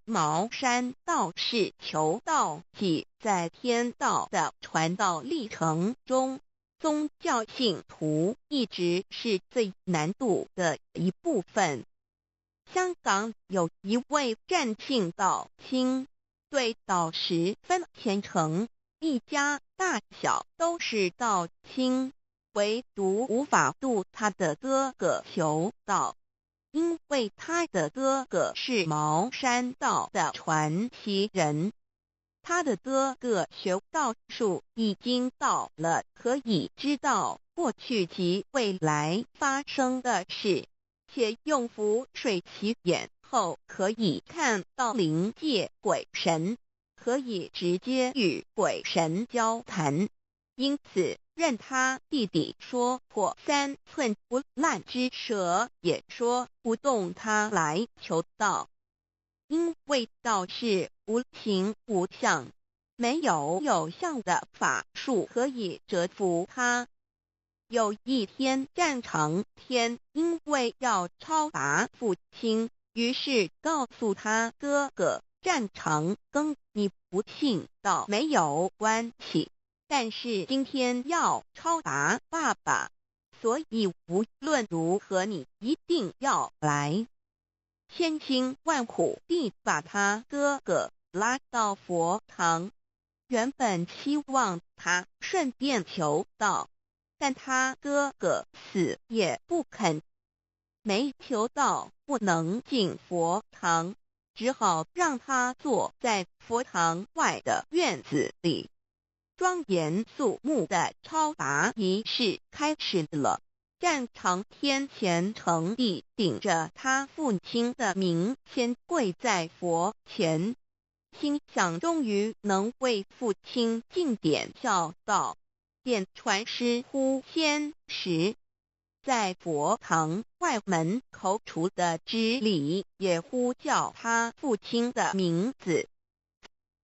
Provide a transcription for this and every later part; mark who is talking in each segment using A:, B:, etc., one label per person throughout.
A: 茅山道士求道及在天道的传道历程中，宗教信徒一直是最难度的一部分。香港有一位湛庆道亲，对道十分虔诚，一家大小都是道亲，唯独无法度他的哥哥求道。因为他的哥哥是茅山道的传奇人，他的哥哥学道术已经到了可以知道过去及未来发生的事，且用符水起眼后可以看到灵界鬼神，可以直接与鬼神交谈，因此任他弟弟说破3寸不烂之舌，也说不动他来求道。因为道是无形无相，没有有相的法术可以折服他。有一天，湛长天因为要超拔父亲，于是告诉他哥哥湛长跟你不信道没有关系，但是今天要超拔爸爸，所以无论如何你一定要来。千辛万苦地把他哥哥拉到佛堂，原本期望他顺便求道，但他哥哥死也不肯，没求道不能进佛堂，只好让他坐在佛堂外的院子里。庄严肃穆的超拔仪式开始了。湛长天虔诚地顶着他父亲的名，先跪在佛前，心想终于能为父亲尽点孝道，便传师呼仙时，在佛堂外门口处的支里也呼叫他父亲的名字。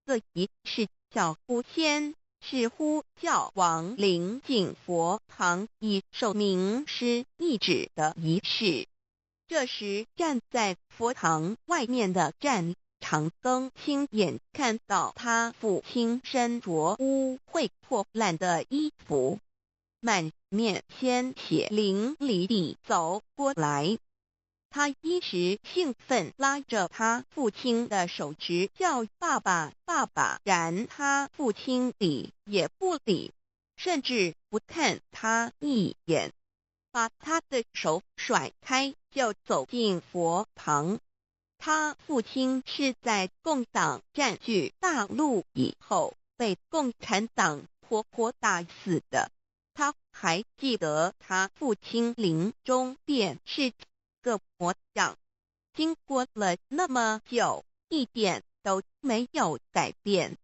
A: 这仪式叫呼仙，是呼叫亡灵进佛堂以受名师意旨的仪式。这时站在佛堂外面的湛长庚亲眼看到他父亲身着污秽破烂的衣服，满面鲜血淋漓地走过来。他一时兴奋，拉着他父亲的手直叫爸爸爸爸，然他父亲理也不理，甚至不看他一眼，把他的手甩开就走进佛堂。他父亲是在共党占据大陆以后被共产党活活打死的，他还记得他父亲临终便是个模样，经过了那么久，一点都没有改变。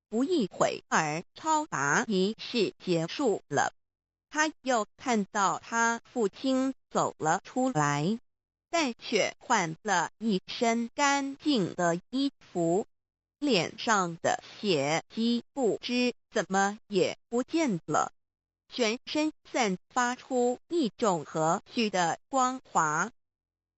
A: 不一会儿，超拔仪式结束了，他又看到他父亲走了出来，但却换了一身干净的衣服，脸上的血迹不知怎么也不见了，全身散发出一种和煦的光华。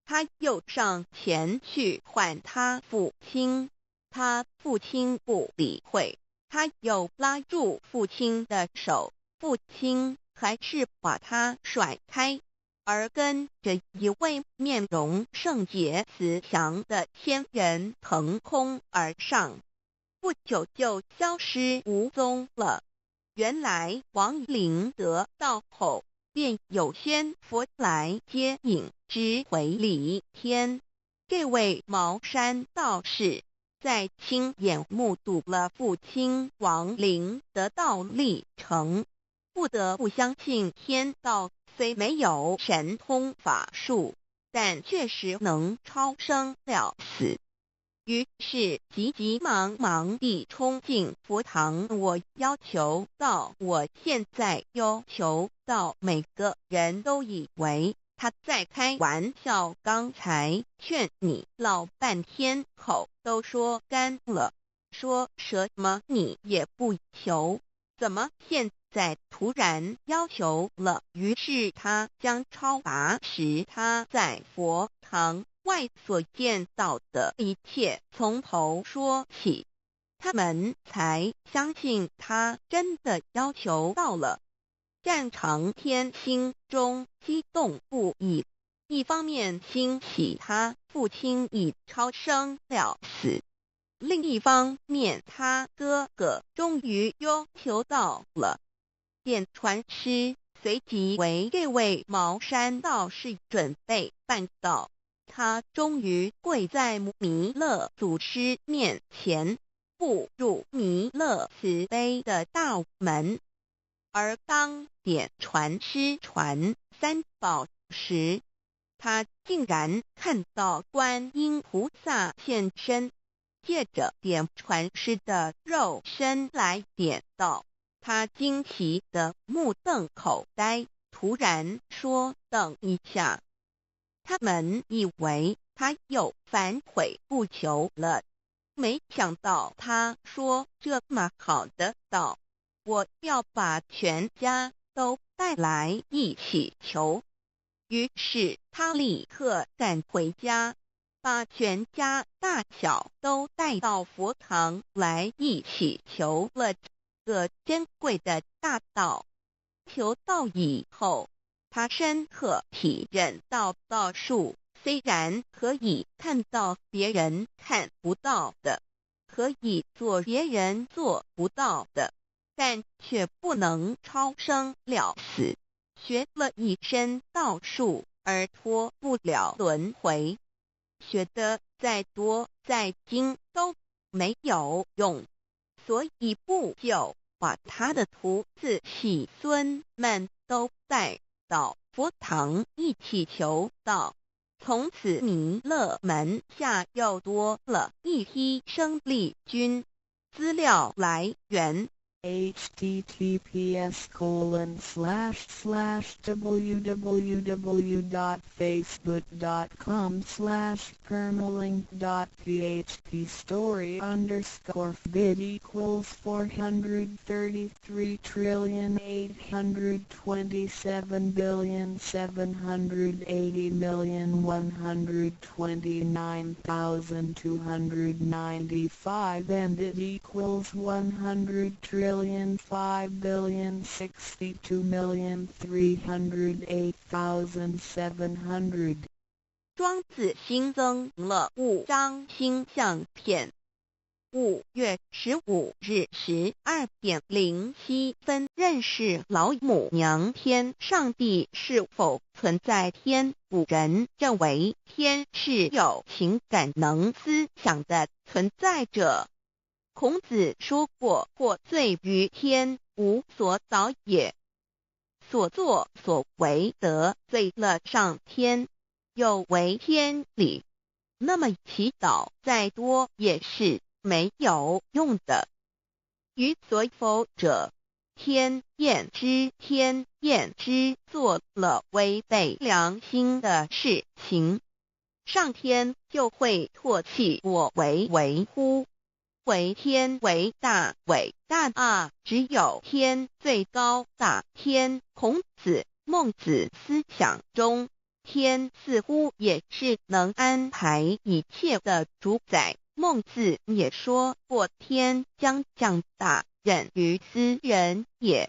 A: 他又上前去唤他父亲，他父亲不理会，他又拉住父亲的手，父亲还是把他甩开，而跟着一位面容圣洁慈祥的仙人腾空而上，不久就消失无踪了。原来亡灵得道后，便有仙佛来接引，直回离天。这位茅山道士在亲眼目睹了父亲亡灵得道历程，不得不相信天道虽没有神通法术，但确实能超生了死。于是急急忙忙地冲进佛堂，我要求道，我现在要求道。每个人都以为他在开玩笑，刚才劝你老半天，口都说干了，说什么你也不求，怎么现在突然要求了？于是他将超拔时他在佛堂外所见到的一切从头说起，他们才相信他真的要求到了。战长天心中激动不已，一方面欣喜他父亲已超生了死，另一方面他哥哥终于要求到了。便传师随即为这位茅山道士准备办道，他终于跪在弥勒祖师面前，步入弥勒慈悲的大门。而当点传师传三宝时，他竟然看到观音菩萨现身，借着点传师的肉身来点道。他惊奇的目瞪口呆，突然说：“等一下！”他们以为他又反悔不求了，没想到他说这么好的道，我要把全家都带来一起求。于是他立刻赶回家，把全家大小都带到佛堂来一起求了个珍贵的大道。求道以后，他深刻体认到道术虽然可以看到别人看不到的，可以做别人做不到的，但却不能超生了死。学了一身道术而脱不了轮回，学得再多再精都没有用，所以不久把他的徒子媳孙们都带到佛堂一起求道。从此弥勒门下又多了一批生力军。资料来源
B: https://www.facebook.com/permalink.php story_833,827,780,120,295 and it equals 100,562,308,700。
A: 庄子新增了5张星象片。5月15日12点07分，认识老母娘天上帝是否存在？天古人认为天是有情感能思想的存在者。孔子说过：或罪于天，无所导也。所作所为得罪了上天，有违天理，那么祈祷再多也是没有用的。于所否者，天厌之，做了违背良心的事情，上天就会唾弃我为乎？为天为大伟大啊！只有天最高大天。孔子、孟子思想中，天似乎也是能安排一切的主宰。孟子也说过：天将降大任于斯人也，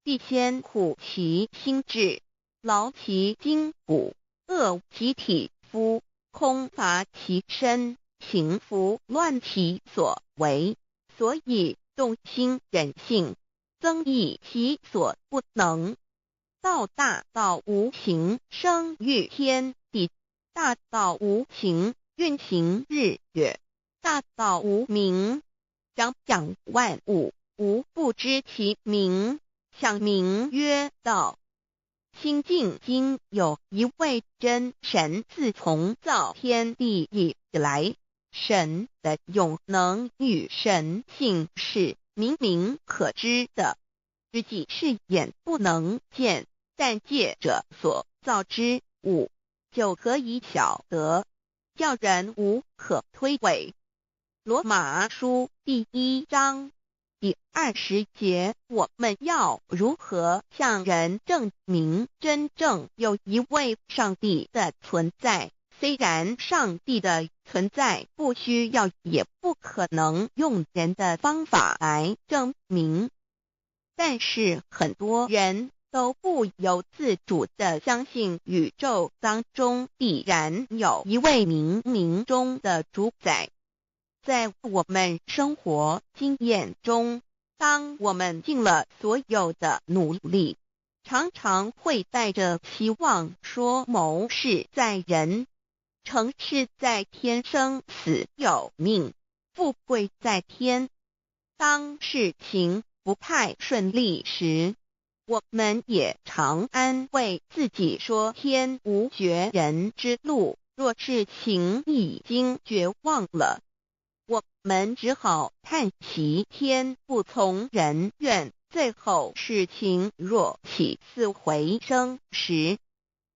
A: 必先苦其心志，劳其筋骨，饿其体肤，空乏其身，行拂乱其所为，所以动心忍性，增益其所不能。道大到无形，生育天地；大到无形，运行日月；大到无名，掌养万物。吾不知其名，想名曰道。清净经有一位真神，自从造天地以来，神的永能与神性是明明可知的，实际是眼不能见，但借着所造之物，就可以晓得，叫人无可推诿。罗马书第1章第20节，我们要如何向人证明真正有一位上帝的存在？虽然上帝的存在不需要也不可能用人的方法来证明，但是很多人都不由自主地相信宇宙当中必然有一位冥冥中的主宰。在我们生活经验中，当我们尽了所有的努力，常常会带着希望说谋事在人，成事在天，生死有命，富贵在天。当事情不太顺利时，我们也常安慰自己说天无绝人之路，若事情已经绝望了，我们只好叹息天不从人愿。最后事情若起死回生时，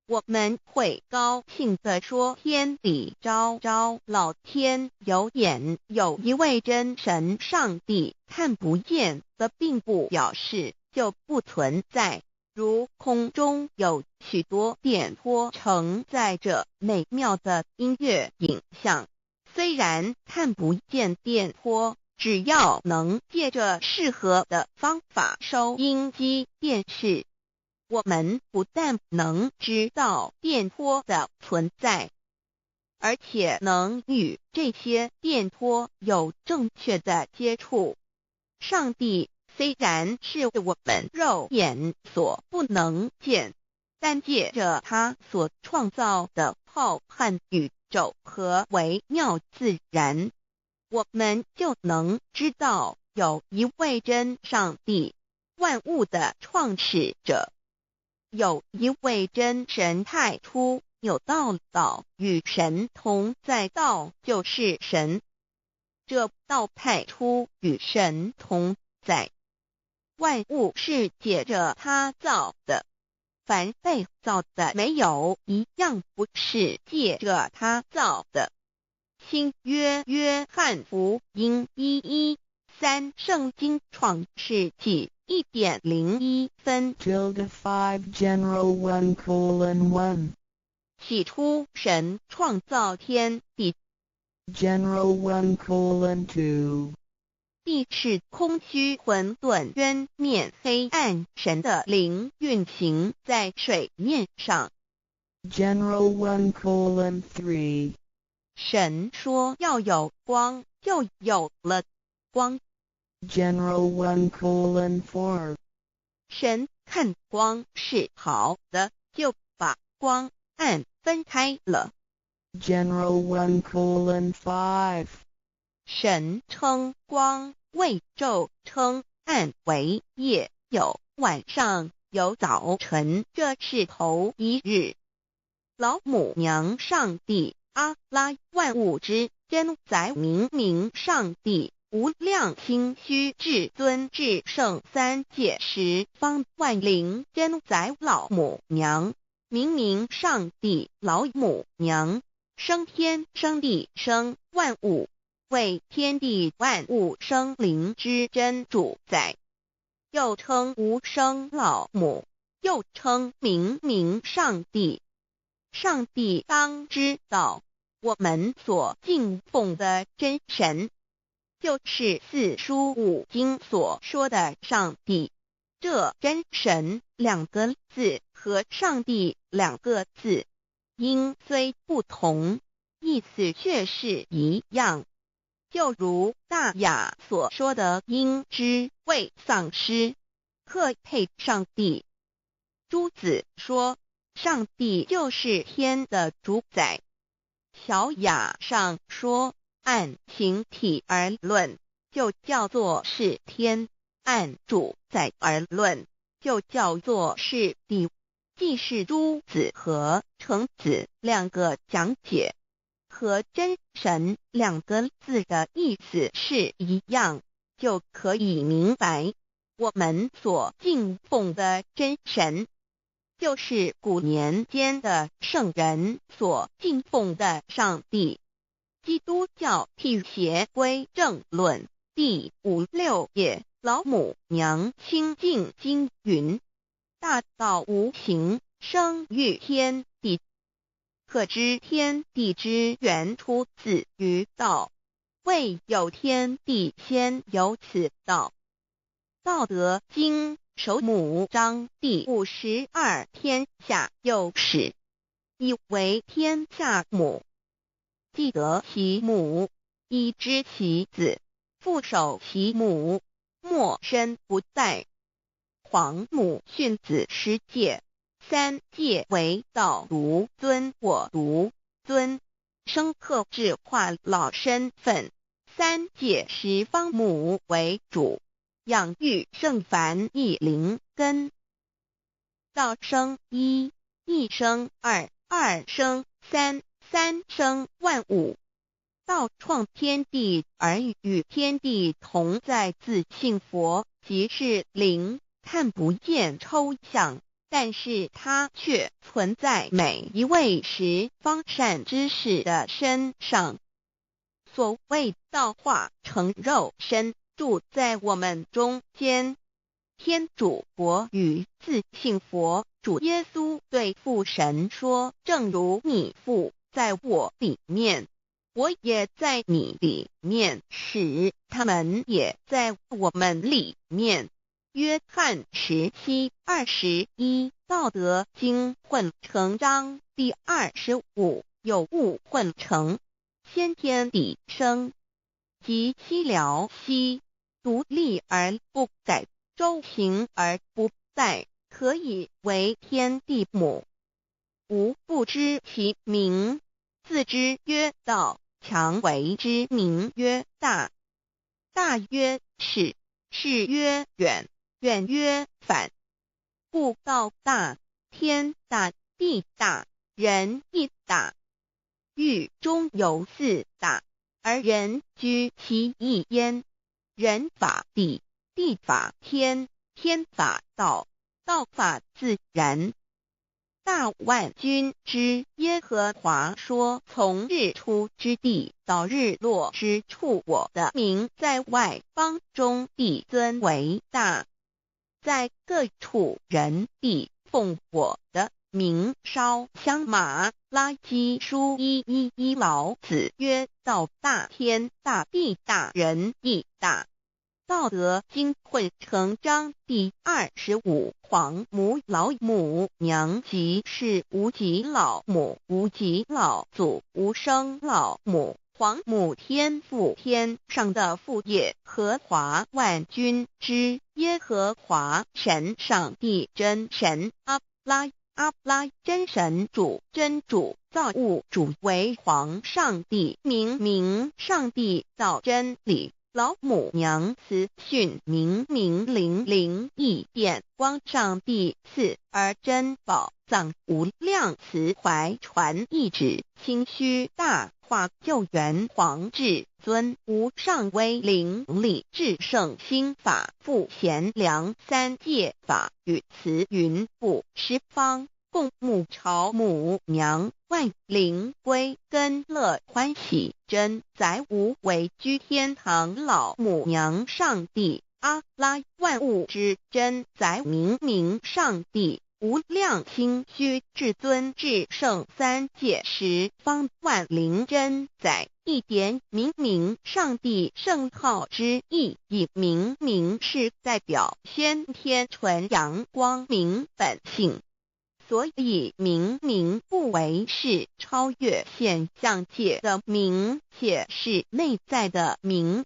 A: 我们会高兴地说天理昭昭，老天有眼，有一位真神上帝，看不见的并不表示就不存在，如空中有许多电波承载着美妙的音乐影像，虽然看不见电波，只要能借着适合的方法收音机电视，我们不但能知道电波的存在，而且能与这些电波有正确的接触。上帝虽然是我们肉眼所不能见，但借着他所创造的浩瀚宇宙和微妙自然，我们就能知道有一位真上帝，万物的创始者，有一位真神太初有道，道与神同在，道就是神，这道太初与神同在。万物是借着他造的，凡被造的没有一样不是借着他造的。新约约翰福音1:13，圣经创世纪1.01分。
B: 5 General 1:1
A: 起初神创造天地，
B: General 1:2
A: 地是空虚混沌渊面黑暗，神的灵运行在水面上。
B: General 1:3
A: 神说要有光，就有了光。
B: General 1:4
A: 神看光是好的，就把光暗分开了。
B: General 1:5
A: 神称光为昼，称暗为夜，有晚上，有早晨，这是头一日。老母娘上帝阿拉，万物之真宰明明上帝，无量清虚至尊至圣三界十方万灵真宰老母娘，明明上帝老母娘，生天生地生万物，为天地万物生灵之真主宰，又称无生老母，又称明明上帝。上帝当知道，我们所敬奉的真神，就是四书五经所说的上帝。这真神两个字和上帝两个字，音虽不同，意思却是一样。就如大雅所说的鹰之谓丧尸，可配上帝。朱子说上帝就是天的主宰。小雅上说按形体而论，就叫做是天；按主宰而论，就叫做是地。既是朱子和程子两个讲解，和真神两个字的意思是一样，就可以明白，我们所敬奉的真神，就是古年间的圣人所敬奉的上帝。基督教辟邪归正论第56页，老母娘清净经云：大道无形，生育天地，可知天地之源出自于道，未有天地先有此道。道德经首母章第52，天下有始，以为天下母。既得其母，以知其子，父守其母，莫身不在。皇母训子十戒，三戒为道如尊我如尊，生克制化老身份。三戒十方母为主，养育圣凡一灵根。道生一，一生二，二生三，三生万物。道创天地而与天地同在，自性佛，即是灵，看不见抽象，但是它却存在每一位十方善知识的身上。所谓道化成肉身，住在我们中间。天主佛与自性佛主耶稣对父神说，正如你父在我里面，我也在你里面，使他们也在我们里面。约翰17:21，道德经混成章第25，有物混成，先天地生，即西辽西，独立而不改，周行而不殆，可以为天地母。吾不知其名，自之曰道，强为之名曰大。大曰始，始曰远，远曰反。故道大，天大，地大，人亦大。域中有四大，而人居其一焉。人法地，地法天，天法道，道法自然。大万军之耶和华说，从日出之地到日落之处，我的名在外邦中必尊为大。在各处人必奉我的名烧香马拉基书1:1，老子曰：道大，天大，地大，人亦大。道德经混成章第25，皇母老母娘，即是无极老母，无极老祖，无生老母。皇母天父，天上的父，耶和华万军之耶和华神，上帝真神，阿拉真神主，真主，造物主，为皇上帝，明上帝，造真理。老母娘慈训，明灵义典光，上帝赐而真宝藏，无量慈怀传一旨，清虚大化，救援皇至尊，无上威灵力，至圣心法，复贤良三界法，与慈云布十方，共沐朝母娘，万灵归根乐欢喜，真载无为居天堂，老母娘上帝，阿拉万物之真载，明上帝，无量清虚至尊至圣三界十方，万灵真载，一点明上帝圣号之意，以明是代表先天纯阳光明本性。所以明不为是超越现象界的明，且是内在的明。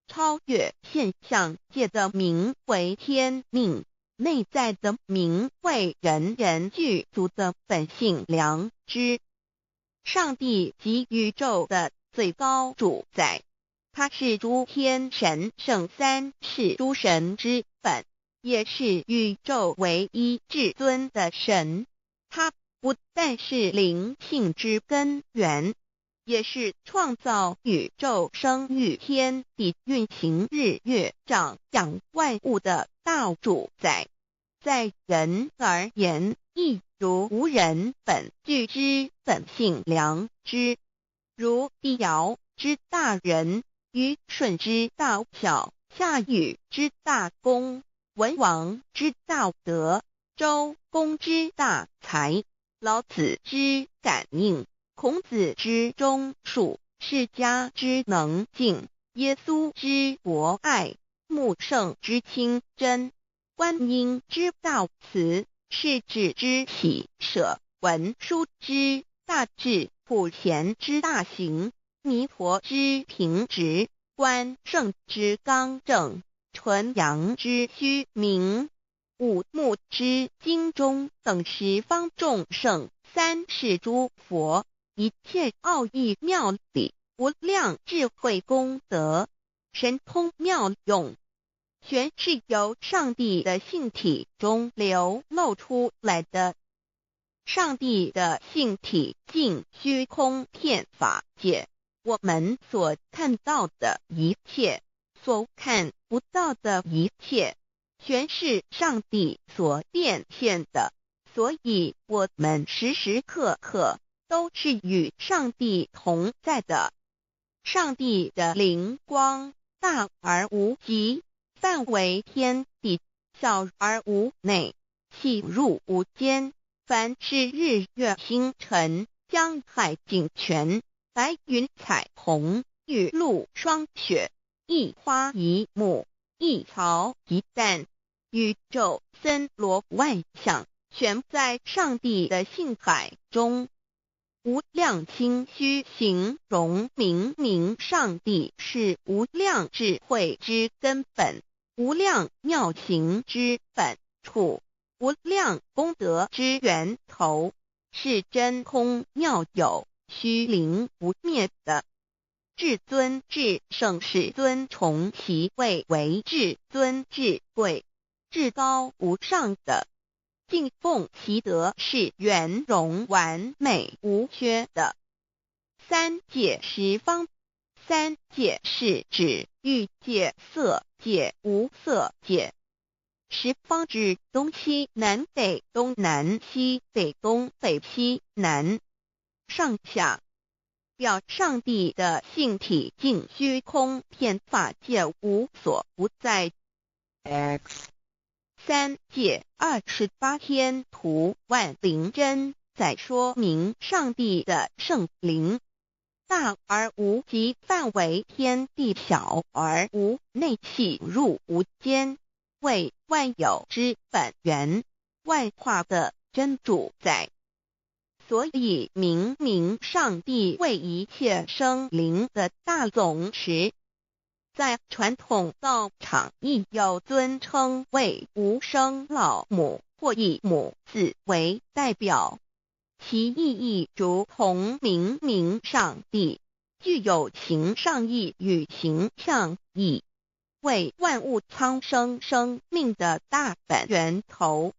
A: 超越现象界的明为天命，内在的明为人人具足的本性良知。上帝即宇宙的最高主宰，他是诸天神圣三世诸神之本，也是宇宙唯一至尊的神。他不但是灵性之根源，也是创造宇宙生育天地运行日月长养万物的大主宰。在人而言，亦如无人本具之本性良知，如帝尧之大仁，虞舜之大巧，夏禹之大功，文王之大德，周公之大才，老子之感应，孔子之忠恕，释迦之能静，耶稣之博爱，穆圣之清真，观音之道慈，世子之喜舍，文殊之大智，普贤之大行，弥陀之平直，关圣之刚正，纯阳之虚明，五目之精中，等十方众圣，三世诸佛，一切奥义妙理，无量智慧功德，神通妙用，全是由上帝的性体中流露出来的。上帝的性体尽虚空遍法界，我们所看到的一切，所看不到的一切，全是上帝所变现的，所以我们时时刻刻都是与上帝同在的。上帝的灵光大而无极，范围天地，小而无内，细入无间。凡是日月星辰，江海井泉，白云彩虹，雨露霜雪，一花一木，一草一蛋，宇宙森罗万象，全在上帝的性海中。无量清虚形容明明上帝是无量智慧之根本，无量妙行之本处，无量功德之源头，是真空妙有，虚灵不灭的。至尊至圣世尊崇其位为至尊至贵，至高无上的，敬奉其德是圆融完美无缺的。三界十方，三界是指欲界、色界、无色界。十方指东西南北东南西北东北西南上下，表上帝的性体尽虚空遍法界无所不在。
B: X
A: 三界28天图万灵真，在说明上帝的圣灵大而无极，范围天地，小而无内，细入无间，为万有之本源，万化的真主宰。所以明明上帝为一切生灵的大总持，在传统道场亦有尊称为无生老母，或以母字为代表，其意义如同明明上帝具有形上义与形象义，为万物苍生生命的大本源头。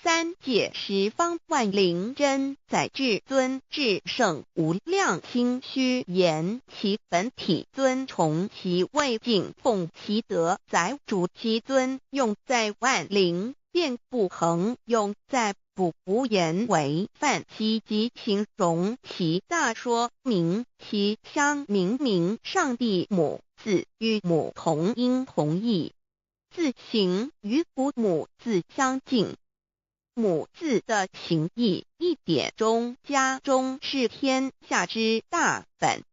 A: 三界十方万灵真，在至尊至圣无量心虚言其本体，尊崇其位，敬奉其德，载主其尊，用在万灵，便不恒用在不言为范，其即形容其大，说明其相明明上帝母字与母同音同义，字形与父母字相近。母字的情义一点中加中，是天下之大本，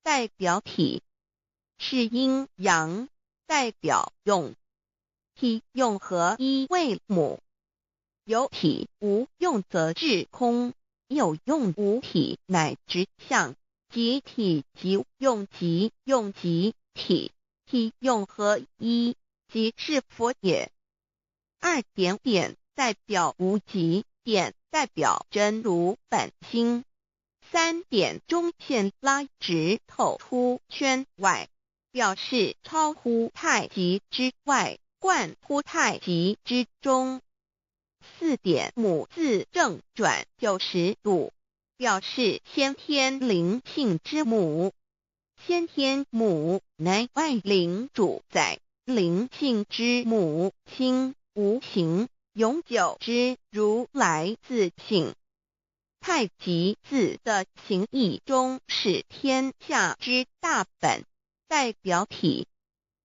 A: 代表体是阴阳，代表用，体用合一为母。有体无用则至空，有用无体乃直相，即体即用，即用即体，体用合一，即是佛也。二点点代表无极，点代表真如本心，三点中线拉直透出圈外，表示超乎太极之外，贯乎太极之中。四点母字正转90度，表示先天灵性之母。先天母乃万灵主宰，灵性之母心无形，永久之如来自性。太极字的形义中是天下之大本，代表体。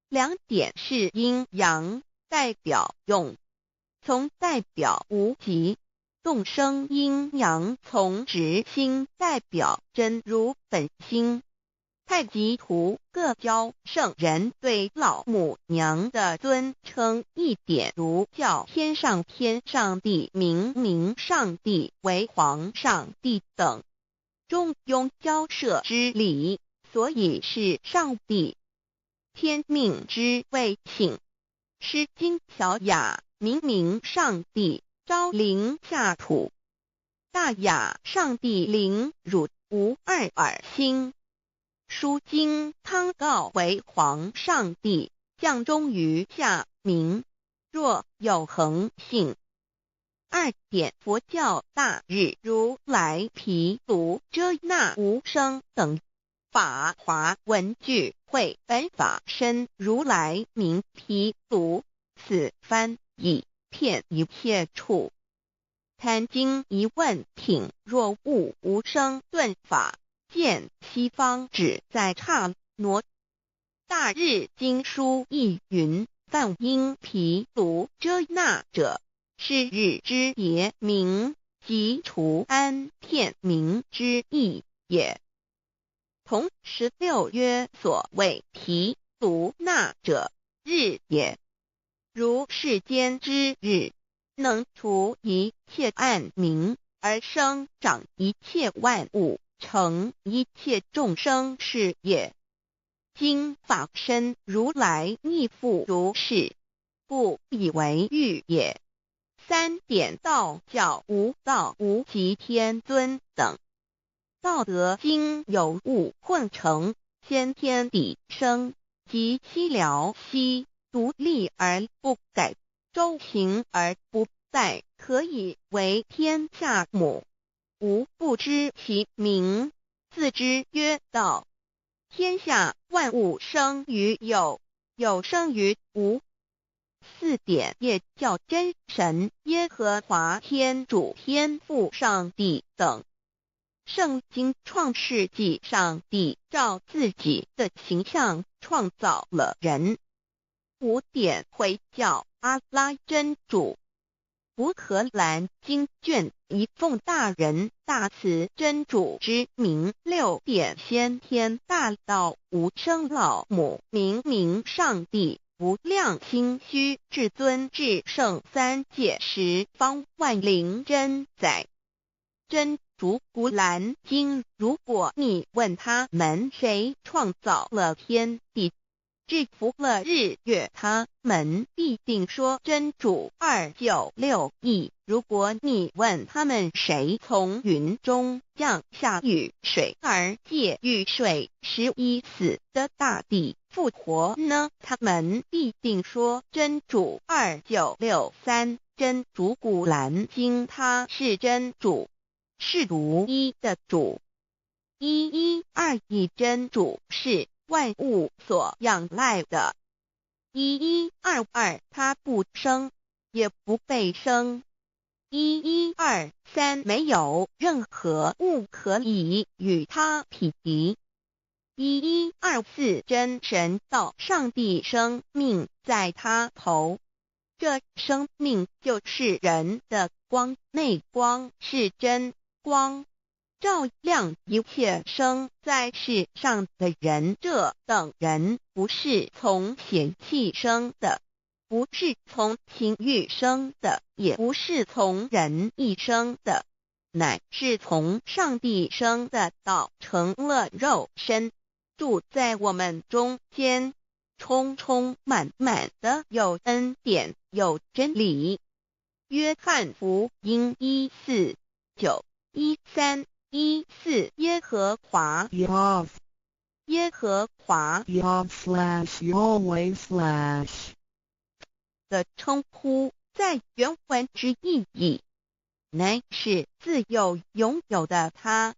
A: 两点是阴阳，代表用，从代表无极动生阴阳从直心代表真如本心。太极图各教圣人对老母娘的尊称一点如叫天上帝、明上帝为皇上帝等，中庸交涉之理，所以是上帝。天命之谓请，诗经小雅，明上帝，昭灵下土。大雅上帝灵汝无二耳心。书经汤告为皇上帝，降忠于下民，若有恒性。2点佛教大日如来毗卢遮那无生等法华文具会本法身如来名毗卢，此翻译遍一切处。贪经一问挺，若悟无生顿法，见西方只在刹那。大日经书亦云，梵音毗卢遮那者，是日之别名，即除安片名之意也。同16曰，所谓毗卢那者，日也。如世间之日，能除一切暗明，而生长一切万物，成一切众生是也。今法身如来亦复如是，故以为喻也。3点道教无道无极天尊等，道德经有物混成，先天地生，即悉了悉，独立而不改，周行而不殆，可以为天下母。吾不知其名，自之曰道。天下万物生于有，有生于无。4点也叫真神耶和华天主天父上帝等。圣经创世纪，上帝照自己的形象创造了人。5点回教阿拉真主。乌克兰经卷一奉大人大慈真主之名。6点先天大道无生老母明上帝无量心虚至尊至圣三界十方万灵真宰。真主古兰经，如果你问他们谁创造了天地，制服了日月，他们必定说真主296亿。如果你问他们谁从云中降下雨水而借雨水使已死的大地复活呢，他们必定说真主2963。真主古兰经，他是真主，是独一的主。112亿真主是万物所仰赖的。1122他不生，也不被生。1123没有任何物可以与他匹敌。1124真神道上帝生命在他头，这生命就是人的光，内光是真光，照亮一切生在世上的人。这等人不是从血气生的，不是从情欲生的，也不是从人意生的，乃是从上帝生的道成了肉身，住在我们中间，充充满满的有恩典，有真理。约翰福音1491314耶和华
B: Yav
A: 耶和华
B: Yav/Yahweh/
A: 的称呼，在原文之意义，乃是自有拥有的他，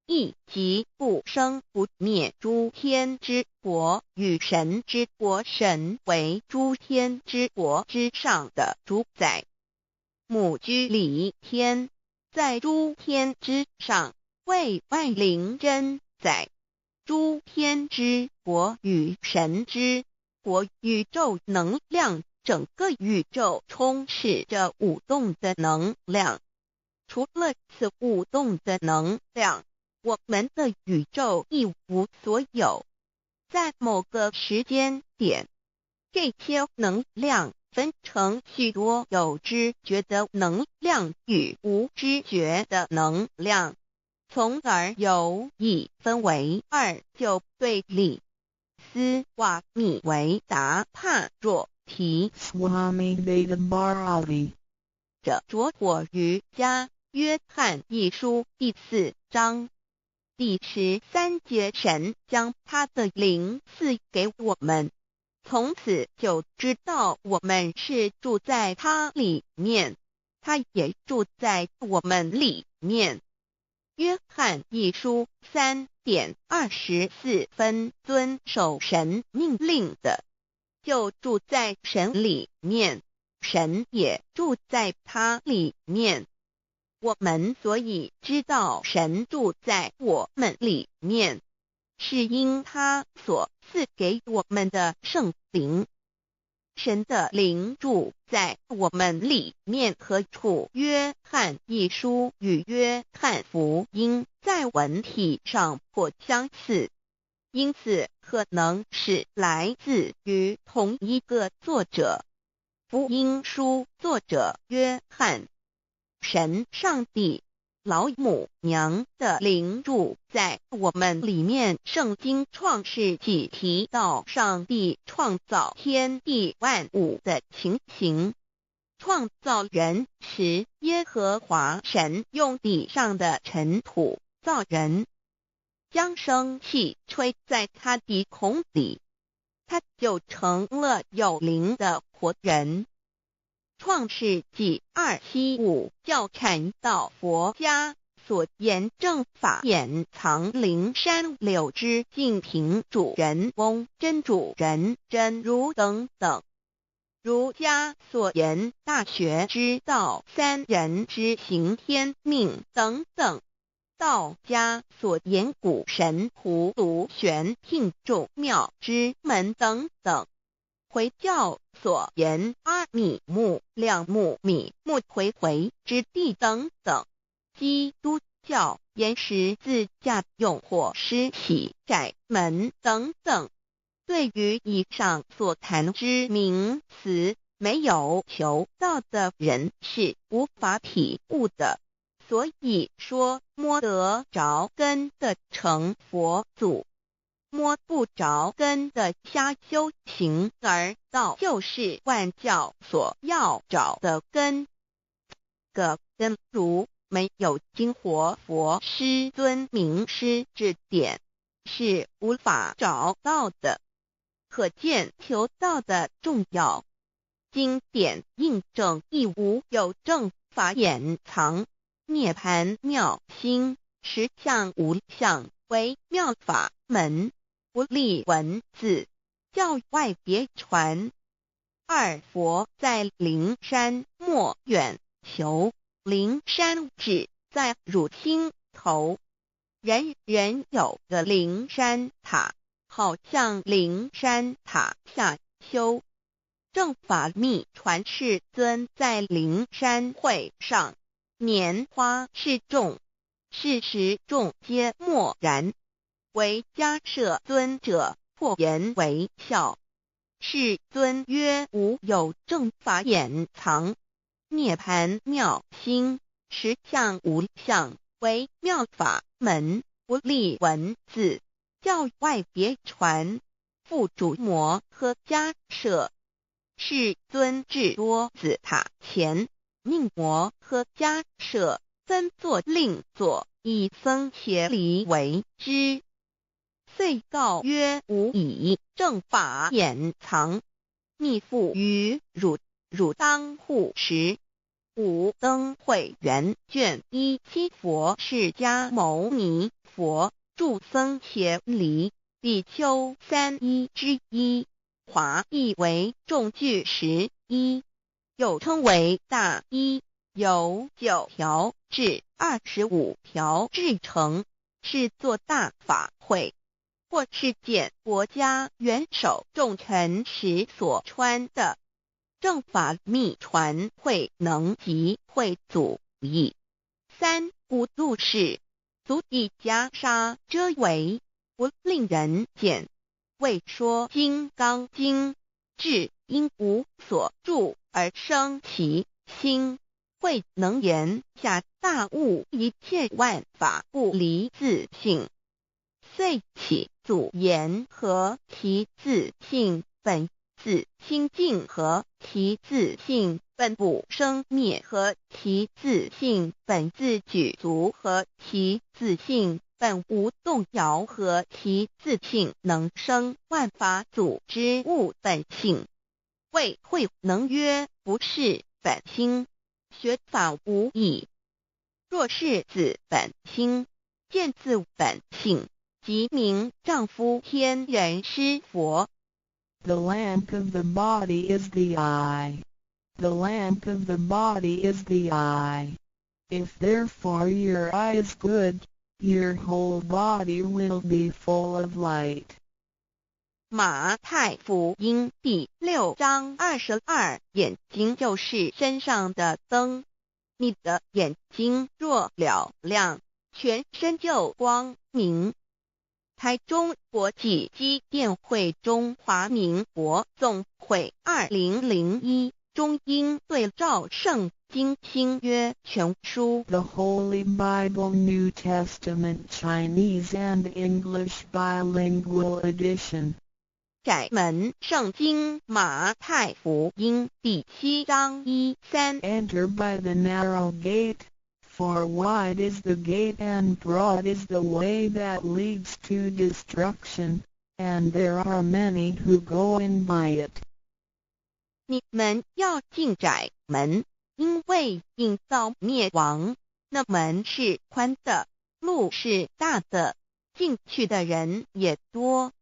A: 亦即不生不灭诸天之国与神之国，神为诸天之国之上的主宰，母居里天，在诸天之上，为万灵真宰。诸天之国与神之国，宇宙能量，整个宇宙充斥着舞动的能量，除了此舞动的能量，我们的宇宙一无所有。在某个时间点，这些能量分成许多有知觉的能量与无知觉的能量，从而有意分为二就对立。斯瓦米维达帕若提
B: Swami Vedabharati
A: 着着火于加约翰一书第4章第13节，神将他的灵赐给我们，从此就知道我们是住在他里面，他也住在我们里面。约翰一书3:24，遵守神命令的，就住在神里面，神也住在他里面。我们所以知道神住在我们里面，是因他所赐给我们的圣灵。神的灵住在我们里面何处？约翰一书与约翰福音在文体上颇相似，因此可能是来自于同一个作者。福音书作者约翰，神上帝老母娘的灵住在我们里面。圣经创世纪提到上帝创造天地万物的情形，创造人时，耶和华神用地上的尘土造人，将生气吹在他鼻孔里，他就成了有灵的活人。创世纪2:75教阐到佛家所言正法掩藏灵山柳之净瓶主人翁真主人真如等等。儒家所言大学之道三人之行天命等等。道家所言古神荼毒玄牝众妙之门等等。回教所言阿米木、亮木、米木回回之地等等。基督教言十字架用火施洗窄门等等。对于以上所谈之名词，没有求道的人是无法体悟的。所以说摸得着根的成佛祖，摸不着根的瞎修行，而道就是万教所要找的根。个根如没有经活佛师尊名师指点，是无法找到的。可见求道的重要。经典印证亦无有正法掩藏，涅盘妙心，实相无相，为妙法门，不立文字，教外别传。二佛在灵山莫远求，灵山只在汝心头。人人有个灵山塔，好像灵山塔下修。正法密传世尊在灵山会上，拈花示众，是时众皆默然，唯迦摄尊者破颜为笑。世尊曰：无有正法掩藏，涅盘妙心，实相无相，为妙法门，不立文字，教外别传。复主摩诃迦摄。世尊至多子塔前，命摩诃迦摄分作另作，以僧伽梨为之。遂告曰：吾以正法掩藏，逆复于汝，汝当护持。五灯会元卷1七佛释迦牟尼佛著僧伽梨比丘3:1之一。华译为众句11，又称为大一，由9条至25条制成，是作大法会，或是见国家元首重臣时所穿的。正法密传会能集会祖义，三无度事，足以袈裟遮为，不令人见。未说金刚经，至因无所住而生其心，慧能言下大悟，一切万法不离自性。遂起祖言和其自性本自清净和其自性本不生灭和其自性本自具足和其自性本无动摇和其自性能生万法组之物本性。谓慧能曰：不是本心，学法无益。若是自本心，见自本性，即名丈夫天人师佛。
B: The lamp of the body is the eye. The lamp of the body is the eye. If therefore your eye is good, your whole body will be full of light.
A: 马太福音第6章22，眼睛就是身上的灯。你的眼睛若了亮，全身就光明。台中国际机电会中华民国总会2001中英对照圣经新约全书
B: The Holy Bible New Testament Chinese and English Bilingual Edition.
A: 窄门圣经马太福音第7章1-3
B: Enter by the narrow gate, for wide is the gate and broad is the way that leads to destruction, and there are many who go in by it.
A: 你们要进窄门，因为引到灭亡。那门是宽的，路是大的，进去的人也多。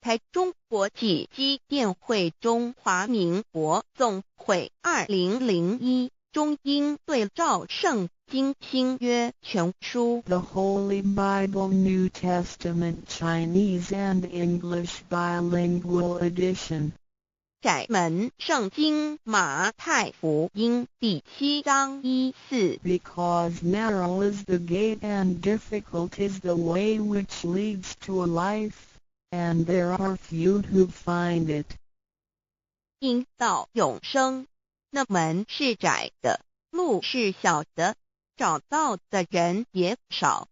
A: 台中国际机电会中华民国总会2001中英对照圣经新约全书
B: The Holy Bible New Testament Chinese and English Bilingual Edition.
A: 窄门圣经马太福音第7章1-4
B: Because narrow is the gate and difficult is the way which leads to life, and there are few who find it.
A: 因到永生，那门是窄的，路是小的，找到的人也少。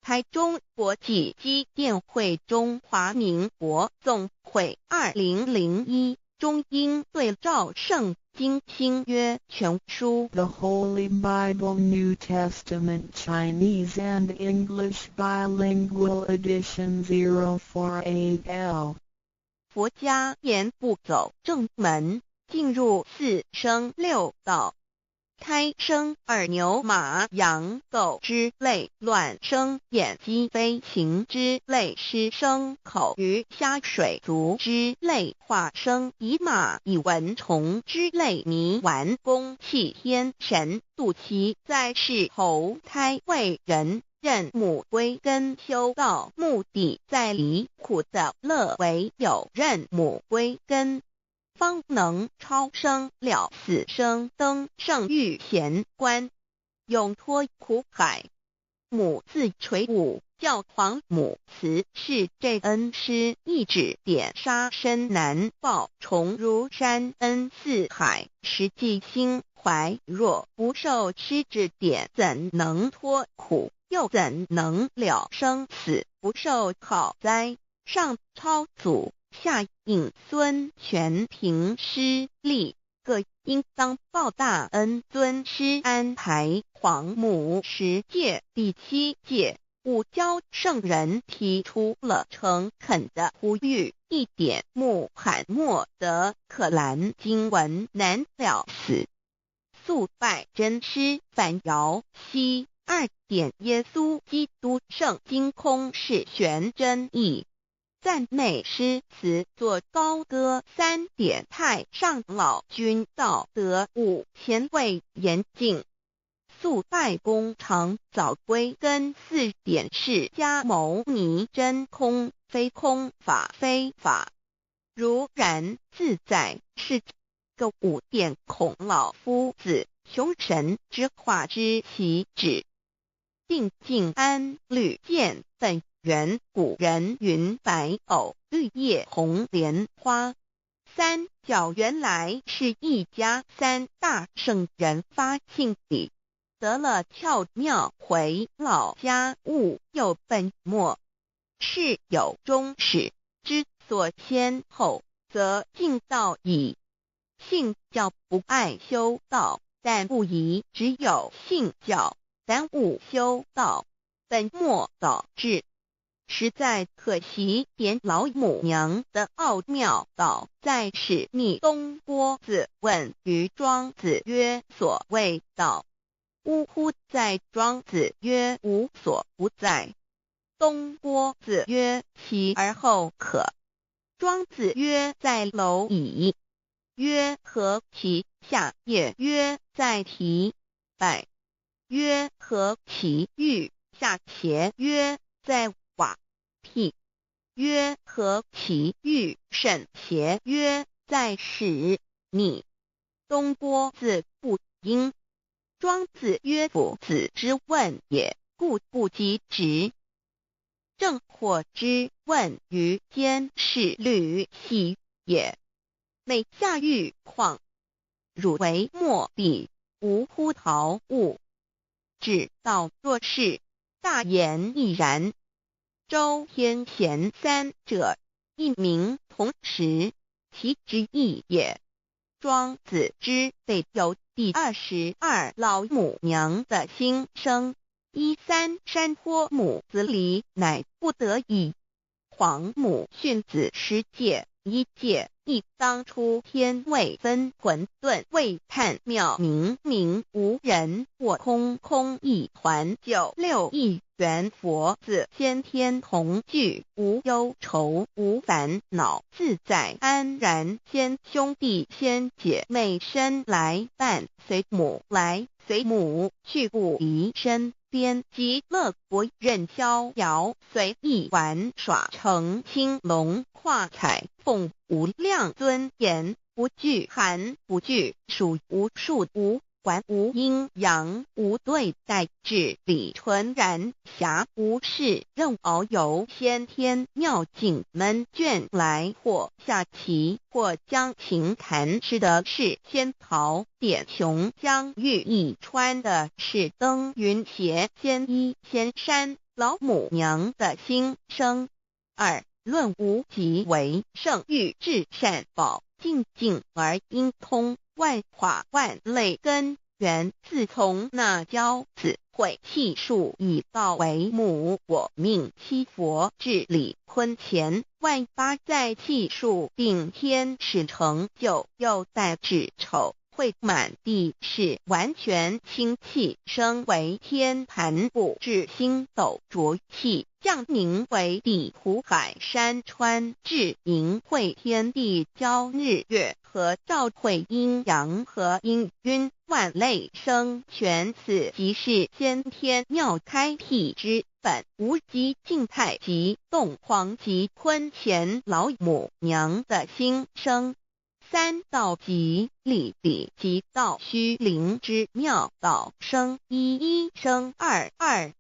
A: 台中国际机电会中华民国总会2001中英对照圣经新约全书
B: The Holy Bible New Testament Chinese and English Bilingual Edition 048L.
A: 佛家言不走正门，进入四生六道。胎生耳牛马羊狗之类，卵生眼鸡飞禽之类，湿生口鱼虾水族之类，化生以马以蚊虫之类，迷顽公气天神度其在世投胎为人，任母归根修道，目的在离苦的乐为有任母归根，方能超生了死生登圣域贤官，永脱苦海。母自垂武，教皇母慈是这恩师，一指点杀身难报，重如山恩似海，实际心怀若不受师指点，怎能脱苦？又怎能了生死？不受好灾，上超祖，下引孙全凭师力，各应当报大恩。尊师安排皇母10诫，第7诫，五教圣人提出了诚恳的呼吁，一点穆罕默德可兰经文难了死，肃拜真师反摇西。2点耶稣基督圣经空是玄真义，赞美诗词作高歌。3点太上老君道德5前卫严谨，肃拜公常早归根。4点释迦牟尼真空非空，法非法，如然自在是个5点孔老夫子求神之化之其旨。静静安绿见本源，古人云白藕绿叶红莲花。三角原来是一家三大圣人发性理，得了窍妙，回老家务又本末，是有终始，之所先后，则敬道矣。信教不爱修道，但不宜只有信教耽误修道，本末倒置，实在可惜。点老母娘的奥妙道在使逆东郭子问于庄子曰：所谓道，呜呼！在庄子曰：无所不在。东郭子曰：其而后可。庄子曰：在蝼蚁。曰：何其下也？曰：在蹄。百。曰：何其欲？下且？曰：在瓦辟。曰：何其欲？甚且？曰：在屎。逆。东郭子不应。庄子曰：夫子之问也，故不及直。正或之问于监视律系也。每下欲况，汝为莫彼，无乎陶物。指道若是，大言亦然。周天贤三者，一名同时，其之义也。庄子之备有第22老母娘的心声，依三山坡母子礼，乃不得已。皇母训子10戒，1戒亦当初天未分，混沌未探，妙明明无人，我空空一团。96亿元佛子，先天同聚，无忧愁，无烦恼，自在安然。先兄弟先姐妹生来伴，随母来随母去，不离身边。极乐国任逍遥，随意玩耍，成青龙画彩凤，无量尊严，不惧寒不惧暑，无数无管，无阴阳，无对待，至理纯然，暇无事任遨游。先天妙境门卷来，或下棋，或将琴弹，吃的是仙桃点琼浆玉一穿的是登云鞋，仙衣仙山。老母娘的心声。2论无极为圣欲至善宝，静静而应通，万法万类根源，自从那骄子会气数以道为母，我命七佛治理坤乾，万八在气数并天使成就，又待至丑会满地是完全清气，升为天盘部，至星斗浊气，降凝为地湖海山川，至盈会天地交日月和照会阴阳和阴晕，万类生全。此即是先天妙开辟之本，无极静态及动黄及坤乾老母娘的心声。3道即理比及道虚灵之妙道生一生二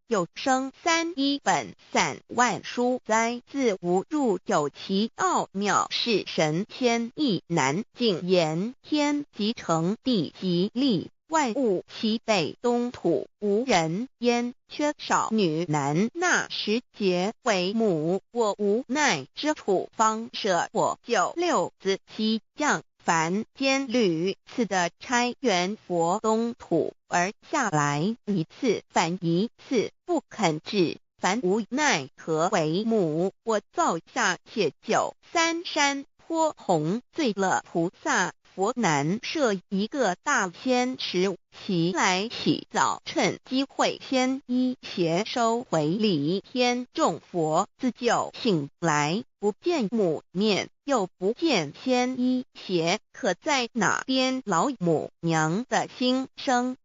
A: 又生3，一本散万殊哉，自无入有其奥妙，是神天意难尽言。天即成，地即立，万物其北东土，无人焉，缺少女男。那时节为母，我无奈之处方舍我96子西降凡间屡次的差援佛东土，而下来一次反一次，不肯治，凡无奈何为母。我造下且93山坡弘罪乐菩萨佛南设一个大仙池，其来洗澡，趁机会先一邪收回礼。天众佛自救醒来，不见母面，又不见先一邪，可在哪边？老母娘的心声。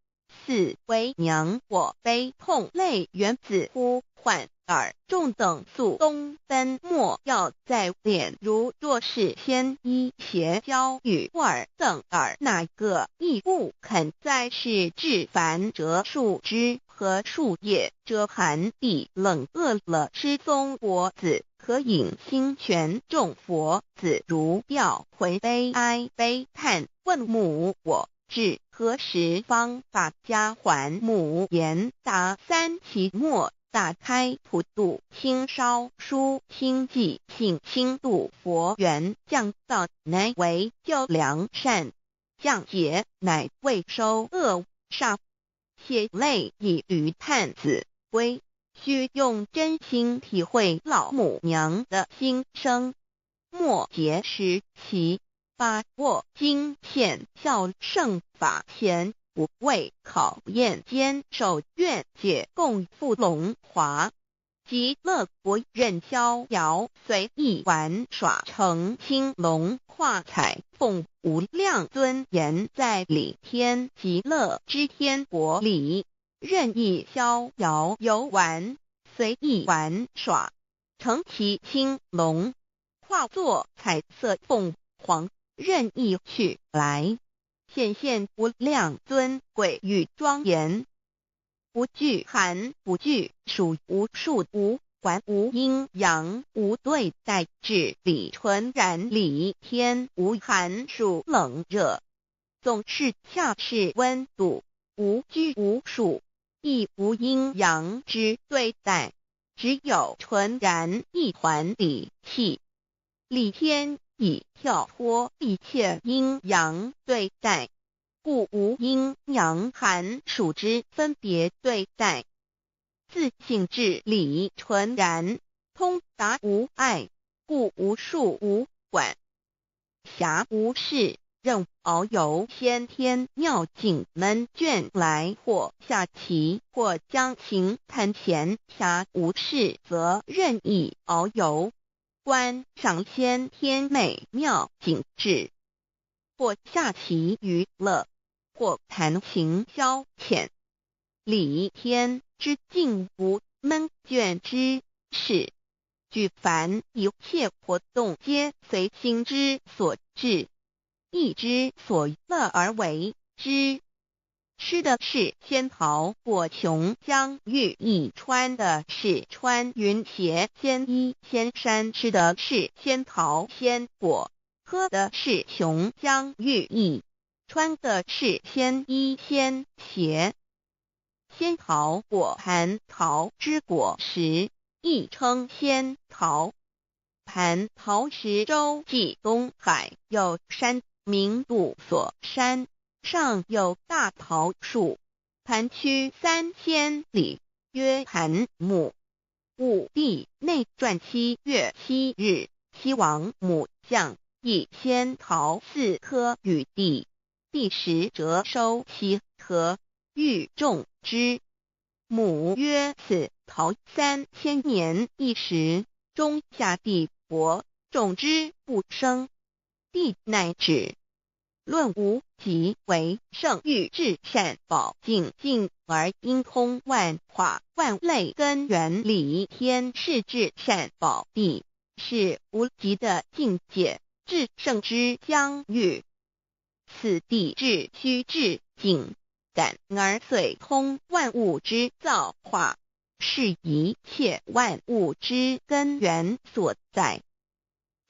A: 自为娘我悲痛泪源自呼唤耳众等宿东奔莫要在脸如若是先一邪教与耳等耳哪个亦不肯在是至凡折树枝和树叶遮寒地冷饿了失踪佛子可引心玄众佛子如吊魂悲哀悲叹问母我至何时方把家还母言答三期末打开普度清烧书清寂性清度佛缘降道乃为救良善降劫乃为收恶煞血泪以于叹子归需用真心体会老母娘的心声末节时期把握经现效圣法前不畏考验坚守愿解共赴龙华极乐国任逍遥随意玩耍成青龙化彩凤无量尊严在里天极乐之天国里任意逍遥游玩随意玩耍成其青龙化作彩色凤凰任意去来显现无量尊贵与庄严不惧寒不惧暑无数无还无阴阳无对待至理纯然理天无寒暑冷热总是恰是温度无拘无束亦无阴阳之对待只有纯然一环理气理天以跳脱一切阴阳对待故无阴阳寒暑之分别对待自性至理纯然通达无碍故无数无管辖无事任遨游先天妙境门卷来或下棋或将行谈前暇无事则任意遨游观赏先天美妙景致或下棋娱乐或弹琴消遣理天之境无闷倦之事举凡一切活动皆随心之所至意之所乐而为之吃的是仙桃果琼浆玉液穿的是穿云鞋仙衣仙衫吃的是仙桃仙果喝的是琼浆玉液穿的是仙衣仙鞋仙桃果蟠桃之果实亦称仙桃蟠桃实洲际东海有山名度所山上有大桃树盘曲3000里曰盘木武帝内传7月7日西王母降以仙桃4颗与地第10折收其核欲种之母曰此桃3000年一时中下地薄种之不生地乃止论无极为圣欲至善宝净净而因通万化万类根源理天是至善宝地是无极的境界至圣之疆域此地至虚至境感而遂通万物之造化是一切万物之根源所在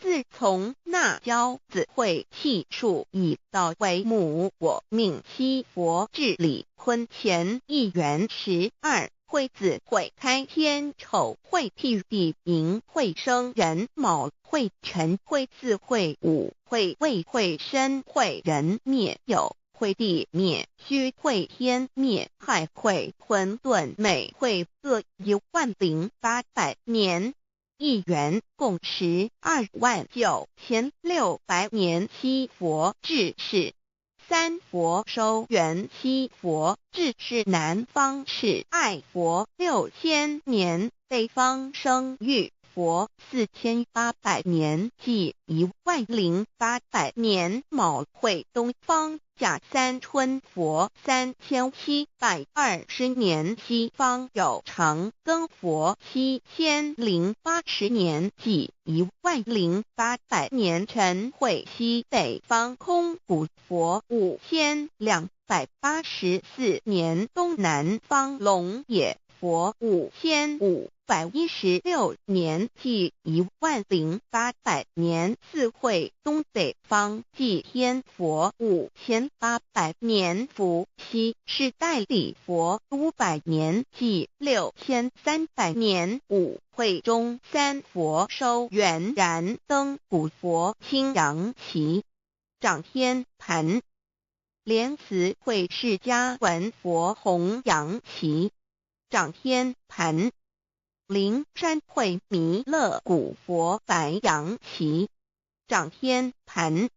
A: 自从那骄子会气数以道为母我命七佛治理坤前一元12会子会开天丑会替地寅会生人卯会辰会巳会午会未会申会人灭酉会地灭戌会天灭亥会混沌每会各10800年一元共129600年七佛治世三佛收元七佛治世南方是爱佛6000年北方生育佛4800年即10800年卯会东方，甲三春佛3720年西方，有长庚佛7080年即10800年辰会西北方，空谷佛5284年东南方，龙野佛5516年即10800年四会东北方，祭天佛5800年，伏羲是代理佛500年即6300年，五会中三佛收元然灯古佛青阳旗掌天盘，莲慈会释迦文佛红阳旗掌天盘，灵山会弥勒古佛白羊旗掌天盘，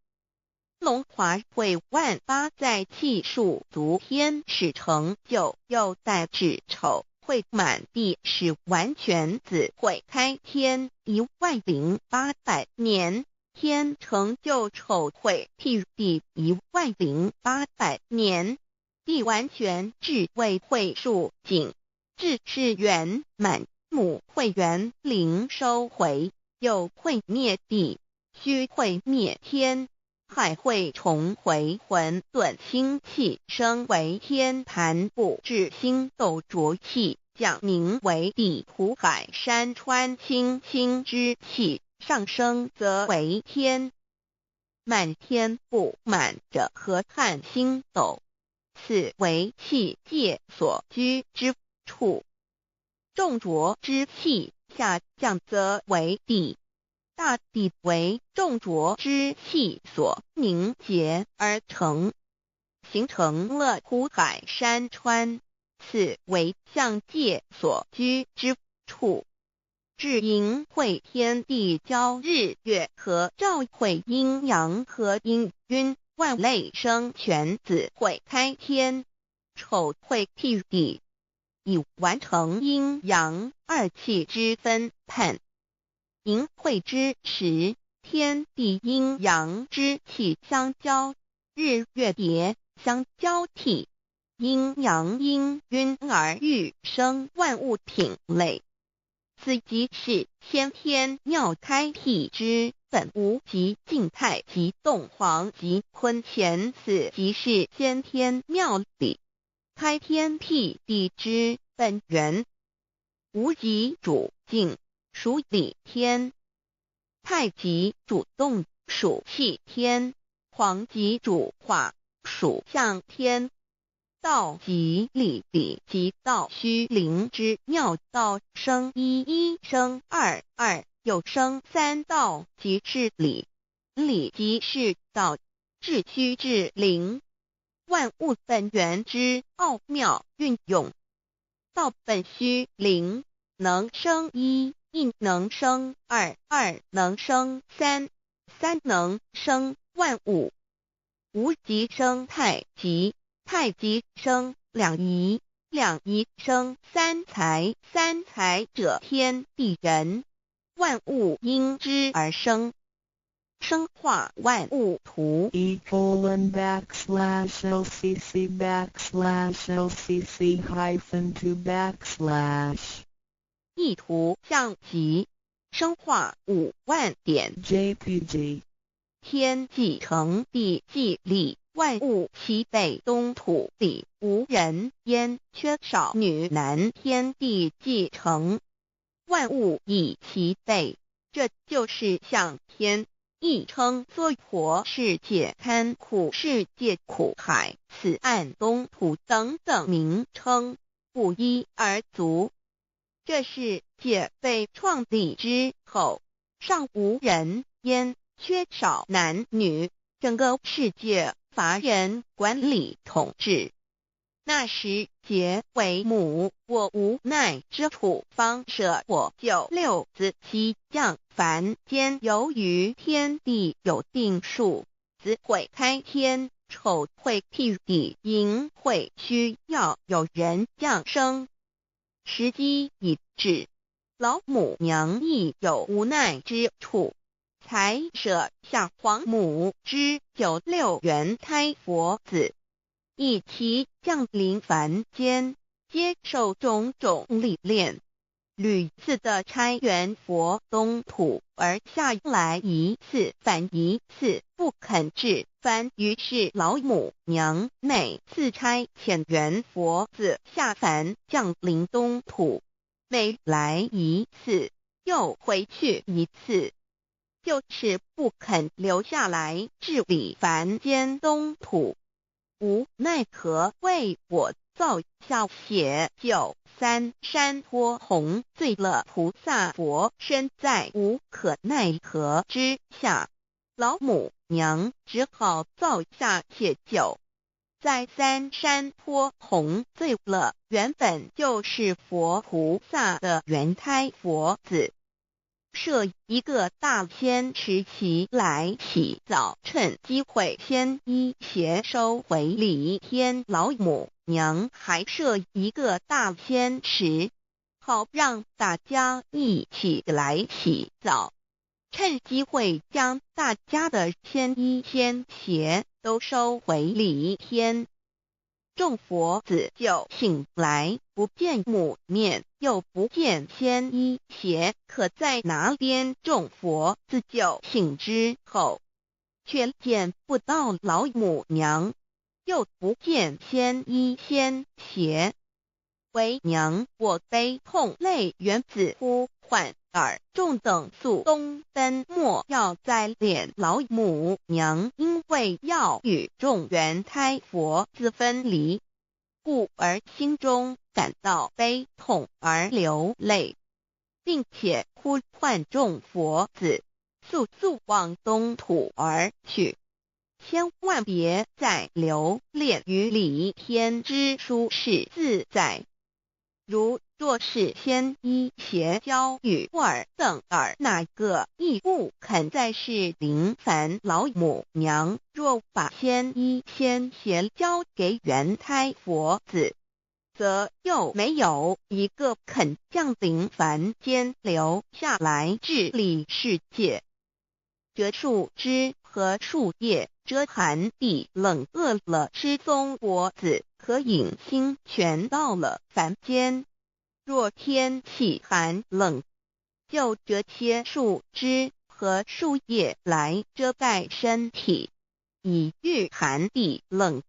A: 龙华会万八在气数足天使成就，又在指丑会满地是完全子会开天10800年，天成就丑会譬第10800年，地完全至为会数景，至是圆满，母会圆灵收回，又会灭地，虚会灭天，海会重回混沌清气，生为天盘部，至星斗浊气，降名为地土海山川清清之气，上升则为天。满天不满者河汉星斗，此为气界所居之处。重浊之气下降则为地，大地为重浊之气所凝结而成，形成了土海山川，此为象界所居之处。至阴会天地交日月和照会阴阳和阴晕，万类生全子会开天，丑会替地，以完成阴阳二气之分判。寅会之时，天地阴阳之气相交，日月叠相交替，阴阳阴晕而欲生万物品类。此即是先天妙开辟之本无极静态及动黄及坤乾，此即是先天妙理开天辟地之本源。无极主静，属理天；太极主动，属气天；黄极主化，属象天。道即理，理即道虚灵之妙道，生一，一生二，二又生三道，即是理。理即是道，至虚至灵，万物本源之奥妙运用。道本虚灵，能生一，一能生二，二能生三，三能生万物。无极生太极，太极生两仪，两仪生三才，三才者天地人，万物因之而生，生化万物图。
B: ://LCC_LCC_2/
A: 意图象极，生化5万点
B: JPG
A: 天既成地既立，万物其北东土里无人焉，缺少女男，天地既成，万物以其北，这就是象天，亦称娑婆世界、堪苦世界、苦海、此岸东土等等名称，不一而足。这世界被创立之后，尚无人焉，缺少男女，整个世界乏人管理统治。那时桀为母，我无奈之处，方舍我九六子七将凡间，由于天地有定数，子会开天，丑会辟地，寅会需要有人降生。时机已至，老母娘亦有无奈之处，才舍下皇母之96元胎佛子，一起降临凡间，接受种种历练，屡次的差援佛东土，而下来一次反一次不肯置番，于是老母娘每次差遣援佛子下凡降临东土，每来一次又回去一次，就是不肯留下来治理凡间东土。无奈何为我造下血救三山托洪罪了菩萨佛，身在无可奈何之下，老母娘只好造下血救。在三山托洪罪了原本就是佛菩萨的原胎佛子，设一个大仙池期来洗澡，趁机会先一邪收回礼天老母娘，还设一个大仙池，好让大家一起来洗澡，趁机会将大家的仙衣仙鞋都收回礼天。众佛子就醒来，不见母面，又不见仙衣鞋，可在哪边？众佛子就醒之后，却见不到老母娘，又不见仙衣仙鞋。为娘我悲痛泪源自呼唤耳，众等速东奔，莫要再敛老母娘，因为要与众原胎佛子分离，故而心中感到悲痛而流泪，并且呼唤众佛子速速往东土而去，千万别再留恋于礼天之舒适自在。如若是仙衣鞋交与尔等儿，哪个亦不肯再是临凡老母娘？若把仙衣仙鞋交给原胎佛子，则又没有一个肯降临凡间留下来治理世界。这树枝和树叶遮寒地冷，饿了吃松果子，可饮清泉到了凡间。若天气寒冷，就折些树枝和树叶来遮盖身体，以御寒地冷。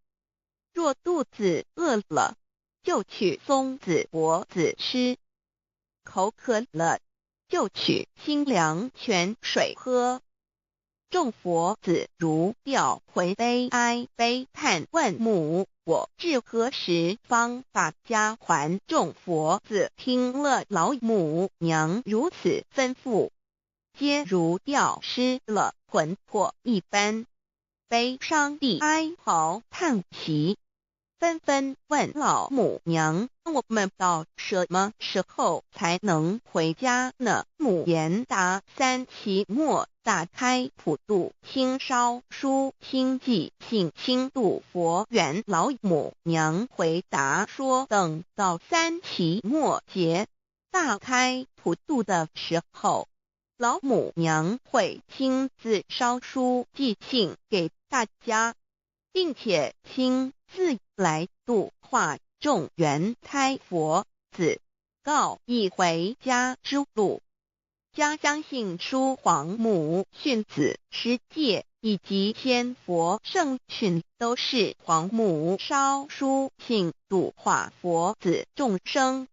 A: 若肚子饿了，就取松子果子吃；口渴了，就取清凉泉水喝。众佛子如调回悲哀悲叹，问母我至何时方把家还？众佛子听了老母娘如此吩咐，皆如吊失了魂魄一般，悲伤地哀嚎叹息，纷纷问老母娘：我们到什么时候才能回家呢？母言答：三期末大开普度，清烧书清寂信清度佛缘。老母娘回答说：等到三期末节大开普度的时候，老母娘会亲自烧书寄信给大家，并且亲自来度化众原胎佛子，告一回家之路。家相信书皇母训子师戒以及仙佛圣训，都是皇母烧书信度化佛子众生。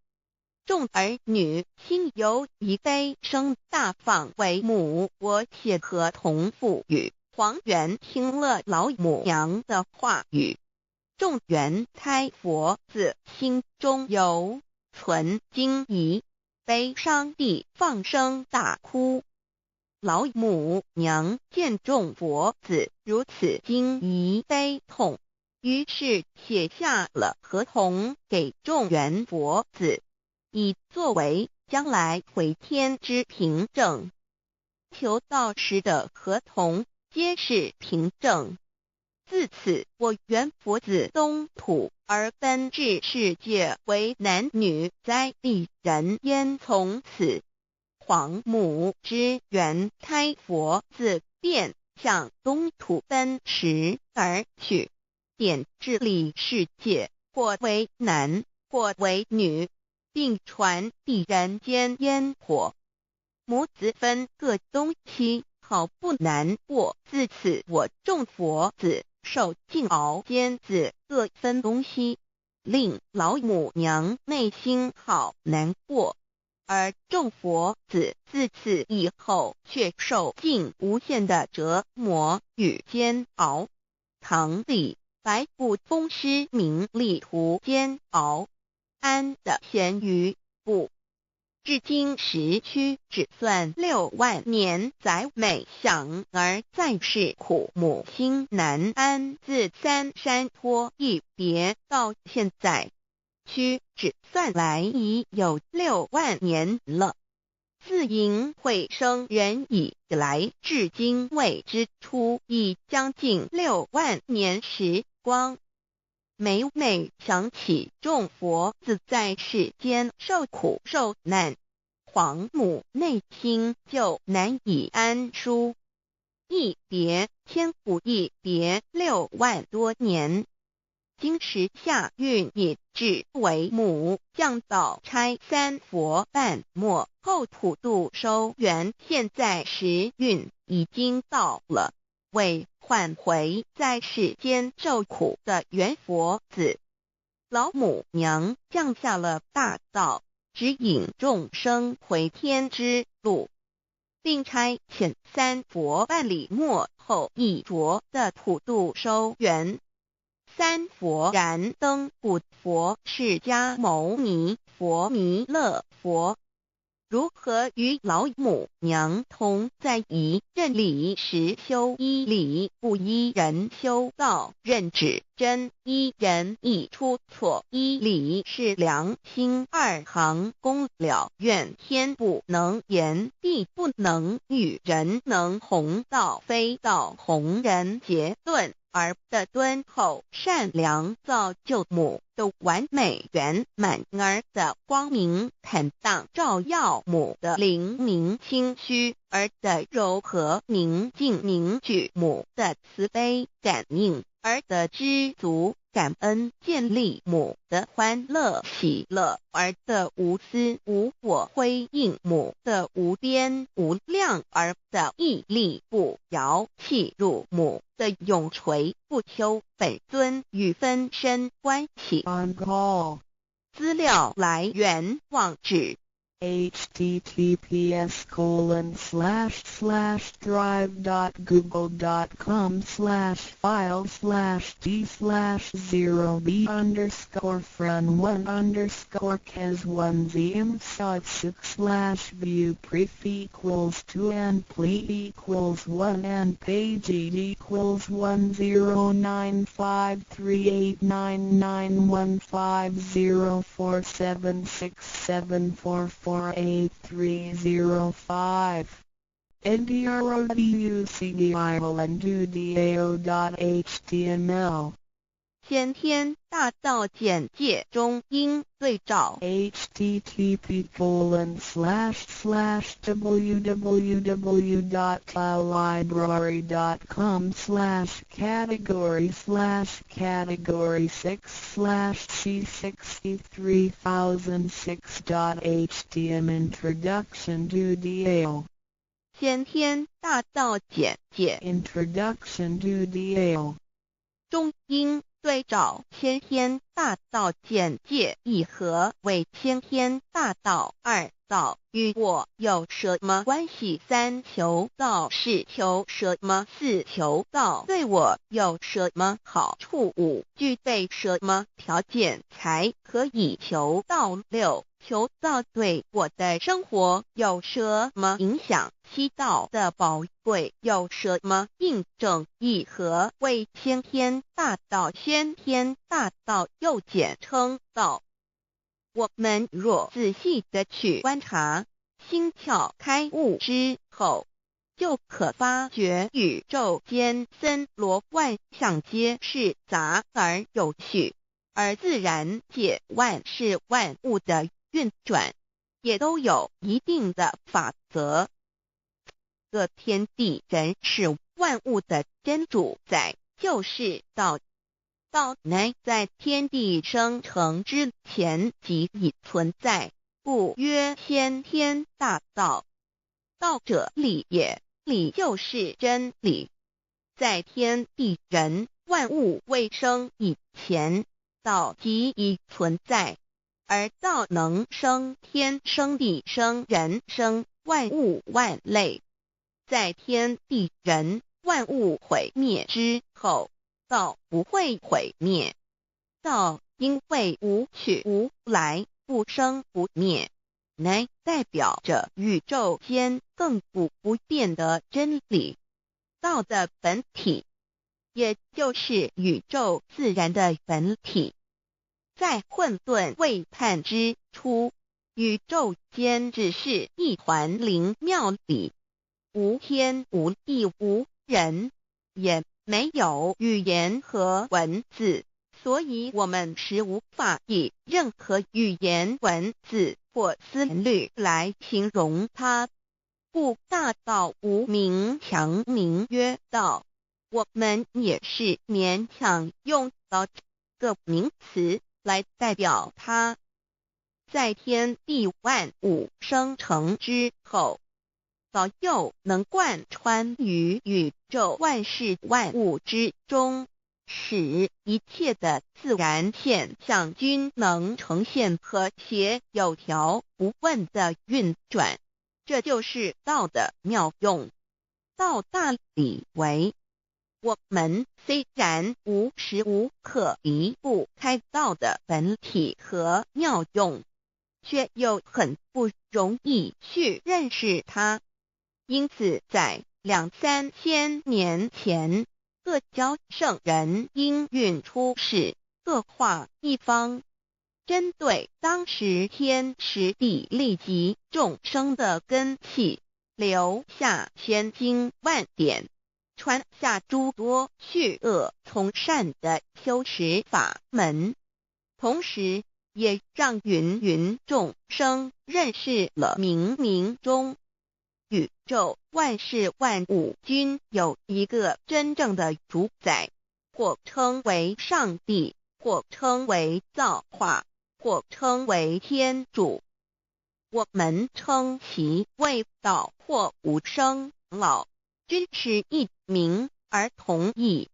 A: 众儿女心有一悲生大放为母，我且合同赋予。皇元听了老母娘的话语，众原胎佛子心中有存惊疑，悲伤地放声大哭。老母娘见众佛子如此惊疑悲痛，于是写下了合同给众原佛子，以作为将来回天之凭证。求道时的合同皆是凭证。自此，我原佛子东土而奔至世界为男女在地人焉，从此黄母之元开佛自便向东土奔驰而去，点治理世界，或为男，或为女，并传递人间烟火。母子分各东西，好不难过。自此我众佛子受尽熬煎子各分东西，令老母娘内心好难过。而众佛子自此以后却受尽无限的折磨与煎熬。唐李白不风师名利图煎熬，安的咸鱼不。至今时区只算6万年载美享，而在世苦母心难安。自三山坡一别到现在，区只算来已有6万年了。自寅会生人以来，至今未知出，已将近6万年时光。每每想起众佛子在世间受苦受难，皇母内心就难以安舒。一别千古，一别6万多年。今时夏运也至为母降道差三佛半没后普度收圆，现在时运已经到了，为唤回在世间受苦的元佛子，老母娘降下了大道，指引众生回天之路，并差遣三佛半里末后一着的普度收圆。三佛燃灯古佛释迦牟尼佛弥勒佛，如何与老母娘同在一任理时修一理，不依人修道，任指真一人一出错，一理是良心二行公了愿，天不能言，地不能语，人能弘道，非道弘人结论。而的敦厚善良造就母的完美圆满，儿的光明坦荡照耀母的灵明清虚，儿的柔和宁静凝聚母的慈悲感应，儿的知足感恩建立母的欢乐喜乐，儿的无私无我辉映母的无边无量，儿的屹立不摇弃入母的永垂不朽本尊与分身关系。
B: On call.
A: 资料来源网址
B: https://drive.google.com/files/d/0b_cas1z_imshot6/view pref equals 2 and plete equals 1 and page equals 109538991504767448305. ndroducdeo.html
A: 先天大道简介中应对照
B: http://www.library.com/category/category6/c63006.htm Introduction to DAO
A: 先天大道简介
B: Introduction to DAO
A: 中应对照先天大道简介一和为先天大道二道与我有什么关系？三求道是求什么？四求道对我有什么好处？五具备什么条件才可以求道？六求道对我的生活有什么影响？七道的宝贵有什么印证？一和为先天大道，先天大道又简称道。我们若仔细地去观察，心窍开悟之后，就可发觉宇宙间森罗万象皆是杂而有序，而自然界万事万物的运转也都有一定的法则。这天地人是万物的真主宰，就是道。道乃在天地生成之前即已存在，故曰先天大道。道者理也，理就是真理。在天地人万物未生以前，道即已存在，而道能生天生地生人生万物万类。在天地人万物毁灭之后，道不会毁灭。道因为无去无来，不生不灭，乃代表着宇宙间亘古不变的真理。道的本体，也就是宇宙自然的本体。在混沌未判之初，宇宙间只是一团灵妙理，无天无地无人，也没有语言和文字，所以我们是无法以任何语言文字或思虑来形容它。故大道无名强名曰道，我们也是勉强用到这个名词来代表它。在天地万物生成之后，道又能贯穿于宇宙万事万物之中，使一切的自然现象均能呈现和谐有条不紊的运转。这就是道的妙用。道大理为，我们虽然无时无刻离不开道的本体和妙用，却又很不容易去认识它。因此在2-3千年前，各教圣人应运出世，各化一方，针对当时天时地利及众生的根器，留下千经万典，传下诸多去恶从善的修持法门，同时也让芸芸众生认识了冥冥中宇宙万事万物均有一个真正的主宰，或称为上帝，或称为造化，或称为天主。我们称其为道或无生老，均是一名而同义。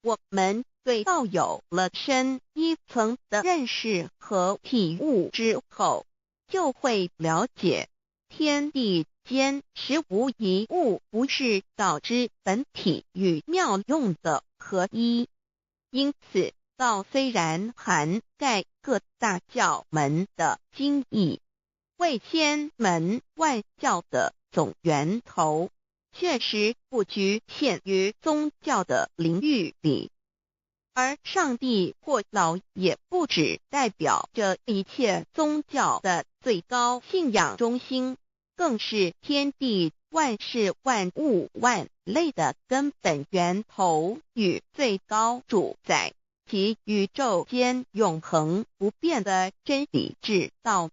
A: 我们对道有了深一层的认识和体悟之后，就会了解天地间实无一物不是道之本体与妙用的合一。因此道虽然涵盖各大教门的经义，为千门万教的总源头，确实不局限于宗教的领域里。而上帝或老也不只代表着一切宗教的最高信仰中心，更是天地万事万物万类的根本源头与最高主宰，及宇宙间永恒不变的真理之道。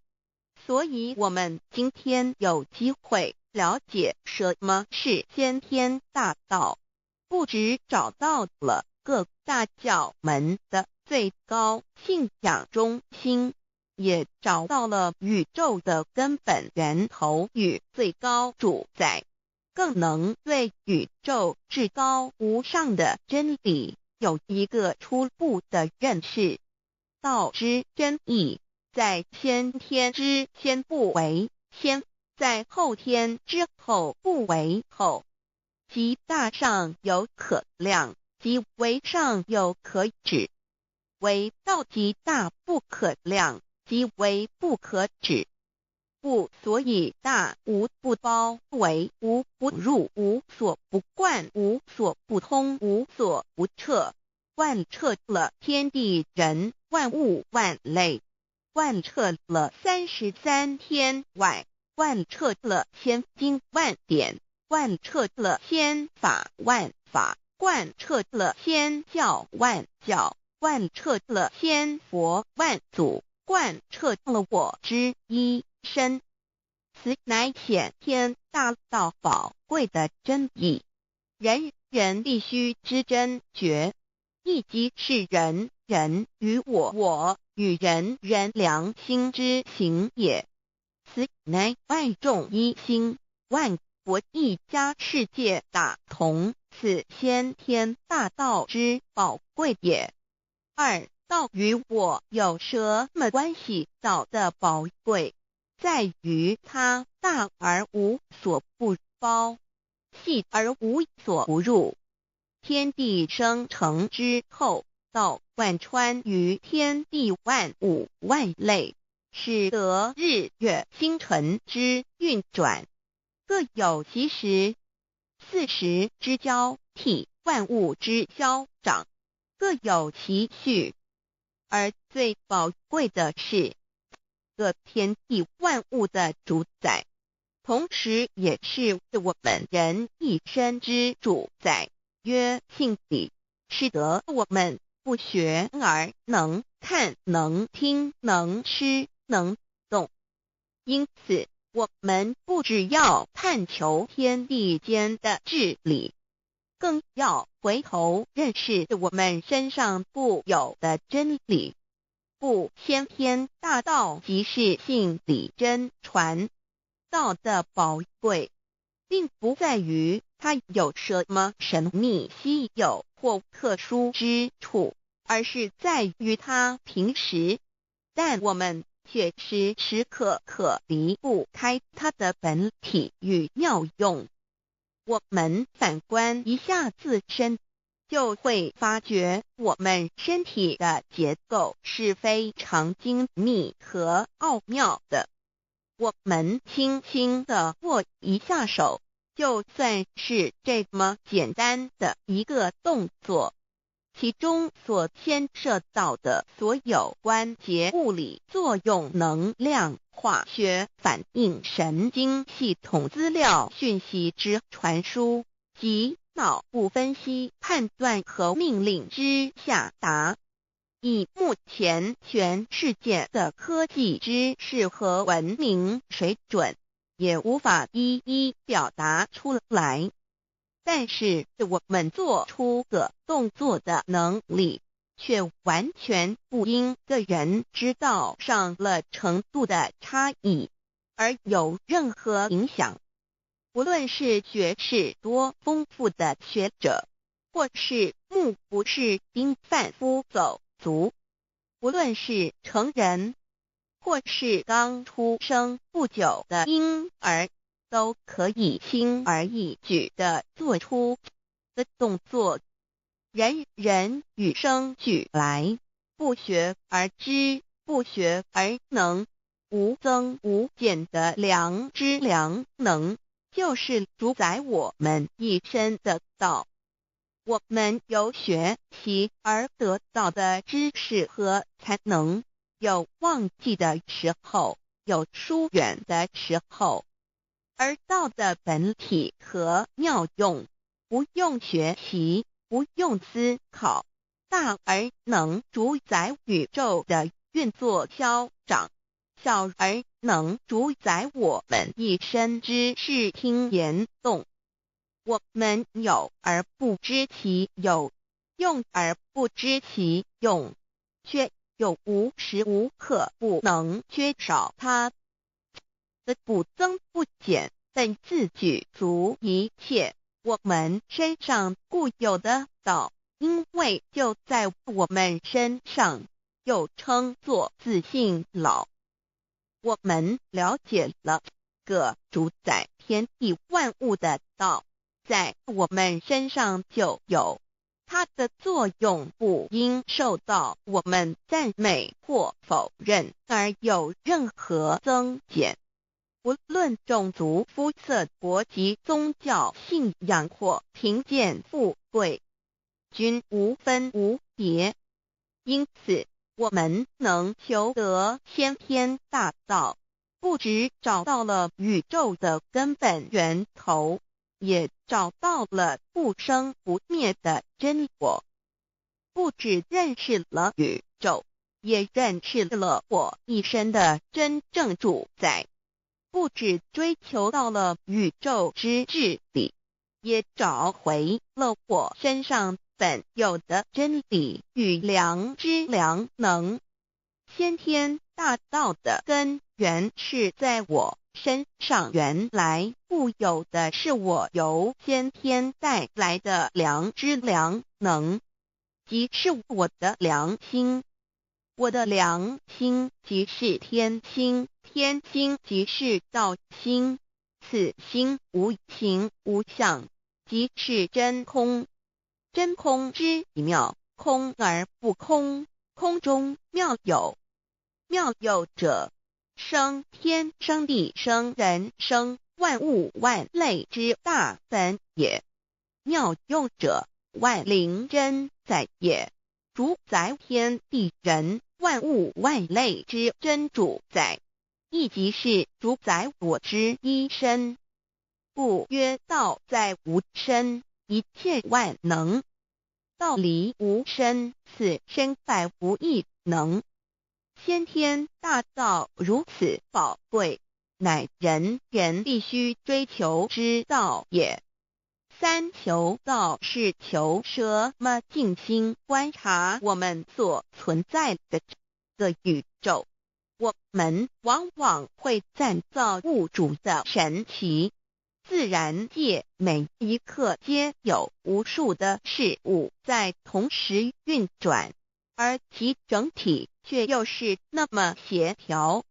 A: 所以我们今天有机会了解什么是先天大道，不只找到了各大教门的最高信仰中心，也找到了宇宙的根本源头与最高主宰，更能对宇宙至高无上的真理有一个初步的认识。道之真义，在先天之先不为先，在后天之后不为后，即大上有可量，即为上有可止，为道即大不可量，即为不可止。故所以大无不包，为无不入，无所不贯，无所不通，无所不彻，贯彻了天地人万物万类，贯彻了33天外，贯彻了千经万典，贯彻了千法万法，贯彻了千教万教，贯彻了千佛万祖，贯彻了我之一生。此乃显天大道宝贵的真义，人人必须知真觉，亦即是人人与我，我与人人良心之行也。此乃万众一心，万国一家，世界大同，此先天大道之宝贵也。二、道与我有什么关系？道的宝贵在于它大而无所不包，细而无所不入。天地生成之后，道贯穿于天地万物万类，使得日月星辰之运转各有其时，四时之交替，万物之消长各有其序。而最宝贵的是各天地万物的主宰，同时也是我们人一生之主宰，曰性理，使得我们不学而能看，能听，能吃，能动。因此我们不只要探求天地间的治理，更要回头认识我们身上固有的真理。故先天大道即是性理真传。道的宝贵并不在于它有什么神秘稀有或特殊之处，而是在于它平时，但我们却时时刻刻离不开它的本体与妙用。我们反观一下自身，就会发觉我们身体的结构是非常精密和奥妙的。我们轻轻地握一下手，就算是这么简单的一个动作，其中所牵涉到的所有关节物理作用、能量、化学反应、神经系统资料讯息之传输及脑部分析、判断和命令之下达，以目前全世界的科技知识和文明水准，也无法一一表达出来。但是我们做出个动作的能力，却完全不因个人知道上了程度的差异而有任何影响。无论是学识多丰富的学者，或是目不识丁贩夫走卒，无论是成人，或是刚出生不久的婴儿，都可以轻而易举地做出的动作。人人与生俱来，不学而知，不学而能，无增无减的良知良能，就是主宰我们一生的道。我们有学习而得到的知识和才能，有忘记的时候，有疏远的时候，而道的本体和妙用，不用学习，不用思考，大而能主宰宇宙的运作消长，小而能主宰我们一生之视听言动。我们有而不知其有，用而不知其用，却又无时无刻不能缺少它的不增不减，但自具足一切我们身上固有的道，因为就在我们身上，又称作自性老。我们了解了个主宰天地万物的道，在我们身上就有，它的作用不应受到我们赞美或否认而有任何增减。无论种族、肤色、国籍、宗教、信仰或贫贱富贵，均无分无别。因此我们能求得先天大道，不只找到了宇宙的根本源头，也找到了不生不灭的真我。不只认识了宇宙，也认识了我一生的真正主宰，不只追求到了宇宙之治理，也找回了我身上本有的真理与良知良能。先天大道的根源是在我身上，原来固有的是我由先天带来的良知良能，即是我的良心。我的良心即是天心，天心即是道心，此心无形无相，即是真空。真空之妙，空而不空，空中妙有。妙有者，生天生地生人生万物万类之大本也。妙用者，万灵真在也，主宰天地人万物万类之真主宰，亦即是主宰我之一身。故曰道在无身，一切万能。道离无身，此身在无一能。先天大道如此宝贵，乃人人必须追求之道也。三求道是求什么？静心观察我们所存在的这个宇宙，我们往往会赞造物主的神奇。自然界每一刻皆有无数的事物在同时运转，而其整体却又是那么协调。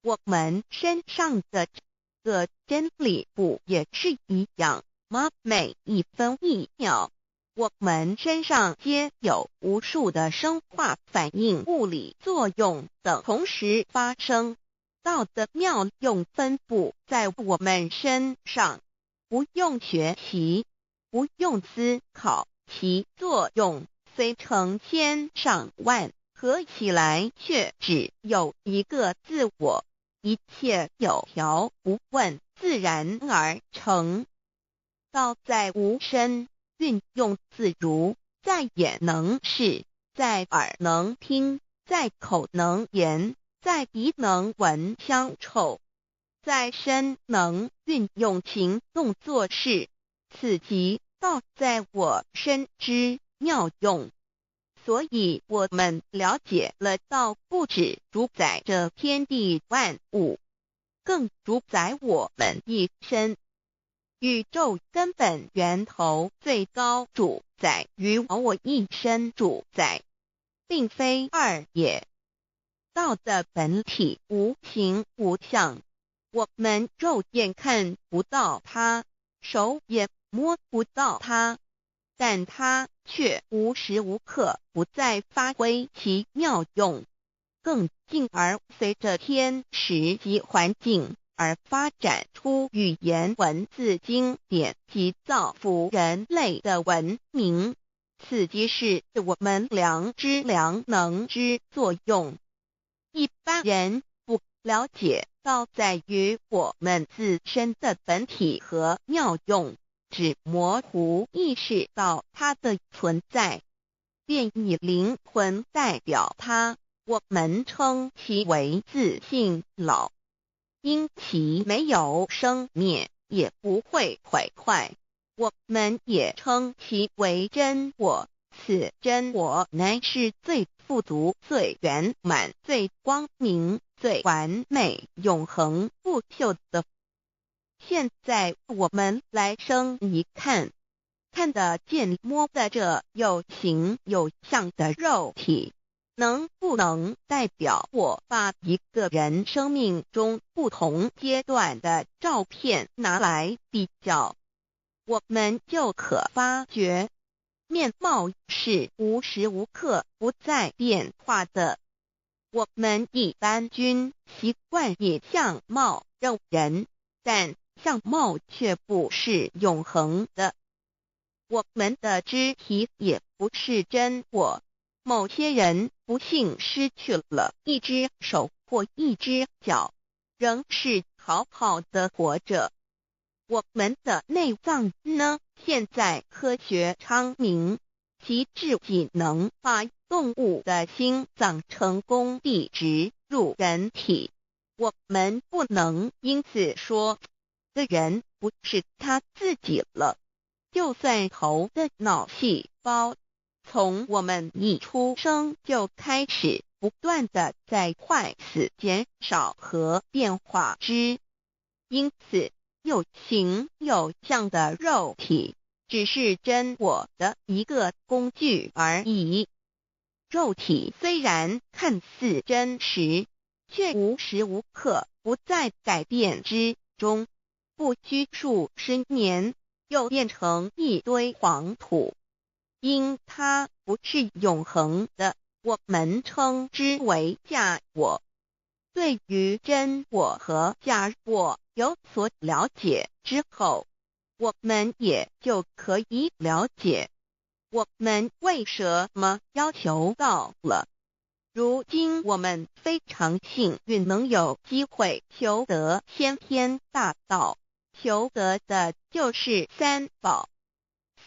A: 我们身上的这个真理不也是一样吗？每一分一秒，我们身上皆有无数的生化反应、物理作用等同时发生。道的妙用分布在我们身上，不用学习，不用思考，其作用虽成千上万，合起来却只有一个自我，一切有条不紊，自然而成。道在无身，运用自如，在眼能视，在耳能听，在口能言，在鼻能闻香臭，在身能运用行动做事，此即道在我身之妙用。所以我们了解了道不只主宰着天地万物，更主宰我们一身。宇宙根本源头最高主宰与我一身主宰，并非二也。道的本体无形无相，我们肉眼看不到它，手也摸不到它，但它却无时无刻不在发挥其妙用，更进而随着天时及环境而发展出语言文字经典及造福人类的文明，此即是我们良知良能之作用。一般人不了解道在于我们自身的本体和妙用，只模糊意识到它的存在，便以灵魂代表它，我们称其为自性老。因其没有生灭，也不会毁坏，我们也称其为真我。此真我乃是最富足、最圆满、最光明、最完美、永恒不朽的。现在我们来生一看，看得见摸得着有形有相的肉体，能不能代表我把一个人生命中不同阶段的照片拿来比较，我们就可发觉面貌是无时无刻不在变化的。我们一般均习惯以相貌认人，但相貌却不是永恒的。我们的肢体也不是真我，某些人不幸失去了一只手或一只脚，仍是好好的活着。我们的内脏呢？现在科学昌明，其自己能把动物的心脏成功地植入人体。我们不能因此说这人不是他自己了。就算头的脑细胞从我们一出生就开始不断的在坏死、减少和变化之，因此有形有相的肉体只是真我的一个工具而已。肉体虽然看似真实，却无时无刻不在改变之中，不需数十年又变成一堆黄土。因它不是永恒的，我们称之为假我。对于真我和假我有所了解之后，我们也就可以了解我们为什么要求道了。如今我们非常幸运能有机会求得先天大道，求得的就是三宝。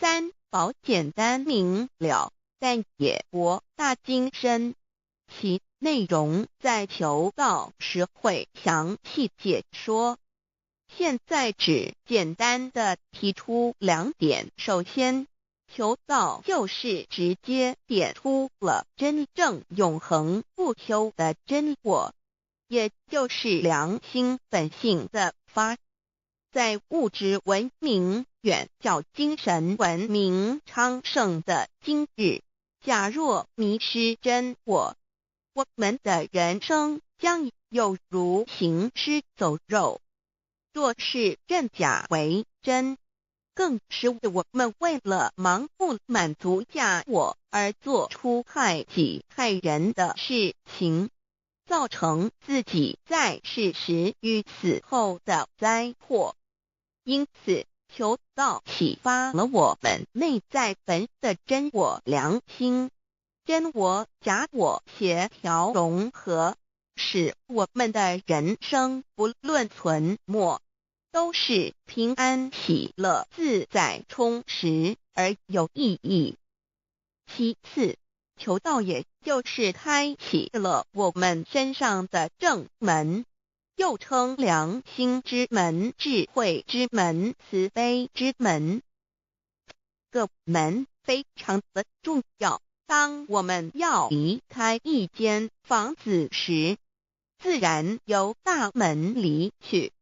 A: 三宝简单明了，但也博大精深，其内容在求道时会详细解说。现在只简单的提出2点。首先，求道就是直接点出了真正永恒不朽的真我，也就是良心本性的发。在物质文明远较精神文明昌盛的今日，假若迷失真我，我们的人生将有如行尸走肉。若是认假为真，更是我们为了盲目满足假我而做出害己害人的事情，造成自己在世时与死后的灾祸。因此，求道启发了我们内在本的真我良心，真我假我协调融合，使我们的人生不论存没，都是平安喜乐自在充实而有意义。其次，求道也就是开启了我们身上的正门，又称良心之门、智慧之门、慈悲之门。这个门非常的重要。当我们要离开一间房子时，自然由大门离去。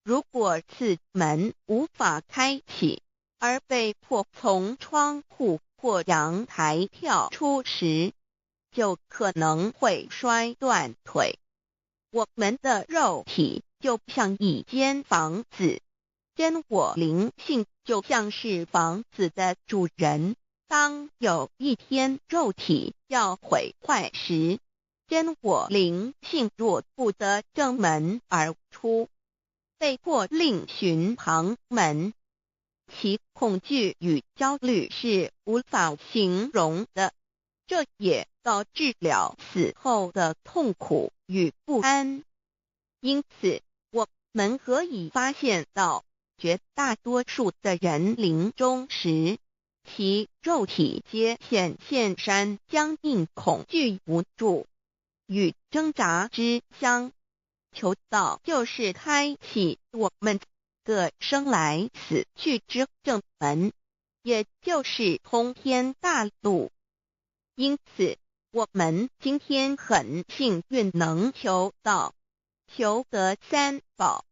A: 如果此门无法开启，而被迫从窗户或阳台跳出时，就可能会摔断腿。我们的肉体就像一间房子，真我灵性就像是房子的主人。当有一天肉体要毁坏时，真我灵性若不得正门而出，被迫另寻旁门，其恐惧与焦虑是无法形容的，这也导致了死后的痛苦与不安。因此，我们可以发现到，绝大多数的人临终时，其肉体皆显现山僵硬、恐惧、无助与挣扎之相。求道就是开启我们个生来死去之正门，也就是通天大路。因此，我们今天很幸运能求道，求得三宝，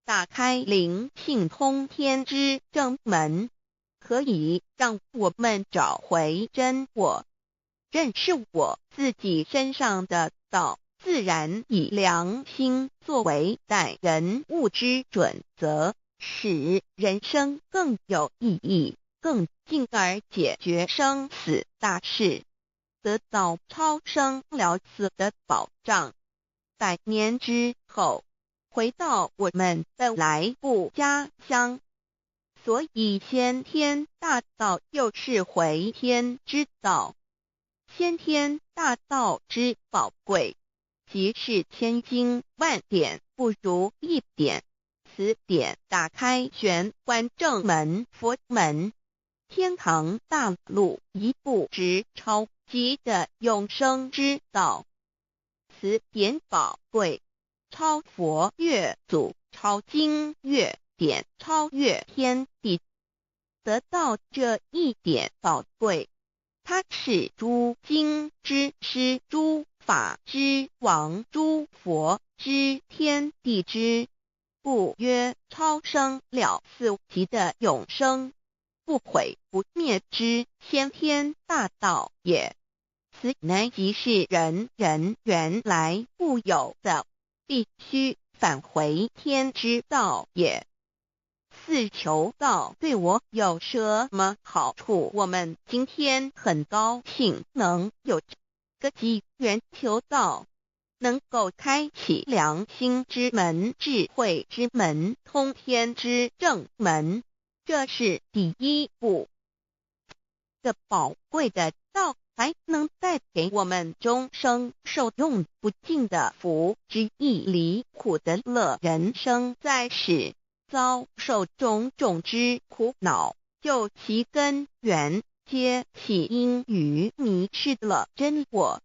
A: 打开灵性通天之正门，可以让我们找回真我，认识我自己身上的道，自然以良心作为待人物之准则，使人生更有意义，更进而解决生死大事，得到超生了死的保障。100年之后，回到我们的来故家乡。所以先天大道又是回天之道。先天大道之宝贵，即是千金万点不如一点。此点打开玄关正门佛门，天堂大路一步直超。极的永生之道。此典宝贵，超佛越祖，超经越典，超越天地。得到这一点宝贵，它是诸经之师，诸法之王，诸佛之天地之，故曰超生了四极的永生，不毁不灭之先天大道也。此乃即是人人原来固有的，必须返回天之道也。四求道对我有什么好处？我们今天很高兴能有这个机缘求道，能够开启良心之门、智慧之门、通天之正门，这是第一步。这宝贵的道还能带给我们终生受用不尽的福之益，离苦的乐。人生在世，遭受种种之苦恼，就其根源皆起因于迷失了真我。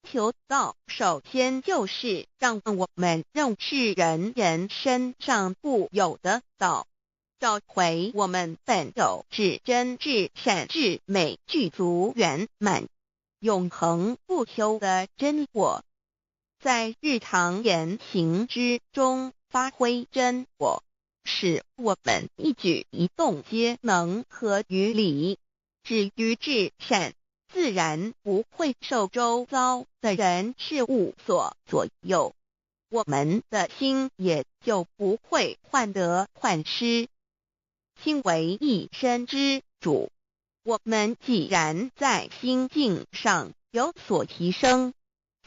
A: 求道首先就是让我们认识人身上固有的道，找回我们本有至真至善至美具足圆满永恒不朽的真我，在日常言行之中发挥真我，使我们一举一动皆能合于理，止于至善，自然不会受周遭的人事物所左右，我们的心也就不会患得患失。心为一身之主，我们既然在心境上有所提升，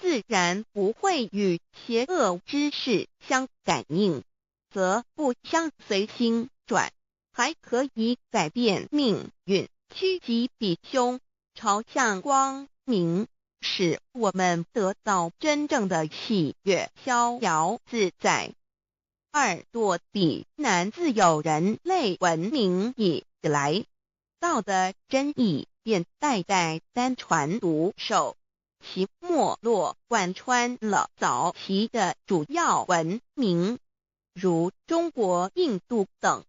A: 自然不会与邪恶之事相感应，则不相随心转，还可以改变命运，趋吉避凶，朝向光明，使我们得到真正的喜悦，逍遥自在。二堕地难，自有人类文明以来，道的真义便代代单传独授，其没落贯穿了早期的主要文明，如中国、印度等。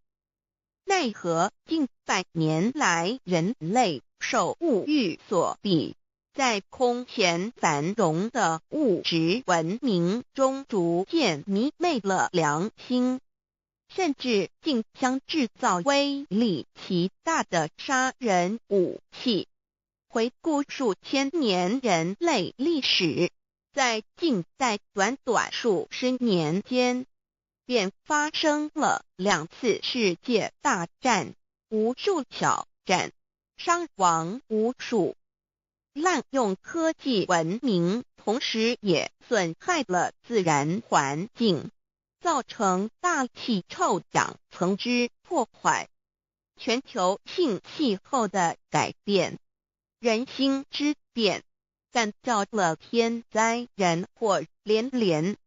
A: 奈何近百年来，人类受物欲所逼，在空前繁荣的物质文明中逐渐迷昧了良心，甚至竟将制造威力极大的杀人武器。回顾数千年人类历史，在近代短短数十年间，便发生了2次世界大战，无数挑战，伤亡无数。滥用科技文明，同时也损害了自然环境，造成大气臭氧层之破坏，全球性气候的改变，人心之变，干造了天灾人祸连连。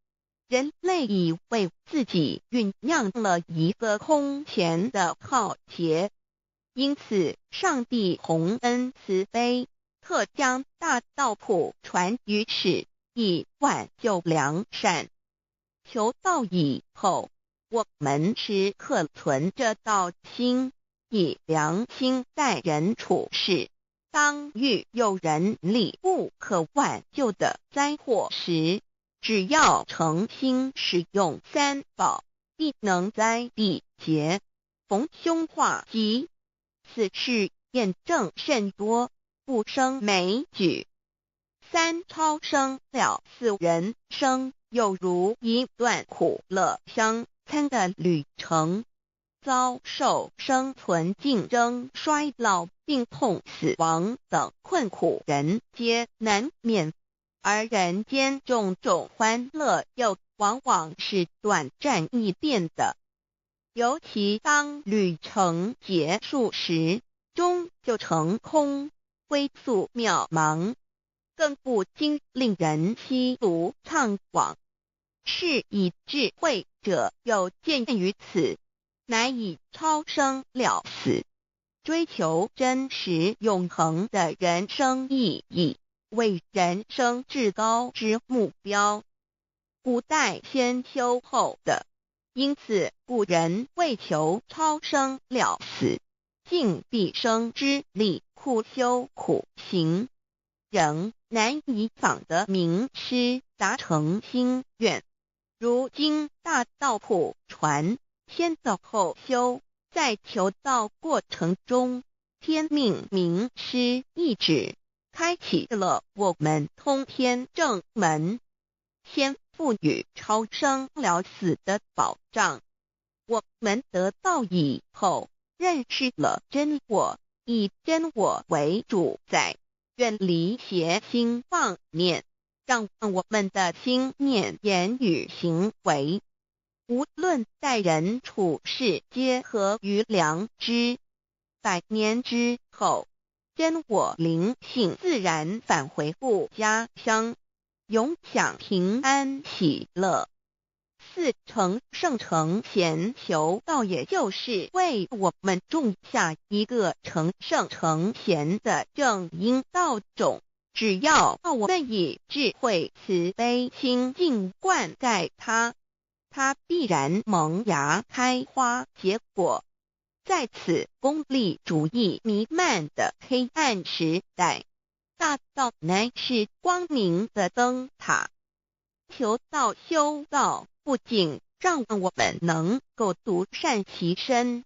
A: 人类以为自己酝酿了一个空前的浩劫，因此上帝洪恩慈悲，特将大道谱传于世，以挽救良善。求道以后，我们时刻存着道心，以良心待人处事。当遇有人力不可挽救的灾祸时，只要诚心使用三宝，必能灾必劫，逢凶化吉。此事验证甚多，不胜枚举。三超生了四，人生有如一段苦乐相参的旅程，遭受生存竞争、衰老、病痛、死亡等困苦，人皆难免。而人间种种欢乐又往往是短暂易变的，尤其当旅程结束时，终就成空，归宿渺茫，更不禁令人凄独怅惘。是以智慧者有见于此，乃以超生了死，追求真实永恒的人生意义，为人生至高之目标。古代先修后的，因此古人为求超生了死，尽毕生之力，苦修苦行，仍难以访得名师达成心愿。如今大道普传，先道后修，在求道过程中，天命名师一指，开启了我们通天正门，先赋予超生了死的保障。我们得道以后，认识了真我，以真我为主宰，远离邪心妄念，让我们的心念、言语、行为，无论待人处事，皆合于良知。100年之后，真我灵性自然返回故家乡，永享平安喜乐。4成圣成贤求道，也就是为我们种下一个成圣成贤的正因道种。只要我们以智慧慈悲心境灌溉它，它必然萌芽开花结果。在此功利主义弥漫的黑暗时代，大道乃是光明的灯塔。求道修道，不仅让我们能够独善其身，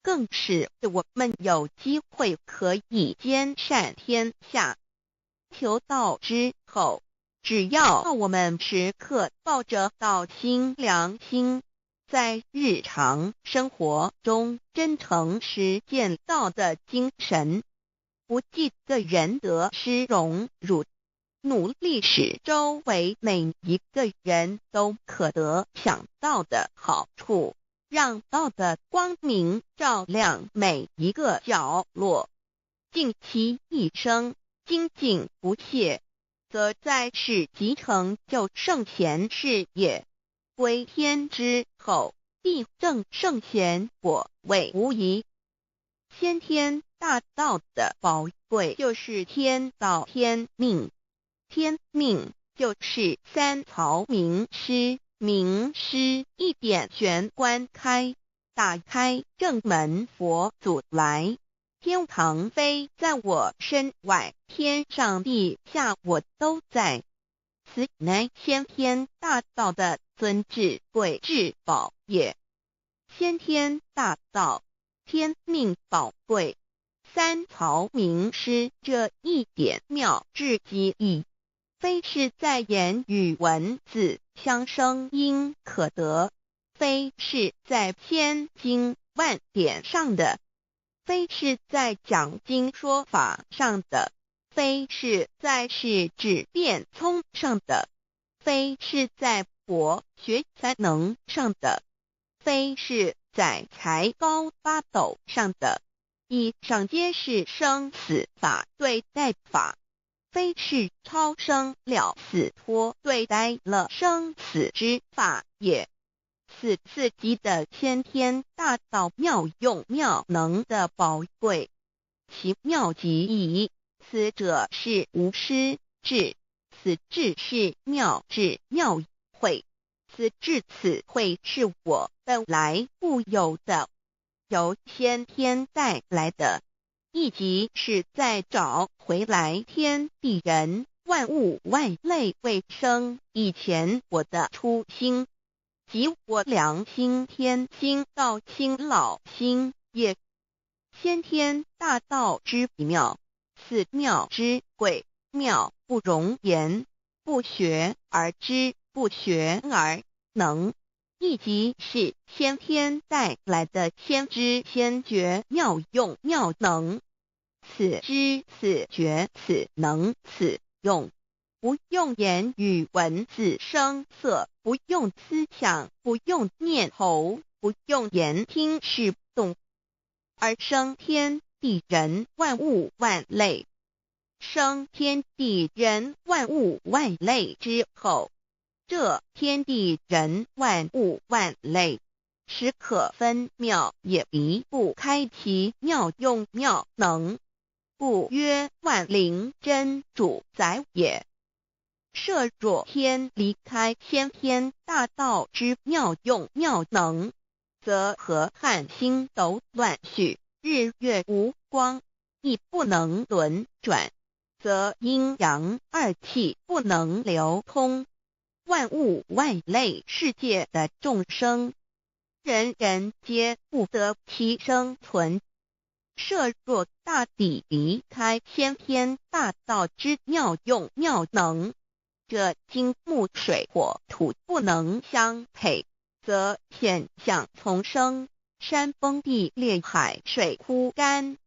A: 更使我们有机会可以兼善天下。求道之后，只要我们时刻抱着道心良心，在日常生活中真诚实践道的精神，不计个人得失荣辱，努力使周围每一个人都可得享道的好处，让道的光明照亮每一个角落，尽其一生精进不懈，则在世即成就圣贤事业。归天之后，必证圣贤果位无疑。先天大道的宝贵就是天道天命，天命就是3曹名师，名师一点玄关开，打开正门佛祖来。天堂非在我身外，天上地下我都在。此乃先天大道的尊至贵至宝也。先天大道，天命宝贵，3曹名师这一点妙至极意，非是在言语文字相声音可得，非是在千经万典上的，非是在讲经说法上的，非是在是指变聪上的，非是在博学才能上的，非是在才高八斗上的。以上皆是生死法对待法，非是超生了死脱对待了生死之法也。此次级的先天大道妙用妙能的宝贵，其妙极矣。此者是无师智，此智是妙智妙慧，此智此慧是我本来固有的，由先天带来的，亦即是在找回来天地人万物万类未生以前我的初心，即我良心天心道心老心也。先天大道之妙，此妙之贵，妙不容言，不学而知，不学而能，亦即是先天带来的先知先觉妙用妙能。此知此觉此能此用，不用言语文字声色，不用思想，不用念头，不用言听是动，而生天地人万物万类。生天地人万物万类之后，这天地人万物万类时可分妙也，离不开其妙用妙能，故曰万灵真主宰也。设若天离开先天大道之妙用妙能，则河汉星斗乱序，日月无光，亦不能轮转，则阴阳二气不能流通，万物万类世界的众生，人人皆不得其生存。设若大地离开先天大道之妙用妙能，这金木水火土不能相配，则现象丛生，山崩地裂，海水枯干，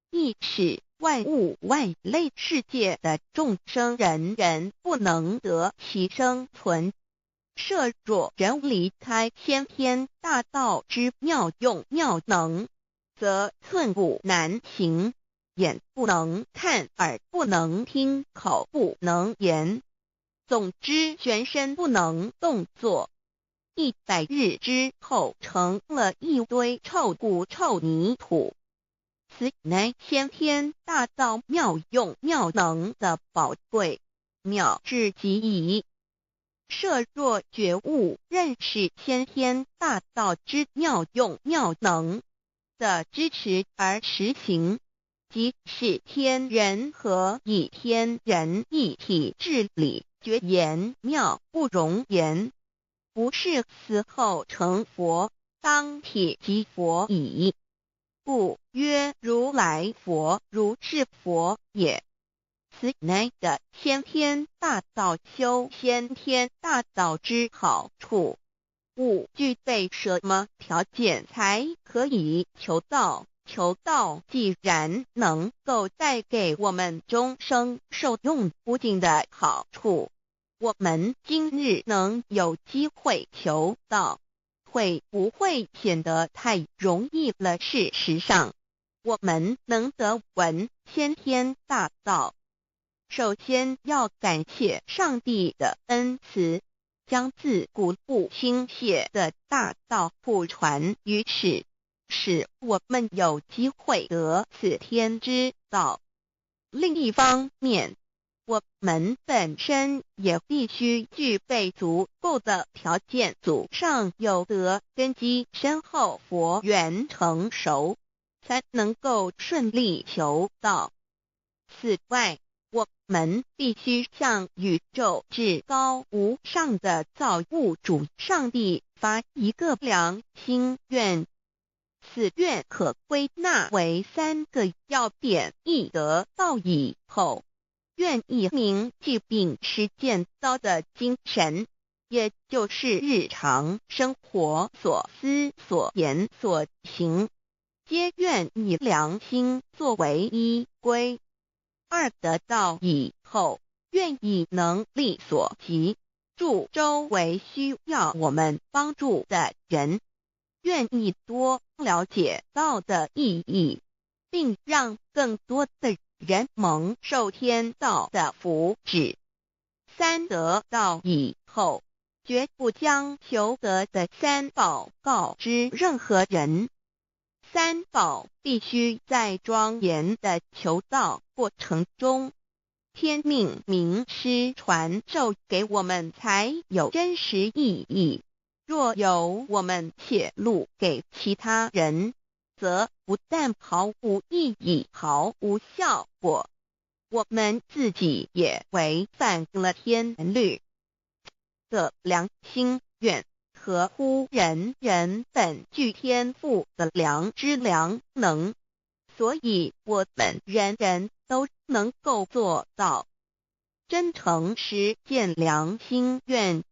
A: 亦使万物万类世界的众生人人不能得其生存。设若人离开先天大道之妙用妙能，则寸步难行，眼不能看，耳不能听，口不能言，总之全身不能动作。100日之后，成了一堆臭骨臭泥土。此乃先天大道妙用妙能的宝贵，妙至极矣。设若觉悟认识先天大道之妙用妙能的支持而实行，即是天人合一，天人一体治理，绝言妙不容言，不是死后成佛，当体即佛矣。故曰如来佛，如是佛也。此乃的先天大道修先天大道之好处。勿具备什么条件才可以求道？求道既然能够带给我们终生受用不尽的好处，我们今日能有机会求道，会不会显得太容易了？事实上，我们能得闻先天大道，首先要感谢上帝的恩慈，将自古不倾泻的大道普传于世，使我们有机会得此天之道。另一方面，我们本身也必须具备足够的条件，祖上有德，根基深厚，佛缘成熟，才能够顺利求道。此外，我们必须向宇宙至高无上的造物主上帝发一个良心愿，此愿可归纳为3个要点：一得道以后，愿以明记并实践道的精神，也就是日常生活所思所言所行，皆愿以良心作为依归。2得道以后，愿以能力所及，助周围需要我们帮助的人，愿意多了解道的意义，并让更多的人蒙受天道的福祉。3得道以后，绝不将求得的3宝告知任何人。3宝必须在庄严的求道过程中，天命名师传授给我们，才有真实意义。若有我们泄露给其他人，则不但毫无意义，毫无效果，我们自己也违反了天律。的良心愿合乎人人本具天赋的良知良能，所以我们人人都能够做到。真诚实践良心愿，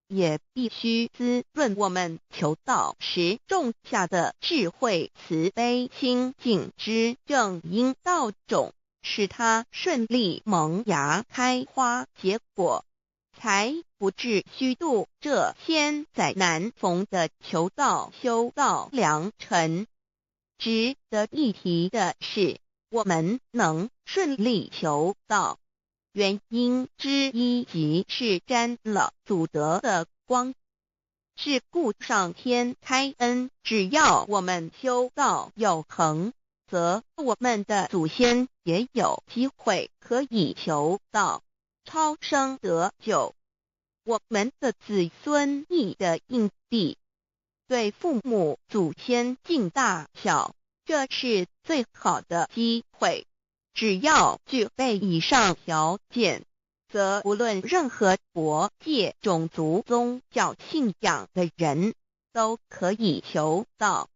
A: 也必须滋润我们求道时种下的智慧、慈悲、清净之正因道种，使它顺利萌芽、开花结果，才不至虚度这千载难逢的求道修道良辰。值得一提的是，我们能顺利求道，原因之一即是沾了祖德的光。是故上天开恩，只要我们修道有恒，则我们的祖先也有机会可以求道超生得救。我们的子孙亦的印地，对父母祖先尽大小，这是最好的机会。只要具备以上条件，则无论任何国界、种族、宗教信仰的人，都可以求道。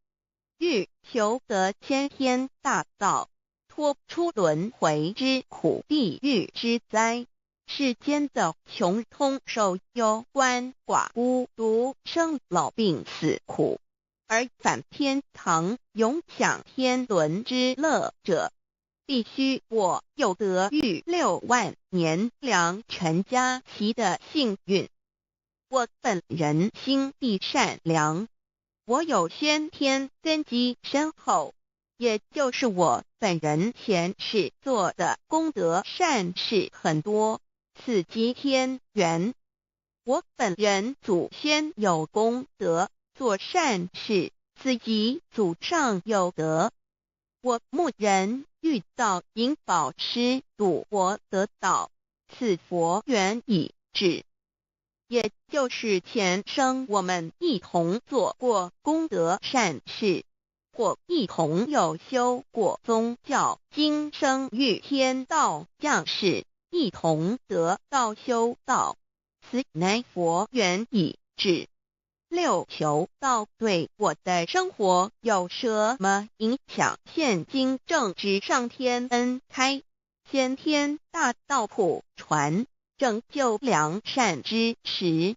A: 欲求得先天大道，脱出轮回之苦、地狱之灾，世间的穷通受忧、鳏寡孤独、生老病死苦，而返天堂永享天伦之乐者，必须我有得遇6万年良辰佳期的幸运。我本人心地善良，我有先天根基深厚，也就是我本人前世做的功德善事很多，此即天缘。我本人祖先有功德，做善事，此即祖上有德。我目人遇到引导师度我得道，此佛缘已至。也就是前生我们一同做过功德善事，或一同有修过宗教，今生遇天道降世，一同得道修道，此乃佛缘已至。6求道对我的生活有什么影响？现今正值上天恩开，先天大道普传，拯救良善之时，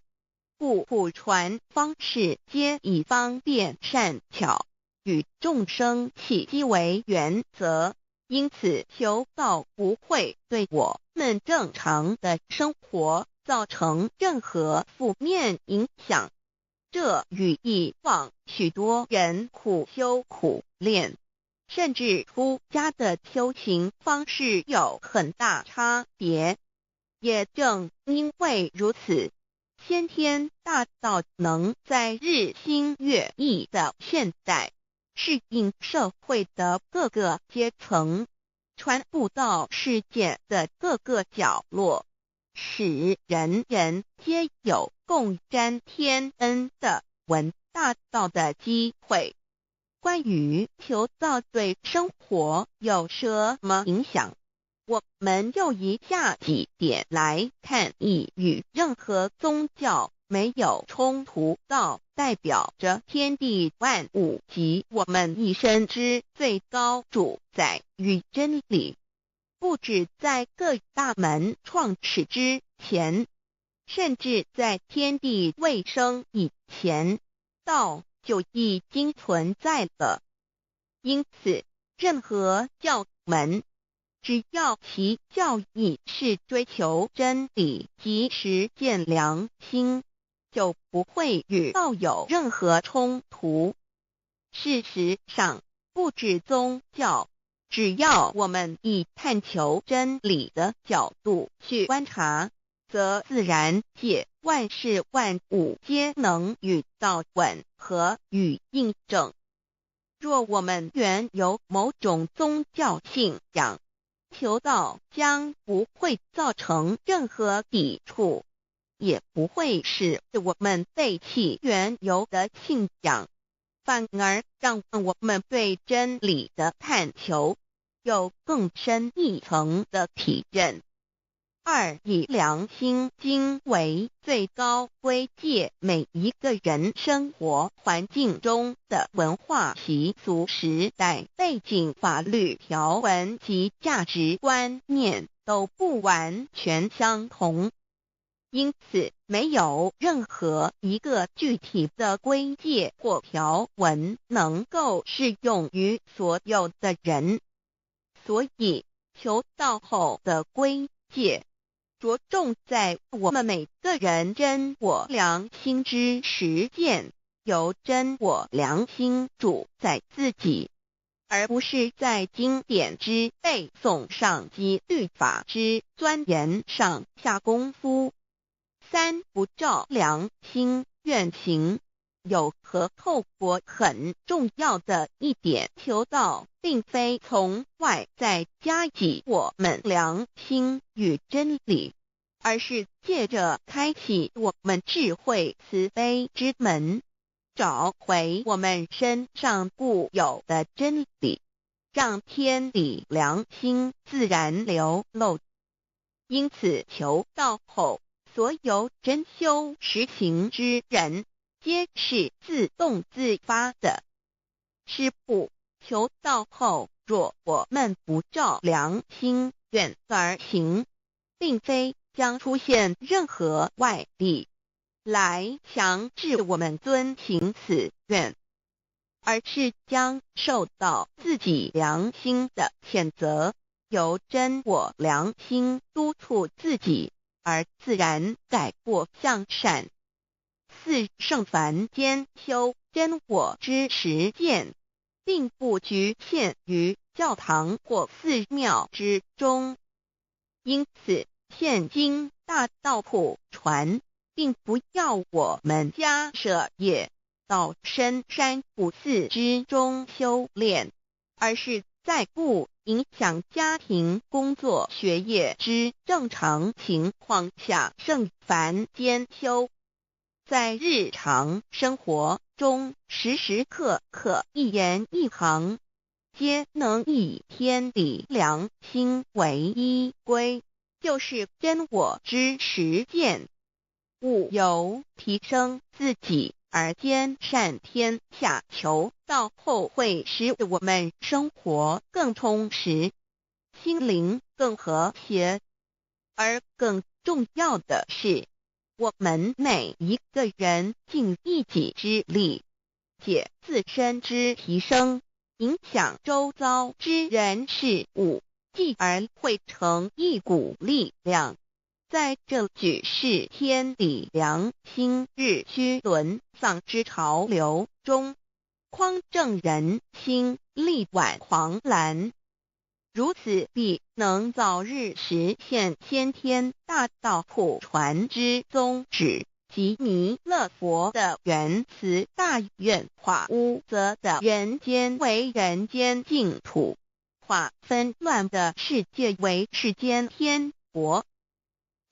A: 故普传方式皆以方便善巧，与众生契机为原则，因此求道不会对我们正常的生活造成任何负面影响。这与以往许多人苦修苦练，甚至出家的修行方式有很大差别。也正因为如此，先天大道能在日新月异的现代，适应社会的各个阶层，传布到世界的各个角落，使人人皆有共沾天恩的闻大道的机会。关于求道对生活有什么影响，我们就以下几点来看，亦与任何宗教没有冲突。道代表着天地万物及我们一生之最高主宰与真理。不止在各大门创始之前，甚至在天地未生以前，道就已经存在了。因此，任何教门，只要其教义是追求真理及实践良心，就不会与道有任何冲突。事实上，不止宗教，只要我们以探求真理的角度去观察，则自然界万事万物皆能与道吻合与印证。若我们原有某种宗教信仰，求道将不会造成任何抵触，也不会使我们背弃原有的信仰，反而让我们对真理的探求有更深一层的体认。2. 以良心经为最高规戒每一个人生活环境中的文化习俗、时代背景、法律条文及价值观念都不完全相同，因此没有任何一个具体的规戒或条文能够适用于所有的人。所以求道后的规戒着重在我们每个人真我良心之实践，由真我良心主宰自己，而不是在经典之背诵上及律法之钻研上下功夫。3. 不照良心愿行。有何透过很重要的一点，求道并非从外再加给我们良心与真理，而是借着开启我们智慧慈悲之门，找回我们身上固有的真理，让天理良心自然流露。因此求道后，所有真修实行之人，皆是自动自发的。是不，求道后，若我们不照良心愿而行，并非将出现任何外力来强制我们遵行此愿，而是将受到自己良心的谴责，由真我良心督促自己，而自然改过向善。四圣凡间修真我之实践，并不局限于教堂或寺庙之中。因此，现今大道普传，并不要我们家舍业到深山古寺之中修炼，而是在不影响家庭、工作、学业之正常情况下圣凡间修。在日常生活中，时时刻刻一言一行，皆能以天理良心为依归，就是真我之实践。务由提升自己而兼善天下，求道后会使我们生活更充实，心灵更和谐。而更重要的是，我们每一个人尽一己之力，借自身之提升，影响周遭之人事物，继而汇成一股力量，在这举世天理良心日趋沦丧之潮流中，匡正人心，力挽狂澜。如此必能早日实现先天大道普传之宗旨，即弥勒佛的原慈大愿，化污浊的人间为人间净土，化纷乱的世界为世间天国。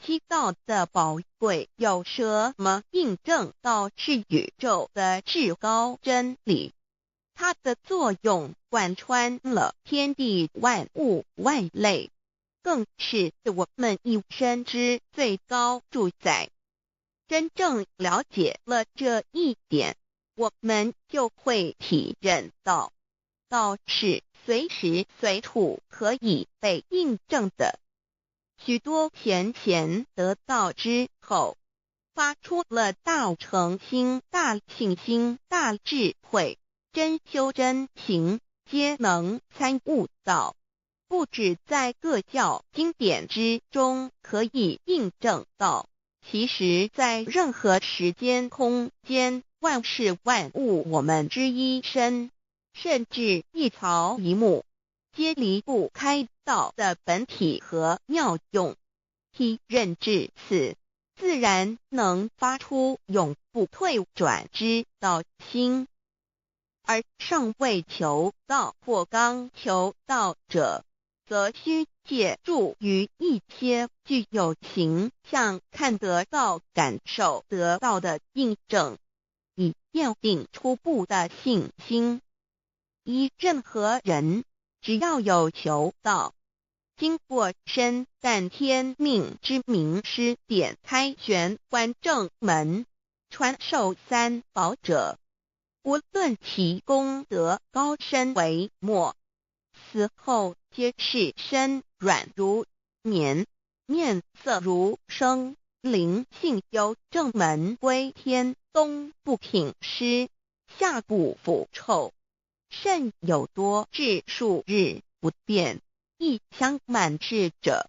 A: 七道的宝贵有什么印证道是宇宙的至高真理？它的作用贯穿了天地万物万类，更是我们一生之最高主宰。真正了解了这一点，我们就会体认到，道是随时随处可以被印证的。许多贤贤得道之后，发出了大诚心、大信心、大智慧，真修真行，皆能参悟到，不止在各教经典之中可以印证到，其实在任何时间空间、万事万物我们之一身，甚至一草一木，皆离不开道的本体和妙用。体认至此，自然能发出永不退转之道心。而尚未求道或刚求道者，则需借助于一些具有形象看得到、感受得到的印证，以奠定初步的信心。依任何人，只要有求道，经过身但天命之名师点开玄关正门，传授三宝者，无论其功德高深为末，死后皆是身软如棉，面色如生，灵性由正门归天，东不品湿，下不腐臭，甚有多至数日不变，一腔满志者。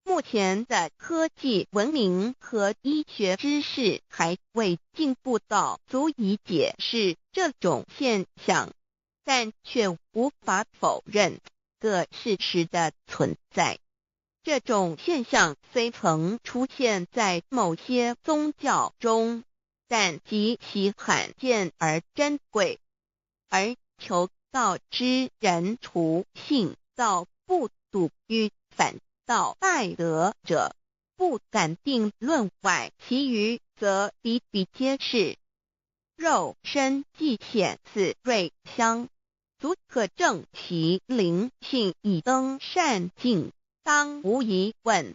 A: 目前的科技文明和医学知识还未进步到足以解释这种现象，但却无法否认个事实的存在。这种现象虽曾出现在某些宗教中，但极其罕见而珍贵。而求道之人，除信道不笃于反道败德者，不敢定论外，其余则比比皆是。肉身既显似瑞香，足可证其灵性已登善境，当无疑问。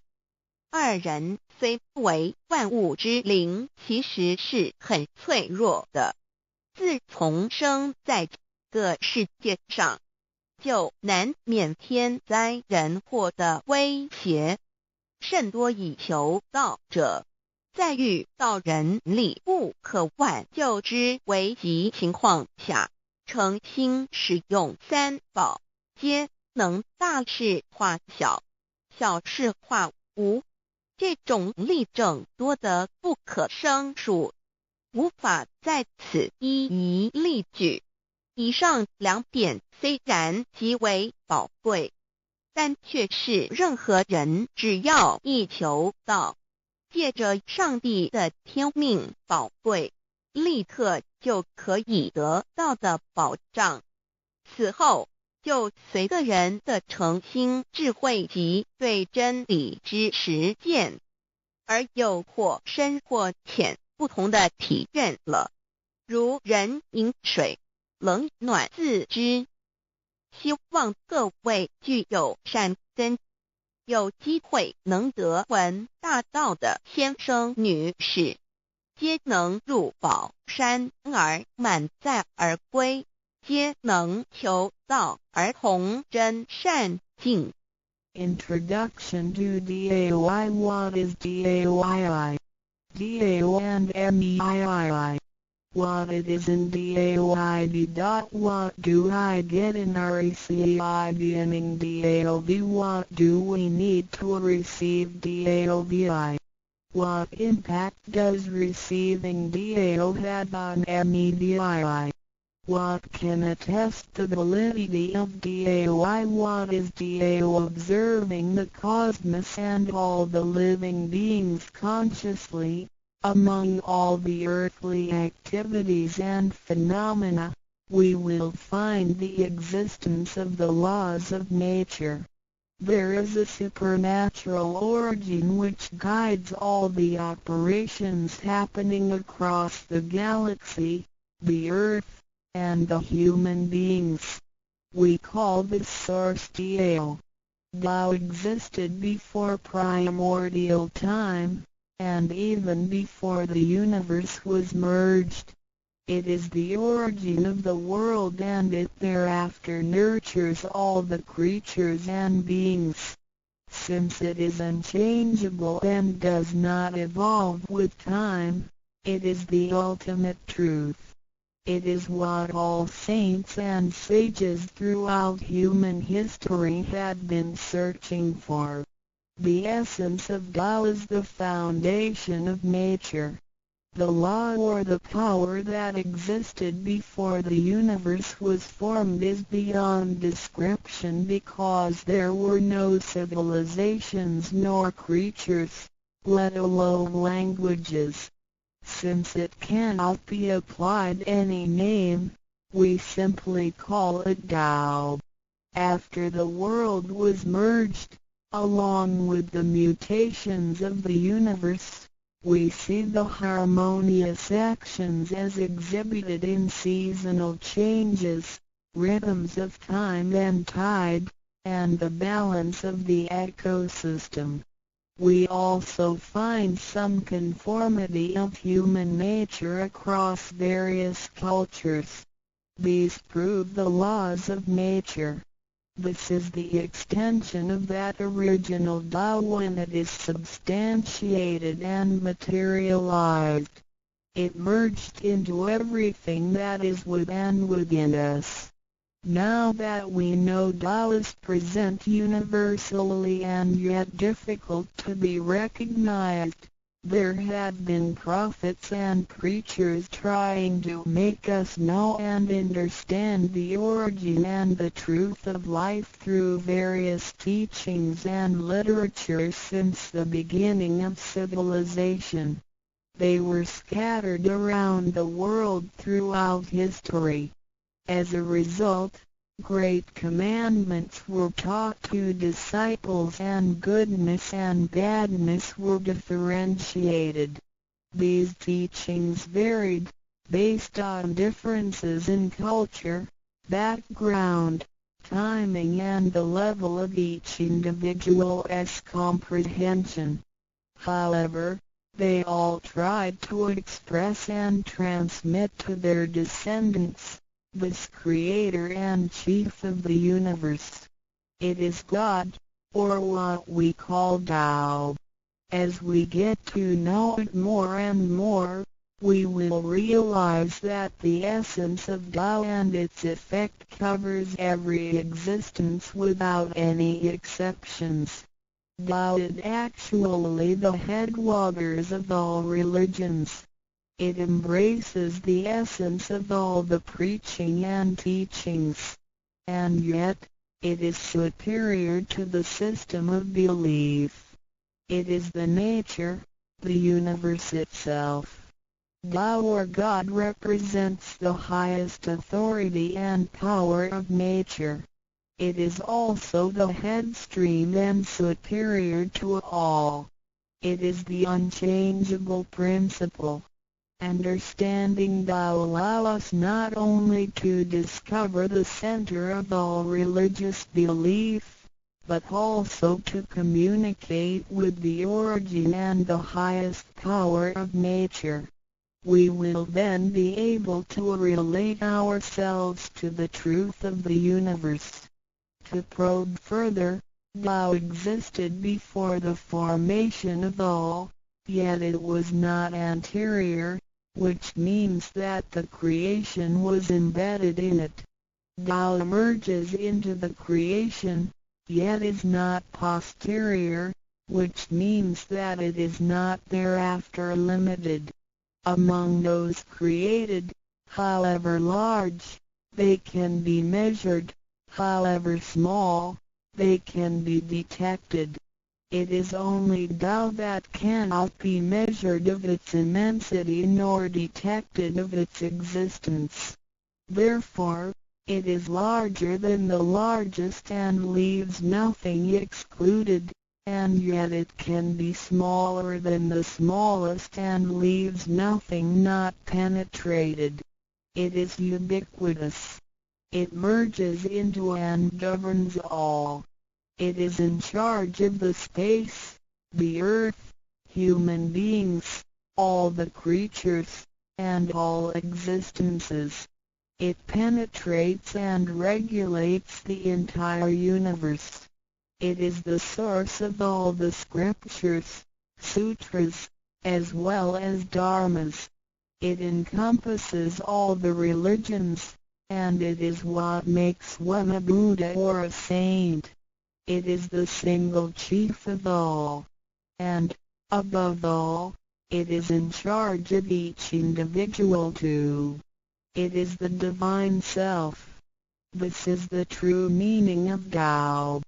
A: 二人虽不为万物之灵，其实是很脆弱的。自从生在这个世界上，就难免天灾人祸的威胁，甚多以求道者，在遇到人力不可挽救之危急情况下，诚心使用三宝，皆能大事化小，小事化无。这种例证多得不可胜数，无法在此一一例举。以上两点虽然极为宝贵，但却是任何人只要一求道，借着上帝的天命宝贵，立刻就可以得到的保障。此后就随个人的诚心、智慧及对真理之实践，而有或深或浅不同的体认了。如人饮水，冷暖自知。希望各位具有善根，有机会能得闻大道的先生女士，皆能入宝山而满载而归，皆能求道而同真善境。
B: Introduction to DAY. What is DAYI? DAO and MEII. What it is in DAOID. What do I get in RECI beginning DAOB? What do we need to receive DAOBI? What impact does receiving DAO have on MEDII? What can attest the validity of DAOI? What is DAO? Observing the cosmos and all the living beings consciously, among all the earthly activities and phenomena, we will find the existence of the laws of nature. There is a supernatural origin which guides all the operations happening across the galaxy, the earth, and the human beings. We call this source Tao. Tao existed before primordial time, and even before the universe was merged. It is the origin of the world, and it thereafter nurtures all the creatures and beings. Since it is unchangeable and does not evolve with time, it is the ultimate truth. It is what all saints and sages throughout human history had been searching for. The essence of Tao is the foundation of nature. The law or the power that existed before the universe was formed is beyond description, because there were no civilizations nor creatures, let alone languages. Since it cannot be applied any name, we simply call it Tao. After the world was merged, along with the mutations of the universe, we see the harmonious actions as exhibited in seasonal changes, rhythms of time and tide, and the balance of the ecosystem. We also find some conformity of human nature across various cultures. These prove the laws of nature. This is the extension of that original Tao when it is substantiated and materialized. It merged into everything that is within us. Now that we know Tao is present universally and yet difficult to be recognized, there have been prophets and preachers trying to make us know and understand the origin and the truth of life through various teachings and literature since the beginning of civilization. They were scattered around the world throughout history. As a result, great commandments were taught to disciples and goodness and badness were differentiated. These teachings varied, based on differences in culture, background, timing and the level of each individual's comprehension. However, they all tried to express and transmit to their descendants this Creator and Chief of the universe. It is God, or what we call Tao. As we get to know it more and more, we will realize that the essence of Tao and its effect covers every existence without any exceptions. Tao is actually the headwaters of all religions. It embraces the essence of all the preaching and teachings. And yet, it is superior to the system of belief. It is the nature, the universe itself. Tao or God represents the highest authority and power of nature. It is also the headstream and superior to all. It is the unchangeable principle. Understanding Tao allows us not only to discover the center of all religious belief, but also to communicate with the origin and the highest power of nature. We will then be able to relate ourselves to the truth of the universe. To probe further, Tao existed before the formation of all, yet it was not anterior, which means that the creation was embedded in it. Tao emerges into the creation, yet is not posterior, which means that it is not thereafter limited. Among those created, however large, they can be measured, however small, they can be detected. It is only Tao that cannot be measured of its immensity nor detected of its existence. Therefore, it is larger than the largest and leaves nothing excluded, and yet it can be smaller than the smallest and leaves nothing not penetrated. It is ubiquitous. It merges into and governs all. It is in charge of the space, the earth, human beings, all the creatures, and all existences. It penetrates and regulates the entire universe. It is the source of all the scriptures, sutras, as well as dharmas. It encompasses all the religions, and it is what makes one a Buddha or a saint. It is the single chief of all. And, above all, it is in charge of each individual too. It is the Divine Self. This is the true meaning of Tao.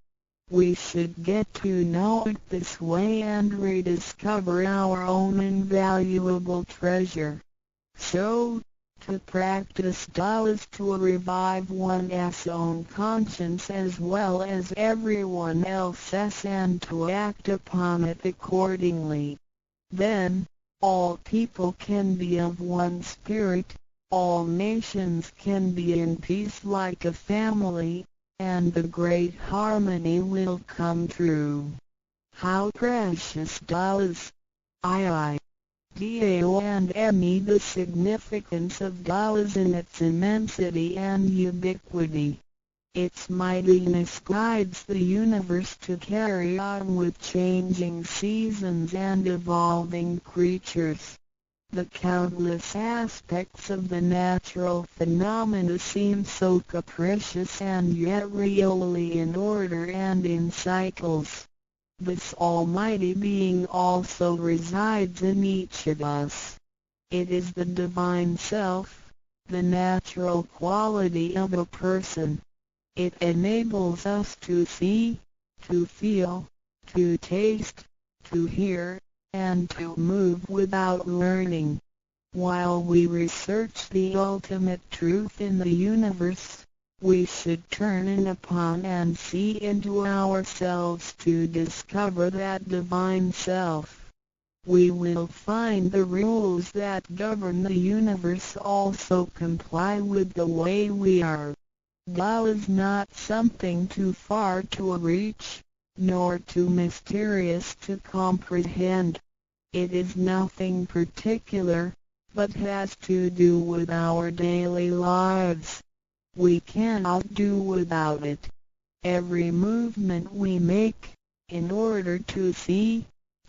B: We should get to know it this way and rediscover our own invaluable treasure. So, to practice Tao is to revive one's own conscience as well as everyone else's and to act upon it accordingly. Then, all people can be of one spirit, all nations can be in peace like a family, and the great harmony will come true. How precious Tao is! Tao and me. The significance of Tao is in its immensity and ubiquity. Its mightiness guides the universe to carry on with changing seasons and evolving creatures. The countless aspects of the natural phenomena seem so capricious and yet really in order and in cycles. This almighty being also resides in each of us. It is the Divine Self, the natural quality of a person. It enables us to see, to feel, to taste, to hear, and to move without learning. While we research the ultimate truth in the universe, we should turn in upon and see into ourselves to discover that divine self. We will find the rules that govern the universe also comply with the way we are. Tao is not something too far to reach, nor too mysterious to comprehend. It is nothing particular, but has to do with our daily lives. We cannot do without it. Every movement we make, in order to see,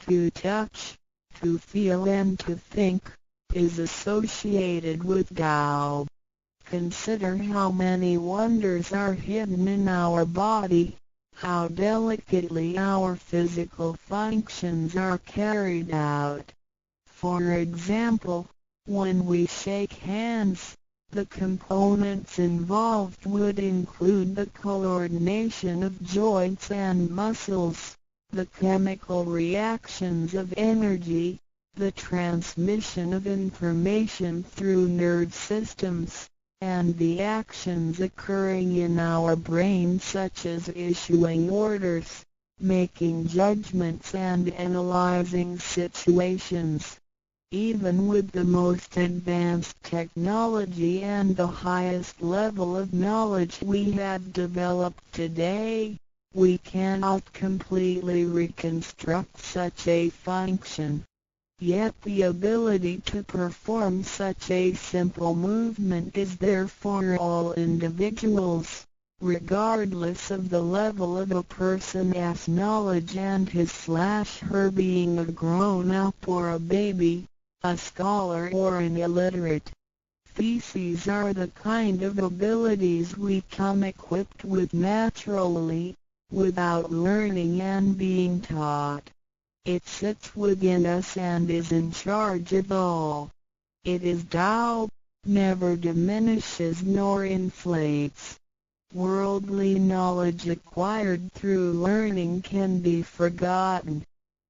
B: to touch, to feel and to think, is associated with Tao. Consider how many wonders are hidden in our body, how delicately our physical functions are carried out. For example, when we shake hands, the components involved would include the coordination of joints and muscles, the chemical reactions of energy, the transmission of information through nerve systems, and the actions occurring in our brain such as issuing orders, making judgments and analyzing situations. Even with the most advanced technology and the highest level of knowledge we have developed today, we cannot completely reconstruct such a function. Yet the ability to perform such a simple movement is there for all individuals, regardless of the level of a person's knowledge and his/her being a grown-up or a baby, a scholar or an illiterate. These are the kind of abilities we come equipped with naturally, without learning and being taught. It sits within us and is in charge of all. It is Tao, never diminishes nor inflates. Worldly knowledge acquired through learning can be forgotten.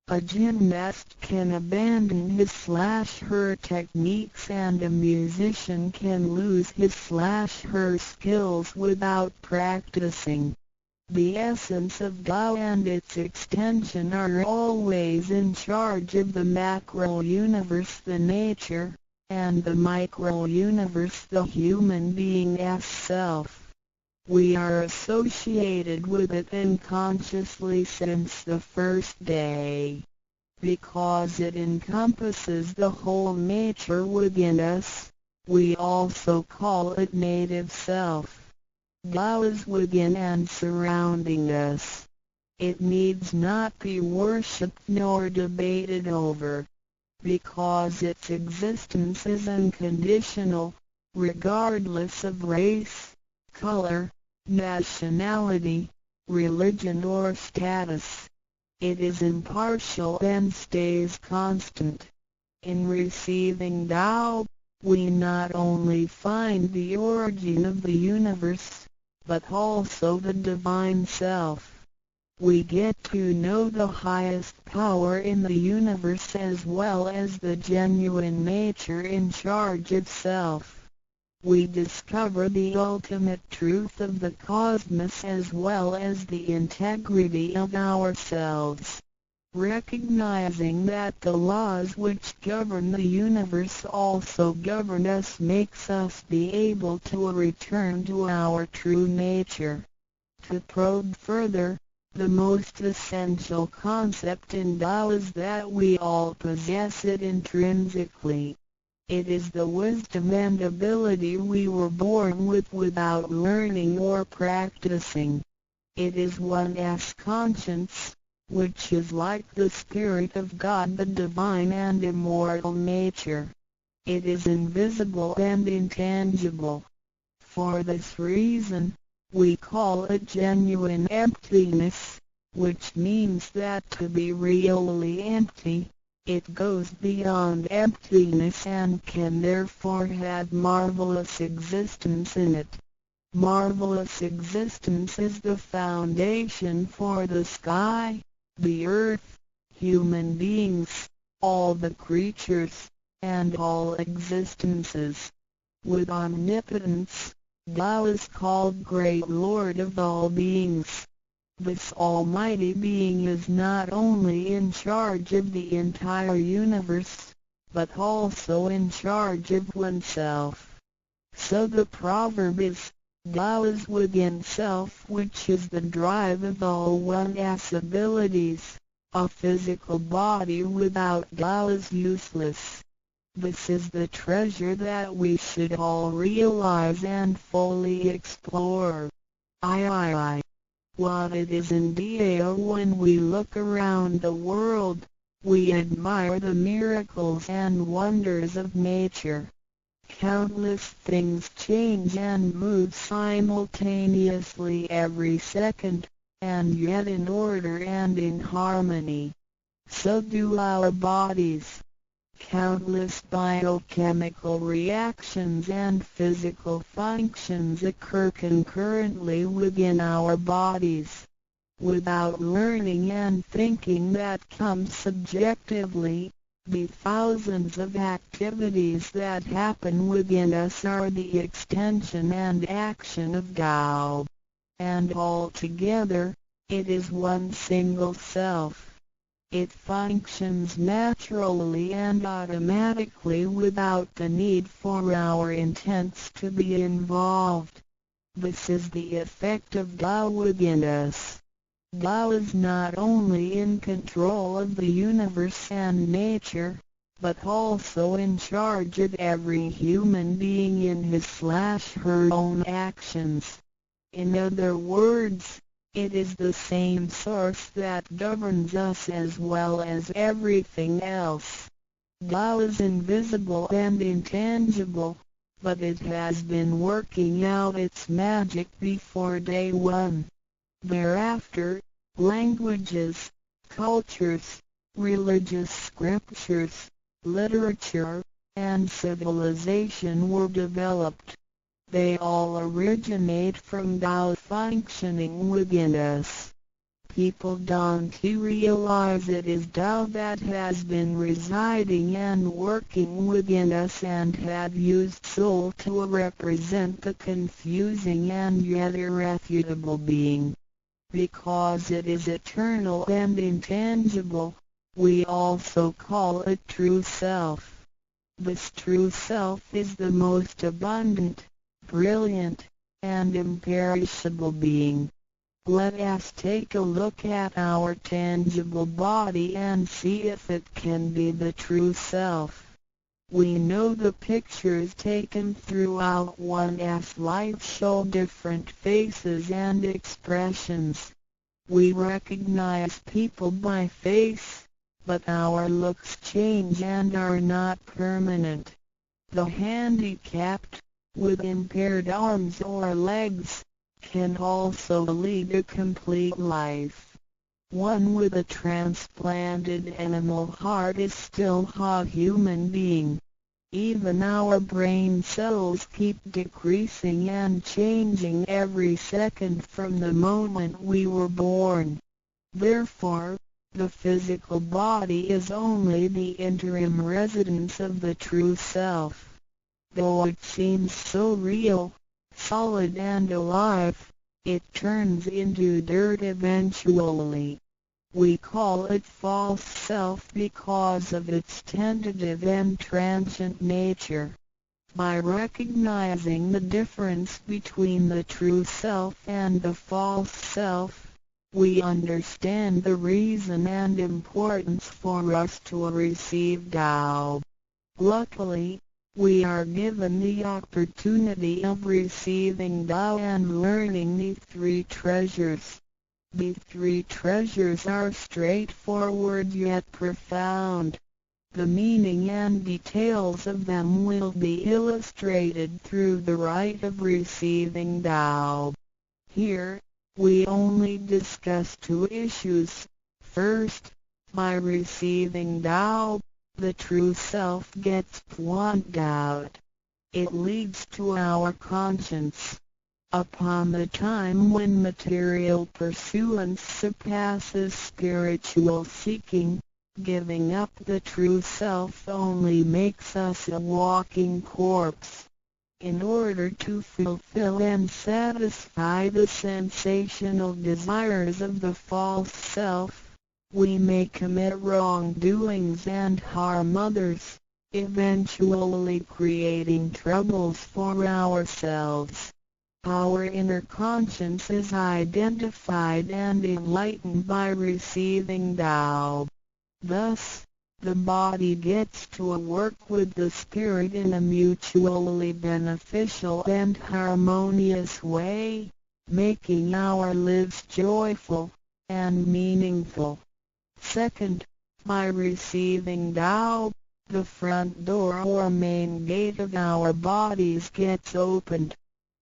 B: A gymnast can abandon his/her techniques and a musician can lose his/her skills without practicing. The essence of Tao and its extension are always in charge of the macro-universe, the nature, and the micro-universe, the human being's self. We are associated with it unconsciously since the first day. Because it encompasses the whole nature within us, we also call it native self. Tao is within and surrounding us. It needs not be worshipped nor debated over, because its existence is unconditional, regardless of race, color, nationality, religion or status. It is impartial and stays constant. In receiving Tao, we not only find the origin of the universe, but also the divine self. We get to know the highest power in the universe as well as the genuine nature in charge of self. We discover the ultimate truth of the cosmos as well as the integrity of ourselves. Recognizing that the laws which govern the universe also govern us makes us be able to return to our true nature. To probe further, the most essential concept in Tao is that we all possess it intrinsically. It is the wisdom and ability we were born with without learning or practicing. It is one's conscience, which is like the Spirit of God, the divine and immortal nature. It is invisible and intangible. For this reason, we call it genuine emptiness, which means that to be really empty, it goes beyond emptiness and can therefore have marvelous existence in it. Marvelous existence is the foundation for the sky, the earth, human beings, all the creatures, and all existences. With omnipotence, Tao is called Great Lord of all beings. This almighty being is not only in charge of the entire universe, but also in charge of oneself. So the proverb is, Tao is within self, which is the drive of all one's abilities. A physical body without Tao is useless. This is the treasure that we should all realize and fully explore. What it is indeed when we look around the world, we admire the miracles and wonders of nature. Countless things change and move simultaneously every second, and yet in order and in harmony. So do our bodies. Countless biochemical reactions and physical functions occur concurrently within our bodies. Without learning and thinking that comes subjectively, the thousands of activities that happen within us are the extension and action of Tao. And altogether, it is one single self. It functions naturally and automatically without the need for our intents to be involved. This is the effect of Tao within us. Tao is not only in control of the universe and nature, but also in charge of every human being in his/her own actions. In other words, it is the same source that governs us as well as everything else. Tao is invisible and intangible, but it has been working out its magic before day one. Thereafter, languages, cultures, religious scriptures, literature, and civilization were developed. They all originate from Tao functioning within us. People don't realize it is Tao that has been residing and working within us and have used soul to represent the confusing and yet irrefutable being. Because it is eternal and intangible, we also call it true self. This true self is the most abundant, brilliant, and imperishable being. Let us take a look at our tangible body and see if it can be the true self. We know the pictures taken throughout one's life show different faces and expressions. We recognize people by face, but our looks change and are not permanent. The handicapped, with impaired arms or legs, can also lead a complete life. One with a transplanted animal heart is still a human being. Even our brain cells keep decreasing and changing every second from the moment we were born. Therefore, the physical body is only the interim residence of the true self. Though it seems so real, solid and alive, it turns into dirt eventually. We call it false self because of its tentative and transient nature. By recognizing the difference between the true self and the false self, we understand the reason and importance for us to receive Tao. Luckily, we are given the opportunity of receiving Tao and learning the three treasures. The three treasures are straightforward yet profound. The meaning and details of them will be illustrated through the rite of receiving Tao. Here, we only discuss two issues. First, by receiving Tao, the true self gets plucked out. It leads to our conscience. Upon the time when material pursuance surpasses spiritual seeking, Giving up the true self only makes us a walking corpse. In order to fulfill and satisfy the sensational desires of the false self, we may commit wrongdoings and harm others, eventually creating troubles for ourselves. Our inner conscience is identified and enlightened by receiving Tao. Thus, the body gets to work with the spirit in a mutually beneficial and harmonious way, making our lives joyful and meaningful. Second, by receiving Tao, the front door or main gate of our bodies gets opened.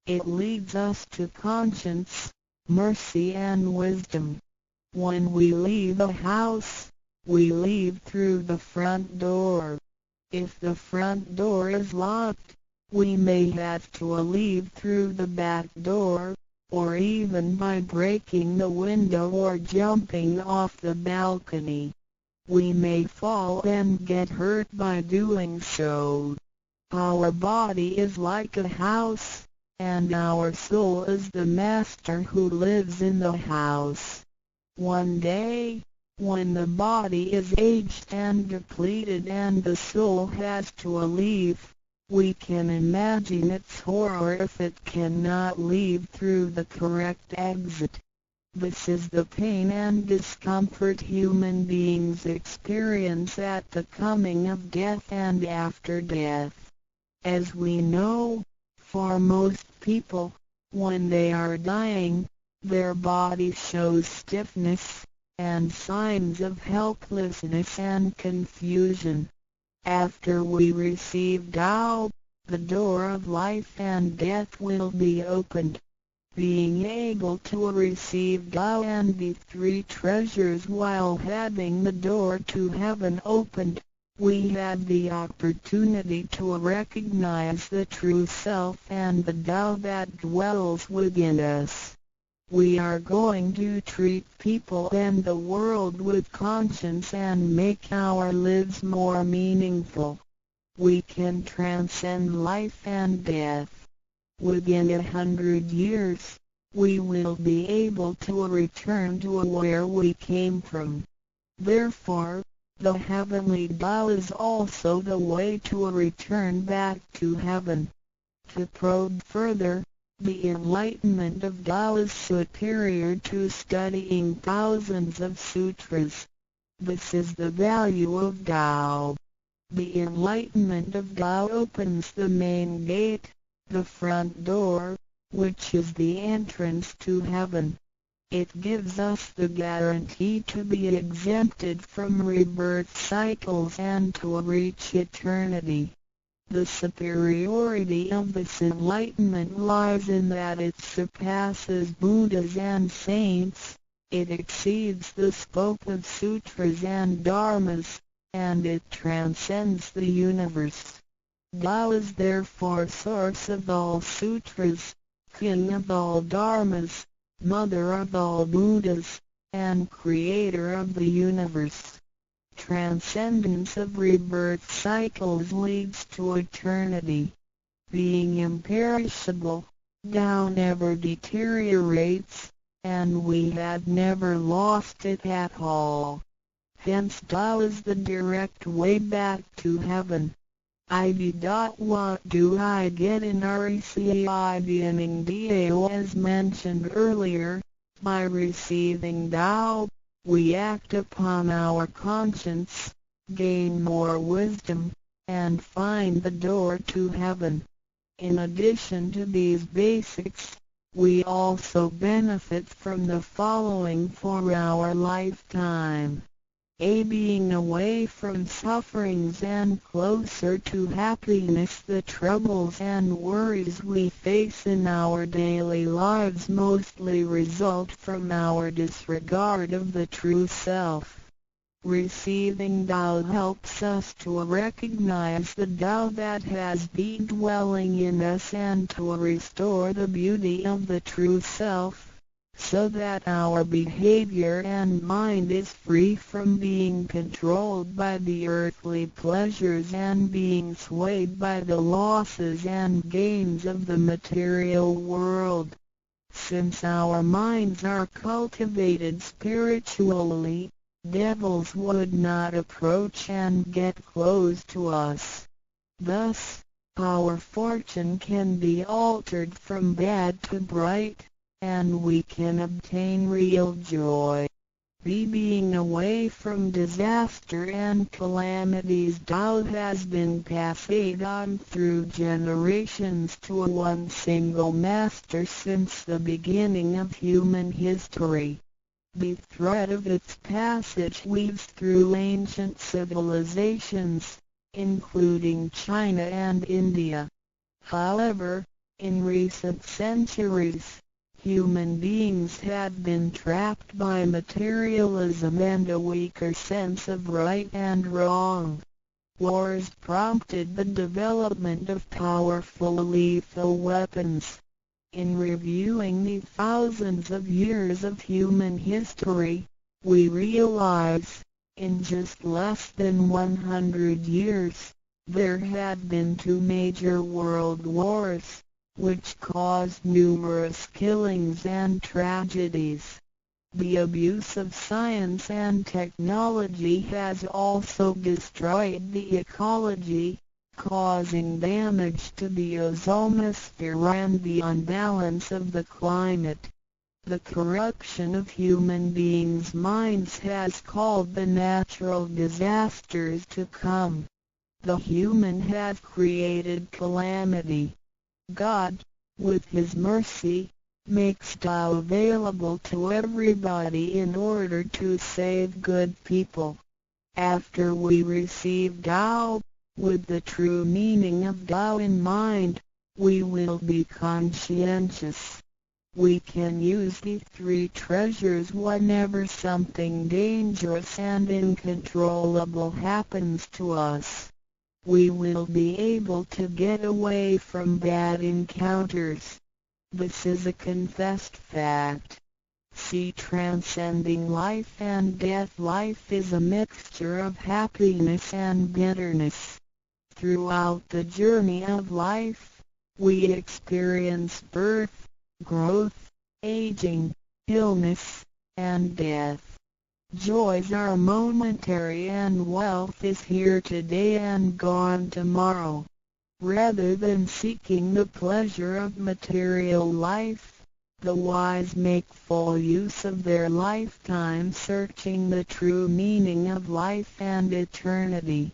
B: It leads us to conscience, mercy and wisdom. When we leave a house, we leave through the front door. If the front door is locked, we may have to leave through the back door, or even by breaking the window or jumping off the balcony. We may fall and get hurt by doing so. Our body is like a house, and our soul is the master who lives in the house. One day, when the body is aged and depleted and the soul has to leave, we can imagine its horror if it cannot leave through the correct exit. This is the pain and discomfort human beings experience at the coming of death and after death. As we know, for most people, when they are dying, their body shows stiffness and signs of helplessness and confusion. After we receive Tao, the door of life and death will be opened. Being able to receive Tao and the three treasures while having the door to heaven opened, we have the opportunity to recognize the true self and the Tao that dwells within us. We are going to treat people and the world with conscience and make our lives more meaningful. We can transcend life and death. Within 100 years, we will be able to return to where we came from. Therefore, the heavenly Tao is also the way to return back to heaven. To probe further, the enlightenment of Tao is superior to studying thousands of sutras. This is the value of Tao. The enlightenment of Tao opens the main gate, the front door, which is the entrance to heaven. It gives us the guarantee to be exempted from rebirth cycles and to reach eternity. The superiority of this enlightenment lies in that it surpasses Buddhas and saints, it exceeds the scope of sutras and dharmas, and it transcends the universe. Tao is therefore source of all sutras, king of all dharmas, mother of all Buddhas, and creator of the universe. Transcendence of rebirth cycles leads to eternity. Being imperishable, Tao never deteriorates, and we have never lost it at all. Hence Tao is the direct way back to heaven. What do I get in RECI beginning DAO as mentioned earlier? By receiving Tao, we act upon our conscience, gain more wisdom, and find the door to heaven. In addition to these basics, we also benefit from the following for our lifetime. Being away from sufferings and closer to happiness. The troubles and worries we face in our daily lives mostly result from our disregard of the true self. Receiving Tao helps us to recognize the Tao that has been dwelling in us and to restore the beauty of the true self, so that our behavior and mind is free from being controlled by the earthly pleasures and being swayed by the losses and gains of the material world. Since our minds are cultivated spiritually, devils would not approach and get close to us. Thus, our fortune can be altered from bad to bright, and we can obtain real joy. Being away from disaster and calamities. Tao has been passed on through generations to one single master since the beginning of human history. The thread of its passage weaves through ancient civilizations, including China and India. However, in recent centuries, human beings have been trapped by materialism and a weaker sense of right and wrong. Wars prompted the development of powerful lethal weapons. In reviewing the thousands of years of human history, we realize, in just less than 100 years, there have been 2 major world wars, which caused numerous killings and tragedies. The abuse of science and technology has also destroyed the ecology, causing damage to the ozonosphere and the unbalance of the climate. The corruption of human beings' minds has called the natural disasters to come. The human has created calamity. God, with His mercy, makes Tao available to everybody in order to save good people. After we receive Tao, with the true meaning of Tao in mind, we will be conscientious. We can use the 3 treasures whenever something dangerous and uncontrollable happens to us. We will be able to get away from bad encounters. This is a confessed fact. See, transcending life and death. Life is a mixture of happiness and bitterness. Throughout the journey of life, we experience birth, growth, aging, illness, and death. Joys are momentary and wealth is here today and gone tomorrow. Rather than seeking the pleasure of material life, the wise make full use of their lifetime searching the true meaning of life and eternity.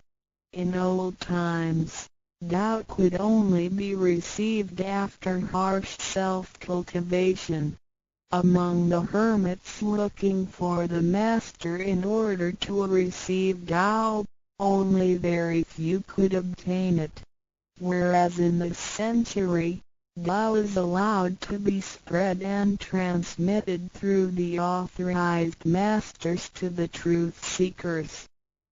B: In old times, Tao could only be received after harsh self-cultivation. Among the hermits looking for the Master in order to receive Tao, only very few could obtain it. Whereas in this century, Tao is allowed to be spread and transmitted through the authorized masters to the truth seekers.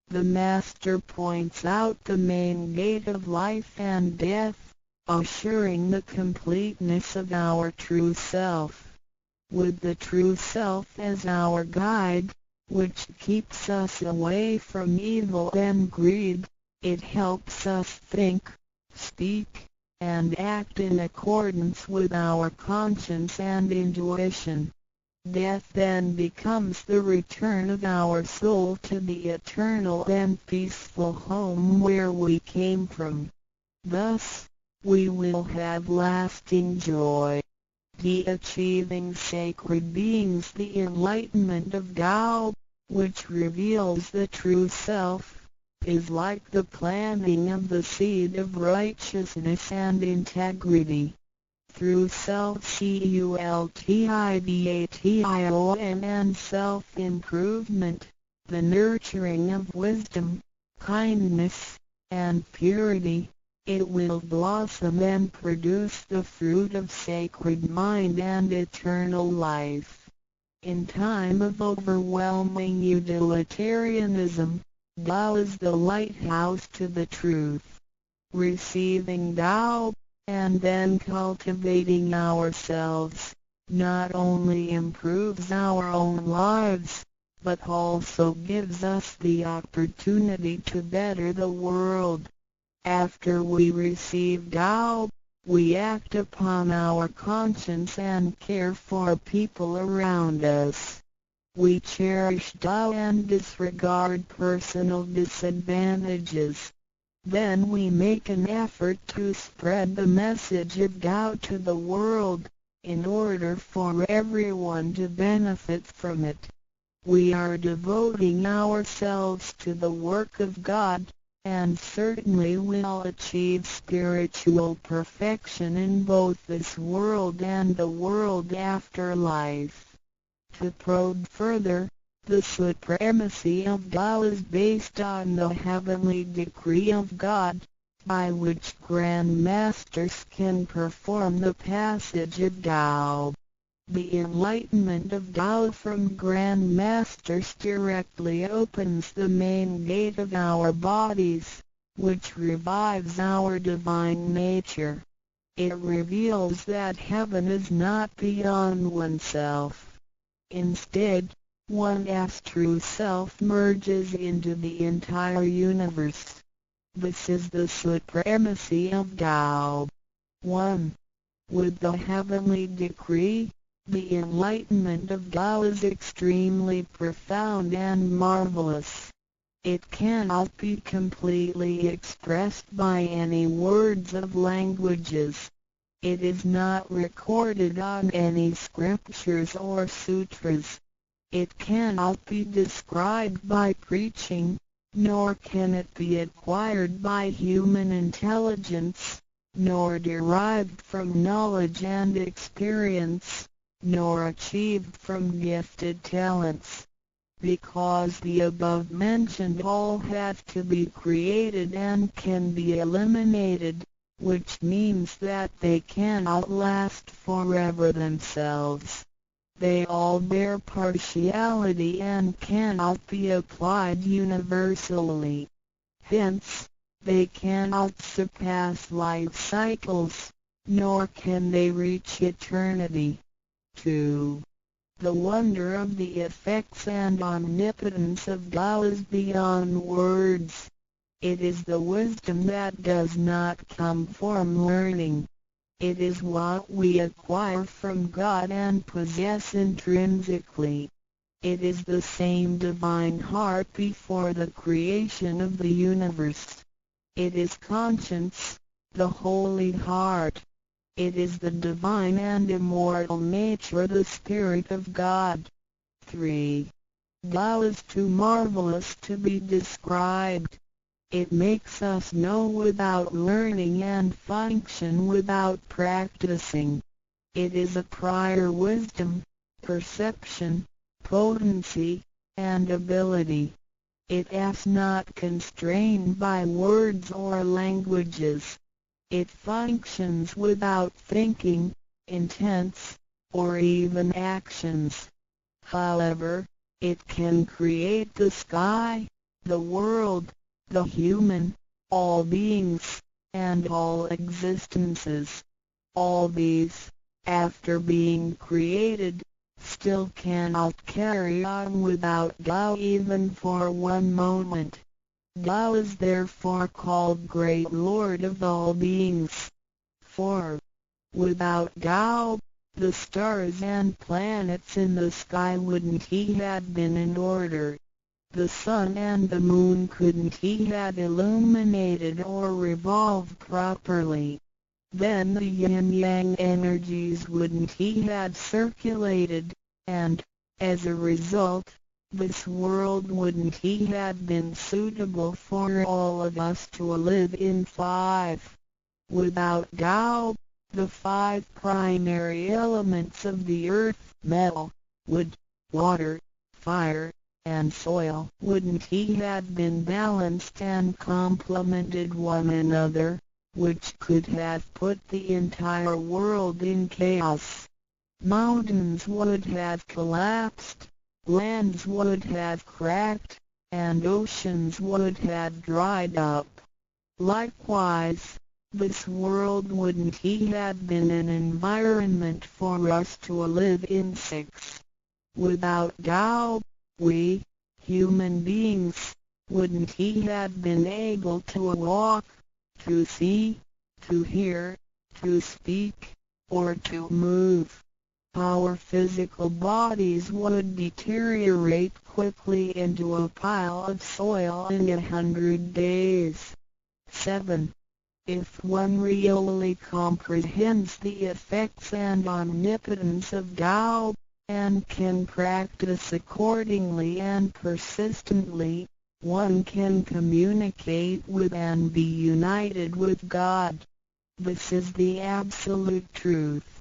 B: The Master points out the main gate of life and death, assuring the completeness of our true self. With the true self as our guide, which keeps us away from evil and greed, it helps us think, speak, and act in accordance with our conscience and intuition. Death then becomes the return of our soul to the eternal and peaceful home where we came from. Thus, we will have lasting joy. The achieving sacred beings, the enlightenment of Tao, which reveals the true self, is like the planting of the seed of righteousness and integrity. Through self-cultivation and self-improvement, the nurturing of wisdom, kindness, and purity, it will blossom and produce the fruit of sacred mind and eternal life. In time of overwhelming utilitarianism, Tao is the lighthouse to the truth. Receiving Tao, and then cultivating ourselves, not only improves our own lives, but also gives us the opportunity to better the world. After we receive Tao, we act upon our conscience and care for people around us. We cherish Tao and disregard personal disadvantages. Then we make an effort to spread the message of Tao to the world, in order for everyone to benefit from it. We are devoting ourselves to the work of God, and certainly will achieve spiritual perfection in both this world and the world after life. To probe further, the supremacy of Tao is based on the heavenly decree of God, by which Grand Masters can perform the passage of Tao. The enlightenment of Tao from Grand Masters directly opens the main gate of our bodies, which revives our divine nature. It reveals that heaven is not beyond oneself. Instead, one's true self merges into the entire universe. This is the supremacy of Tao. 1. With the heavenly decree, the enlightenment of Tao is extremely profound and marvelous. It cannot be completely expressed by any words of languages. It is not recorded on any scriptures or sutras. It cannot be described by preaching, nor can it be acquired by human intelligence, nor derived from knowledge and experience, nor achieved from gifted talents. Because the above-mentioned all have to be created and can be eliminated, which means that they cannot last forever themselves. They all bear partiality and cannot be applied universally. Hence, they cannot surpass life cycles, nor can they reach eternity. 2. The wonder of the effects and omnipotence of Tao is beyond words. It is the wisdom that does not come from learning. It is what we acquire from God and possess intrinsically. It is the same divine heart before the creation of the universe. It is conscience, the holy heart. It is the divine and immortal nature, the Spirit of God. 3. Tao is too marvelous to be described. It makes us know without learning and function without practicing. It is a prior wisdom, perception, potency, and ability. It is not constrained by words or languages. It functions without thinking, intents, or even actions. However, it can create the sky, the world, the human, all beings, and all existences. All these, after being created, still cannot carry on without Tao even for one moment. Tao is therefore called Great Lord of all beings. 4. Without Tao, the stars and planets in the sky wouldn't have been in order. The sun and the moon couldn't have illuminated or revolved properly. Then the yin-yang energies wouldn't have circulated, and, as a result, this world wouldn't have been suitable for all of us to live in. 5. Without Tao, the 5 primary elements of the earth, metal, wood, water, fire, and soil, wouldn't have been balanced and complemented one another, which could have put the entire world in chaos. Mountains would have collapsed, lands would have cracked, and oceans would have dried up. Likewise, this world wouldn't have been an environment for us to live in. 6. Without Tao, we, human beings, wouldn't have been able to walk, to see, to hear, to speak, or to move. Our physical bodies would deteriorate quickly into a pile of soil in 100 days. 7. If one really comprehends the effects and omnipotence of Tao, and can practice accordingly and persistently, one can communicate with and be united with God. This is the absolute truth.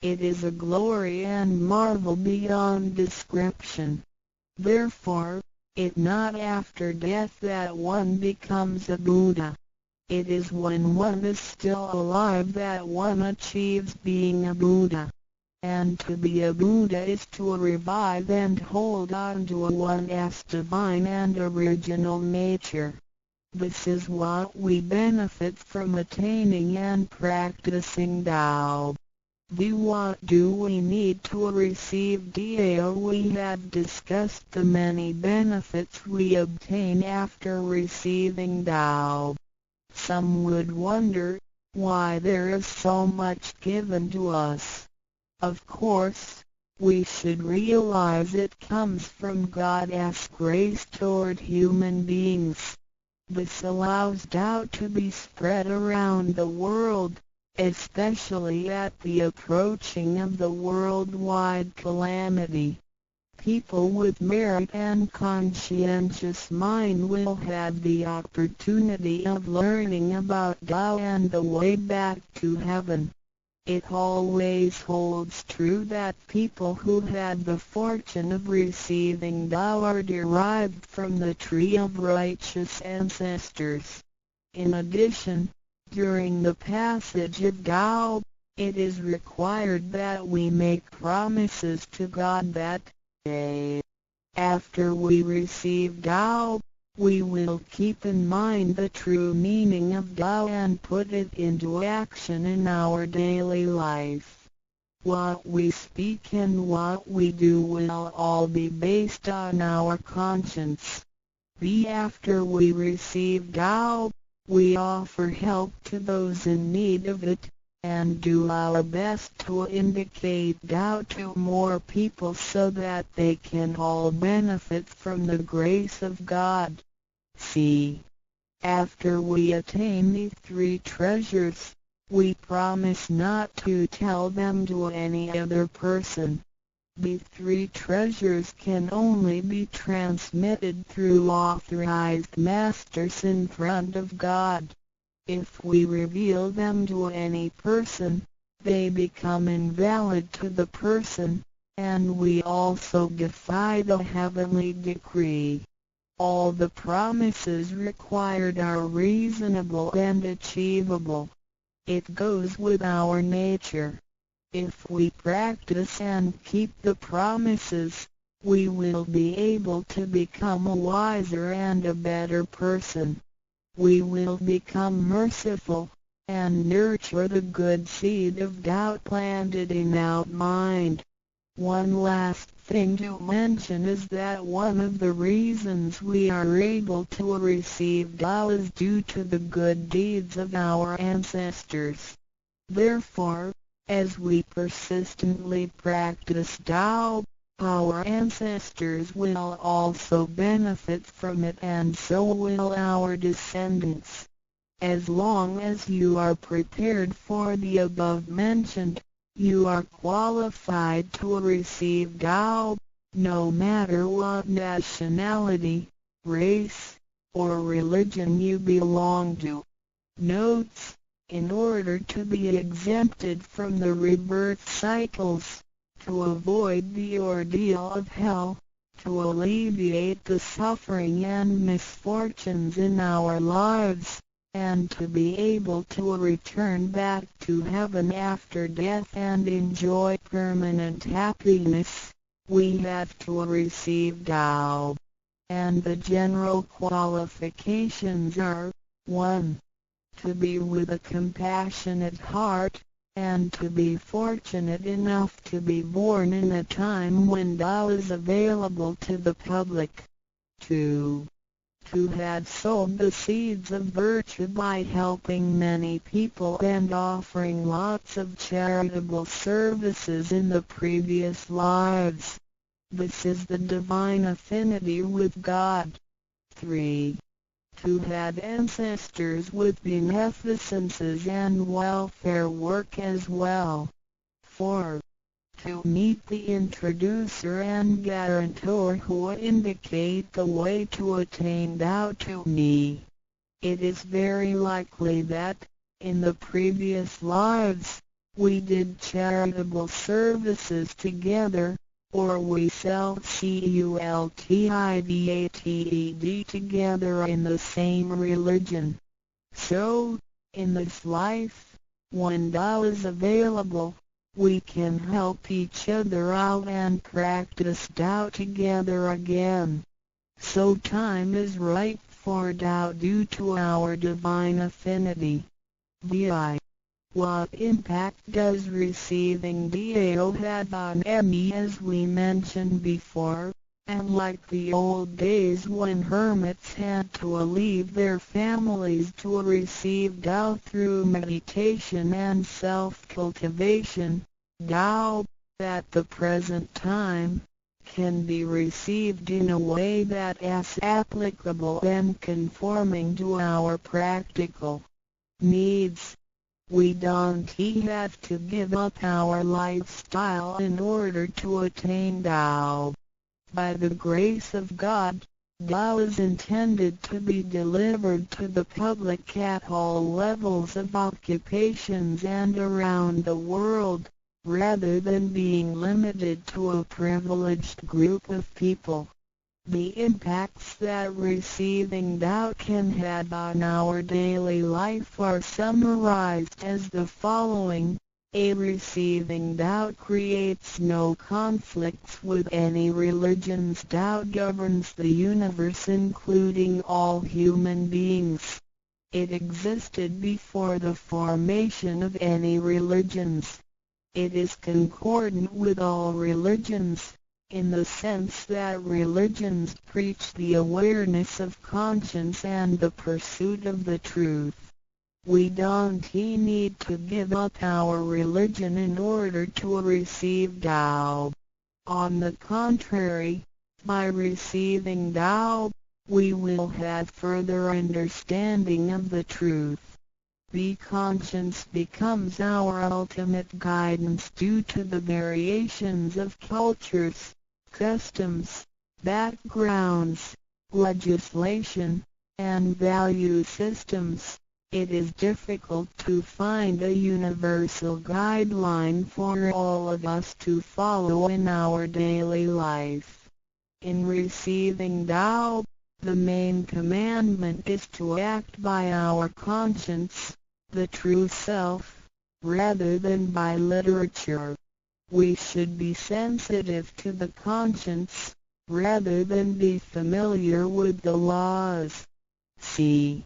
B: It is a glory and marvel beyond description. Therefore, it is not after death that one becomes a Buddha. It is when one is still alive that one achieves being a Buddha. And to be a Buddha is to revive and hold on to one's divine and original nature. This is what we benefit from attaining and practicing Tao. What do we need to receive Tao? We have discussed the many benefits we obtain after receiving Tao. Some would wonder why there is so much given to us. Of course, we should realize it comes from God's grace toward human beings. This allows Tao to be spread around the world, especially at the approaching of the worldwide calamity. People with merit and conscientious mind will have the opportunity of learning about Tao and the way back to heaven. It always holds true that people who had the fortune of receiving Tao are derived from the tree of righteous ancestors. In addition, during the passage of Tao, it is required that we make promises to God that, after we receive Tao, we will keep in mind the true meaning of Tao and put it into action in our daily life. What we speak and what we do will all be based on our conscience. After we receive Tao, we offer help to those in need of it, and do our best to indicate Tao to more people so that they can all benefit from the grace of God. After we attain these 3 treasures, we promise not to tell them to any other person. These 3 treasures can only be transmitted through authorized masters in front of God. If we reveal them to any person, they become invalid to the person, and we also defy the heavenly decree. All the promises required are reasonable and achievable. It goes with our nature. If we practice and keep the promises, we will be able to become a wiser and a better person. We will become merciful, and nurture the good seed of Tao planted in our mind. One last thing to mention is that one of the reasons we are able to receive Tao is due to the good deeds of our ancestors. Therefore, as we persistently practice Tao, our ancestors will also benefit from it, and so will our descendants. As long as you are prepared for the above mentioned, you are qualified to receive Tao, no matter what nationality, race, or religion you belong to. Notes: in order to be exempted from the rebirth cycles, to avoid the ordeal of hell, to alleviate the suffering and misfortunes in our lives, and to be able to return back to heaven after death and enjoy permanent happiness, we have to receive Tao. And the general qualifications are: 1. to be with a compassionate heart, and to be fortunate enough to be born in a time when Tao is available to the public. 2. To have sowed the seeds of virtue by helping many people and offering lots of charitable services in the previous lives. This is the divine affinity with God. 3. To have ancestors with beneficences and welfare work as well. 4. To meet the introducer and guarantor who indicate the way to attain Tao to me. It is very likely that, in the previous lives, we did charitable services together, or we cultivated together in the same religion. So, in this life, when Tao is available, we can help each other out and practice Tao together again. So time is right for Tao due to our divine affinity. VI. What impact does receiving Tao have on me? As we mentioned before, and like the old days when hermits had to leave their families to receive Tao through meditation and self-cultivation, Tao, at the present time, can be received in a way that is applicable and conforming to our practical needs. We don't have to give up our lifestyle in order to attain Tao. By the grace of God, Tao is intended to be delivered to the public at all levels of occupations and around the world, rather than being limited to a privileged group of people. The impacts that receiving Tao can have on our daily life are summarized as the following. A. Receiving Tao creates no conflicts with any religions. Tao governs the universe including all human beings. It existed before the formation of any religions. It is concordant with all religions, in the sense that religions preach the awareness of conscience and the pursuit of the truth. We don't need to give up our religion in order to receive Tao. On the contrary, by receiving Tao, we will have further understanding of the truth. The conscience becomes our ultimate guidance due to the variations of cultures, customs, backgrounds, legislation, and value systems. It is difficult to find a universal guideline for all of us to follow in our daily life. In receiving Tao, the main commandment is to act by our conscience, the true self, rather than by literature. We should be sensitive to the conscience, rather than be familiar with the laws. C.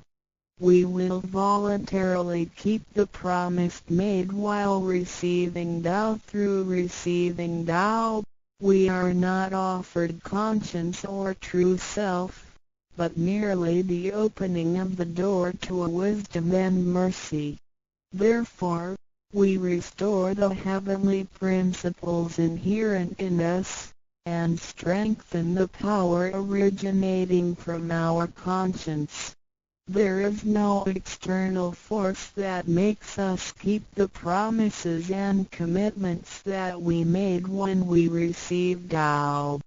B: We will voluntarily keep the promise made while receiving Tao. Through receiving Tao, we are not offered conscience or true self, but merely the opening of the door to a wisdom and mercy. Therefore, we restore the heavenly principles inherent in us, and strengthen the power originating from our conscience. There is no external force that makes us keep the promises and commitments that we made when we received Tao.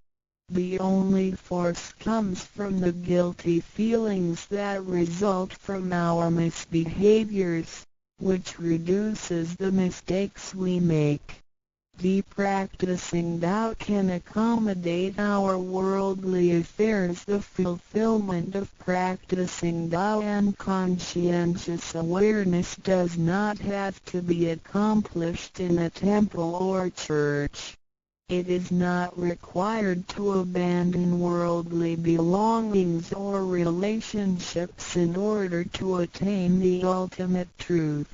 B: The only force comes from the guilty feelings that result from our misbehaviors, which reduces the mistakes we make. The practicing Tao can accommodate our worldly affairs. The fulfillment of practicing Tao and conscientious awareness does not have to be accomplished in a temple or church. It is not required to abandon worldly belongings or relationships in order to attain the ultimate truth.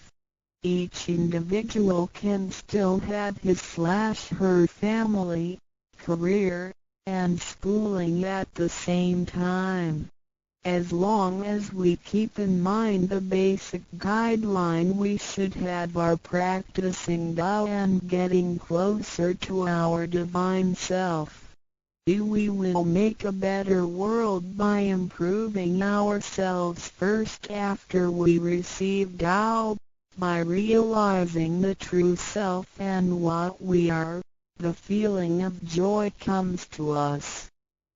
B: Each individual can still have his/her family, career, and schooling at the same time. As long as we keep in mind the basic guideline, we should have our practicing Tao and getting closer to our divine self. We will make a better world by improving ourselves first after we receive Tao, by realizing the true self and what we are. The feeling of joy comes to us.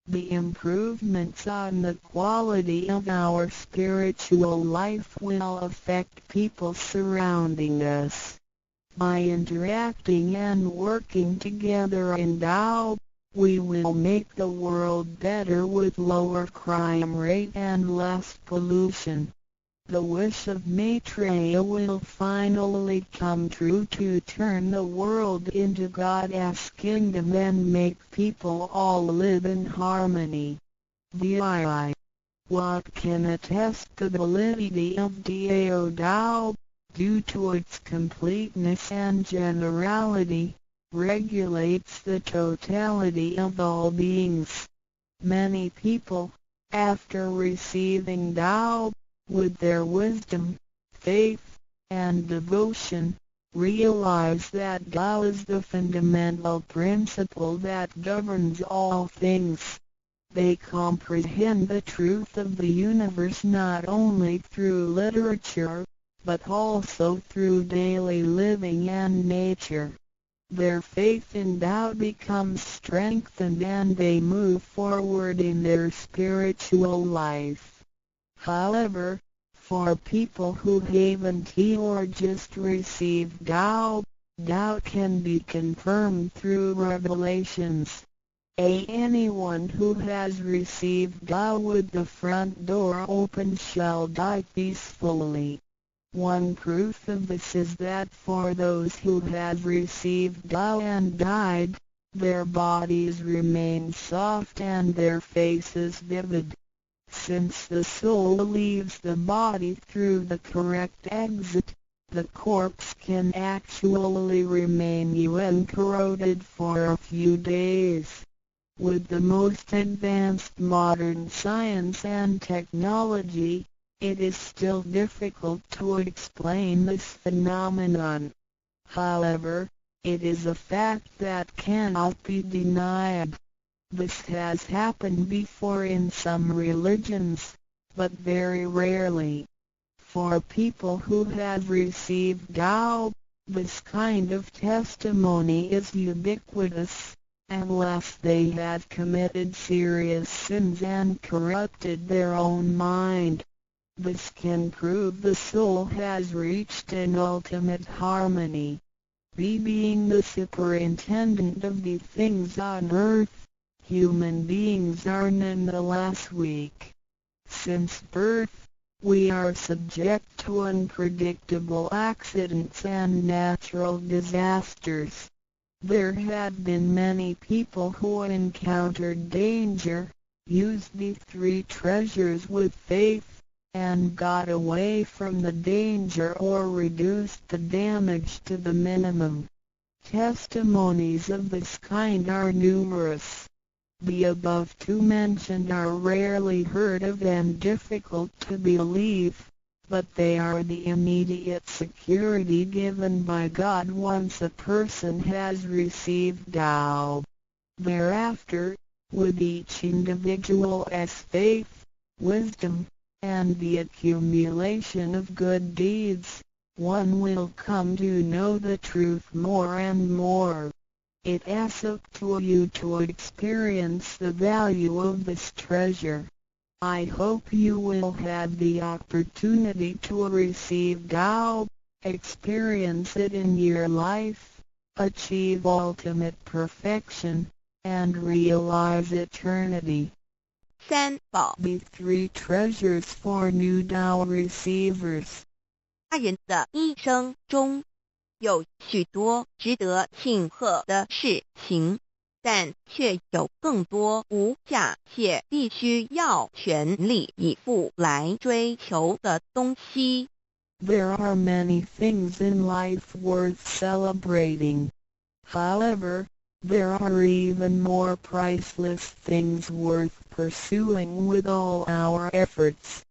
B: The improvements on the quality of our spiritual life will affect people surrounding us. By interacting and working together in Tao, we will make the world better with lower crime rate and less pollution. The wish of Maitreya will finally come true to turn the world into God's kingdom and make people all live in harmony. VI. What can attest the validity of Dao Tao, due to its completeness and generality, regulates the totality of all beings. Many people, after receiving Tao, with their wisdom, faith, and devotion, realize that Tao is the fundamental principle that governs all things. They comprehend the truth of the universe not only through literature, but also through daily living and nature. Their faith in Tao becomes strengthened and they move forward in their spiritual life. However, for people who haven't or just received Tao, Tao can be confirmed through revelations. Anyone who has received Tao with the front door open shall die peacefully. One proof of this is that for those who have received Tao and died, their bodies remain soft and their faces vivid. Since the soul leaves the body through the correct exit, the corpse can actually remain uncorroded for a few days. With the most advanced modern science and technology, it is still difficult to explain this phenomenon. However, it is a fact that cannot be denied. This has happened before in some religions, but very rarely. For people who have received Tao, this kind of testimony is ubiquitous, unless they have committed serious sins and corrupted their own mind. This can prove the soul has reached an ultimate harmony. Being the superintendent of the things on earth, human beings are nonetheless weak. Since birth, we are subject to unpredictable accidents and natural disasters. There have been many people who encountered danger, used the three treasures with faith, and got away from the danger or reduced the damage to the minimum. Testimonies of this kind are numerous. The above two mentioned are rarely heard of and difficult to believe, but they are the immediate security given by God once a person has received Tao. Thereafter, with each individual's faith, wisdom, and the accumulation of good deeds, one will come to know the truth more and more. It is up to you to experience the value of this treasure. I hope you will have the opportunity to receive Tao, experience it in your life, achieve ultimate perfection, and realize eternity.
A: 三宝
B: The three treasures for new Tao receivers.
A: 大人的一生中有许多值得庆贺的事情，但却有更多无价且必须要全力以赴来追求的东西。
B: There are many things in life worth celebrating. However, there are even more priceless things worth pursuing with all our efforts.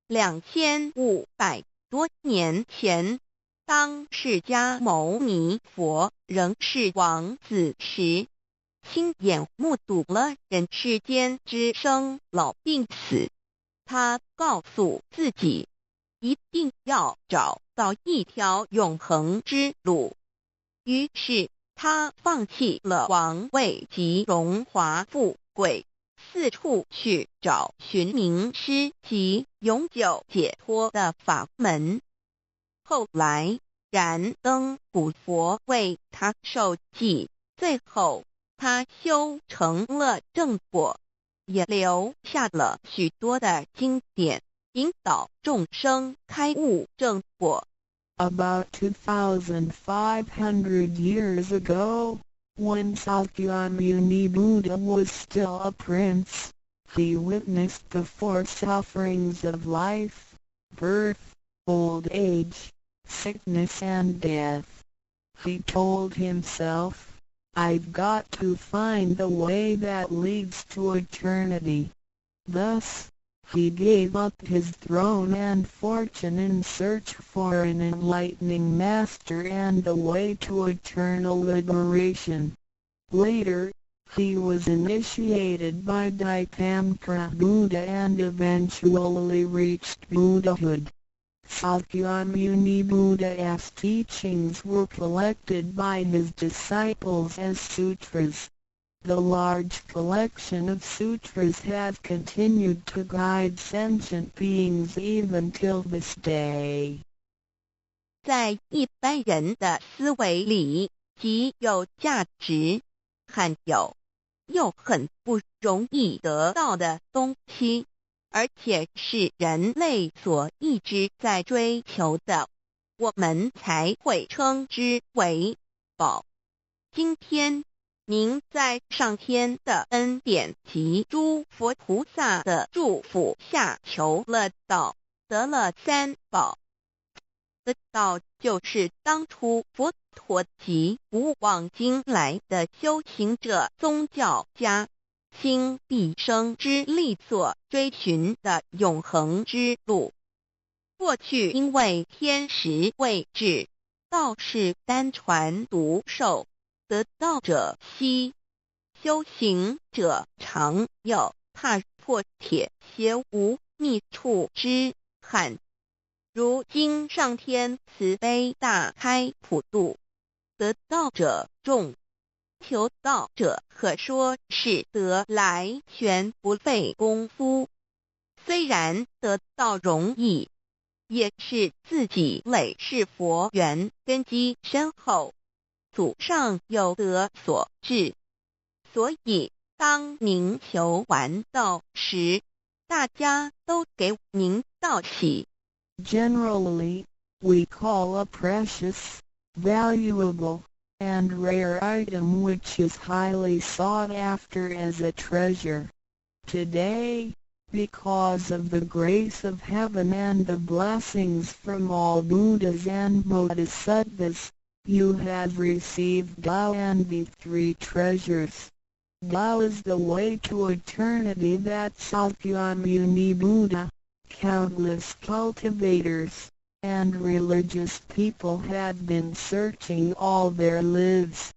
A: 2500多年前，当释迦牟尼佛仍是王子时，亲眼目睹了人世间之生老病死。他告诉自己，一定要找到一条永恒之路。于是他放弃了王位及荣华富贵，四处去找寻名师及永久解脱的法门。后来燃灯古佛为他受记，最后他修成了正果，也留下了许多的经典，引导众生开悟正果。
B: About 2,500 years ago, when Sakyamuni Buddha was still a prince, he witnessed the four sufferings of life: birth, old age, sickness and death. He told himself, "I've got to find the way that leads to eternity." Thus, he gave up his throne and fortune in search for an enlightening master and a way to eternal liberation. Later, he was initiated by Dipamkara Buddha and eventually reached Buddhahood. Sakyamuni Buddha's teachings were collected by his disciples as sutras. The large collection of sutras has continued to guide sentient beings even till this day.
A: 在一般人的思维里，极有价值、罕有又很不容易得到的东西，而且是人类所一直在追求的，我们才会称之为宝。今天您在上天的恩典及诸佛菩萨的祝福下求了道，得了三宝。得道就是当初佛陀及古往今来的修行者、宗教家倾毕生之力所追寻的永恒之路。过去因为天时未至，道是单传独授，得道者稀，修行者常有，踏破铁鞋无觅处之憾。如今上天慈悲大开普度，得道者众，求道者可说是得来全不费功夫。虽然得道容易，也是自己累世佛缘根基深厚，祖上有德所致。所以当您求完道时，大家都给您道喜。
B: Generally, we call a precious, valuable, and rare item which is highly sought after as a treasure. Today, because of the grace of heaven and the blessings from all Buddhas and Bodhisattvas, you have received Tao and the three treasures. Tao is the way to eternity that Sakyamuni Buddha, countless cultivators, and religious people had been searching all their lives.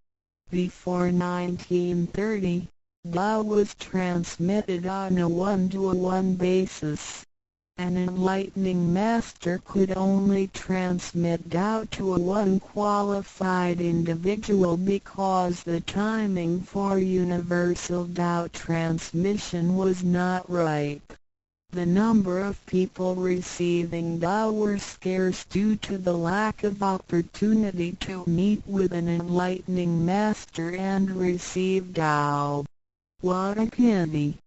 B: Before 1930, Tao was transmitted on a one-to-one basis. An enlightening master could only transmit Tao to a one qualified individual because the timing for universal Tao transmission was not ripe. The number of people receiving Tao were scarce due to the lack of opportunity to meet with an enlightening master and receive Tao. What a pity!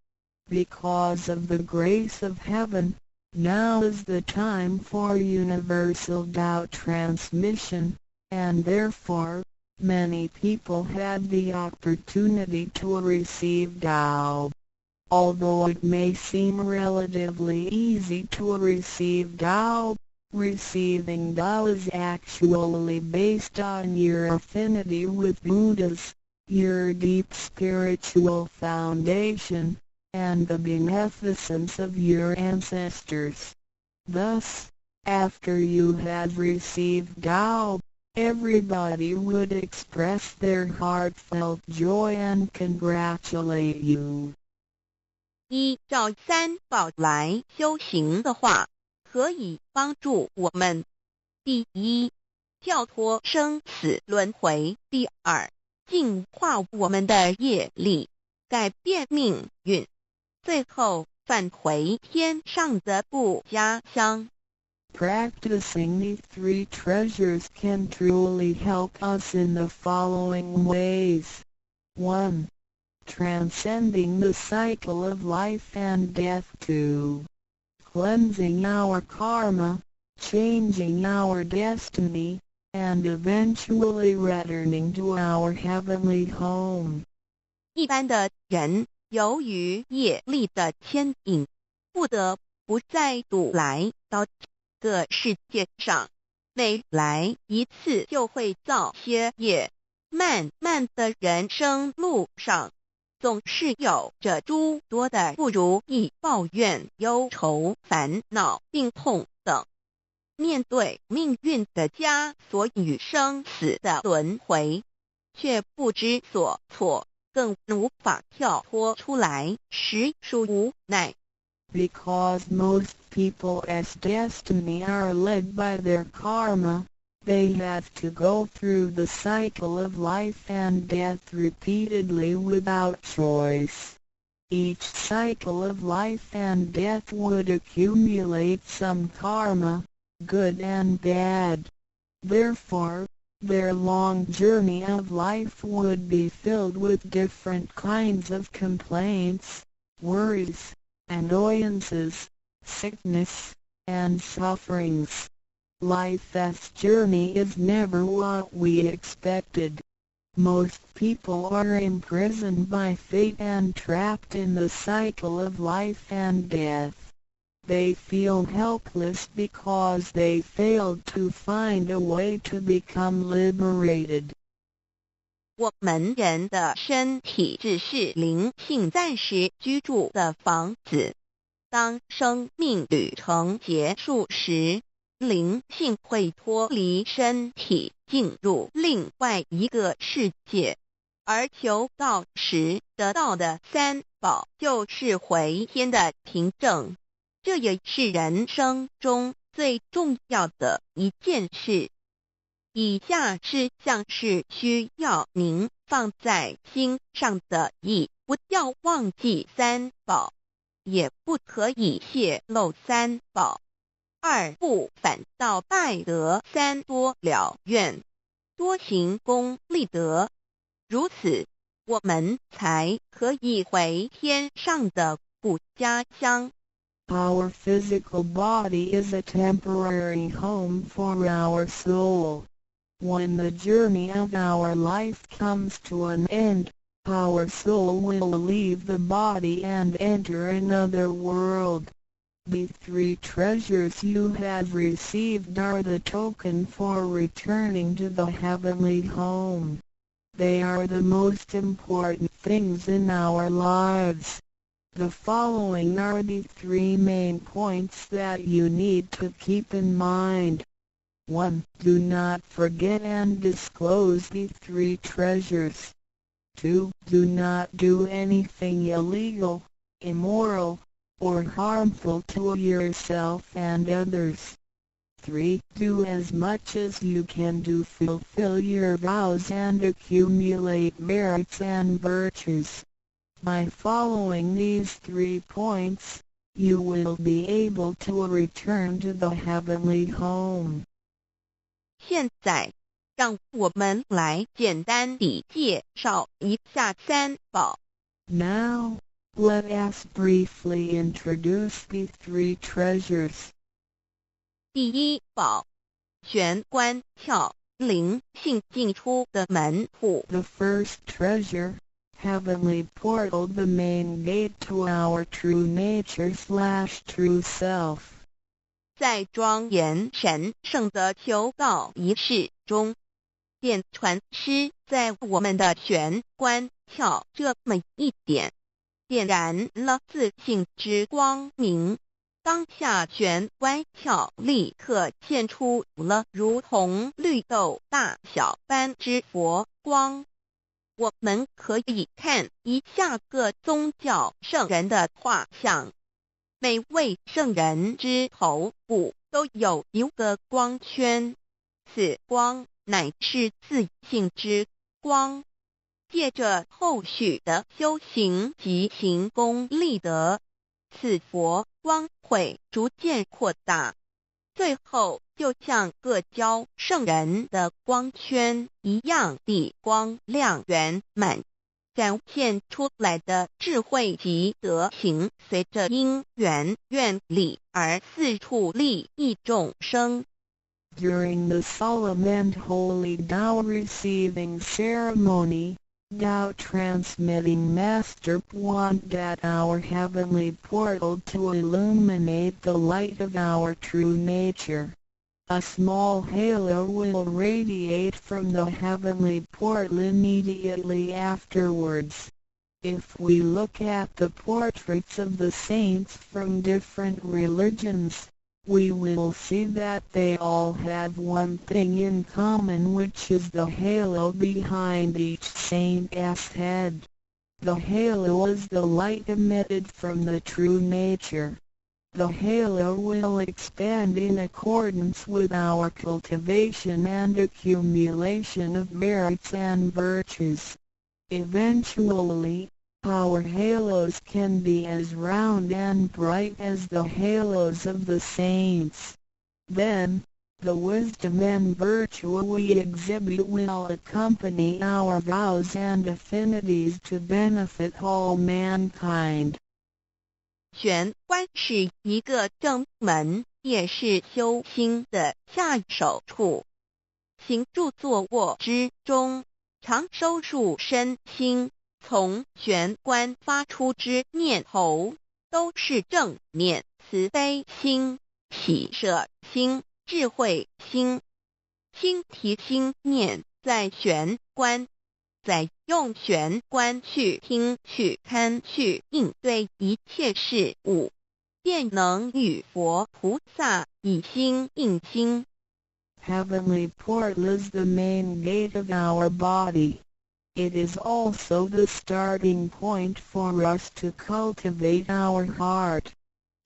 B: Because of the grace of heaven, now is the time for universal Tao transmission, and therefore, Many people had the opportunity to receive Tao. Although it may seem relatively easy to receive Tao, receiving Tao is actually based on your affinity with Buddhas, your deep spiritual foundation, and the beneficence of your ancestors. Thus, after you had received Tao, everybody would express their heartfelt joy and congratulate you.
A: 依照三宝来修行的话，可以帮助我们：第一，跳脱生死轮回；第二，净化我们的业力，改变命运；最后返回天上的不家乡。
B: Practicing these three treasures can truly help us in the following ways. 1. Transcending the cycle of life and death. 2. Cleansing our karma, changing our destiny, and eventually returning to our heavenly home.
A: 一般的人由于业力的牵引，不得不再度来到这个世界上，每来一次就会造些业，漫漫的人生路上，总是有着诸多的不如意、抱怨、忧愁、烦恼、病痛等。面对命运的枷锁与生死的轮回，却不知所措，更无法跳脱出来，实属无奈。
B: Because most people as destiny are led by their karma, they have to go through the cycle of life and death repeatedly without choice. Each cycle of life and death would accumulate some karma, good and bad. Therefore, their long journey of life would be filled with different kinds of complaints, worries, annoyances, sickness, and sufferings. Life's journey is never what we expected. Most people are imprisoned by fate and trapped in the cycle of life and death. They feel helpless because they failed to find a way to become liberated.
A: 我们人的身体只是灵性暂时居住的房子，当生命旅程结束时，灵性会脱离身体，进入另外一个世界，而求道时得到的三宝就是回天的凭证。这也是人生中最重要的一件事。以下是像是需要您放在心上的意，不要忘记三宝，也不可以泄露三宝。二不反倒败德，三多了愿，多行功立德，如此我们才可以回天上的故家乡。
B: Our physical body is a temporary home for our soul. When the journey of our life comes to an end, our soul will leave the body and enter another world. The three treasures you have received are the token for returning to the heavenly home. They are the most important things in our lives. The following are the three main points that you need to keep in mind. 1. Do not forget and disclose the three treasures. 2. Do not do anything illegal, immoral, or harmful to yourself and others. 3. Do as much as you can to fulfill your vows and accumulate merits and virtues. By following these 3 points, you will be able to return to the heavenly home.
A: 现在，让我们来简单地介绍一下三宝。
B: Now, let us briefly introduce the 3 treasures.
A: 第一宝，玄关窍。灵性进出的门户。
B: The first treasure, heavenly portal, the main gate to our true nature/true self.
A: 在庄严神圣的求道仪式中，电传师在我们的玄关窍这么一点，点燃了自信之光明。当下玄关窍立刻现出了如同绿豆大小般之佛光。我们可以看一下各宗教圣人的画像，每位圣人之头部都有一个光圈，此光乃是自信之光。借着后续的修行及行功立德，此佛光会逐渐扩大，最后就像各教圣人的光圈一样地光亮圆满，展现出来的智慧及德行，随着因缘愿力而四处利益众生。
B: During the solemn and holy Tao receiving ceremony, Tao transmitting Master pointed at our heavenly portal to illuminate the light of our true nature. A small halo will radiate from the heavenly portal immediately afterwards. If we look at the portraits of the saints from different religions, we will see that they all have one thing in common, which is the halo behind each saint's head. The halo is the light emitted from the true nature. The halo will expand in accordance with our cultivation and accumulation of merits and virtues. Eventually, our halos can be as round and bright as the halos of the saints. Then, the wisdom and virtue we exhibit will accompany our vows and affinities to benefit all mankind.
A: 玄关是一个正门，也是修心的下手处。行住坐卧之中，常收束身心，从玄关发出之念头，都是正念、慈悲心、喜舍心、智慧心。心提心念在玄关，再用玄关去听、去看、去应对一切事物，便能与佛菩萨以心应心。
B: Heavenly portal is the main gate of our body. It is also the starting point for us to cultivate our heart.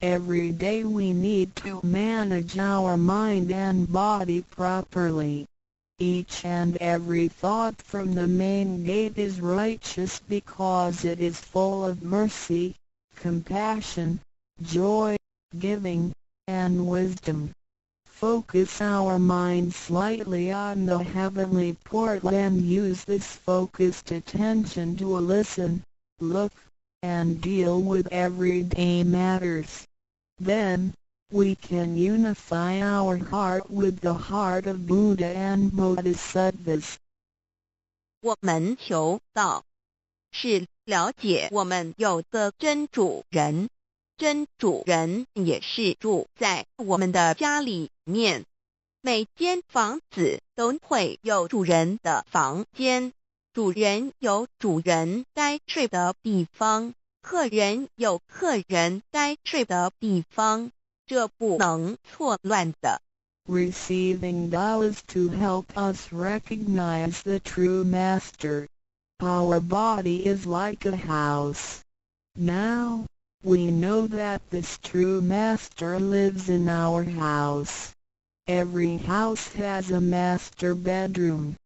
B: Every day we need to manage our mind and body properly. Each and every thought from the main gate is righteous because it is full of mercy, compassion, joy, giving, and wisdom. Focus our mind slightly on the heavenly portal and use this focused attention to listen, look, and deal with everyday matters. Then, we can unify our heart with the heart of Buddha and Bodhisattvas.
A: 我们求道，是了解我们有个真主人，真主人也是住在我们的家里面。每间房子都会有主人的房间，主人有主人该睡的地方，客人有客人该睡的地方，这不能错乱的。
B: Receiving Tao is to help us recognize the true Master. Our body is like a house. Now, we know that this true Master lives in our house. Every house has a master bedroom.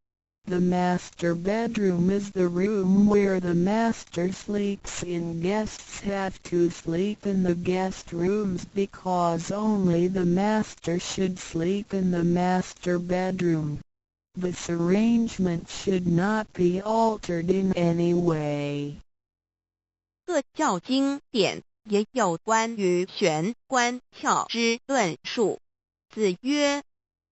B: The master bedroom is the room where the master sleeps in. Guests have to sleep in the guest rooms because only the master should sleep in the master bedroom. This arrangement should not be altered in any way.
A: 各教经典也有关于玄关窍之论述。子曰：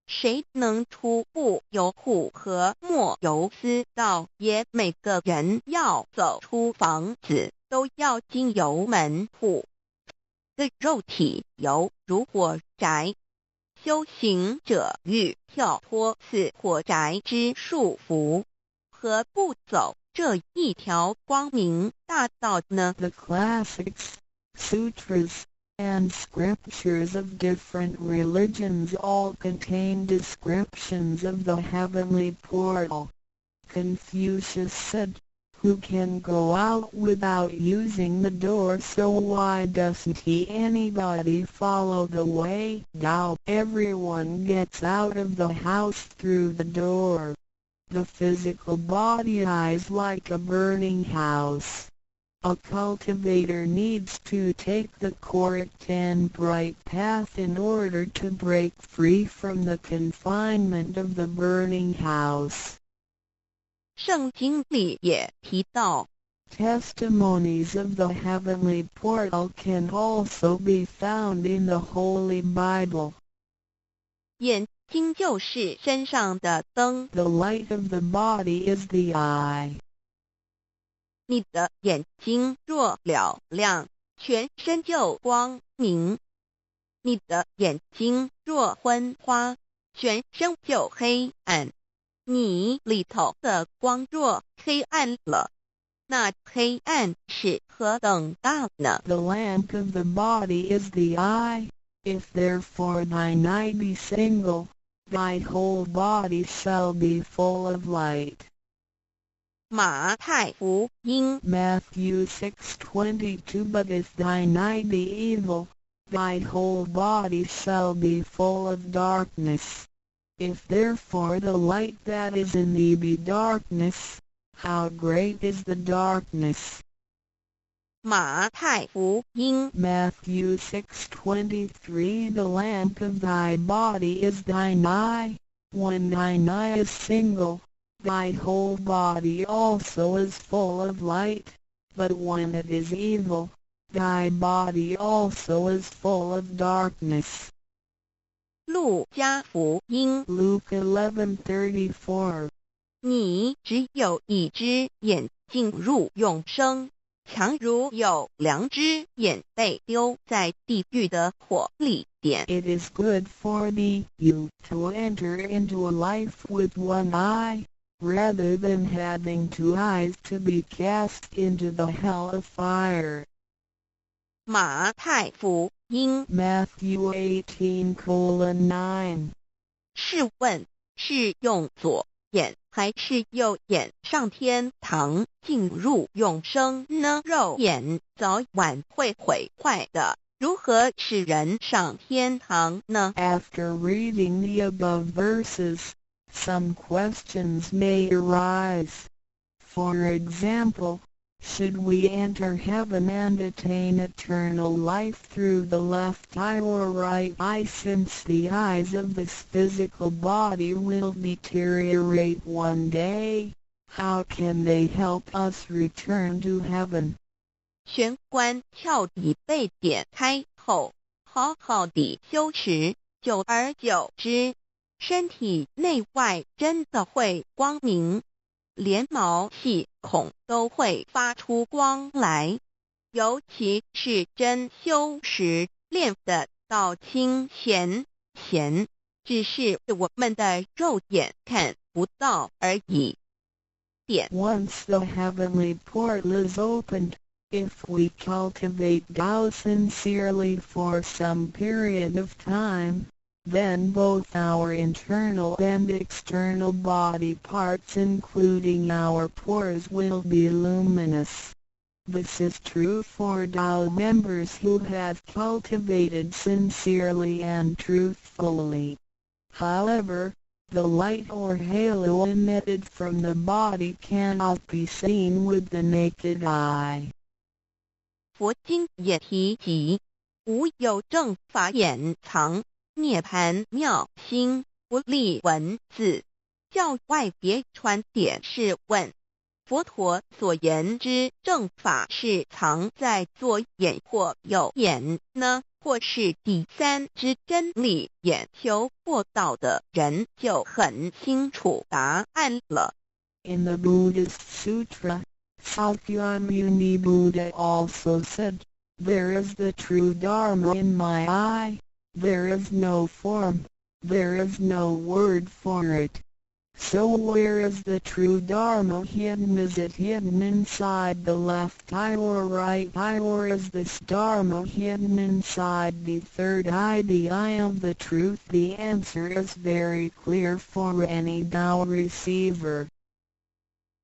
A: 谁能初步由苦和莫由思道也？每个人要走出房子，都要经由门户。的肉体犹如火宅，修行者欲跳脱此火宅之束缚，何不走这一条光明大道呢？
B: The classics, sutras, and scriptures of different religions all contain descriptions of the heavenly portal. Confucius said, "Who can go out without using the door, so why doesn't anybody follow the way? Now everyone gets out of the house through the door. The physical body is like a burning house. A cultivator needs to take the correct and bright path in order to break free from the confinement of the burning house."
A: 圣经里也提到
B: Testimonies of the heavenly portal can also be found in the Holy Bible.
A: 眼睛就是身上的灯，
B: The light of the body is the eye.
A: 你的眼睛若了亮，全身就光明；你的眼睛若昏花，全身就黑暗。你里头的光若黑暗了，那黑暗是何等大呢？
B: The lamp of the body is the eye. If therefore thine eye be single, thy whole body shall be full of light.
A: 马太福音
B: Matthew 6:22 But if thine eye be evil, thy whole body shall be full of darkness. If therefore the light that is in thee be darkness, how great is the darkness?
A: 马太福音
B: Matthew 6:23 The lamp of thy body is thine eye. When thine eye is single, thy whole body also is full of light, but when it is evil, thy body also is full of darkness.
A: 路加福音
B: Luke 11:34
A: 你只有一只眼进入永生，强如有两只眼被丢在地狱的火里点。
B: It is good for thee, you, to enter into a life with one eye, rather than having two eyes to be cast into the hell of fire.
A: 马太福音
B: Matthew 18:9
A: 试问是用左眼还是右眼上天堂进入永生呢？肉眼早晚会毁坏的，如何使人上天堂呢？
B: After reading the above verses, some questions may arise. For example, should we enter heaven and attain eternal life through the left eye or right eye, since the eyes of this physical body will deteriorate one day? How can they help us return to heaven?
A: 玄关彻底被点开后，好好地修持，久而久之，身体内外真的会光明，连毛细孔都会发出光来。尤其是真修时练的到清闲，只是我们的肉眼看不到而已。点
B: Once the heavenly portal is opened, if we cultivate Tao sincerely for some period of time, then both our internal and external body parts, including our pores, will be luminous. This is true for Tao members who have cultivated sincerely and truthfully. However, the light or halo emitted from the body cannot be seen with the naked eye.
A: 佛经也提及，无有正法掩藏，涅盘妙心，不立文字，教外别传点是问，佛陀所言之正法是藏在左眼或右眼呢，或是第三之真理，研究过道的人就很清楚答案了。
B: In the Buddhist Sutra, Sakyamuni Buddha also said, "There is the true Dharma in my eye, there is no form, there is no word for it." So where is the true Dharma hidden? Is it hidden inside the left eye or right eye, or is this Dharma hidden inside the third eye, the eye of the truth? The answer is very clear for any Tao receiver.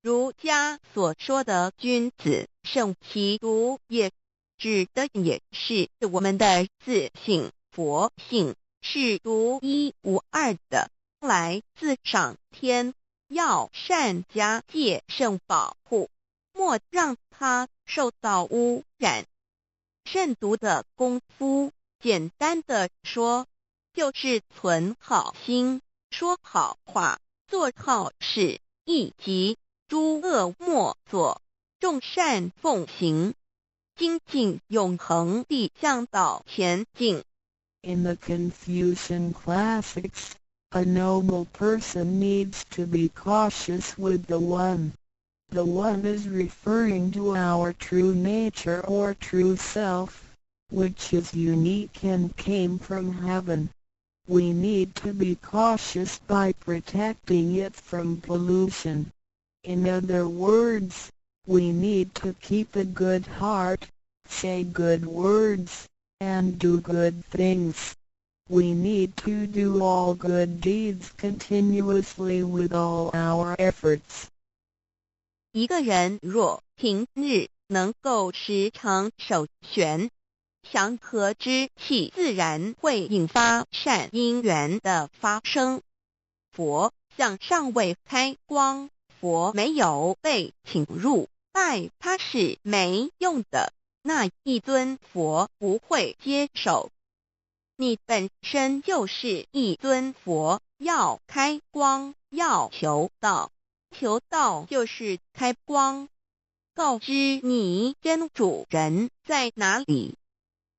A: 儒家所说的君子圣其独也，指的也是我们的自性佛性，是独一无二的，来自上天，要善加戒慎保护，莫让它受到污染。慎独的功夫，简单的说，就是存好心，说好话，做好事，以及诸恶莫作，众善奉行，精进永恒地向道前进。
B: In the Confucian classics, a noble person needs to be cautious with the One. The One is referring to our true nature or true self, which is unique and came from heaven. We need to be cautious by protecting it from pollution. In other words, we need to keep a good heart, say good words, and do good things. We need to do all good deeds continuously with all our efforts.
A: 一个人若平日能够时常守玄，祥和之气自然会引发善因缘的发生。佛像尚未开光，佛没有被请入拜，他是没用的，那一尊佛不会接受。你本身就是一尊佛，要开光，要求道，求道就是开光，告知你真主人在哪里。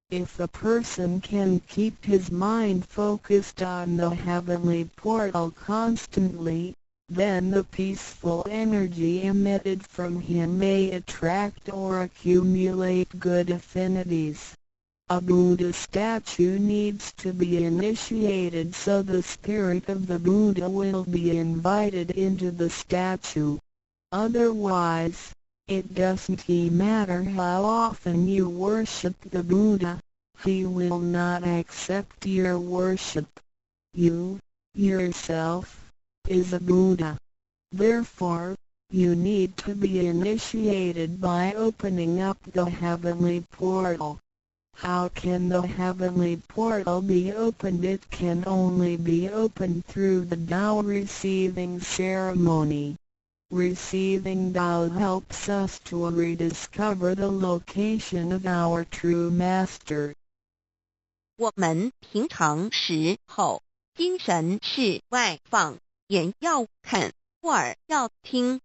B: If a person can keep his mind focused on the heavenly portal constantly, then the peaceful energy emitted from him may attract or accumulate good affinities. A Buddha statue needs to be initiated so the spirit of the Buddha will be invited into the statue. Otherwise, it doesn't matter how often you worship the Buddha, he will not accept your worship. You, yourself, is a Buddha. Therefore, you need to be initiated by opening up the heavenly portal. How can the heavenly portal be opened? It can only be opened through the Tao receiving ceremony. Receiving Tao helps us to rediscover the location of our true master.
A: 我们平常时候，精神是外放，眼要看，耳要听，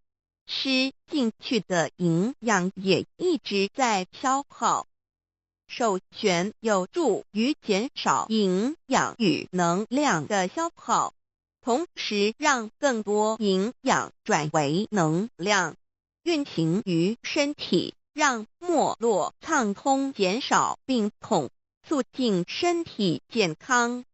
A: 吃进去的营养也一直在消耗。守玄有助于减少营养与能量的消耗，同时让更多营养转为能量，运行于身体，让脉络畅通，减少病痛，促进身体健康。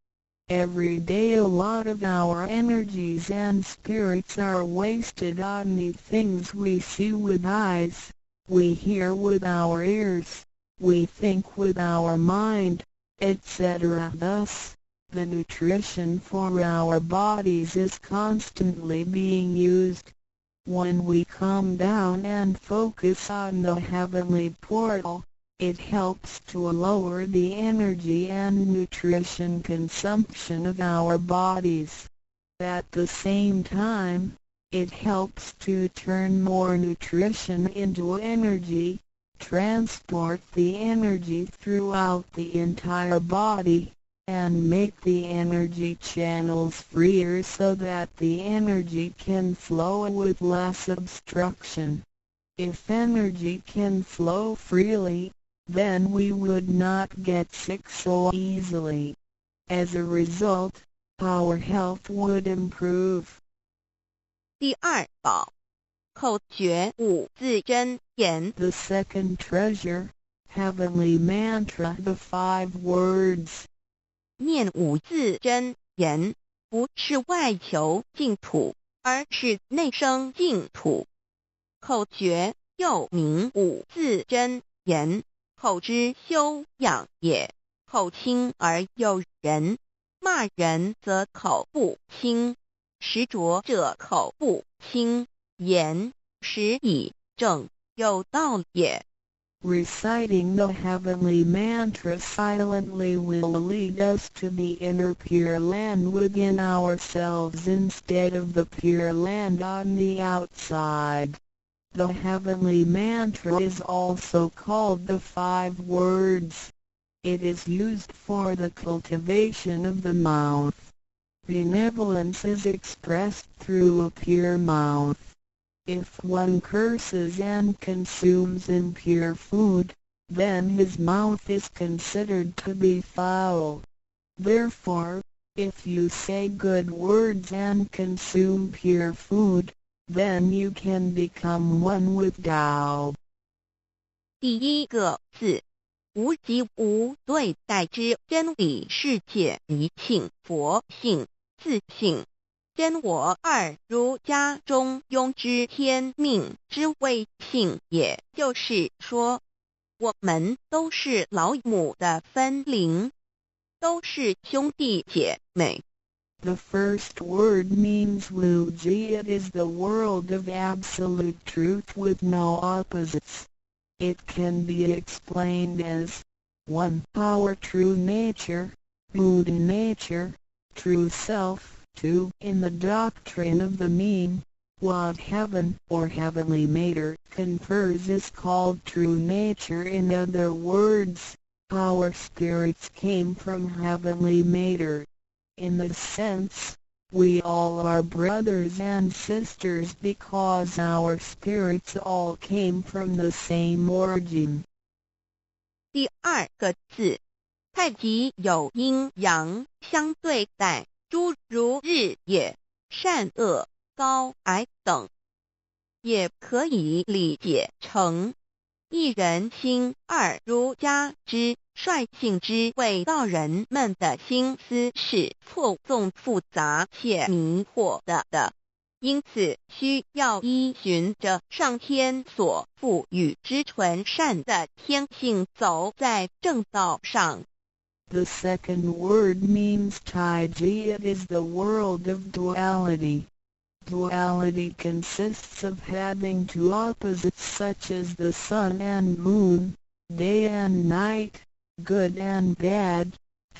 B: Every day a lot of our energies and spirits are wasted on the things we see with eyes, we hear with our ears, we think with our mind, etc. Thus, the nutrition for our bodies is constantly being used. When we calm down and focus on the heavenly portal, it helps to lower the energy and nutrition consumption of our bodies. At the same time, it helps to turn more nutrition into energy, transport the energy throughout the entire body, and make the energy channels freer so that the energy can flow with less obstruction. If energy can flow freely, then we would not get sick so easily. As a result, our health would improve.
A: 第二宝，口诀五字真言。
B: The second treasure, heavenly mantra, the 5 words.
A: 念五字真言，不是外求净土，而是内生净土。口诀又名五字真言，口之修养也。口轻而诱人，骂人则口不轻，实着者口不轻，言实以正，有道也。
B: Reciting the heavenly mantra silently will lead us to the inner Pure Land within ourselves instead of the Pure Land on the outside. The heavenly mantra is also called the 5 words. It is used for the cultivation of the mouth. Benevolence is expressed through a pure mouth. If one curses and consumes impure food, then his mouth is considered to be foul. Therefore, if you say good words and consume pure food, then you can become one with Tao.
A: 第一个字，无即无对待之真理世界一性佛性自性。真我二儒家中庸之天命之谓性，也就是说，我们都是老母的分灵，都是兄弟姐妹。
B: The first word means Wuji. It is the world of absolute truth with no opposites. It can be explained as 1. Our true nature, Buddha nature, true self. 2. In the doctrine of the mean, what heaven or heavenly matter confers is called true nature. In other words, our spirits came from heavenly matter. In this sense, we all are brothers and sisters because our spirits all came from the same origin.
A: 第二个字，太极有阴阳相对待。 诸如日也、善恶、高矮等，也可以理解成一人心二儒家之率性之谓道人们的心思是错综复杂且迷惑的，因此需要依循着上天所赋予之纯善的天性走在正道上。
B: The second word means Taiji. It is the world of duality. Duality consists of having 2 opposites such as the sun and moon, day and night, good and bad,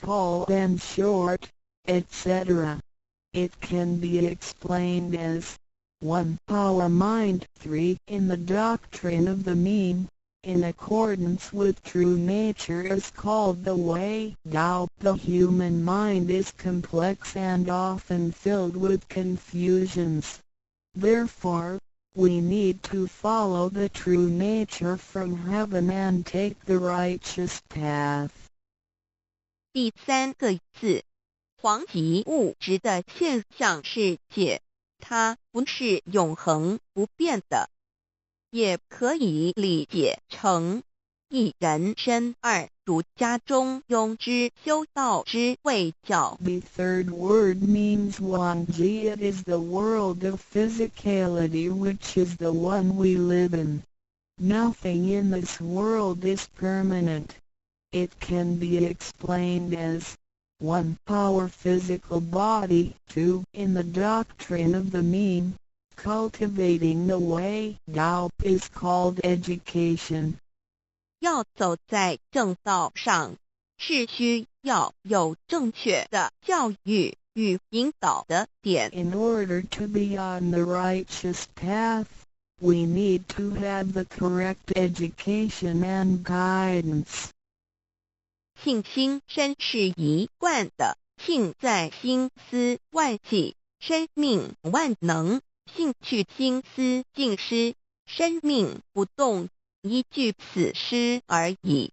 B: tall and short, etc. It can be explained as 1. Our mind. 3. In the doctrine of the mean, in accordance with true nature is called the way Tao. The human mind is complex and often filled with confusions. Therefore, we need to follow the true nature from heaven and take the righteous path.
A: 第三个字，黄极物质的现象世界，它不是永恒不变的。 也可以理解成一人身二儒家中庸之修道之谓教。
B: The third word means Wangji. It is the world of physicality which is the one we live in. Nothing in this world is permanent. It can be explained as 1. Our physical body. 2. In the doctrine of the mean, cultivating the way Tao is called education.
A: 要走在正道上，是需要有正确的教育与引导的点。
B: In order to be on the righteous path, we need to have the correct education and guidance.
A: 信心身是一贯的，信在心思万计，生命万能，兴趣心思尽失，生命不动，一具死尸而已。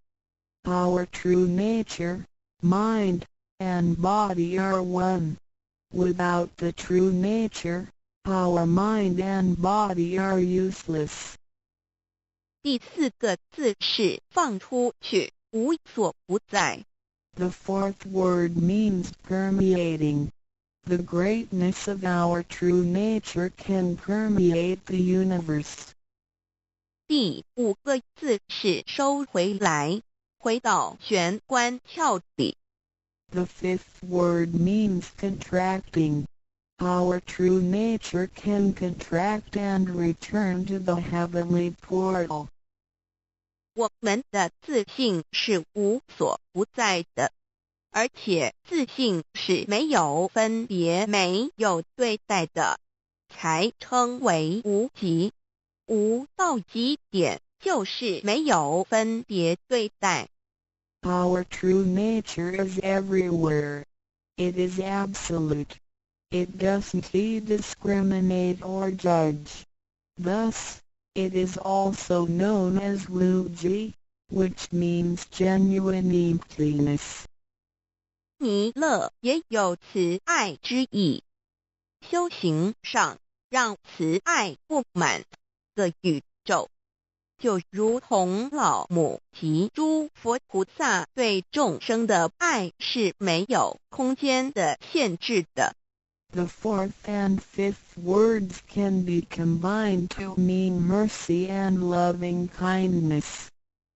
B: Our true nature, mind, and body are one. Without the true nature, our mind and body are useless.
A: 第四个字是放出去，无所不在。
B: The fourth word means permeating. The greatness of our true nature can permeate the universe.
A: 第五个字是收回来，回到玄关窍里。
B: The fifth word means contracting. Our true nature can contract and return to the heavenly portal.
A: 我们的自信是无所不在的，而且自信是没有分别、没有对待的，才称为无极。无到极点就是没有分别对待。
B: Our true nature is everywhere. It is absolute. It doesn't discriminate or judge. Thus, it is also known as Wuji, which means genuine emptiness.
A: 弥勒也有慈爱之意，修行上让慈爱布满个宇宙，就如同老母及诸佛菩萨对众生的爱是没有空间的限制的。
B: The fourth and fifth words can be combined to mean mercy and loving kindness.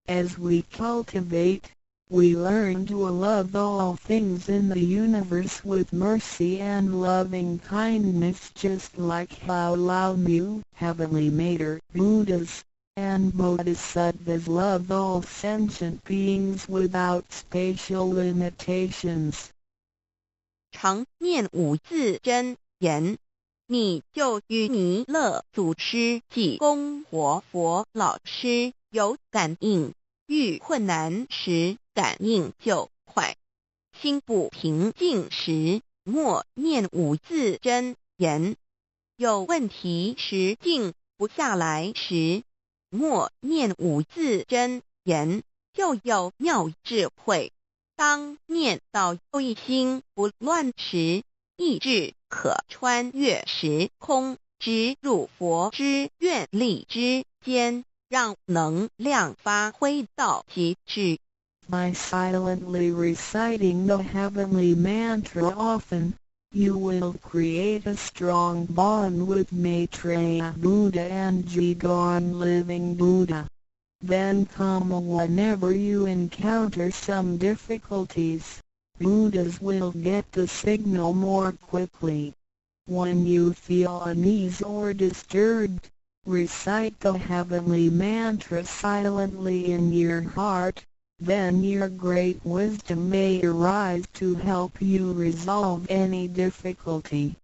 B: As we cultivate, we learn to love all things in the universe with mercy and loving kindness, just like how Lao Mu, Heavenly Mater, Buddhas, and Bodhisattvas love all sentient beings without spatial limitations.
A: 常念五字真言，你就与弥勒祖师及供活佛老师有感应，遇困难时感应就快，心不平静时默念五字真言，有问题时静不下来时默念五字真言，就有妙智慧。当念到一心不乱时，意志可穿越时空，直入佛之愿力之间，让能量发挥到极致。
B: By silently reciting the heavenly mantra often, you will create a strong bond with Maitreya Buddha and Jigon Living Buddha. Then whenever you encounter some difficulties, Buddhas will get the signal more quickly. When you feel unease or disturbed, recite the heavenly mantra silently in your heart, then your great wisdom may arise to help you resolve any difficulty.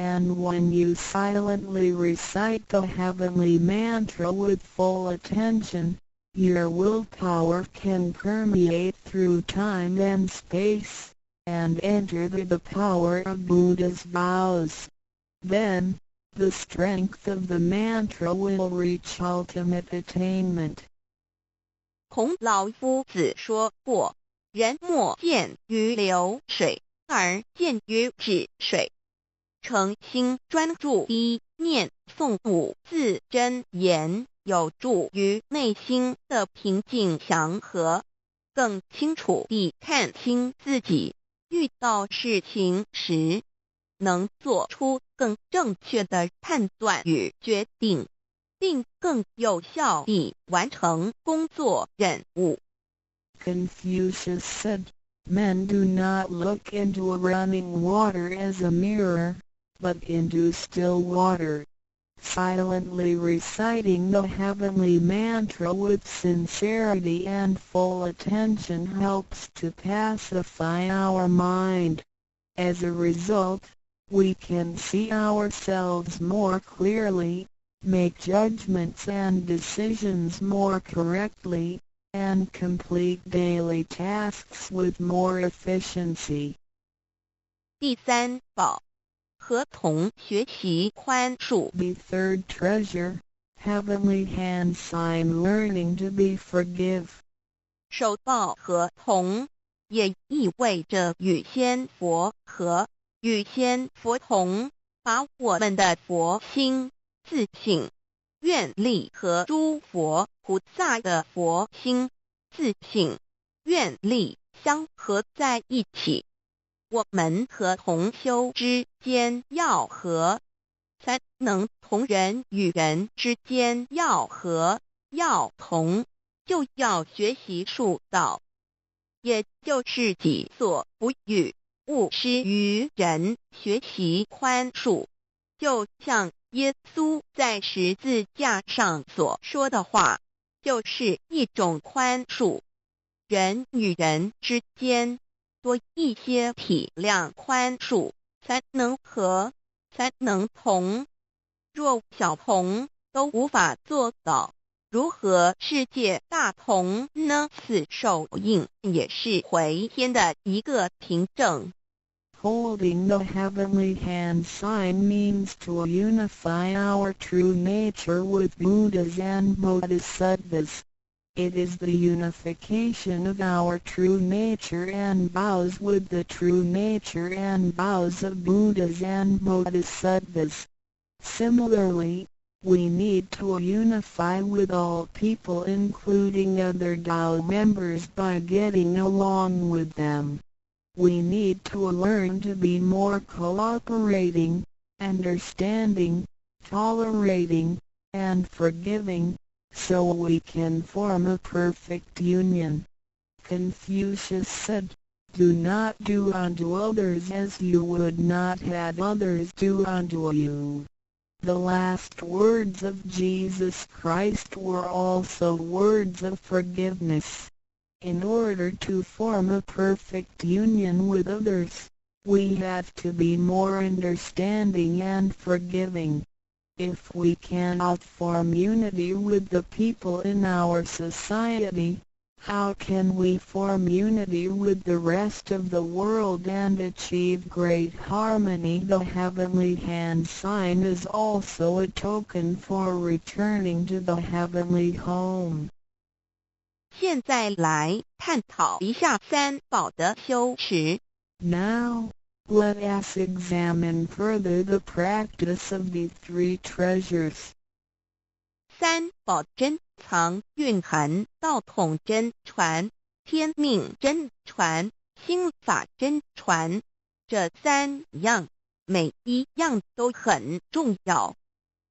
B: And when you silently recite the heavenly mantra with full attention, your willpower can permeate through time and space, and enter the power of Buddha's vows. Then, the strength of the mantra will reach ultimate attainment.
A: 孔老夫子说过，人莫见于流水，而见于止水。诚心专注一念诵五字真言，有助于内心的平静祥和，更清楚地看清自己，遇到事情时能做出更正确的判断与决定，并更有效地完成工作任务。
B: Confucius said, "Men do not look into running water as a mirror, but into still water." Silently reciting the heavenly mantra with sincerity and full attention helps to pacify our mind. As a result, we can see ourselves more clearly, make judgments and decisions more correctly, and complete daily tasks with more efficiency.
A: 第三宝，和同学习宽恕。
B: The third treasure, heavenly hand sign learning to be forgive.
A: 受报和同也意味着与仙佛和，与仙佛同，把我们的佛心、自信、愿力和诸佛菩萨的佛心、自信、愿力相合在一起。我们和同修之间要和，才能同人与人之间要和要同，就要学习恕道，也就是己所不欲，勿施于人，学习宽恕。就像耶稣在十字架上所说的话，就是一种宽恕。人与人之间多一些体谅宽恕，才能和，才能同。若小同都无法做到，如何世界大同呢？此手印也是回天的一个凭证。
B: Holding the heavenly hand sign means to unify our true nature with Buddhas and Bodhisattvas. It is the unification of our true nature and vows with the true nature and vows of Buddhas and Bodhisattvas. Similarly, we need to unify with all people including other Tao members by getting along with them. We need to learn to be more cooperating, understanding, tolerating, and forgiving, so we can form a perfect union. Confucius said, "Do not do unto others as you would not have others do unto you." The last words of Jesus Christ were also words of forgiveness. In order to form a perfect union with others, we have to be more understanding and forgiving. If we cannot form unity with the people in our society, how can we form unity with the rest of the world and achieve great harmony? The heavenly hand sign is also a token for returning to the heavenly home.
A: 现在来探讨一下三宝的修持。
B: Now, let us examine further the practice of the three treasures.
A: 三宝珍藏蕴含道统真传、天命真传、心法真传，这三样每一样都很重要。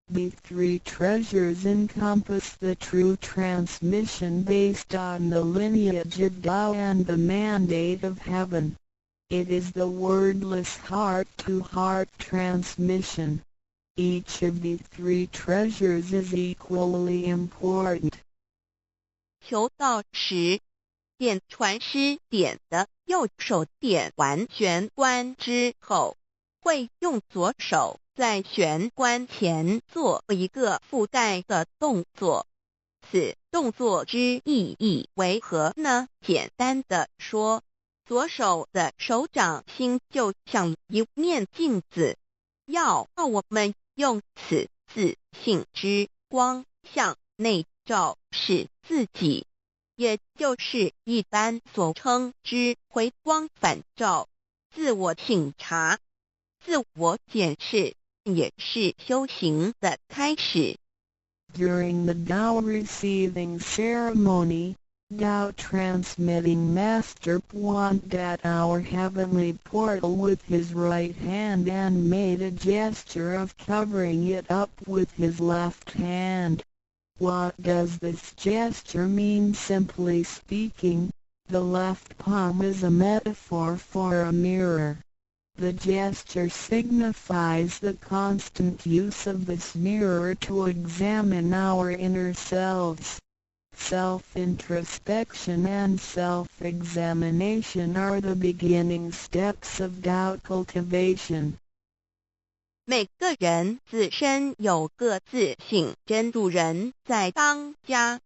B: The three treasures encompass the true transmission based on the lineage of Tao and the mandate of heaven. It is the wordless heart-to-heart transmission. Each of the three treasures is equally important.
A: 求道时，点传师点的右手点完玄关之后，会用左手在玄关前做一个附带的动作。此动作之意义为何呢？简单的说，左手的手掌心就像一面镜子，要我们用此自信之光向内照视自己，也就是一般所称之回光返照，自我省察、自我检视，也是修行的开始。
B: During the Tao receiving ceremony, Tao transmitting Master pointed at our heavenly portal with his right hand and made a gesture of covering it up with his left hand. What does this gesture mean? Simply speaking, the left palm is a metaphor for a mirror. The gesture signifies the constant use of this mirror to examine our inner selves. Self-introspection and self-examination are the beginning steps of Tao cultivation.
A: 每个人自身有个自性真主人在当家，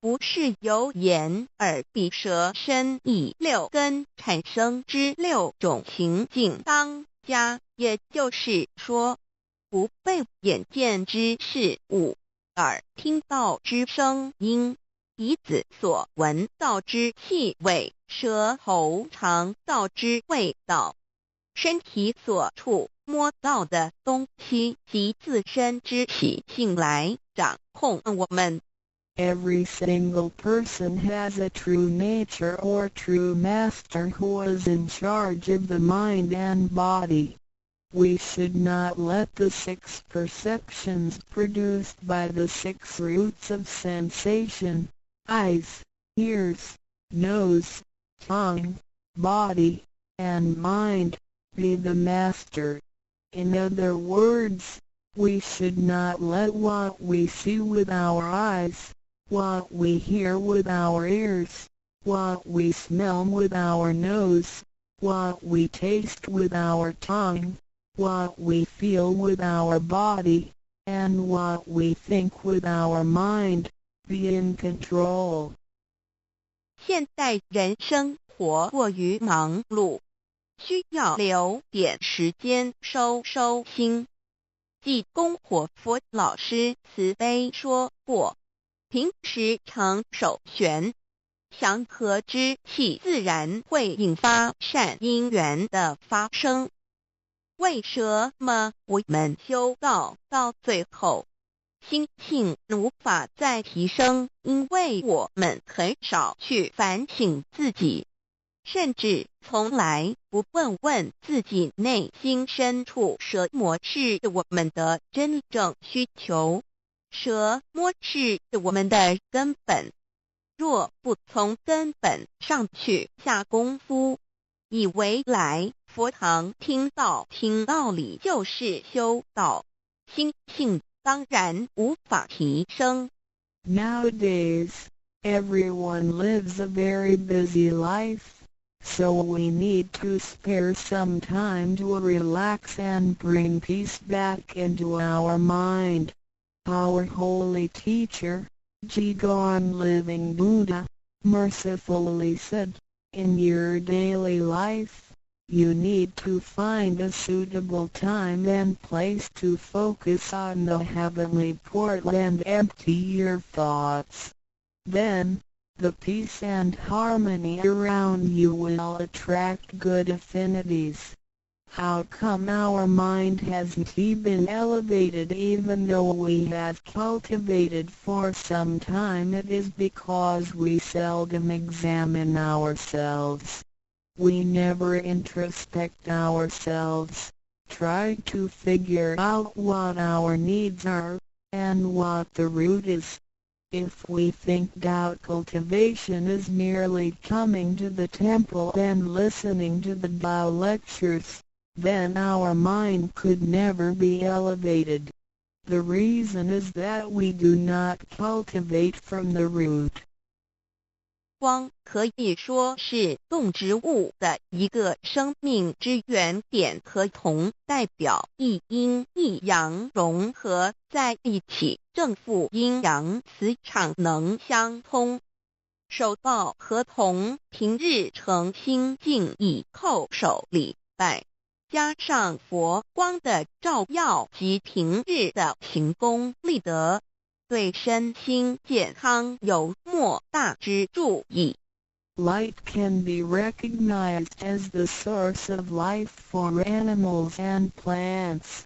A: 不是由眼、耳、鼻、舌、身、意六根产生之六种情境当家，也就是说，不被眼见之事物、耳听到之声音、鼻子所闻到之气味、舌头尝到之味道、身体所触摸到的东西及自身之习性来掌控我们。
B: Every single person has a true nature or true master who is in charge of the mind and body. We should not let the 6 perceptions produced by the 6 roots of sensation, eyes, ears, nose, tongue, body, and mind, be the master. In other words, we should not let what we see with our eyes, what we hear with our ears, what we smell with our nose, what we taste with our tongue, what we feel with our body, and what we think with our mind, be in control.
A: 现代人生活过于忙碌，需要留点时间收心。济公活佛老师慈悲说过，平时常手旋，祥和之气自然会引发善因缘的发生。为什么我们修道到最后，心性无法再提升？因为我们很少去反省自己，甚至从来不问自己内心深处什么是我们的真正需求，什么是我们的根本。若不从根本上去下功夫，以为来佛堂听道理就是修道，心性当然无法提升。
B: Nowadays, everyone lives a very busy life, so we need to spare some time to relax and bring peace back into our mind. Our holy teacher, Jigon Living Buddha, mercifully said, in your daily life, you need to find a suitable time and place to focus on the heavenly portal and empty your thoughts. Then, the peace and harmony around you will attract good affinities. How come our mind hasn't been elevated even though we have cultivated for some time? It is because we seldom examine ourselves. We never introspect ourselves, try to figure out what our needs are, and what the root is. If we think doubt cultivation is merely coming to the temple and listening to the Tao lectures, then our mind could never be elevated. The reason is that we do not cultivate from the root.
A: 光可以说是动植物的一个生命之原点和铜代表一阴一阳融合在一起，正负阴阳磁场能相通。手抱和铜平日诚心敬意叩首礼拜，加上佛光的照耀及平日的行功立德，对身心健康有莫大之助益。
B: Light can be recognized as the source of life for animals and plants.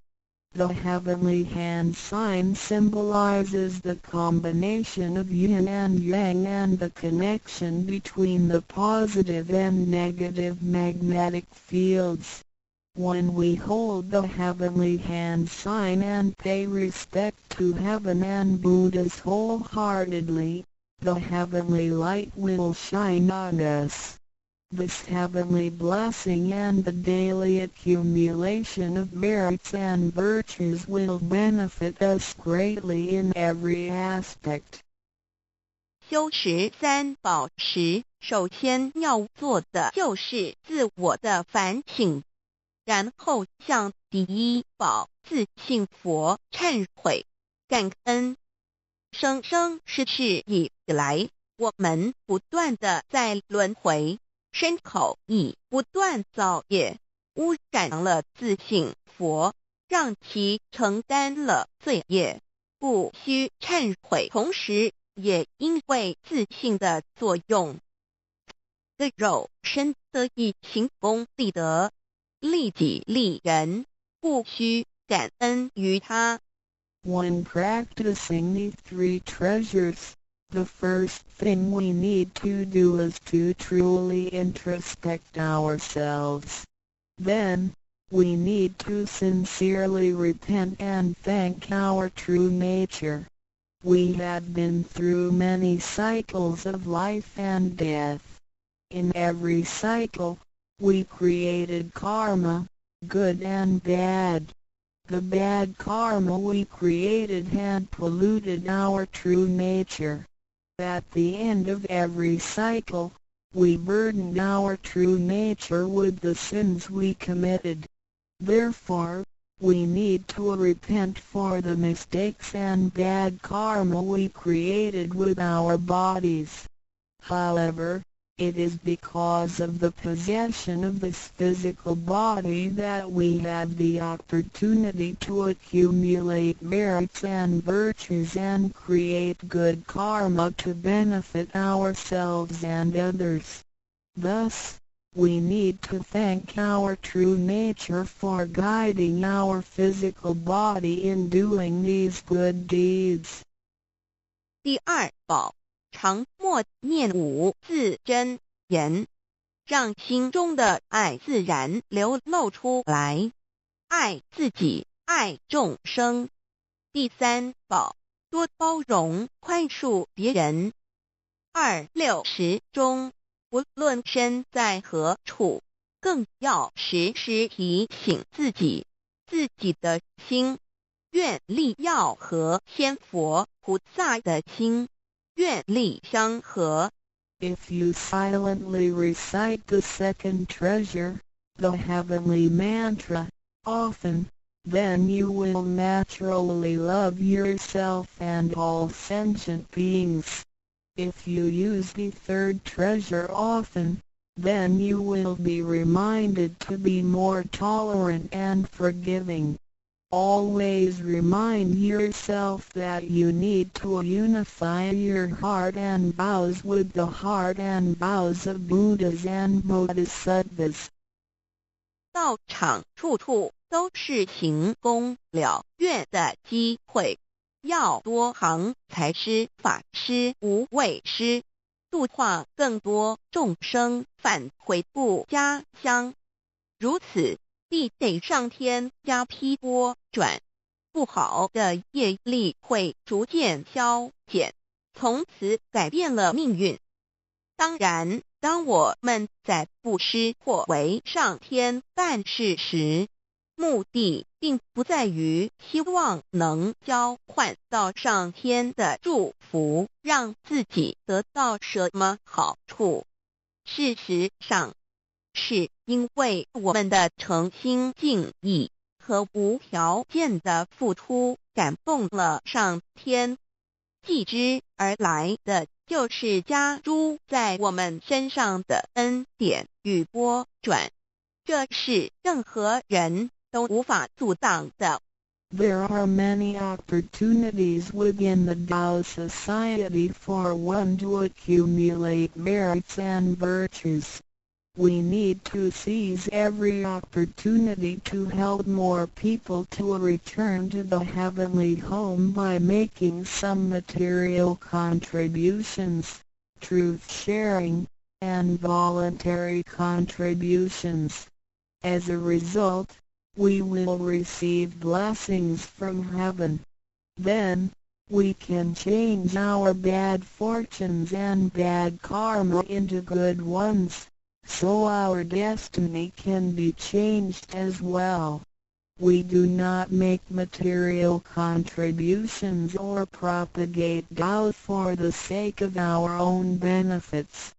B: The heavenly hand sign symbolizes the combination of yin and yang and the connection between the positive and negative magnetic fields. When we hold the heavenly hand sign and pay respect to heaven and Buddhas wholeheartedly, the heavenly light will shine on us. This heavenly blessing and the daily accumulation of merits and virtues will benefit us greatly in every aspect.
A: 修持三宝时，首先要做的就是自我的反省，然后向第一宝自信佛忏悔、感恩。生生世世以来，我们不断的在轮回，身口意不断造业，污染了自性佛，让其承担了罪业，故须忏悔。同时也因为自性的作用，的肉身得以行功立德，利己利人，故须感恩于他。
B: When practicing these three treasures, the first thing we need to do is to truly introspect ourselves. Then, we need to sincerely repent and thank our true nature. We have been through many cycles of life and death. In every cycle, we created karma, good and bad. The bad karma we created had polluted our true nature. At the end of every cycle, we burdened our true nature with the sins we committed. Therefore, we need to repent for the mistakes and bad karma we created with our bodies. However, it is because of the possession of this physical body that we have the opportunity to accumulate merits and virtues and create good karma to benefit ourselves and others. Thus, we need to thank our true nature for guiding our physical body in doing these good deeds.
A: 第二宝，常默念五字真言，让心中的爱自然流露出来，爱自己，爱众生。第三宝，多包容宽恕别人。260中，无论身在何处，更要时时提醒自己的心，愿力要和仙佛菩萨的心，愿力相合。
B: If you silently recite the second treasure, the heavenly mantra, often, then you will naturally love yourself and all sentient beings. If you use the third treasure often, then you will be reminded to be more tolerant and forgiving. Always remind yourself that you need to unify your heart and vows with the heart and vows of Buddhas and Bodhisattvas.
A: 道场处处都是行功了愿的机会，要多行财施法施无畏施，度化更多众生返回故家乡。如此必得上天加批拨转，不好的业力会逐渐消减，从此改变了命运。当然，当我们在布施或为上天办事时，目的并不在于希望能交换到上天的祝福，让自己得到什么好处。事实上，是因为我们的诚心敬意和无条件的付出感动了上天，继之而来的就是加诸在我们身上的恩典与拨转，这是任何人都无法阻挡的。
B: There are many opportunities within the Tao Society for one to accumulate merits and virtues. We need to seize every opportunity to help more people to return to the heavenly home by making some material contributions, truth sharing, and voluntary contributions. As a result, we will receive blessings from heaven. Then, we can change our bad fortunes and bad karma into good ones, so our destiny can be changed as well. We do not make material contributions or propagate Tao for the sake of our own benefits.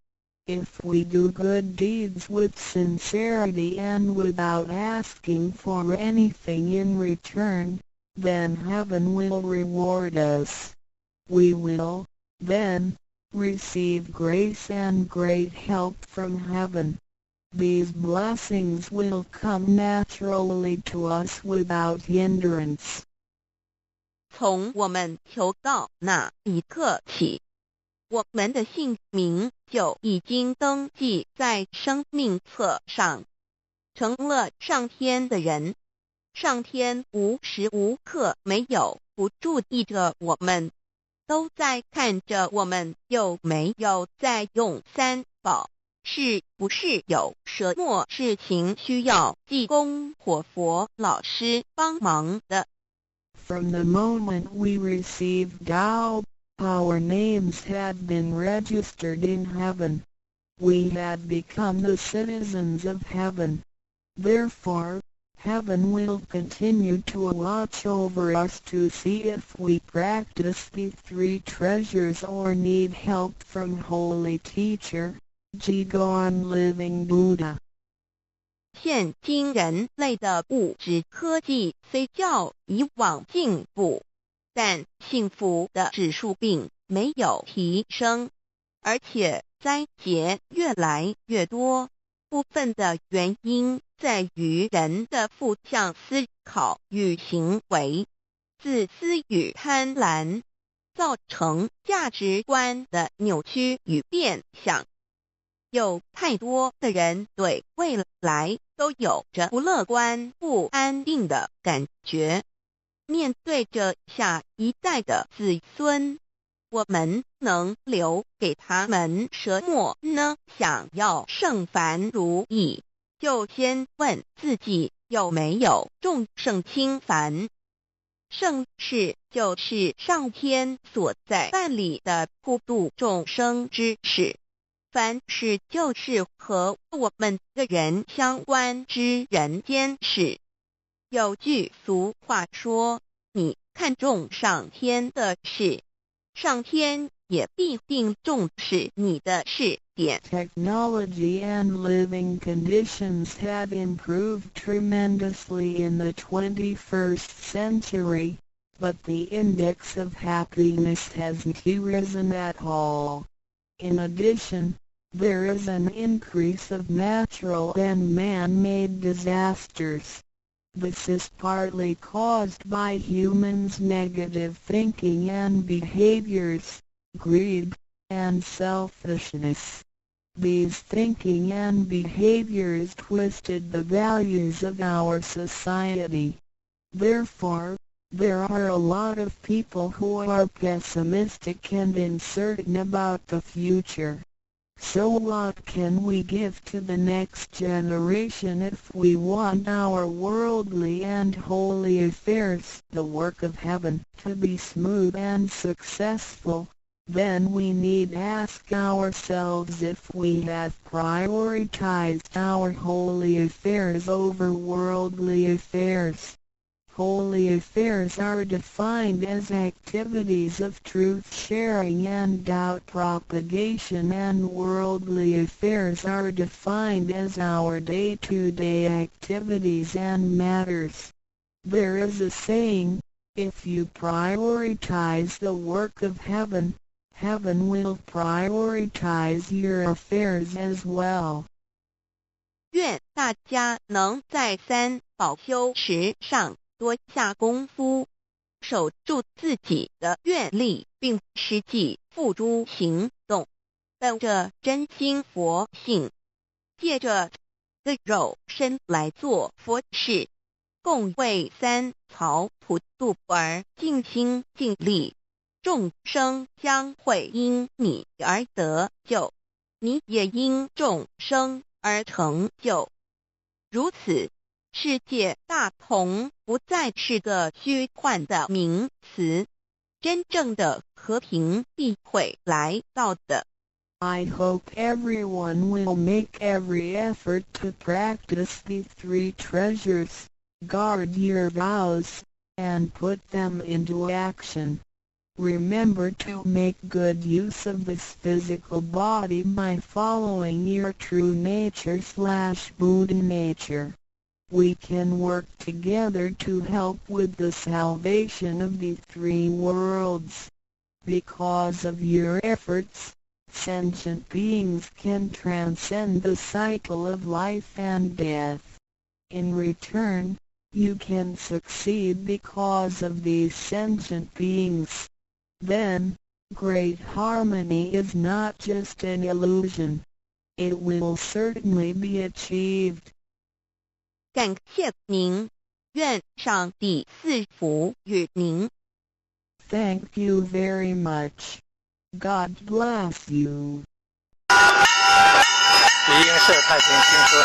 B: If we do good deeds with sincerity and without asking for anything in return, then heaven will reward us. we will, then, receive grace and great help from heaven. These blessings will come naturally to us without hindrance.
A: 从我们求道那一刻起，我们的姓名就已经登记在生命册上，成了上天的人。上天无时无刻没有不注意着我们，都在看着我们有没有在用三宝，是不是有什么事情需要济公活佛老师帮忙的。
B: From the moment we received Tao, our names had been registered in heaven. We had become the citizens of heaven. Therefore, heaven will continue to watch over us to see if we practice the three treasures or need help from Holy Teacher, Jigon Living Buddha.
A: 现今人类的物质科技虽较以往进步，但幸福的指数并没有提升，而且灾劫越来越多。部分的原因在于人的负向思考与行为、自私与贪婪，造成价值观的扭曲与变相。有太多的人对未来都有着不乐观、不安定的感觉。面对着下一代的子孙，我们能留给他们什么呢？想要圣凡如意，就先问自己有没有众圣轻凡。圣事就是上天所在办理的普度众生之事，凡事就是和我们个人相关之人间事。有句俗话说，你看重上天的事，上天也必定重视你的事点。
B: Technology and living conditions have improved tremendously in the 21st century, but the index of happiness hasn't risen at all. In addition, there is an increase of natural and man-made disasters. This is partly caused by humans' negative thinking and behaviors, greed, and selfishness. These thinking and behaviors twisted the values of our society. Therefore, there are a lot of people who are pessimistic and uncertain about the future. So what can we give to the next generation if we want our worldly and holy affairs, the work of heaven, to be smooth and successful? Then we need ask ourselves if we have prioritized our holy affairs over worldly affairs. Holy affairs are defined as activities of truth-sharing and doubt propagation, and worldly affairs are defined as our day-to-day activities and matters. There is a saying, if you prioritize the work of heaven, heaven will prioritize your affairs as well.
A: 愿大家能在三宝修持上多下功夫，守住自己的愿力，并实际付诸行动，本着真心佛性，借着个肉身来做佛事，共为三曹普度而尽心尽力，众生将会因你而得救，你也因众生而成就。如此，世界大同不再是个虚幻的名词，真正的和平必会来到的。
B: I hope everyone will make every effort to practice the three treasures, guard your vows, and put them into action. Remember to make good use of this physical body by following your true nature/Buddha nature. We can work together to help with the salvation of the three worlds. Because of your efforts, sentient beings can transcend the cycle of life and death. In return, you can succeed because of these sentient beings. Then, great harmony is not just an illusion. It will certainly be achieved.
A: 感谢您，愿上帝赐福与您。
B: Thank you very much. God bless you.
C: 理应是太平清楚。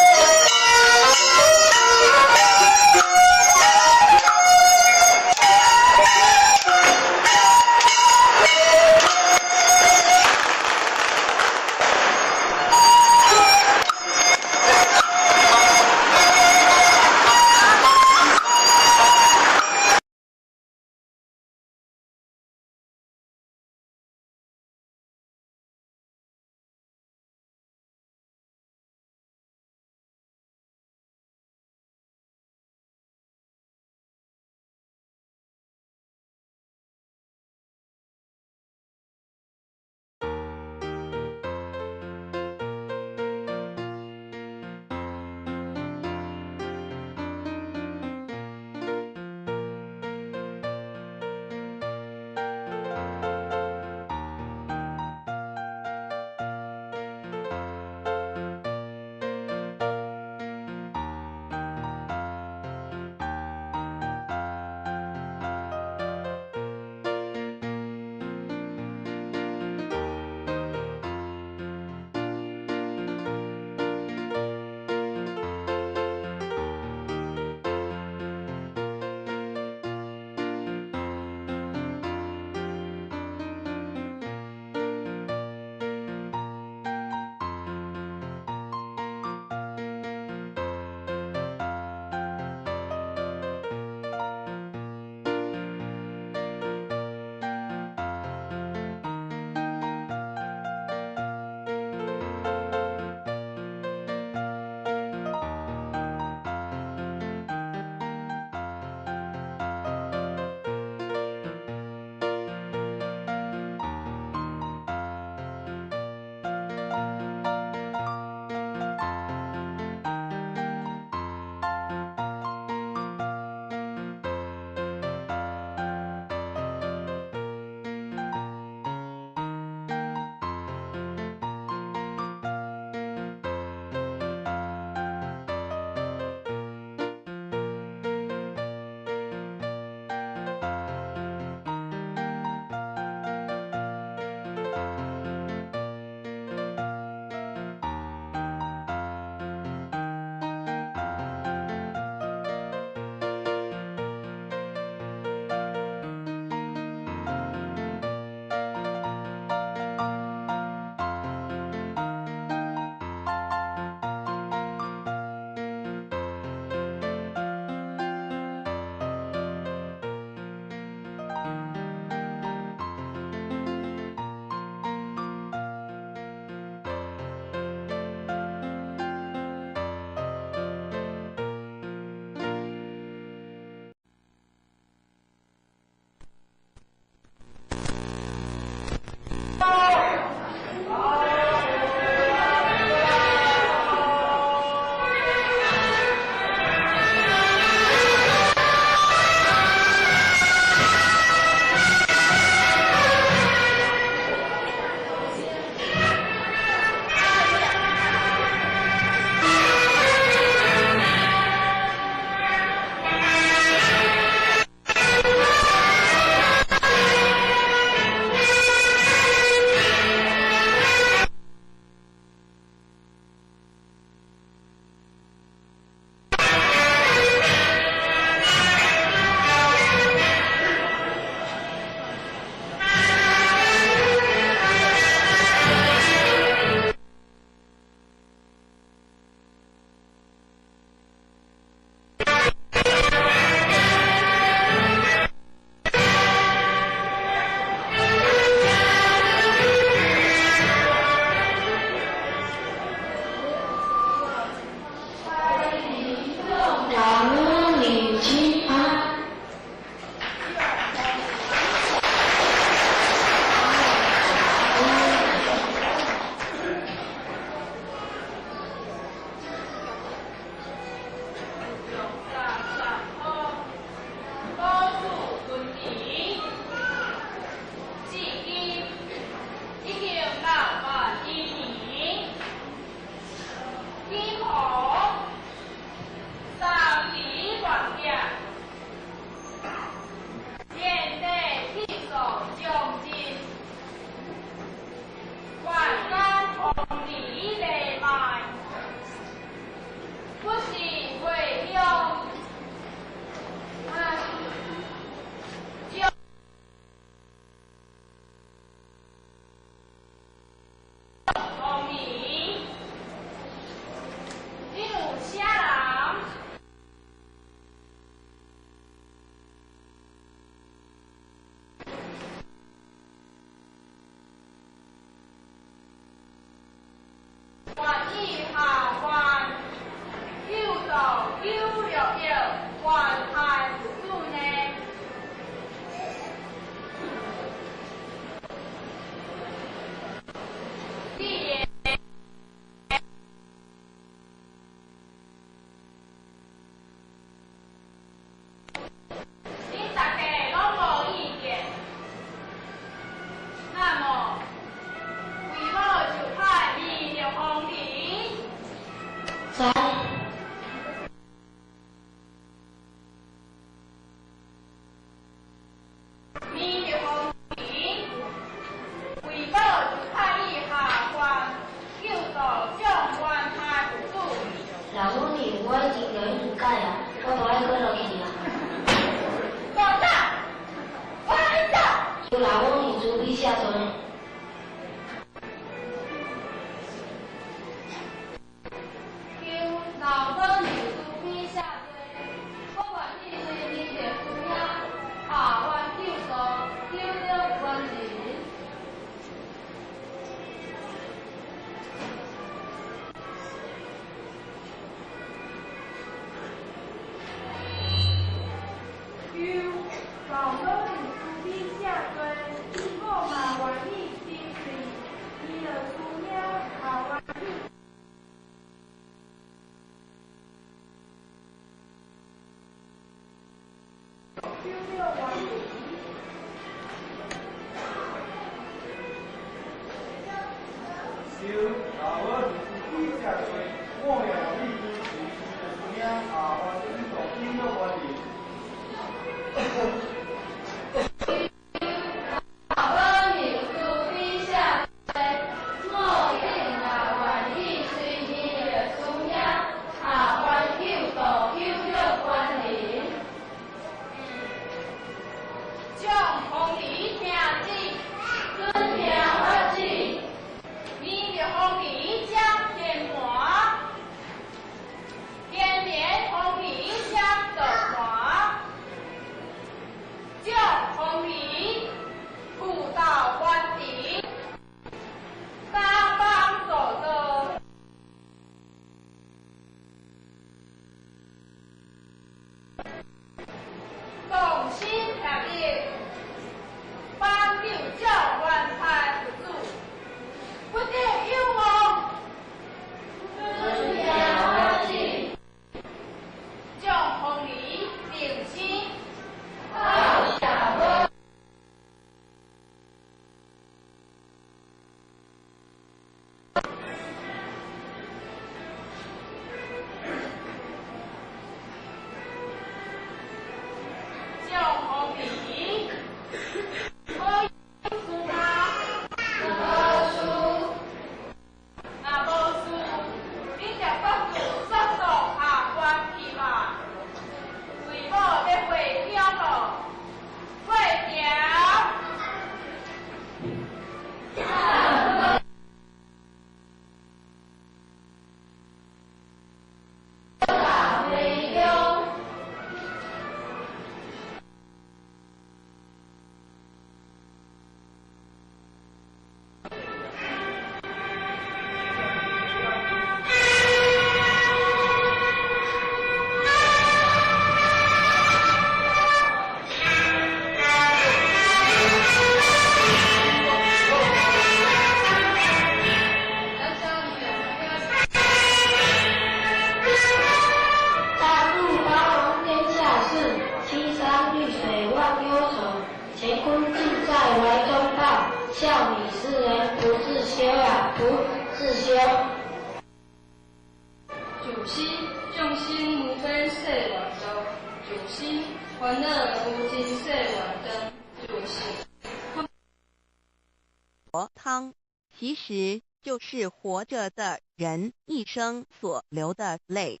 A: 活汤其实就是活着的人一生所流的泪，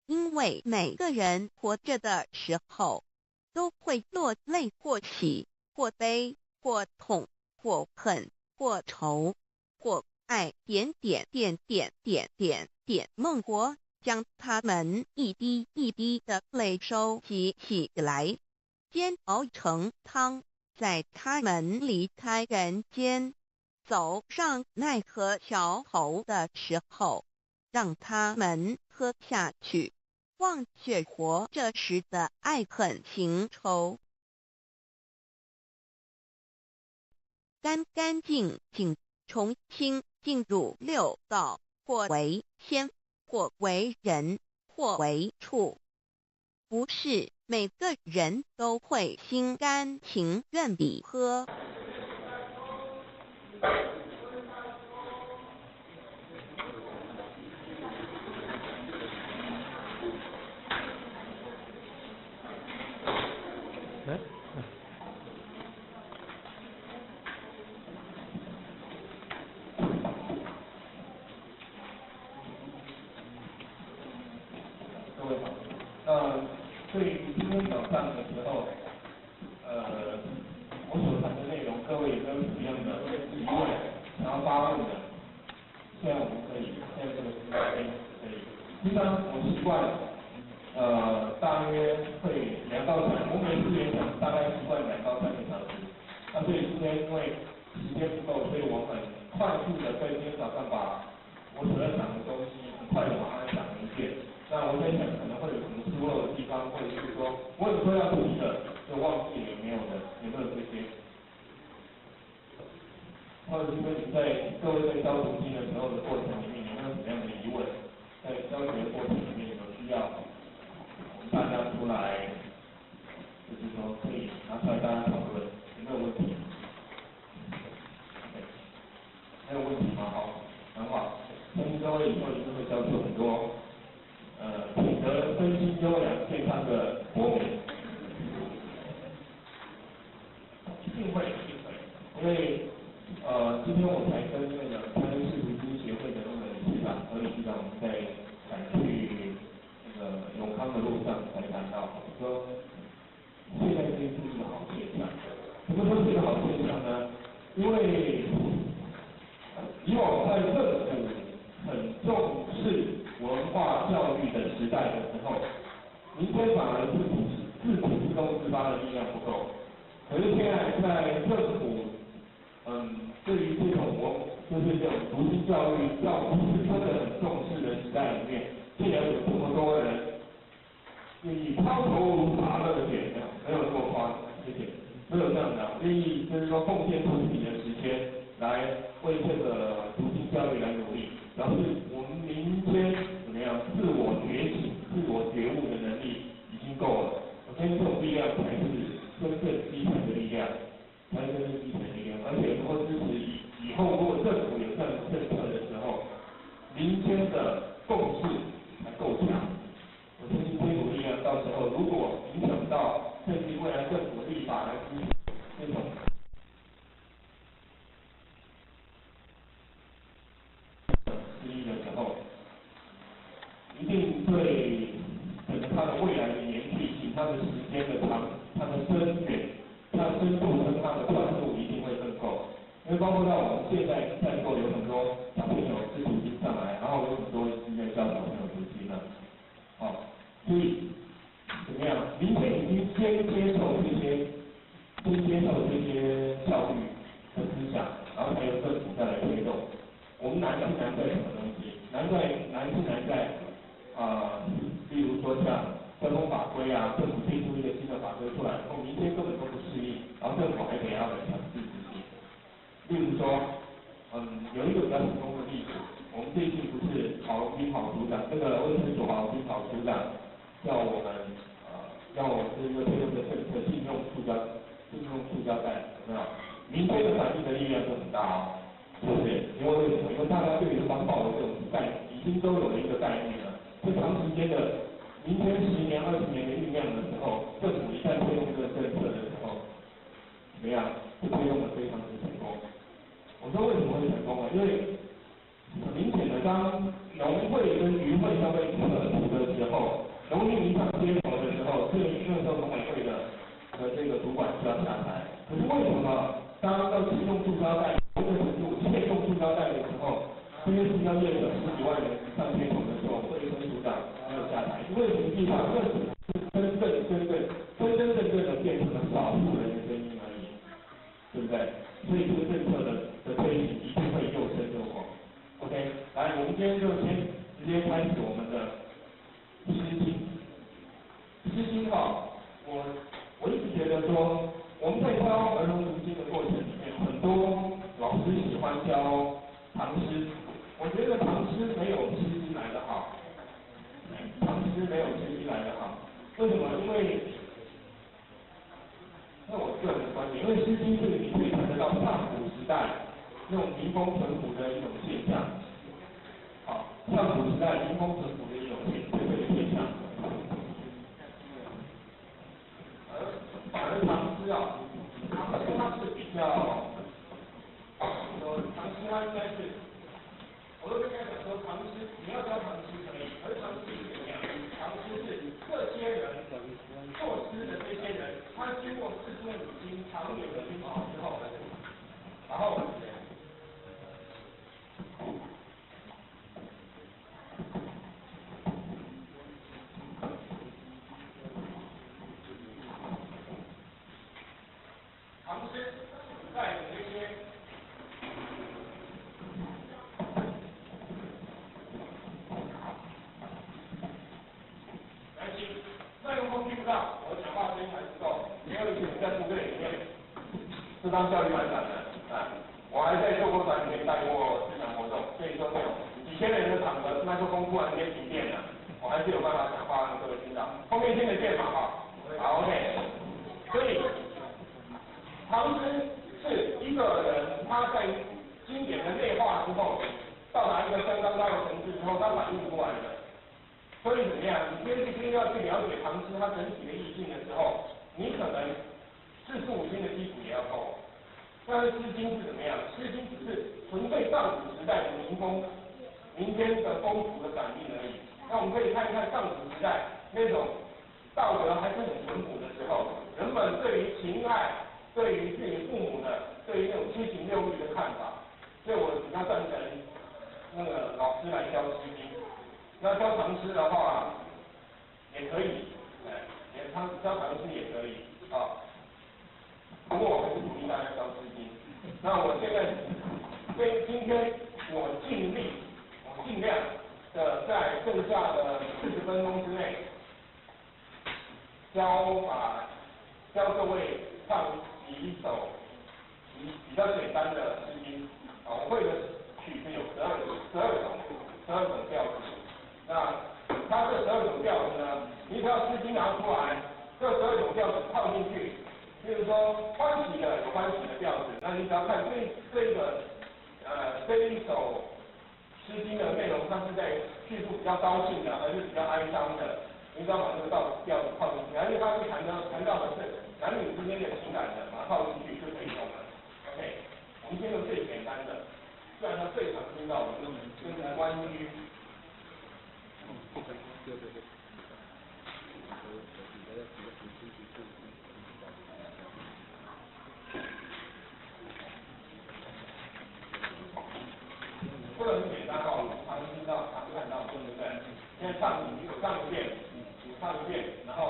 A: 因为每个人活着的时候都会落泪或喜或悲或痛或恨或愁或爱点点点点点点点。孟国将他们一滴一滴的泪收集起来，煎熬成汤，在他们离开人间走上奈何桥头的时候，让他们喝下去，忘却活着时的爱恨情仇，干干净净，重新进入六道，或为天，或为人，或为畜。不是每个人都会心甘情愿地喝。
D: 各位好，所以今天早上的时候，我所谈的内容，各位有没有什么样的疑问想要发问的？现在我们可以，现在这个时代可以。平常我习惯，大约会2到3，我每次演讲大概习惯2到3个小时。那所以今天因为时间不够，所以我很快速的在今天早上把我所要讲的东西很快的把它讲了一遍。那我在想可能会有什么失落的地方，或者是说我有说要提的就忘记了有没有的，有没有这些？或者是说你在各位在教读经的时候的过程里面有没有什么样的疑问？在教学的过程里面有没有需要我们大家出来，就是说可以拿出来大家讨论，有没有问题？没有问题吗？好，很好。相信各位以后一定会教出很多品德、身心优良、健康的国民。一定会，因为今天我才跟那个台湾市图书协会的那个理事长和理事长，我们在赶去那个永康的路上才谈到，说现在这是一个好现象。怎么说是一个好现象呢？因为以往在政府很重视文化教育的时代的时候，民间反而是自主自动自发的力量不够。可是现在在政府，对于这种就是这种读经教育不是真的很重视的时代里面，竟然有这么多人愿意抛头颅洒热血，没有这么夸张，谢谢，没有这样的，愿意就是说奉献出自己的时间来为这个读经教育来努力，表示我们民间怎么样自我觉醒、自我觉悟的能力已经够了。我相信这种力量才是真正基层的力量，才是真正基层的力量。而且如果支持以后如果政府有这样的政策的时候，民间的共识才够强。我相信这股力量到时候如果影响到甚至未来政府立法来支持这种势力的时候，一定对整个它的未来的延续性、它的时间的长、它的深远、它的深度跟它的宽度一定会更够。因为包括到我们现在在座有很多小朋友是读经上来，然后有很多是在教小朋友读经的，所以怎么样？民间已经先接受这些教育的思想，然后才由政府再来推动。我们难是难在什么东西？难在例如说像交通法规啊，政府推出一个新的法规出来，然后民间根本都不适应，然后政府还得要来强制执行。例如说，有一个比较成功的例子，我们最近不是郝斌郝组长，这个卫生所郝斌郝组长叫我们要这个推动的政策禁用塑胶袋，有没有？民间的反应的力量就很大哦，是不是？因为什么？因为大家对于环保的这种概念已经都有了一个概念了，这长时间的民间10年、20年的酝酿的时候，政府一旦推动这个政策的时候，怎么样？就推动的非常之成功。我说为什么会成功呢？因为很明显的，当农会跟渔会要被撤除的时候，农民上街头的时候，那时候农委会的这个主管就要下台。可是为什么当要禁用塑胶袋这个程度限用塑胶袋的时候，这些塑胶业者10几万人上街头的时候，卫生署长没有下台？因为实际上政府是真正的变成了少数人的声音而已，对不对？所以这个政策的推行一定会又深又广。OK， 来，我们今天就先直接开始我们的诗经。诗经我一直觉得说，我们在教儿童读经的过程里面，很多老师喜欢教唐诗，我觉得唐诗没有诗经来得好，唐诗没有诗经来得好。为什么？因为那我个人的观点，因为诗经这个你可以看得到上古时代那种民风淳朴的一种现象，上古时代民风淳朴的一种现象。反而唐诗它是比较，唐诗它应该是，我都跟大家讲说，唐诗你要教唐诗可以，而唐诗是怎么样？唐诗是这些人作诗的这些人，他经过4书5经长远的熏陶之后，然后唐诗在有这些来请麦克风听不到，我讲话声音还不够，因为以前在部队里面是当教育班长的我还在救国团里面带过思想活动，所以说这种几千人的场合，麦克风突然间停电了，我还是有办法讲话让各位听到。后面听得见嘛？好 ，OK。所以唐诗是一个人他在经典的内化之后，到达样？《诗经》只是纯粹上古时代的民间的风俗的反应而已。那我们可以看一看上古时代那种道德还是很淳朴的时候，人们对于情爱、对于自己父母的、对于那种七情六欲的看法。所以我比较赞成那个老师来教《诗经》。那教唐诗的话也可以，教唐诗也可以啊。不过我还是鼓励大家教《诗经》。那我现在今天我尽量的在剩下的40分钟之内，教各位唱几首比较简单的诗经啊。我会的曲子有12种调子。那它这12种调子呢，你只要诗经拿出来，这12种调子套进去。比如说欢喜的有欢喜的调子，那你只要看这一首诗经的内容，它是在叙述比较高兴的，还是比较哀伤的？你只要把这个调子套进去，因为它是谈到的是男女之间的情感的，把它套进去就可以用了。OK， 我们先用最简单的，虽然它最常听到的就是关于。这个很简单哦，常听到、常看到，对不对？现在唱一遍，然后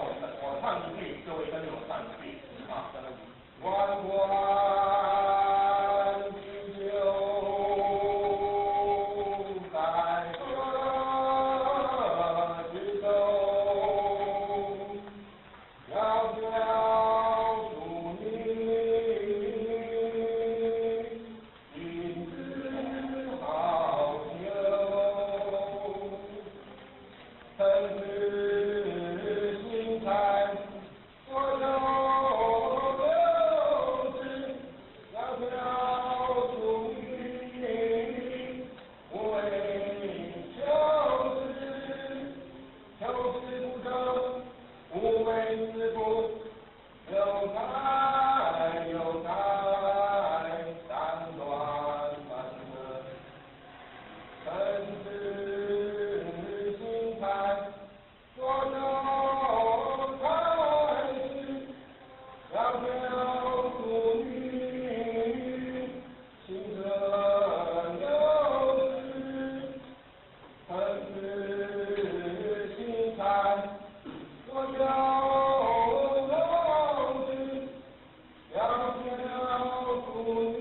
D: 我唱一句，各位跟着我唱一句啊。关关雎鸠，在河之洲。皎皎淑女，君子好逑。曾子行采，所由流之。皎皎淑女，无为求之。求之不得，无为之故。有才有才，三端三德。曾子行采，所由采之。皎皎淑女，清则有之。曾子行采，所由流之。皎皎淑女，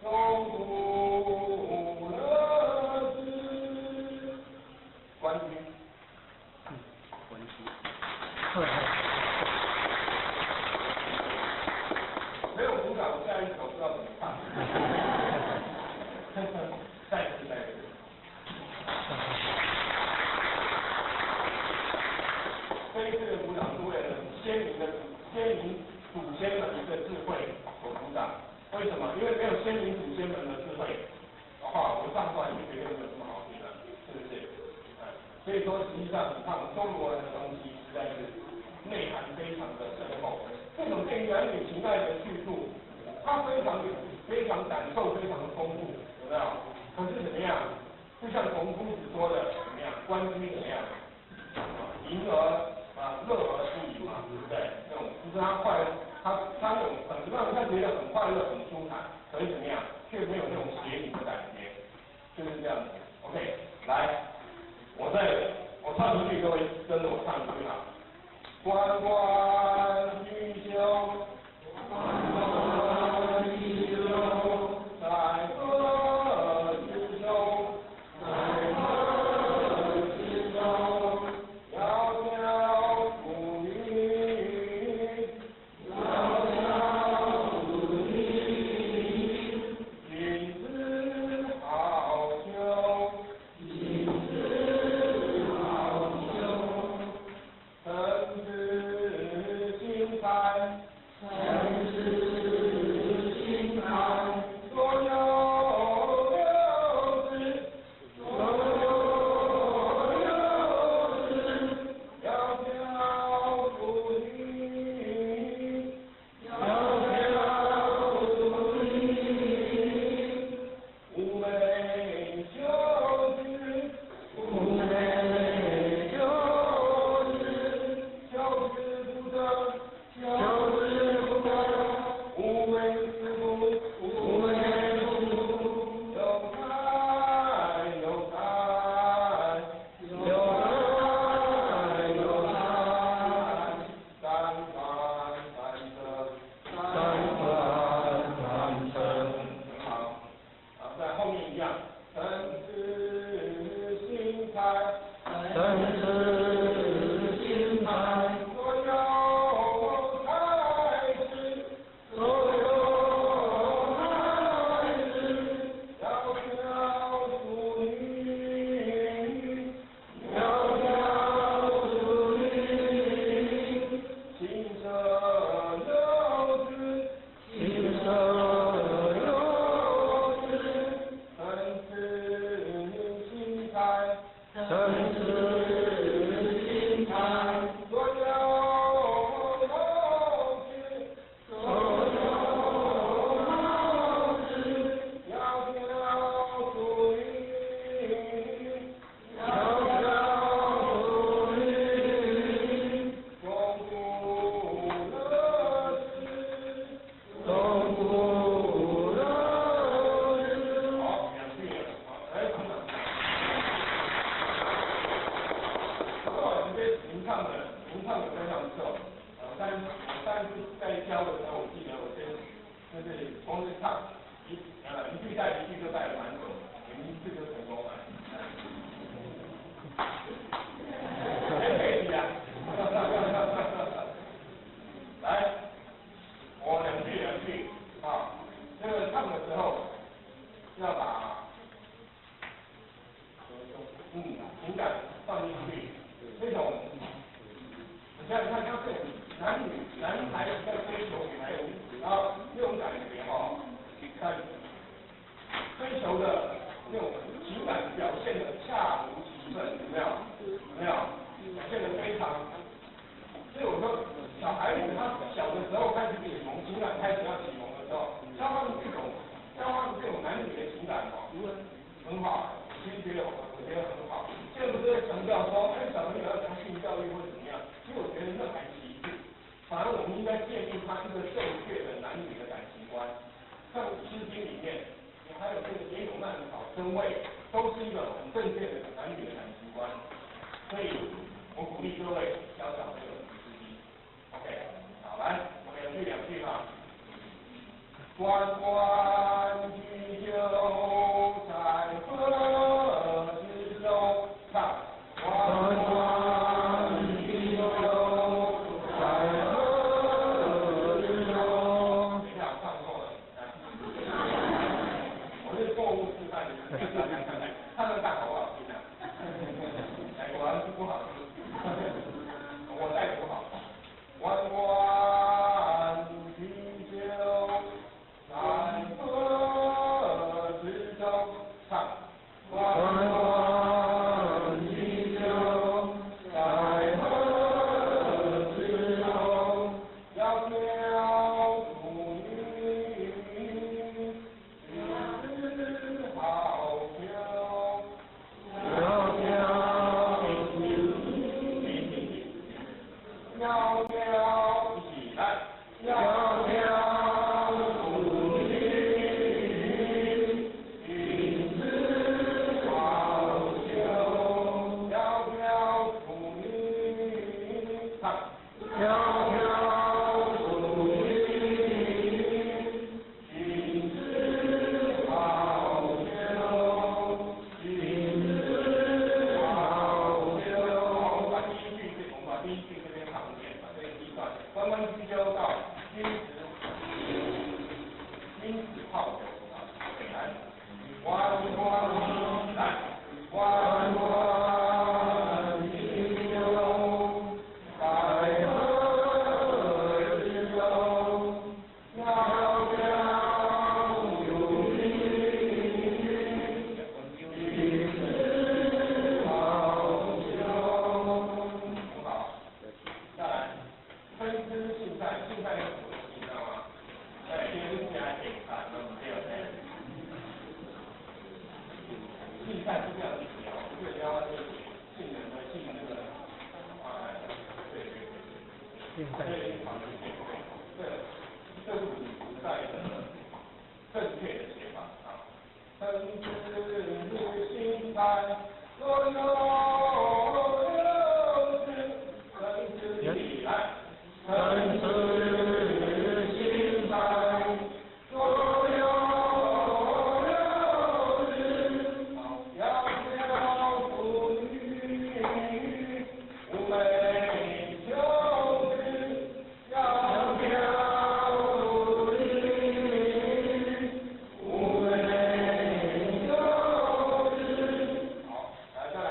D: 中不乐之。关雎。没有鼓掌，下一首不知道怎么唱。再一次。这一次的鼓掌是为了先民祖先们的智慧所鼓掌。为什么？因为没有先民祖先们的智慧的话，我们唱出来就绝对没有这么好听了，是不是？所以说，实际上你看我们中国人的东西实在是内涵非常的深厚。这种对于男女情爱的叙述，它非常感受非常的丰富，有没有？可是怎么样？就像孔夫子说的，怎么样？关雎怎么样？淫而乐而不淫嘛，对不对？那种就是他快乐，他有让人家觉得很快乐、很舒坦，可是怎么样，却没有那种邪淫的感觉，就是这样子。OK， 来，我唱一句，各位跟着我唱一句啊。关关雎鸠，在河之洲。曾子同时唱，一句带一句就带了蛮久，你们一次就成功了。可以啊。来，我两句啊，这个唱的时候要把情感放进去，这种你想想看，像是男孩在追求女孩子，然后这种感觉哦，在追求的那种情感表现的恰如其分，有没有？表现的非常。所以我说，小孩子他小的时候开始启蒙，情感开始要启蒙的时候，交换这种男女的情感哦，很好，其实我觉得很好。现在不是在强调说，小朋友要讲性教育或者怎么样，其实我觉得那还其次，反而我们应该建立他一个正确的男女的感情观。像《诗经》里面，还有这个野有难草真味，都是一个很正确的男女的感情观。所以我鼓励各位要讲这个。OK， 好，来，我们两句吧。关关雎鸠，在河之洲。唱。关关雎鸠，在河之洲。等一下，唱错了。我是错误示范，唱得大好不好听啊？果然是不好听。我带不好。关关雎鸠，在河之洲。唱。关关雎鸠，在河之洲。窈窕淑女，君子好逑。窈窕一起来，窈窕淑女，君子好逑。窈窕淑女，唱。窈窕淑女，君子好逑。君子好逑。我们把第一句这边唱一遍，把这个一段。关关雎鸠到君子好逑。来，关关来，关关雎鸠，在河之洲。窈窕淑女，君子好逑。好，再来，分之性善，性善有什么东西，你知道吗？先起来点赞，没有性善是这样子聊，这个聊性人的性那个对，对，这是古代的正确的写法啊。分之性善，若有六之，分之礼来，分之性善，若有六之。窈窕淑女，寤寐求之。窈窕淑女，寤寐求之。好，来再来。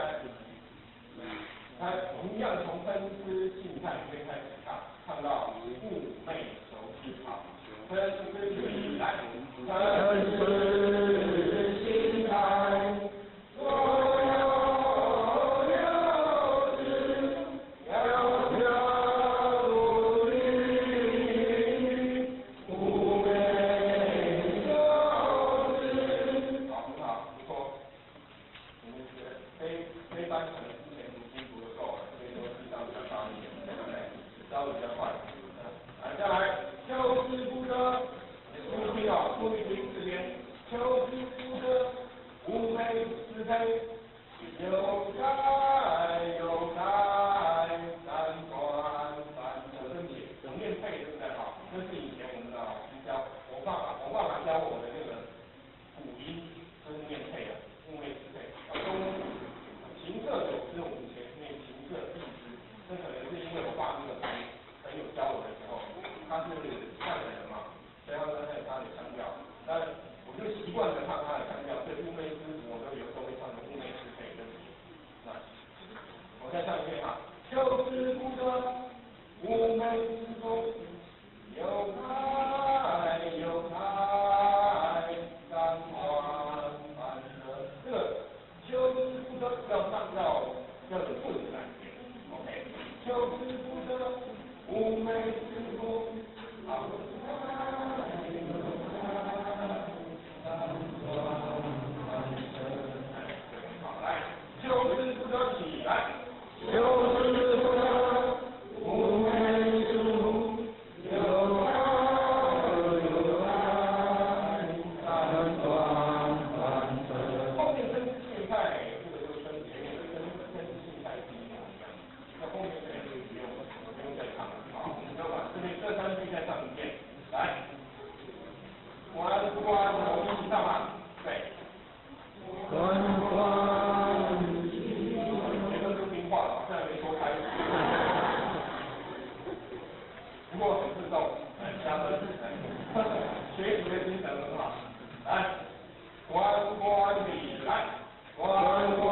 D: 关，我们一起唱嘛，对。关关，前面都听话了，现在没说开始。不过很自动，加分，学习的精神很好。来，关关你来，关关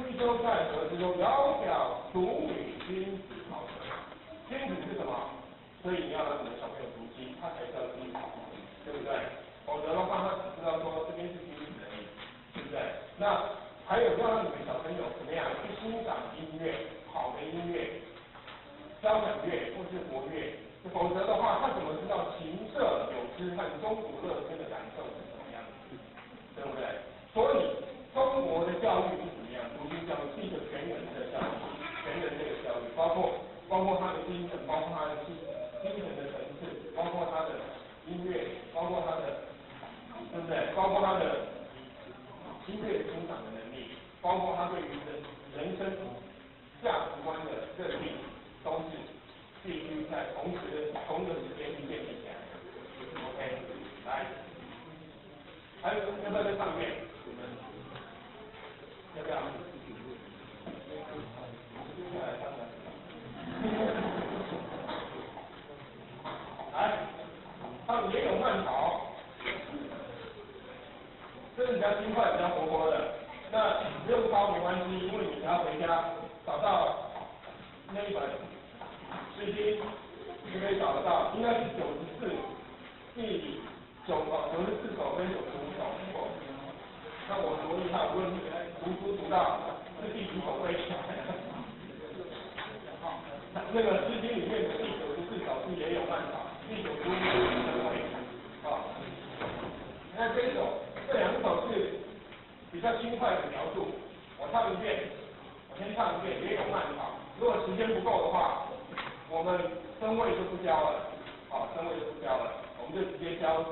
D: 你就在何之中？遥遥数云，心之好修，恒之心态。包括他的音乐欣赏的能力，包括他对于人生价值观的认定，都是必须在同一个时间去建立起来的。OK， 来，还有要不要在上面？你们要不要？接下来上来。来，他们也有慢跑，这是比较轻快、比较活泼的。那不用抄没关系，因为你只要回家找到那一本诗经，就可以找得到，应该是94第94首跟95首。那我多厉害，无论是读书读到是第几首背起来。那个诗经里面的第94首是也有慢跑，第95首是会啊。那这两首是比较轻快的描述，我先唱一遍，也有慢跑。如果时间不够的话，我们声位就不教了，声位就不教了，我们就直接教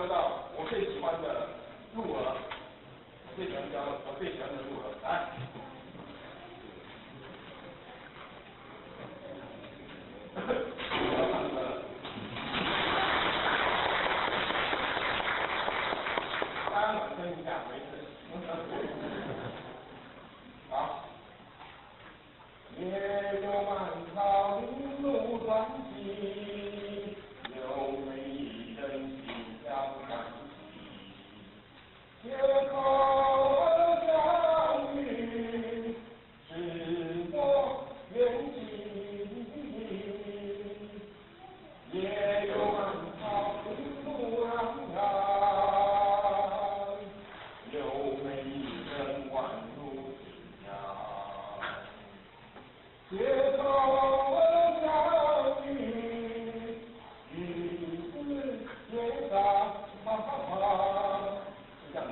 D: 到我最喜欢的入额，我最喜欢的入额，来。我要唱歌了，大家暖身一下，没事。好。夜有满草林路传奇，有美人心相欢喜。街头相遇，是我缘起。夜有满草林路朗朗，有美人宛如新娘。街头相遇，于是街上，是这样的。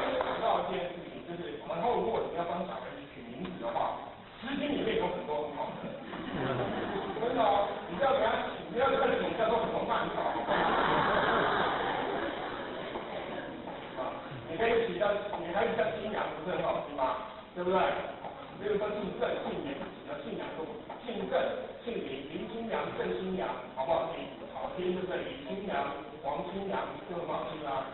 D: 我想到一件事情，就是以后如果你要帮小孩子取名字的话，诗经里面有很多很好的，真的哦，你不要给他取叫做什么慢跑。你可以取叫，你还叫新娘，不是很好听吗？对不对？比如说姓郑、姓严，姓杨都姓郑、姓林，林新娘、郑新娘，好不好听？好听，对不对？李新娘、王新娘，就很好听啊。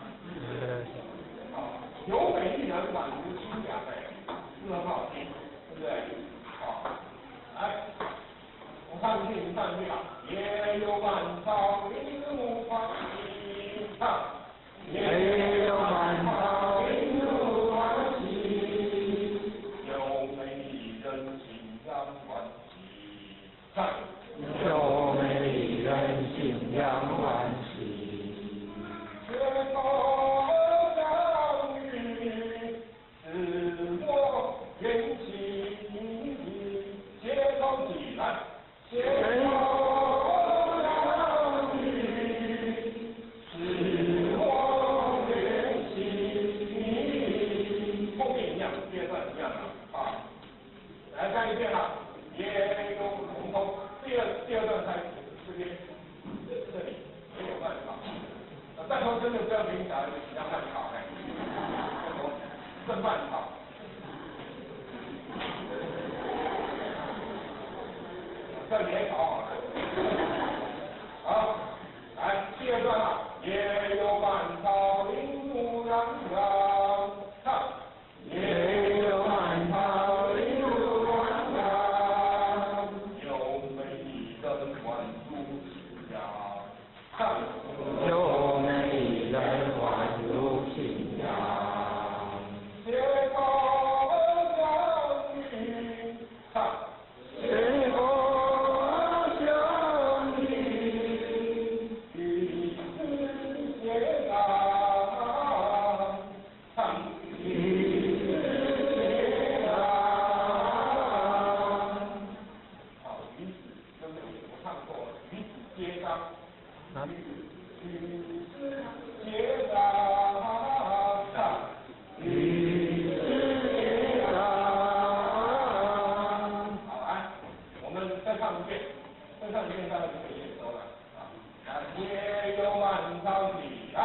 D: 有美丽人宛如新娘，是很好听，对不对？好，来，我唱一遍，你唱一遍啊。夜有满草林路传奇，唱。夜有满草林路传奇，有美人心相欢喜。唱。有美人心相欢喜。街头相遇，是我缘起。街头起来，街头相遇，是我缘起。后面一样，第二段一样啊。来看一遍啊，也有红头，第二段开始，这边这里也有慢跑。再说真的不要给你小孩子比较慢跑，正慢跑。这里也跑好了。好，来第二段啊，也有满草林路朗朗，唱。也有满草林路朗朗，有美人宛如新娘，唱。有美人宛如新娘。街头相遇，唱。街头相遇，于是街上，唱。街上，于是街上，于是街上。好，来，我们再唱一遍，大家就可以演奏了。也超起来。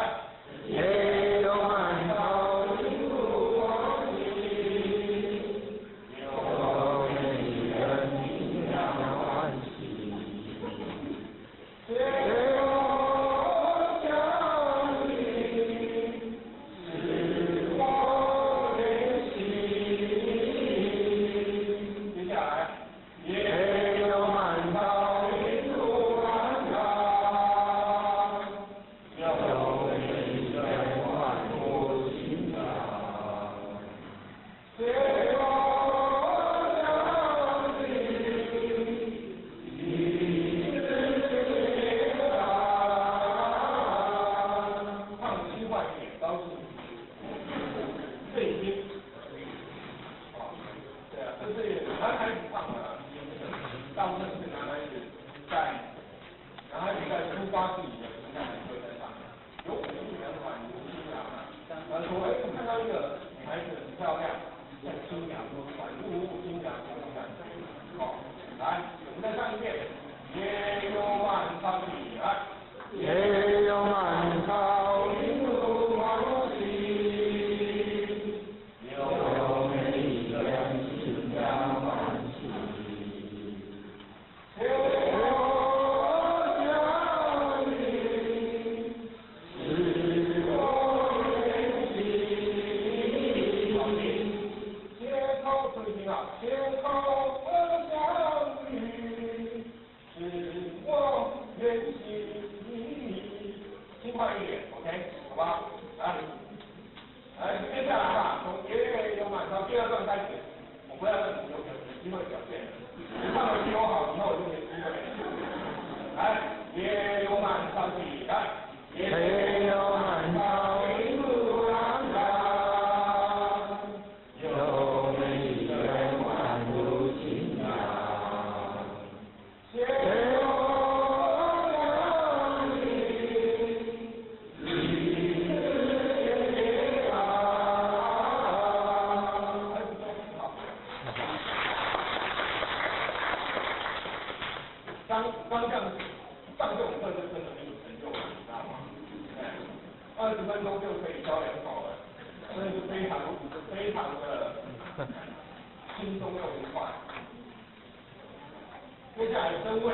C: 也有满朝云路往昔，有美人心两欢喜。谁我相依，是我的心。
D: 接下来，
C: 也有满朝云路往昔，有美人万古情长。谁我相依，一世情长。
D: 唱的轻快一点，高兴。这已经，对啊，这是男孩子唱的，大部分是男孩子在出发自己的情感的歌在上面，有我们女人款，有新娘啊，说哎，我看到一个女孩子很漂亮，像新娘，宛如新娘这种感觉。好，来，我们再唱一遍，也有满朝起来。
C: 也有满朝云路往昔，有美人心两欢喜。谁我相依，是我的心。
D: 街头吹听啊，街头相遇，是我愿心。轻快一点 ，OK， 好吧？来，接下来吧，从也有满朝第二段开始，我不要让你有机会表现了，你唱的比我好，以后我就没机会了。来，也有满朝起来，
C: 也有满朝云路往昔，有美人万古情长。谁我相依，一世情长。
D: 刚这样子上这种课就真的很有成就感，你知道吗？20分钟就可以教2首了，真的是非常的轻松又愉快。接下来声位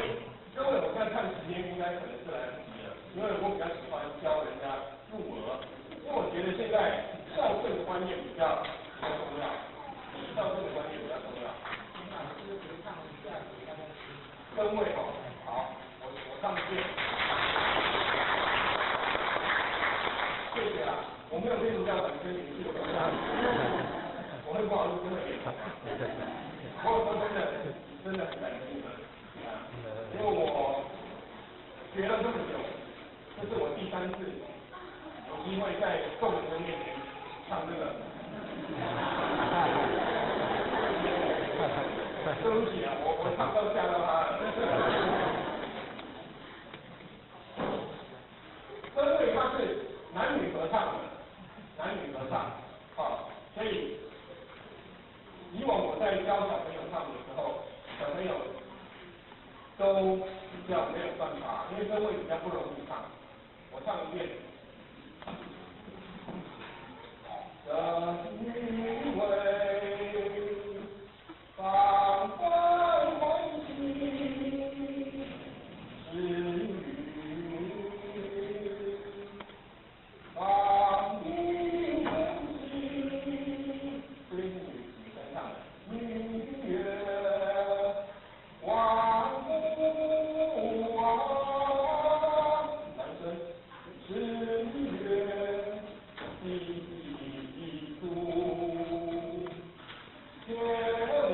D: 我现在看时间应该可能是来不及了，因为我比较喜欢教人家入额，因为我觉得现在校正的观念比较重要，校正的观念比较重要。声位哦，好，我上一遍，谢谢啊，我没有练出教本跟你们是有关系，我会不好意思，真的给你们，我真的很感激你们，因为我学了这么久，这是我第3次有机会在众人的面前唱这个。对不起啊，我唱到吓到他了。声位它是男女合唱的，好，所以以往我在教小朋友唱的时候，小朋友都比较没有办法，因为声位比较不容易唱。我唱一遍。声位。放欢欢喜，是雨，放明灯喜，这边是女生唱的，明月望不望，男生是月低诉。天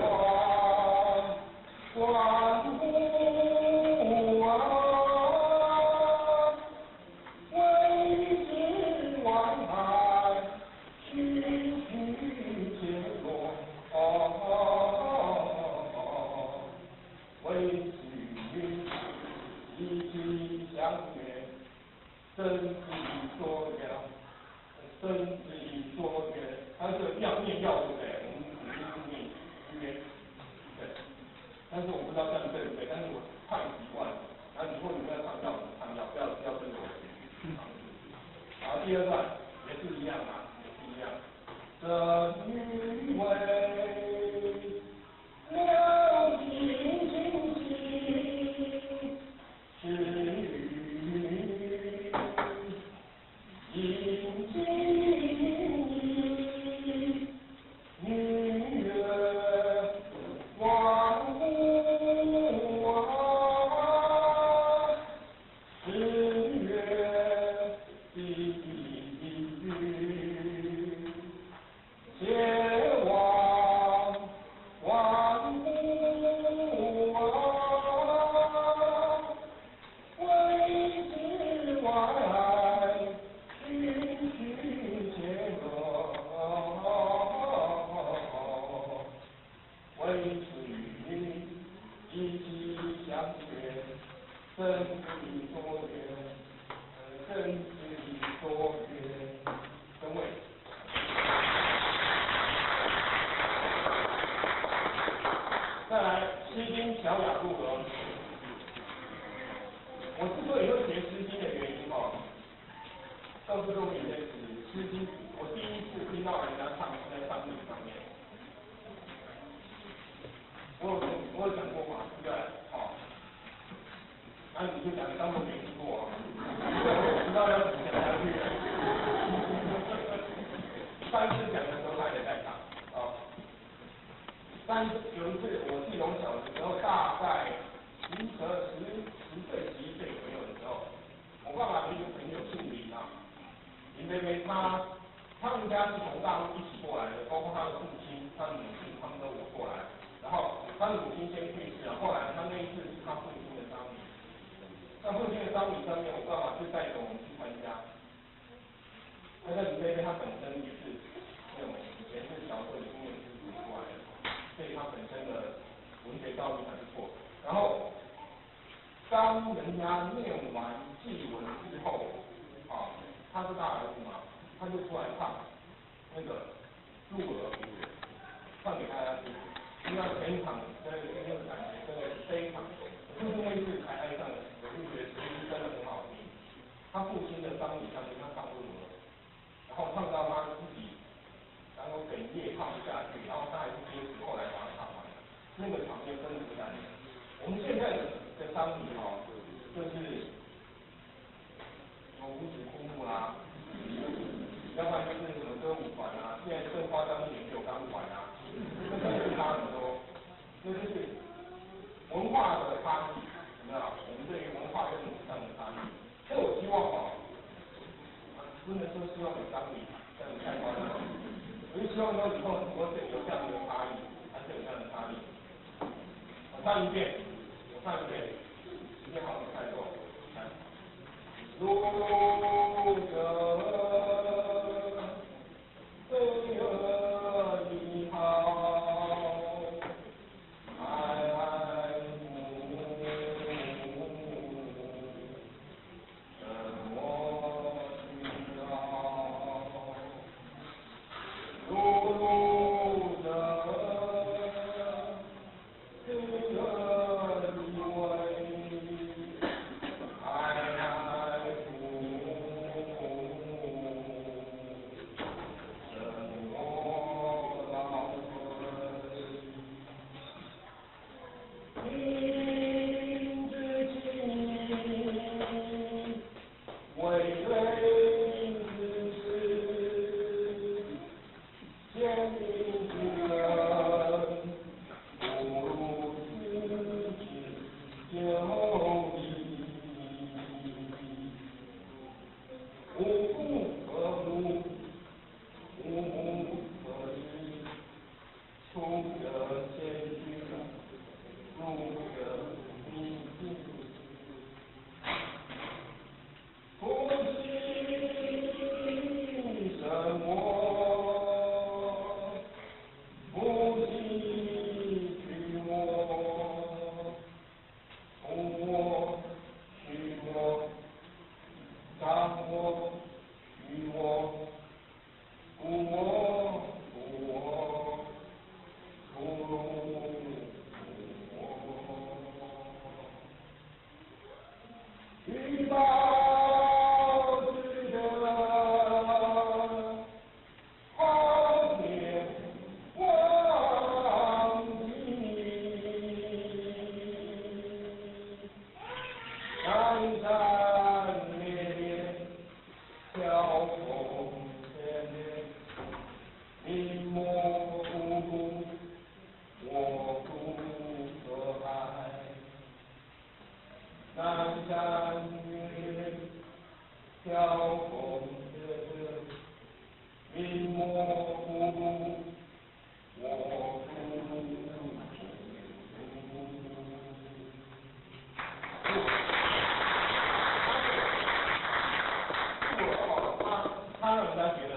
D: 王万古啊，为知万海区区见落，为知一起相约，生之所愿，生之所愿，它是要念要对不对？对，但是我不知道这样对不对，但是我唱习惯了，那以后你们要唱要怎么唱要，不要跟着我学。第二段也是一样啊，也是一样。这女为了情情情，是阴经女儿王母啊，是月的前往王母啊，为之外许前个，为此与一起相约，生死多缘，生死多缘，各位。再来，诗经小雅入河。我之所以会学诗经的原因哦，告诉各位一件事，诗经我第一次听到人家唱是在丧礼上面。我有讲过嘛，对不对？哦，那你就讲当我没听过啊，我知道要怎么讲下去。上一次讲的时候他也在场啊。但有一次我记得我小的时候，大概10岁、11岁左右的时候，我爸爸的一个朋友姓林啊，林妹妹他们家是从大陆一起过来的，包括他的父亲、他的母亲，他们都有过来。然后他的母亲先去世了，后来他那一次是他父亲的丧礼。那父亲的丧礼上面，我爸爸就带着我们去参加。那林妹妹她本身也是那种以前是小时候已经念书读出来的。所以他本身的文学造诣还不错。然后，当人家念完祭文之后，啊，他是大儿子嘛，他就出来唱那个入额，唱给大家听。因为全场的那个感觉真的非常，就是那一次才爱上的，我就觉得其实真的很好听。他父亲的丧礼上面他唱入额，然后唱到他自己。然后哽咽唱不下去，然后他还是坚持后来把它唱完了，那个场面真的不感人。我们现在的丧礼哦，就是有五子枯木啦，要不然就是什么歌舞团啊，现在更夸张一点就有钢管啊，这真的是差很多。这就是文化的差异，有没有？我们对于文化跟礼上的差异。所以我希望哦，不能说希望有丧礼，这样太夸张了。我就希望说以后很多是有这样的差异，还是有这样的差异。我唱一遍，时间好像不太够，来。路者飞蛾一号，爱慕什么去了？路者飞蛾一为，爱慕什么老孙？明知其为人之事，见明之人，不如自己就义。无故可怒，无目可视，出者先居，入者必进。夫妻什么？夫妻去我，同我去我，伤我去我，故我故我，故我。欲报之德。飘风云模糊，我他让人家觉得，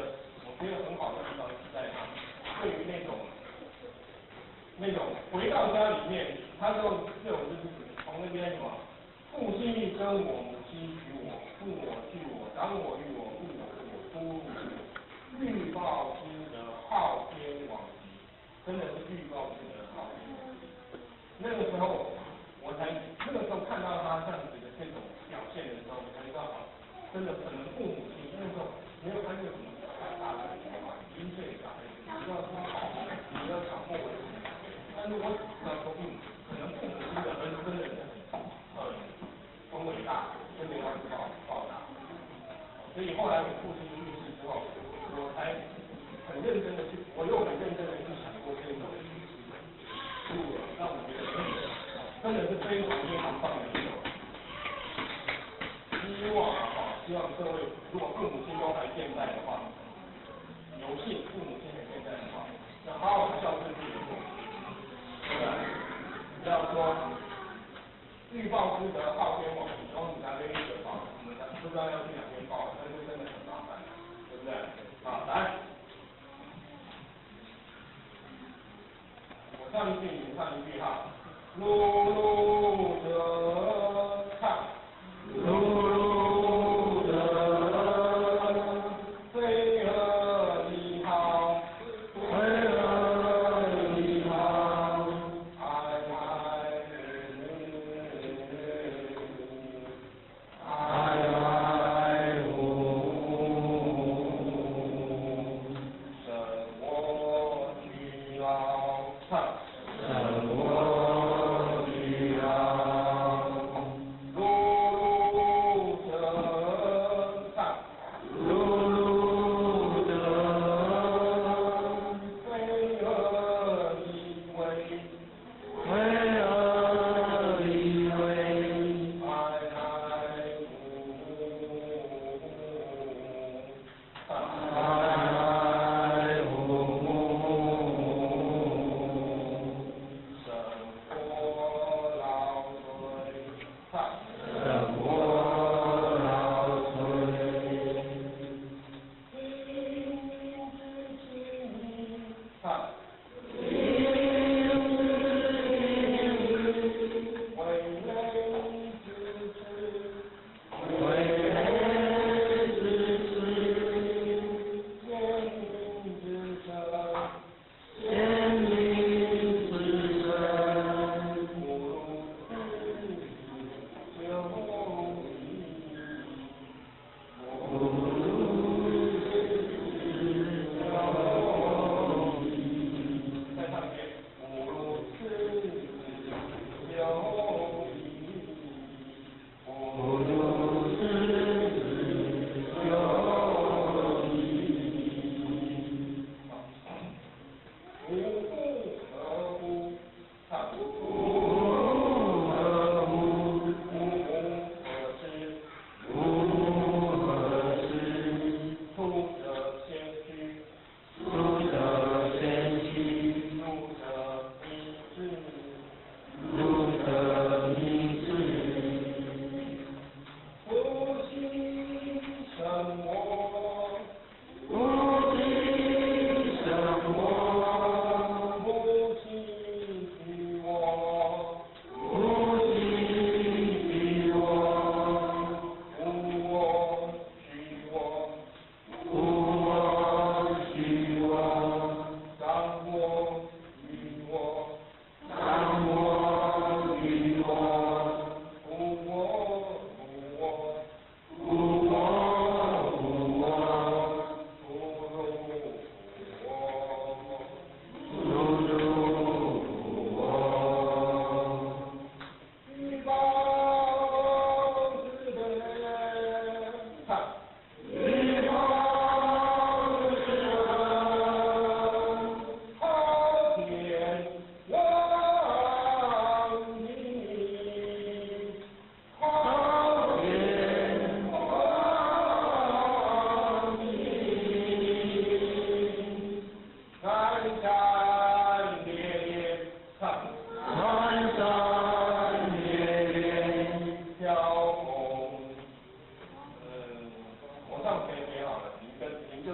D: 我觉得很好的地方是在对于那种回到家里面，他这种就是从那边什么，父亲生我，母亲娶我，父我去我，长我育我，父我我出入我，欲报之德，昊天罔极，真的是欲报之德，昊天罔极。那个时候看到他这样子的这种表现的时候，我才知道，真的可能父母亲那时候没有看见什么太大的阴岁小孩子，你要说好，你要掌握为主。但是我要说可能父母亲的恩真的是很伟大，真的要报答。所以后来我父亲去世之后，我才很认真的我又很认真的去想过这种让我觉得真的是非常棒的一种。希望各位如果父母亲都还健在的话，有幸父母亲还健在的话，要好好孝顺自己的父母，对不对？不要说欲报之德，昊天罔极，然后你才愿意得报，我们才不知道要去哪边报，那就真的很麻烦，对不对？好，来，我唱一句，你唱一句哈。碌碌者唱，碌碌者飞蛾一行，飞蛾一行，哀哀哀哀呼，生我去老唱。生我去老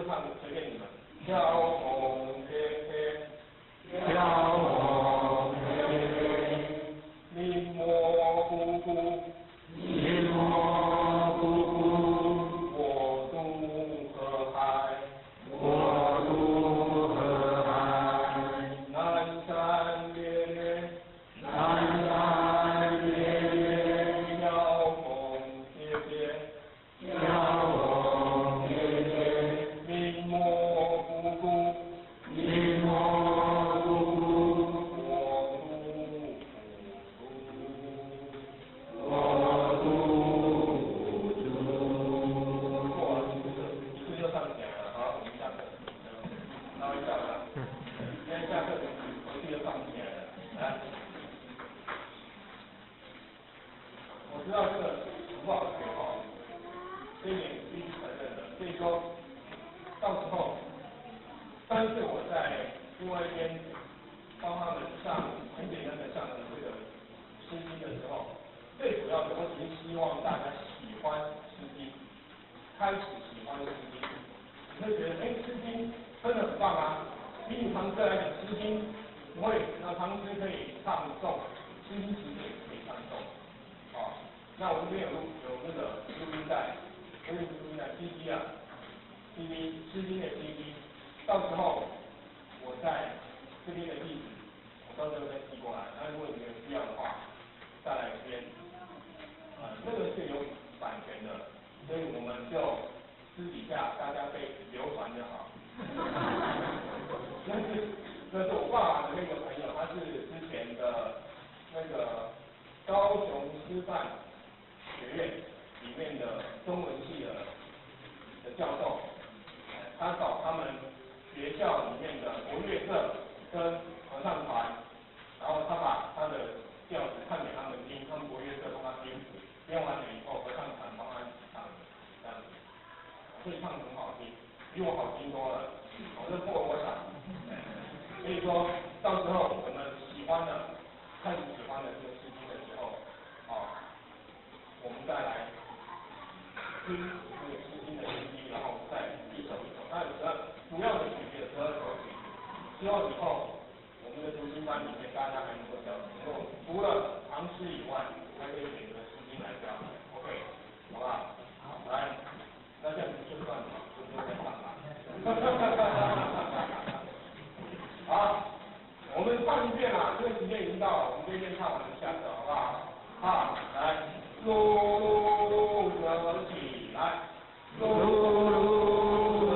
D: 就唱随便你们。飘红天天，
C: 飘红天天，
D: 林墨糊糊，
C: 林墨糊糊，
D: 我渡河海，
C: 我渡河海，
D: 南山烈烈，
C: 南山烈烈，
D: 飘红天天，
C: 飘红天天，
D: 林墨糊糊，
C: 林墨糊糊，
D: 我渡
C: 我渡湖渡。
D: 过完一次就上起来了。好，我们下课，稍微下课，今天下课回去就上起来了。来，我知道这个很不好学哦，这一点必须承认的。所以说，到时候上一次我在另外一边帮他们上很简单的上这个诗经的时候，最主要的我只是希望大家喜欢诗经，开始喜欢诗经，你会觉得诗经真的很棒啊！比你唐诗来讲，诗经不会，那唐诗可以唱诵，诗经其实也可以唱诵。那我这边有那个录音带，录音带 CD 啊 ，CD 诗经的 CD， 到时候我在这边的地址，我到时候再寄过来。那如果你们有需要的话，再来编。那个是有版权的，所以我们就私底下大家被流传就好。那是我爸爸的那个朋友，他是之前的那个高雄师范学院里面的中文系的教授，他找他们学校里面的国乐社跟合唱团，然后他把他的调子唱给他们听，他们国乐社帮他编，编完了以后合唱团帮他唱，这样子，所以唱得很好听，比我好听多了，我是破我想。所以说到时候我们喜欢的，开始喜欢的这个诗经的时候，我们再来听这个诗经的CD，然后再一首一首。那主要的曲子12首曲子，希望以后我们的读经班里面大家还能够除了唐诗以外，还可以选择诗经来教。OK， 好不好？好，来，那这样子就算了，就不用再唱了。好，我们唱一遍啦，因为时间已经到了，我们这一遍唱完就下课，好不好？好，来，噜噜噜的起来，噜噜噜的。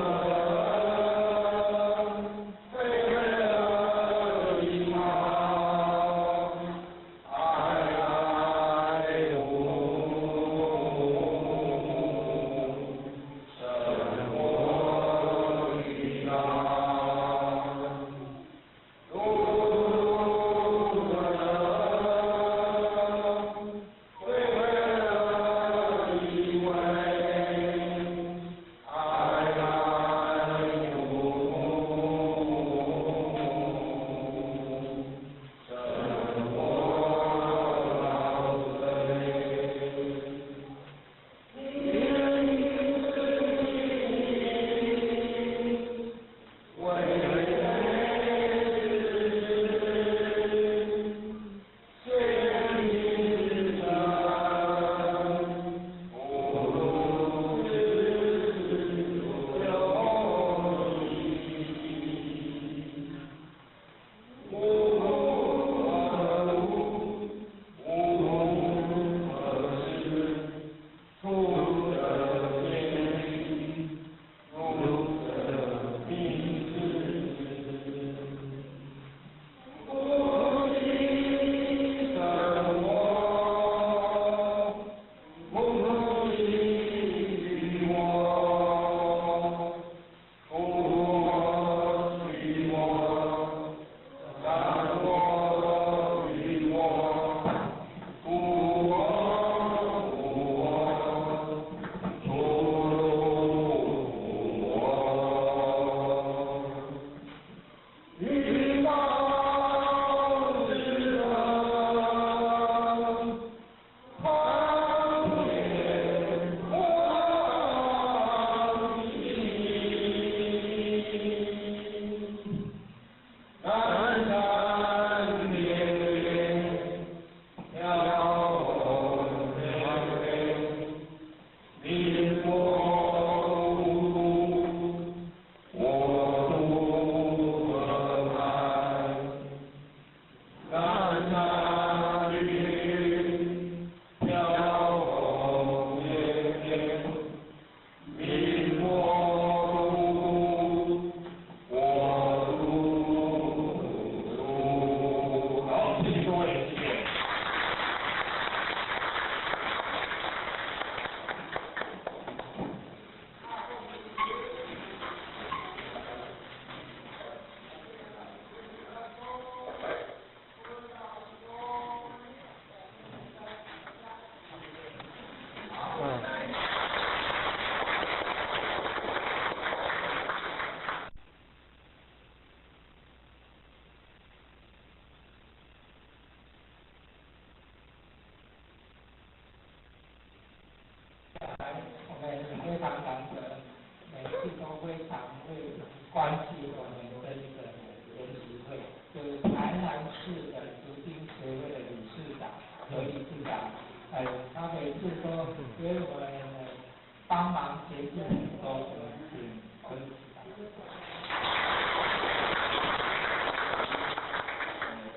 E: 非常难得，每次都非常会关心我们这一个研习会，就是台南市的读经协会的理事长何理事长，他每次都给我们帮忙协助很多，我们请何理事长。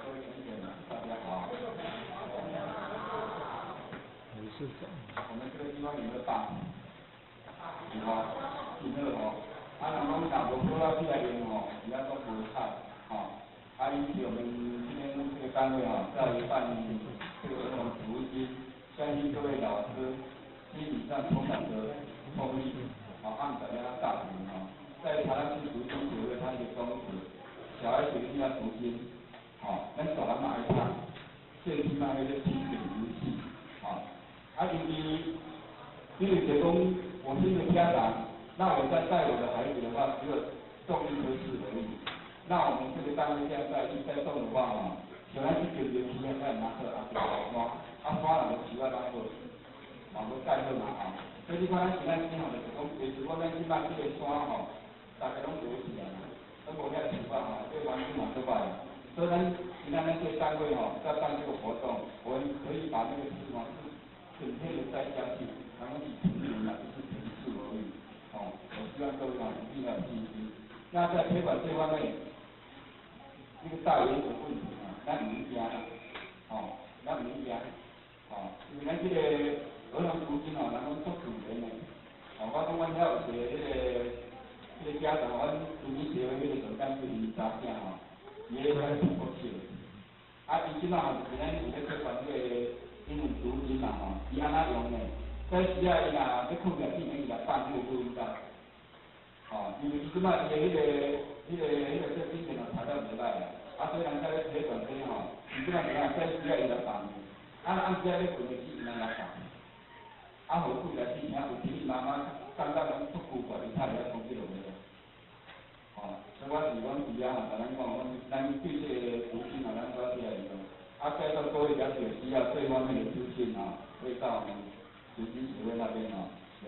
C: 各位同学们，大家好。理事长，我们这个地方有没有大？有啊，挺热哦。啊，人讲若无过到起来用哦，人家都不会菜，哦。啊，因此我们今天这个单位哦，在办这个儿童读经，相信各位老师心理上充满着动力，按照要大读哦。在台南市读经协会，它的宗旨，小孩子一定要读经，咱大人嘛爱读，最起码要亲子游戏，因为结果我是一个家长，那我在带我的孩子的话，只有动一科室而已。那我们这个单位现在一在动的话小孩子就有体验在拿着花了就奇怪当做，都盖好嘛所以你看咱现在今后就是讲，其实我咱即摆这个山大家拢学起来啦，都无遐奇怪对环境嘛都坏。所以咱今仔咱这个单位在办这个活动，我们可以把这个事整天的带下去，然后以成人不是成事而已。我希望各位一定要有信心。那在推广这方面，这个大原则问题咱唔惊啦，咱唔惊，因为咱这个儿童读经人讲足自然的，我讲阮遐有一个家长，阮读经协会迄个总干事林查囝伊咧在中国笑，伊即摆是咱有咧推广这个英文读经伊安怎用呢？在时啊，伊若要困着变成伊来放那个录音带，因为伊即摆伊的这之前材料袂歹虽然在咧推广这伊即摆在时啊伊来放，按时啊咧困的时伊来放，回顾来之前有天妈妈感觉拢足久怪，伊才会讲这个话所以我是讲伫甲甲咱讲，咱对这个读经咱都要用。再到各位了解需要这方面的资讯会到我们读经协会那边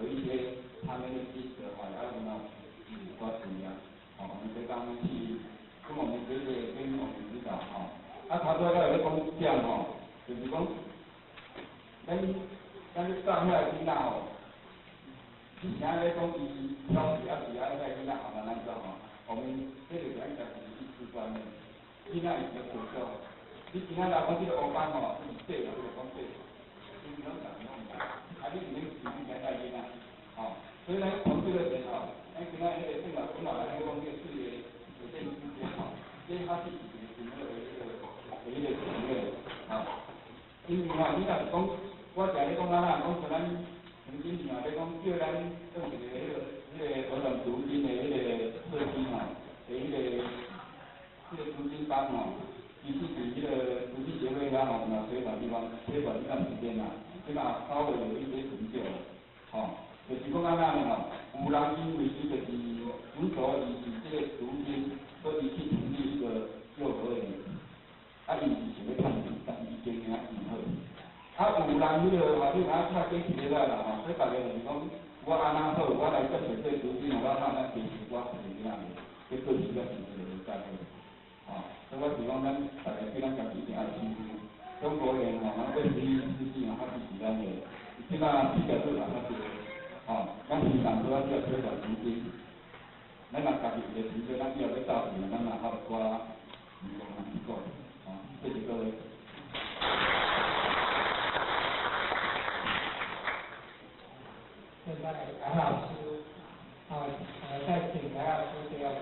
C: 有一些他们的心得要跟我注意我们会当去跟我们学姐跟我们指导他说要有个讲这样就是讲，咱上下囡仔之前咧讲伊挑食是爱在囡仔慢慢做我们这个咱家己去吃专门，囡仔伊就做少。你今仔来讲这个乌班是对啦，就是讲对，你不能讲弄你唔能自己来带囡仔，所以咱从这个点咱今仔迄个正老来讲这个事业有这之间这它是一个什么的一个层面因为你若是讲，我常咧讲咱讲像咱曾经咧讲叫咱做一个迄个儿童读经的迄个设计迄个读经班其实是这个读经协会也好，推广地方推广一段时间起码稍微有一些成就就是讲安尼有人因为伊就是执着以这个读经，所以去成立一个幼儿园，伊是想要趁钱，但是伊经营真好。有人迄个你若拆解起来啦所以大家就是讲，我安那好，我来接受这读经我安那其实我是这样的，这个是个是一个概念。所以我希望咱大家对咱家己一定要有信心。中国人咱对11世纪它是咱的，即摆比较多它是咱平常都要推广读经，咱若家己有个成就，咱以后要造成咱若好抓机构谢谢各位。
E: 现在杨老师，再请杨老师给我们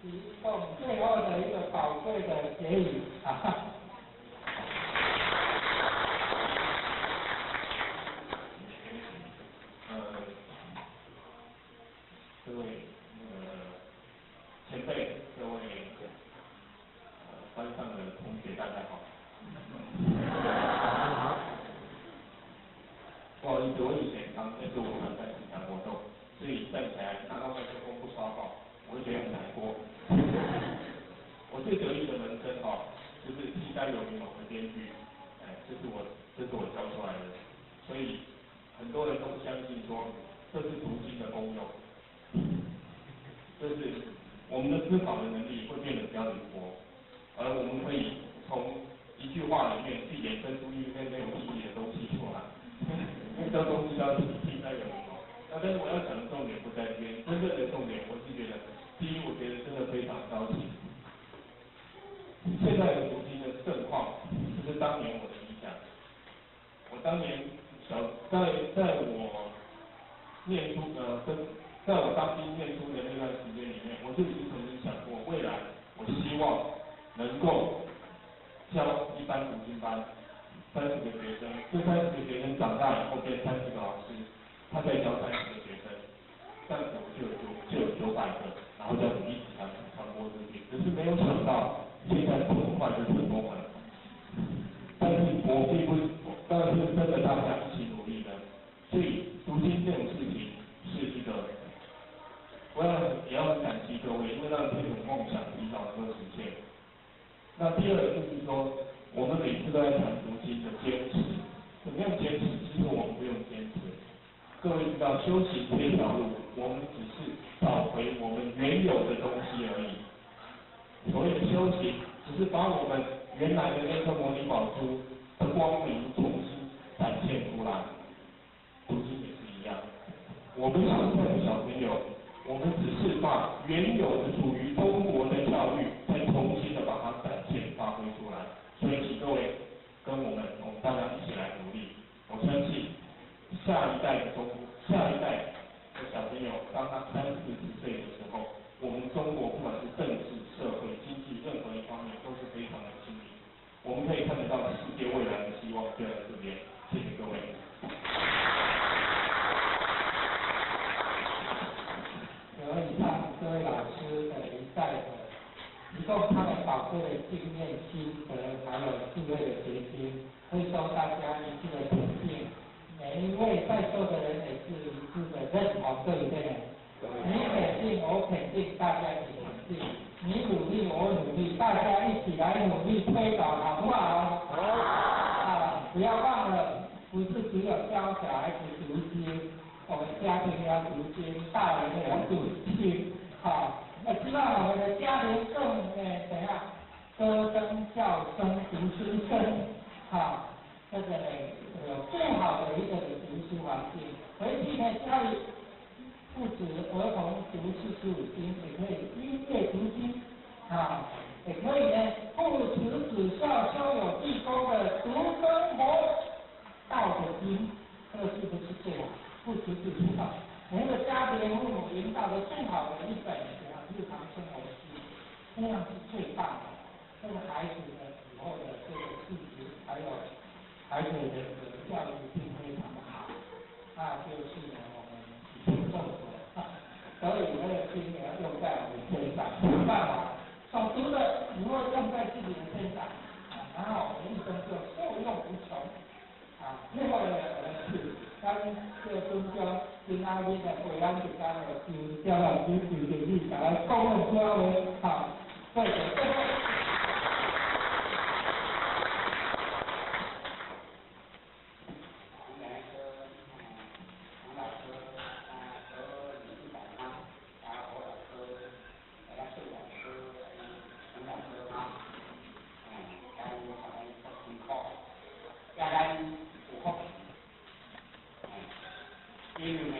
E: 提供最后的一个宝贵的结语
D: 各位前辈，各位班上的同学，大家好。不好意思，我以前这是我们在平常活动，所以站起来拿到麦克风不刷爆，我会觉得很难过。我最得意的门生就是西单有名某个编剧，这是我教出来的，所以很多人都相信说这是读经的就是我们的思考的能力会变得比较灵活，而我们可以从一句话里面去衍生出一些没有意义的东西出来，因为这东西要听在有用。但是我要讲的重点不在这边，真正的重点我是觉得，第一，我觉得真的非常高兴。现在的读经的盛况，就是当年我的理想。我当年在我念书在我当兵念书的那段时间里面，我就已经曾经想过，未来我希望能够教一般读经班30个学生，这30个学生长大以后变30个老师，他再教30个学生，这样子我就有900个，然后这样子一直传播出去。只是没有想到现在这么快就成功了。但是我并不，当然是跟着大家一起努力的。所以读经这种事情是一个，也要感激各位，因为让这种梦想提早能够实现。那第二个就是说，我们每次都在谈读经的坚持，怎么样坚持？其实我们不用坚持。各位知道，修行这条路，我们只是找回我们原有的东西而已。所谓的修行，只是把我们原来的那颗摩尼宝珠的光明重新展现出来。读经也是一样，我们现在的小朋友，我们只是把原有的属于中国的教育，再重新的把它展现发挥出来。所以请各位跟我们大家一起来努力。我相信下一代的小朋友，当他30、40岁的时候，我们中国不管是政治、社会、经济任何一方面都是非常的清明。我们可以看得到世界未来的希望就在这边。谢谢各位。
E: 由以上各位老师的一再的提供他们宝贵的经验、心得，还有智慧的结晶，会受大家一致的肯定。每一位在座的人也是一致的认同，对不对？你肯定，我肯定，大家一起肯定。你努力，我努力，大家一起来努力推广，好不好？好。不要忘了，不是只有教小孩子读经，我们家庭要读经，大人也要读经。好，希望我们的家庭更怎样？歌声、笑声、读书声，好，这个有更好的一个读书环境。回去呢，教育不止儿童读45经，也可以音乐读经，也可以呢，父慈子孝，修有弟恭的读生活道德经，这个是不是最好？父慈子孝，每个家庭父母引导的最好的一本日常生活经，这样是最棒的。这个孩子的以后的这个素质，还有孩子的教育一定非常的好。那就是呢，我们以前政府，所以那个经也要用在我们身上，没办法，所读的如果用在自己的身上，然后我们一生就受用无穷。最后呢，我们是跟这个宗教跟阿弥的贵安之间的是叫老师举个例，把它公认出来为对的。因为呢，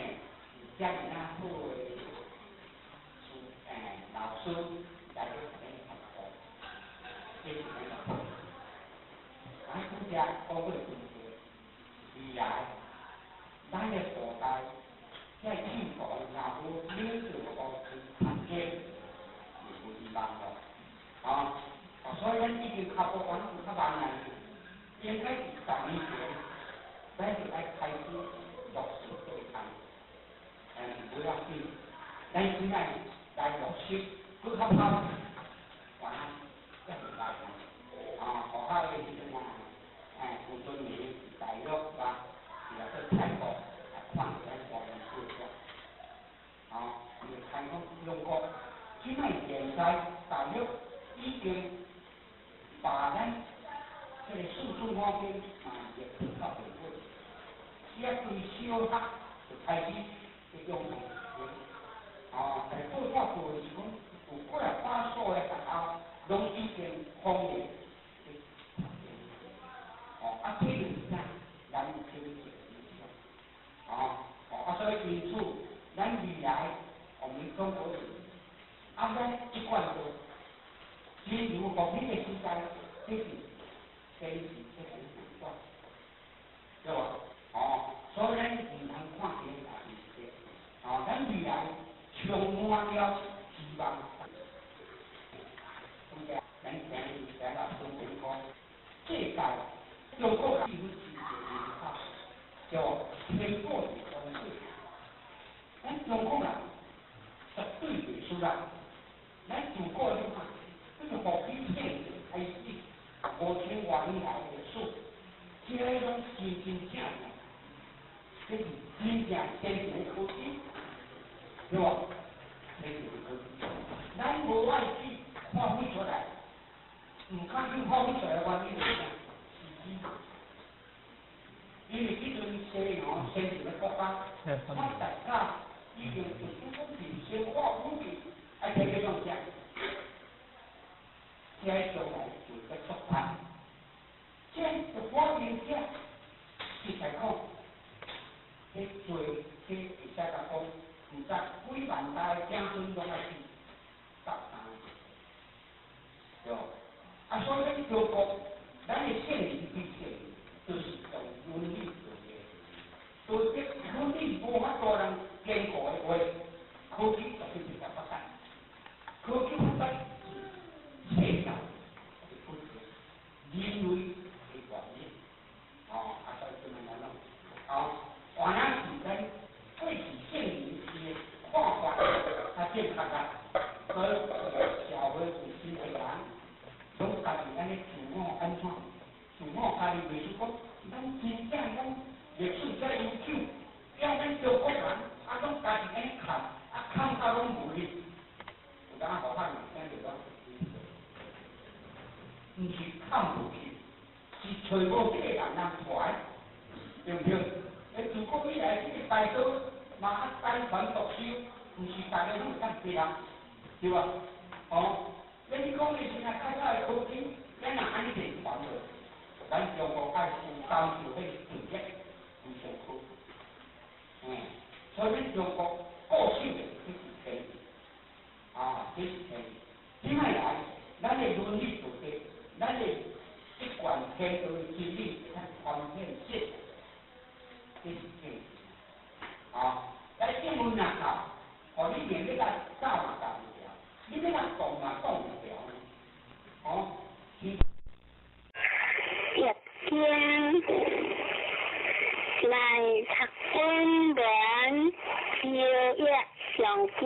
E: 家里呢作为老师在这里面很多，这里面的多，咱国家都会总结，未来咱的所在在进步，然后领导公司团结也不一般的所以咱已经靠过他把呢，应该是10年前，咱就来开始落实这个看。不要紧，咱现在来落实，不靠他，完这很大的学校的这种古装剧、大约其实都泰国放在我们中国，你看过中国，现在现在大约已经把咱这个数字方面也提到很多，也可以修它就开始。用
F: 在做法做的时讲，有过来把所的学校拢已经封了。这就是啥？咱有经济的影响。所以因此，咱未来我们中国人，咱一贯都，只有国民的时代，这是这很重要，对吧？所以咱唔通看这个大事情。咱未来充满了希望。咱今日在那中国讲，这届中国人是世界文化，叫天国的方式。咱中国人绝对袂输啦。咱自古就看，这个福建县开始5000多年来的数，这个拢真正的，这是真正先进的科技，对吧？先进的科技，咱无爱去发挥出来，唔看去发挥出来的原因是啥？时机。因为迄阵西洋先进的国家，我大家已经是讲是生活武器，爱摕去用啥？这将来就会出版。这就发明者，是来讲，去做去会使甲讲，唔知几万代子孙拢爱去搭档，对吧？所以咱中国，咱的现实比现就是用伦理做的，所以伦理无法度人坚固的话，科技绝对是发展，科技发展是世界。人类的原因，所以这么样咯，原来是咱过去现民的看法较正确啦，所以社会有新的人，拢家己安尼自我安怎，自我家己袂输讲，咱真正咱历史遮悠久，要咱中国人拢家己安尼看，看到拢无力，有当好汉听着咯。唔是看不起，是找无这个人传，对不对？自古以来，这个大道嘛单传独修，唔是大家拢会当对人，对吧？你讲的现在较早的科技，咱若安尼传落，咱中国爱有当时迄个专业非常好。所以咱中国个性的这是天意，这是天意。怎么来？咱的伦理道德。咱的一贯天道的真理，看方面性，这是正。来英文若教，你连要甲教嘛教不了，你要甲讲嘛讲不了。
G: 日天来读本文，秋月上江，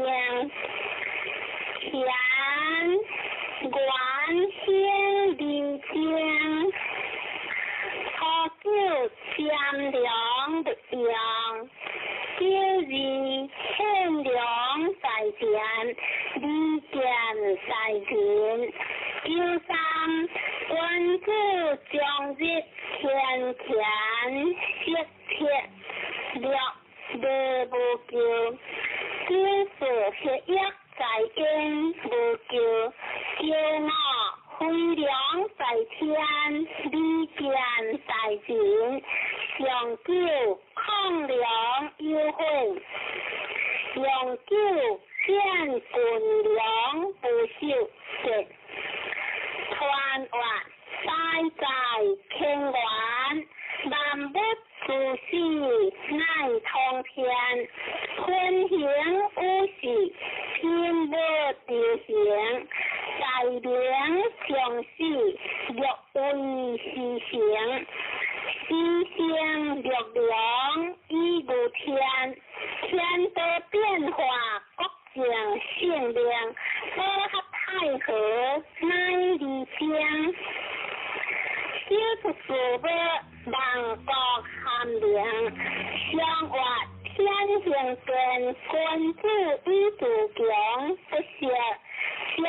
G: 田原先流江，初九占良不阳，九日欠良在田，离间在田。九三关注将日天前，雪铁略无求，九四血液在因无求。叫我飞良在天，离间在人，上九抗良有悔，上九见群良不朽色，团圆在在天元，万物自是乃通天，分行有时，天物流行。在灵相视，若为时行，时行略良以如天，天道变化，国境性量，保合太和，乃理将。小出事物，万国含量，相约天行健，君子以自强，不赦。善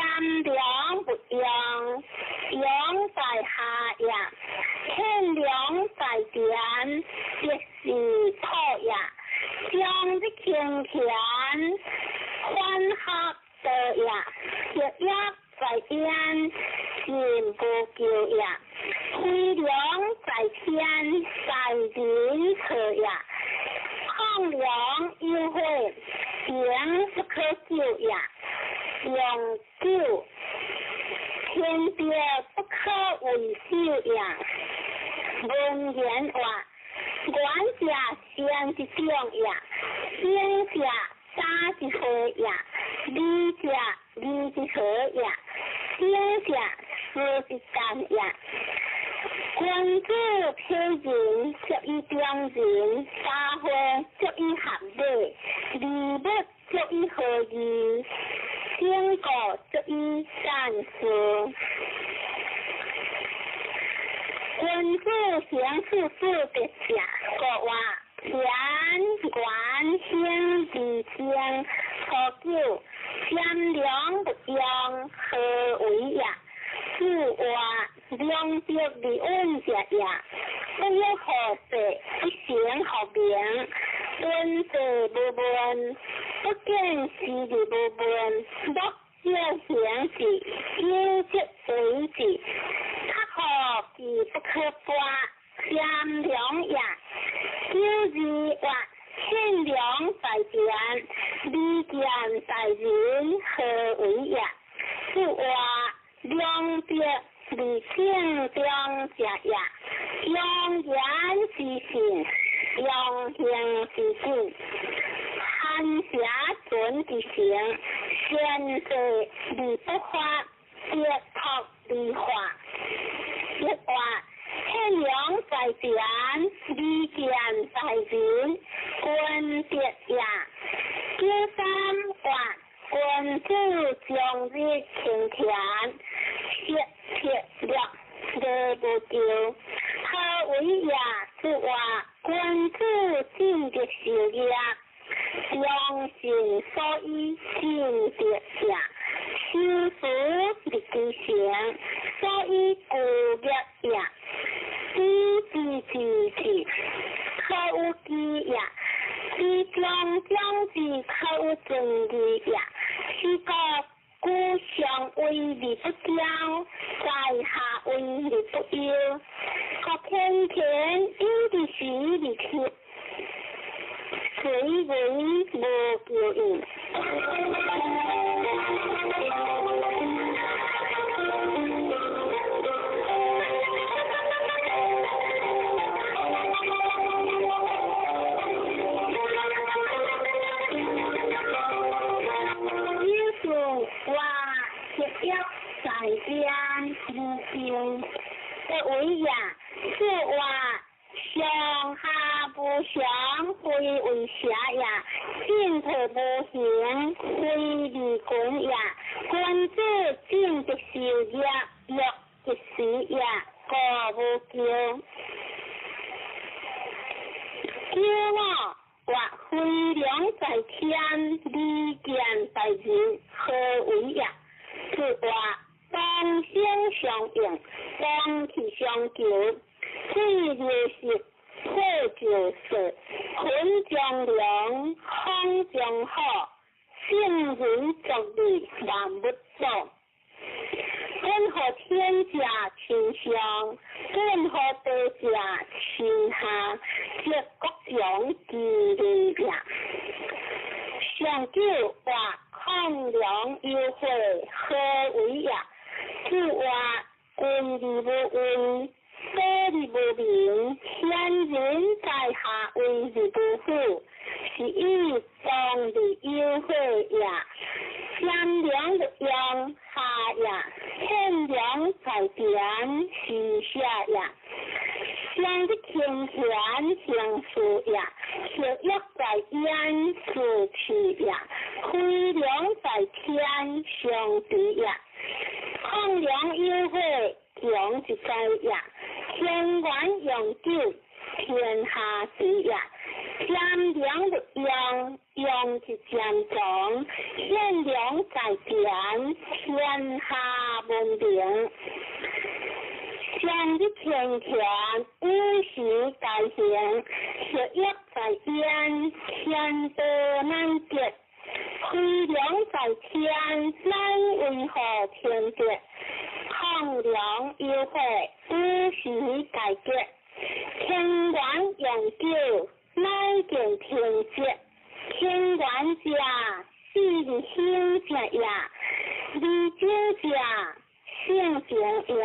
G: 良不扬，良在下也；欠良在田，亦是土也。将之清乾，无救也，飞龙在天，在人可也，抗龙优惠，行不可救也，永救天地不可维修也。文言话，原者先一种也，先者打一回也，理者理一回也，先者说一干也。君子批人，足以中人；xã會足以合理；禮物足以合義；經過足以善事。君子行事事別者，國話前元興義正，何久善良不用，何為也？是話良德利恩者也，不有何事，不行何名？問事無問，不見事理無問，莫要行事，要即為之。他何其不可掛，善良也。有義或善良在天，利見在人，何為也？是話良德利性中者也，用言之行，用行之行，含瑕准之行，先世利不法，别托利化。一話善良在天，利見在人，君德也。第三話君子將日傾田，切略無救，何為也？是話君子盡的事業，良心所以盡的也，修福的之行，所以故業也，知之，可有機也，知將之可有正義也，是個故上為利不交，在下為利不憂，各天天有的是利去，誰為無救應？在天無形，不為也。是話上下不相，非為邪也；進退無形，非利君也。君子盡的事業，欲的事也，故無咎。叫我或非良在天，利見在人，何為也？是話當相相應，當其相救，最流行，破就是坤將良，康將好，聖人作利，萬不動。任何天下群相，任何德家群下，皆各種其利也。相救或抗良優惠，何為也？是話君利無為，非利無明，天人在下為利不富，是以當利優惠也。善良的用下也，善良在天是下也。相的傾田相樹也，血約在焉是去也。非良在天相敵也，抗良優惠強之災也。天官永久，天下之也。善良的用之漸重，善良在天，天下文明。相的傾田無時改行，血約在焉，天德難奪。非良在天，難為何天德？抗良优惠，有时改革，天然永久，乃见停止，天然者性性者也，理智者性情也，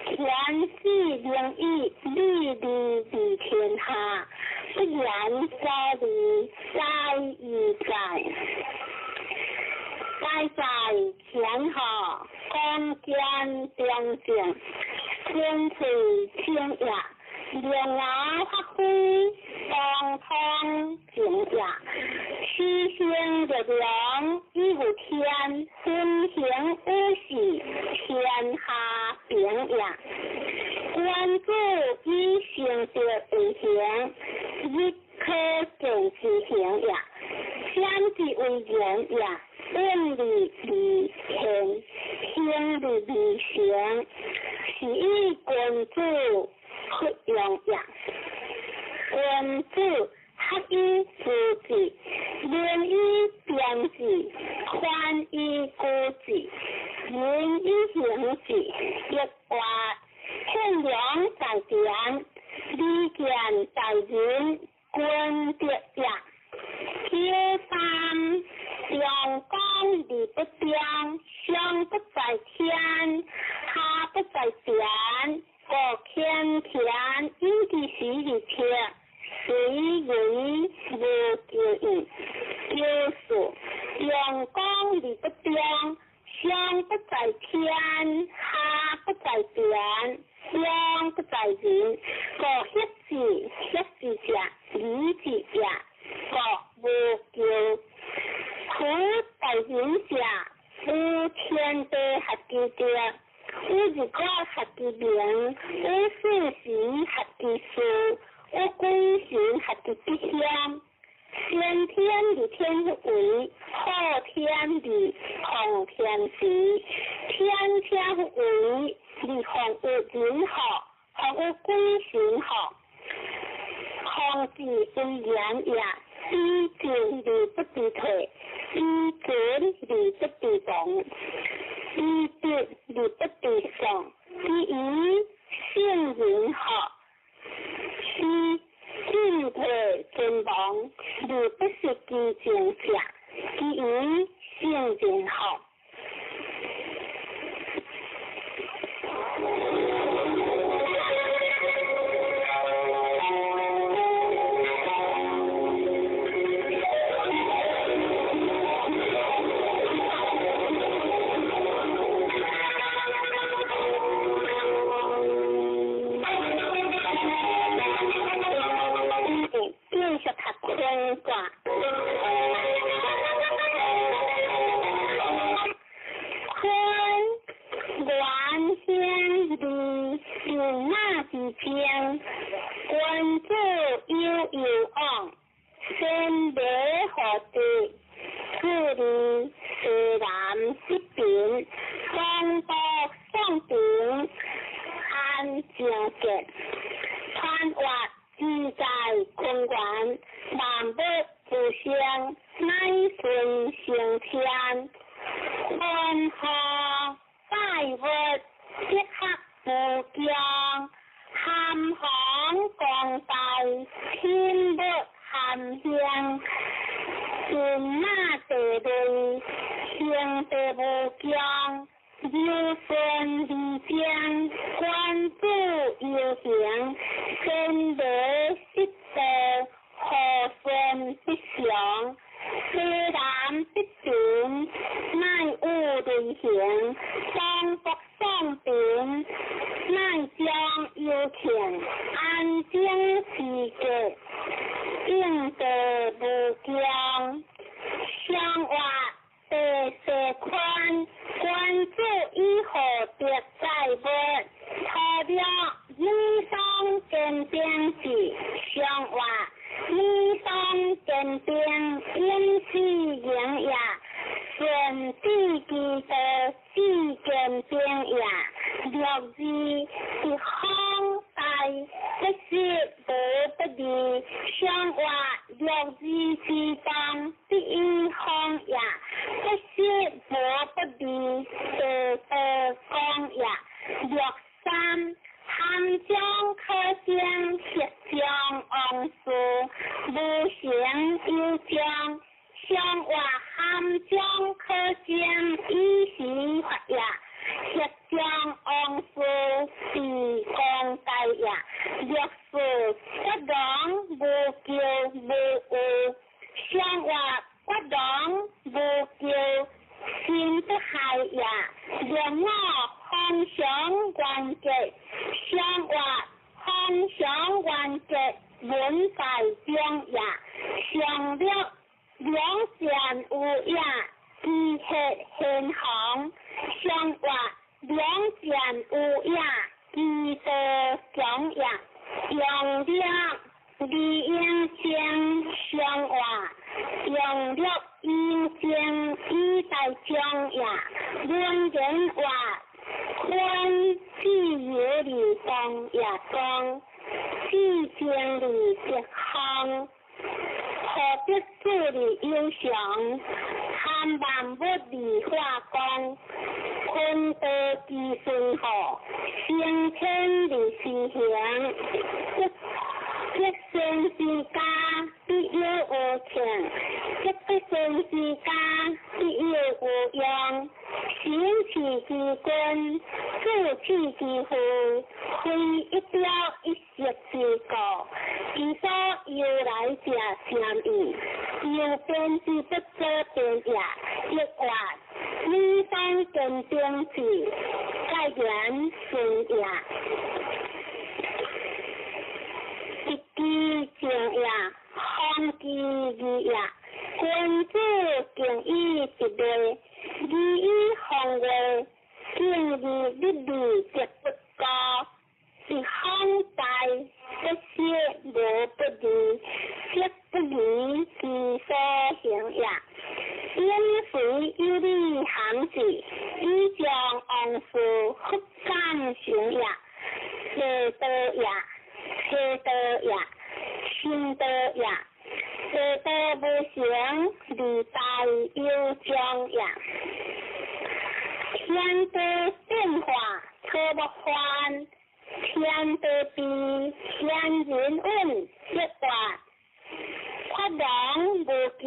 G: 天时灵异，利利天下，不然所利，在于在。在天下，光见中正，天水清也，良牙发挥，当通情也，虚心力量，以无天，分行无事，天下平也。关注以成德为行，一可见之行也，天之为人也。论理理天，天理理行，是以君主不用也。君主合以自治，廉以编制，宽以固制，仁以行制，一话天良在天，利见在人，君德也。天三。阳光理不彰，上不在天，下不在天，各天天，应的是一天，随为无救应，就是阳光理不彰，上不在天，下不在天，上不在人，各一字者，理字者，各无救。苦在人下，有天地合其德，有日果合其名，有事时合其事，有归行合其必向。先天理天为，后天理后天时，天天为，理后有人好，后有归行好，后之为人也。依正理不必退，依准理不必动，依德理不必上，依以性人好，依进退尊王，理不是基情下，依以性人好。关注有望，先别何地，距离自然之变，东北上顶，安静节，川滑自在空观，南北自相，乃顺成天，万河百物，即刻不僵。含行降大，天不含香，天马地雷，天地无疆，有顺理将，关注有行，真德实德，何顺必祥，虽然必定，乃有理行，上福上顶。乃将有情安静世界，应得无疆，相话地势宽，关注以后别在问，他了你上跟边子，相话你上跟边因是营也，顺地基的地跟边也。六字是康大，不是无不利。相话六字是当第一康也，不是无不利的讲也。不害也，令我方向完结，相活方向完结，本在中也，上了两善有也，其血现行，相活两善有也，其道中也，用了利应性相活，用了应性以在中也，本人话宽自由理方也中，自经理直行，何必自理优常，含万不理化工，坤道之顺和，先天理事行，一生之家必有无情，一不生之家必有无用，行持之君，自持之父，非一表一色之故，其所由来者相异，有变之不可变也，亦或理方根定之，盖然顺也。一句正也，方之义也。君子敬以一类，义以行为，敬义律理直不高，是康大一些无不离，皆不离其所行也。因随有理行事，以将往事复感行也，邪道也。邪道也，心道也，邪道不行，理大有将也。天道变化，可不还；天道变，天人运，一化。发扬无咎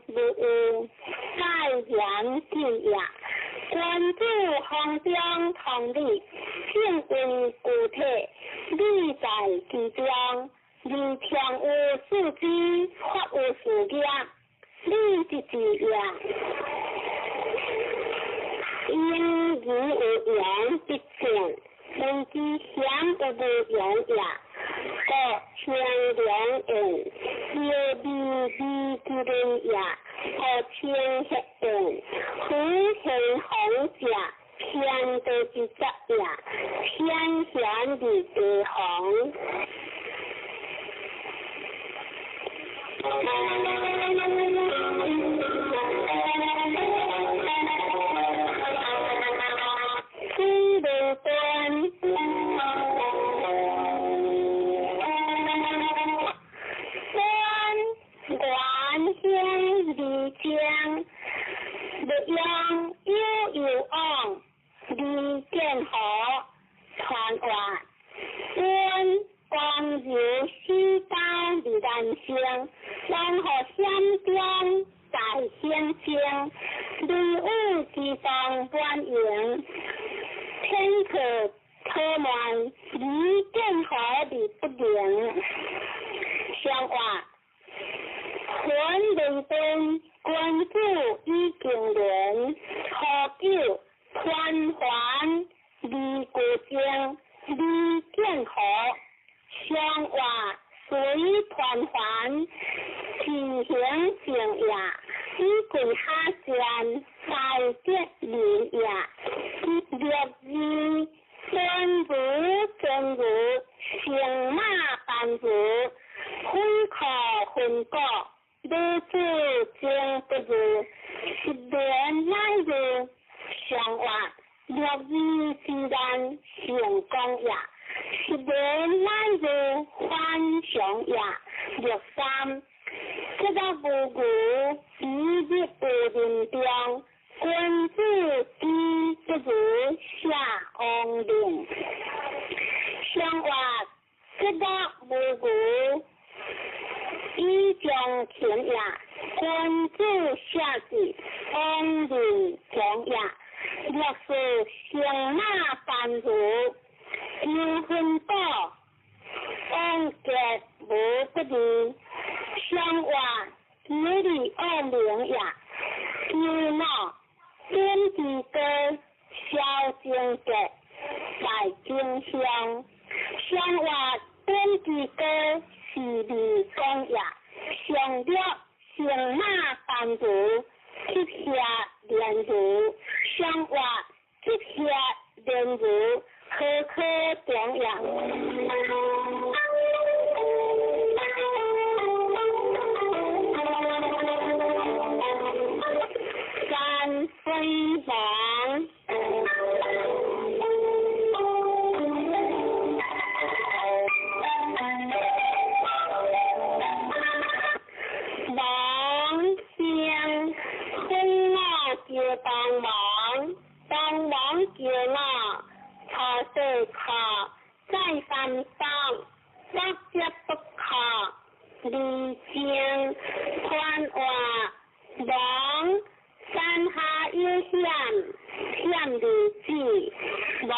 G: 无恶，盖然之也。君子行中同理，性为固体，理在其中，理常有事之，法有事业，理之之也。因义有言必正，问之险有无言也。各清凉言，有理之人也。各清黑言，非行好者，偏道之责也。偏显之地行。非道端。理将不用有往，理见好传话，温光柔西高理难行，山河相中在先行，理物之中观影，天可特满，理见好理不灵，相话。권理本，君子以敬人，何久宽還，理固正，理見合，相話隨團還，其行正也，以鬼下善，大德理也，略之真如真如，行馬般如，非可分割。如此正不如，是人乃如，相話略以自然成功也，是人乃如幻想也，略三，這個無故，以日不靈中，君子之不如下王令，相話這個無故。以將前也，君子下之，王令中也。若是行馬般如，有分道，王結無不離，相話有理惡名也。有鬧，天地正格来经商，生活本地歌是未讲也，上了乘马班如，接下连如，生活接下连如，科科中也。三分房。帮忙叫我，他对他再三帮，我接不卡，离经传话，忙山下有险，险离子，忙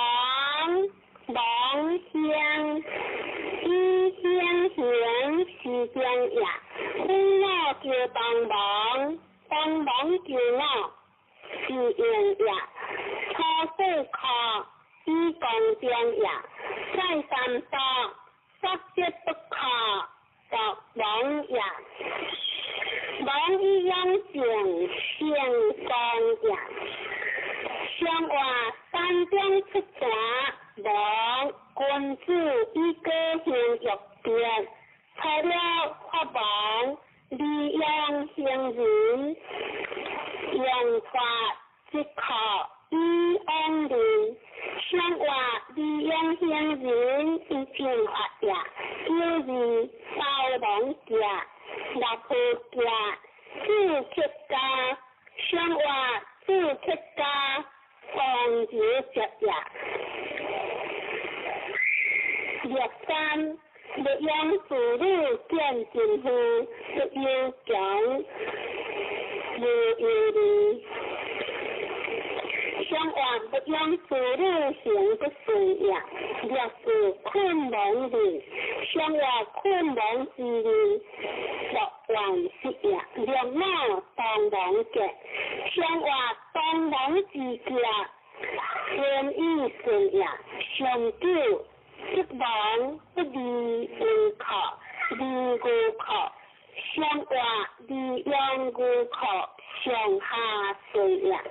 G: 乡，一乡乡是江也，帮我叫帮忙叫我。是用也，初四课以讲中也，再三多，十节不课读网也，网以养成成功也，上话三点出城，网君子以个性欲变，除了发网利用行人。用法即可以安定，生活利用行人以进发也，就是包容者、立户者、自客家、生活自客家、防止者也。3. 利用妇女见政府不要讲。无有理，生活不用妇女行不顺也，若是困忙的，生活困忙之理，作完事也，若那帮忙嘅，生活帮忙之家，顺意顺也，上九即忙不离无靠，离无靠。生活利用顾客上下水呀。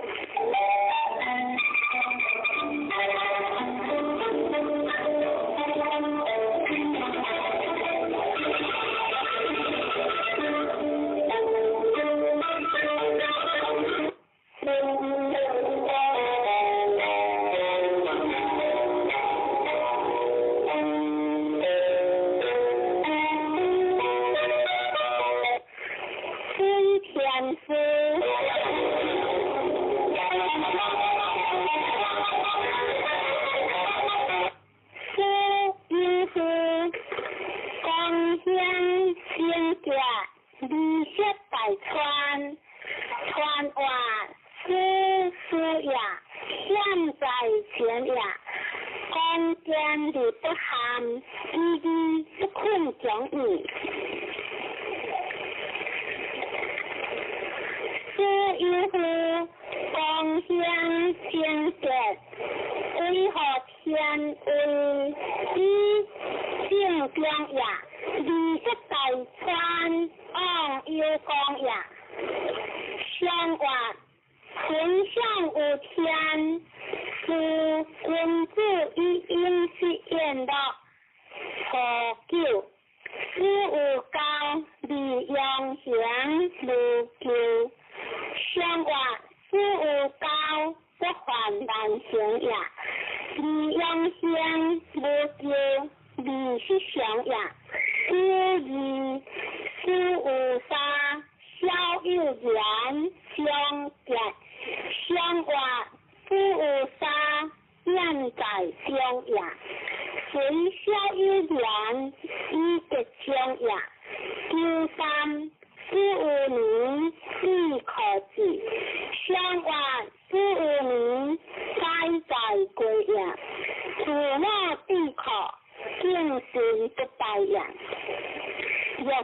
G: 若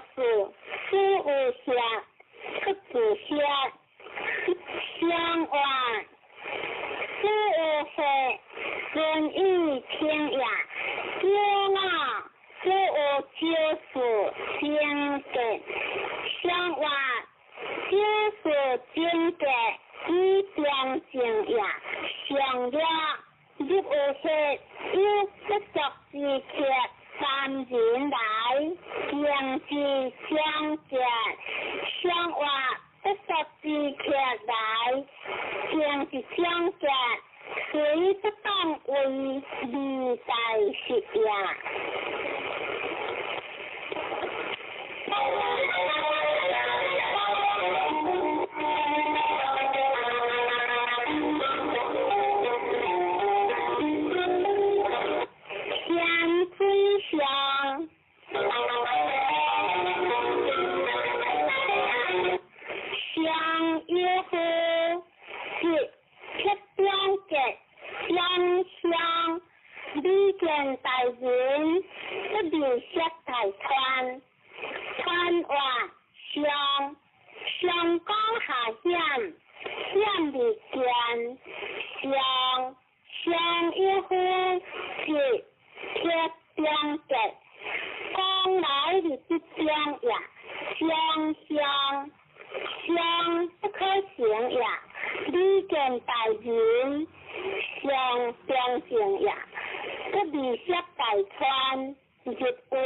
G: 顺意听呀，骄傲所有就是经典，生活就是经典，以标正呀，上了入有些有不足之缺，三人来经济相见，生活不足之缺来经济相见。谁不当为理在是呀？天吹响，响一呼是。七标节相相，李见大人不留下大川，川话上江下险，险离见，上一呼是七标节，江来的不江呀，相不可行呀。李见大人上标正呀，不离下大川日有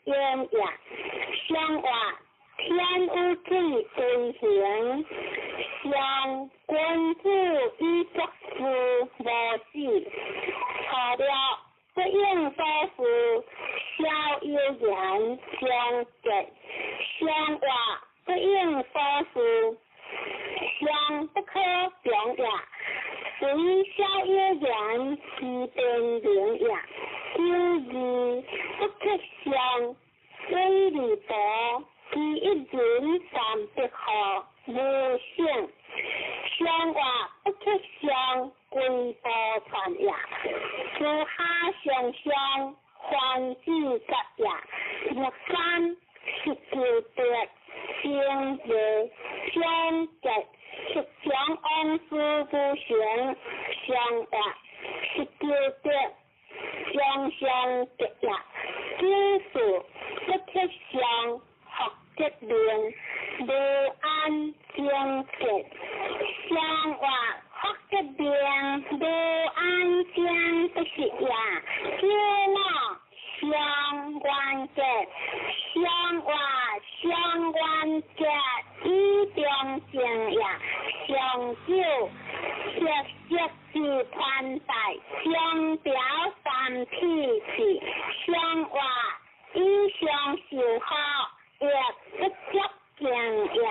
G: 烟呀，相话天有水对行，相君子以作事无事，错了不应所事，逍遥言相结，相话不应所事。相不可表呀，随逍遥言是变灵呀，有义不可相，虽离多，是一人三不可无性，相话不可相，归波传呀，私下相相，欢喜集呀，若三是旧德。相结相结，是相安师不相相话，是旧德相结呀。知识不可相，学结灵，无安相结，相话学结灵，无安相不是呀。骄傲相关结，相话相关结，以标正呀，上九设是宽大，相表三体是，相话以上受好，也不足正呀。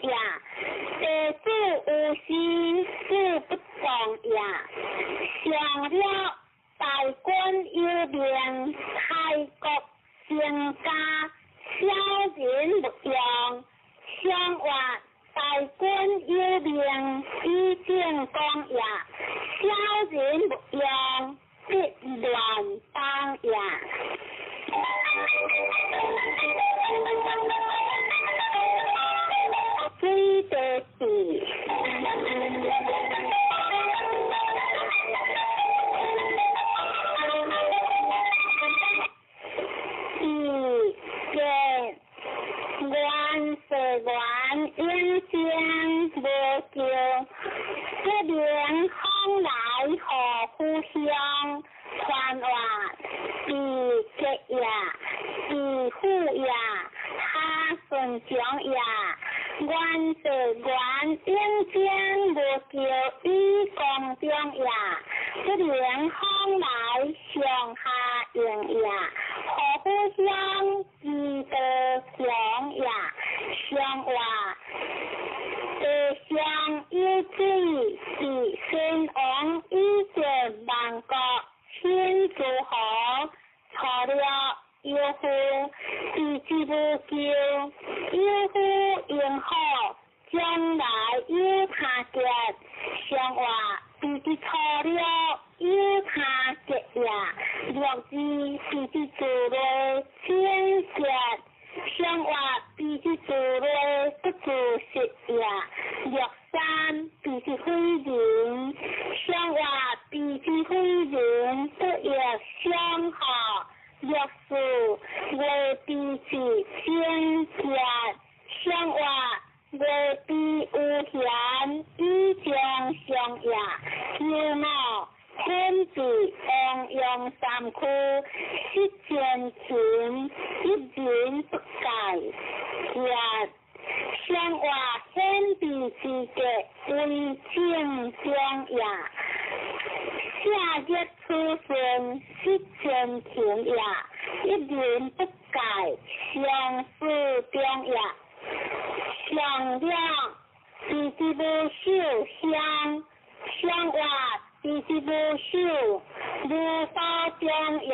G: 也，地主有时事不同也。上了大官有名，开国成家，小人不用。上话大官有名，以正讲也，小人不用，必乱当也。水地地。应将无叫，这边风来何互相传话，是吉也，是虎也，他顺将也。原是原应将无叫以公中也，这边风来上下应也，何互相记得相也。上话地上有水，是先王以前万国千诸侯，错了有夫，是之无救，有夫应好，将来有他结。上话是之错了有他结也，若之是之做内千结。上话必须做内不做实也，若三必须非人，上话必须非人不也相好，若是为必是先结，上话为必有贤以将相也，有脑天子王用三区，失前情，一人不改也。上话显必之格，为正将也。夏日出生，失前情也，一人不改，相思中也。上了是之无受相，上话是之无受，无法中也。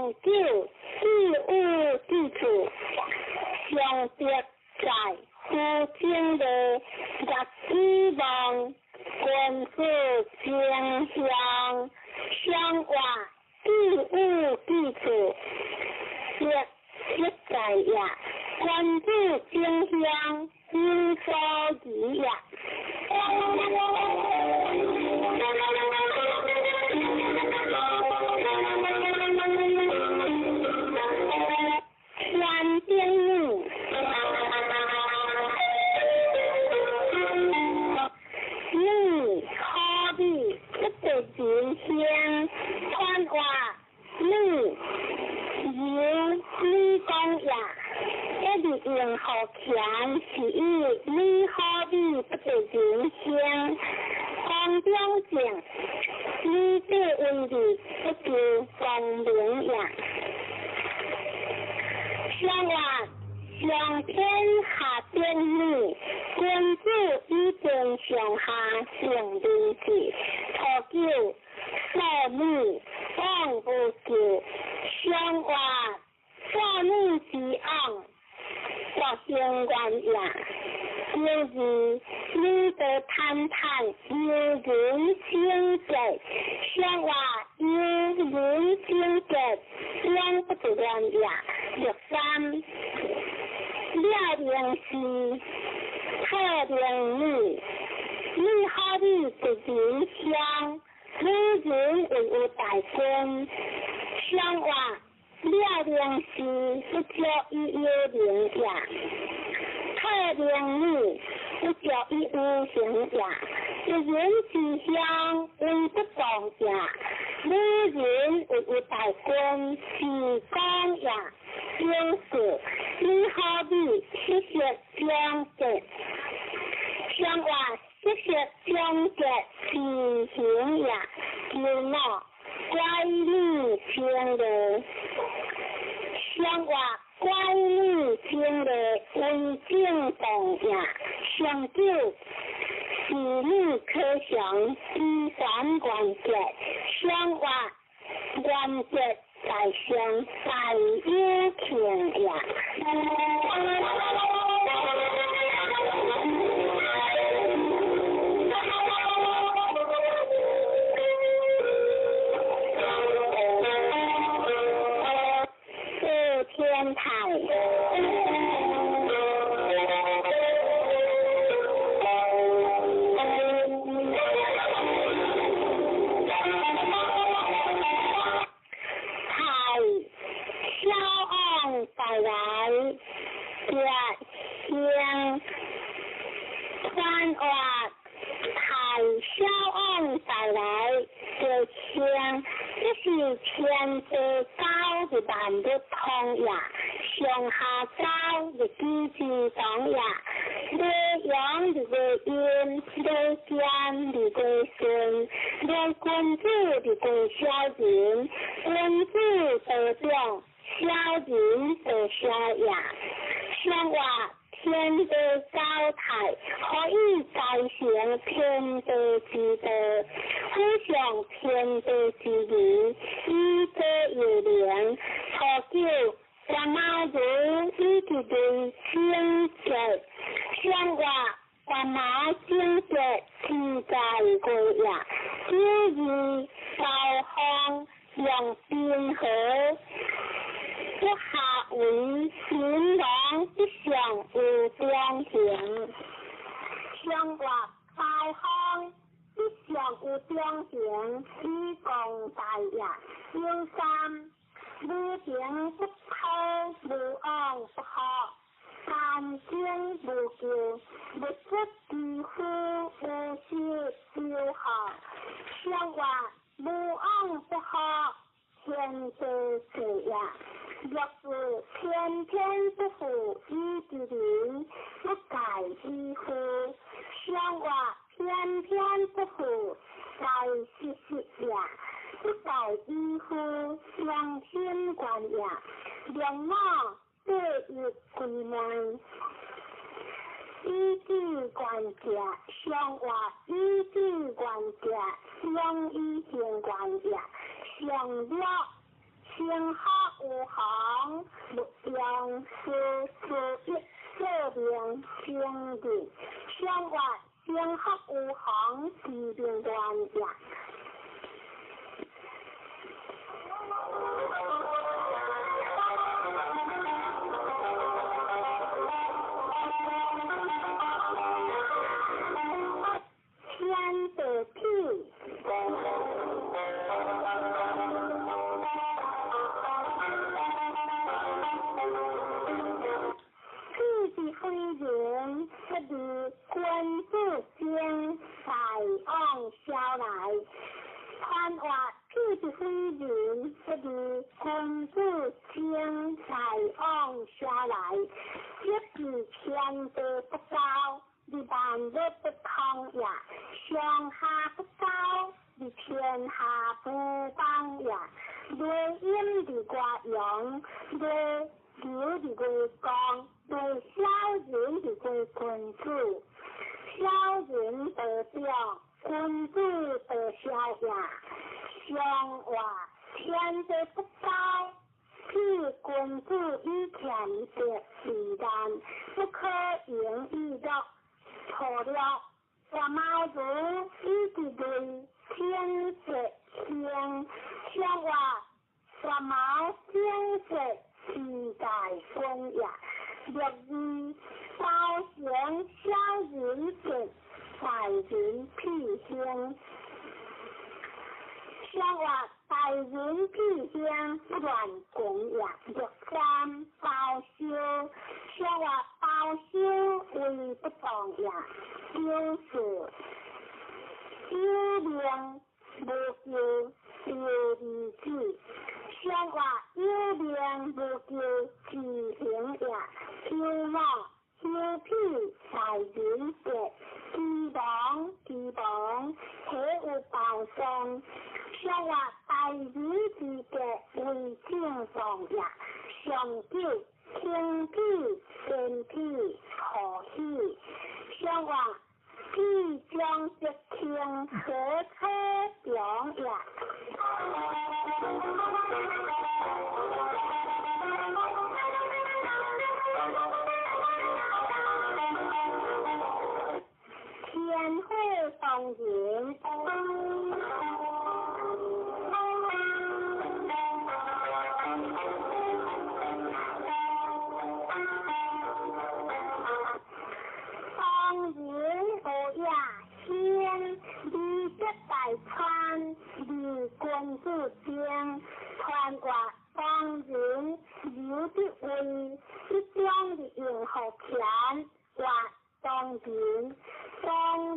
G: 上九事务地主，上别在夫经的日希望，官府经商，相话事务地主，实在呀，官府经商，应所宜呀。天丁你可比不得人先看话你讲呀，一直用好强是你可比不得人先讲表情，你这位置不就光明呀？相话上天下天理，君主已经上下成理智，初九所女望不救，相话所女之昂，我相关呀。就是你的谈谈有人情节，相话有人情节，两不得乱呀。13了灵是特灵女，你好比的人相，女人为有大身，相话了灵是不叫一有灵呀。特灵女不叫一无形呀，人之相为不动呀，女人为有大身是讲呀。就是你好比谢谢讲的，相话谢谢讲的情形呀，有那乖女听的，相话乖女听的为正动呀，相就是你可想第三关节，相话关节。在上在一天呀，天台。带来热香番话太消案带来热香，这是全部高的版的通呀，上下高的机制懂呀，内阳的个阴，内奸的个顺，内君主的个小人，君主得中。小人的小呀，相话天的高台，可以改成天的之德，互相天的之理，一个有灵，初九关马如一直对清洁，相话关马清洁自在过呀，第二高峰用冰河。不下为新郎一向有光景，相话开腔一向有光景，以共大呀。13女平不偷，女昂不好，三经不救，不识几乎无事就好，相话女昂不好。天的水呀，若是天天不服一之灵，不改一乎？相话偏偏不服，改是呀，不改一乎？相天管呀，两马对一归门。依据管家，相话依据管家，相依性管家。相了星河有行，六样事一说明清净。相话星河有行，是明断也。天地地。非人不如君子经才往消来，看话屁是非人不如君子经才往消来，即是天地不高，你万物不空也；上下不高，你天下不邦也。雷阴的刮阳，雷流的归光，对小人的归君子，小人得表，君子得小呀。相话天地不高，譬君子以前的自然，不可言喻的错了。我毛子一直对天色天，相话我毛天色。时代风雅，六字包行小人正，大人辟兴。相话大人辟兴，不乱供养。六三包修，相话包修为不动呀，就是修炼无救，有理智。相话有量无救，自行也；有望有屁，才人节；期望体有报送。相话大人之节为正常也；上九听屁见屁可喜。相话屁将一听可车表也。天会放人，放人不呀天，你这大川，你君子经，传话放人有的为，一将的应好钱，话放人。放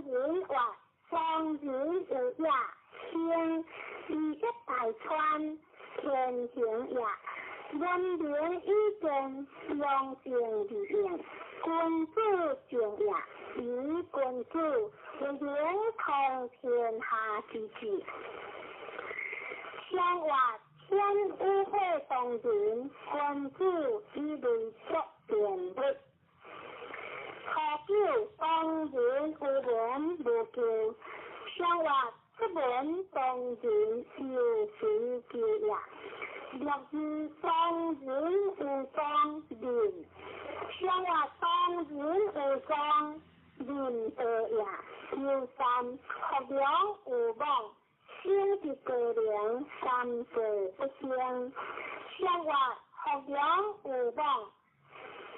G: 人话，放人有呀天，你这大川，天行呀。人民已经用尽的应，君子敬呀，以君子为连通天下之志。相话天无会动人，君子以为作典律。可救当人无人无救，相话不闻当人有谁救呀？六字当人无当人，相话当人无当人得呀。有三学良无望，心的个良三者不相。相话学良无望，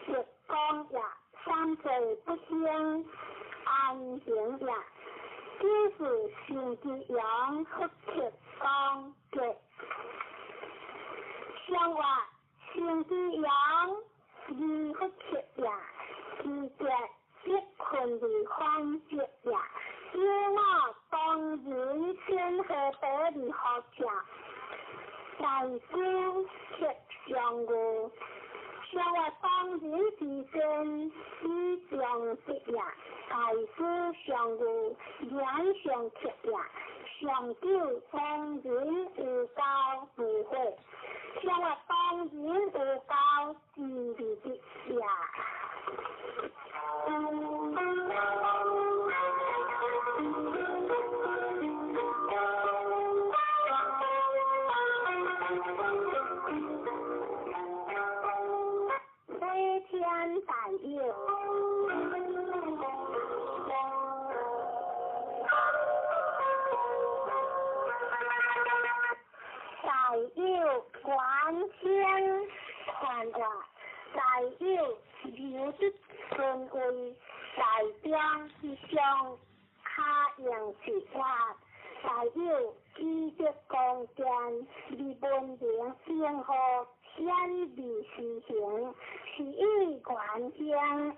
G: 是讲呀。三者不相，安行呀，就是心的阳和铁刚结。相话心的阳与和铁呀，之结结困的关节呀，有那当人先和得的好家，在心铁相互。相话当人之身，以相识呀，大师相互，两相贴呀，相救当人无高不会，相话当人无高自理的呀。大有关天传话，大有有的顺位，代表是上下样是话，大有记得讲见，离本名生活天地实行，是以关天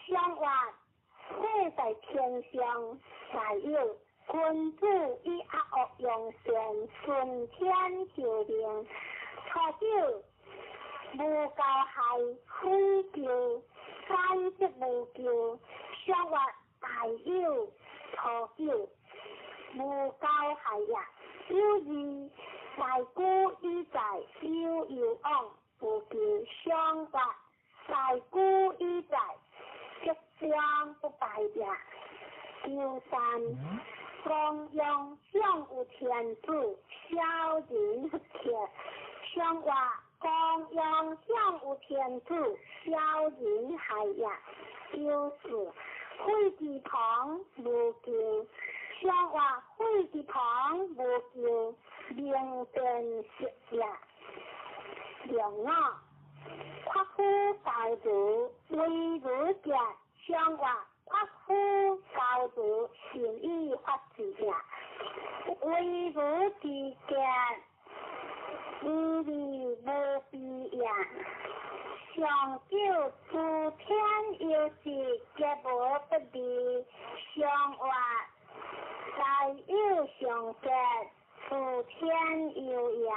G: 相话，活在天上，大有。君主以恶恶扬善，顺天就灵。初九无教害，非救，反则无救。相话大有初九无教害呀，有二大古以在，有有往无救。相话大古以在，即将不败呀。有三。公用向有天主，小人不贴。相话公用向有天主，小人害呀。就是会地旁无救，相话会地旁无救，明辨实呀。良我夸父教主，为如家，相话。夸父教主，善意发自呀，为如之家，无理无必呀。上九诸天有时，皆无不利；上话大有上节，诸天有呀。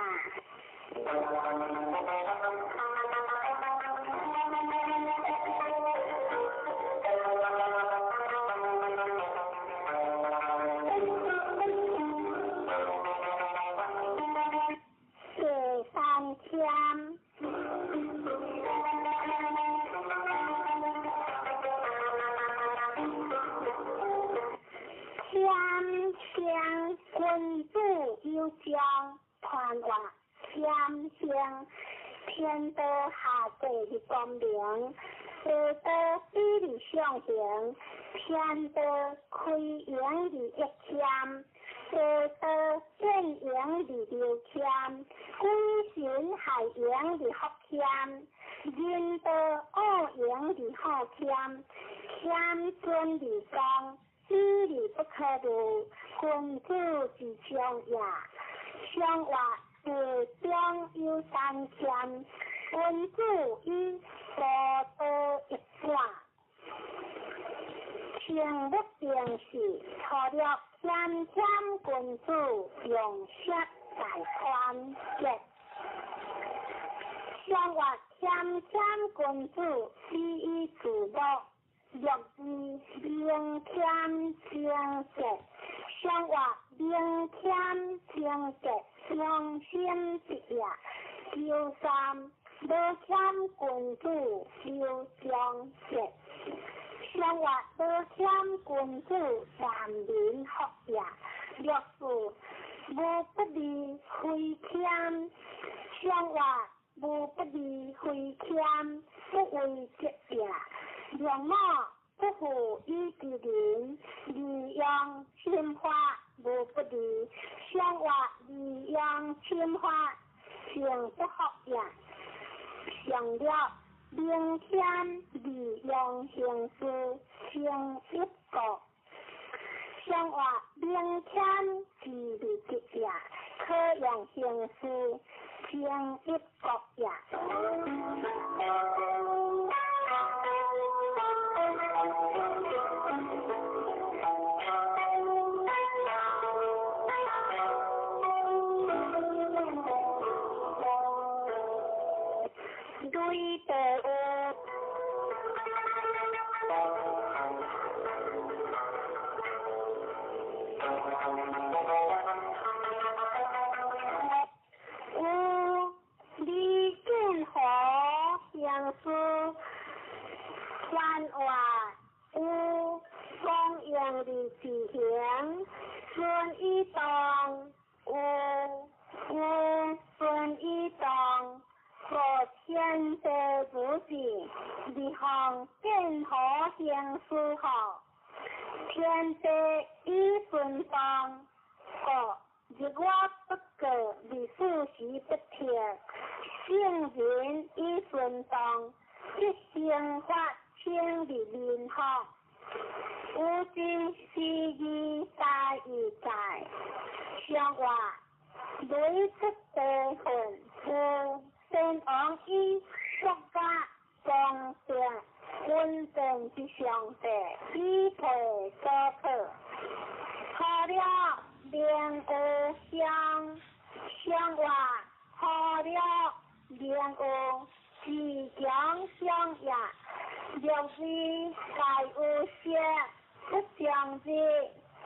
G: 君主有将传话，天香天道下地的光明，地道比例相行，天道开阳的一天，地道正阳的六天，鬼神害阳的福天，人道恶阳的好天，天尊的光。知理不可度，君主之相呀。相话地中有三千，君主以所得一卦。天不变时，错了天天君主用血大宽节。相话天天君主第一主目。若是明天清节，相话明天清节，相心之呀。九三无欠君主有将节，相话无欠君主万民福呀。若是无不利亏欠，相话无不利亏欠，不为节呀。良我不负于之人，利用侵化无不利，相话利用侵化情不合呀。上了明天利用形式情一个，相话明天自利节呀，可用形式情一个呀。对的李俊和杨树繁华，公用的事情顺一当，顺一当。和天地不济，离行任何形式好，天地以顺当，和日我不过历史时不贴，圣人以顺当，一生法清理面学，有真是义大义在，相话累出地份，有先往以国家公正稳定之上帝，以培所可。好了，莲雾相话，好了，莲雾即将相也。若是该有些不相之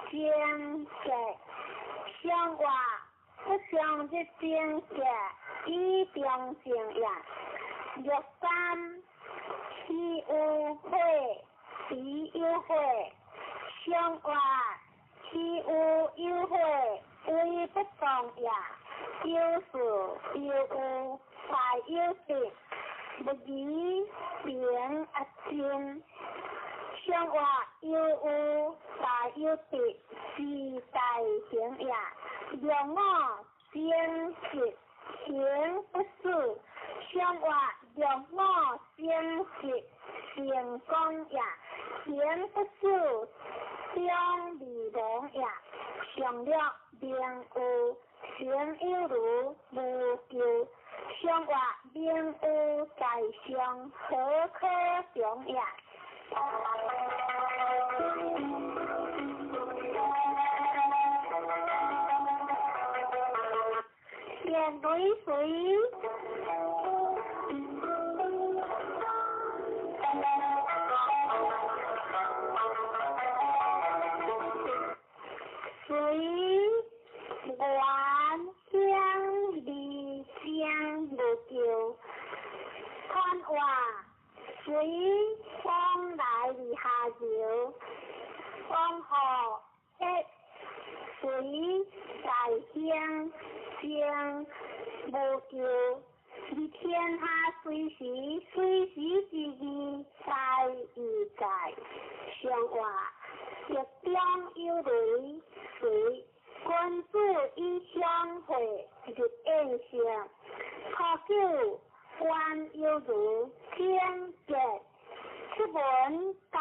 G: 见解，相话不相之见解，以表正也。若三其有会，其有会，相话。其有有会，为不当也；有事有有，才有德。不义便阿亲，相话有有，才有德，是大行也。若我先实行不事，相话若我先实成功也。行不事。相离同也，上了名有，成有如无求，相话名有在上，何可重也？便对水。水原乡离乡无求，看话水往来离下游，往河一水在乡乡无求，而天下随时之意在义在，相话。日中有雷，水君子以相会，日宴相。喝酒官有如，天节出门道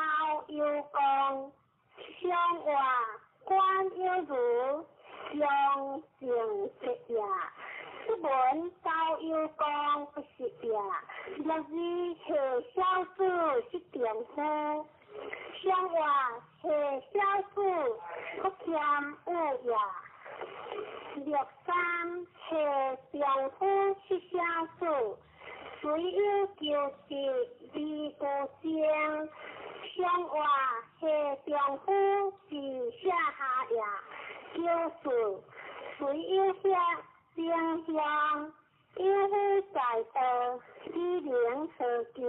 G: 有功，相话官有如，相正直也。出门道有功不是也，若是下小子是丈夫。相话下小子不欠有也，若三下丈夫是小子，虽有救济离故乡。相话下丈夫是下下也，就是虽有下正乡，有夫在道，以灵何救？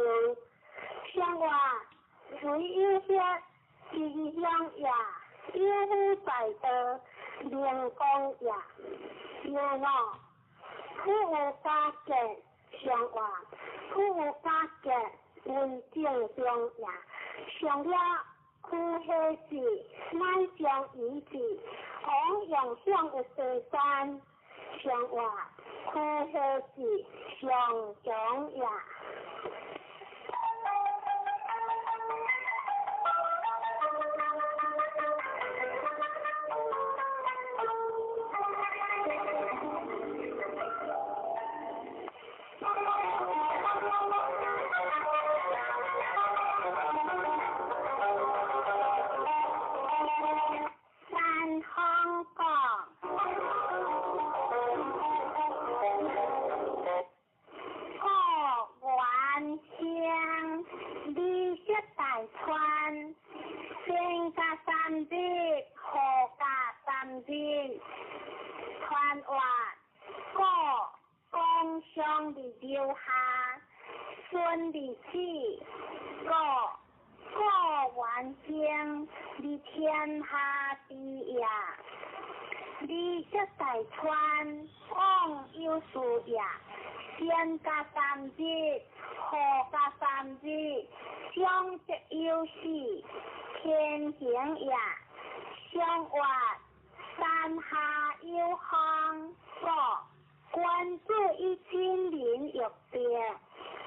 G: 相话。虽有些吉祥也，有夫在道，灵光也。有我，夫有家境，相话，夫有家境，文正中也。上了夫下事，乃将以之，往用向有第三，相话，夫下事上中也。留下孙立起，过完经，你天下第一，你这大川往有数也，先加三字，后加三字，将这有事天行也，相话山下有香果，关注一千年玉蝶，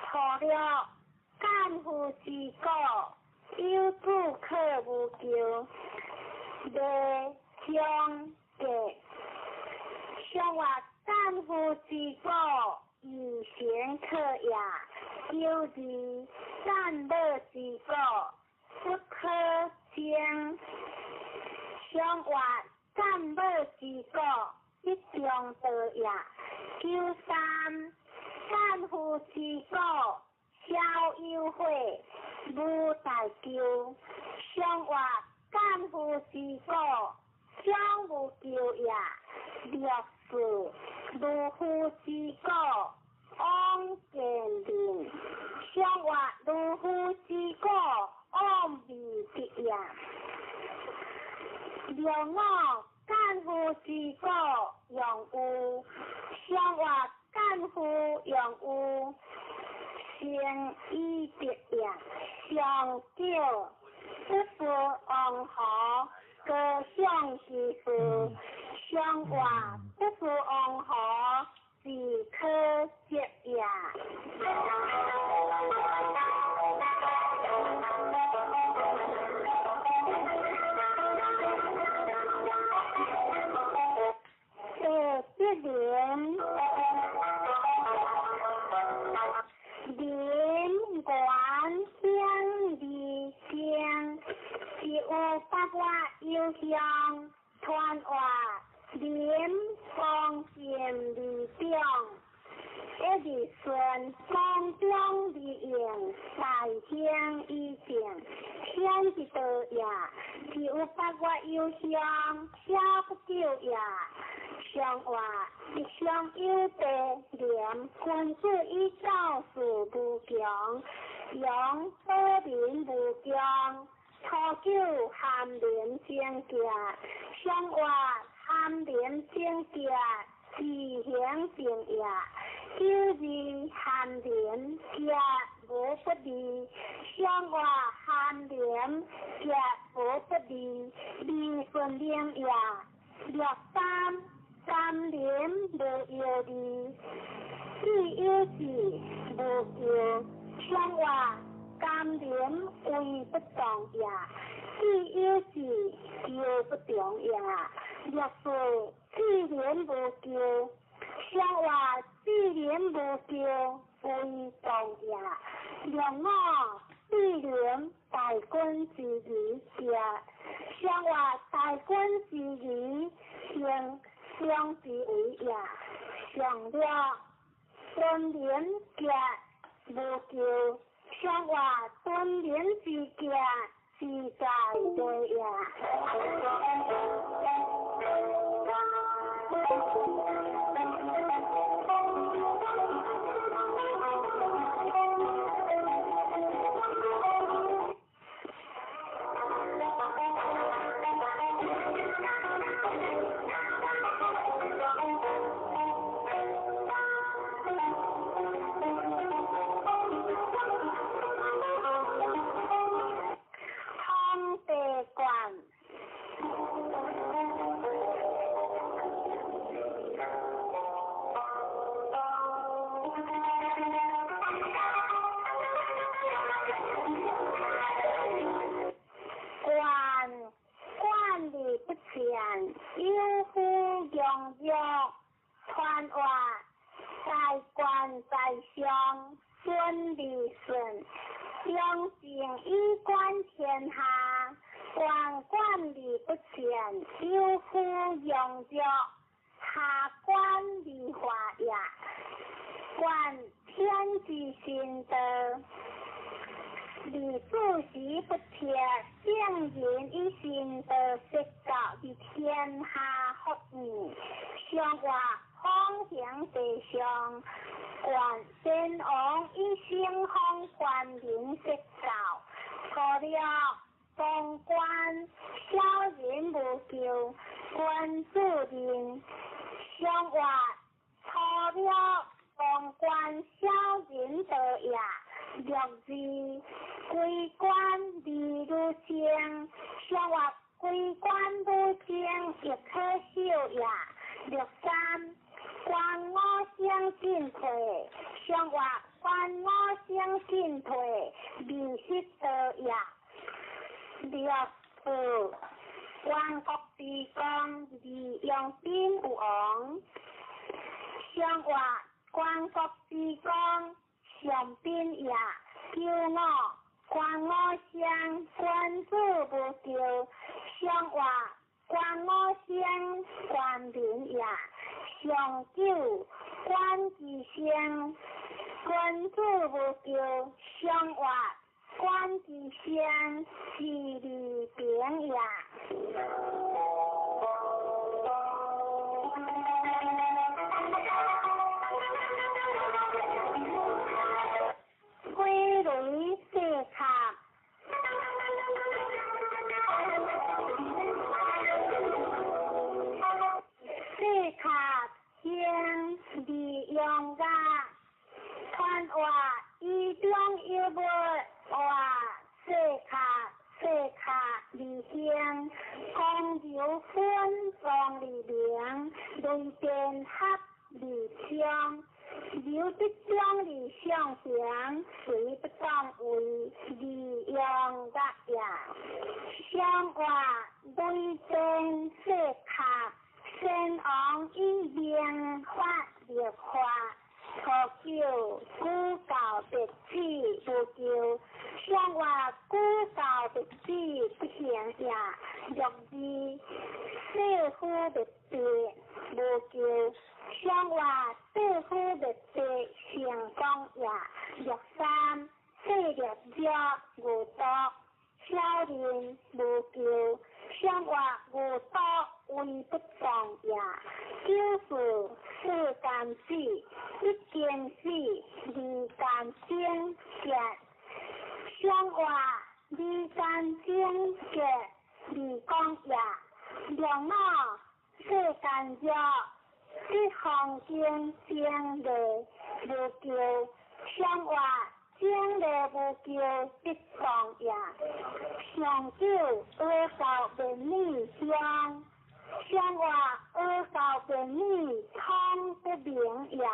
G: 除了干夫之果，有主客无求，未相隔。像话干夫之果，以贤可雅，就是善恶之果，不可争。像话干恶之果，一定得雅，求三干夫之果，逍遥会，无大求。像话干夫之果，将无求雅，略事如夫之果，安健灵。像话如夫之果，安味之雅。了我干夫之果用有，像话干夫用有，成义德呀，上叫不服王河，各项是事，像话不服王河，是可接呀。莲冠香梨香，是有八卦幽香，传话莲光线里中，一日顺光中里用，大香一件，香一道呀，是有八卦幽香，下不久呀。像话一向有德廉，君子以道事无强，用和平无疆，初九含廉正家，像话含廉正家，自行正呀，九日含廉家无不利，像话含廉家无不利，利顺廉呀，略三。三年无有利，只有事无有。像话甘霖为不重呀，只有事又不重呀。若是自然无救，像话自然无救为重呀。让我自然大军之余呀，像话大军之余像。相之为呀，上了敦廉家无救，像话敦廉之家是在对呀。有夫用药，传话在官在相，顺利顺，相敬以观天下，官管理不全，有夫用药，下官理化呀，观天之心德。李主席不贴，竟然以心德设教于天下福义，像话方向地上，观先王以星空观灵设教，过了公关小人无救，官主令，像话错了公关小人得呀。若是归官利如正，像话规管女精亦可少也。63关我相信退，上话关我相信退，面色得也。64万国之光，利用边有王。上话关国之光，上边也。95关我相，关子无救。上话关我相，关平也。上9关之相，关子无救。上话关之相，是利平也。归类四卡，四卡将利用个传话一中一物话四卡利相共有分放利量，类变合利相。有这种理想想，谁不当为利用的呀？相话对正是卡，先昂一边发热化，可叫孤高的气不救。相话孤高的气不行呀，若是社会的气不救。相话社会的气成功呀，63细略少无多，少年无救。相话无多为不重呀，90世间事，一件事二间经结。相话二间经结二讲呀，两脑世间热。一行经经历无救，相话经历无救必重呀。上9恶道本理相，相话恶道本理通不明呀。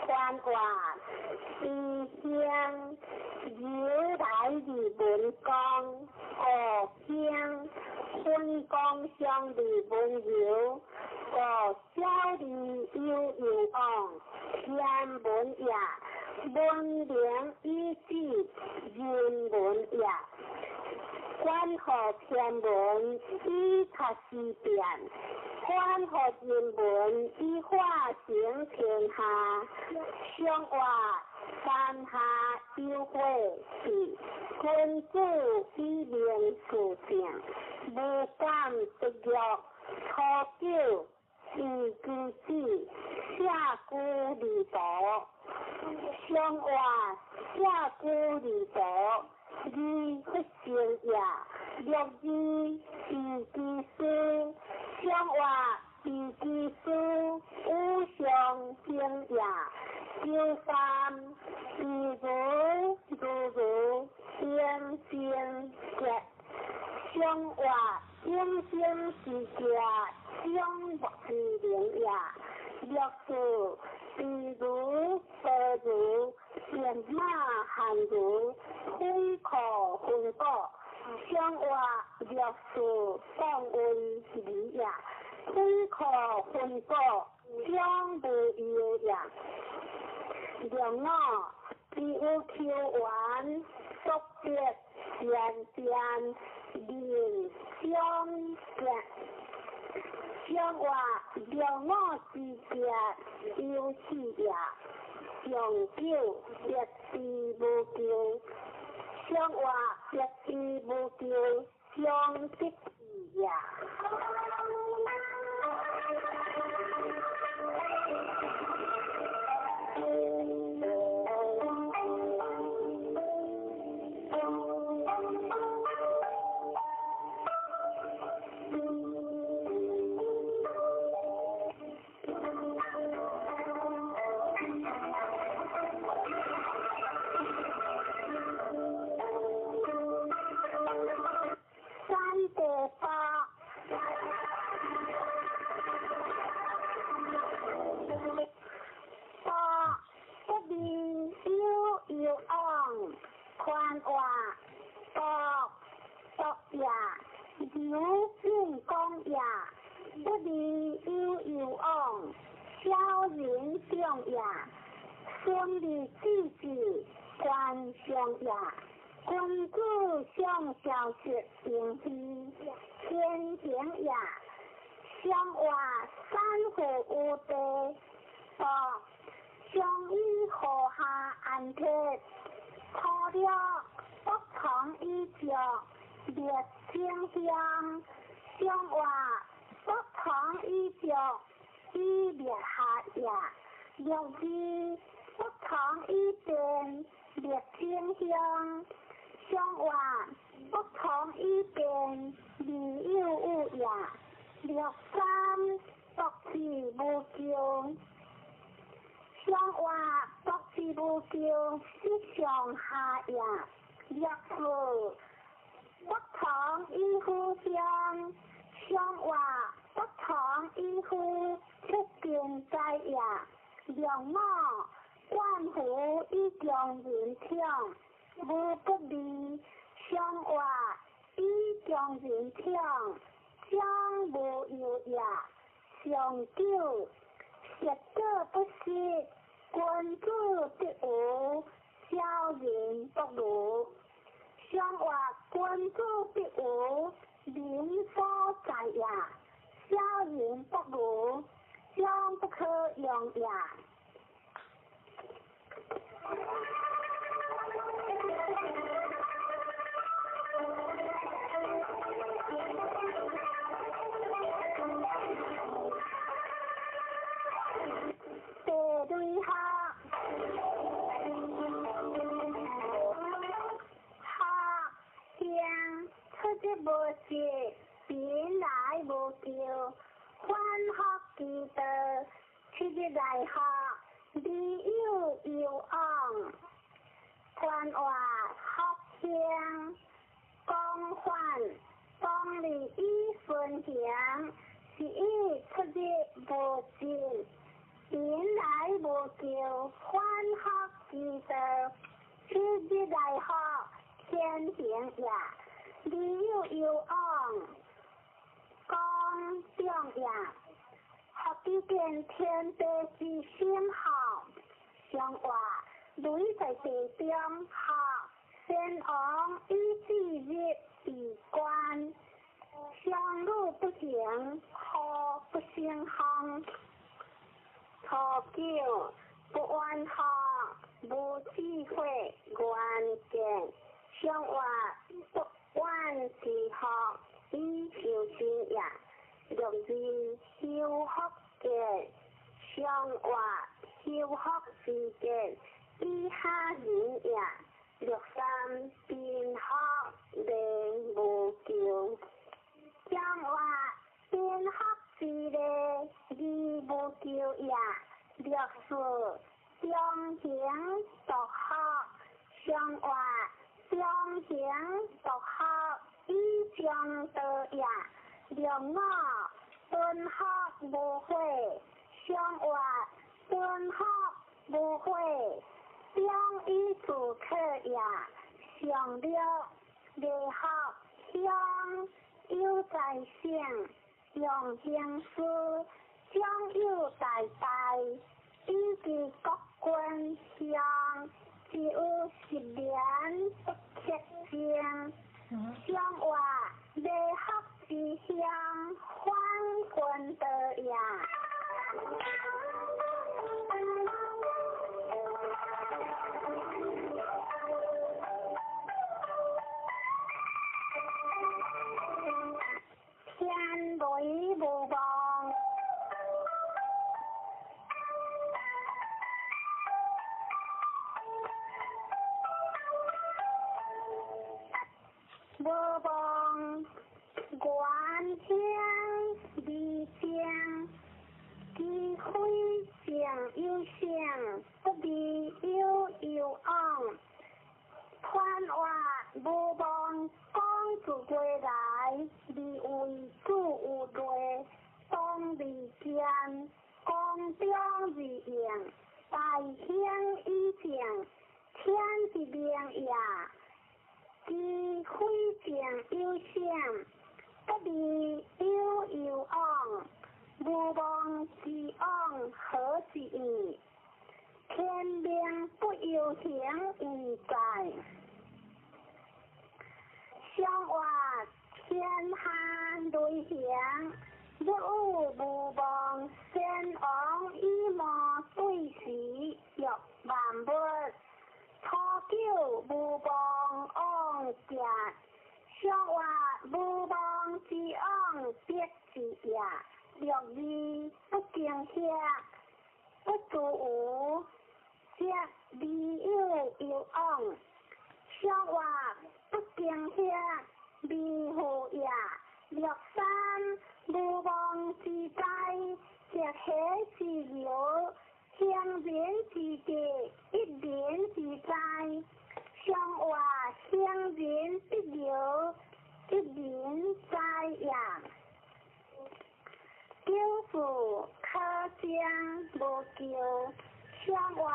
G: 关话思乡，由来日文讲，故乡春光相离温柔，故小离悠悠往，天文也，文明以至人文也。关乎天文以达思辨，关乎人文以化成天下。相话山下有会是君子以明事正，无敢不欲初九是君子，下孤离道。相话下孤离道。你不成也，六二字技师，相话字技师，五常正也。九三字如如先先节，相话先先是节，相或是灵也。六字字如白如，连马汉如，灰壳分果。相话六字当运理也，灰壳分果相无有也。两我只有求完，作别渐渐连相结。相话两我之结有四也，长久别之无求。相话别之无求，相即是也。宽话作也，有变讲也，不离有往，小人上也，顺利之至，官上也，君子相小事平平，天平也，相话三户有地，相依河下安贴。错了不同意着列清香，相话不同意着依列下也，六字不同意见列清香，相话不同意见离有有也，六三独自无穷。相话独自无求，是上下也。六字不同意互相，相话不同意互出见在也。六我关乎以将人听，无不利。相话以将人听，将无有也。上九。食者不食，君子必有，小人不如。相话君子必有，民所在也；小人不如，将不可用也。对下，下将出之无事，变来无救，欢学之道，出之来学，理有昂，官话学将，讲反，讲理以分享，是以出之无尽。原来无救，欢学之道，出之来学，天行也。理有昂，讲中也。学之见天地之心好，相话雷在地中学，先王以之日以观，相路不行，何不先行？初九不安学，无智慧关键，相话不安之学，以修心也。六字修学见，相话修学之见，以下人也。六三便学令无见。叫也历史中行独学，生活中行独学以上道也令我顿学无悔，生活顿学无悔，中医自考也上了未学乡有在省，用形式将有代代，以及国军乡只有10年不缺证，生活未学之乡反quân道也。天雷无望，无望原乡未正，机会正有成，不必有往。盼望无望讲自过来，你为主有罪，当利剑，公中自应，大兴以正，天之名也。机会正有成，不必有往，无望之往何之意？天命不由行已在，生活天下雷行，不有无望，先王以莫对时欲万物，初九无望往节，生活无望之往必之也，六字不惊吓，不自有。这理有往，生活不惊吓，离户也六三无望之灾，石起之流，乡人之地，一年之灾，生活乡人必流，一年灾也。救父可将无救。生活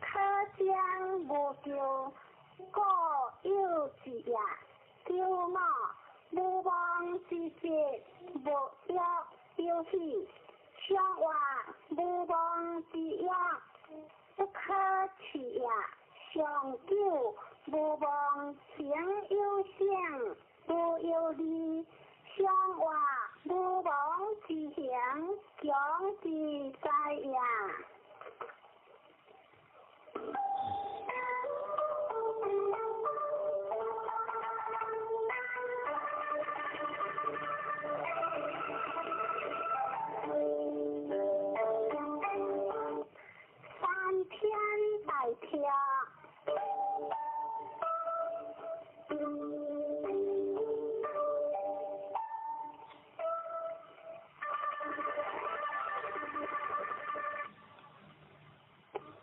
G: 可将无救，故有之也。救我无望之节，无约有喜。生活无望之约，不可取也。上九无望情有性，无有利。生活无望之行，将之在也。三天百跳，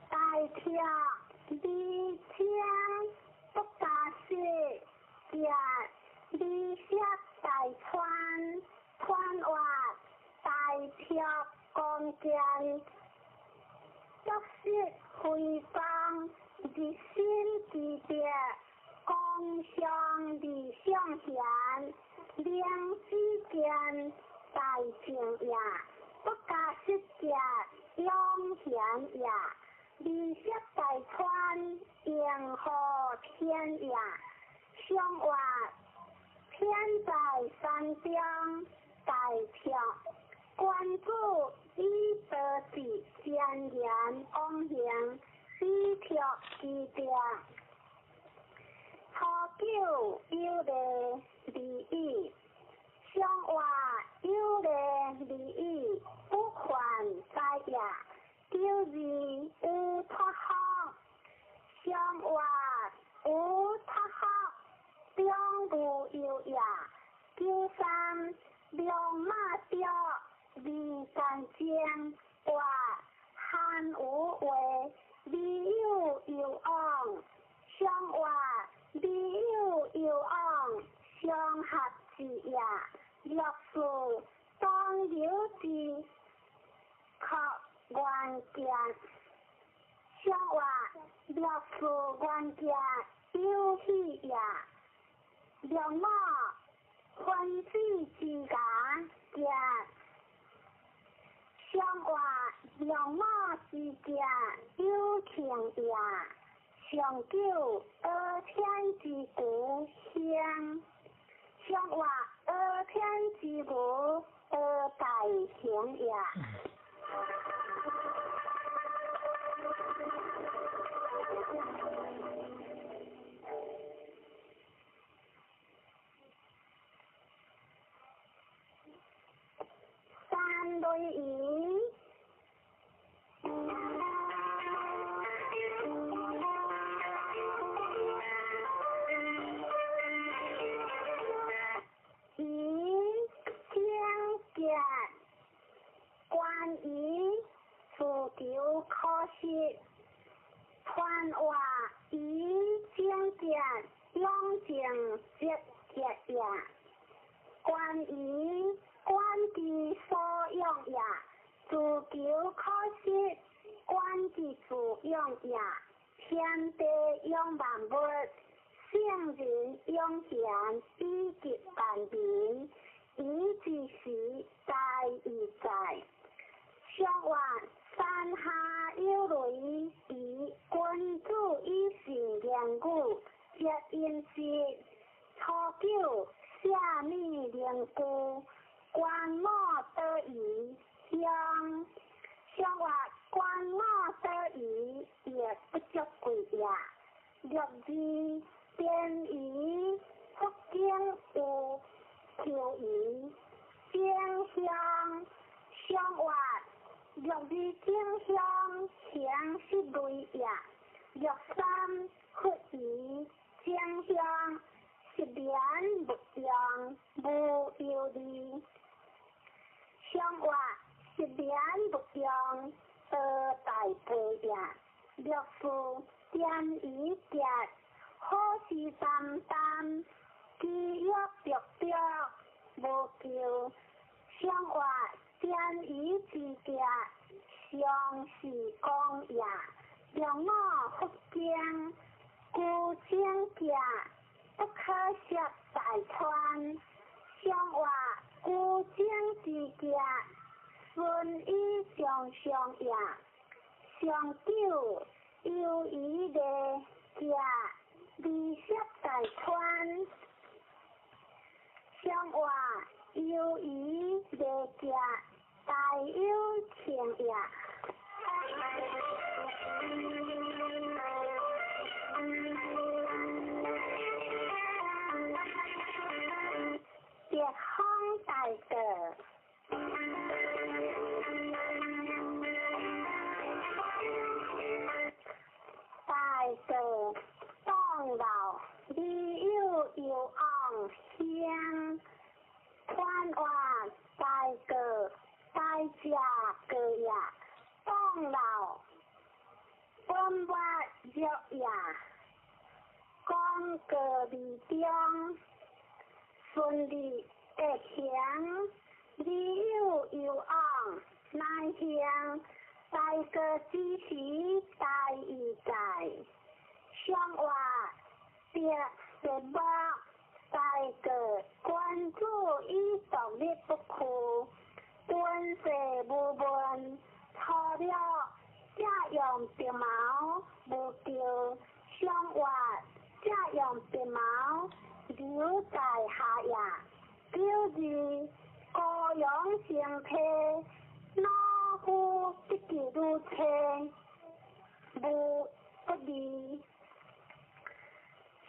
G: 百跳。理想不达事，也理想大川，川话大跳光剑，作息回放，日新之别，共相理相贤，两之间大情也，不加失者永贤也。理想大川，应和天也。生活天在山中，大跳关注以得之先言往行，以跳之定。初九有利利益，生活有利利益，不还灾也。九二有托学，生活有托学，中无有也。九三两马吊，二三将，话汉有话，美有有往，相话美有有往，相合之也。若是当有之，确关键。相话若是关键有喜也。两马欢喜之间也。相话两马之间有情也。长久而天之古香。相话而天之古而大行也。三对语，以相见，关于自求可惜，传话以相见，永情结结也。关于关之所用也，自求可惜，关之自用也。天地用万物，圣人用贤，以及万民，以之时在而在。相话山下有雷，以君主以行言语，皆因是。初九下密灵故，关莫得宜相。相话关莫得宜，也不足贵也。若字便宜，福建有求宜。经相相话若字经相相是类也。若三不宜经相。一点不用，无有理。相话一点不用，而大悲也。若是点一点，好事淡淡，机约着着，无求。相话点一之点，相是讲也。两马福建，故将家。不可惜在川，相话孤江之家，顺以相相也。相久有余的家，离惜在川。相话有余的家，大有情也。别康大德，大德当老，理有有昂香，传话大德大家个呀，当老本话约呀，讲个理中。顺利的行，理有有昂，难行，大个支持大意在。相话别什么，大个关注以独立不可，本色无问，错了家用别毛无救，相话家用别毛。留在下呀，就是高阳成体，老夫一记如车，无不利。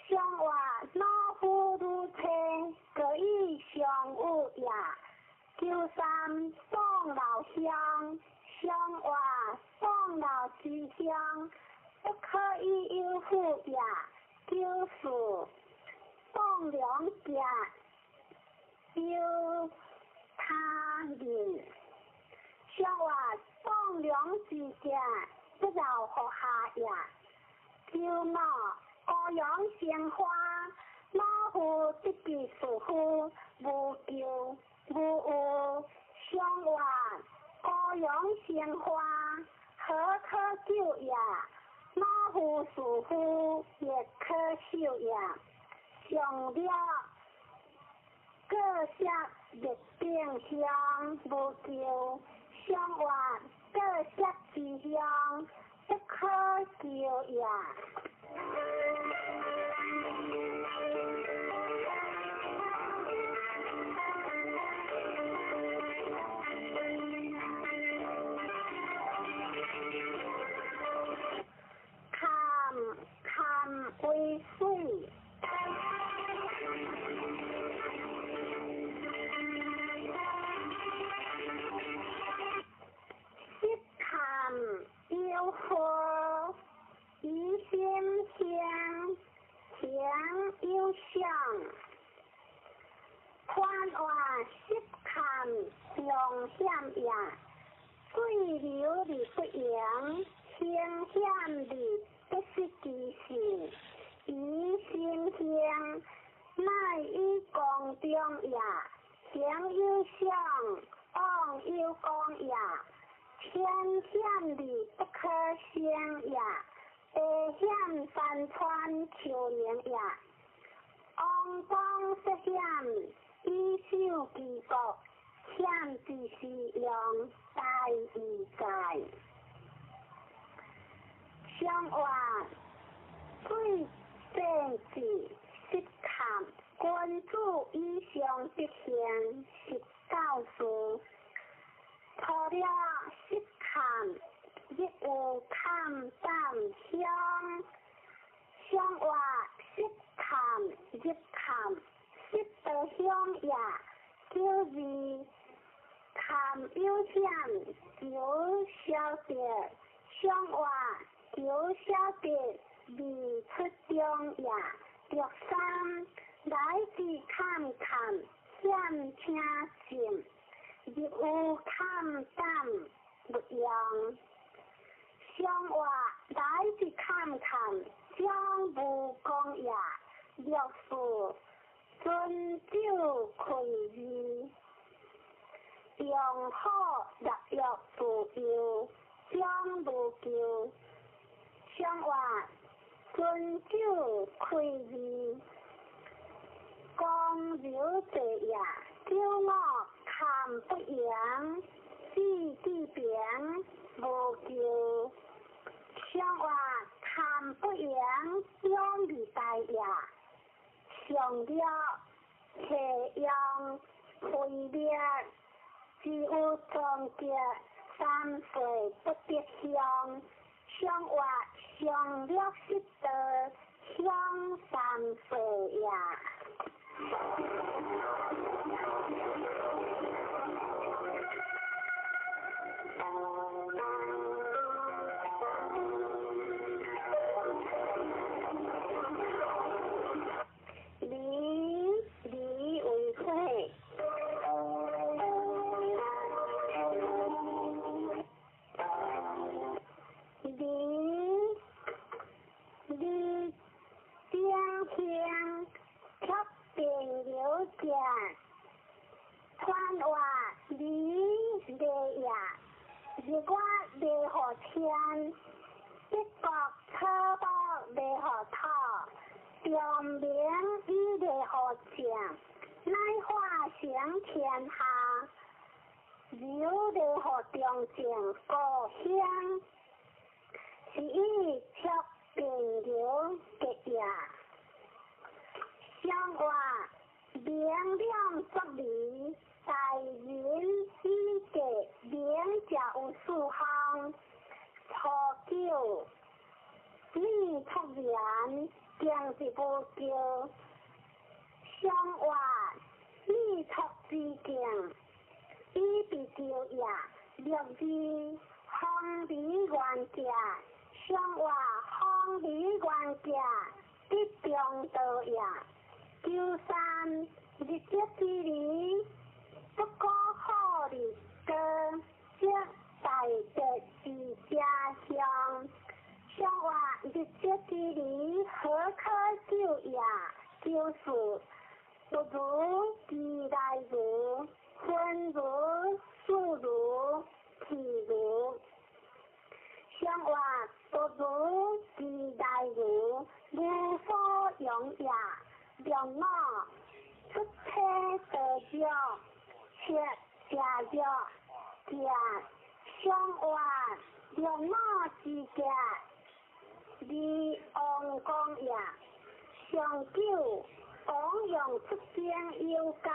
G: 相话老夫如车，可以相有呀。九三当老乡，相话当老之乡，不可以有富呀。九四。当两家有他人，想话放两时间，不留学下呀。叫我高阳鲜花，老夫得地属乎，无救无有。想话高阳鲜花，何可救呀？老夫属乎，也可修呀。想了各色月饼香，无救。想话各色之香，不可救呀。看为水。有火，一心香，香又香。看话细看用险呀，水流的不赢，香险的不是其事。一心香，乃于光中呀，香又香，光又光呀。天险的不可想呀，地险山川求年呀。肮脏失险，以修其国，险之是用大义在。相话最正是实看，君主以上必行实教书。除了实看，亦有看淡香。香话实看亦看，实得香呀，就是看有险就晓得，香话就晓得未出中呀。六三来自看看，险听信。亦有看淡不样，想话来自看看，将无讲呀，若是尊酒愧意，用好日药自由，将无救。想话尊酒愧意，讲了这呀，叫我看不赢，知地变无救。想话看不赢，用力大呀，想了这样会裂，只有终结三岁不得香。想话想了识得香三岁呀。离为会，离天天却变有见，看话离的呀，如果离好天，一国车包离好套。表明伊的好讲，乃化成天下，有的好中正高香，是伊却并有的呀。相话明亮作理，大人伊的明家有数行，初九你突然。将是不救，相话你托之敬，伊必救呀，六字乡里冤家，相话乡里冤家，必中道呀，九三日节之里，不过好日的，色大地是家乡。像我日节之里何可救也，就是不如地来如，分如树如体如。像我不如地来如，如火用也，用我出车得着，切下着见，像我用我之家。你王公也，上九王用出征有家，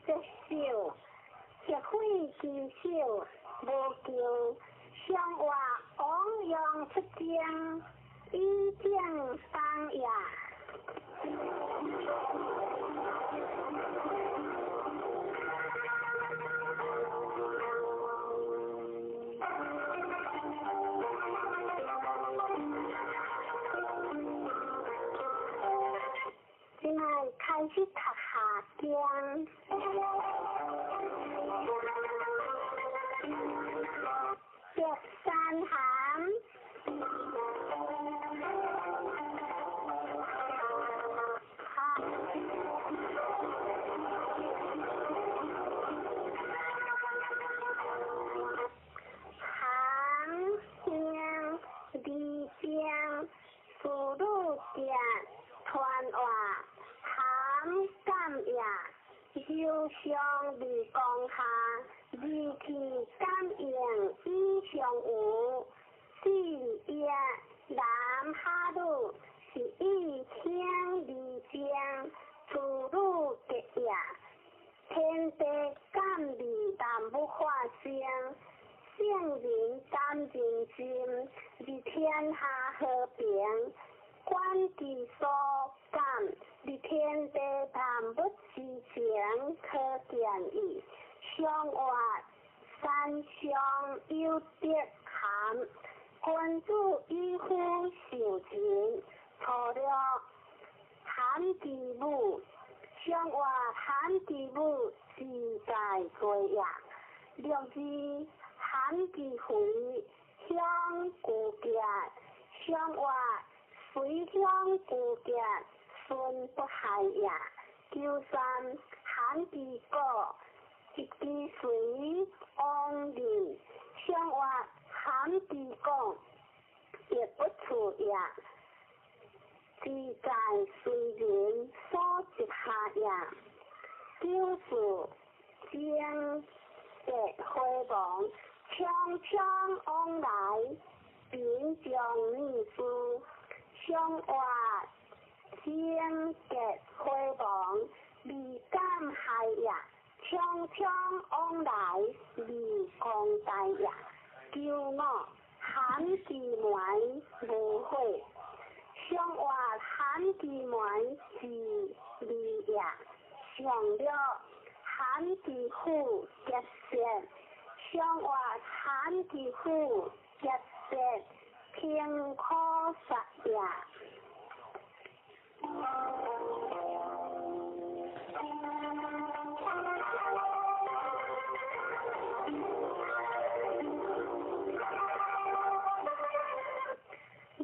G: 接受结会其手，无求像我王用出征，以正当也。现在开始读下经，第三行，行行离经，速度点传话。含感也，忧伤离讲下，离去感应以上有，是也南下路是以天离经，自路结也，天地感离但不发生，圣人感人心，离天下和平。观其所感，离天地谈不之前，可见矣。相话三相有德含，君子以夫受情，错了含其母。相话含其母，自在罪也。六字含其回，相故结。相话随乡故结，顺不害也。九三含其果，一支水往里，相话含其果，也不处也。自在随人所接下也。九四将结辉煌，匆匆往来，并将秘书。相话将结辉煌，离感害也。匆匆往来，离光大也。九五含其门无悔，相话含其门是离也。上了含其虎结舌，相话含其虎结舌，平可杀也。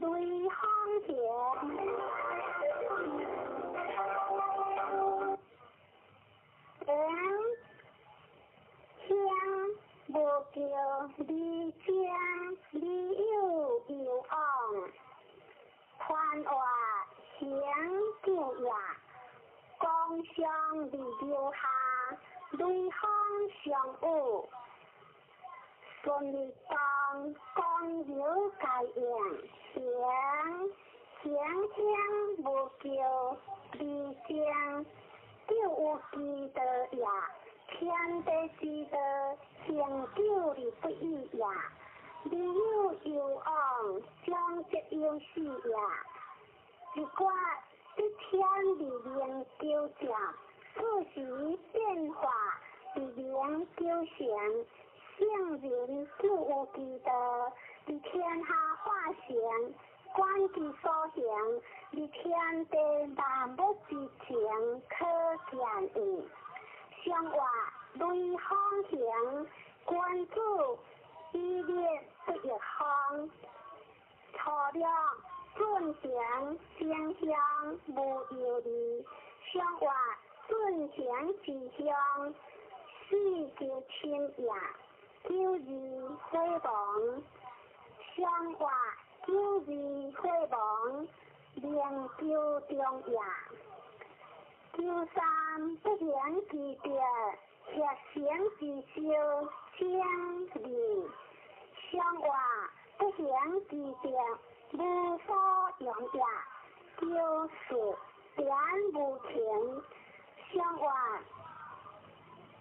G: 对方田，乡无叫离江，离有有往，传话响叫也。江上离流下，对方相有。顺利当江有改应，响无叫离江，就有记得也。天地之道，成就离不易也。离有有往，将则有事也。如果一天离灵丢讲，事时变化离灵丢显。圣人自有记得，离天下化形，观其所行，离天地万物之情，可见矣。相话类方行，关注依恋不一方，错量顺行相向无有理，相话顺行之相，四九亲也，九字辉煌，相话九字辉煌，连九中也。九三不言之别，且行之修相离，相话不行之别，无所用也。九四言无情，相话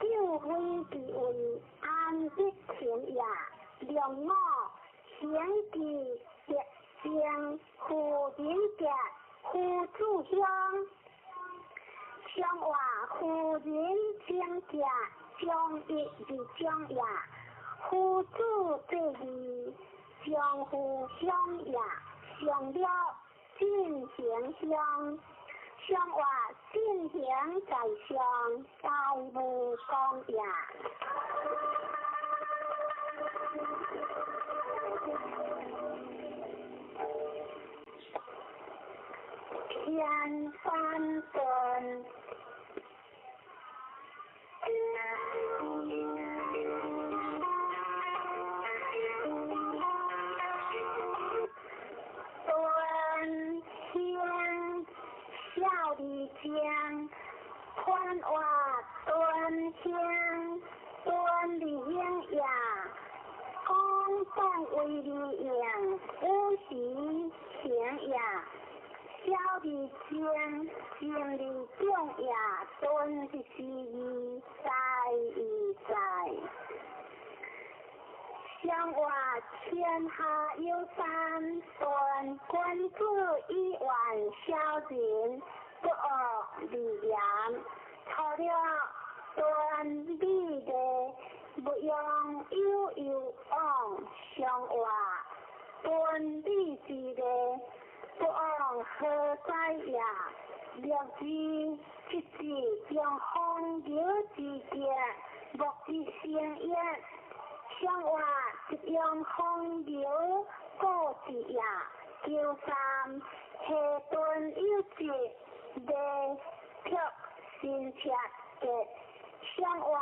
G: 九非之为安之情也。良我行之别相，互人格互助相。相话互人相加，相益之相也；互助之义，相互相也。相了进行相，相话进行在相，大无公也。天翻顿。端天笑里间，宽话端天端里应呀，公动为里应，无喜情呀。笑里间，心里中呀，端的是意在意在。相话天下有三端，关注一万小人，不恶利言。错了端理的，不用有往相话，端理之的。不往何在呀？了知即是将风流之节，莫之相约。相话一样风流过之呀。九三下顿有节的却心切的。相话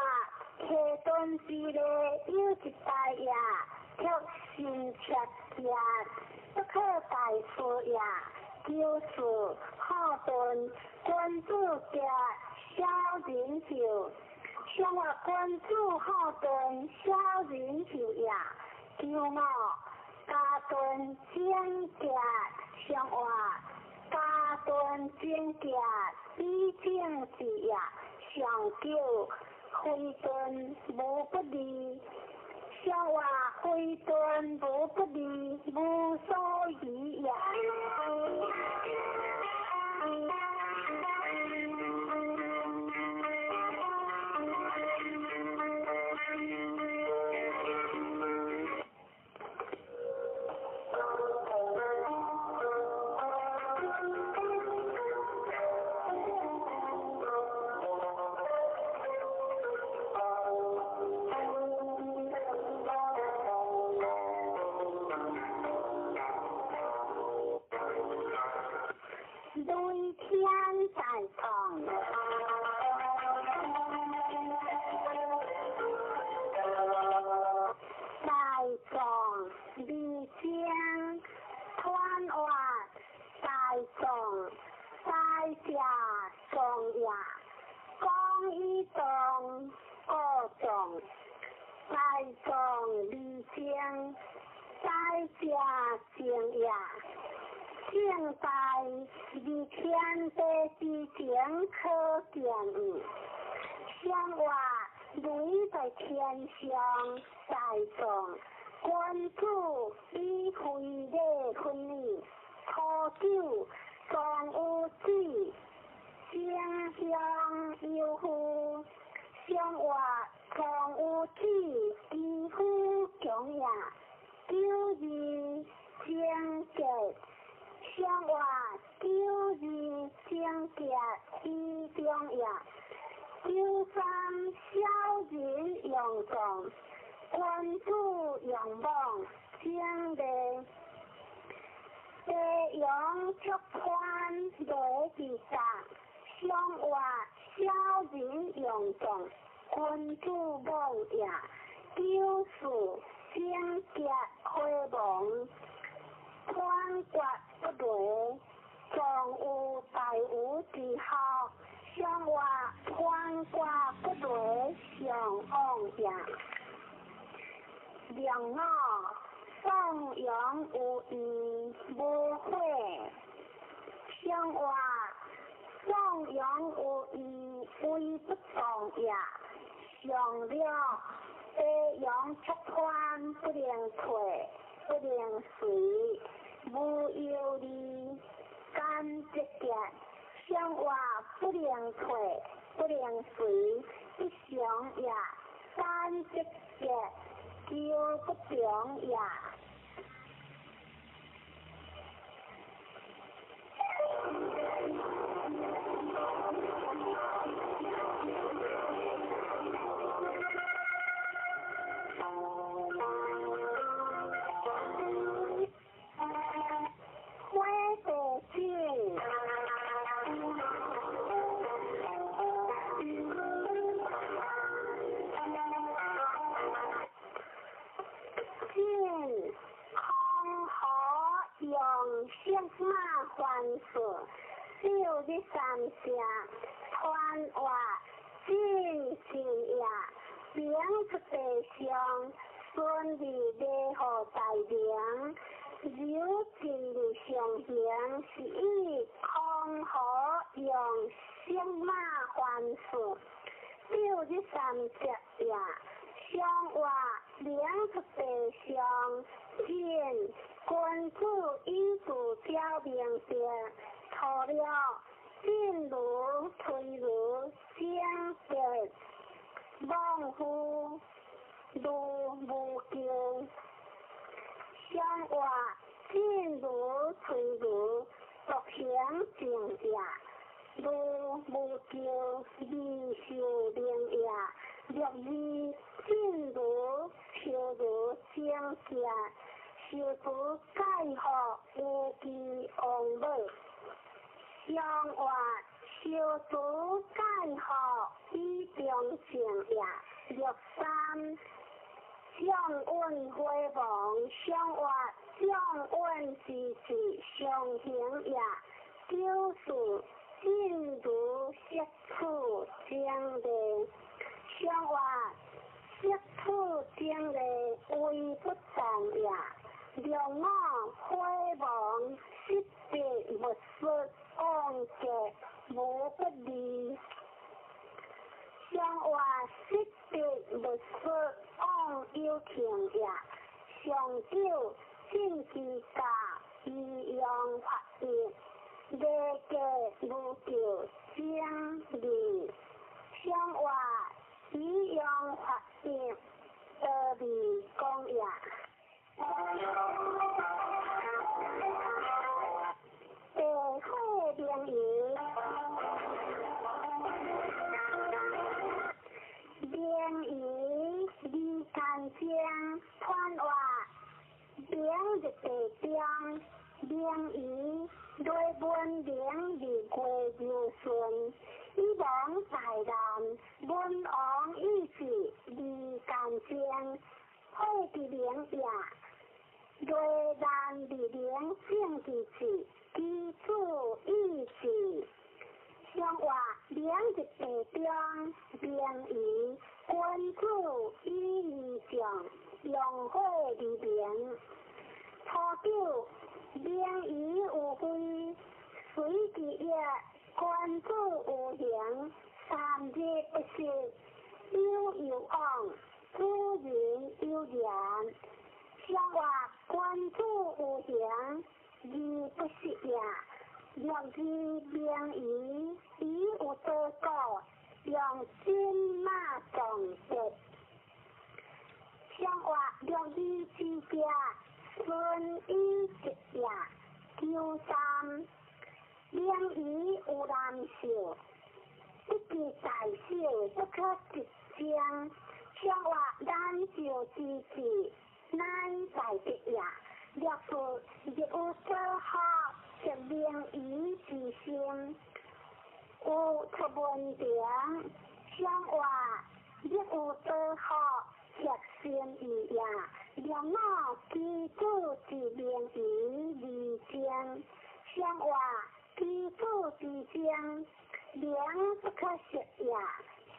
G: 下顿之的有一代呀，却心切呀。不可大事呀，就是好顿关注的小人酒，相话关注好顿小人酒呀，九五加顿精格，相话加顿精格比精子呀，上九灰顿无不利。相话灰顿无不利，无所疑呀。对天在上，在上离间宽话，在上在下上呀，讲一动各种，在上离间，在下静呀。现在离天的之前可见，相话累在天上，在上关注理会的分离，初九上有子，相向有乎？相话上有子，几乎强呀，九二相结。相话九二相结之中呀，九三小人用中，君主仰望将地，地阳出宽雷地上，向外小人用众，君主望也，九事先结开望，宽国不雷，壮有大有之后，向外宽国不雷，上往也。良我颂扬有义无悔，向外颂扬有义为不动也。上了地阳出宽不能退，不能随，无有理干直结，向外不能退，不能随，一上也干直结。叫不长也。花朵静。空河用色马还事，少的三下，传话进行也，并出地上，顺利地和大良，有情的上行，是以空河用色马还事，少的三下也。向外两出地上，见君主以主交明白，错了进如退如相别，忘乎如无救。向外进如退如，独享正也，如无救未受灵也。若以进如求如相见，受主解惑无期往来。向外受主解惑以中正也。若三向运辉煌，向外向运时时上行也。九事进如色处将地。向外色处将地为不动也。良我辉煌失别无失，安结无不利。向外失别无失，安有情也。上九进之家，以用法业，地界无救将利。向外以用法业，得利公也。地火灵仪，灵仪离干将传话，灵日地中，灵仪对本灵离过如顺。以往大难，文王意志离干将，会的灵也。对难离灵正之志，基础意志。向外灵日地中，灵仪君主以义上，用会离灵。初九灵仪有归，随之也。君主有形，三日不食，有有往，主人有言。向外君主有形，义不食也。若以灵仪，以有多果，用金马重食。向外若以之家，顺以食也。九三。灵仪有难受，一记大小不可直将，像话咱就支持，咱在的呀，若是业务做好，就名于自身，有出问题，像话业务做好，贴心意呀，让我基础是名于自身，像话基础自身，名不可失呀，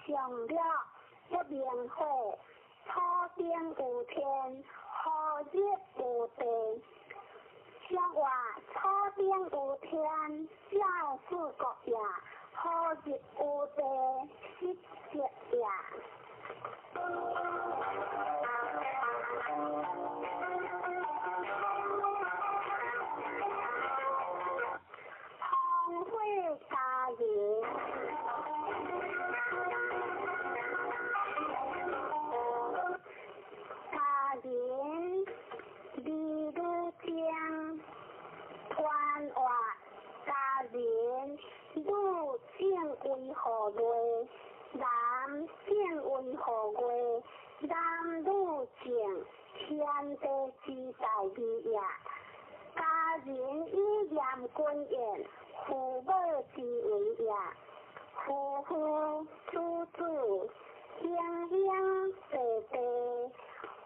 G: 上了。一年后，初定有天，何日有地？像话初定有天，教师国呀，何日有地？失节呀。荒废家园。人离路江，团话家人路正为何月？南正为何月？南路正天地之大义呀！家人以严君言，父母之为呀，夫妇子子兄兄弟弟。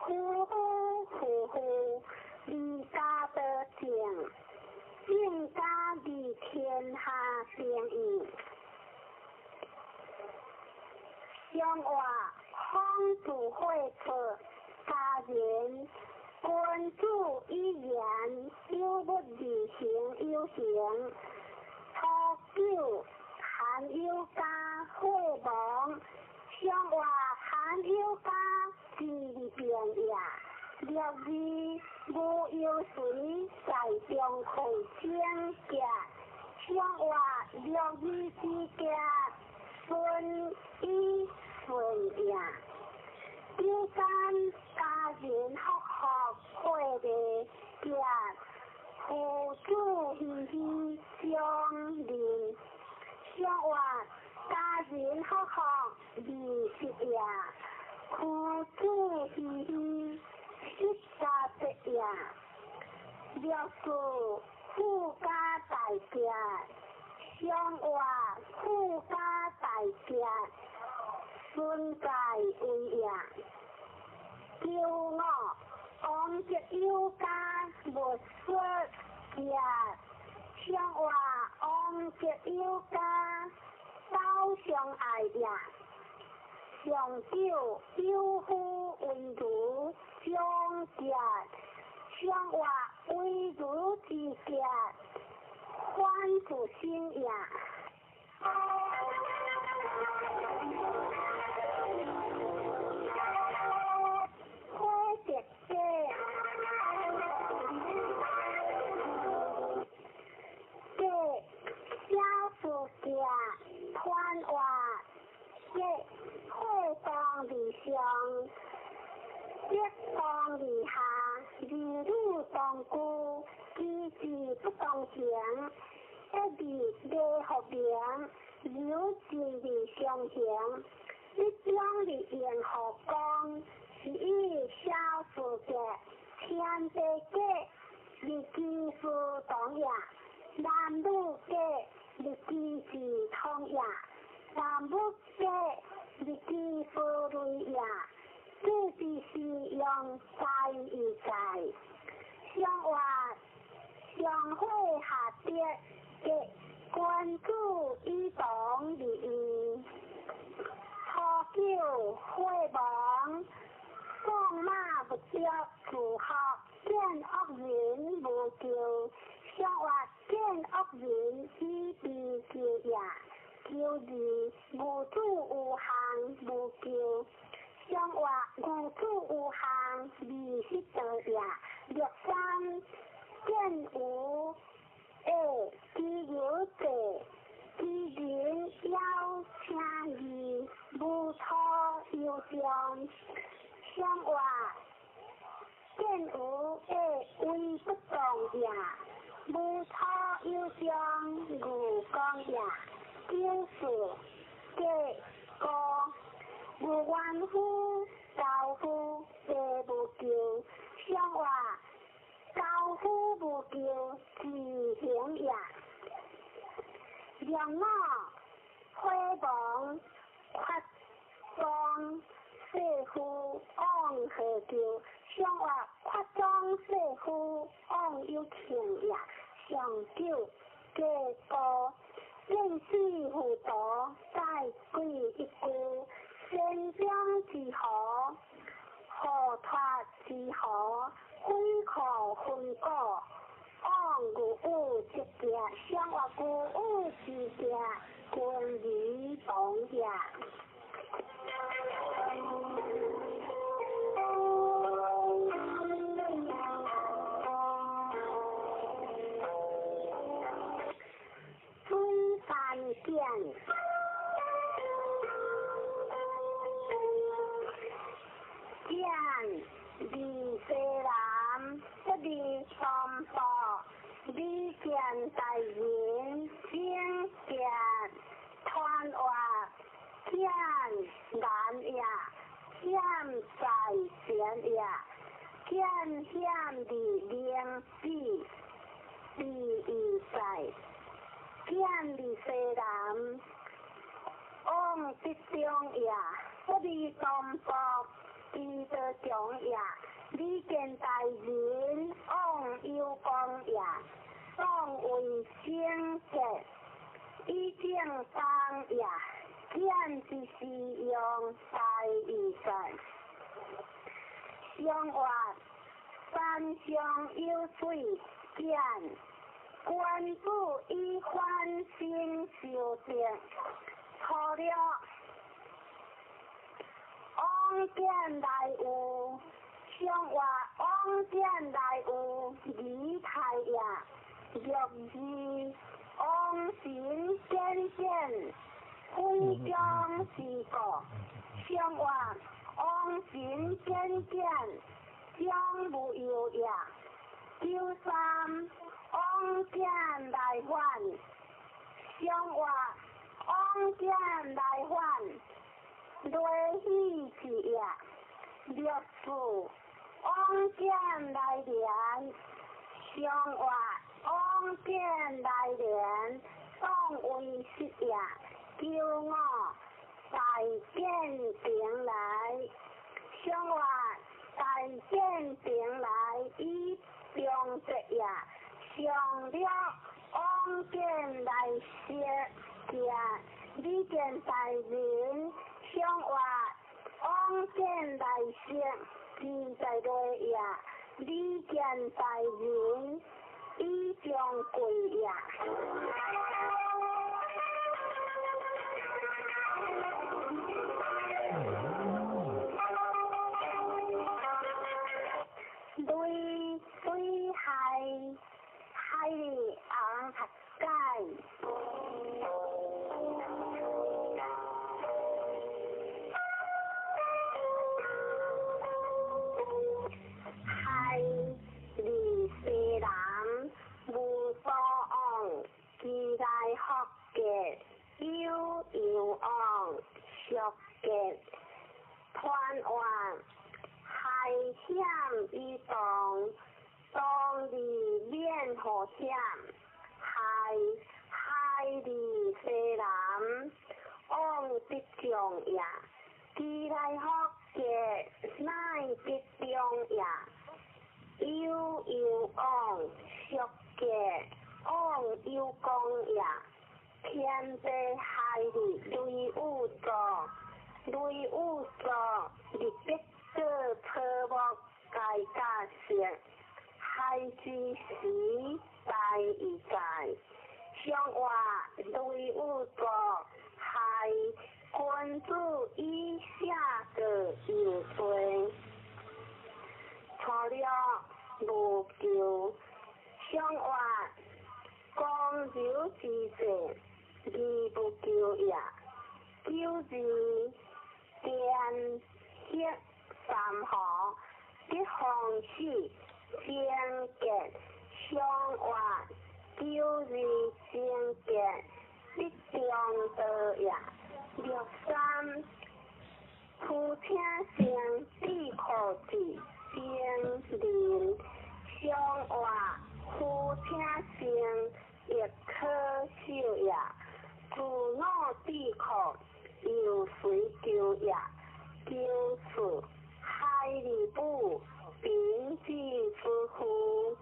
G: 夫妇离家得正，正家离天下正义。像话方主会出家人，君主一言，有不履行有行。初九含有家会亡，像话含有家。是变呀，六字无有水在中开正家，像话六字之家顺意顺呀，有间家人好好过的家，父子喜喜相邻，像话家人好好离别呀。父子喜喜一家的呀，若是富家大家，像话富家大家，顺在为呀，叫我往日有家无说呀，像话往日有家都相爱呀。上九有夫为奴相家，像话为奴之家，欢主心呀。花姐姐，这小夫家团话。会当理想，一当理下，离路当孤，机智不当行，一理理合平，有志理相行，一将理言合光，是以小世界，天地界，立基书当呀，男女界，立基是通呀。男女界，立基夫类呀，这就是用在一在，像话上会下跌嘅关注一同利益，初九会忙，放马不着自学，见恶人无救，像话见恶人以避救呀。救字无主有行无救，像话无主有行离失得呀，若三见有知有者，知人要请义，无错有将，像话见有为不当呀，无错有将无讲呀。就是这个无万夫高夫地无求，相话高夫无求自行也。让我花房发光世夫往何求？相话发光世夫往有情也。上九结果认识糊涂，再归一句。先将之何？何脱之何？非可分果。往古物之家，相话古物之家，君于同也。春番见。见离西南，一离三宝，离见大人，先见团话，见难也，见在前也，见见离灵智，离意在，见离西南，往北中也，一离三宝。伊得强也，你见大人往有光也，当为圣洁，以正当也，见之是用大义在。相话山上有水见，官主以欢心修正，错了。往见来有，相话往见来有，离太也。若是往行见见，非将是个。相话往行见见，将无有也。九三往见来还，相话往见来还。雷喜之也，六祖往见来年，相话往见来年，当为失也，叫我大见平来，相话大见平来，以中直也，上了往见来些也，你见大人。相话往见来说，现在对也，你见大人，已将贵也。对对海里昂塔盖。离西南无所往，其来学嘅有往，学嘅团话，海险一动，当离面河险，海离西南往北中也，其来学嘅乃北中也。有往学嘅往有功也，天地海里雷有作，日必做科目界价性，海之时大义在，相话雷有作，海君主以下个有罪。错了无求，相话光柔之性，义不求也。九字见色三河，一方式相见，相话九字相见，一中道也。六三呼请声地口字声林，相话呼请声亦可少也，故脑地口又随求也，求是海里不平之夫妇，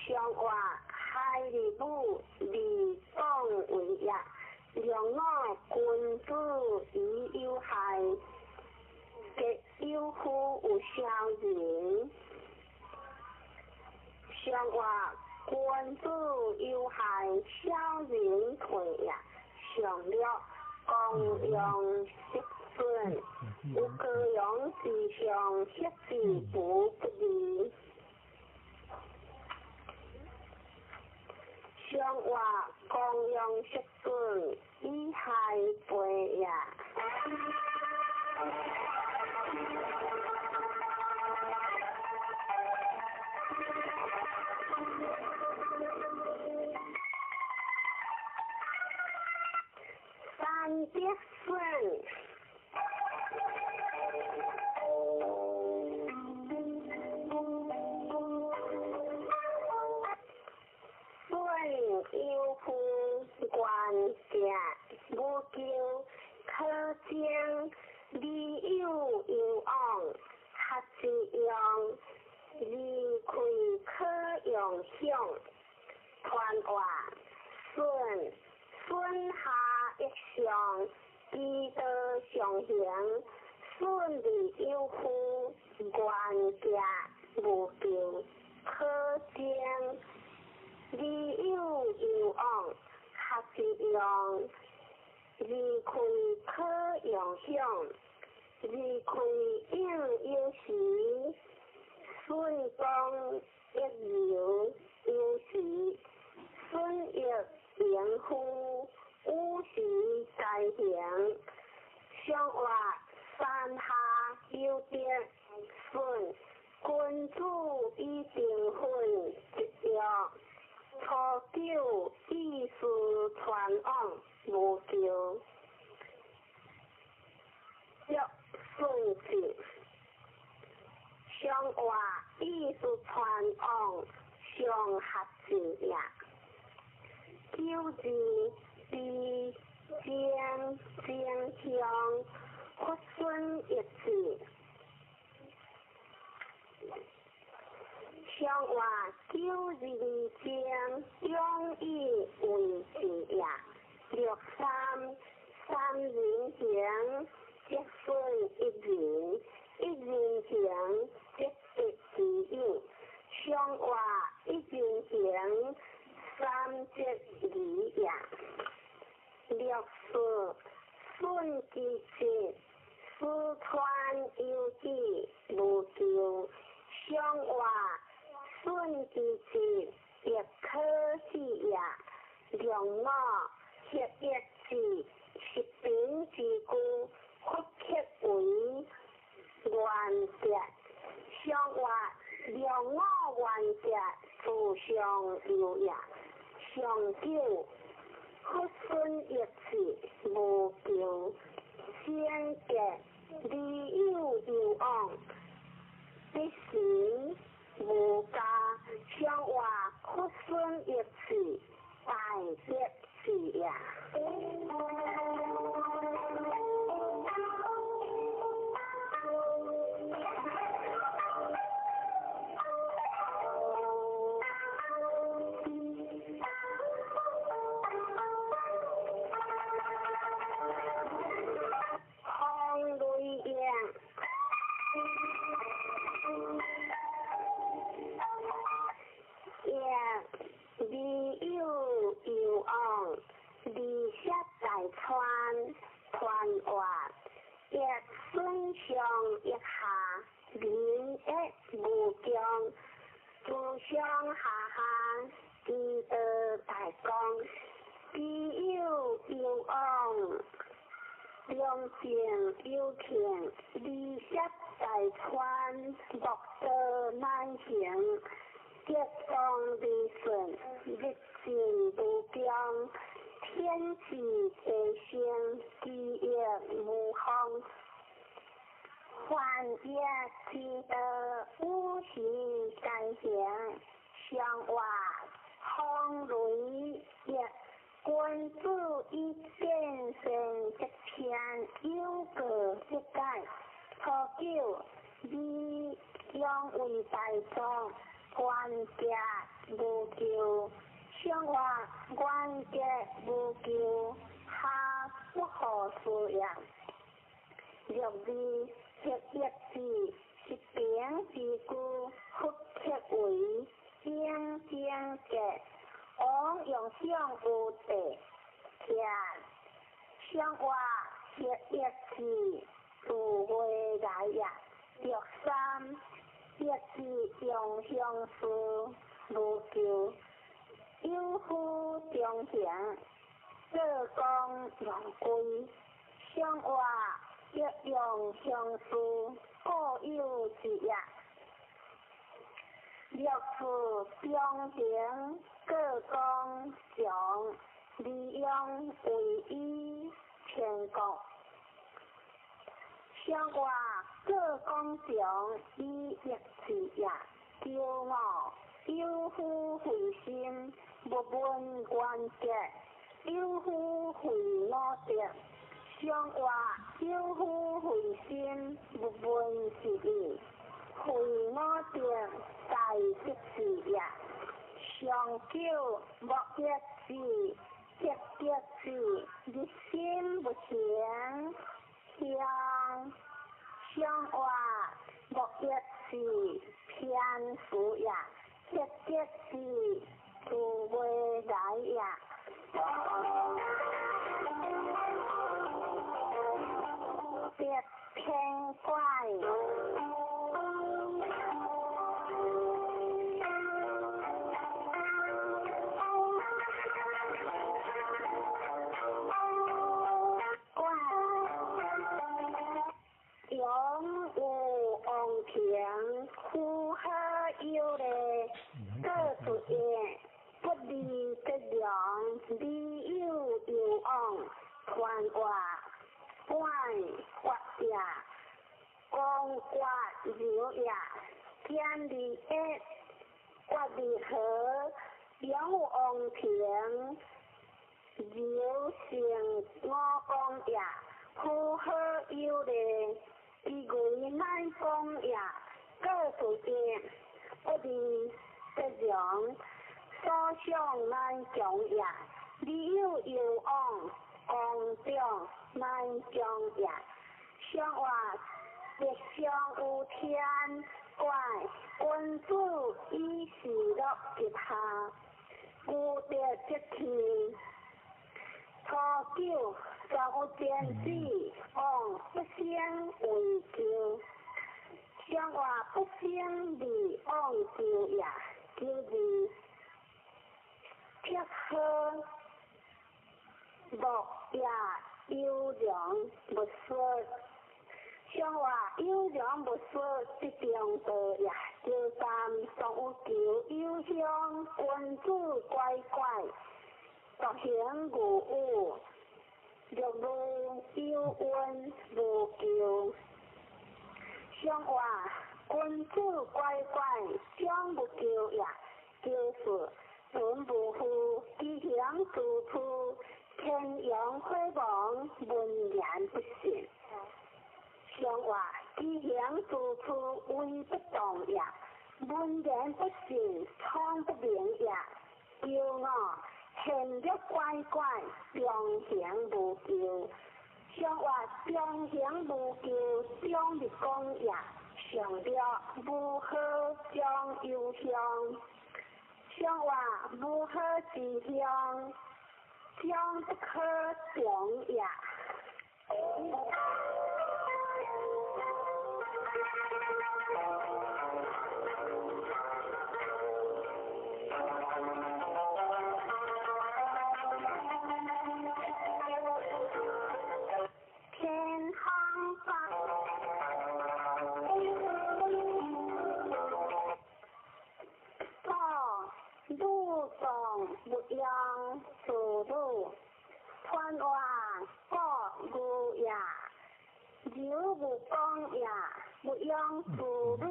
G: 相话海里不离当为也。良我君子以有害，结有夫有孝人。相话君子有害，孝人退也。上了公用失顺，有各样之上，失之不利。相话公用失顺，以害背也。三节顺。有夫官家无咎，可将利有有往，合之用，利亏可用享。传话顺下一项，积德上行，顺利有夫官家无咎，可将利有有往，合之用，利亏可用享，利亏应有时，顺光一有有时，顺亦应乎，有时该行。相话山下有点顺，君子以定分一样。初九意思传往无咎，若顺治。相话意思传往相合之也。九字比将相屈顺一字。相话九字将容易为之也。六三人行，即顺一人，一人行即得之应。相话一人行，三即二也。六顺其节，思传有之无咎。相话顺其节，亦可喜也。良我协一之，是平之故，屈克为原则。相话良我原则，自相有也。上九屈顺一致，无咎。先结利有有往，必行无加。相话屈顺一致，大节之也。利有有往，利息在传话，亦顺上一下，民亦无疆，自上下下，积德大光，利有有往，良善有田，利息在传，博得难行。结当利顺，日进不僵，天气提升，记忆无风。幻夜期的无形感情，向外风雷也关注一变成一片有个世界，初九你将为大众关家无救，向外关家无救，他不可思量。若你血液是一边之故，复切为正正嘅，我用上有地天，向外血液是自会来呀，若三也是用相思无救，有夫中行，这公用归，向外。一用相思，各有之也。若是中情，各讲将利用为一天国。向外各讲将以一之也，骄傲有夫回心，不问关节，有夫回我的。向外有夫回心，不问是义，回我定大吉事也。上九莫一事，结结事，一心不行。向外莫一事，偏福也。结结事，自会来也。别偏怪，永无往情，苦喝有嘞，各主业，不离的良，理有有往，传话。怪或也，光怪柔也，天理一，怪离合，永往平，柔性我讲也，苦喝有嘞，以为难讲也，各主见，不离的良，所想难讲也，理有有往。公中难将也，向外别相有天怪，君主以事乐一下，故得一天。初九上有天子，往不先为救，向外不先离往救也，就是撇喝。莫也有良不说，向外有良不说，一定得也。就三上有求有香，君子乖乖，独行无误。若无有恩无求，向外君子乖乖，将不求也。就是人不富，吉祥处处。天阳辉煌，文言不信。向外吉祥处处为不动也，文言不信，聪不明也。骄傲行得乖乖，中行无咎。向外中行无咎，中的讲也。上了无好将有香，向外无好之香。将不可中也。天航发，路上不扬速度，传话过牛也，柔无光也，不用妇女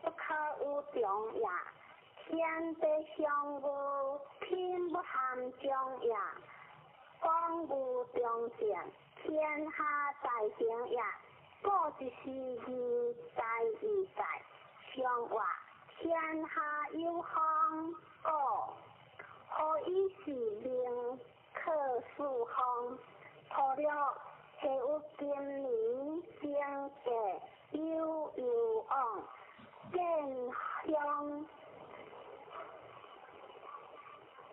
G: 不可有重也，天地相无，偏不含中也，光无中正，天下太平也，过一时义在义在，相话天下有风过，何以是命可数风？破了下有今年经济有往，见向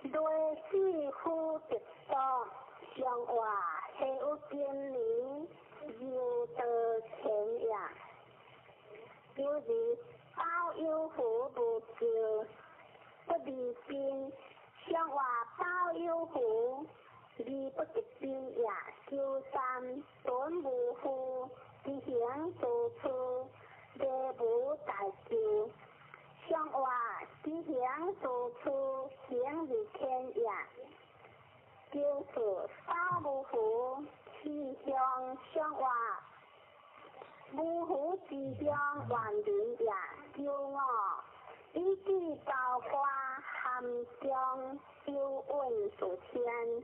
G: 类似乎直到相话下有今年有得钱呀，就是包有福不救，不离心，相话包有福。你不直边也修三短无夫，自行做出业无大救。相话自行做出行日天也，就是少无夫，气象相话无夫之相万人也，就我一句包括含中修稳所天。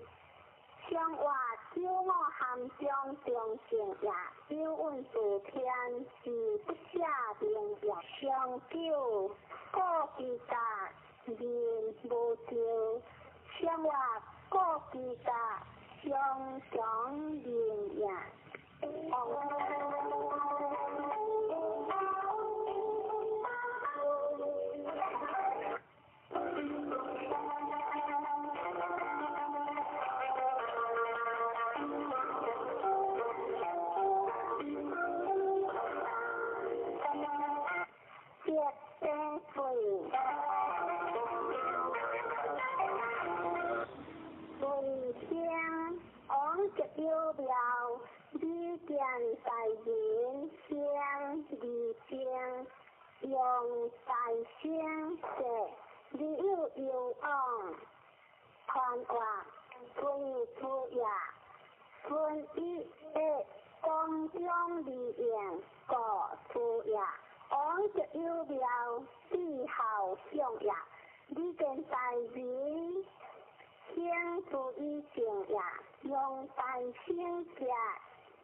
G: 相话少我含中中性也，少稳自天是不下定也，相救各其家人无救，相话各其家相相人也。有了你见在人相离相用在相者，你有往传话归出也，顺一的光中利用过出也，往就有了你好相也，你见在人相注意性也，用在心者，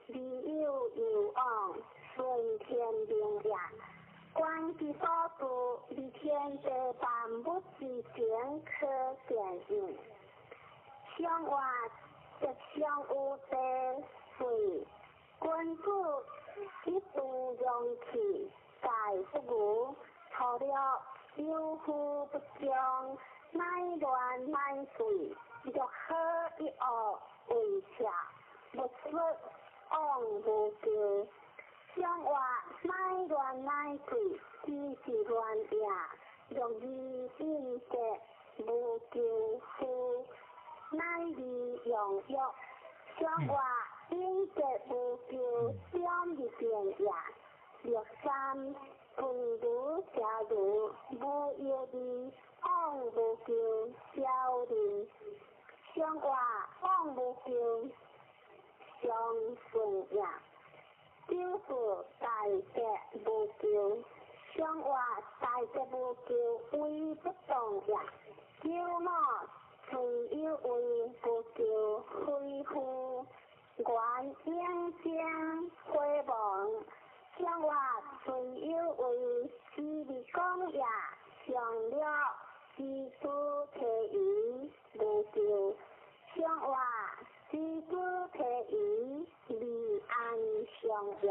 G: 理有往，顺天命也。观其所住，离天地万物之间可见应。相话即相有地水，君主一度用气，在不无，错了有夫不将。乃乱乃水，若可一恶为下，不失往无救。相话乃乱乃水，只是乱也，若以应者无救夫，乃利用欲。相话应者无救，相以变也。若三kun如假如无业力。往无救，小人相话往无救，相顺也。就是大者无救，相话大者无救，为不动也。叫我虽有为不救，非乎原应将回望。相话虽有为是利讲也，相了。知足体义无救，相话知足体义离安相也。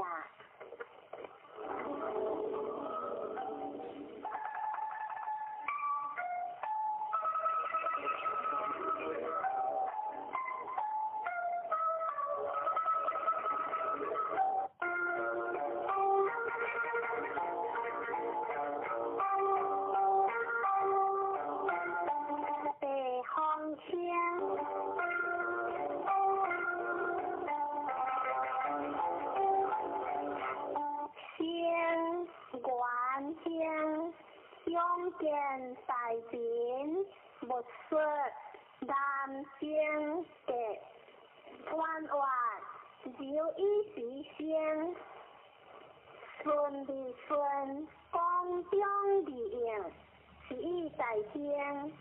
G: 用见大bien，不说南边的弯弯有一时先，顺利顺，光中利应，是意在天。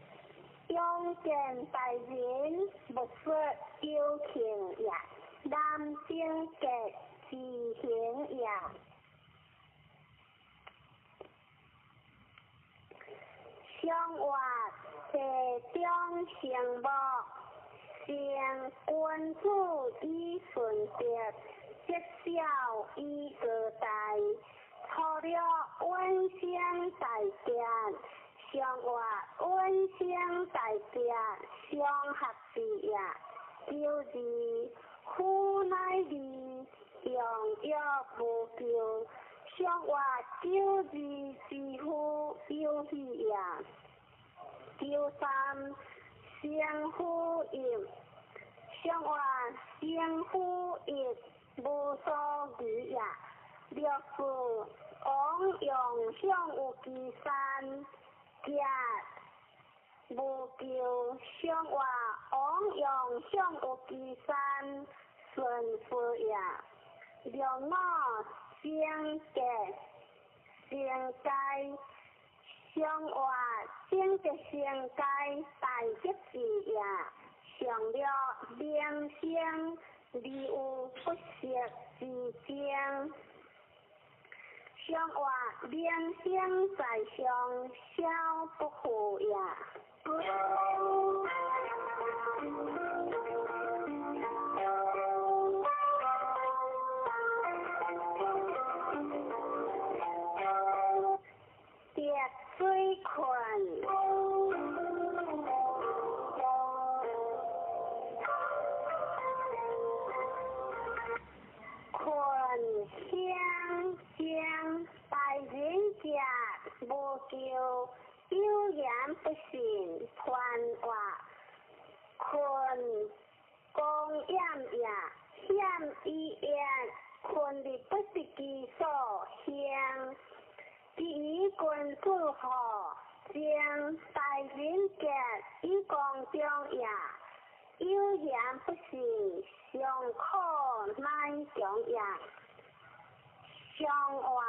G: 用见大人，不说有情也，男性格自行也。相话地中成木，成君主以顺德，节孝以个大，错了温馨大典。相话温馨大典，相合时也，就是苦乃利，用药无救。相话救治之乎有喜也，救三相呼应。相话相呼应无所语也，略是往用相有其三。无救相话往用相有其三，顺服也。两我相隔相介，相话相隔相介大吉事也。上了良相，理有不识之将。相话良相在上，孝不负也。蝶水困，困香香，大人家无救，有言不信传话。困公厌也，险以言，困力不是其所向。第一君主何，将大人家以公中也。有言不信，相可乃中也。相话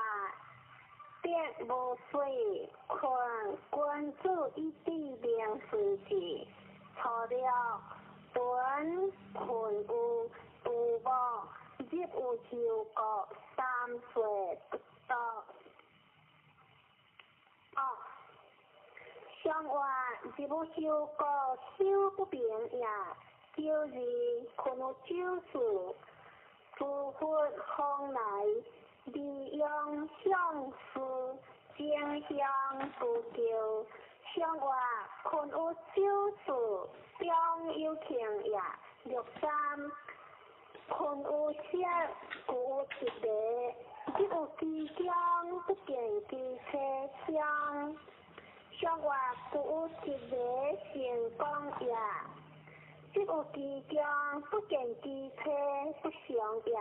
G: 别无水，困君主以地名事事，错了顿困有度无，日有修国三岁不到。相话日有修国修不平也，就是困有救事，复活空来。利用相思，将相不救。相话困有救事，中有情也。六三困有色，故有一个。即有其将，不见其车相。相话故有一个成功也。即有其将，不见其车不祥也。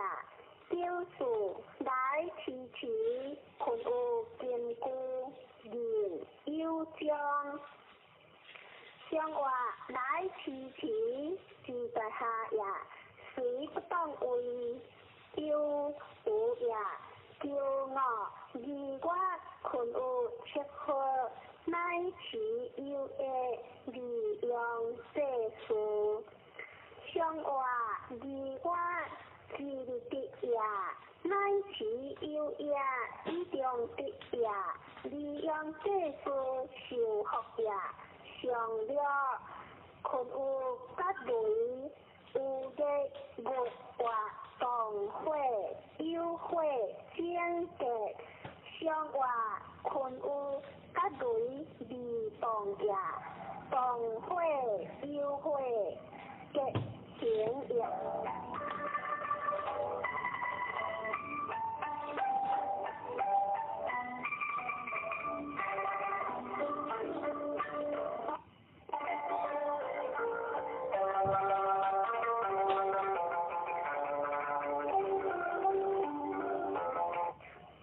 G: 雕塑来提起，困有坚固人有将。相话来提起，住在下也，谁不当为有无也。叫我如我困有切合，乃其有的利用这事。相话如我自利的也，乃其有也以中的也，利用这事受福也。上了困有甲雷，有的木化动火，有火将格。相话困有甲雷利动也，动火有火格行也。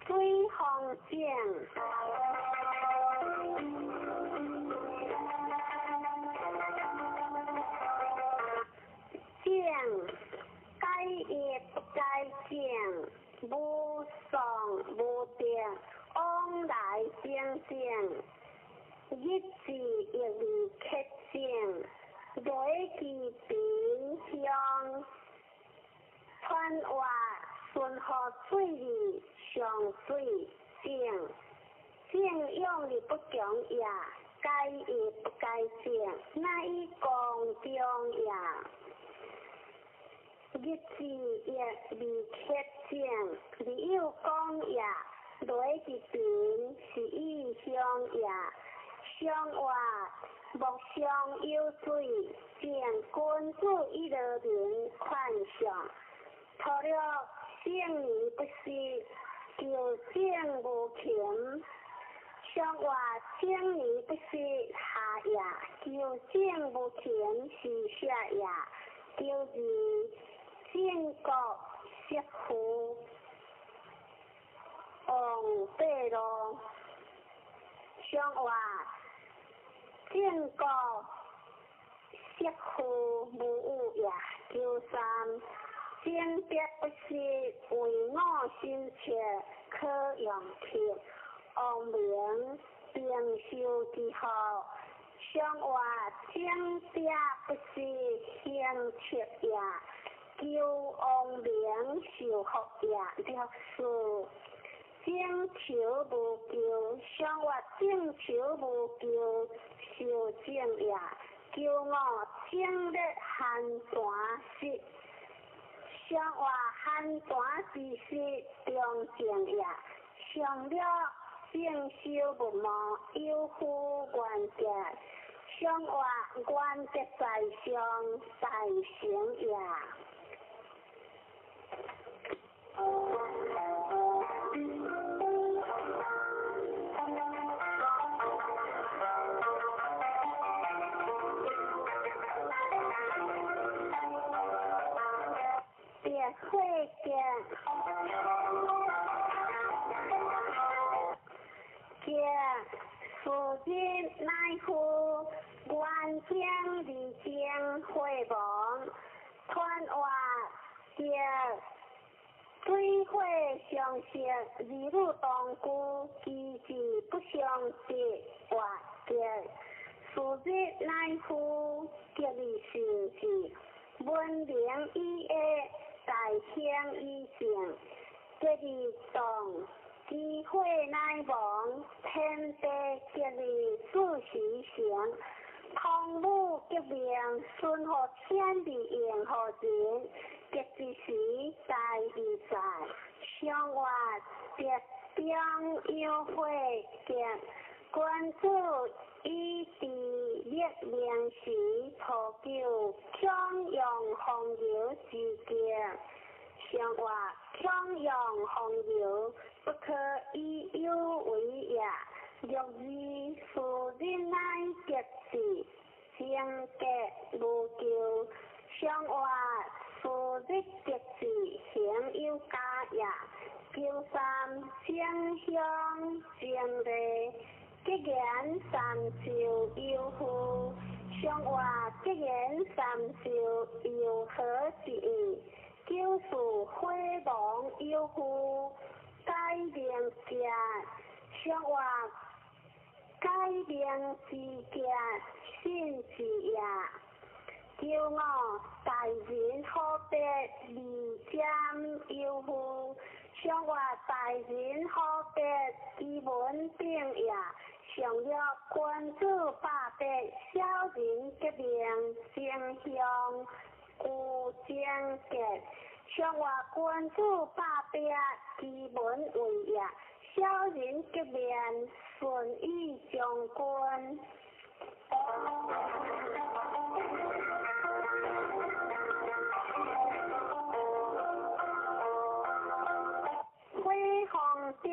G: 追红箭，箭河水里上水正，正用力不强也，该也不该正，乃以公中也。日子也未克正，理有公也，雷之平是以相也，相话木相有水，正君子以乐人款上，除了圣而不是，就正无情。相话正而不是下也，就正无情是下也，就是正国媳妇王白咯。相话正国媳妇无有也，就三正别不是为我心切，可用贴。王明并修之后，相话正别不是相切也，叫王明受福也，了事。正求无求，相话正求无求，受正也，叫我正烈寒寒时，相话寒寒之时中正也，上了正修不忘，有夫原节，相话原节在上，大成也。别会见，夫人乃夫，愿将离间会亡，传话见。水火相息，儿女同居，其志不相识，话结。夫日乃夫，结离事事，文明以爱，大乡以正，结离动，机会乃亡，天地结离自时成。通武结命，顺和天地应和人，结之时在而在，相话别表有会见，君子以地列名时，破旧强用红油之见，相话强用红油，不可以有为也。若是夫人乃结事，相结无咎。相话夫人结事，行有家也。叫三相向正礼，结言三寿有夫。相话结言三寿有何之意？叫事辉煌有夫，改名家。相话改名之家，信是也。叫我大人好别离间有夫，相话大人好别基本定也。上了君子百倍，小人结命正向故正结。相话君子百倍，基本为也。小人结命顺意将军。辉煌定，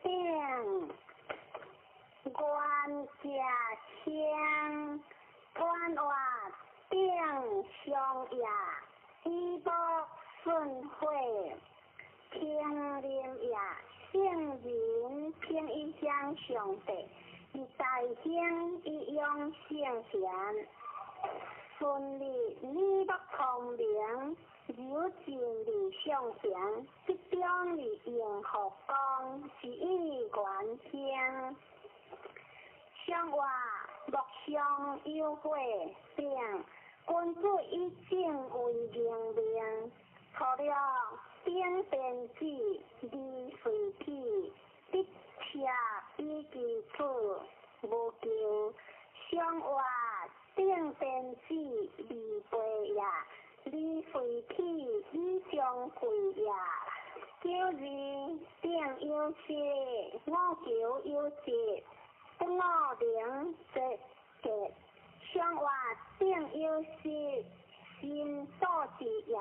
G: 定官家乡，官话定相也，衣钵顺会，听令也，圣人听一相上帝。以大兴以用圣贤，顺利理不通明，有尽理向前，即将理应合光，是以原先。相话木上有火并君主以正为明明，除了顶边子离随体，得车以基础，无求相话顶边子离背也，离随体以相贵也。九字定有事，五九有节，不五零节节。相话定有事，心多节也；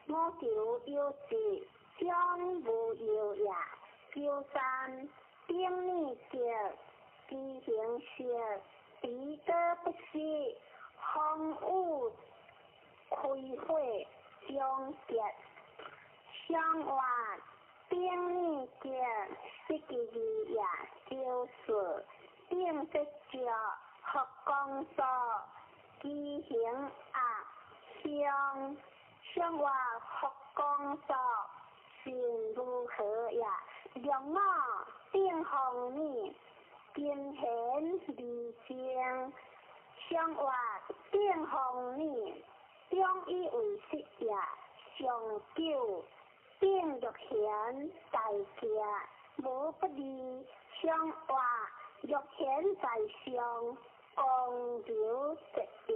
G: 五九有节，将无有也。九三定逆节，奇形事，彼得不是，风雨开火将结。相话定逆节，这个字也就是定得着合公所，奇形相。相话合公所是如何呀？两我定红面，金显离正。相话定红面，中以为实也，上九。定玉贤在家，无不利。相话玉贤在上，共有直也。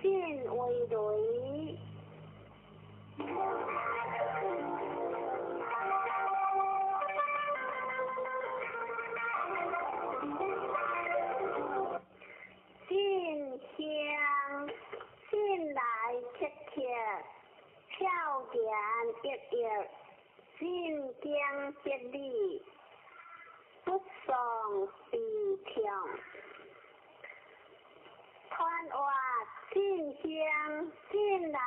G: 进为雷，进香，进来切切，飘然一日，进江接力，不上地强。传话进香，进来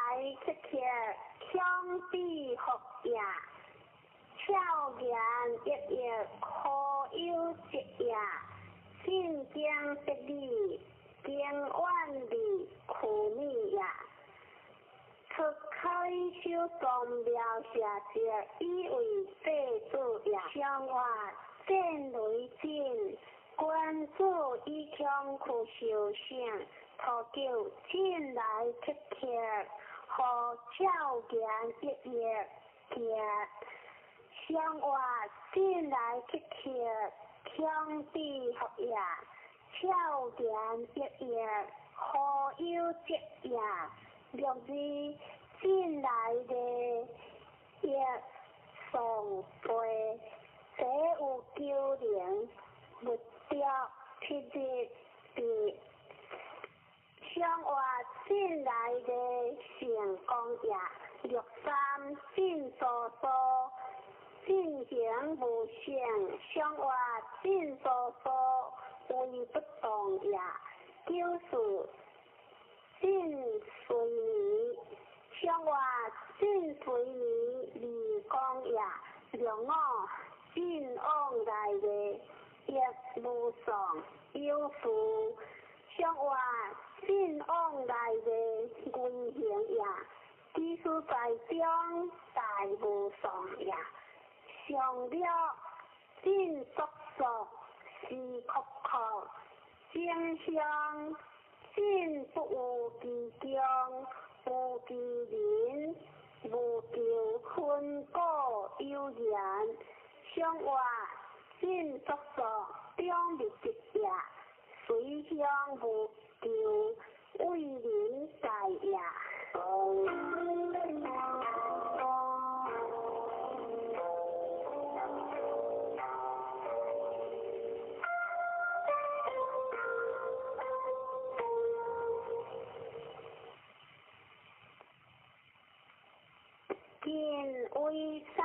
G: 切切，枪毙服也。悄然一日，可有节也。进江得利，经万里苦逆也。出开修宗庙下节，以为废主也。相话见雷进。关注以强苦修行，托求进来切切，和照见一日见。相话进来切切，强必服也。照见一日，何有节也？六字进来的一送背，这有9零。目标体的比相话进来的成功也。六三进所说，进行无限，相话进所说为不动也。九四进随你，相话进随你离光也。六五进往来的。亦无上有福，相话进往来的运行也。技术在中大无上也。上了进速速是确确，正向进不有其中，有其人，无求分果有然。相话进速速中立直也，随向无求，为人在也。见为山。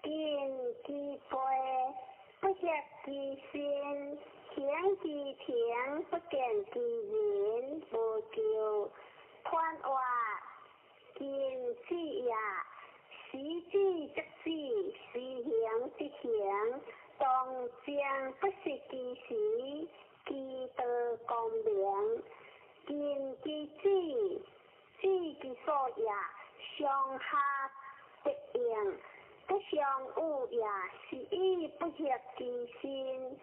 G: 见其背，止也，时止则止，时行则行，当将不是其时，其道光明，见其止，止其所也，上下得应，不相恶也，是以不合其心。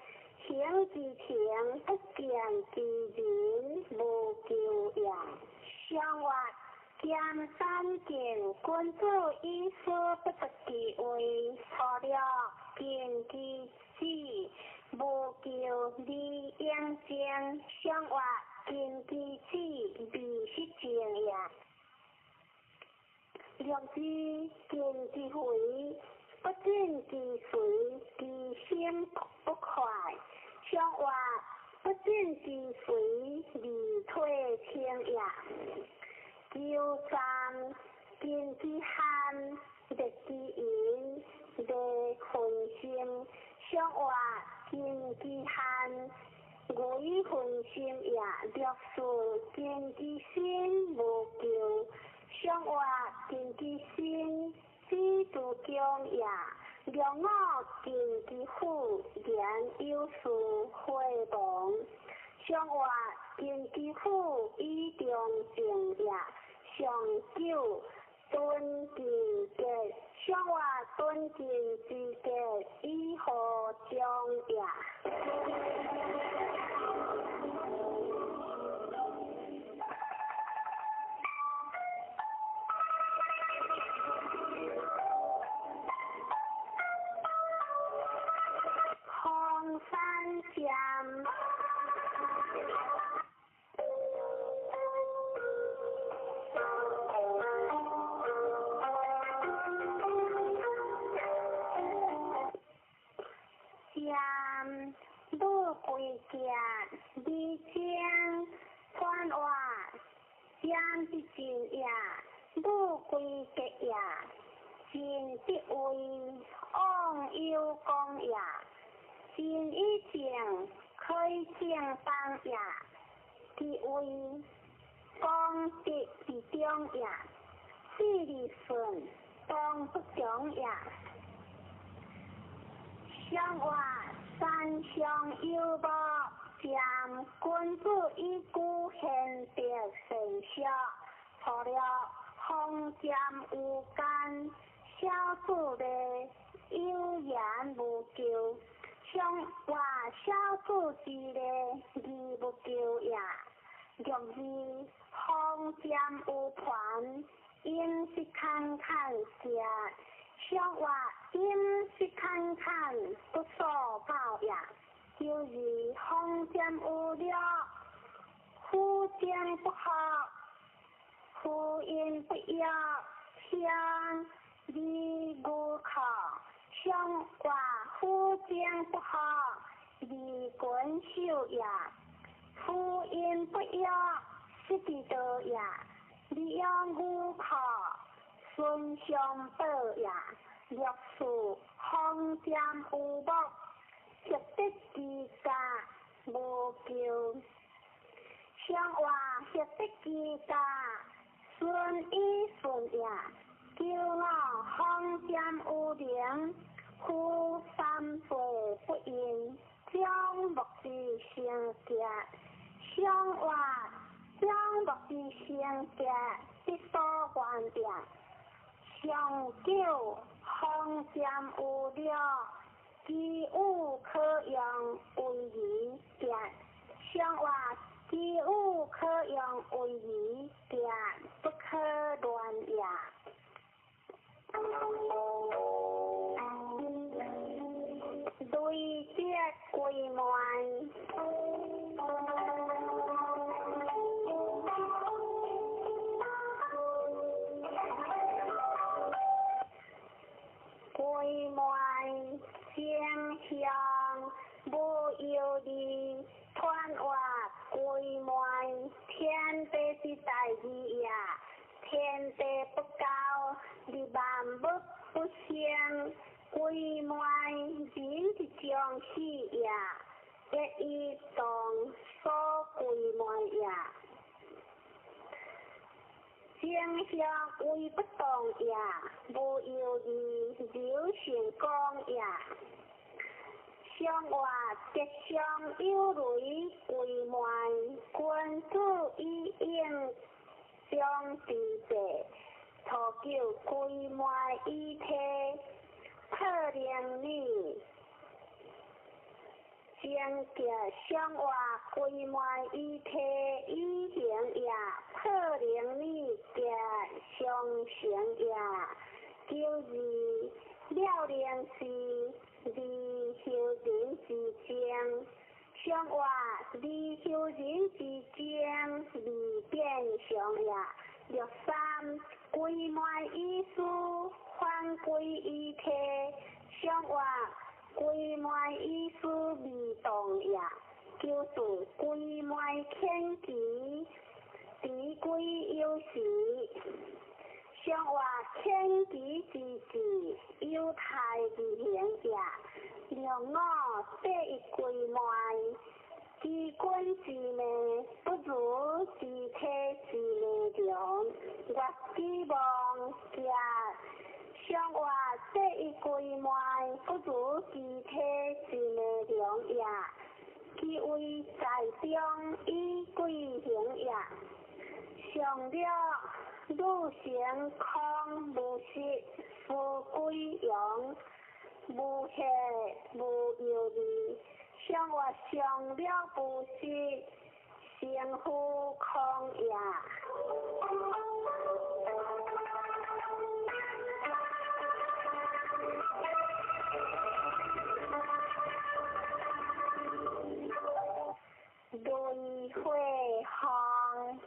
G: 行其停，不见其人，无救也。相或见三见，君子以说不得其位，错了见其止，无救理应正。相或见其止，必是正也。若知见其回，不见其随，其心不快。相或不见其随，离退清也。九三见其罕，得其隐，得魂心。相或见其罕，为魂心也。若是见其心，无救。相或见其心，知足强也。若我见其父，言有事回亡。相或见其父，以中正也。上九敦敬节，相或敦敬之节，以何将也。空山剑，剑不归剑，离剑关外，剑之剑也，不归结也。剑之为往有功也。剑以正，开正当也，其为功德之中也，是理顺，当不中也。相或山上有宝，见君子以古贤德成效，错了封剑无干，小子的有言无救。相或小子之类，义不救也。若是封剑有传，应是侃侃食。相或应是侃侃不所报也。就是封剑有了，夫剑不好，夫因不要，相离无考。相或夫剑不好，离君秀也。夫因不要，是其道也。利用无考，顺相报也。若是封剑有目，值得其家，无救。相或值得其家，顺以顺也。叫我封剑有灵，夫三岁不应，将目之成格。相或将目之成格，必所完定。上九封剑有了，其物可用为宜便。相或其物可用为宜便，不可乱也。对接归门，归门相向无有理，传话归门天地之大义也。天地不高，你万物不相，归门人之将死也，一一当所归门也。将影响为不动也，无由于有成功也。上话吉祥有雷为门，君子以应相地者，图九归门以体，特令你。将吉祥话归门以体以行也，特令你吉祥成也。九字了令是。离修人之间，上话离修人之间，离变相也。63归门以事，还归以体，上话归门以事未动也。94归门牵机，离归有时。上话牵机之时，有态之行也。65第一归门，知君之命，不如知体之命强。我希望也。上话第一归门，不如知体之命强也。其为在中以归行也。上了。女成空无实，富贵阳，无下无有利。上话上了不实，成富空也。轮回行。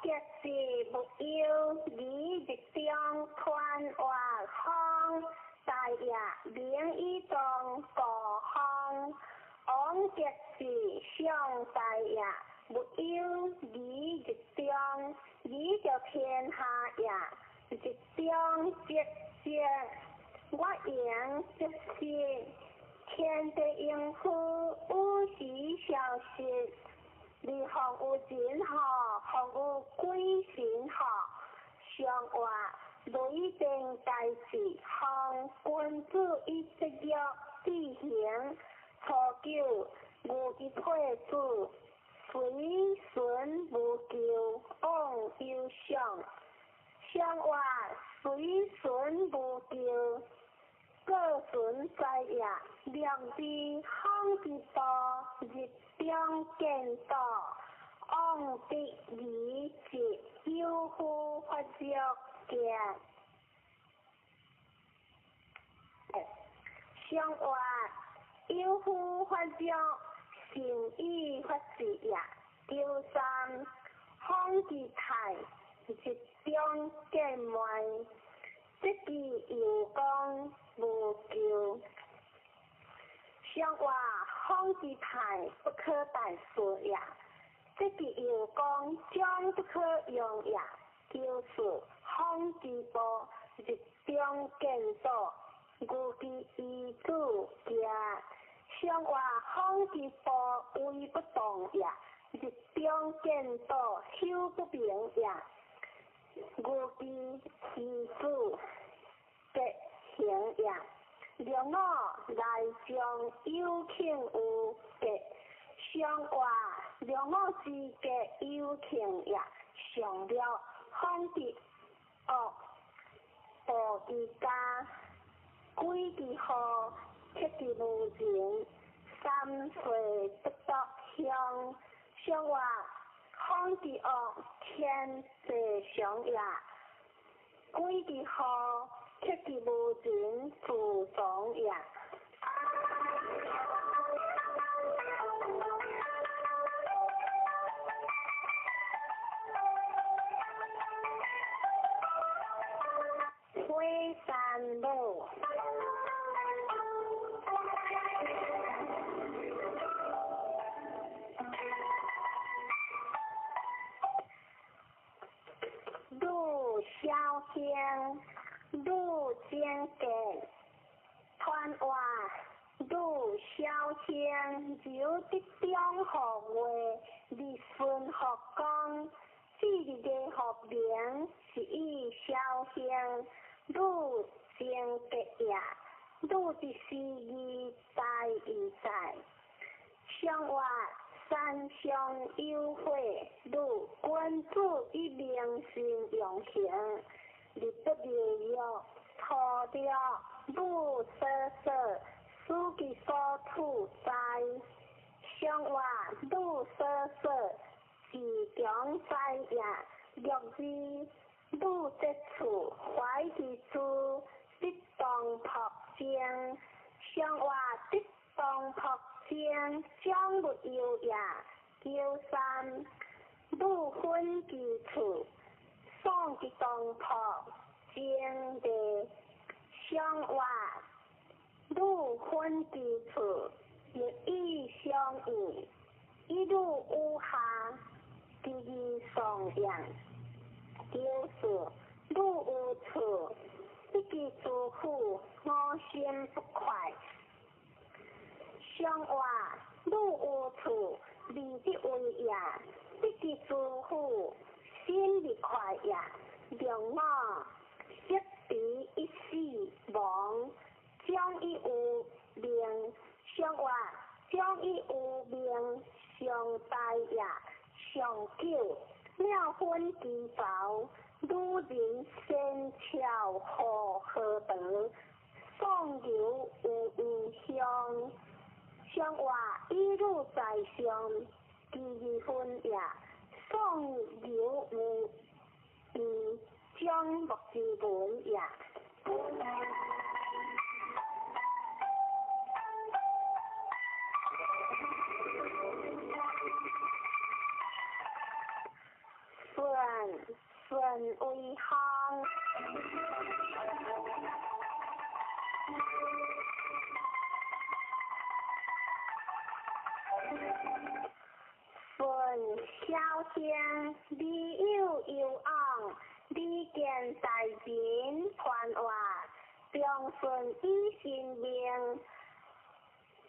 G: 吉事无忧，你日中团话康，大夜明以动过康。往吉事上大夜无忧，你日中你就天下夜，日中即即我言即是天地应付，有时消息。你行有钱好，行有贵神好，上话雷电大事，行君子以职业之行，初九无其配子，随顺无咎，往忧伤。上话随顺无咎，各顺在也，良知行之道，日中见道，往的理解，有夫发作见。上话有夫发作，成意发作也。93方之态，日中见面，即其有功无咎。上话方之态不可代数也，即其有功将不可用也。94方之波，日中见道，无其依主也。上话方之波为不动也，日中见道休不明也。无其依主即行也。龙我来将有庆有吉，上话龙我之吉有庆也，上了方之恶，报之家，归之好，克之无情，3岁不得香，上话方之恶，天地上也，归之好。克之无情，自爽也。灰山路，路潇湘。嘅团话愈小声，有的中学话，日分学讲，这日嘅学名是以小声，愈正格呀，愈的是义在义在，上话山上有火，愈君主以名声用行，日不日月拖着愈瑟瑟。书记所处在，上话愈瑟瑟，是强在也，若字愈接触，怀其处，得当朴正，上话得当朴正，将没有也，叫三，愈分其处，丧其当朴正的，上话。愈分其处，亦以相异，一路有下，第二上扬，就是愈有处，一记祝福，我心不快。上话愈有处，离的为也，一记祝福，心不快也，让我一彼一死亡。将以有名，上话将以有名，上大也，上久，了分其薄，女人先巧何得，上游有异香，上话一路在上，第二分也，上游有异，将目之本也。顺为行，顺小声，你有昂，你见大便传话，中顺以心命，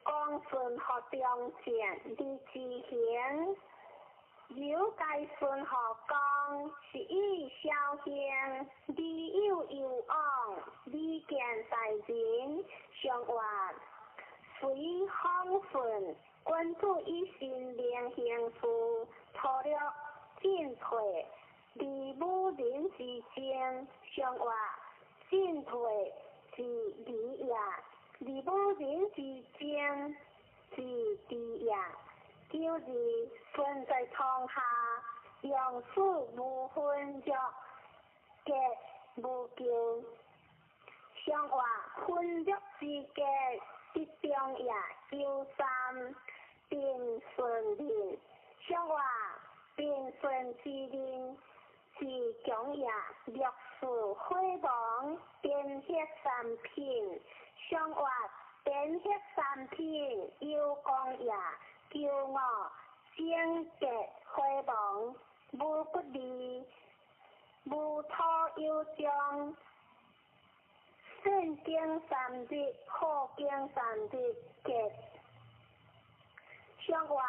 G: 讲顺学中见，你自行。有该顺学讲，是以小声，你有昂，你见大便，上话随风顺，君主以心灵行事，脱了进退，离母人之间，上话进退是离也，离母人之间是离也。就是分在窗下，用事无分着，结无救。上话分着之结，一中也救三，并顺令。上话并顺之令，是强也略事辉煌，编写三品。上话编写三品，有功也。叫我整洁辉煌，无不利，无托有将，圣经三日，好经三日结。上话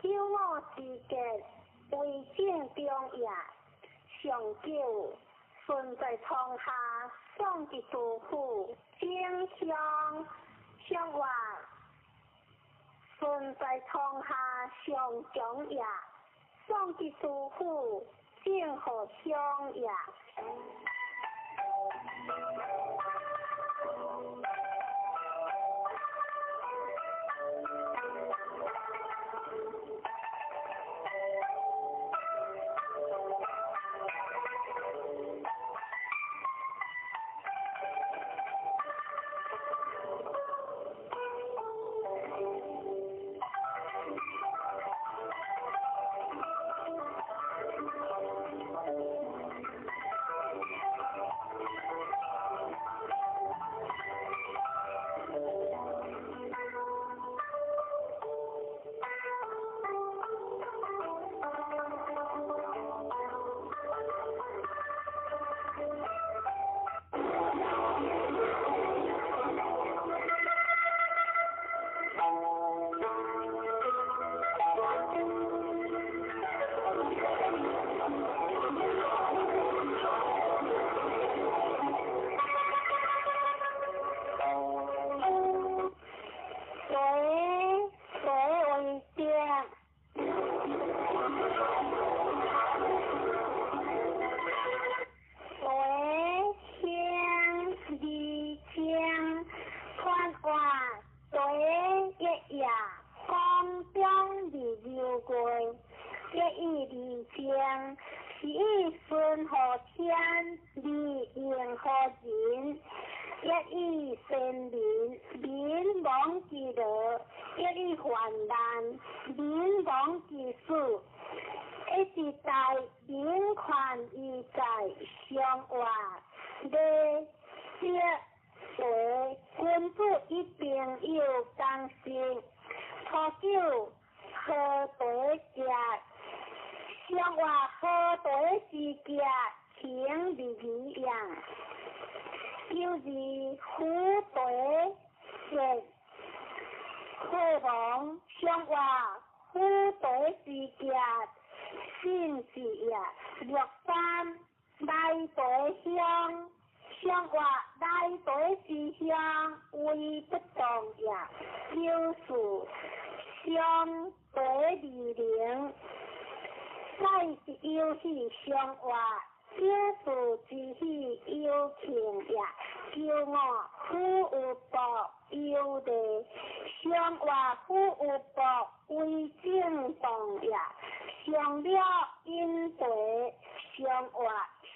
G: 叫我之结，为正中也，上久顺在窗下，送之杜甫，正香。上话。顺在窗下上强也，送之杜甫正好香也。一语成名，名忘其乐，一语患难，名忘其事。一时代名权已在上活，你这谁君主一并有刚性，初九何对家，上活何对之家，情理一样。有时虎对神，虎王上活虎对之家。心事呀，六三大队乡，上活大队之乡，为不动呀，就是相对理灵，再是游戏上活，小事之喜有情呀，叫我富有博有的，上活富有博为正动呀。上了因对，上活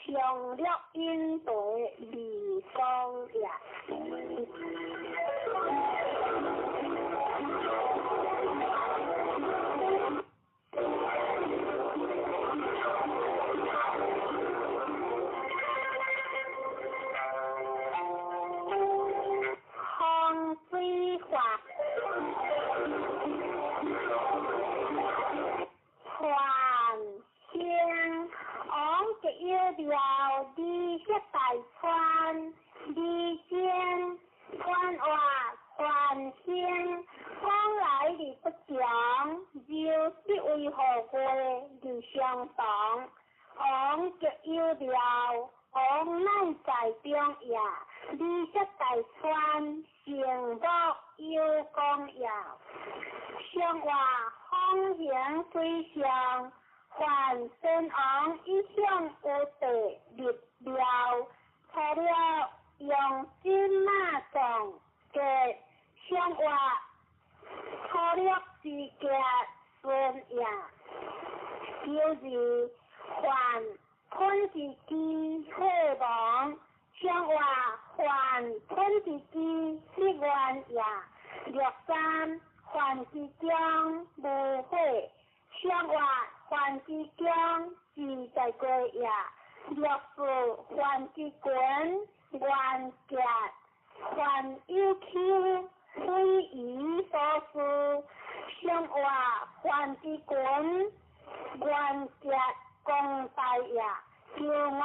G: 上了因对离光呀。风水法。了地下大川，地间川话川县，往来的不讲，就是为何会的相同。往就有了，往难在中呀，地下大川，城北有功呀，上话方向对象。凡身昂一向有地立了，除了用金马种嘅上话，除了是嘅顺呀，就是凡喷自己火王，上话凡喷自己失愿呀，六三凡是将无悔。上话凡之将自在过呀，六四凡之滚完结，凡有求非以所事，上话凡之滚完结共大呀，叫我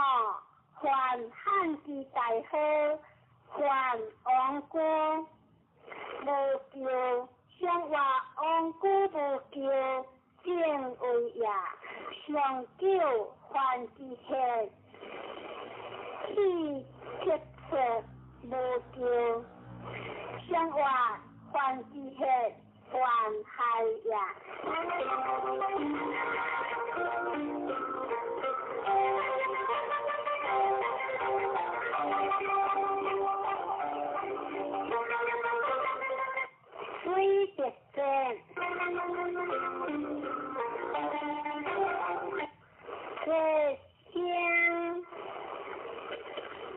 G: 凡汉之大好，凡昂孤无救，上话昂孤无救。正位呀，上九凡之客，气切切无救，上话凡之客还害呀。水别针。这香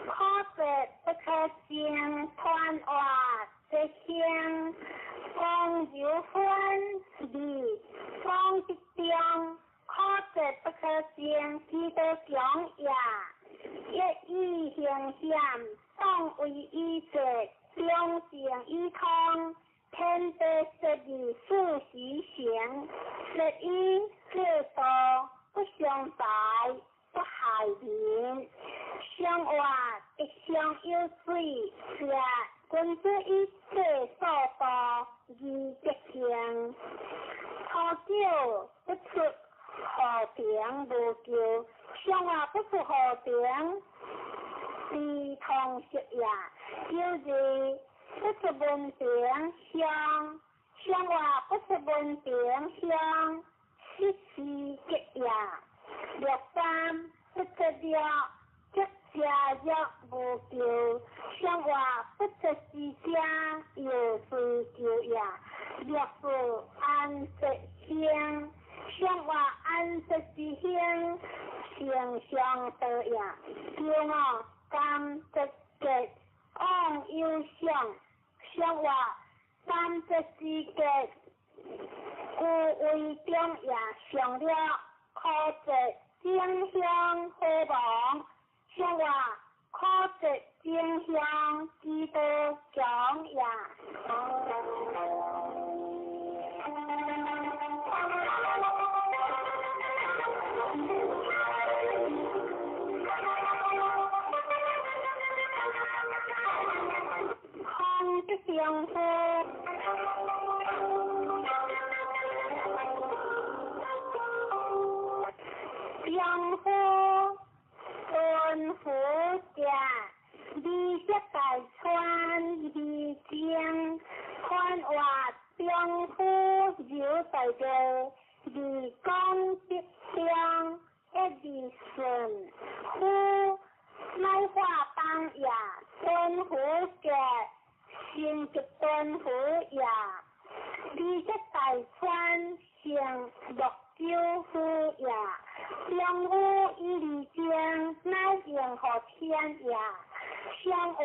G: 可别不可香，团话这香风有分离，风一中可别不可香，记得讲呀，一意形象，当为一者，两性一通。天地十二数时行，十一四多不相待，不害人。上话一向有水，是君子一切所多而不行。初九不出和平无救，上话不出和平，是同食呀，就是不出文平上话不出文平乡，失事吉呀。六三不出了，吉家若无救，上话不出是家，有是救呀。六四安息乡，上话安息之乡，形象得呀。叫我甘吉吉。往想话三这世界，故为中也上了可值正向希望，想话可值正向基督长也。空的相夫，相夫tôn夫家，你这大川离江，看话相夫有大个，离江必相一离顺，夫乃话当也，tôn夫家。先极端苦也，你这大川像六州夫也，相夫以离江，乃任何天也，相话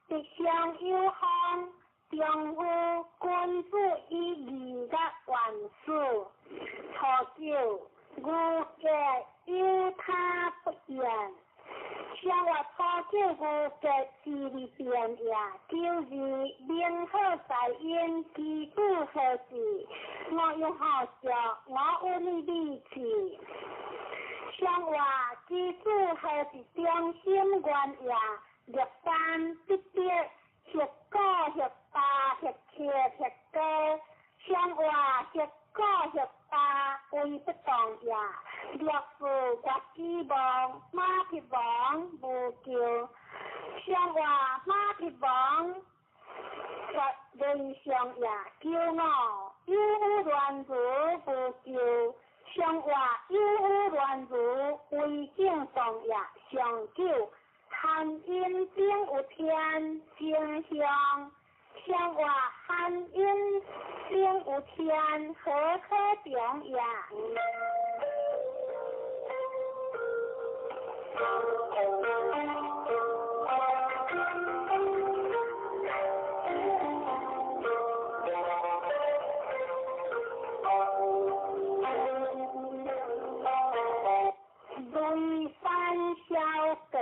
G: 必相有方，相夫君主以离的万数，何九吾家有他不言。像我初九五嘅字里边呀，就是明好在因基督何时，我用好笑，我有你力气。像我基督何时中心观呀，六三必必学高学大学七学高，像我学高学大为不动呀。六父国之王，马匹王无救，像话马匹王国人上也骄傲，有乱如无救，像话有乱如为敬上也上救，汉阴并有天正向，像话汉阴并有天何可中也。对三小个，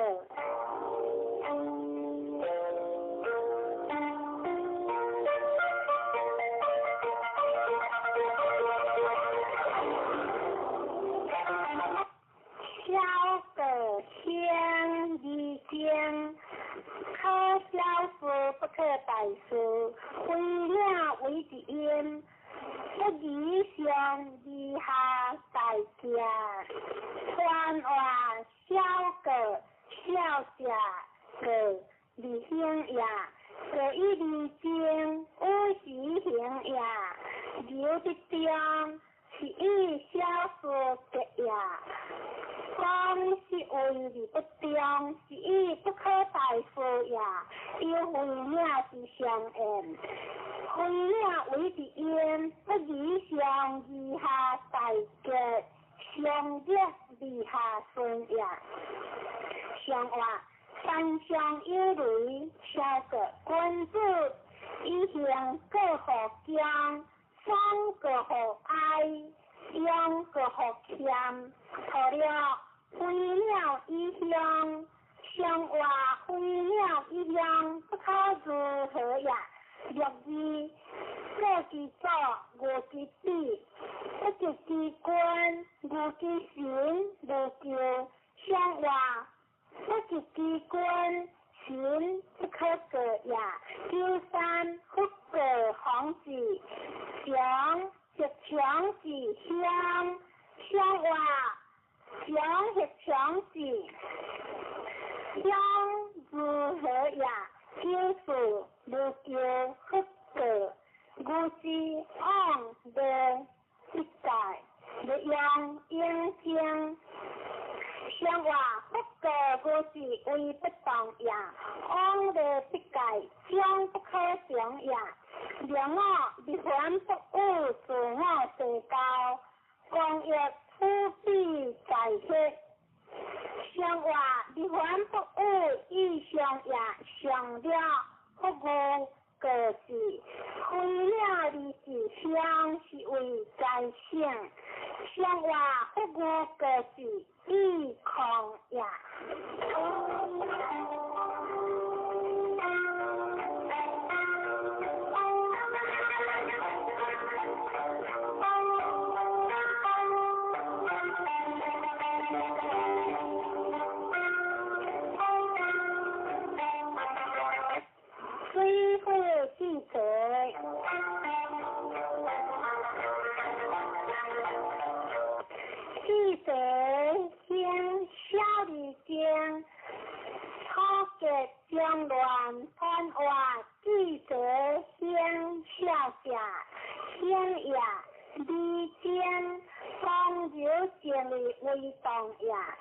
G: 小个天地间，可小事不可大事，为了为的因。不理想以下大家，传话小个小家个理性呀，这一理经无实行呀，有的中是以小事的呀，讲是为理不中，是以不可大事呀，要为了是相应。为了为的因，不理想以下大家，相约以下顺呀。相话三相有雷，小个君子以行各何将，三个何爱，两个何欠，错了为了一向，相话为了一向，不可如何呀？六字各之作，我之必，不就之官，我之行，我就相话，不就之官，行不可得呀。第三，不可行事，强是强事相，相话，强是强事，相如何呀？就是不就不可，我是按的一改，的用应经，相话不可我是为不当呀，按的一改将不可想呀，两我离环不误自我最高，光业不必改切。相话离环不误意向也上了，不过就是开了你志向是为在想，想话不过就是依抗呀。最后记者，记者先小李江，他给江乱判话，记者先下下，先呀，李江方有建立为党呀，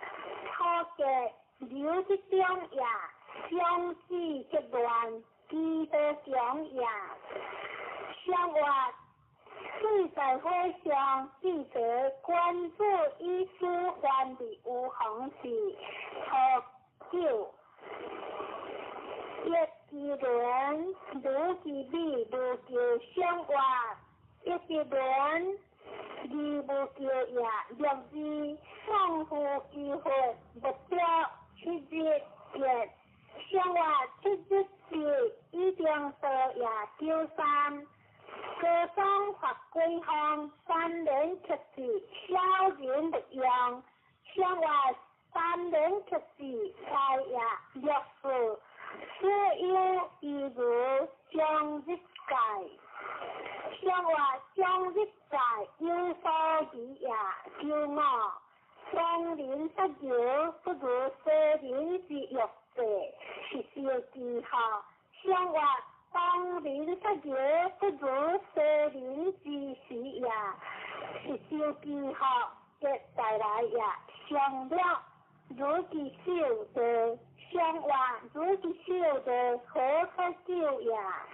G: 他给刘志江呀，相继结乱。记得讲呀，像我最在会上记者关注医师患的无行时，喝酒，一记轮如记比如叫像我一记轮二不叫呀，两字丰富机会目标去接也。像我出自是一定多也丢三，各种法规项3人出事，小人不用，像我3人出事才也略负，所有义如将日改，像我将日改有所以也丢我，双人失有不如4人之欲。是小记号，像我当年失业不如4人之时呀，是小记号嘅带来呀，上了如其小的，像我如其小的可可少呀。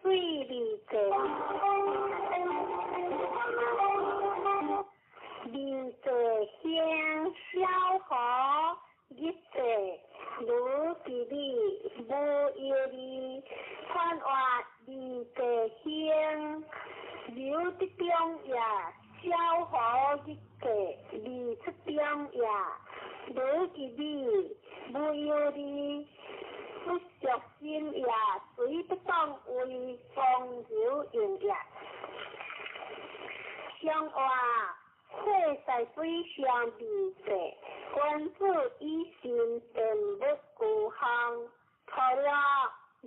G: 最理解，理解先消化一切，如其理无有理，看话理解先留的中呀，消化一切，理出中呀，如其理无有理。不小心呀，谁不当为风流影呀？像话会在对象理解，关注一心并不孤行，好了，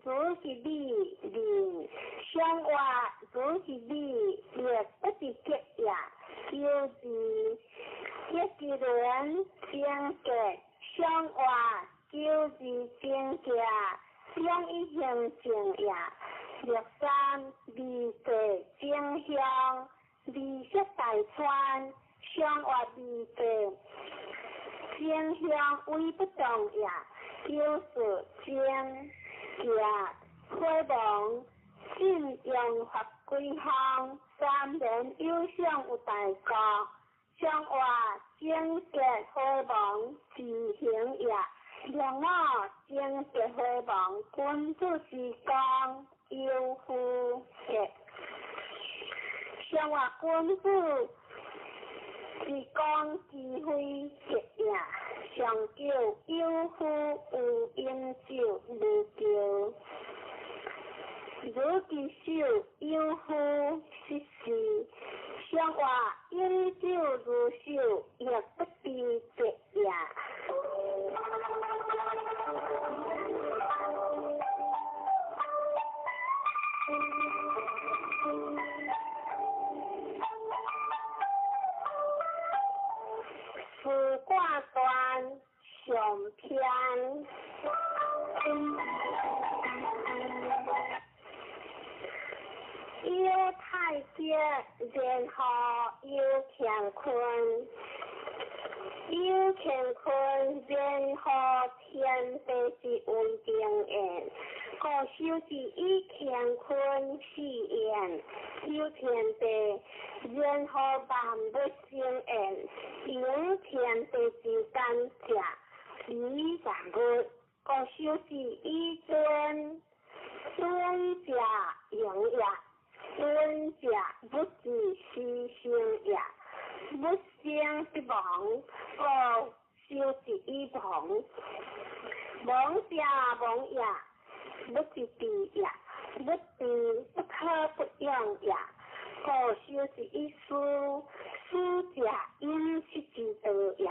G: 如其理理，像话如其理也不是结呀，就是一个人相给，像话。就是真假，相一形象呀。63理解真相，理识大川，相话理解真相为不动呀。就是真假开放，信用法规项3人有相有大家，相话真假开放自行呀。让我将结会网关注时光优护嘅，像我关注时光智慧嘅呀，上叫优护有应照如叫，如其手优护实施，像我应照如手也不必嘅呀。四卦端上篇，有太极，然后有乾坤。有乾坤任何天地之为定言，故修之以乾坤是言，有天地任何万物生言，有天地之间者以万物，故修之以尊，尊者永也，尊者不自是生也。不生不亡，故修之以亡。亡者亡也，不是地也，不地不可不用也。故修之以书，书者因识之道也，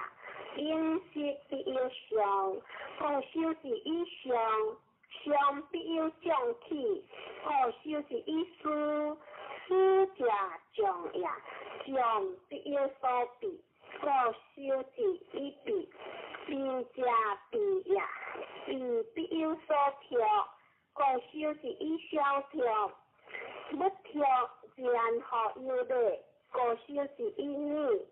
G: 因识必有相。故修之以相，相必有象体。故修之以书，书者象也。象必有所比，故修之以比，比者比也，比必有所调，故修之以相调，不调然后有理，故修之以理，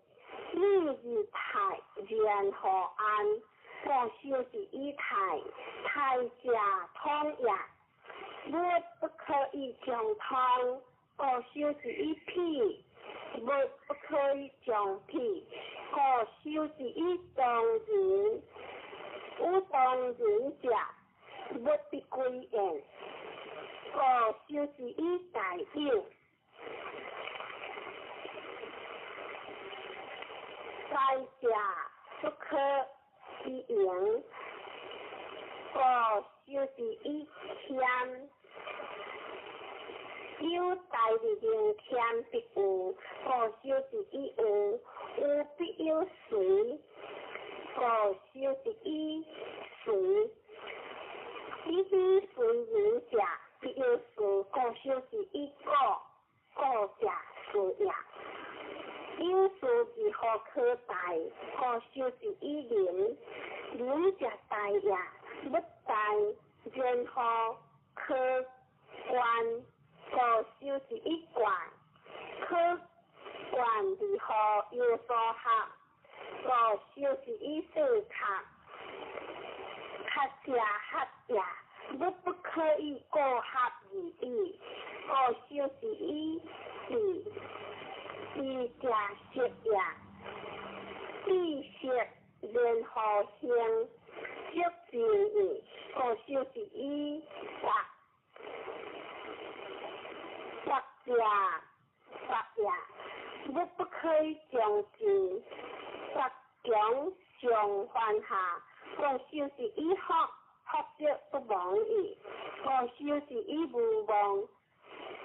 G: 理之泰然后安，故修之以泰，泰者通也，物不可以相通，故修之以辟。物不可以相辟，故修之以动人。有动人者，物必归焉，故修之以大有。灾者不可以盈，故修之以谦。有大力量谦必有，故修之以有，有必有随，故修之以随。以随人者必有随，故修之以果，果者随也。有随之何可大，故修之以灵，灵者大也。不大然后可观。故修之以观，可观之后有所合，故修之以四合，合者合也，物不可以过合而已，故修之以义，义者色也，义色然后行，色正也，故修之以色。法者法也，物不可以将之，法强上犯下，故修之以福，福者不亡矣。故修之以无忘，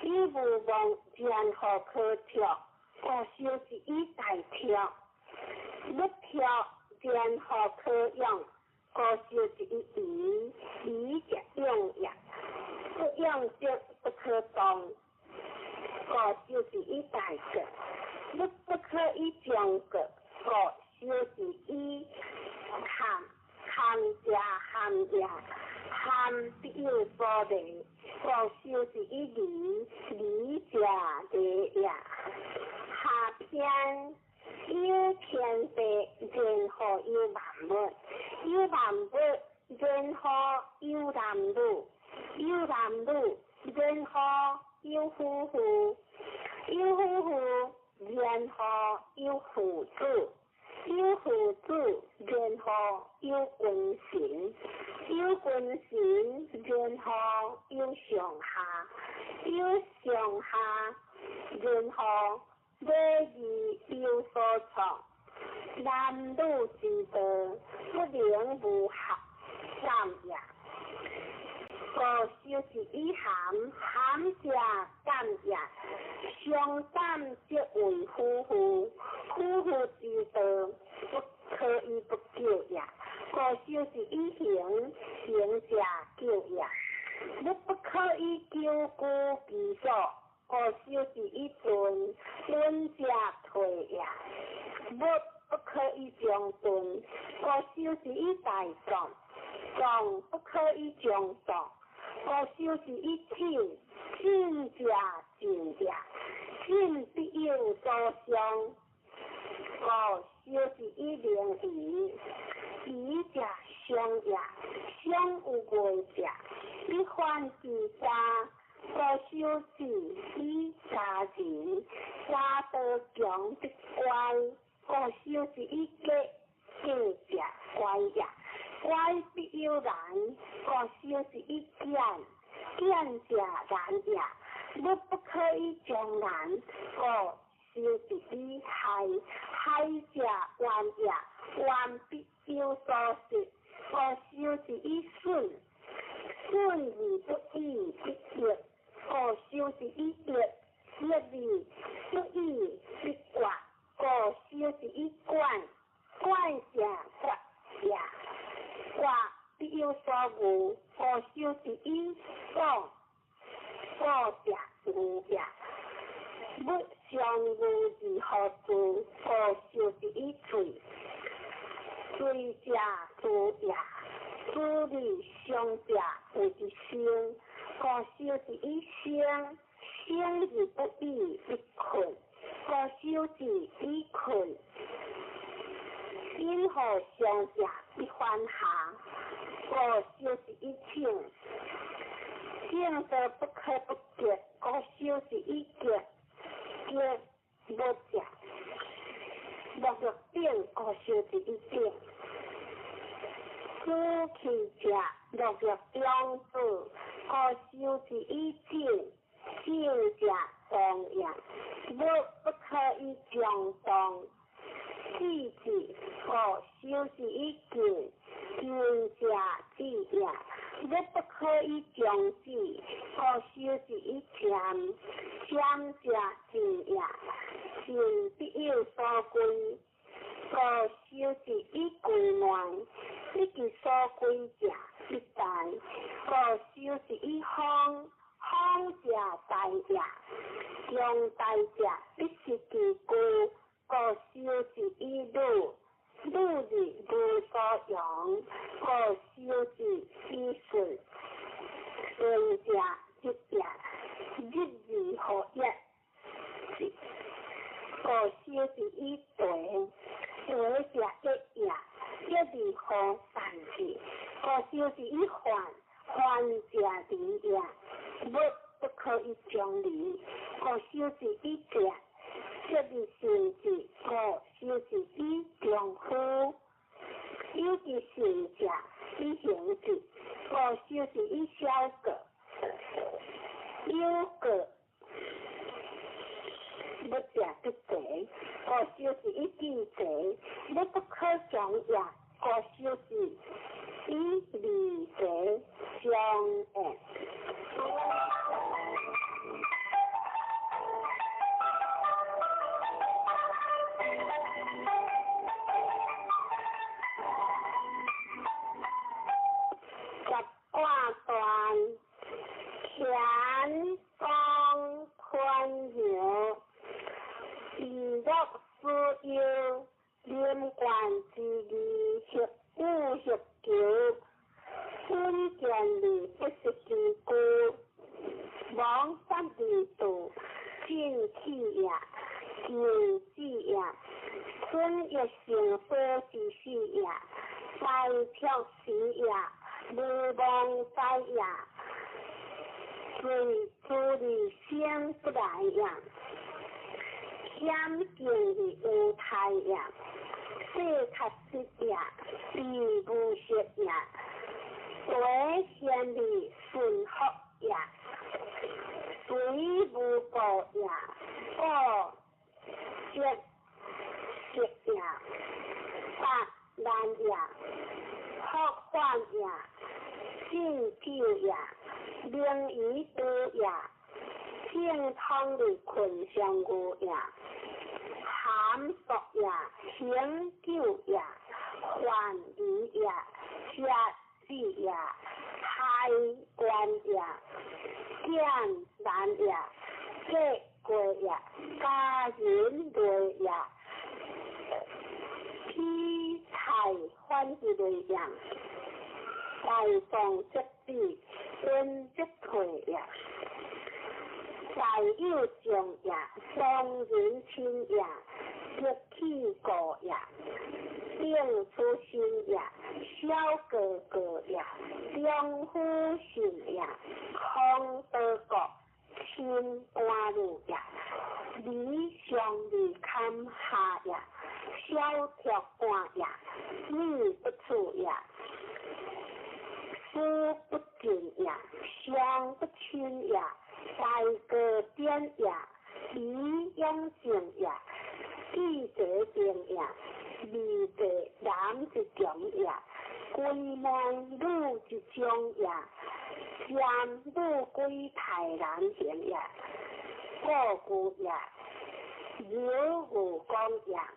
G: 以无忘然后可调，故修之以大调，不调然后可用，故修之以义，义者用也，不用者不可动。故修之以大格，物不可以将格，故修之以含，含者含也，含必有所理，故修之以理，理者理也。下篇有天地任何有万物，有万物任何有男女，有男女任何有夫妇，有夫妇然后有父子，有父子然后有君臣，有君臣然后有上下，有上下然后礼仪有所从，男女之道不能无合，三也。故修之以含，含者感也。相感则为夫妇，夫妇之道不可以不救也。故修之以行，行者救也。物不可以救故其所，故修之以尊，尊者退也。物不可以将尊，故修之以大众，众不可以将众。故修之以亲，亲者敬也，亲必有所相。故就是一零鱼，鱼者相也，相有外者，一番之家，就是以家人，家道强的乖，就是一个者乖也，乖必有然，就是一见者然也，你不可以将然，就是以害者怨也，怨必有所失，就是以损而不义必益，就是以益而不义必怪，就是以怪者怪也，怪必有所无，就是以过者无也。不相无而何故？就是以罪，罪者诸也，诸理相者为之生，就是以生，生而不义必困，就是以困，因何相者必犯下，就是以请，请得不可不结，就是以结。结无者，落入定，就是一定；死去者落入中子，就是一定；静者动也，不可以将动；死之，就是一定；静者止也，不可以将止，就是一禅。禅者静也，静必有所归，就是以归乱，以其所归者必大，就是以方者大也，将大者必是其故，就是以路无所用，就是以顺者一也。日而何一？就是以对者一也，一而何三之？就是以患者离也，不可以将离。就是以者，一而行之，就是以丈夫。有其行者，以行之，就是以小个。有个不者不贼，就是一地贼，你不可将也，就是以离贼相应。十卦断。乾方坤柔，以乐思忧，连贯之理，合五合九，春见理不是其故，往三里度，进气也，进气也，春月行波之事也，在跳时也，日望在也。为处理先不来呀，险境的无太呀，世卡实呀，地不实呀，为先的顺福呀，水不保呀，实呀，大难呀，好患呀，进救呀。灵异多呀，健康的困相顾呀，寒毒呀，行救呀，患疑呀，杀死呀，害官呀，艰难呀，结果呀，家人对呀，批财欢喜对呀，大放之地。真即退呀，在有将呀，双人亲呀，一起过呀，定出心呀，小哥哥呀，中夫信呀，空德国，亲官路呀，理想理看下呀，小条官呀，你不出呀。思不尽呀，想不清呀，在个边呀，理用性呀，记者病呀，理者男一种呀，归门女一种呀，男女归太难行呀，个句呀，有无讲呀，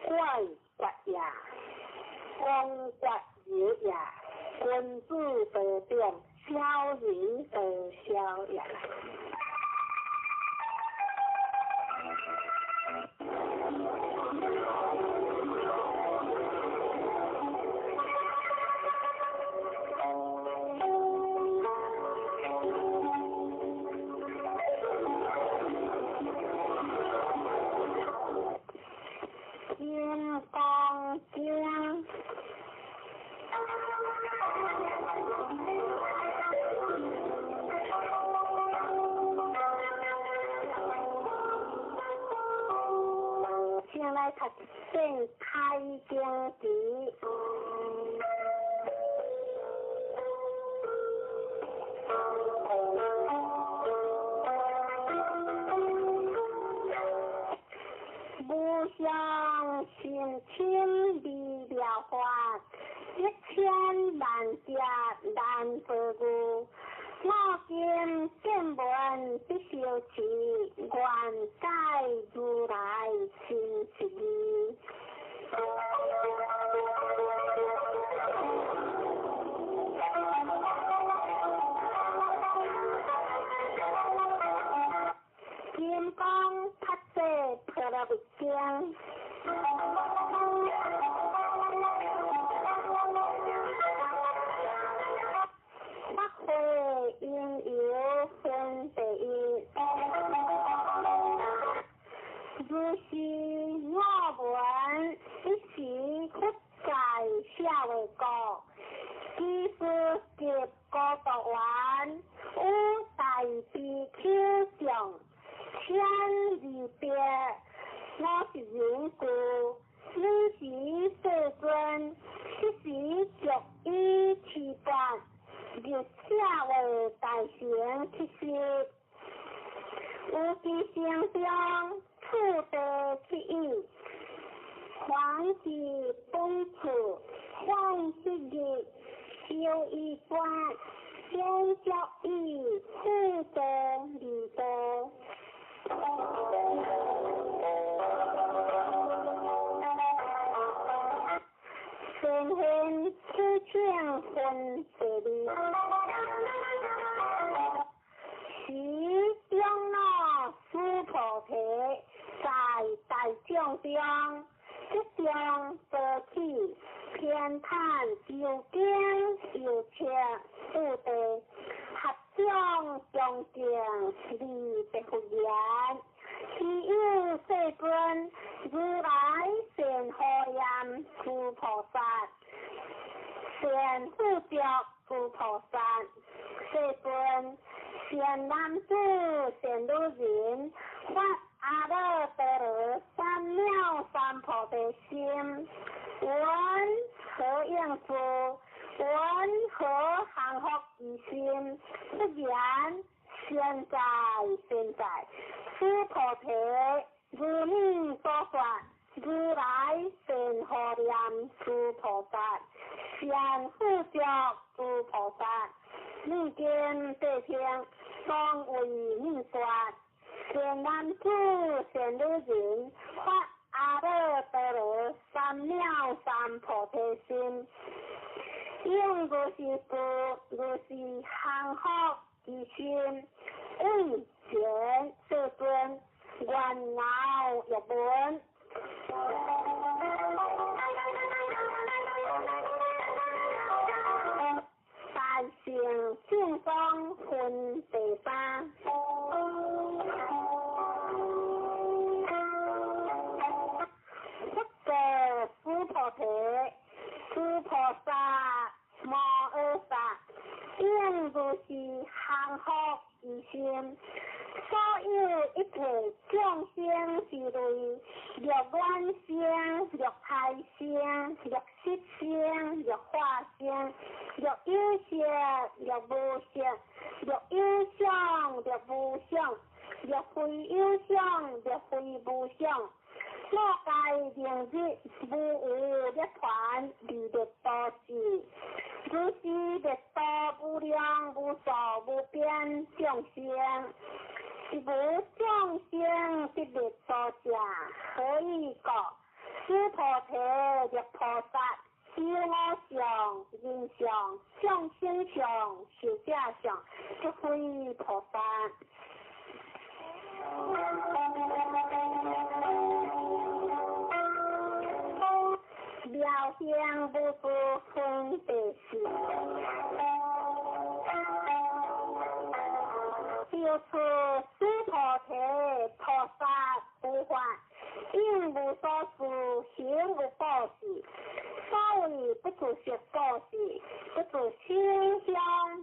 G: 怪怪呀，光怪有呀。君子得病，小人得消呀。金刚经。先来读正开经题。无相心亲离了法，1000万家难得故。我今见闻必修持，愿解如来心实义。金刚塔这破了不经。发挥应有分第一，如是我闻一时不在下为国，即是结果读完，无大悲口上，千里别，我是人故，此时世尊，此时逐一持办。日下为大行其事，无其相中，处得其意，还是本处，换之日，修一观，先教义，互得理得。先贤此劝分别离，其中那诸菩提在大众中，即将得起偏袒有经有情不得合众中正理的福言。其有世尊如来善荷严诸菩萨，善护着诸菩萨，世尊善男子善女人，发阿耨多罗三藐三菩提心，闻何应付？闻何降伏其心？不言现在，此菩提如你所说，如来善荷严诸菩萨，善护着诸菩萨，你见得听，当为你说，善男子善女人，发阿耨多罗三藐三菩提心，应如是故，如是降伏其心，为前世尊，愿恼日本。大乘正宗分第三。诸菩萨摩诃萨，应如是幸福之心。所有一切众生之类，若愿生，若胎生，若色生，若化生，若有色，若无色，若有相，若无相，若非有相，若非无相。莫该灵日无有涅槃离灭多时，如是灭多无量无数无边众生，是无众生得灭多者，何以故？诸菩提若菩萨，修我相、人相、众生相、寿者相，即非菩萨。妙相不足分别事，就出诸菩提菩萨不还，应无所事，行无报事，所谓不住学报事，不住心相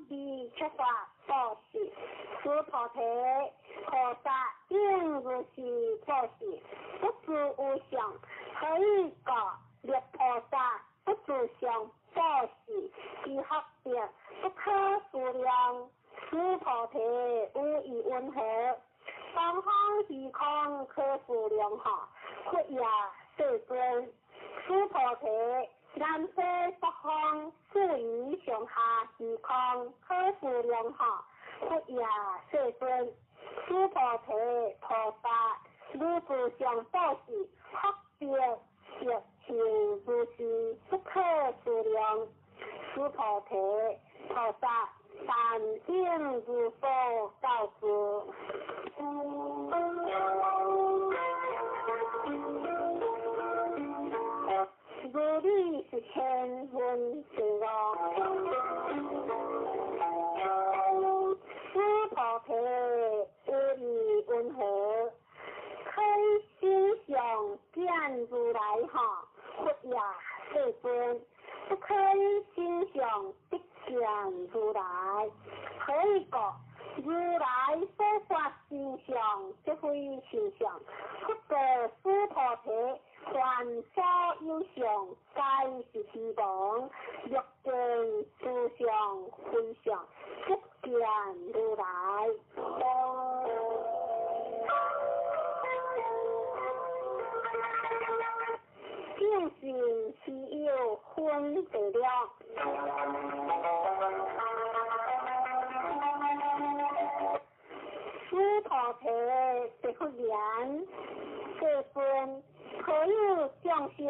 G: 离出法报事。诸菩提菩萨应如是报事，不住无相，何以故？灭菩萨不住相报事，是合别不可数量。诸菩提无以温和，东方虚空可数量下，屈也世尊。诸菩提南西北方处于上下虚空可数量下，屈也世尊。诸菩提菩萨如住相报事，合别别情如是不可数量。诸菩提菩萨但应如所告知。如理是千文是容，诸菩提无以温和，可以心想见如来哈，屈也世尊，不可以心想得见如来，何以故？如来所发心相，即非心相，不过诸菩提凡所有相，皆是虚妄，若见诸相非相，即见如来。见性是有分别了。诸菩提是不言，世尊，可有众生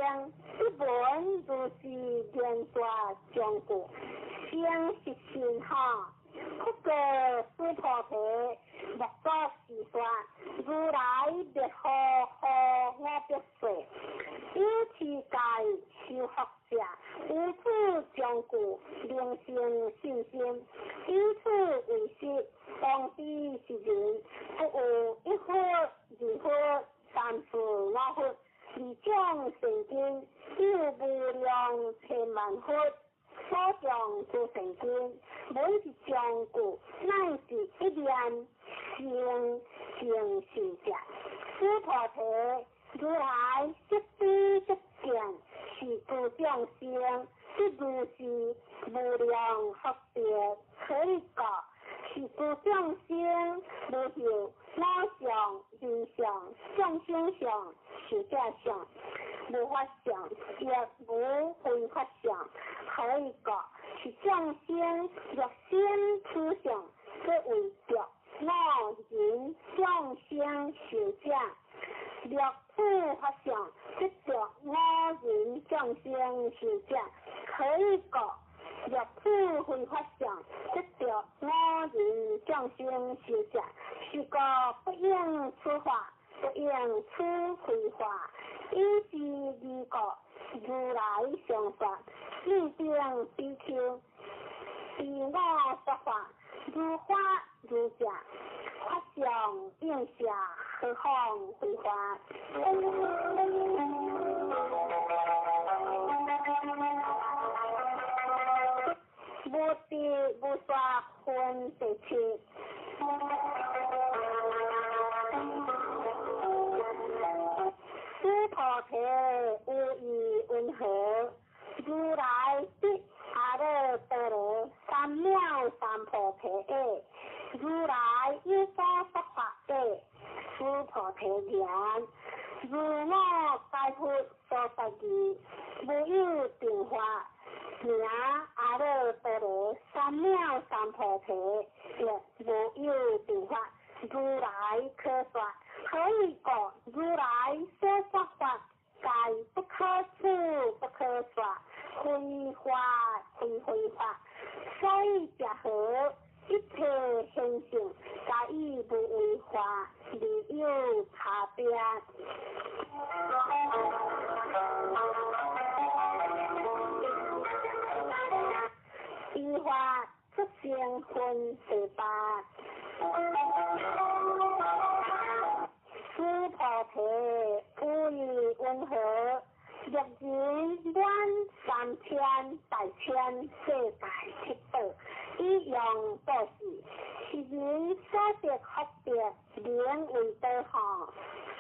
G: 一闻如是言说讲故，先是心哈。不过诸菩提莫作是说，如来别何我别说，有其界修学者，无此讲故，灵性信心，以此为实，当知是人，不有一佛、二佛、三佛、五佛，而将成经，有无量千万佛。所讲诸成经，每一讲故，乃是一念行事者。诸菩提如来即知即见，是诸众生，即如是无量福德，可以讲是诸众生无有我相、人相、众生相、寿者相。无法想，也无非法想，可以讲是众生若先思想，则为着我人众生寿者；若不法想，则着我人众生寿者，可以讲若不非法想，则着我人众生寿者，是个不应此法。不应此非法，以是二个如来相说，一定比丘，自我说法，如法如假，法相应下，何况非法？分第七。诸菩提有义温和，如来的阿耨多罗三藐三菩提耶，如来有所说法耶，诸菩提言，如我解脱所得义，无有定法，名阿耨多罗三藐三菩提也无有定法，如来可说。可以讲，如来所说法，皆不可思不可说，非法非法，所以结合一切现象，皆以无为法，离有差别。依法出现分第八。诸菩提有义温和，若人愿三千大千世界七宝，一样都是，是人所得福德，名为德行。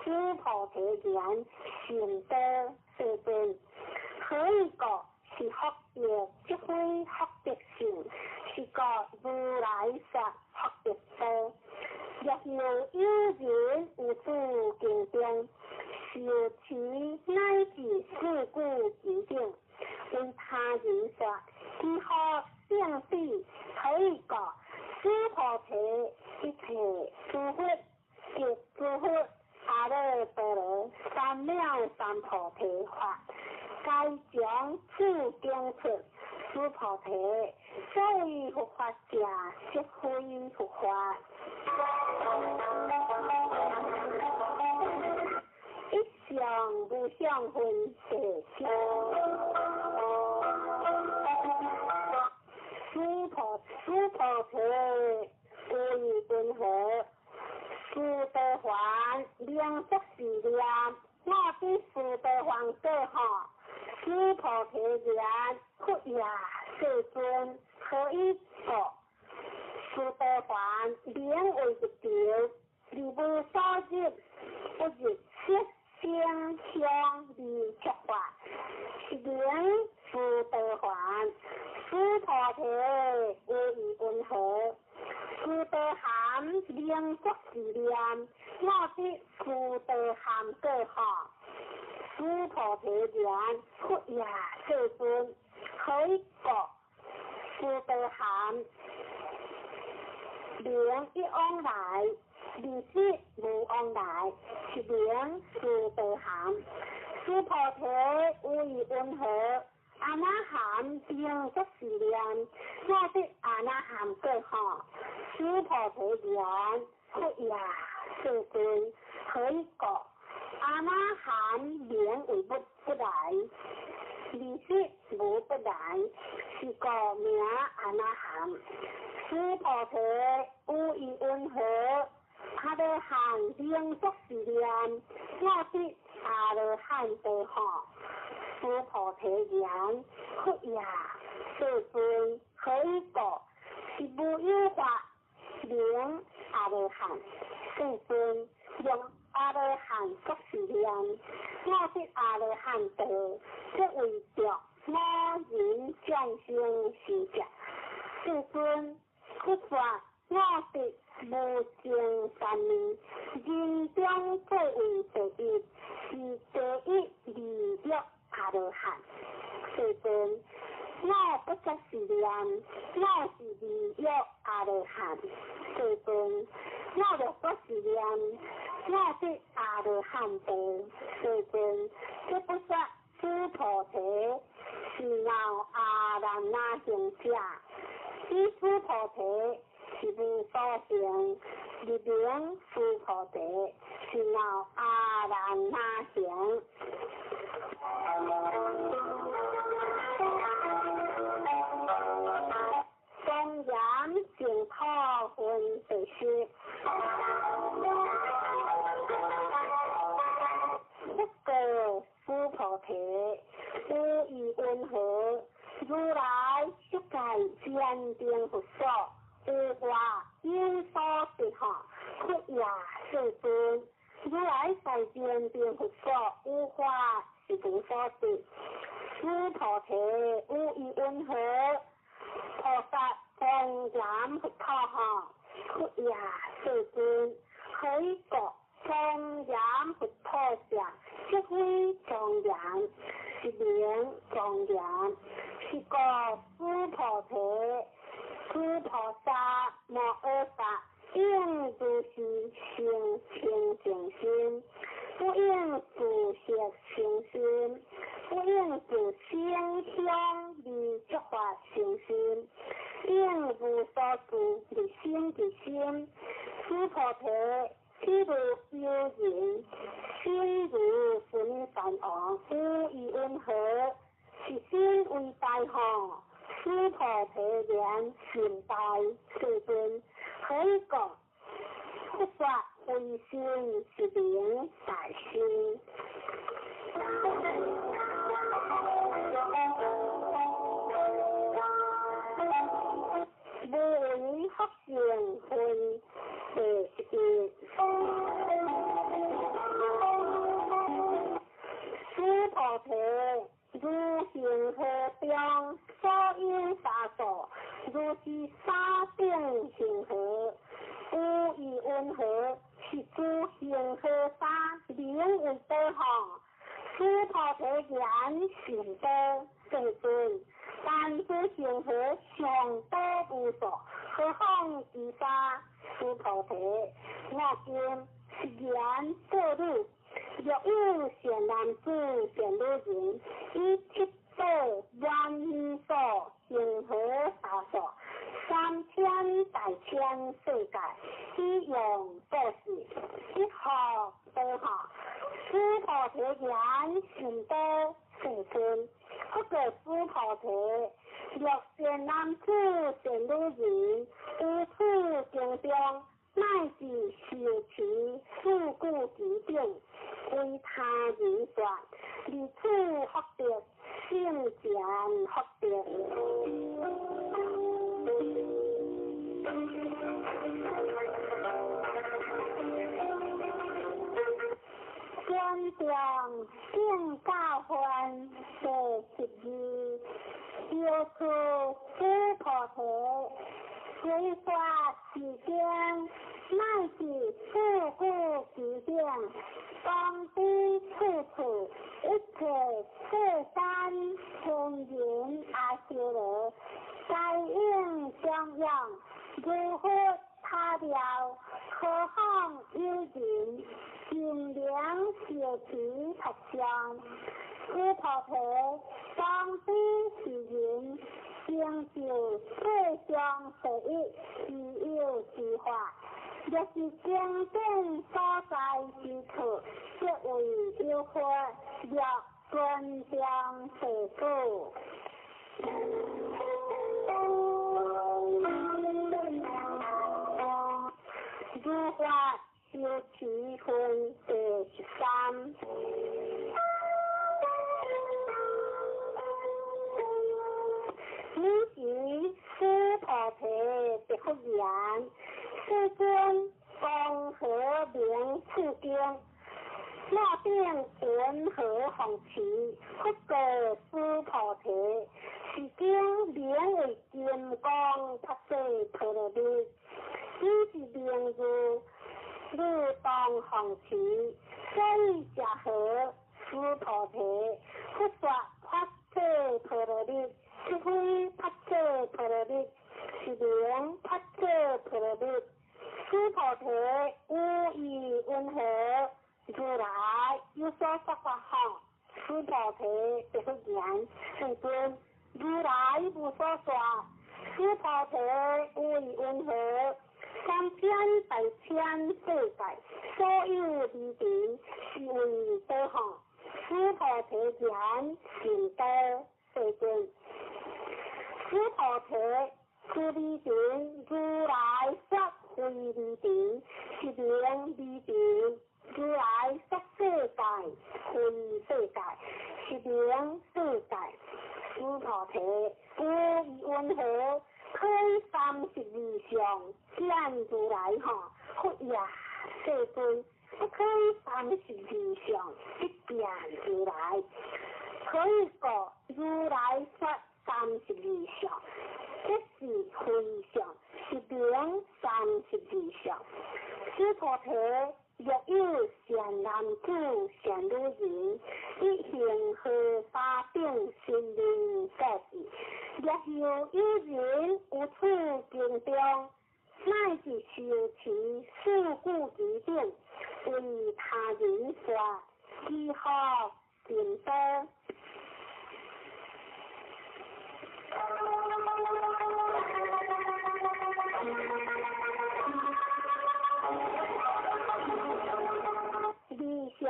G: 诸菩提言成德世尊，可以讲是福德，即非福德性，是个如来说福德多。若有人有诸经中，受持乃至事故决定，为他人说，如何胜利？可以讲，诸菩提一切诸佛，即诸佛阿耨多罗三藐三菩提法，该将此经出。诸菩提，所谓佛法者，即非佛法。一相无相分第七。诸菩提有义温和，殊德还良作是念，我的殊德还各好。诸菩提言，佛也世尊，可以说，殊德还名为一条，离无所入，不入色声香味触法，是名殊德还。诸菩提有义温和，殊德含名作是念，我的殊德含各好。诸菩提言，佛也世尊，可以讲，殊德含名一往来，离世无往来，是名殊德含。诸菩提有义温和，阿那含名作是念，我的阿那含各好。诸菩提言，佛也世尊，可以讲，阿那含名为不来，离世无不来，是个名阿那含。诸菩提有义温和，阿罗汉名作是念，我的阿罗汉德好。诸菩提言，佛也世尊，可以讲，是无有法名阿罗汉。世尊用阿罗汉作是念，我的阿罗汉德，即为着我人降生时者。世尊，佛说我的无尽三昧，人中最为第一，是第一利益阿罗汉。世尊，我不作是念，我是利益阿罗汉。世尊，我若作是念，我的阿罗汉德。世尊，这不说诸菩提是闹阿难那行者，依诸菩提是无所行，立名诸菩提是闹阿难那行。公然净土分第十。一个诸菩提有义温和，如来一界坚定佛说，有话因所得哈，佛也世尊。如来在天边佛所，有话是无所得。诸菩提有意云何？菩萨庄严佛陀哈，佛也世尊。可以个庄严佛陀像，即非庄严，是名庄严。是个诸菩提，诸菩萨莫恶法，应如是行清净心，不应自邪行心，不应自心香离诸法行心，应无所住离心之心。诸菩提譬如幽人，心如纯梵王，无以温和，是心为大行。诸菩提言心大世尊，可以讲佛法为心是名大心。无为福性分第一。诸菩提如行河中，所应沙所，如是沙定行河，无以温和，是诸行河沙名为多行。诸菩提言行多世尊，但诸行河上多无所，何况其沙？诸菩提，我今是言过路。若有善男子、善女人，以七宝万亿所行河沙所，3000大千世界，以用布施，一学多学。诸菩提言行多世尊，不过诸菩提，若善男子、善女人，有此经中，乃至受持四故之定，为他人说，离此福德，圣贤福德。宣讲圣教训第12，要出诸菩提，随法持经，乃至四故之定，当知处处一切世山风云阿修罗，该应相样，如佛他了，何况有人尽量修持佛相。诸菩提，当知是人，成就世上第一自有之法。若是经典所在之处，即为有佛，若尊将世故。如法修持分第13。此时诸菩提别佛言：世尊，公何名此经？莫定云何弘持？不过诸菩提，是经名为金刚不碎陀罗尼，此是名字，你当弘持。所以者何？诸菩提，不说不碎陀罗尼，是非不碎陀罗尼，是名不碎陀罗尼。诸菩提无以温和，如来有所说法好。诸菩提别佛言：世尊，如来无所说。诸菩提无以温和，3000大千世界，所有离地，是为多行。诸菩提言行多世尊。诸菩提，诸离地，如来说非离地，是名离地。如来说世界，非世界，是名世界。诸菩提，无以温和，可以32相见如来吼，佛也世尊，不可以32相一变如来，可以个如来说32相，这是非相，是名32相。须菩提，若有善男子、善女人，以行荷花顶心灵告示，若后有人有处敬重，乃至受持四故之顶，为他人说，之后更多。理想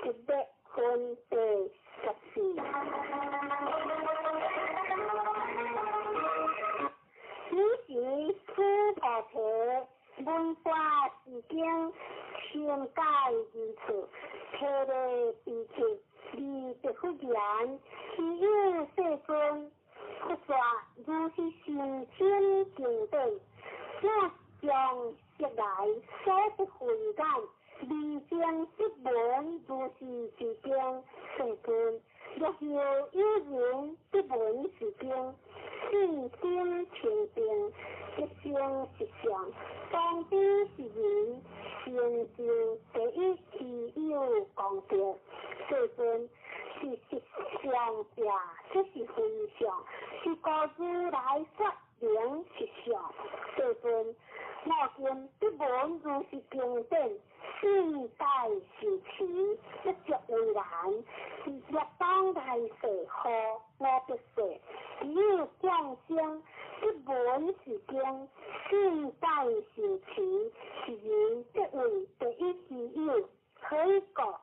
G: 100分第14。此时须菩提闻法已经心解如此，体内悲切，离别忽然，只有世尊，佛说如是心清静定，我将昔来所得慧眼。离将一闻如是之经，世尊，若后有人不闻是经，信心清净，一生实相，当知是人，成就第一其有功德。世尊，是实相者，这是非相，是故如来说明实相。世尊，我今不闻如是经典。世代时期，一着为然。若当来世后，我不说，只有降生不闻是经。世代时期，是人这为第一之有，可以讲，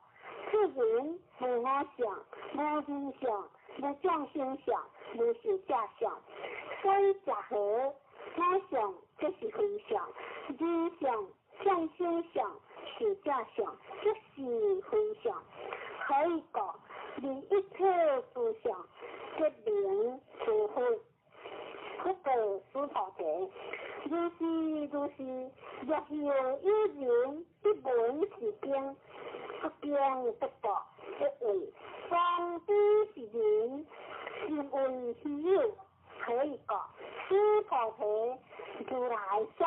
G: 此人无我相，无人相，无降生相，无是假相。所以假合，我相这是非相，人相、降生相。是假相，这是非相，可以讲，离一切诸相，决明诸佛。不过须菩提，如是，若后有人不闻是经，不经不觉，一为方知是人，是为是有，可以讲，须菩提，如来说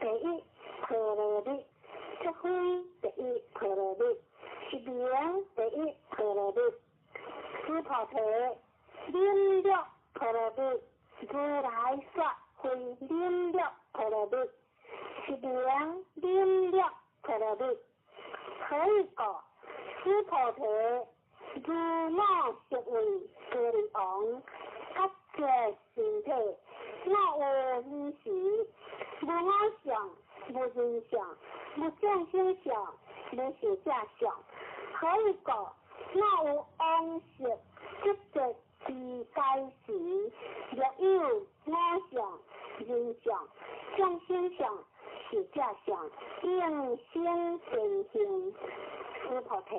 G: 第一陀罗尼。这非第一陀罗尼，是名第一陀罗尼。须菩提，念了陀罗尼，如来说非念了陀罗尼，是名念了陀罗尼。可以讲，须菩提，如我是为歌利王，他这身体，我有意识，无我相，无人相。无降生相，无是假相，可以讲，我有往昔积极之该时，若有我相、人相、降生相、是假相，应先成形。须菩提，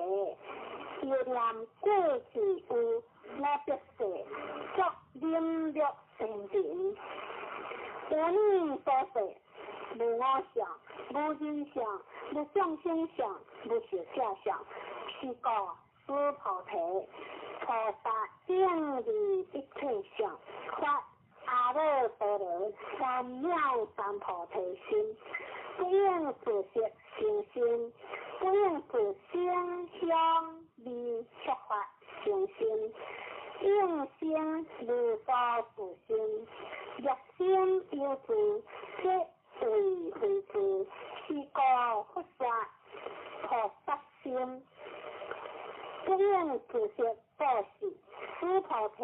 G: 要念过去有我必说，作念了成定，无你所说。无我相，无人相，无降生相，无是假相，是故须菩提，菩萨应离一切相，发阿耨多罗三藐三菩提心，不应自色成心，不应自声香味触法成心，应先如法自心，若先有自色。为非之，是故佛说菩萨心，不应自色报事。须菩提，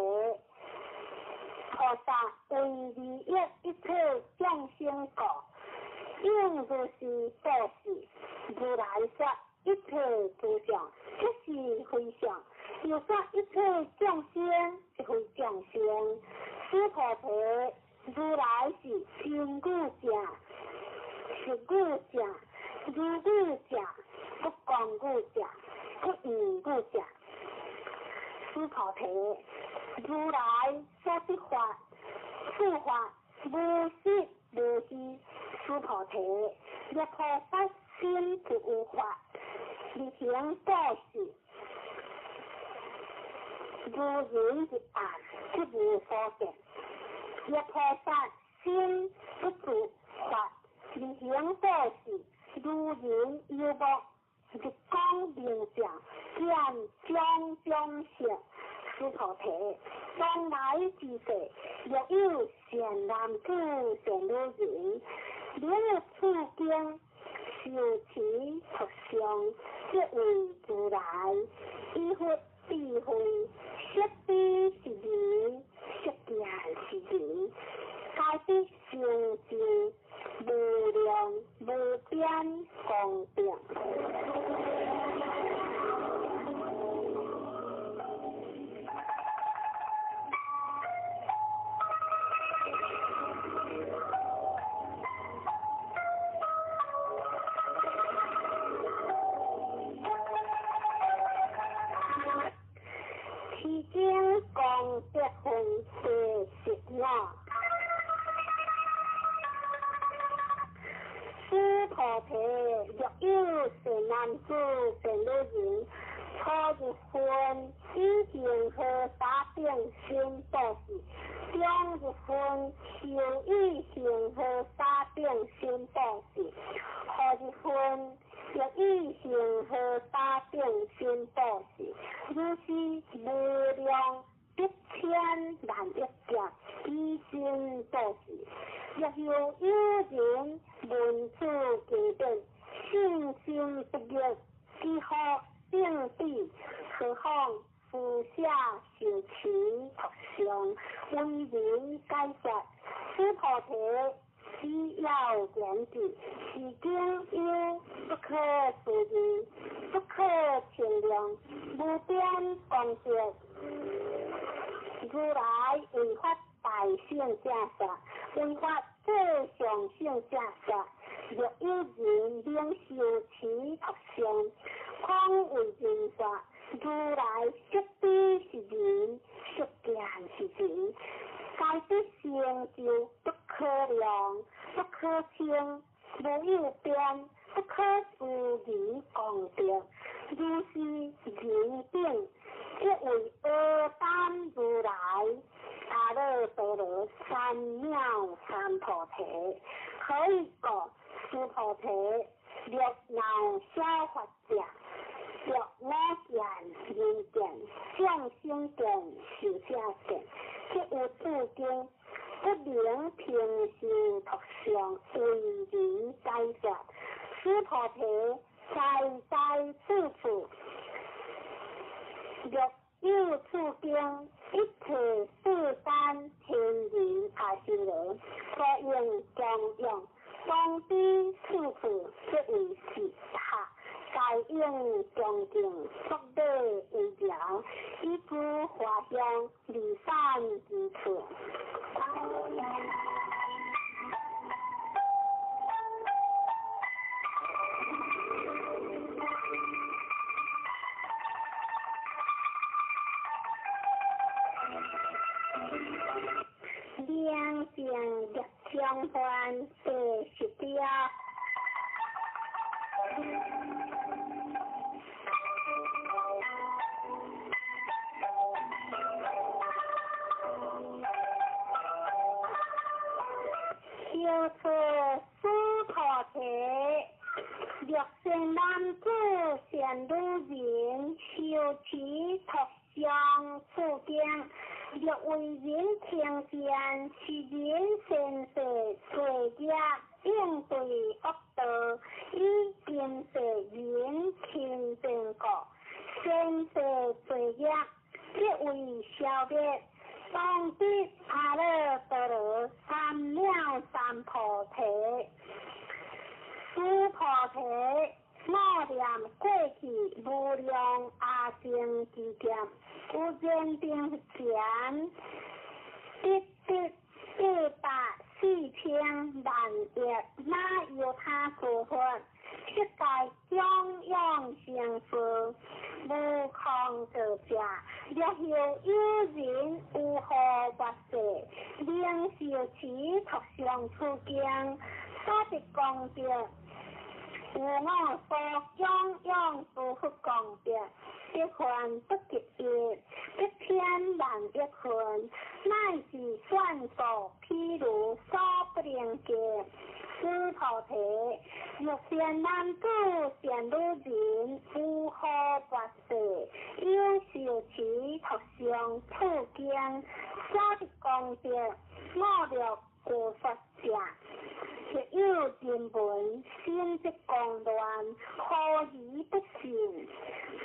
G: 菩萨为利益一切众生果，应如是报事。如来说一切诸相，这是非相；又说一切众生，是非众生。须菩提。如来是真故者，是故者，如故者，不光故者，不异故者。须菩提，如来所说法，诸法无色无虚，诸菩提，若菩萨心就有法，而行果事，如人一暗，即无所见。若菩萨心不住法，而行果事，如人有目，一光明相，见种种性。诸菩提，将来之世，若有善男子、善女人，了此经，受持佛相，即为如来。依佛智慧，识彼是人，识见是人，该必成就无量无边光明。其经功德分第15。诸菩提，若有善男子、善女人，初一分已经和打定心布施，中一分受已行和打定心布施，后一分若已行和打定心布施，如是无量1千万亿劫以心布施。若有人闻此经典，信心不灭，只好定地，何况俯下受持佛相，为人解说。诸菩提，只要言之，是经有不可思议，不可衡量，无边光觉。如来为法大圣正说，为法最上圣正说。若有人能受持佛相，况为人说，如来识彼是人，识见是人，该必成就不可量，不可称，无有边，不可思议功德。如是人定，即为阿单如来。阿耨多罗三藐三菩提，可以讲诸菩提，若能消法者，若我见人见，相心见，受下见，即有此经，不能平修佛相，为人解说。诸菩提，在此处，若有此经，一切世间天人阿修罗，所应供养，当知此处即为是他，该应恭敬，福德为良，以诸华香离散之处。两性的相关第10条。小错诸菩提，若善男子、善女人，受持佛相此经。若为人听见，是人先世罪业应对恶道，以今世人亲正果，先世罪业即为消灭。当知阿耨多罗三藐三菩提。诸菩提，我念过去无量阿僧之劫，有认定前140,000万亿，哪有他所佛？世界中央成佛，无空者者，若有人有何法事，令受持托上出见，所得功德。有我所将用诸佛功德，一环不结业，一天万一环，乃是算数譬如所不能计。师菩提，若善男子、善女人，有何跋涉？有受持托上出见，所得功德，我略过佛者。亦有人闻心即共乱，何以不信？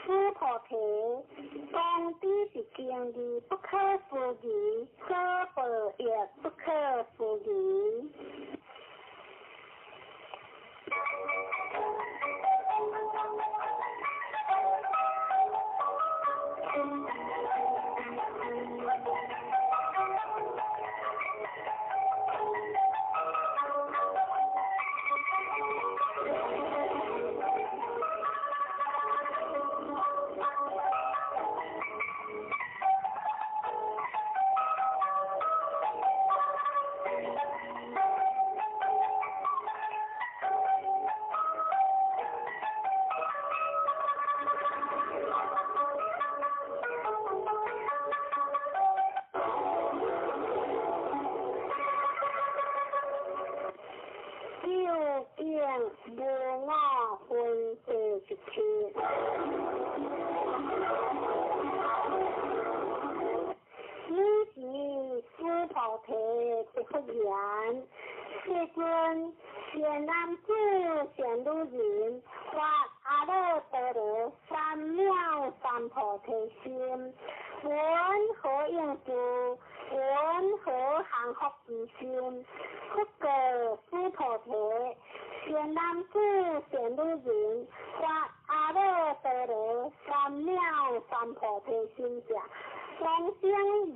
G: 师菩提，功德是经义，不可思议，所报也不可思议。无我分第一天，此时师菩提不复言，世尊善男子、善女人，或阿耨多罗三藐三菩提心，闻何应住？闻何行福之心？不过师菩提。善男子、善女人，或阿耨多罗三藐三菩提心者，往生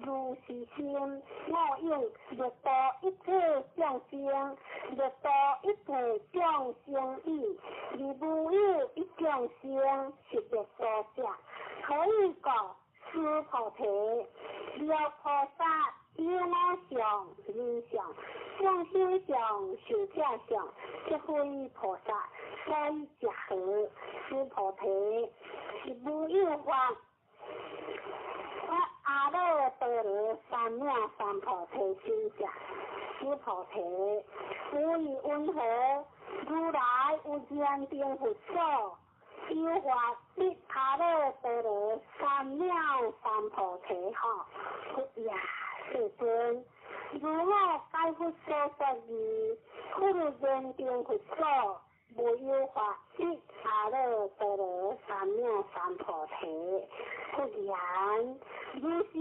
G: 如是心，我应略度一切众生，略度一切众生意，而无有一众生是略度者。可以讲，师菩提，了菩萨。有我相、人相、众生相、寿者相，即非菩萨，所以结合师菩提是无有法。我阿耨多罗三藐三菩提心者，师菩提，无以云何？如来有坚定佛所。有法必阿耨多罗三藐三菩提好，不也？世尊，如我解佛所说义，不如坚定佛所，无有法必阿耨多罗三藐三菩提。不然，如是，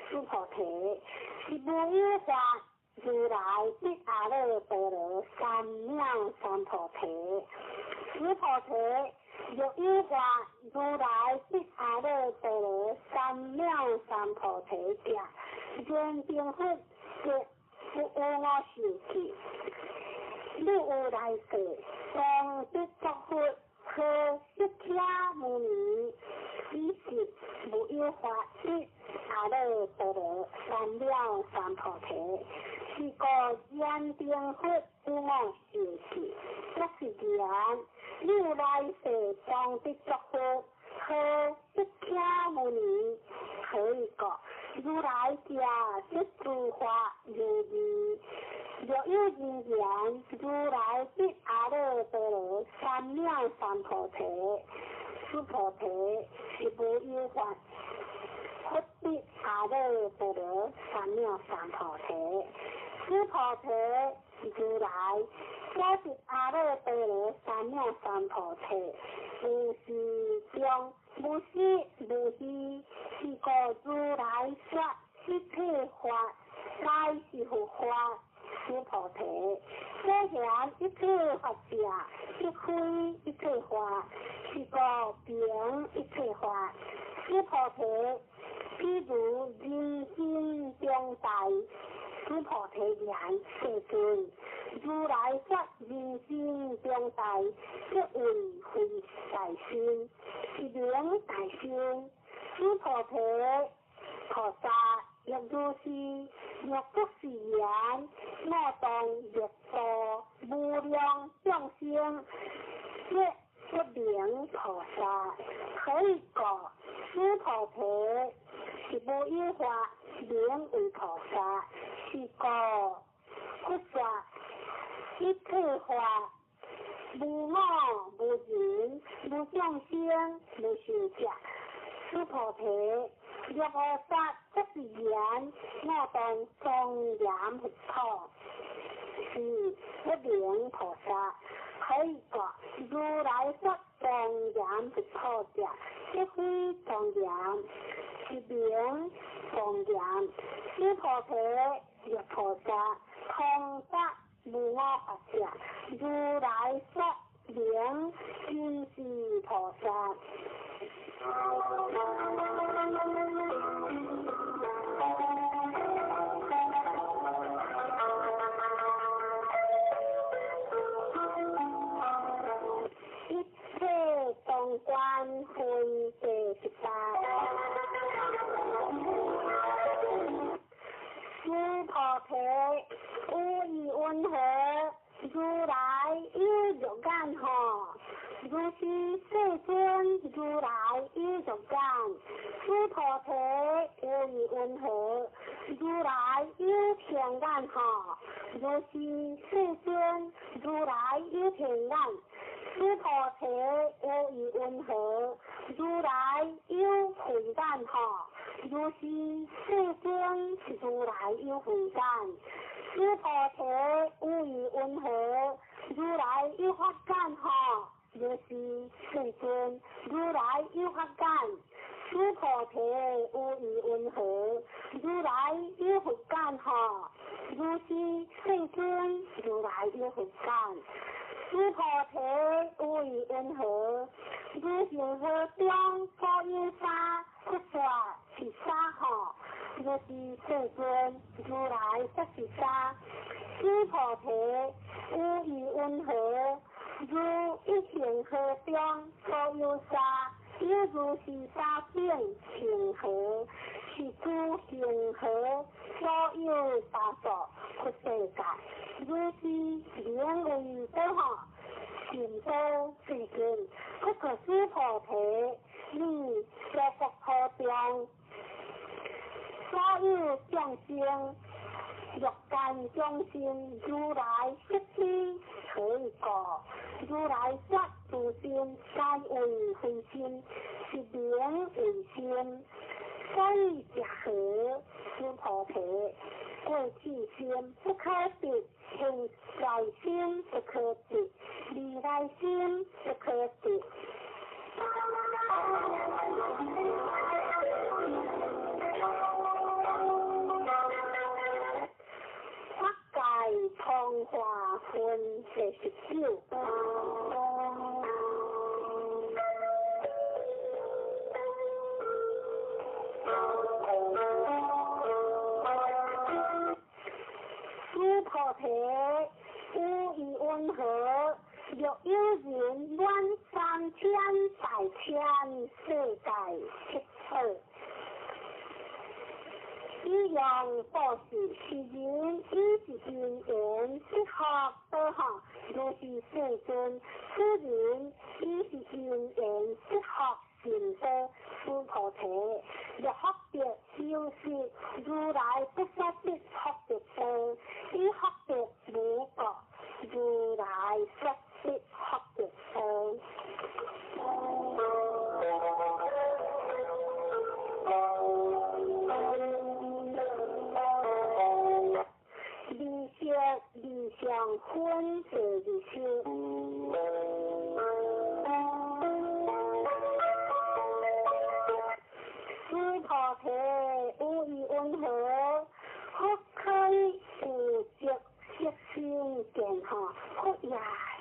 G: 师菩提，是无有法。如来必阿耨多罗三藐三菩提。师菩提，若有法，如来必阿耨多罗三藐三菩提者，坚定佛是不有我受持。你有来世，当必作佛，可释迦牟尼，以是无有法必阿耨多罗三藐三菩提。是个坚定佛有我受持，这是言。你来世当必作佛，可释迦牟尼，可以讲。如来家即诸法如义，若有人言，如来必阿耨多罗三藐三菩提。师菩提是无有法，佛必阿耨多罗三藐三菩提。师菩提，如来所是阿耨多罗三藐三菩提，无是中，无是无虚，是故如来说一切法，乃是佛法。师菩提，所言一切法者，即非一切法，是故凭一切法。师菩提，譬如人心中大。师菩提言：世尊，如来说人心中大，即为非大心，是名大心。师菩提，菩萨若如是若不是言，我当越多无量众生，一名菩萨，可以讲诸菩提是无有法名为菩萨，是个不说一切法。无我无人无众生无受者，诸菩提若菩萨不是言，我当庄严佛陀，是一名菩萨。可以讲如来说庄严佛陀者，一非庄严，是名庄严。诸菩提若菩萨通达无我法者，如来说名应是菩萨。一切动观分第18。诸菩提无以温和，如来有肉眼何？如是世尊如来有肉眼，诸菩提无以温和，如来有天眼何？如是世尊如来有天眼，诸菩提无以温和，如来有慧眼何？如是世尊如来有慧眼，诸菩提无以温和，如来有法眼何？如是世尊如来有法眼，诸菩提无以温和，如来有佛眼何？如是世尊如来有佛眼，诸菩提无以温和，如行河中所有沙，不说是沙何？如是世尊如来不是沙，诸菩提无以温和，如一行河中所有沙，又如是沙境行河，是诸行河所有沙所不世界，如是名为多何？行多世尊，不可诸菩提，你在佛河中所有众生。欲间众生如来悉知可以过，如来说自心皆为非心，是名为心。所以假合诸菩提，过去心不可得，现在心不可得，未来心不可得。通化分第19。诸菩提无以温和，若有人愿3000大千世界七次。一样报是是人以是因缘是学得学，如是世尊，是人以是因缘是学行得诸菩提，若学得就是如来不说的学得多，以学得无过，如来说的学得多。理想分别理性，诸菩提无以温和，不可以无着色心见哈，不也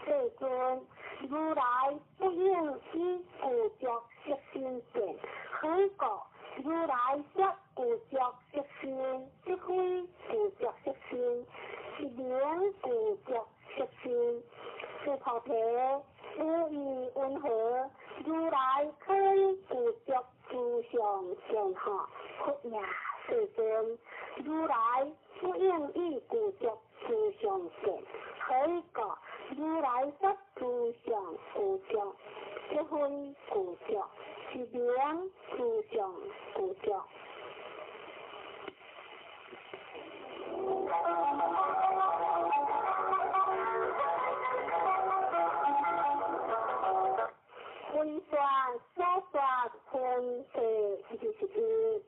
G: 世尊如来不应以无着色心见，何以讲如来说无着色心，即非无着色心。是名无着色心，诸菩提无以温和，如来可以无着诸相见哈，不也世尊分，如来不应以故作诸相见，可以讲如来说诸相故作，即非故作，是名诸相故作。分算所算分第21。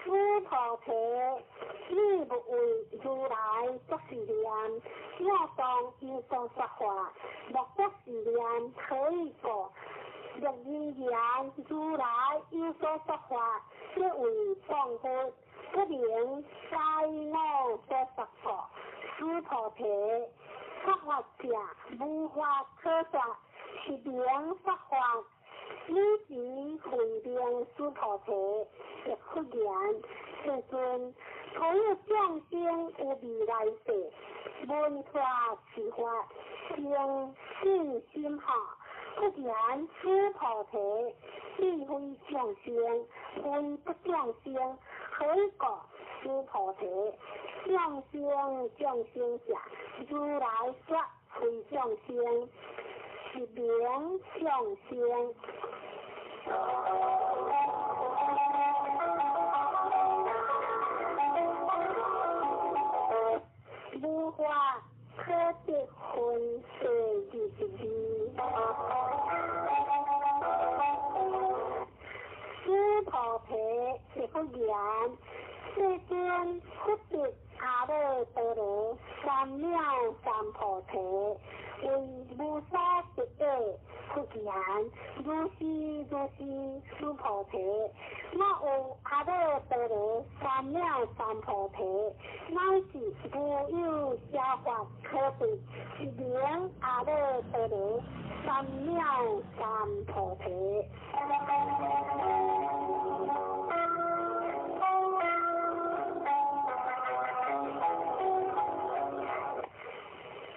G: 诸菩提，你不为如来作是念，我当应所说法，莫作是念可以过。若因言如来有所说法，即为放忽，不明该我所说过。诸菩提，说法者无法可说，是名说法。你即分辨诸菩提，亦不言，世尊，可有众生有未来世，闻法是法，生信心下，不言诸菩提，智慧众生，分不众生，可以讲诸菩提，众生者，如来说非众生，是名众生。无法可得分第22。诸菩提是不言，世尊不得阿耨多罗三藐三菩提，为无所不得不言，如是诸菩提，我有阿耨多罗三藐三菩提，乃是无有教法可得，是名阿耨多罗三藐三菩提。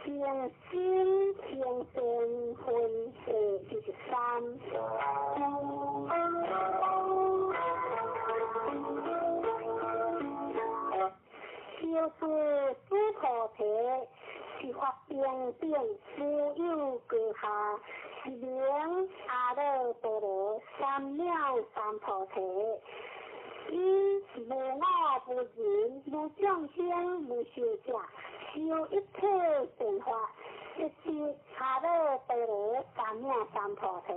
G: 天心天神分第23。就是诸菩提是法定定无有隔下，是名阿耨多罗三藐三菩提。因无我无人无众生无寿者，修一切善法，即是阿耨多罗三藐三菩提。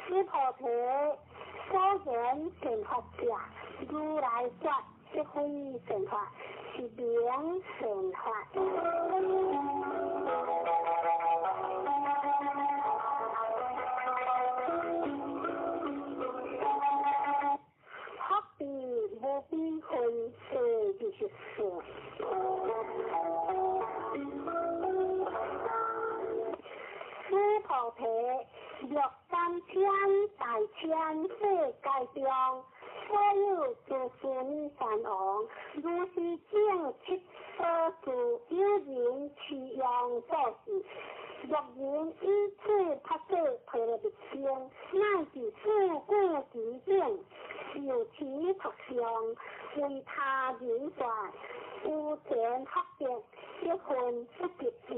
G: 诸菩提所言善法者，如来说即非善法，是名善法。无比分第24。诸菩提，若3000大千世界中，所有诸尊善王，如是正七所住，有人持用做事。若人以此拍摄菩提心，乃是事故之境，受其特相，为他人说，有钱发觉，一分不别意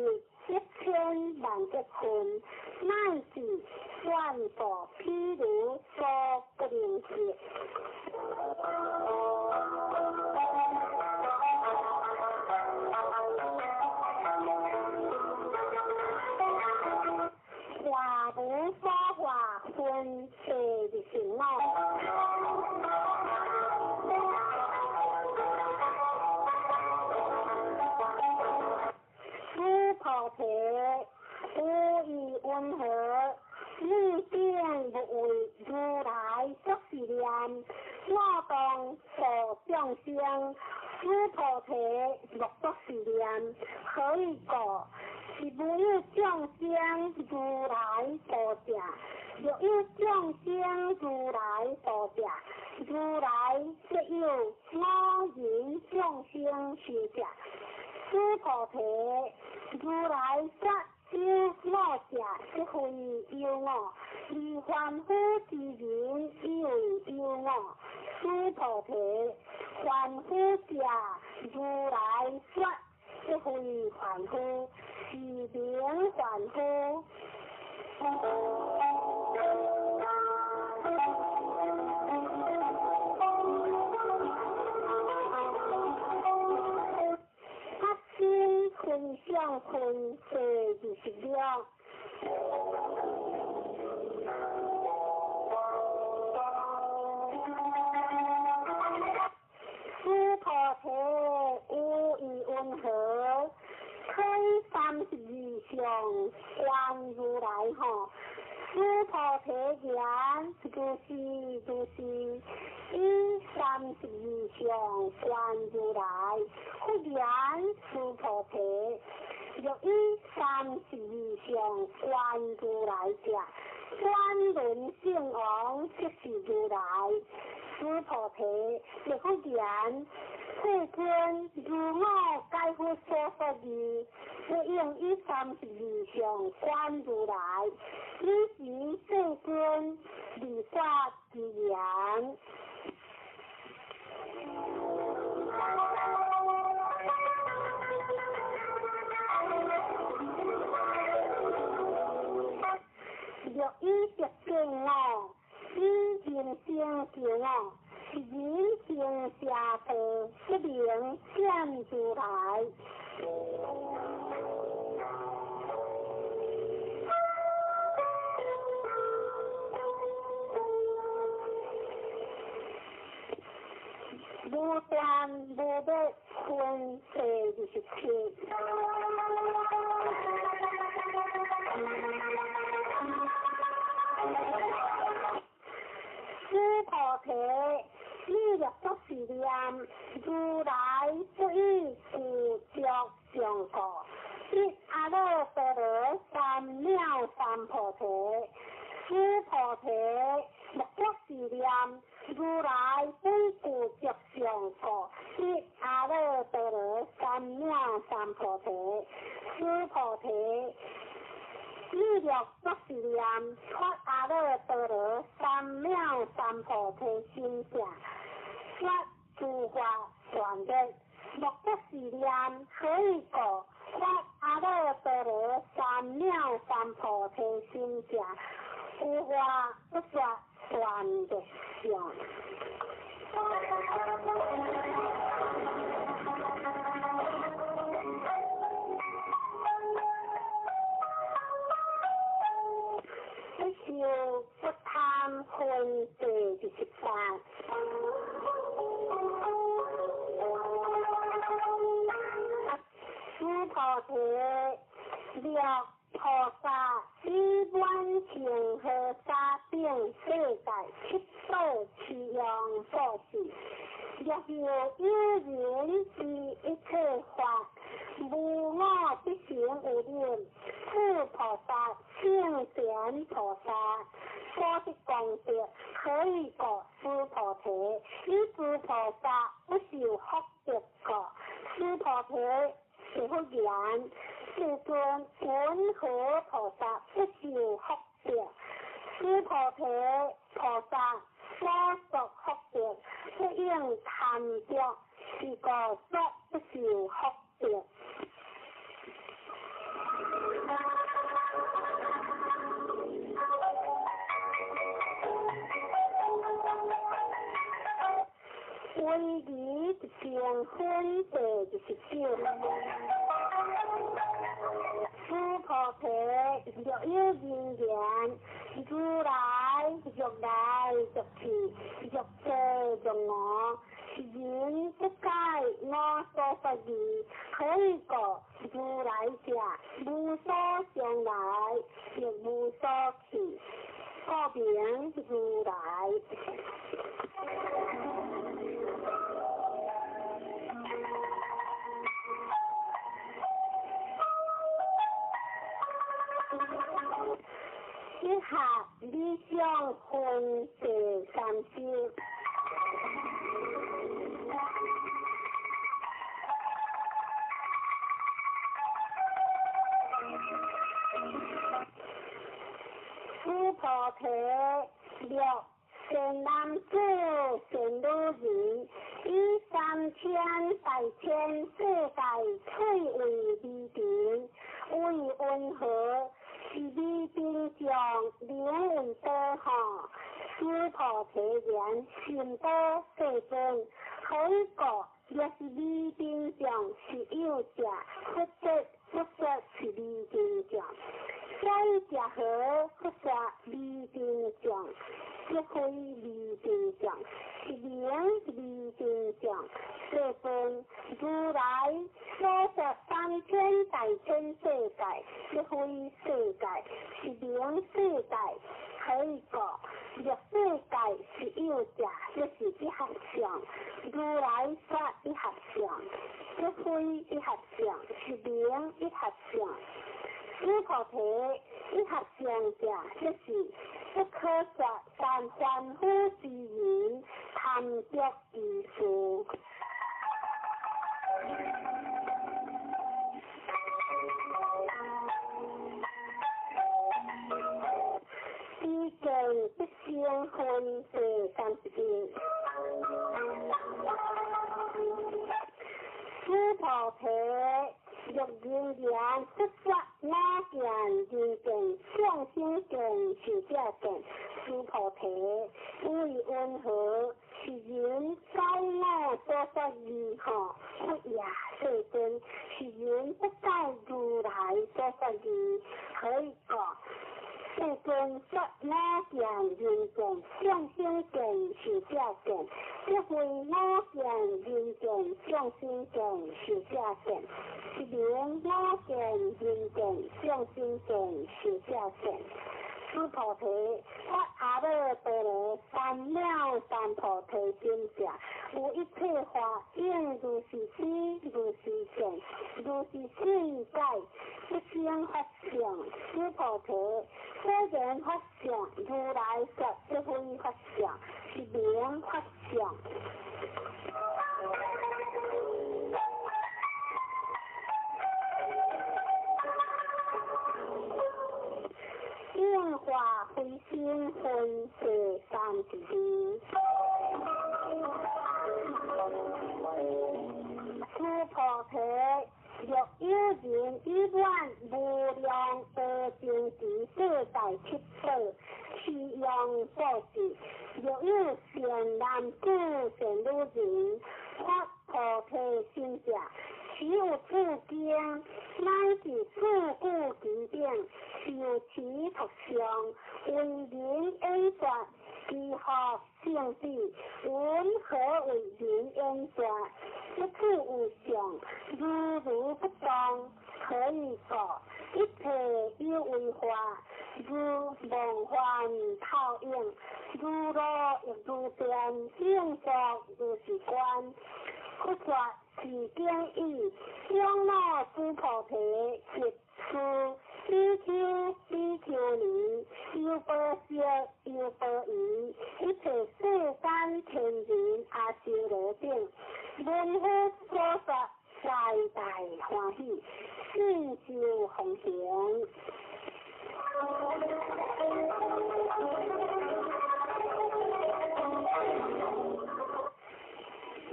G: ，1000万一分，乃是万所譬如所不能解。话无所话分25。诸菩提，无以温和，你便不为如来作是念，我当所众生。诸菩提莫作是念，可以过。是无有众生如来所者，若有众生如来所者，如来即有我言众生是者。诸菩提，如来说有我者，即非有我，而凡夫之人以为菩提，凡夫者，如来说，即非凡夫，是名凡夫。分享分这就是了。诸菩提无以温和，可以32相观如来吼。诸菩提言，就是以32相观如来，不言诸菩提，若以32相观如来者，观轮圣王即是如来。诸菩提，若不言世尊如我解乎所说义，不应以32相观如来，以及世尊理法之言。若以直经我，以人生经我，人生下辈，一名见如来。无端无的分这就是七。诸菩提，你若不是念，如来不以故作上果，一阿耨多罗三藐三菩提。诸菩提，若不是念，如来不以故作上果，一阿耨多罗三藐三菩提。诸菩提，你若不是念，发阿耨多罗三藐三菩提心者，发诸法全的，若不是念，可以过发阿耨多罗三藐三菩提心者，无法不发全的相。就不贪分这就是三。诸菩提，若菩萨以万情和沙定世界七道其样所示，若有一人之一切法，无我之行无念，是菩萨圣贤菩萨所的功德，可以过诸菩提，以诸菩萨不受福德过。诸菩提是不言，世尊云何菩萨不受福德？诸菩提菩萨所作福德，不应贪着，是个作不受福德。唯一的成分这就是九。诸菩提，若有因缘，如来欲来欲去，欲遮欲我，人不解我所不义，可以过如来者，无所相来，亦无所去，个名如来。以下理想分第三修。诸菩提，若善男子善女人，以3000大千世界翠为美亭，为温和，是美宾上名为多吼。诸菩提言，心多世尊，可以过，也是美宾上是有者，佛说是美宾上。假以食好，佛说美宾上，即非美宾上，是名美宾上。世尊，如来所说3000大千世界，即非世界，是名世界，可以过。若世界是有者，即是一合相。如来说一合相，即非一合相，是名一合相。诸菩提，一合相者，即是不可说但凡夫之言，谈着其事。意见不相分第31。诸菩提，若人言不说哪件人见，相心见是这见。诸菩提，为温和，是人灾我所说义吼，不也世尊，是人不在如来所说义，可以讲。世尊说哪件人见，相心见是这见，即非哪件人见，相心见是这见，是名哪件人见，相心见是这见。诸菩提，我阿弥陀罗三藐三菩提心者，有一切法应如是知，如是见，如是世界，不生法相。诸菩提，虽然法相，如来说即非法相，是名法相。应化非心分第32。诸菩提，若有人以愿无量而正知世界七宝，是用所事。若有善男子善女人，发菩提心者，其有此经，乃是自古之典，受其特相，为人演说，其何性质？云何为人演说？一次有相，如不动，可以说一切有为法，如梦幻泡影，如露亦如电，应作如是观。不说是经义，将那诸菩提切出比丘尼，有波色，有波夷，一切世间天人阿修罗等，闻佛所说，大大欢喜，信受奉行。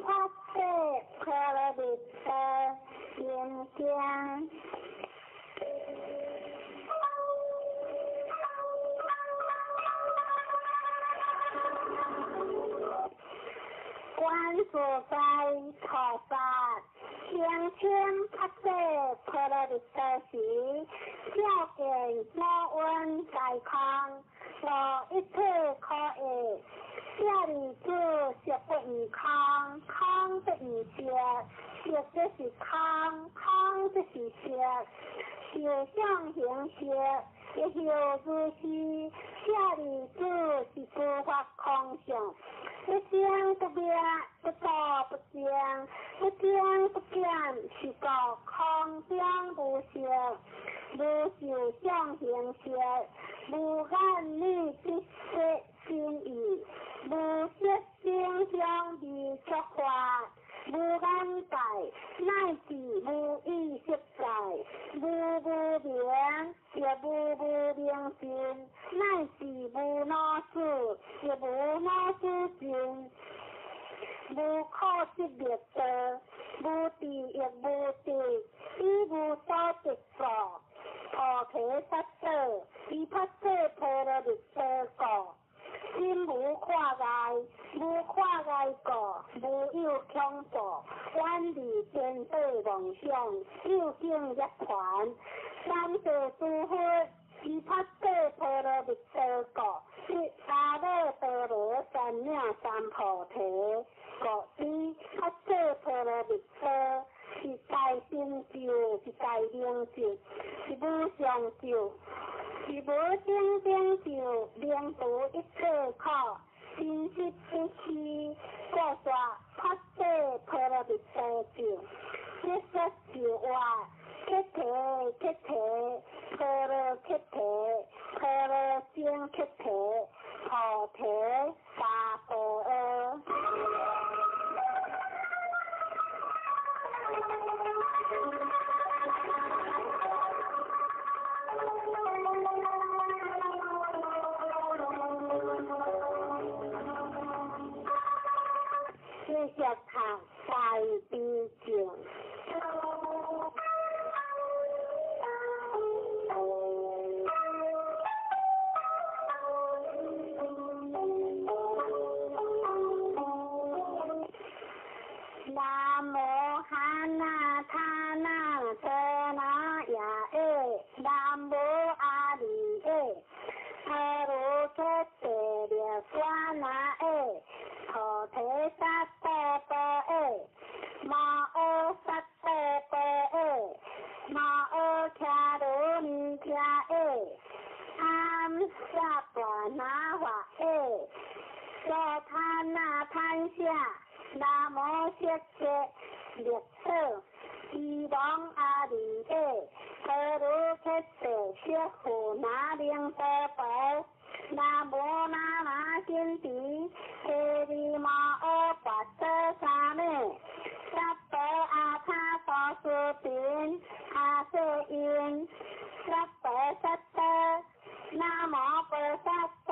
G: 发誓可乐的心间。观自在菩萨，天天发誓可乐的时，照见莫问在康，无一切可会。这里子食不于康，康不于食，食就是康，康就是食，受相行食，亦有如是。这里子是诸法空相，不增不灭，不多不减，不增不减，是个空中无相，无受相行食，无眼力之色心意，无色声香味触法，無眼界，乃是無意識界，無明，也無明心，乃是無腦思，也無腦思心。無可識別道，無地亦無地，以無所執過，何體實道，以不捨破了滅道過。心無跨界，無跨界過，無有強暴，遠離天道夢想，有境一團，三世諸佛，以不捨破了滅道過。阿羅多羅三藐三菩提，各自不捨破了滅道，是大成就是大成就是無上就。是無正正就，令度一切苦，真實不虛，故說發捨破了滅道就，一實就話，揭體揭體，破了揭體，破了正揭體，菩提大波爾。一堂大悲經，南無哈那他那遮那呀耶，南無阿里耶，哈魯切特列娑那耶。菩提薩埵波耶，摩訶薩埵波耶，摩訶迦盧尼迦耶，阿彌薩婆那華耶，娑他那檀夏，那摩羯羯列車，伊王阿里耶，哈魯切特舍護那靈波波。那無那那先提，揭利摩訶跋遮沙美，薩婆阿他多蘇賓，阿舍因，薩婆薩埵，那摩婆薩埵，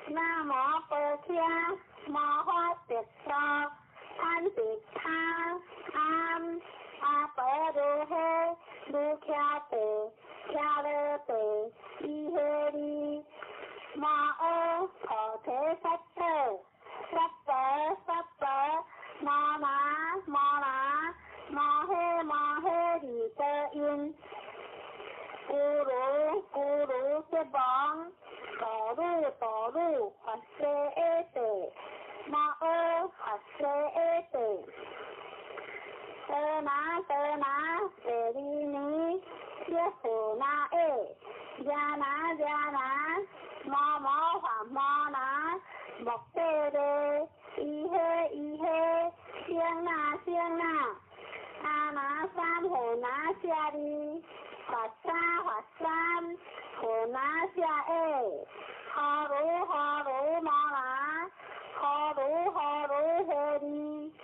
G: 那摩婆伽，摩訶特娑，檀迪他，阿婆盧嘿，盧迦地，迦勒地，伊嘿利。摩訶菩提薩埵，薩婆薩婆，摩那摩那，摩嘿利得因，咕嚕色王，多魯發舍耶地，摩訶發舍耶地，得那舍利尼，舍護那耶，迦那。摩華摩那，莫得勒，伊嘿，香那，阿那三護那舍利，法三，護那舍耶，哈魯摩那，哈魯嘿利，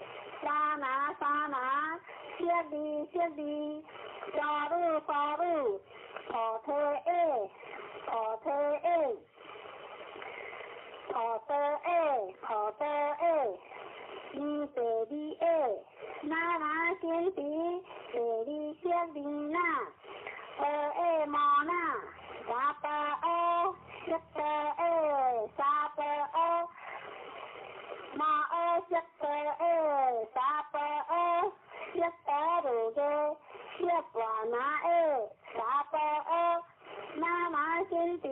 G: 沙那，舍利，沙魯，菩提耶，菩提耶，尼舍利耶，那先提，舍利那，耶摩那，薩婆訶，薩婆耶，薩婆訶，摩訶薩婆耶，薩婆訶，薩婆盧耶，薩婆那耶，薩婆訶。那先提，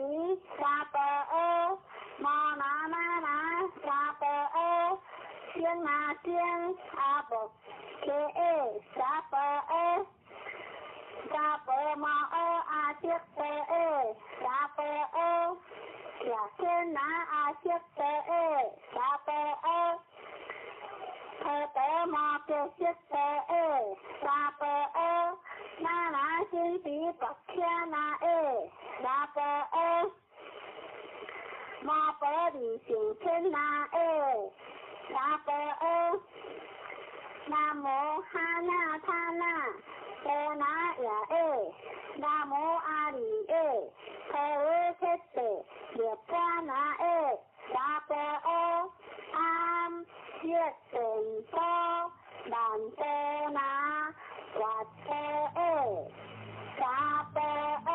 G: 薩婆訶，摩那薩婆訶，香那，阿婆揭耶，薩婆訶，薩婆摩訶阿薩婆耶，薩婆訶，香那阿薩婆耶，薩婆訶，可得摩揭薩婆耶，薩婆訶。那先提跋伽那耶，薩婆訶，摩婆利勝天那耶，薩婆訶，南无哈那他那波那耶诶，南无阿里诶，可尔切切列巴那诶，萨婆诃，安耶神波，南波那，瓦婆诶，萨婆诃。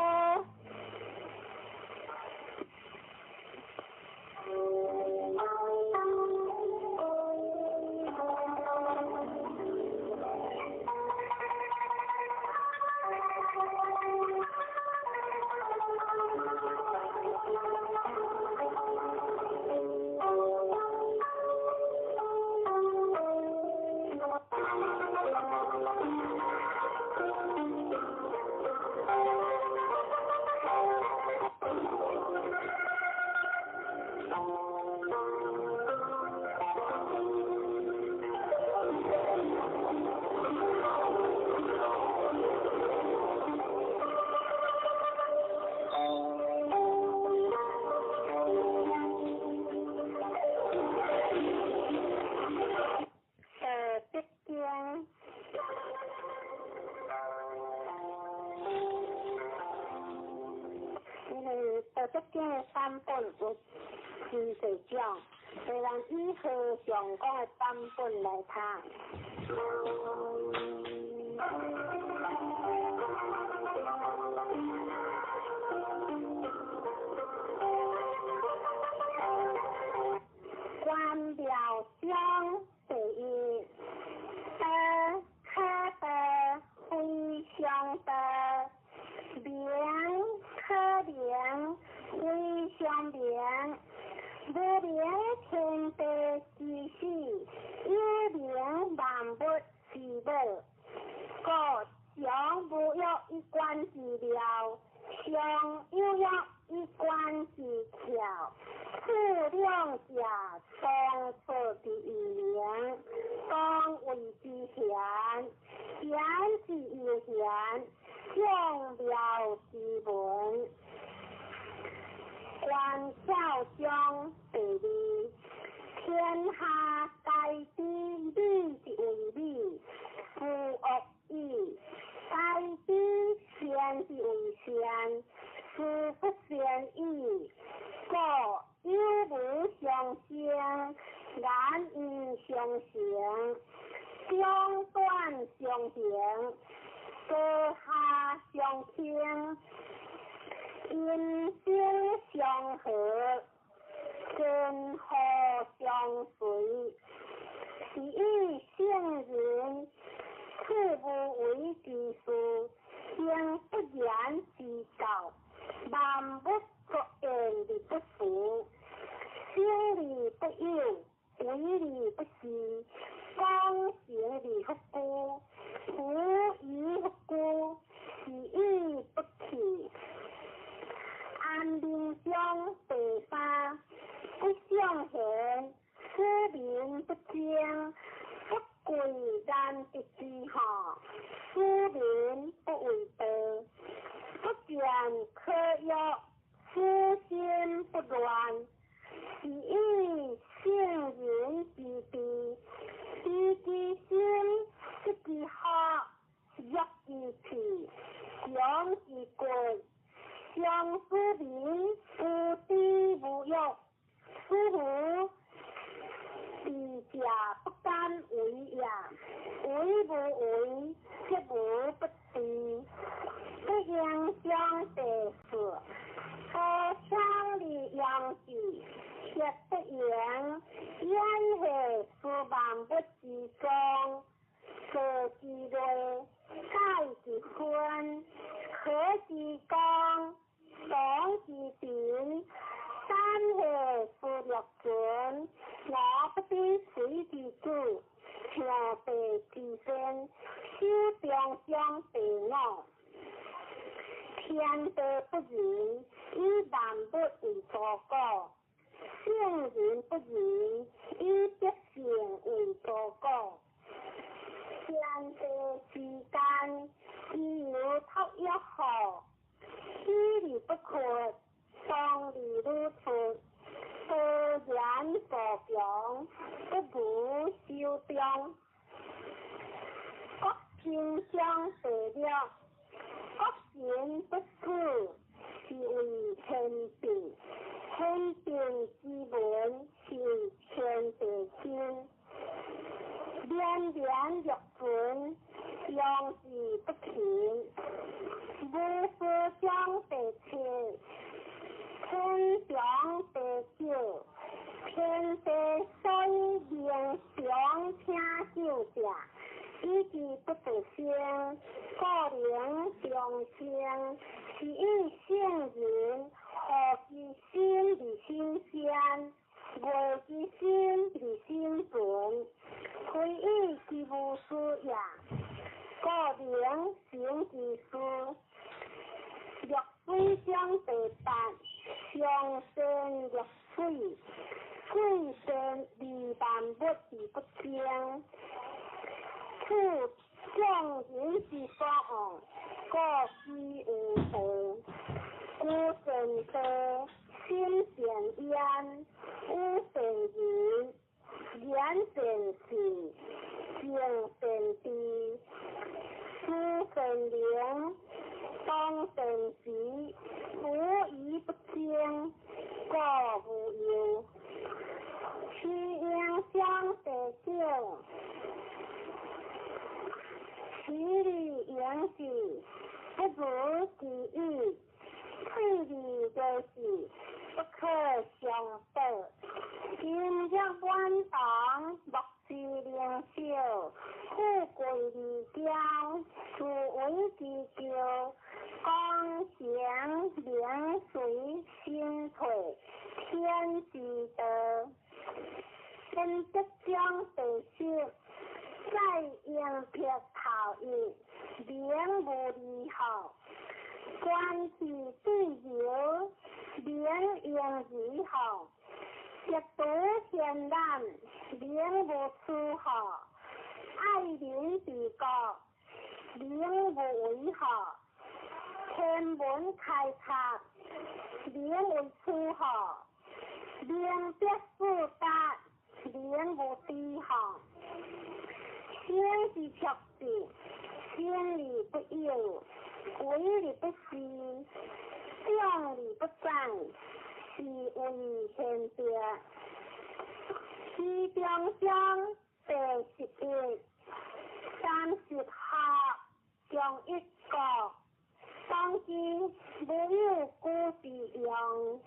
G: 这件版本有真侪种，虽然以和上讲的版本来读。观表相对应，得可得非相得，良可良非相良，不良天地之事，一良万物之母。故常无有一观之了，常有一观之巧。此两者当出之异名，当为之贤，贤之又贤，将了之文。观照中第二，天下大知理之为理，夫恶意；大知善之为善，夫不善意。故有无相生，然应相成；相短相形，高下相倾。因心相合，根和相随，是以圣人此无为之事，行不言之道，万物各言理不符，心理不有，为理不实，方行理不孤，无疑不孤，是义不起。安民中第三，不相贤，此民不精，不贵然不知好，此民不为德，不见可忧，此心不乱，是以圣人之地，知之心，知之好，入之皮，养之贵。相思民无地无用，此乎理家不敢为也，为不为，则无不治。不应相得事，可相利养之，却不言，焉系是万物之中，可之类，盖之坤，可之刚。讲之典，三系是六准，我不知水之主，天地之身，修中相对我。天地不仁，以万物为作果；圣人不仁，以德行为作果。天地之间，自有透一毫。虚理不可，当理如出，多言所讲，不如修中。国经相对了，国行不止是为天命，天命之文是天地经，连连玉存，永志不停，无事相对切，天长地久。天地虽然常听少者，以之不得生，故能常生，是以圣人何其心而心先，为之心而心存，非以其无事也，故能成之事。若非相对办，相生若水。水生离万物而不争，故众人之所望，各须有道。故神道，心善焉，有善言，言善事，行善知，思善良，当善时，无疑不争，各无忧。其应相对久，其理言之，不如其意。推理就是不可相得。今日晚堂，莫是良少，富贵离交，殊为之咎。光贤良随心退，天之德。本质相对性，再应撇头应，连无离合。关系对由，连应如何？一睹天然，连无出合。爱邻之国，连无违和。天文开察，连为出合。连必复达，连无低行。天是确定，天理不有。为理不思，将理不赞，是为天别。其中相第11、30号共一个，当今无有故之用。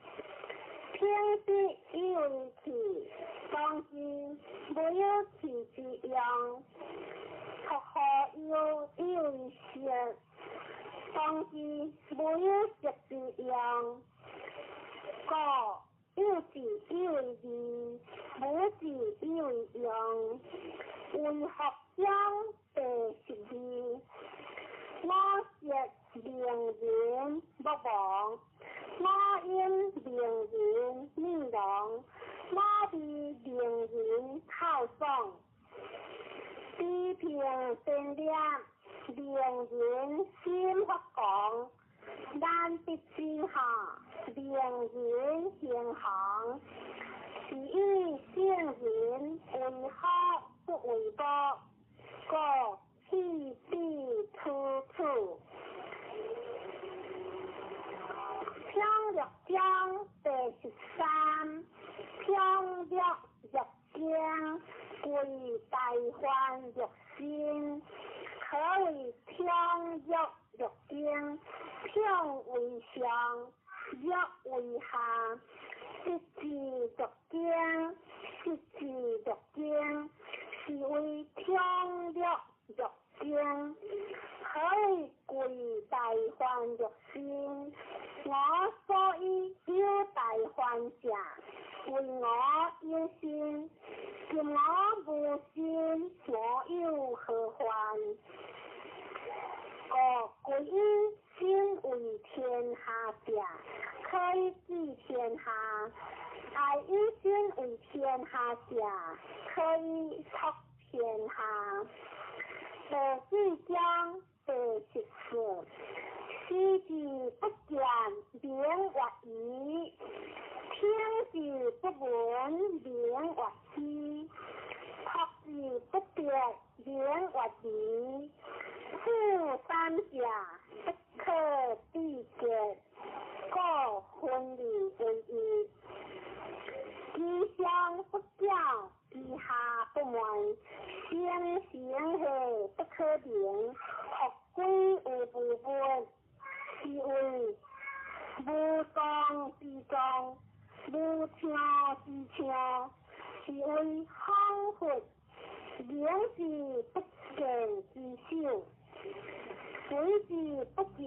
G: 天地以为气，当今无有气之用。福何有以为血？当今无有食之用，故有志以为义，无志以为用。为学相第12，我食名人不忘，我因名人命亡，我被名人靠送。批评善良。名人先发讲，难得之下，名人行行，是以圣人为好不为恶，故弃必处处。飘若江第13，飘若若江，为大患若心。可为飘若若经，飘为上，若为下，失之若经，失之若经，是为飘若若经。可为贵大患若心，我所以有大患者，为我有心。若我无心，我有何患？故以心为天下者，可以治天下；爱以心为天下者，可以托天下。第四章第14，知之不见，名曰夷；听之不闻，名曰希；学之不得，名曰离；先行是不可能，学归有部分，是为无当之当，无听之听，是为方法，明是不见之手，随是不见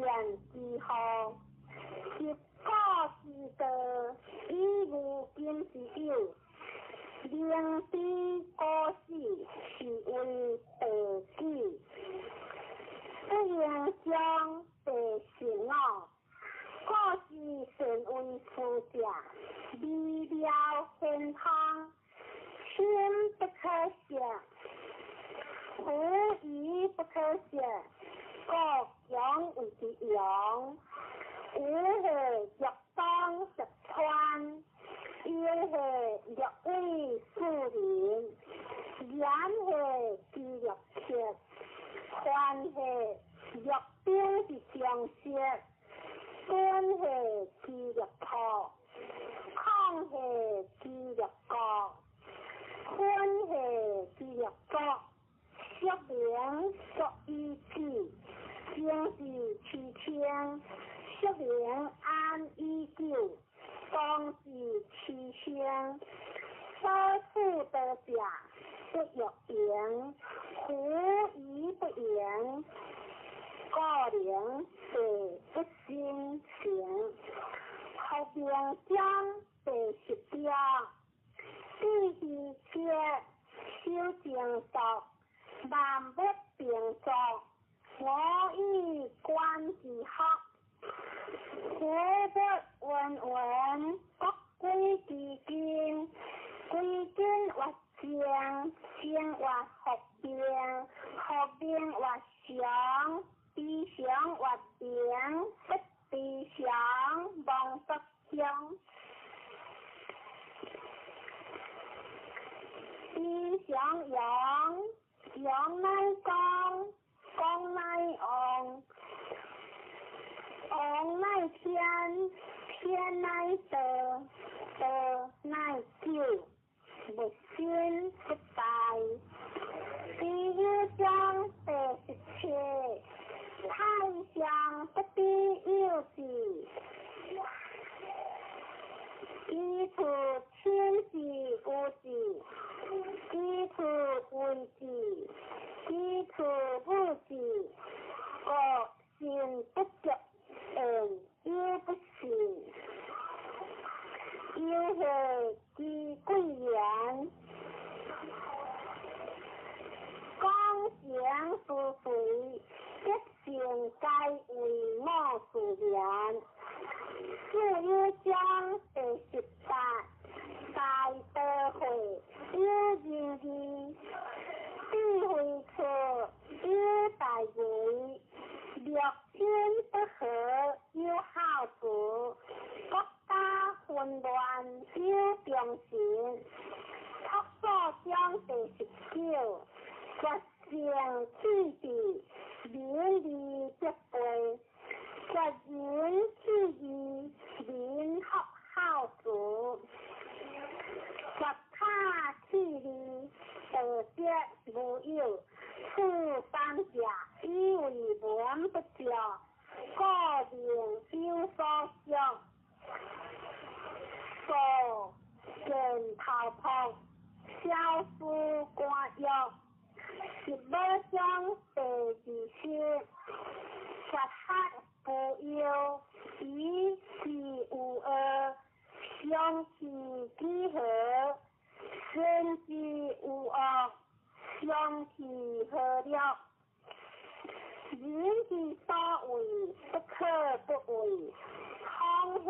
G: 之后，结果之道，以无今之有。灵知果事是为白子，不应将白神哦，果是成为夫家，微妙健康，天不可想，胡疑不可想，各养为之养，无是若当实穿。因是若为树林，然是知若切，宽是若冰是相识，端是知若破，抗是知若角，宽是知若角，说明作依据，正是其天，说明安依旧。当是其乡，所处得假，不若言，胡疑不言，个人是不心情，后边将被实标，必须切修正熟，万不变作，我以观之学。胡不闻闻，各归其经，归经或正，正或合并，合并或常，必常或变，不必常，忘不常。必常养，养乃刚，刚乃昂。昂乃天，天乃德，德乃久，不先不败。第一章87，太上不必有之，基础天地无之，基础为之，基础无之，各性不着。也不行，又是其贵言，刚强不随，一性该为我所言。四月将18，大德会一人的，必会错，一大为。若天不和，有好处；国家混乱，有中心。托所将19，决胜之地，民力必备；决人之意，民学好处；决他之力，得节无有。此三者，以为文不着，个人有所想，所见头痛，消除挂药，是不将得之心，却黑不忧，以其无恶，相其几何，身之无恶。相其何了？人之所为，不可不为。康和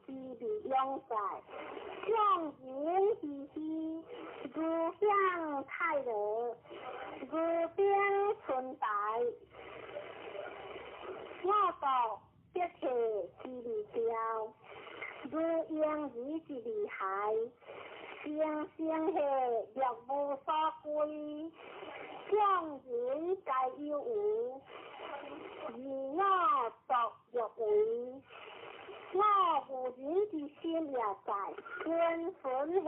G: 之必用在，向人之心，如向太乐，如边存在。我道必切之理标，如应以之厉害。先生是若无所归，将人该有无，而我作若为。我无人之心也在，根本是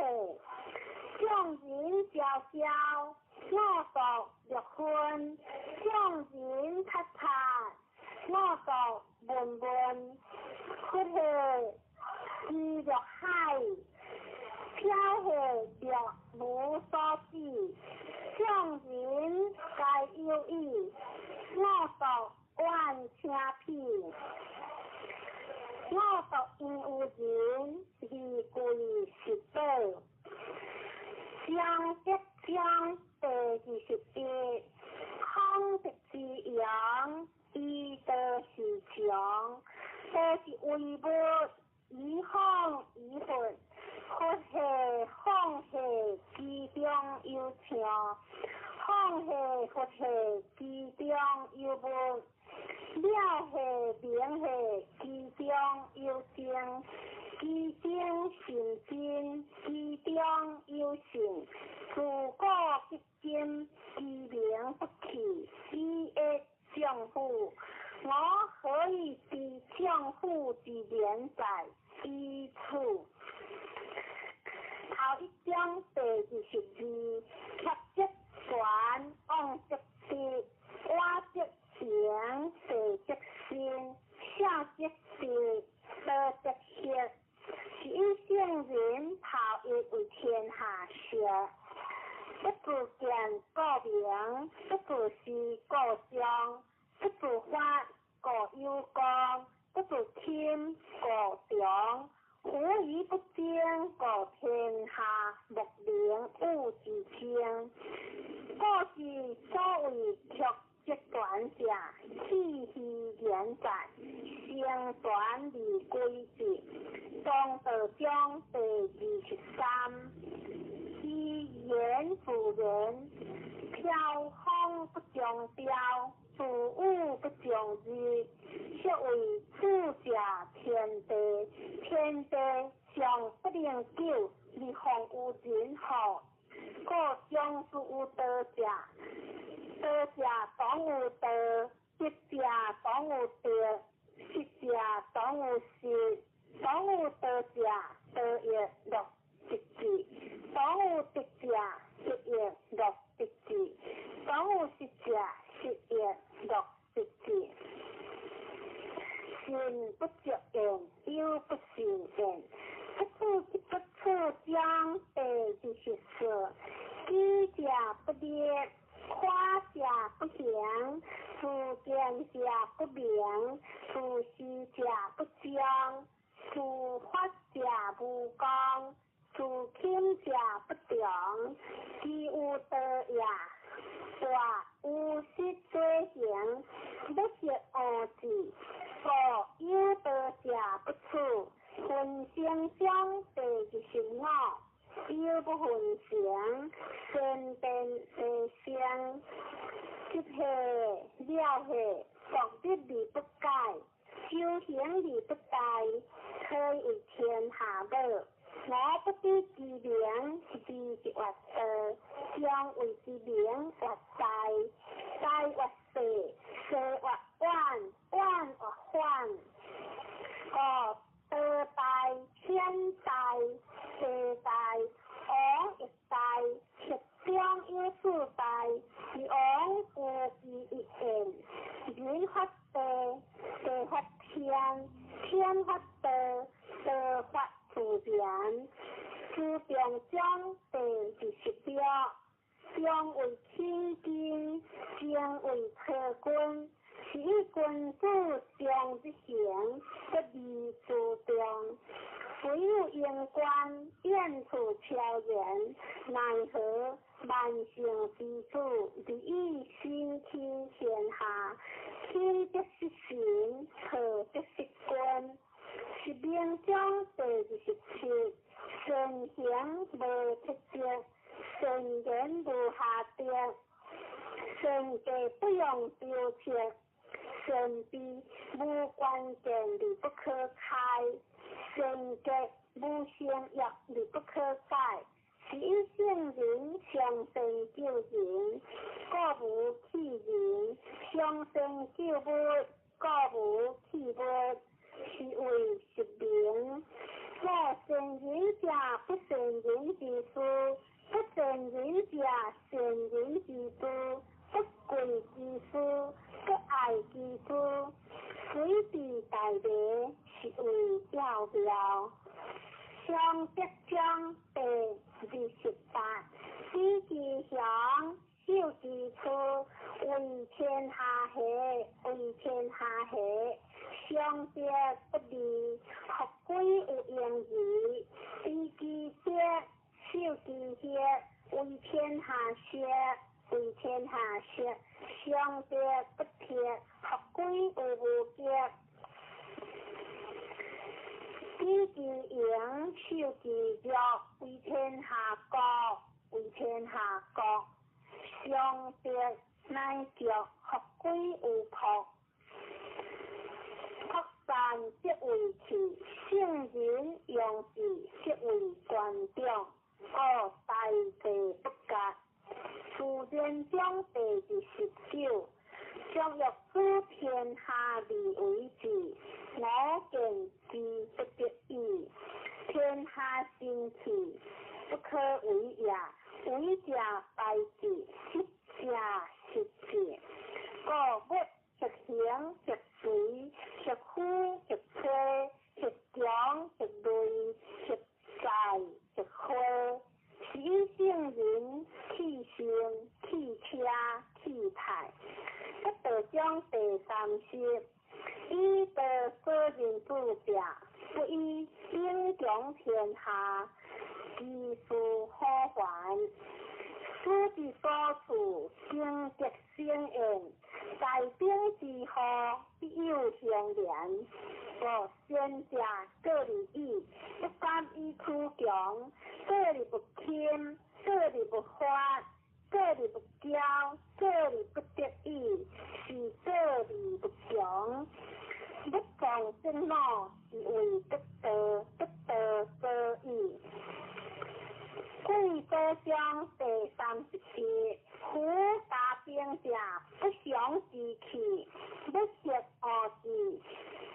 G: 向人招招，我度六分；向人擦擦，我度问问。屈下知若海，飘下若无所指。向人该有意，我度万请片。我度因有人，而贵实宝。相吉祥第21，康德之阳，医德是强。多是为物，以放以混，佛下放下之中有强，放下佛下之中有物，了下明下之中有正。其正行真，其中有性，自古至今，其名不弃，以业丈夫。我何以知丈夫之年在此处？头一章第22，客即船，往即跌，我即行，地即心，下即地，道即血。是以圣人头一为天下说，不自见故名，不自是故相，不自发故有功，不自轻故重，无以不精故天下莫名物之清。故是所谓曲即短者，气虚言在，声短而归之。中道章第23，以言辅人，飘风不中标，自物不中日，是为主者天地，天地上不能久，而方有人好。故将是有道者，道者当有道，德者当有德，失者当有失。当有道者，道业乐直至；当有德者，德业乐直至；当有失者，失业乐直至。信不着言，有不信言。不处将第24，知者不劣，夸者不贤，自见者不明，自虚者不彰。自发者无功，自轻者不长。其有道也，话有失罪行，不是恶志。故有道者不处，分生中第25，有不分成，身变世相。即下了下，各日而不改。修行而不殆，可以天下乐。我不知之名，知即为道，将为之名为大，大为世，世为万，万为幻。道大天大，地大王亦大，其中有四大，而王各之一言。人发地，地发天，天发道，道发自然。自然中第21，将为天经，将为特君。是以君子上之行，不离自中。虽有言官，言处巧言，奈何万乘之主，利益先天天下。天即是神，何即是君？是命中第27，神行无出节，神言无下跌，神地不用标切。神秘无关键而不可开，神格无相约而不可改。是以圣人相生救人，故无弃人；相生救物，故无弃物。是为实名。若圣人者，不圣人之事，不者善人之夫，不贵之夫，不爱之夫，随地大礼，是为调调。上德章第28，知其祥，修其处，为天下喜，为天下喜。上德不离，学归有用义，知其德，修其德，为天下谢，为天下谢。上德不贴，学归有无节。知其盈，修其弱，为天下国，为天下国。上德乃教，学归有朴。学善则为器，圣人用智则为观众。故大地不格。自然章第29，将欲知天下利为治，我见之不得已。天下生气，不可为也。为者败之，失者失之。故物食行，食水，食枯，食吹，食强，食累，食在，食花。是圣人气性，气车，气态。这道章第30，以德所人主者，不以英强天下，其事好还。书之所处，经极生厌，在兵之后，必有相连。故先者各利益，不敢以处强；各利不轻，各利不发，各利不骄，各利不得已，是各利不强。不防正怒，是为得德，得德所益。贵州章第37，夫大兵者，不祥之气，不识恶之。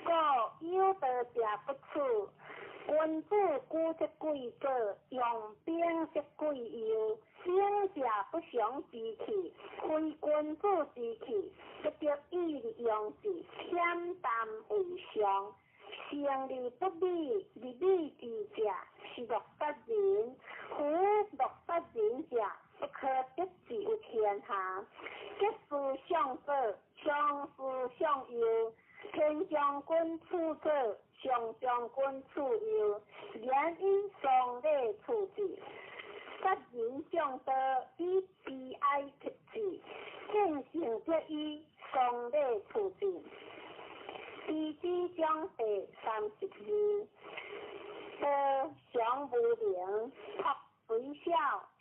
G: 故有德者不处。君子固则贵者，用兵则贵友。兵者不祥之气，非君子之气，不得已利用之，恬淡为上。胜利不利，利利之者，是乐杀人。夫乐杀人者，不可得之于天下。吉事相者，相事相佑。天将军处者，上将军处佑。连以丧礼处之。杀人相得，以悲哀克之。见性则以丧礼处之。第几章第32，祥无陵，学虽小，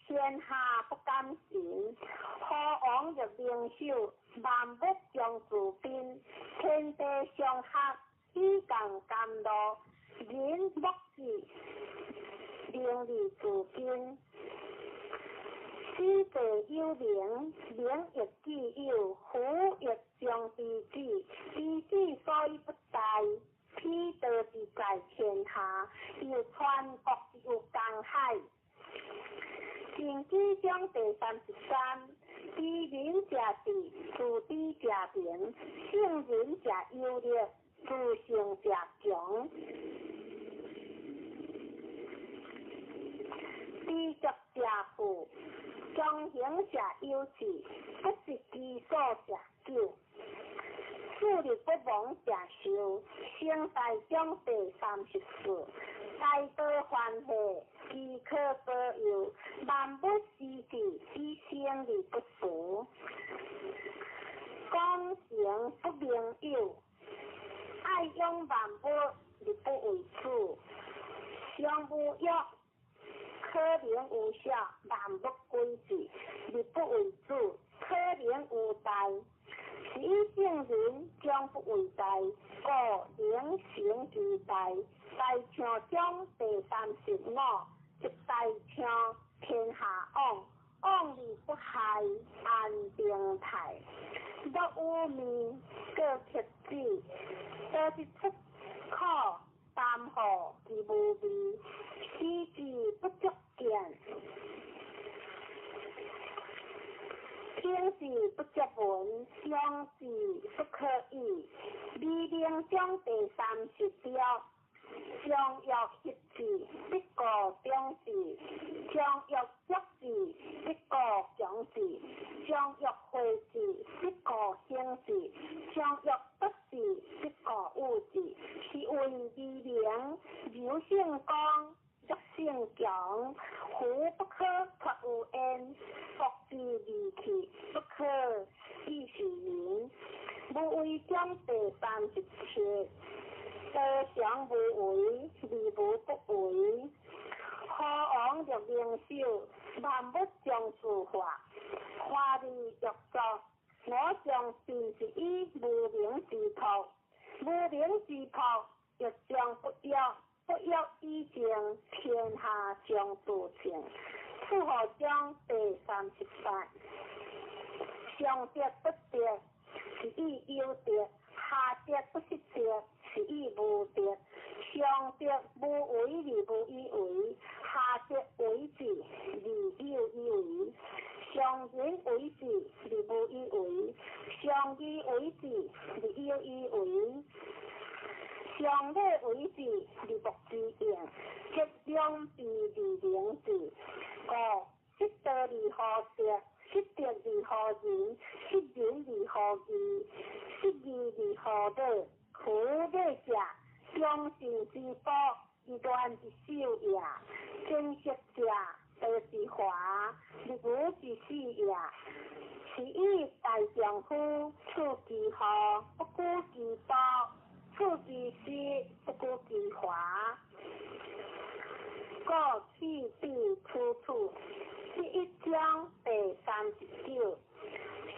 G: 天下不敢行。虎王入灵手，万物将自宾。天地相合，以共甘露。人莫之，灵力自宾。知者有灵，灵亦自有，虎亦将之止。知之所以不逮，披得之在天下，有川国有江海。经济章第33，知人者智，自知者明，圣人者优劣，自性者强。知足者富，忠行者有志，不是其所者救。自力不亡者寿。圣大章第34，大道欢喜，其可所有。万物施治，以胜利不俗。讲行不明有，爱用万物，而不为主。常无欲，可能有效，万物归之，而不为主。可能有代，是以圣人将不为代，故灵行之代。大唱章第35，一大唱天下往，往而不害，安定泰。若有面，各撇子，多是出口，淡薄而无味，使之不足见。轻字不接文，相字不可以。微玲中第30条，将约一字必过中字，将约足字必过强字，将约会字必过兴字，将约不字必过有字，是为微玲柔性刚。德性强，虎不可脱有烟，福之利器不可以是名。无为中第37，多常无为，利无不为。好王若灵秀，万物将自化，花利欲作，我将是以无名之徒，无名之徒欲将不要。不要以正天下将自清，此何章第38。上德不德，是以有德；下德不失德，是以无德。上德无为而无以为，下德为之而有以为。上仁为之而无以为，上义为之而有以为。上礼为之，而木之应，结两必而灵之。五，失德而何德？失德而何仁？失仁而何义？失义而何乐？苦乐者，相性之宝，以乱之修也；珍惜者，得之华，立武之事也。是以大丈夫，处其好，不顾其暴。处其失，不顾其华。各去必出处。第1章第39。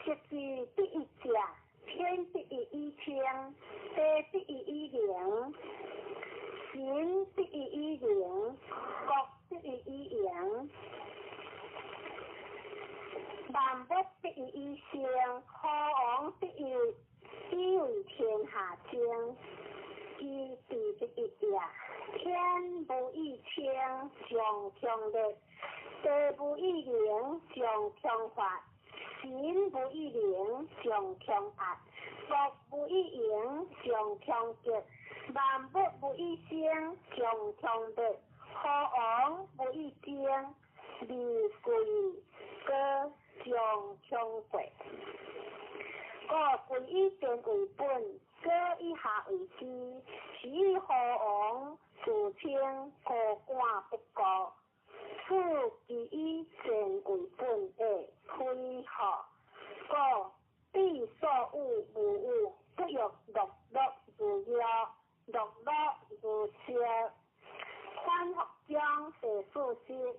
G: 食之第一者，天第一清，地第一灵，行第一灵，国第一阳。万物第一生，好王第一为天下正，其第一也。天不以清，上强力；地不以灵，上强法；神不以灵，上强压；国不以盈，上强极；万物不以生，上强力；好王不以正，利贵歌上强贵。各归以天为本，各以下为基，是以好王自清，高官不高。此其以善为本的推好。故必所有无有，不欲乐乐如妖，乐乐如邪。反复将第40，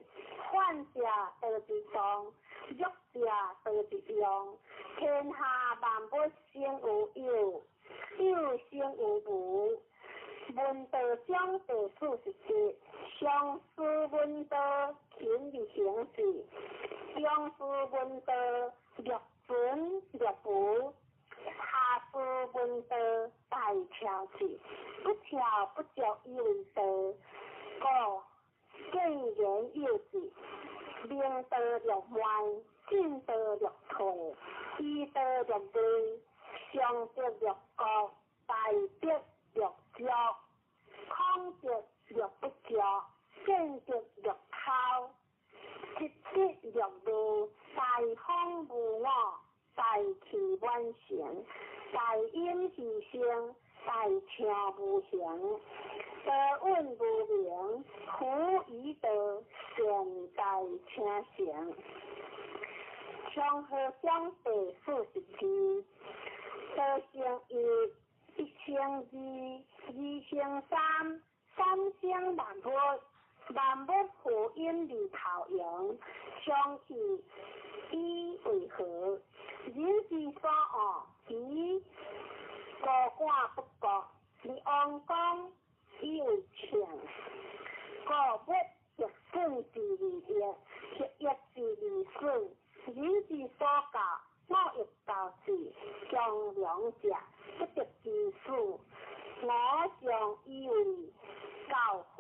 G: 患者得之中，欲者得之用。天下万物生有有，有生有无。文道章第41，上师文道勤而行事，中师文道略准略补，下师文道大调事，不调不教以为道。故见言有之，明道略歪，进道略退，依道略对，上德略高，大德略骄，空德略不骄，见德略抛，直直略路，大风无我，大气万成，大音其声，大听无形。得运无名，苦以德，善待请行。长河章第47，得成1，102，2乘3，3乘万物，万物互因而投用，相去以为和。人之所恶，其高官不国，而王公以为强。故物亦损之利益，亦益之利损。人之所教，我亦教之。强良者，不得之术，我将以为教父。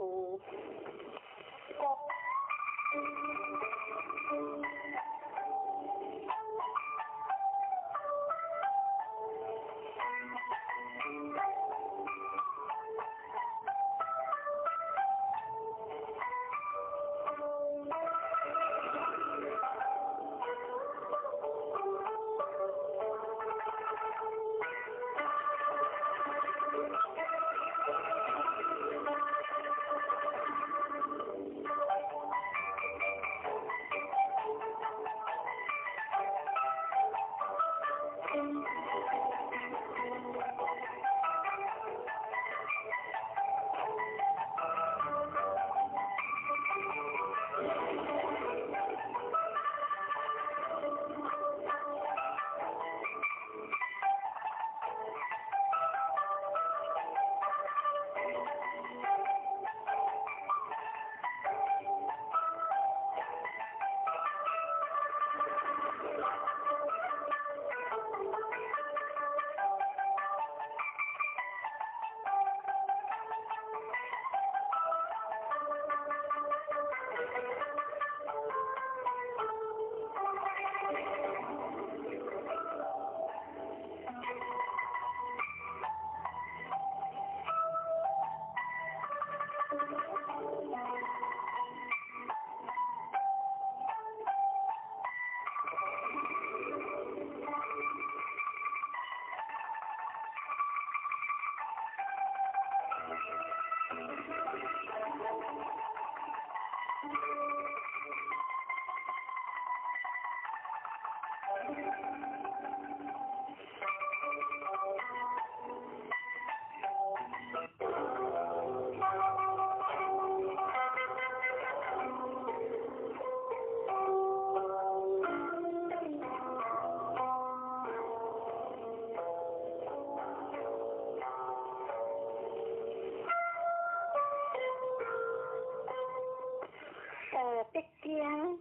G: 北京。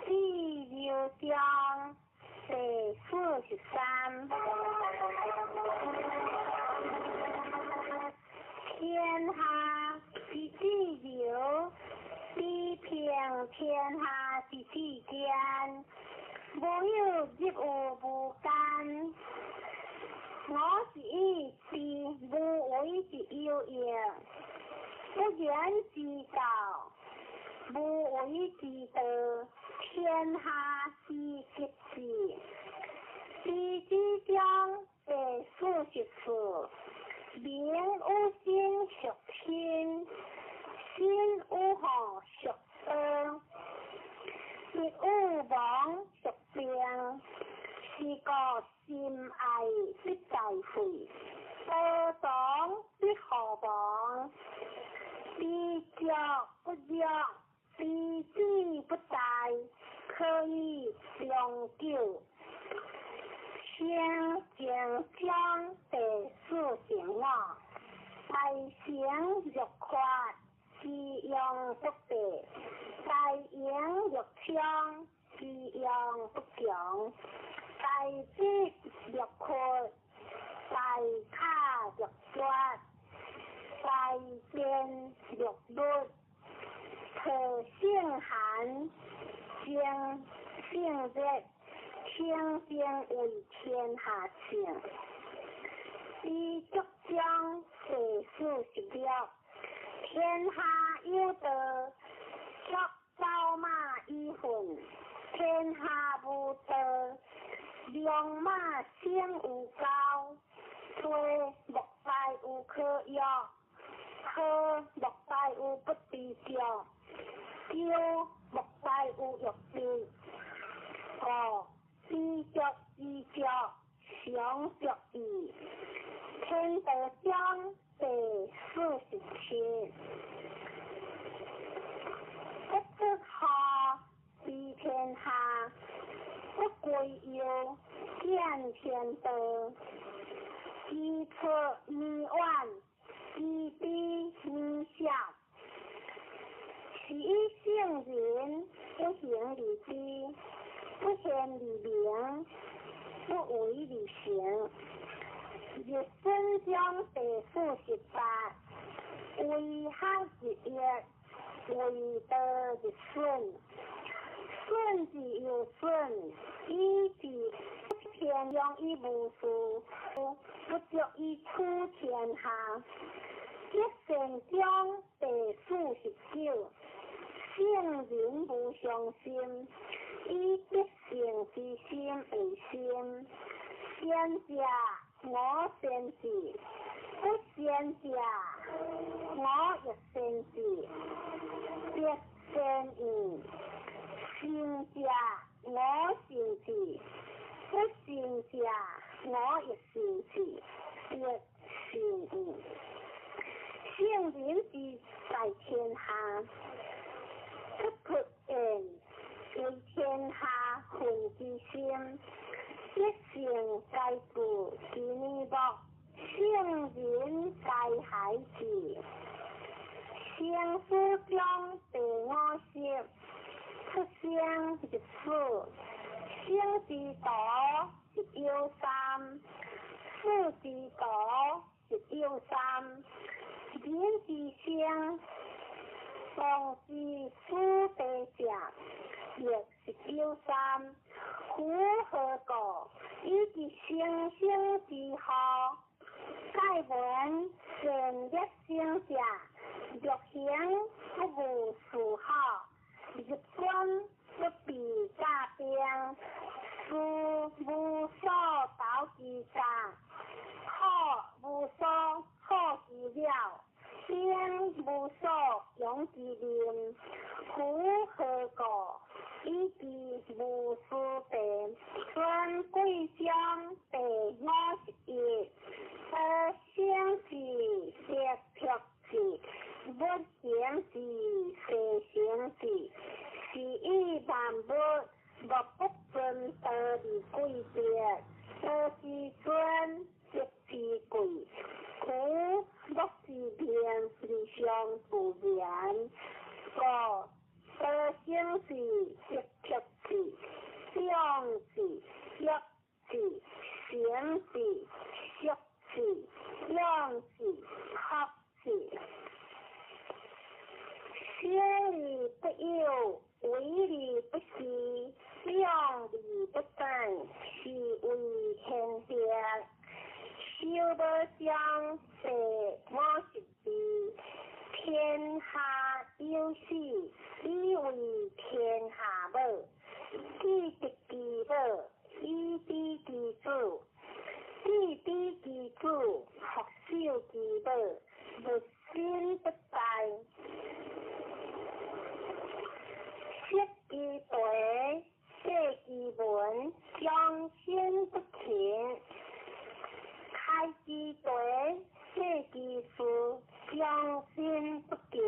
G: 第六章第43。天下之自由，地平天下之之间。无有业务无间，我是意志无为之有业，不言之道，无为之道，天下之吉事。第之章第44，名有心属天，心有好属恶。业有亡属病，是个心爱必在会，多党必何亡？必着不着，必知不在，可以长久。先将将第45，大行欲快。是用不得，大言欲强，是用不强，大智欲阔，大卡欲抓，大见欲律，可性寒，性性热，天性为天下性。第6章第46。天下有德，却招马以混；天下无德，良马性无高。虽莫大有可药，可莫大有不知教；教莫大有欲知。知着知着，想着意。天德章第47。不知下知天下，不归有见天德。知出迷妄，知彼迷小。是以圣人不行理知，不显理明，不为理行。日生将第48，为害之业，为德之顺。顺之有顺，依之天用以无数，不足以出天下。一生将第49，圣人不相信，以必胜之心为心。先者我先至，不先者我亦先至。必先言，先者我先至，不先者我亦先至。必先言。圣人之在天下，不屈言，为天下混之心。一成皆故，其尼莫，先人在孩子，生死中第五识，出生一死，生之道一有三，死之道一有三，人之生，亡之死地者，亦有三。夫何故？以其生生之后，盖闻善业生者，若行不无事好，日观不必加病，事无所导之家，好无所好之了，天无所用之念，夫何故？以其无事病，尊贵将第51，而生之色朴之，不行之世行之，是以万物莫不尊道之贵别，道之尊则之贵，故莫是变之相不然。道生之色朴之，想之乐之，行之俗之，用之学之。生理不有，为理不实，量理不正，是为现象。修道将第51，天下有事，以为天下母，既得其母，以知其主，既知其主，学修其母，不心不在。识其对，写其文，将心不停。开其对，写其书，将心不静。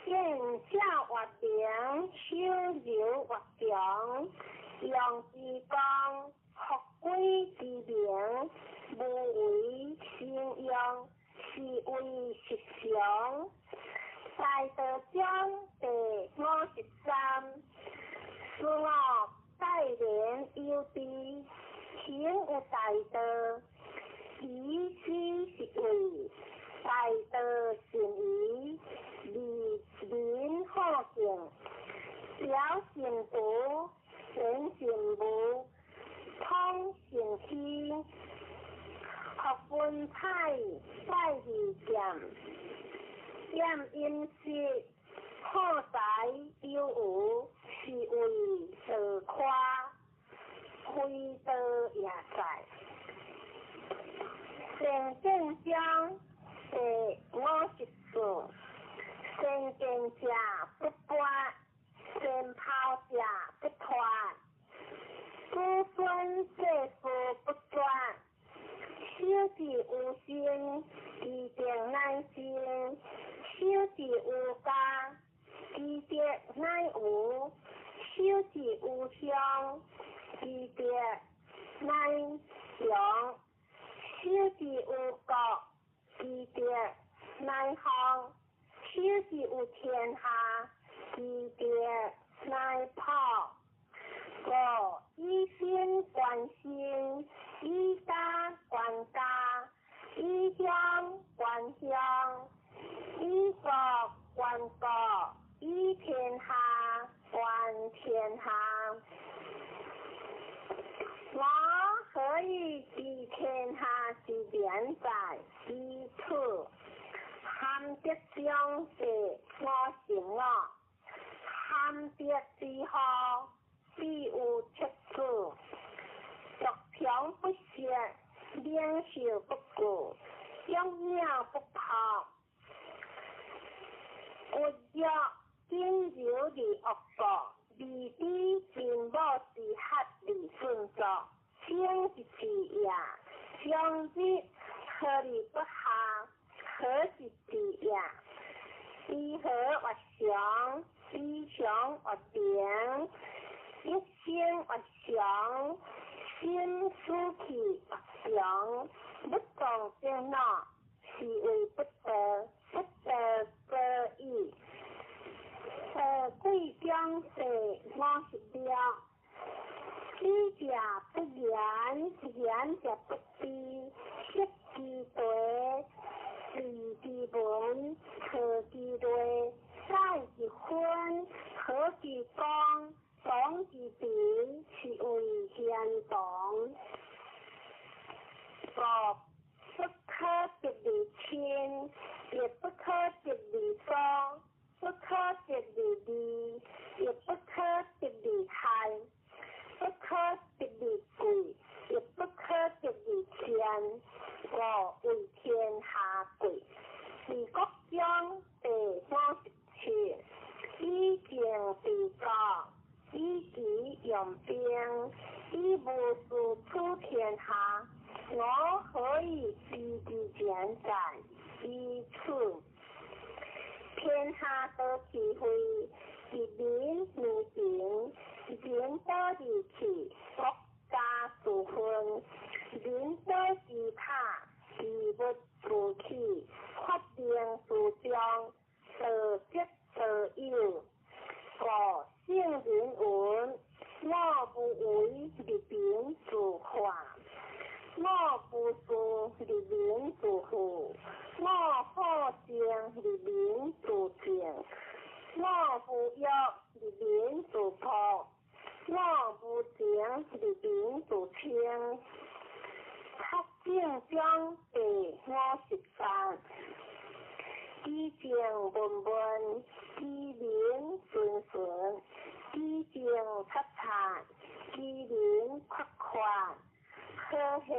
G: 见下活定，修柔活强，用之光，学归之名，无为信用，是为实相。大道章第53，事我待人有知，行有大道，以此是为大道善宜，利民好行，小行福，人行无，通行虚，学分彩，在利剑。验因识，好财有有，是为自夸，非道也在。善见章第54，善见者不败，善抛者不脱，子孙世事不转。修之有心，一定难行；修之有家，一定难有；修之有乡，一定难祥；修之有国，一定难行；修之有天下，一定难跑。以心观心，以家观家，以乡观乡，以国观国，以天下观天下。我何以知天下之变在于此？含德相是我行我，含德之后，必有出处。逐평不歇，两袖不顾，养鸟不跑。活跃阴柔的恶果，离地进步是合理顺作，经一次呀，相之合理不下，何是之呀？以和为祥，以祥为定，一心为祥，心思气为祥，不用电脑是为不得各意。贵将是50了，知者不言，言者不知，识之对，理之文，科之类，赛之分，可之光，懂之典，是为现懂。不可得离亲，也不可得离双，不可得离利，也不可得离害，不可得离贵，也不可得离天。我为天下贵，是国将第57，以正治国，以己用兵，以无事出天下。我何以知之见在于此？天下多智慧，是民如平，人多离弃，国家自分，人多自怕，事物自起，发定自将，得吉得有。我圣人文，我不为立兵自化。我不说立民自富，我好正立民自正，我不要立民自破，我不正立民自清。黑正将第53，以正文文，以民顺顺，以正擦擦，以民快快。科系学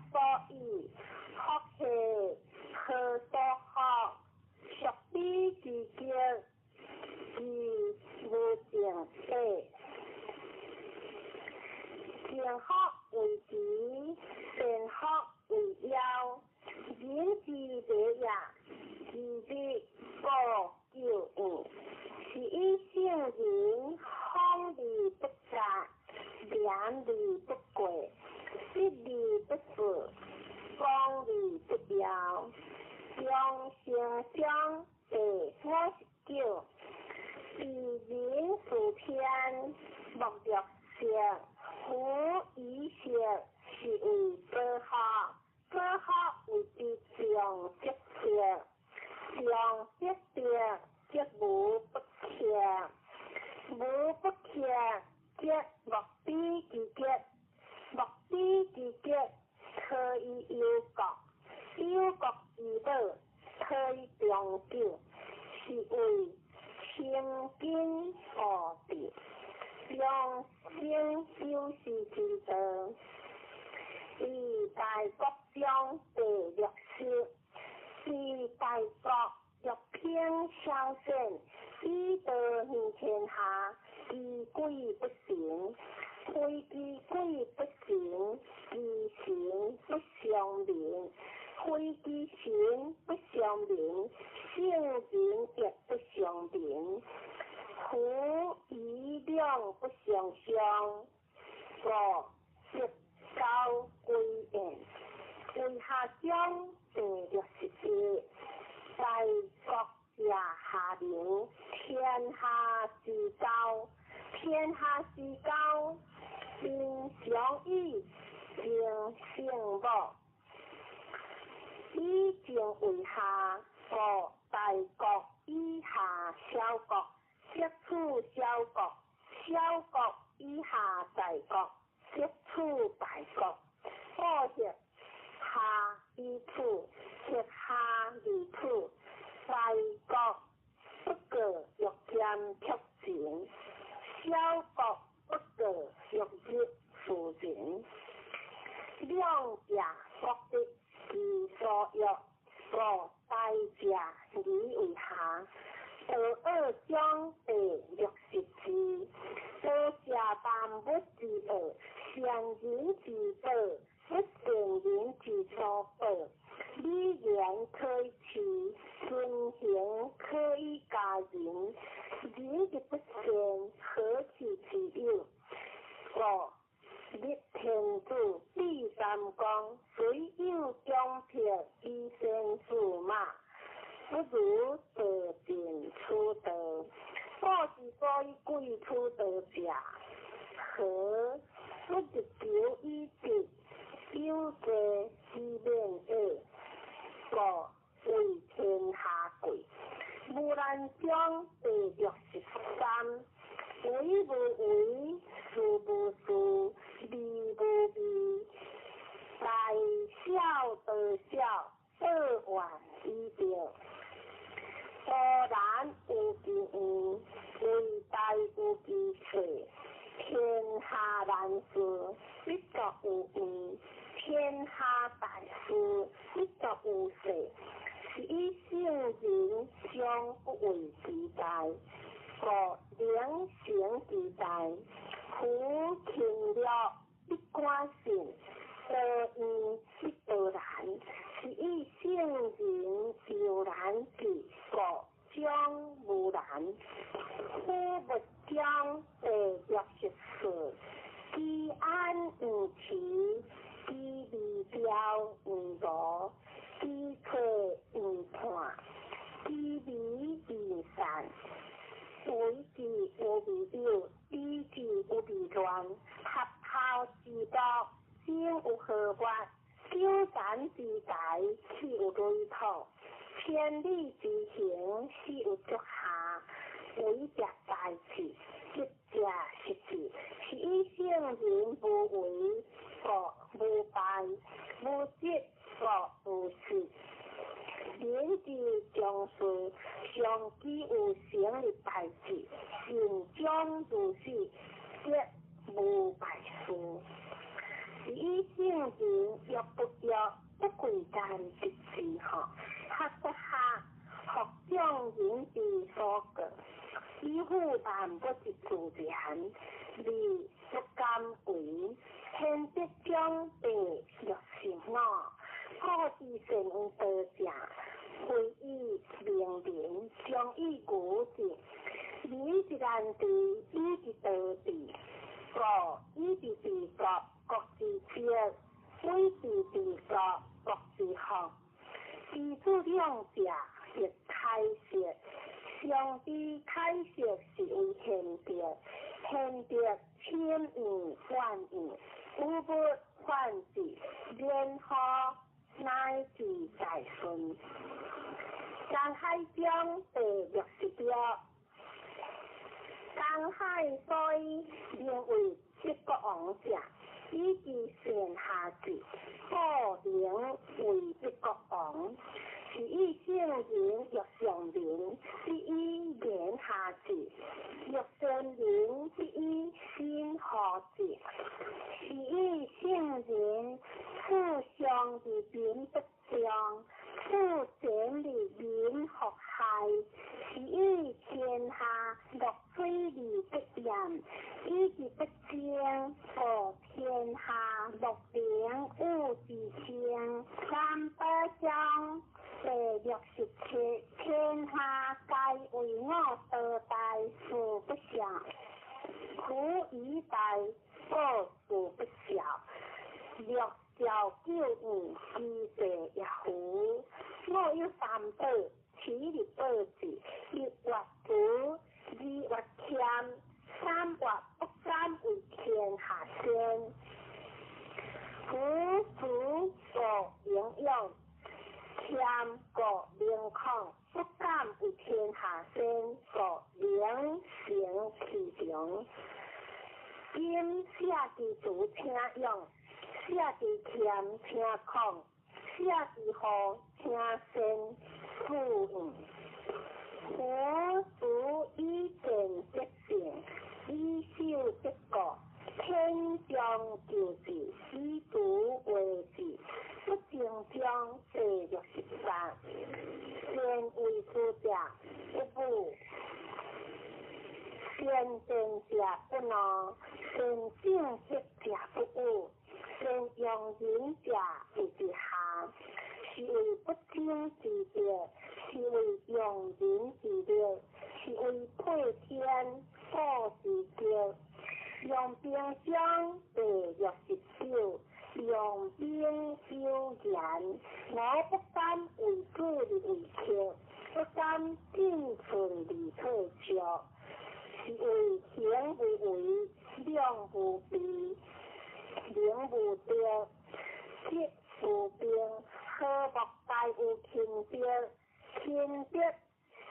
G: 所意，学系科所学，学比之间是无正对。正学为吉，善学为妖，人之第一，自必各救应。是以圣人方利不杂，良利不贵。一理不死，光理不表，用行相第59，以民属天，目的性，无以性，是为科学，科学为之上即性，上即定，即无不强，无不强，即目比之吉。目的之吉，可以有国，有国之道，可以长久，是为清净无敌，良心修饰之道。以大国将第60，是大国欲偏相胜，以德行天下，以贵不行。非之贵不行，以行不相明；非之行不相明，性情亦不相明。夫以量不相相，我直高归严。为下将第61，大国也下流，天下之高，天下之高。应相依，应相睦，以正为下，故大国以下小国，接触小国，小国以下大国，接触大国，破协下以处，协下以处，大国不过欲见促进，小国不过欲日复人，两者各得其所欲，故大者以为下。二将第64，多下淡不之恶，善人之道，不善人之所报。理言可以取，顺行可以加人。人之不善，何其之有？我立天主第三讲，虽有将撇医生驷马，不如得病出德。我之所以贵出德者，何不一朝一夕，有者之免恶，故为天下贵。无难将第63，为无为，事无事，利无利，大小得小，二万一条。果然有其意，为大有其趣。天下难事，必作有意；天下大事，必作有事。是以圣人将不为之大，故良成之大。夫勤了必关心，得意必得然。是以圣人有然之，故将无然。夫不将第64，居安无期，居离标无罗，居退无判，居离无散。为之无未有，理之无未乱，合校之道，先有合法，修禅之台，是有累土，千里之行，是有足下。为者大事，实者实事，是以圣人无为，故无败；无执，故无失。人之将士，上既有成立大事，行将如是，则无败事。是以圣人若不若，不贵干之事学不下，学将人之所过。以负担不是自然，理不敢为，偏必将地入心我。破之善有道者，非以明人，将以古之。以之难治，以之道治。故以之治国，国之治；非之治国，国之学。知此两者，亦开示。上帝开示是为贤德，贤德千言万语，无不患之，然后乃至在顺。江海中第61，江海所以名为七国王者，以其善下治，故名为一国王。是以圣人若上人，是以言下治；若善人，是以心下治。是以圣人处上而变不彰，处整理变学害。是以天下乐非礼不严，以之不正，故天下乐良恶之正。三不章。第67，天下皆为我所大，事不祥；夫以大，故事不孝。若教9年，其地也胡。我有3宝，其立宝字：一或古，二或欠，三或不三为天下先。夫主所营养。欠故灵抗，不敢为天下先，故灵成其中。今写之主请用，写之欠请抗，写之好请先复用。夫主以正则正，以守则国。天将就治，以独为治，不正将第63。善为师者不武，善政者不能，善政则者不武，善用人者为之下。是为不争之德，是为用人之德，是为配天报之德。用兵将第69，用兵修养。我不甘为主为客，不甘进存离退着，是为行无为，量无比，名无德，节无病，好莫大有轻德，轻德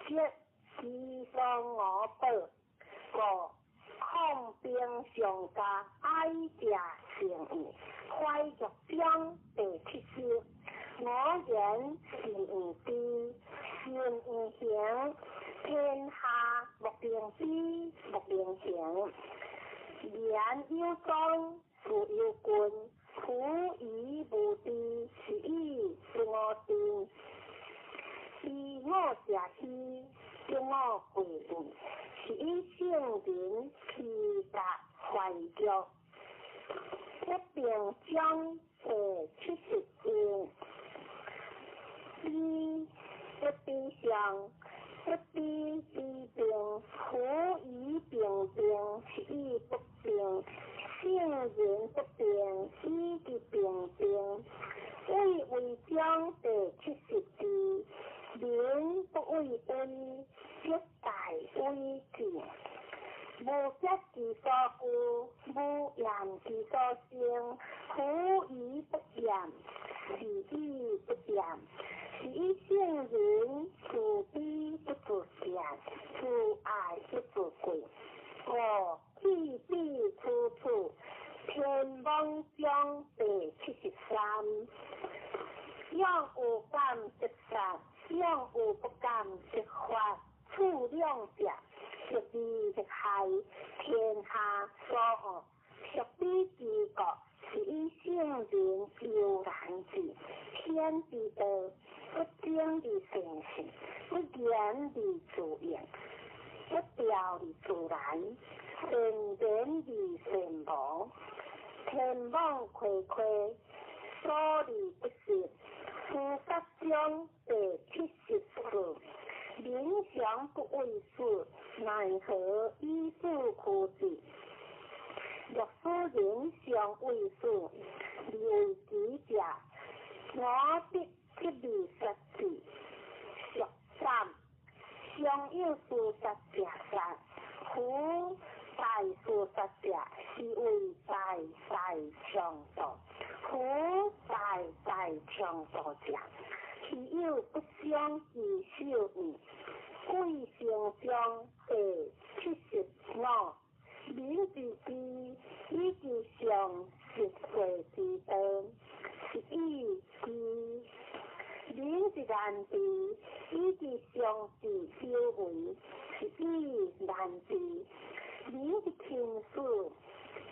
G: 节时常我报，故抗病上加爱食成义，快乐中第七识，我言是无知，善无行，天下莫定知，莫定行，言有宗，事有君，苦以无知，是以是我定，是我食虚，是我背叛，是以圣人其达怀着，一并将70件，一边上，一边治病，苦以病病，是以不病，圣人不病，以治病病，为将第70字，民不为威，一大威敬。无节其所故，无言其所生，苦以不言，是以不言，是以圣人自卑不自见，自爱不自贵。气必处处，天王将第73。养有感即杀，养有不感即发，处两者。食利食害，天下所恶，食比之国，是以圣人悠然之，天之道，不争之善行，不言之自然，不调之自然，善言之善忘，天网恢恢，所利不实，夫杀将第70次。民祥不为事，奈何以事苦之？若使人祥为事，为己者，我必不利杀之。13. 常有事杀者杀，夫大事杀者，是为大强盗。夫大强盗者，其有不相其手矣。贵生将第75，民之知，以之上实惠之道，是以知；民之难知，以之上之修为，是以难知；民之轻视，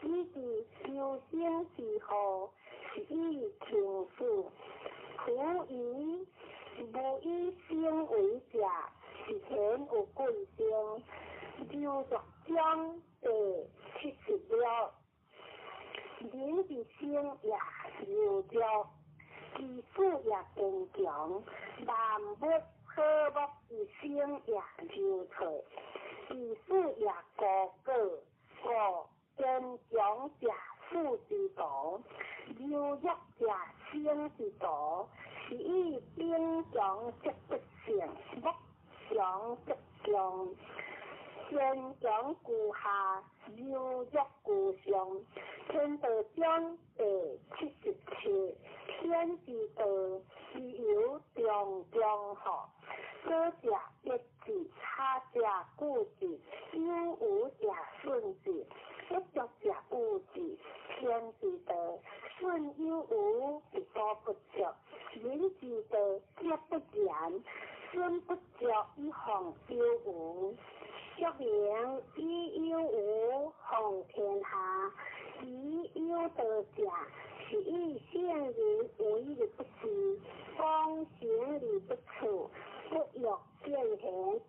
G: 以之修身之好，是以轻视。苦以无以生为者，是贤有贵生。刘作将第76，人之生也柔弱，其事也坚强，万物和睦之生也柔脆，其事也高贵，坚强者富之道，柔弱者生之道，是以兵强则不胜，木强则强，坚强固下，柔弱固上。天道将第77，天之道，是由中好，者一致，他者固之，有无者顺之，不足者无之。天之道，顺有无，是所不足；人之道，皆不然，顺不足以防有无。说明以有无防天下，以有道者，是以圣人为力不施，光行力不处，不欲见贤。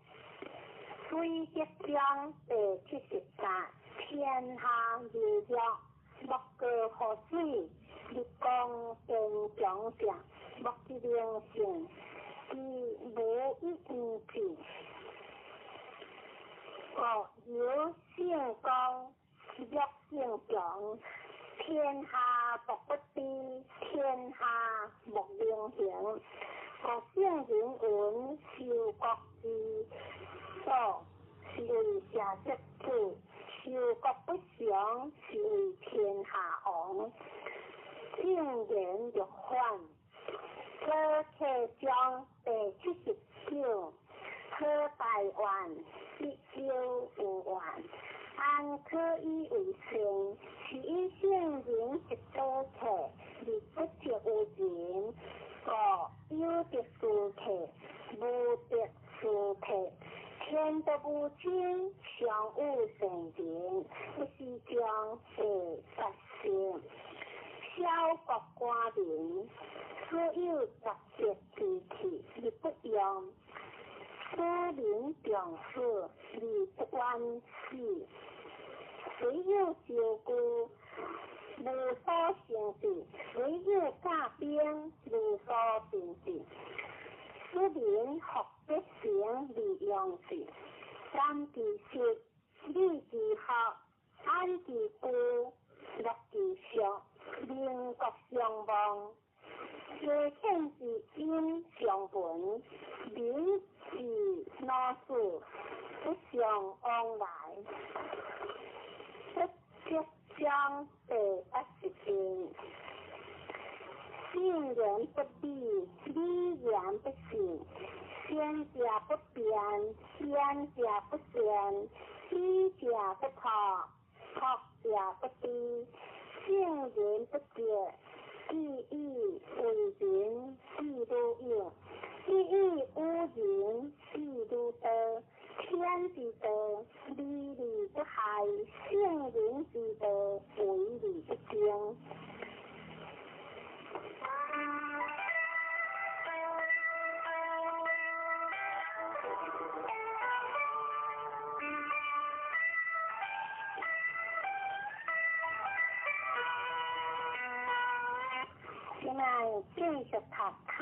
G: 虽即将第73，天下柔弱，莫过河水，日光坚强者，莫之良性，是无一无尽。有性光，弱性强，天下莫不知，天下莫各圣人闻受国之所，是为社稷主；受国不祥，是为天下王。正言欲反，科客章第79，科台湾1951。按可以为生，是以圣人一多客，而不值有人；有得殊客，无得殊客。天道无亲，常有圣人，不是将会发生。小国官民，所有杂节机器，而不用。私人重视，而不关事。虽有照顾，无所成事；虽有驾兵，无所成事。私人学必成利用事，三其实，理其学，安其故，乐其俗，民国相望。皆欠之因相本，民是老事，不相往来。这章第80篇，信言不立，理言不信，先者不变，先者不善，知者不托，托者不低，圣人不绝。意义为人，事都应；意义无人，事都得。天之道，理理不害；圣人之道，为理不争。现在继续读太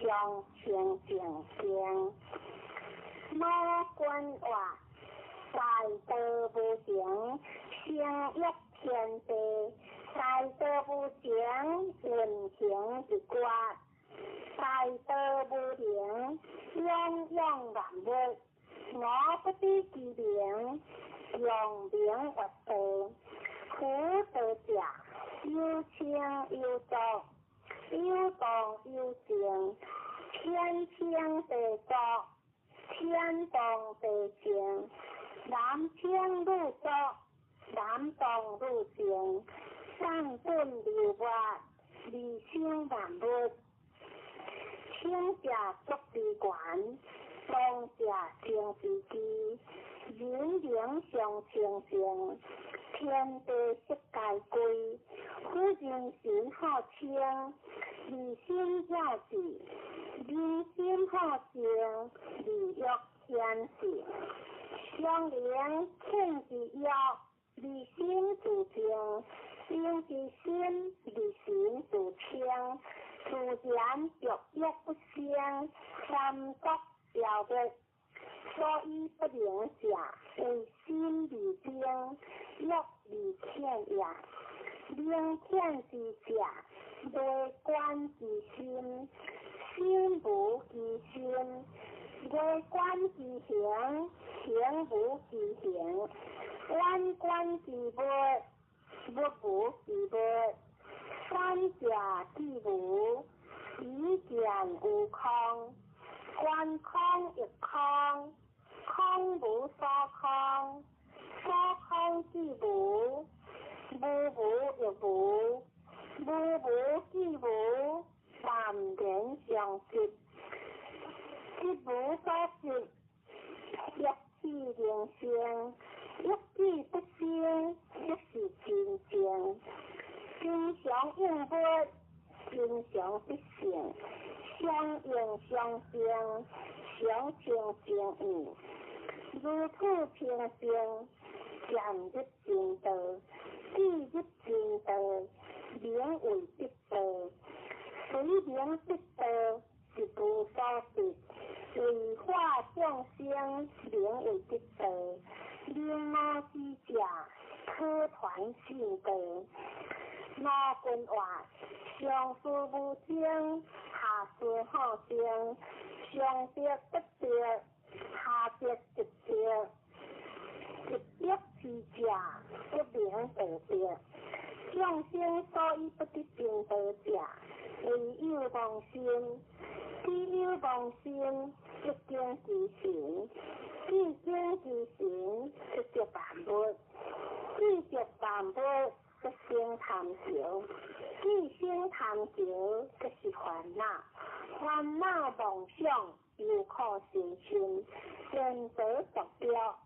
G: 上清净经。魔君话：大道无情，成欲天地；大道无情，运行一国；大道无灵，泱泱万物。我不知其名，用名为道。苦道者，有清有浊，有动有静，天清地浊，天动地静，南清女浊，南动女静，上本流滑，理性万物。清者足之源，动者静之基，人灵相清净，天地悉皆归。夫人心好清，理心要治；人心好静，理欲天事。相连天之药，理心自静；心之心，理心自清。自然欲欲不生，三国了得。所以不灵者，为心理精，欲理天也。灵天之者，内观其心，心无其心；外观其形，形无其形；外观其物，物无其物。三者既无，以见无空。观空亦空，空无所空，所空即无，无无亦无，无无即无，淡然相接。即无所接，一气灵性，一气不生，即是真正。心常应物，心常必性，相应相正，相情相应。如此平静，渐入正道，既入正道，名为得道。虽名得道，是无所得。为化众生，名为得道。令我之者，可传信道。我君话，上师无精，下做好生，上得得得，下得得得，一得之者，不能得得。众生所以不得平得者，唯有妄心。只有妄心，一经其行；一经其行，就着万物；一着万物，就生贪求；一生贪求，就是烦恼。烦恼妄想，忧苦心身，见得毒标。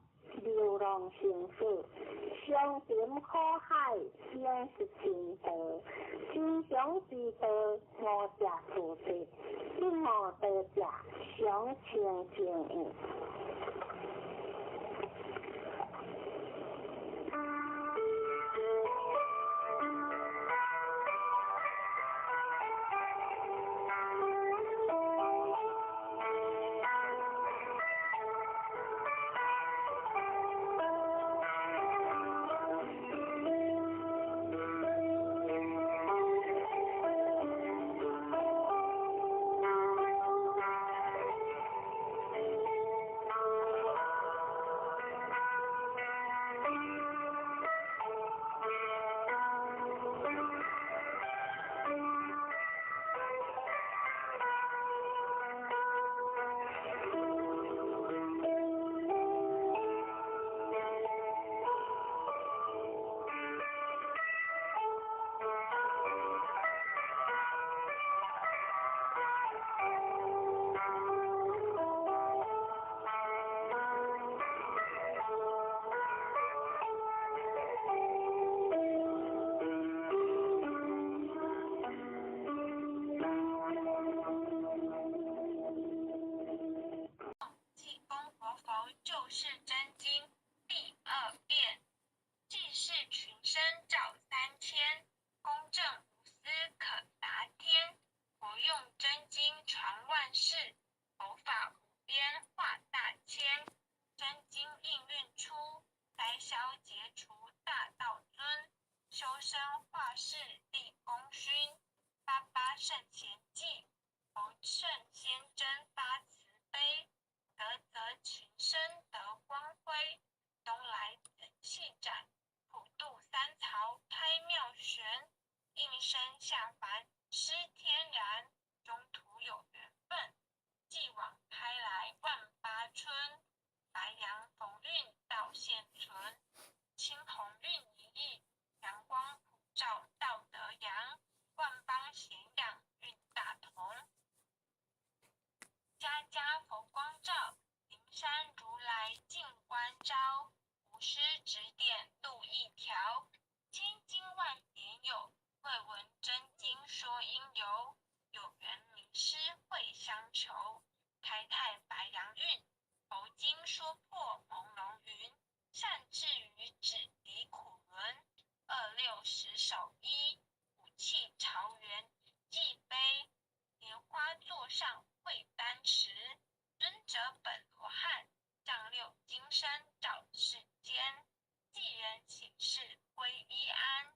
G: 流浪行死，伤沉苦海，应是天道。天上之道，我者所得；一无道者，常清净意。
H: 是真经第2遍，济世群生照3000，公正无私可达天。活用真经传万世，佛法无边化大千。真经应运出，灾消劫除大道尊。修身化世立功勋，88圣贤记，佛圣先真发慈悲。则群生得光辉，东来紫气展，普渡三曹开妙玄，应身下凡施天然，中途有缘分，继往开来万八春，白杨逢运道现存，青红运一役，阳光普照道德扬，万邦咸养运大同。家家佛光照，灵山如来净观照，无师指点路一条，千经万典有，未闻真经说因由，有缘名师会相求，开泰白杨运，佛经说破朦胧云，善至于止敌苦轮，26手衣，武器朝元祭杯，莲花座上会丹池，尊者本罗汉，降六金身照世间，济人行事归一安，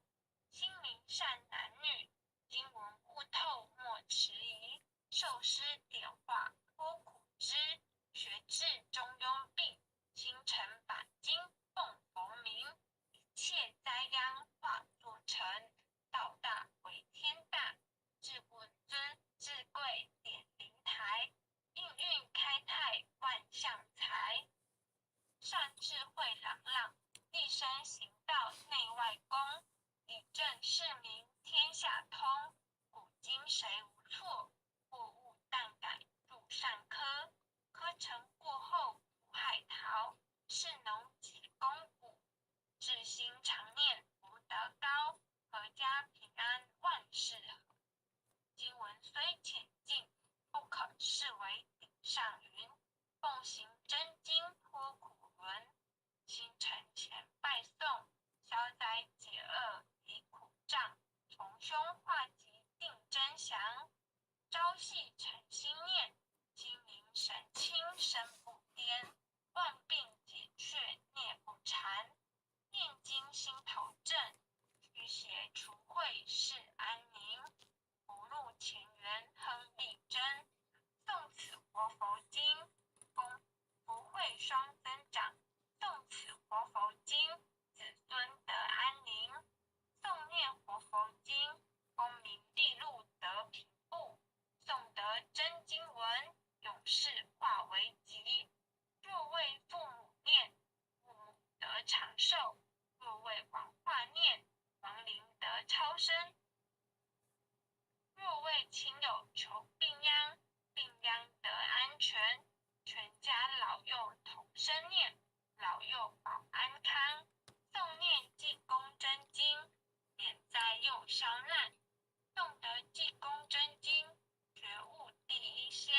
H: 心明善男女，经文悟透莫迟疑，受师点化脱苦知，学至中庸病，心诚把经奉佛名，一切灾殃化作尘，道大为天大，至本尊至贵点灵台，应运开泰万象财，善智慧朗朗，一生行道内外功，理正市民天下通，古今谁无错，过误但改入山真经文，永世化为吉。若为父母念，父母得长寿；若为王化念，王灵得超生。若为亲友求病殃，病殃得安全。全家老幼同声念，老幼保安康。诵念济公真经，免灾又消难。诵得济公真经，觉悟第一仙。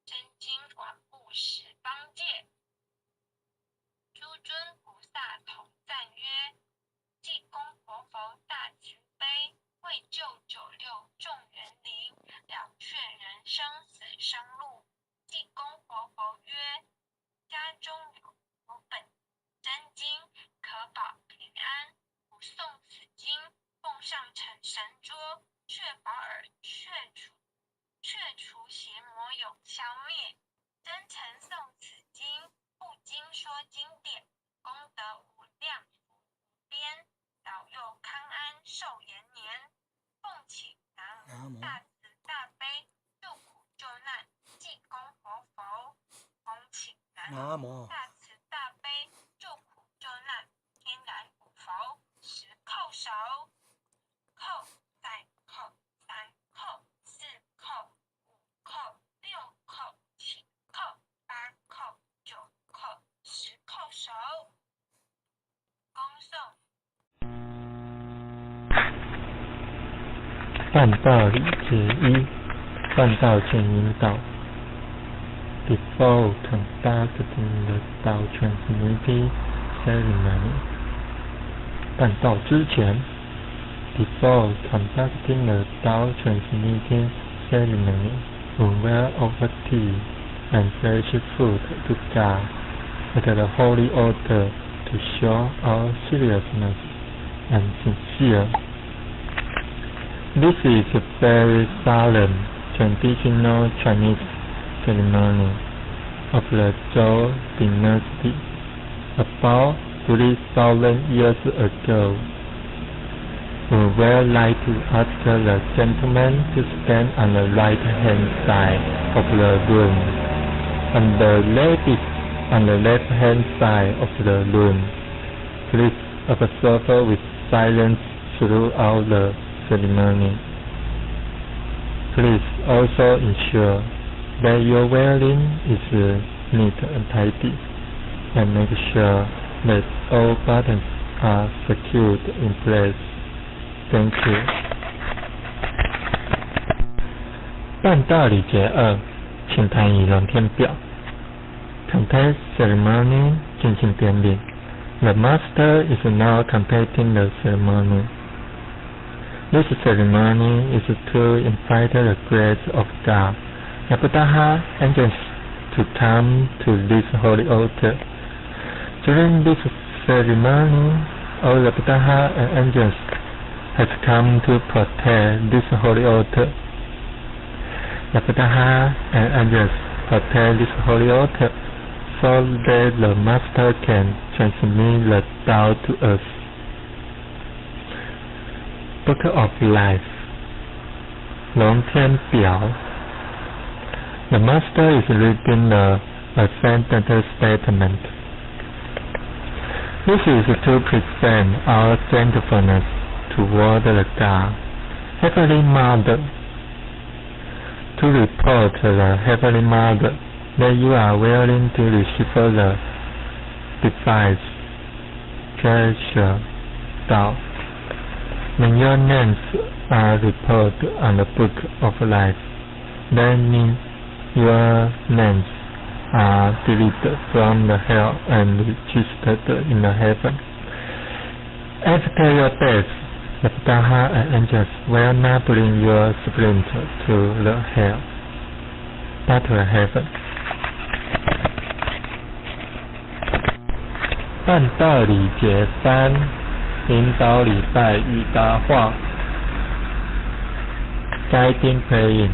H: 真经广布十方界，诸尊菩萨同赞曰：济公活佛大慈悲，为救九六众园林，了却人生死生路。济公活佛曰：家中有本真经，可保平安。不诵此经，奉上成神桌，确保尔却除邪魔永消灭。真诚诵此经，不经说经典，功德无量福无边，老幼康安寿延年。奉请南无大慈大悲救苦救难济公活佛。奉请南无大慈大悲救苦救难天然古佛。十叩首，叩再叩三叩四叩五叩六叩七叩八叩九叩十叩首。恭诵。
I: 办道理解一，办道前引导。Before conducting the Dao Transmitting Ceremony， 办道之前 ，Before conducting the Dao Transmitting Ceremony, we will offer tea and fresh food to God at the holy altar to show our seriousness and sincere. This is a very solemn traditional Chinese ceremony of the Zhou dynasty about 3,000 years ago. We would like to ask the gentleman to stand on the right-hand side of the room, and the ladies on the left-hand side of the room. Please observe with silence throughout the ceremony. Please also ensure that your wearing is neat and tidy, and make sure that all buttons are secured in place. Thank you. 办道理节二，请谈以龙天表。Complete ceremony 进行典礼。The master is now completing the ceremony. This ceremony is to invite the grace of God, Buddha angels, to come to this holy altar. During this ceremony, all the Buddha and angels has come to protect this holy altar. The Buddha and angels protect this holy altar so that the master can transmit the Tao to us. Book of Life 龙天表 The master is reading the Ascended Statement. This is to present our thankfulness toward the God, Heavenly Mother, to report the Heavenly Mother that you are willing to receive the device, treasure, Tao. When your names are reported on the Book of Life, that means your names are deleted from the hell and registered in the heaven. After your death, the Buddha and angels will not bring your spirit to the hell, but to heaven. 办道理节三，引导礼拜与答话。Guiding praying，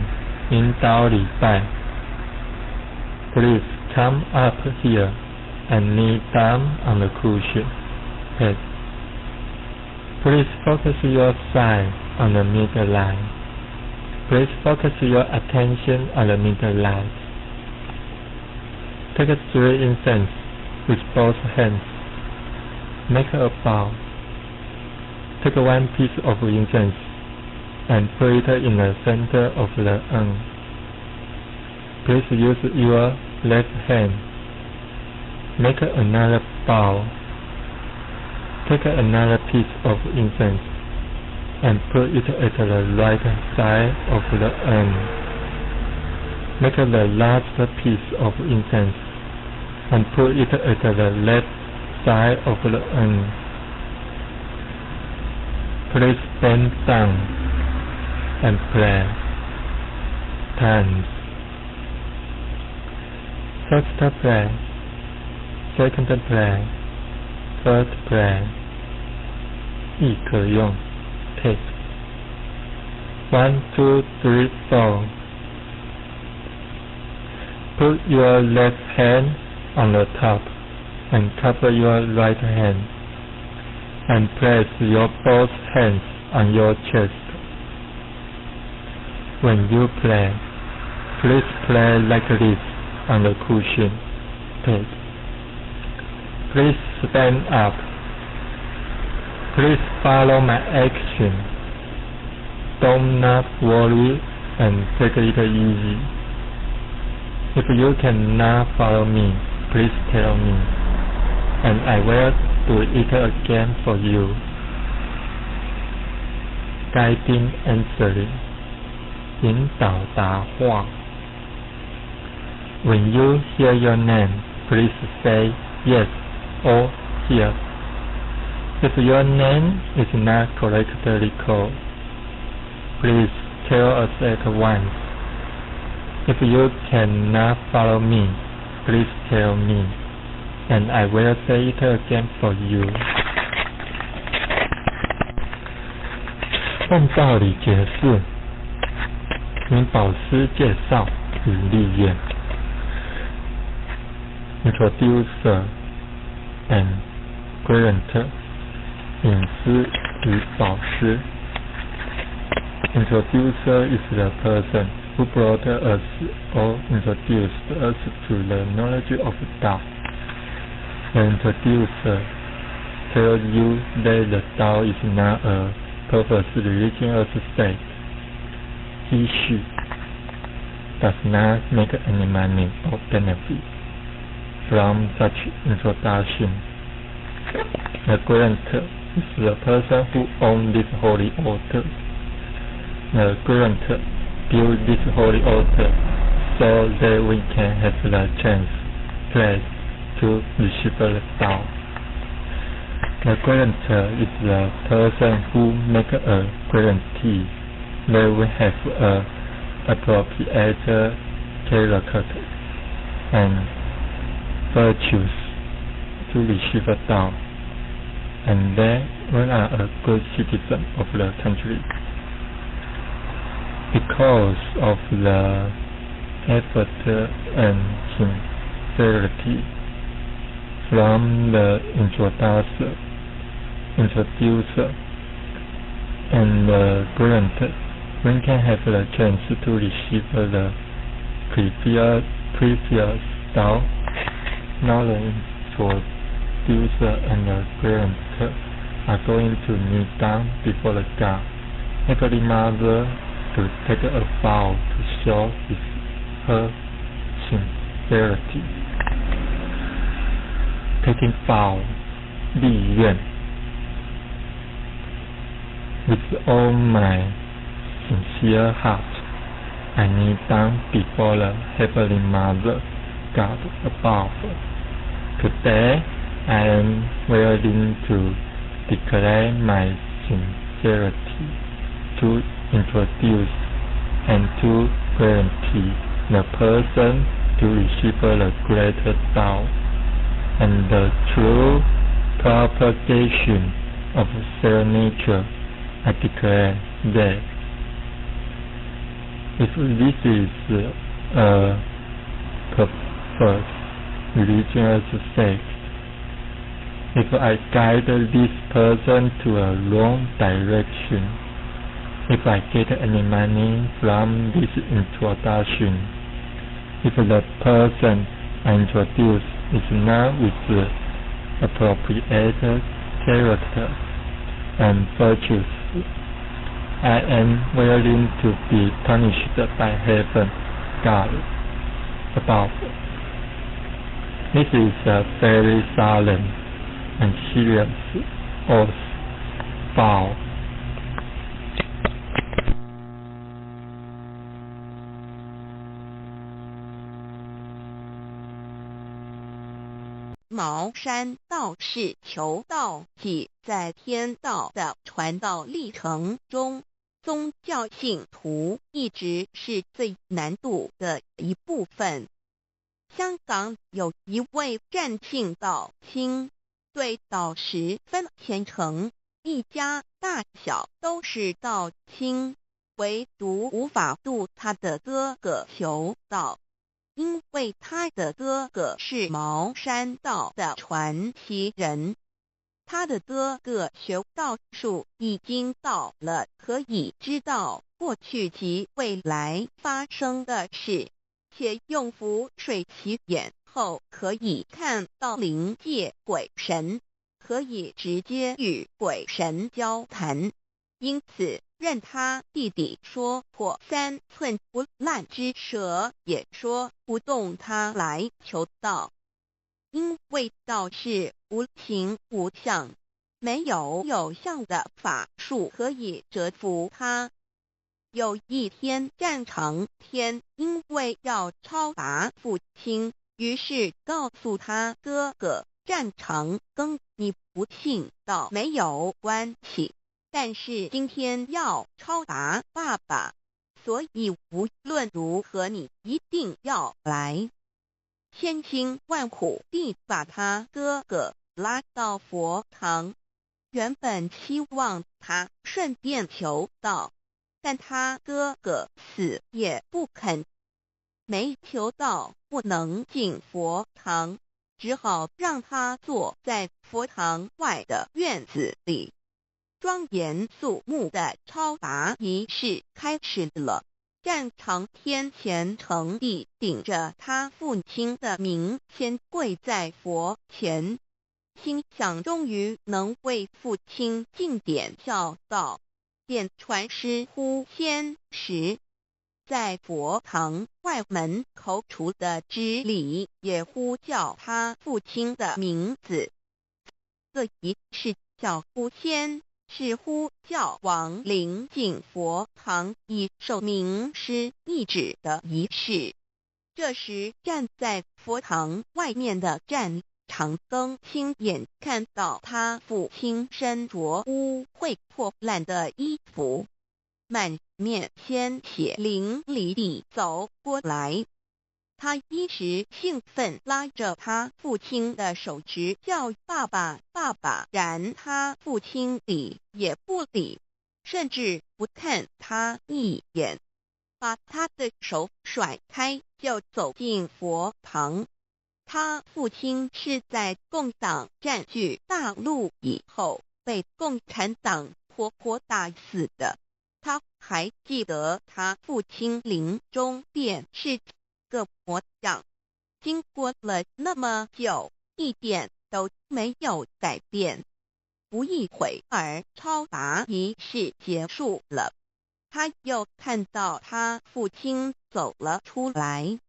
I: 引导礼拜。Please come up here and kneel down on the cushion. Head. Please focus your sight on the midline. Please focus your attention on the middle light. Take 3 incense with both hands. Make a bowl. Take 1 piece of incense and put it in the center of the urn. Please use your left hand. Make another bowl. Take another piece of incense and put it at the right side of the urn. Make the last piece of incense and put it at the left side of the urn. Please bend down and pray. Times. First prayer, second prayer, third prayer. 亦可用 take. 1, 2, 3, 4. Put your left hand on the top and cover your right hand and place your both hands on your chest. When you play, please play like this on the cushion. Take. Please stand up. Please follow my action. Don't not worry and take it easy. If you cannot follow me, please tell me, and I will do it again for you. Guiding answering. 引导答话。When you hear your name, please say yes or here. If your name is not correctly called, please tell us at once. If you cannot follow me, please tell me, and I will say it again for you. 按道理解释，因宝师介绍与历验。Introducer and Guarantor 隐私与宝师。Introducer is the person who brought us or introduced us to the knowledge of Tao. The introducer tells you that the Tao is not a perfect religious state. He does not make any money or benefit from such introduction. The guarantor is the person who owns this holy altar. The guarantor build this holy altar so that we can have the chance, place to receive the Tao. The guarantor is the person who make a guarantee that we have a appropriate character and virtues to receive the Tao, and that we are a good citizen of the country. Because of the effort and sincerity from the introducer, and the guarantor, we can have the chance to receive the previous Tao. Now the introducer and the guarantor are going to kneel down before the God, Heavenly Mother, to take a vow to show her sincerity. Taking vow, 立愿. With all my sincere heart, I kneel down before the Heavenly Mother, God above. Today, I am willing to declare my sincerity to introduce and to guarantee the person to receive the greater Tao and the true propagation of cell nature. I declare that if this is a perfect religious sect, if I guide this person to a wrong direction, if I get any money from this introduction. If the person I introduce is not with the appropriate character and virtues, I am willing to be punished by heaven, God, above. This is a very solemn and serious oath vow.
A: 茅山道士求道即在天道的传道历程中，宗教信徒一直是最难度的一部分。香港有一位占信道亲，对道十分虔诚，一家大小都是道亲，唯独无法度他的哥哥求道。因为他的哥哥是茅山道的传奇人，他的哥哥学道术已经到了可以知道过去及未来发生的事，且用符水洗眼后可以看到灵界鬼神，可以直接与鬼神交谈，因此任他弟弟说破3寸不烂之舌，也说不动他来求道。因为道是无形无相，没有有相的法术可以折服他。有一天战长天因为要超拔父亲，于是告诉他哥哥战长跟你不信道没有关系，但是今天要超拔爸爸，所以无论如何你一定要来。千辛万苦地把他哥哥拉到佛堂，原本希望他顺便求道，但他哥哥死也不肯，没求道不能进佛堂，只好让他坐在佛堂外的院子里。庄严肃穆的超拔仪式开始了。战长天虔诚地顶着他父亲的名先跪在佛前，心想终于能为父亲尽点孝道，便传师呼先时，在佛堂外门口处的支里也呼叫他父亲的名字。这仪式叫呼先，是呼叫亡灵进佛堂以受名师意旨的仪式。这时站在佛堂外面的战长庚亲眼看到他父亲身着污秽破烂的衣服，满面鲜血淋漓地走过来。他一时兴奋，拉着他父亲的手直叫爸爸爸爸，然他父亲理也不理，甚至不看他一眼，把他的手甩开就走进佛堂。他父亲是在共党占据大陆以后被共产党活活打死的，他还记得他父亲临终便是个模样，经过了那么久，一点都没有改变。不一会儿，超拔仪式结束了，他又看到他父亲走了出来，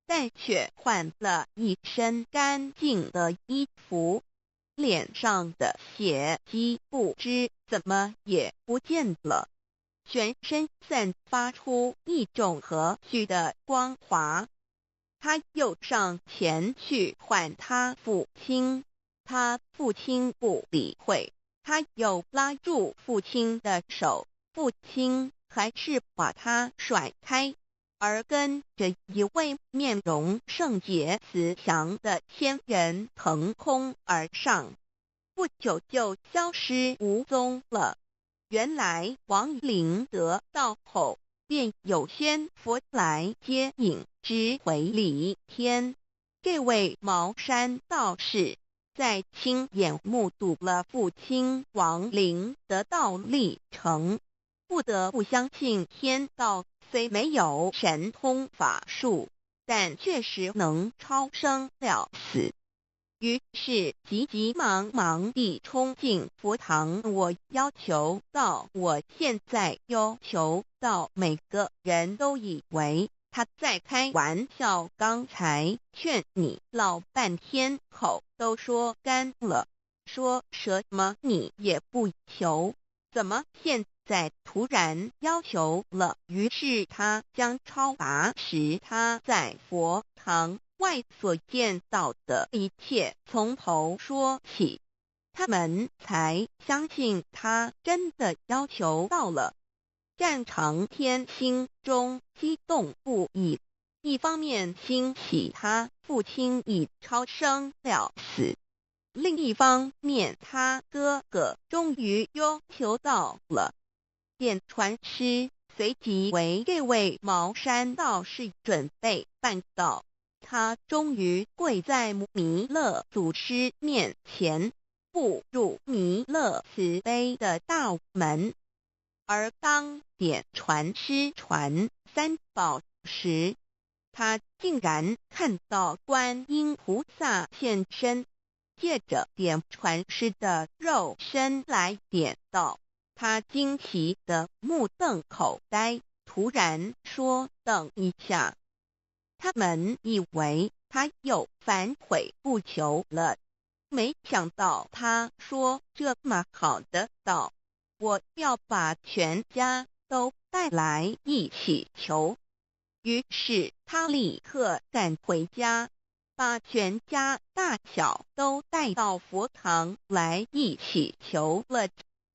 A: 但却换了一身干净的衣服，脸上的血迹不知怎么也不见了，全身散发出一种和煦的光华。他又上前去唤他父亲，他父亲不理会，他又拉住父亲的手，父亲还是把他甩开，而跟着一位面容圣洁慈祥的仙人腾空而上，不久就消失无踪了。原来亡灵得道后，便有仙佛来接引，直回离天。这位茅山道士在亲眼目睹了父亲亡灵得道历程，不得不相信天道虽没有神通法术，但确实能超生了死。于是急急忙忙地冲进佛堂，我要求到现在要求到每个人都以为他在开玩笑，刚才劝你老半天口都说干了，说什么你也不求，怎么现在突然要求了？于是他将超拔时他在佛堂外所见到的一切从头说起，他们才相信他真的要求到了。战长天心中激动不已，一方面欣喜他父亲已超生了死，另一方面他哥哥终于要求到了。便传师随即为这位茅山道士准备办道，他终于跪在弥勒祖师面前，步入弥勒慈悲的大门。而当点传师传三宝时，他竟然看到观音菩萨现身，借着点传师的肉身来点道。他惊奇的目瞪口呆，突然说：“等一下！”他们以为他又反悔不求了，没想到他说这么好的道，我要把全家都带来一起求。于是他立刻赶回家，把全家大小都带到佛堂来一起求了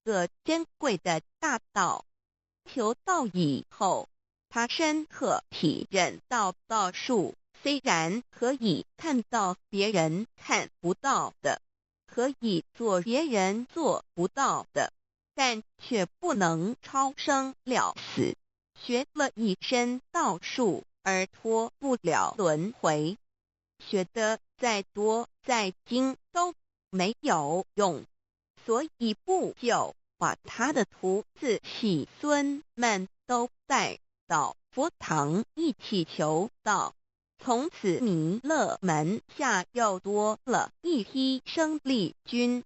A: 个珍贵的大道。求道以后，他深刻体认到道术虽然可以看到别人看不到的，可以做别人做不到的，但却不能超生了死。学了一身道术而脱不了轮回，学得再多再精都没有用，所以不久把他的徒子媳孙们都带到佛堂一起求道。从此弥勒门下又多了一批生力军。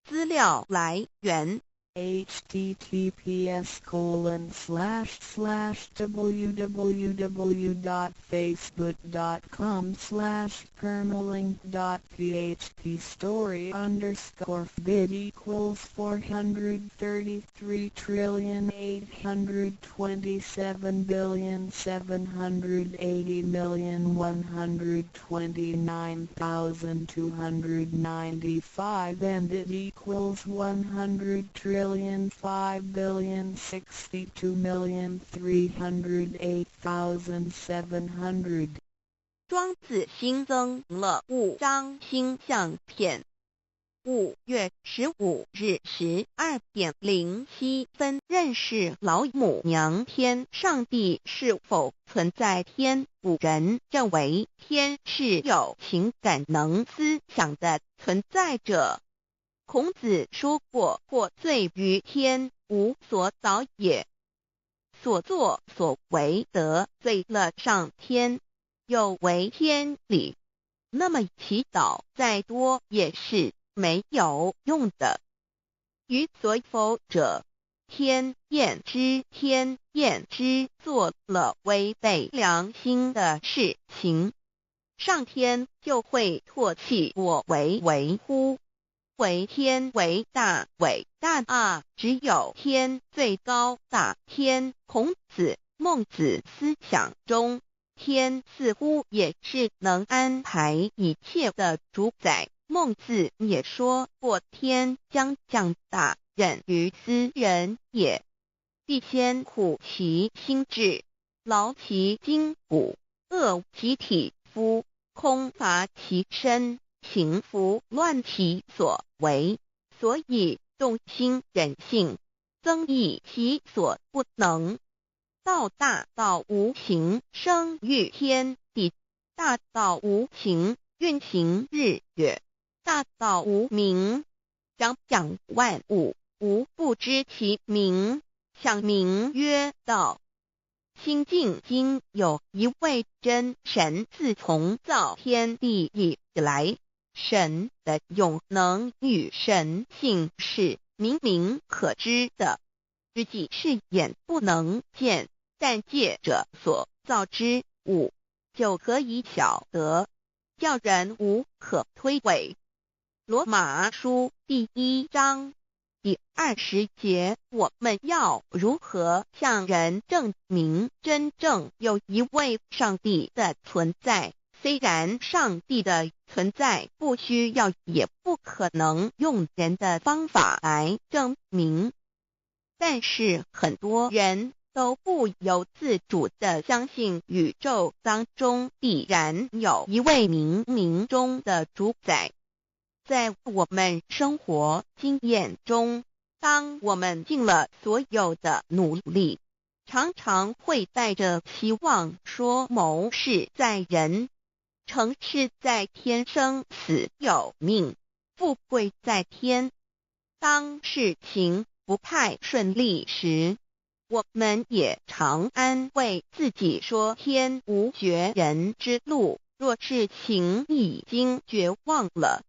A: 资料来源
B: www.facebook.com/permalink.php/story_833,827,295 and it equals 100,562,308,700。
A: 庄子新增了5张星象片。5月15日12点07分，认识老母娘天上帝是否存在？天古人认为天是有情感能思想的存在者。孔子说过：或罪于天，无所导也。所作所为得罪了上天，有违天理，那么祈祷再多也是没有用的。于所否者，天厌之，天厌之，做了违背良心的事情，上天就会唾弃我为乎。为天为大，伟大啊！只有天最高大天。孔子、孟子思想中，天似乎也是能安排一切的主宰。孟子也说过：天将降大任于斯人也，必先苦其心志，劳其筋骨，饿其体肤，空乏其身，行拂乱其所为，所以动心忍性，增益其所不能。道大道无形，生育天地；大道无形，运行日月；大道无名，掌万物，无不知其名。想名曰道。清净经有一位真神，自从造天地以来，神的永能与神性是明明可知的，实际是眼不能见，但借着所造之物，就可以晓得，叫人无可推诿。罗马书第1章第20节，我们要如何向人证明真正有一位上帝的存在？虽然上帝的存在不需要也不可能用人的方法来证明，但是很多人都不由自主地相信宇宙当中必然有一位冥冥中的主宰。在我们生活经验中，当我们尽了所有的努力，常常会带着希望说谋事在人，成事在天，生死有命，富贵在天。当事情不太顺利时，我们也常安慰自己说天无绝人之路，若事情已经绝望了，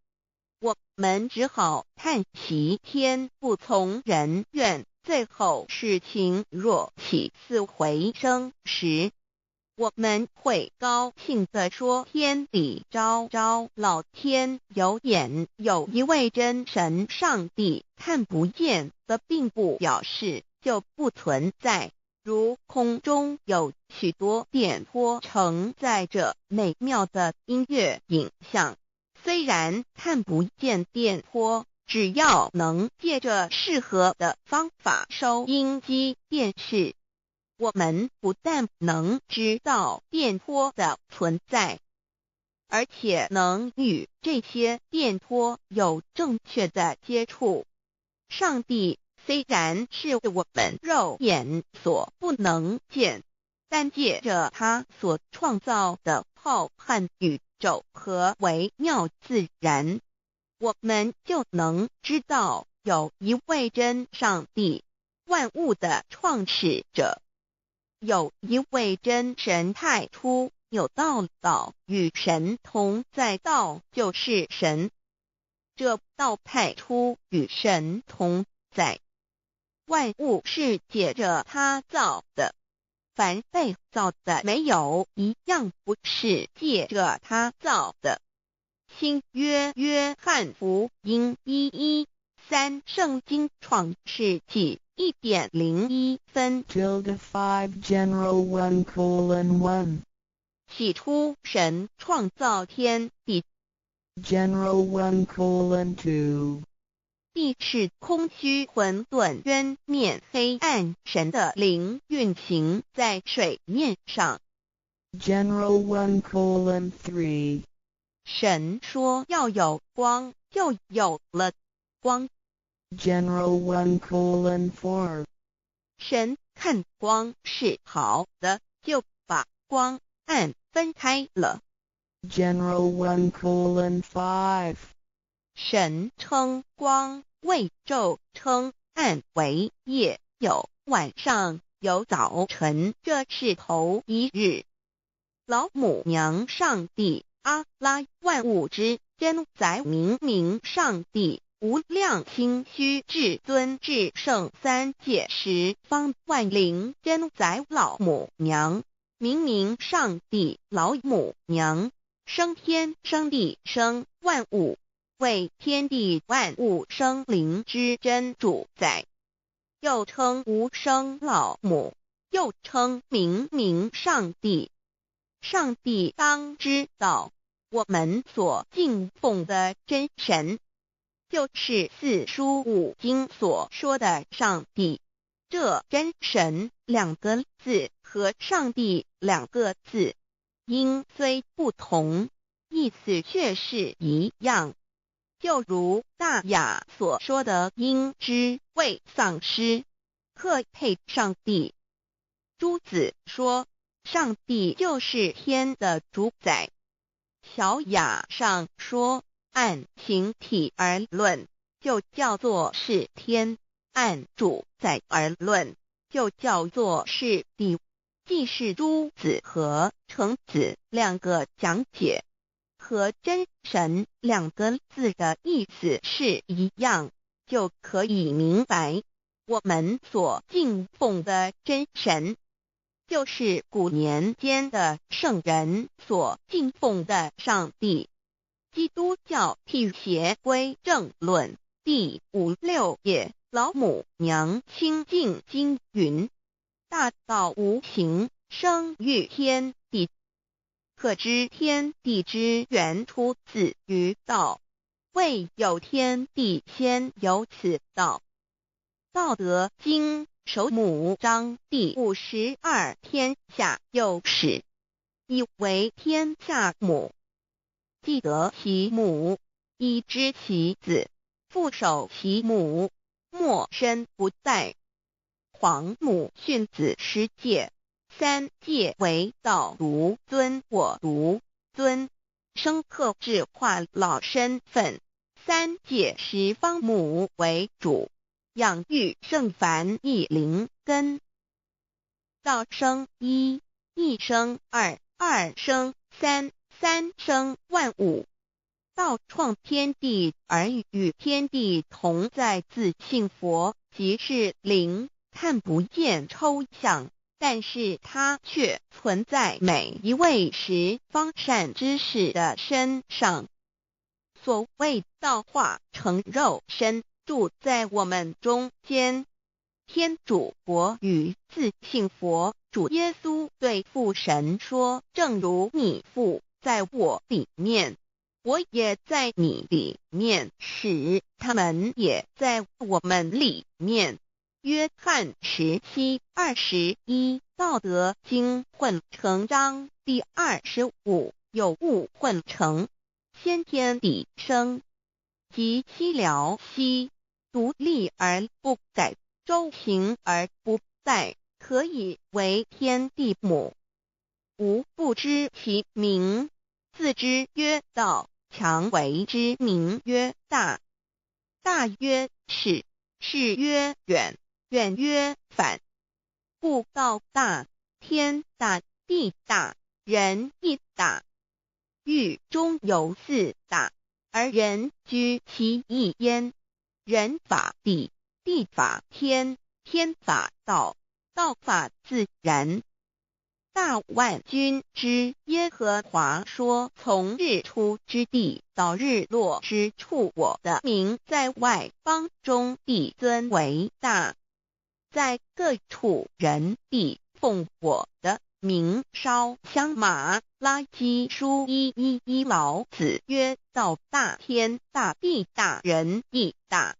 A: 我们只好叹息天不从人愿。最后事情若起死回生时，我们会高兴地说天理昭昭，老天有眼，有一位真神上帝，看不见的并不表示就不存在。如空中有许多电波承载着美妙的音乐影像，虽然看不见电波，只要能借着适合的方法收音机电视，我们不但能知道电波的存在，而且能与这些电波有正确的接触。上帝虽然是我们肉眼所不能见，但借着他所创造的浩瀚宇宙和微妙自然，我们就能知道有一位真上帝，万物的创始者，有一位真神太初有道，道与神同在，道就是神，这道太初与神同在。万物是借着他造的，凡被造的没有一样不是借着他造的。新约约翰福音1:13，圣经创世纪1.01分。
B: 5 General 1:1
A: 起初神创造天地，
B: General 1:2
A: 地是空虚混沌渊面黑暗，神的灵运行在水面上。
B: General 1:3
A: 神说要有光，就有了光。
B: General 1:4
A: 神看光是好的，就把光暗分开了。
B: General 1:5
A: 神称光为昼，称暗为夜，有晚上，有早晨，这是头一日。老母娘上帝阿拉，万物之真宰明明上帝，无量清虚至尊至圣三界十方万灵真宰老母娘，明明上帝老母娘，生天生地生万物，为天地万物生灵之真主宰，又称无生老母，又称明明上帝。上帝当知道，我们所敬奉的真神，就是四书五经所说的上帝。这真神两个字和上帝两个字，音虽不同，意思却是一样。就如大雅所说的鹰之谓丧尸，克配上帝。朱子说上帝就是天的主宰。小雅上说按形体而论，就叫做是天；按主宰而论，就叫做是谛，即是诸子和程子两个讲解，和真神两个字的意思是一样，就可以明白我们所敬奉的真神，就是古年间的圣人所敬奉的上帝。基督教辟邪归正论第56页，老母娘清净经云：大道无形，生育天地，可知天地之源出自于道，未有天地，先有此道。道德经首母章第52，天下有始，以为天下母。既得其母，以知其子，父守其母，莫身不殆。皇母训子十戒，三戒为道如尊我如尊，生克制化老身份。三戒十方母为主，养育圣凡一灵根。道生一，一生二，二生三，三生万物。道创天地而与天地同在，自性佛，即是灵，看不见抽象，但是它却存在每一位十方善知识的身上。所谓道化成肉身，住在我们中间。天主佛与自性佛主耶稣对父神说：正如你父在我里面，我也在你里面，使他们也在我们里面。约翰17:21，道德经混成章第25，有物混成，先天地生，即西辽西，独立而不改，周行而不殆，可以为天地母。吾不知其名，自之曰道，强为之名曰大。大曰始，始曰远，远曰反。故道大，天大，地大，人亦大。欲中有四大，而人居其一焉。人法地，地法天，天法道，道法自然。大万军之耶和华说：从日出之地到日落之处，我的名在外邦中必尊为大。在各处人必奉我的名烧香。马拉基书1:11，老子曰：道大，天大，地大，人亦大。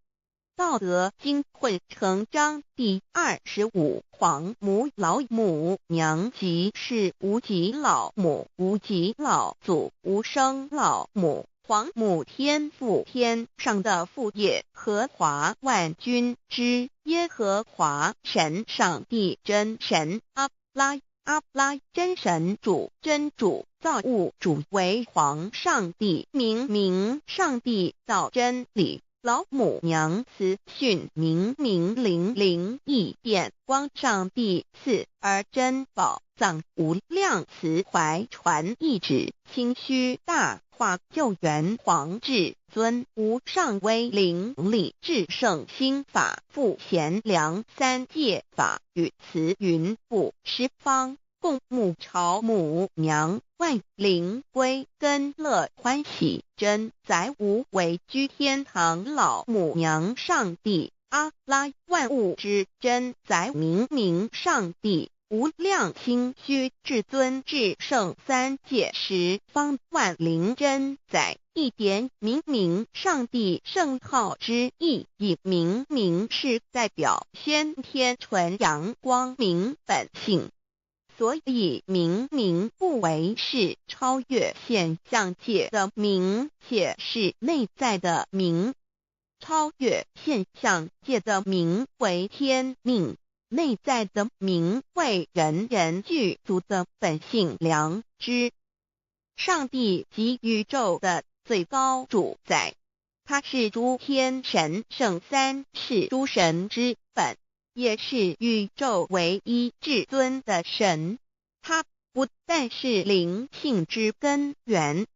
A: 道德经混成章第25，皇母老母娘，即是无极老母，无极老祖，无生老母。皇母天父，天上的父，耶和华万军之耶和华神，上帝真神，阿拉真神主，真主造物主，为皇上帝，明上帝造真理。老母娘慈训明灵异变光，上帝赐而珍宝藏，无量慈怀传一旨，清虚大化救援皇至尊，无上威灵力至圣心法，复贤良三界法，与慈云布十方，共沐朝母娘，万灵归根乐欢喜，真载无为居天堂。老母娘上帝，阿拉万物之真载，明上帝，无量清虚至尊至圣三界十方，万灵真载，一点明上帝圣号之意，以明是代表先天纯阳光明本性。所以明不为是超越现象界的明，且是内在的明。超越现象界的明为天命，内在的明为人人具足的本性良知。上帝即宇宙的最高主宰，他是诸天神圣三世诸神之本，也是宇宙唯一至尊的神。他不但是灵性之根源，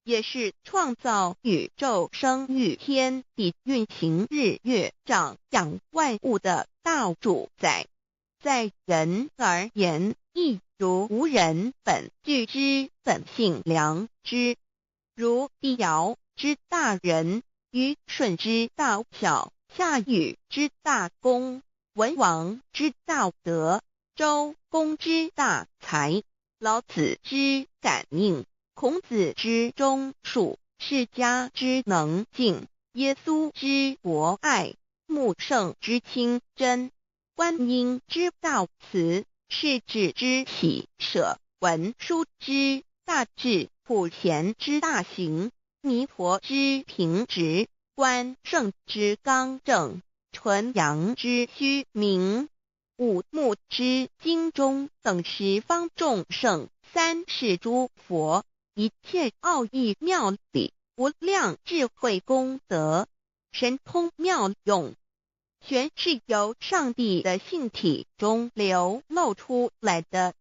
A: 也是创造宇宙生育天地运行日月长养万物的大主宰。在人而言，亦如无人本具之本性良知，如帝尧之大仁，虞舜之大巧，夏禹之大功，文王之道德，周公之大才，老子之感应，孔子之忠恕，释迦之能静，耶稣之博爱，穆圣之清真，观音之道慈，世子之喜舍，文殊之大智，普贤之大行，弥陀之平直，关圣之刚正，纯阳之虚明，五目之精中，等十方众圣，三世诸佛，一切奥义妙理，无量智慧功德，神通妙用，全是由上帝的性体中流露出来的。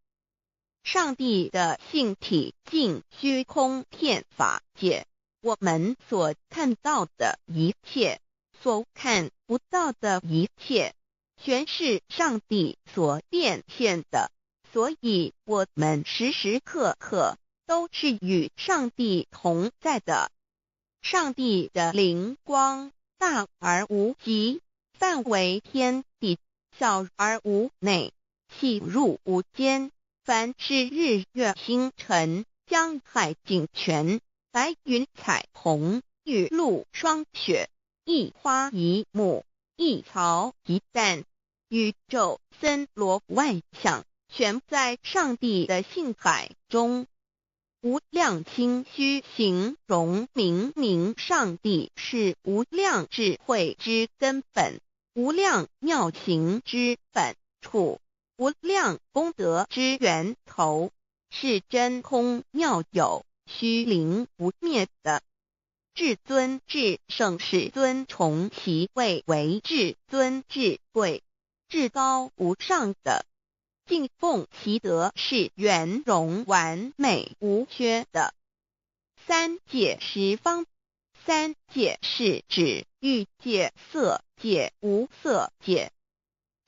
A: 上帝的性体尽虚空遍法界，我们所看到的一切，所看不到的一切，全是上帝所变现的，所以我们时时刻刻都是与上帝同在的。上帝的灵光大而无极，范围天地，小而无内，细入无间。凡是日月星辰，江海井泉，白云彩虹，雨露霜雪，一花一木，一草一蛋，宇宙森罗万象，全在上帝的性海中。无量清虚形容明明上帝是无量智慧之根本，无量妙行之本处，无量功德之源头，是真空妙有，虚灵不灭的。至尊至圣世尊崇其位为至尊至贵，至高无上的，敬奉其德是圆融完美无缺的。三界十方，三界是指欲界、色界、无色界。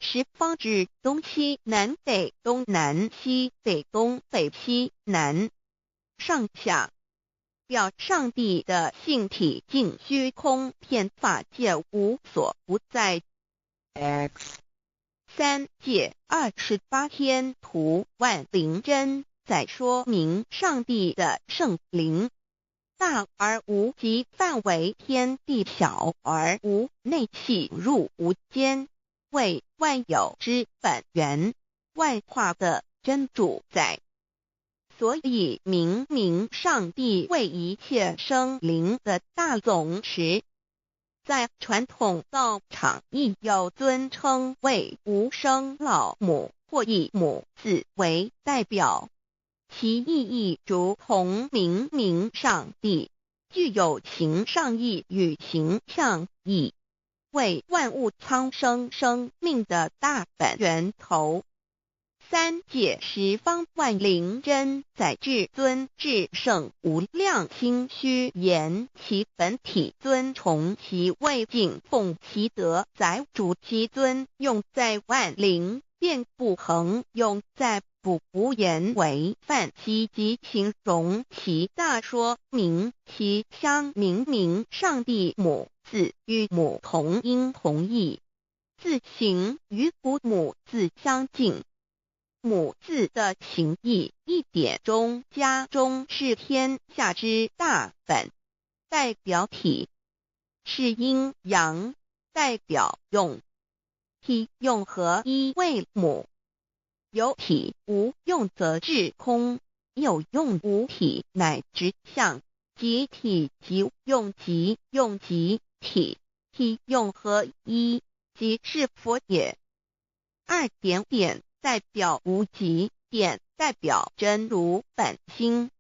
A: 十方指东西南北东南西北东北西南上下，表上帝的性体尽虚空遍法界无所不在。
B: X
A: 三界28天图万灵真，在说明上帝的圣灵大而无极，范围天地，小而无内，细入无间，为万有之本源，万化的真主宰。所以明明上帝为一切生灵的大总持，在传统道场亦有尊称为无生老母，或以母字为代表，其意义如同明明上帝具有形上义与形象义，为万物苍生生命的大本源头。三界十方万灵真，在至尊至圣无量清虚言其本体尊崇其位，敬奉其德，载主其尊，用在万灵，便不恒用在不无言为范其及形容其大，说明其相明上帝母字与母同音同义，字形与父母字相近。母字的情义一点中加中，是天下之大本，代表体；是阴阳，代表用。体用合一为母，有体无用则至空，有用无体乃直相，即体即用，即用即体，体用合一，即是佛也。二点点代表无极，点代表真如本心，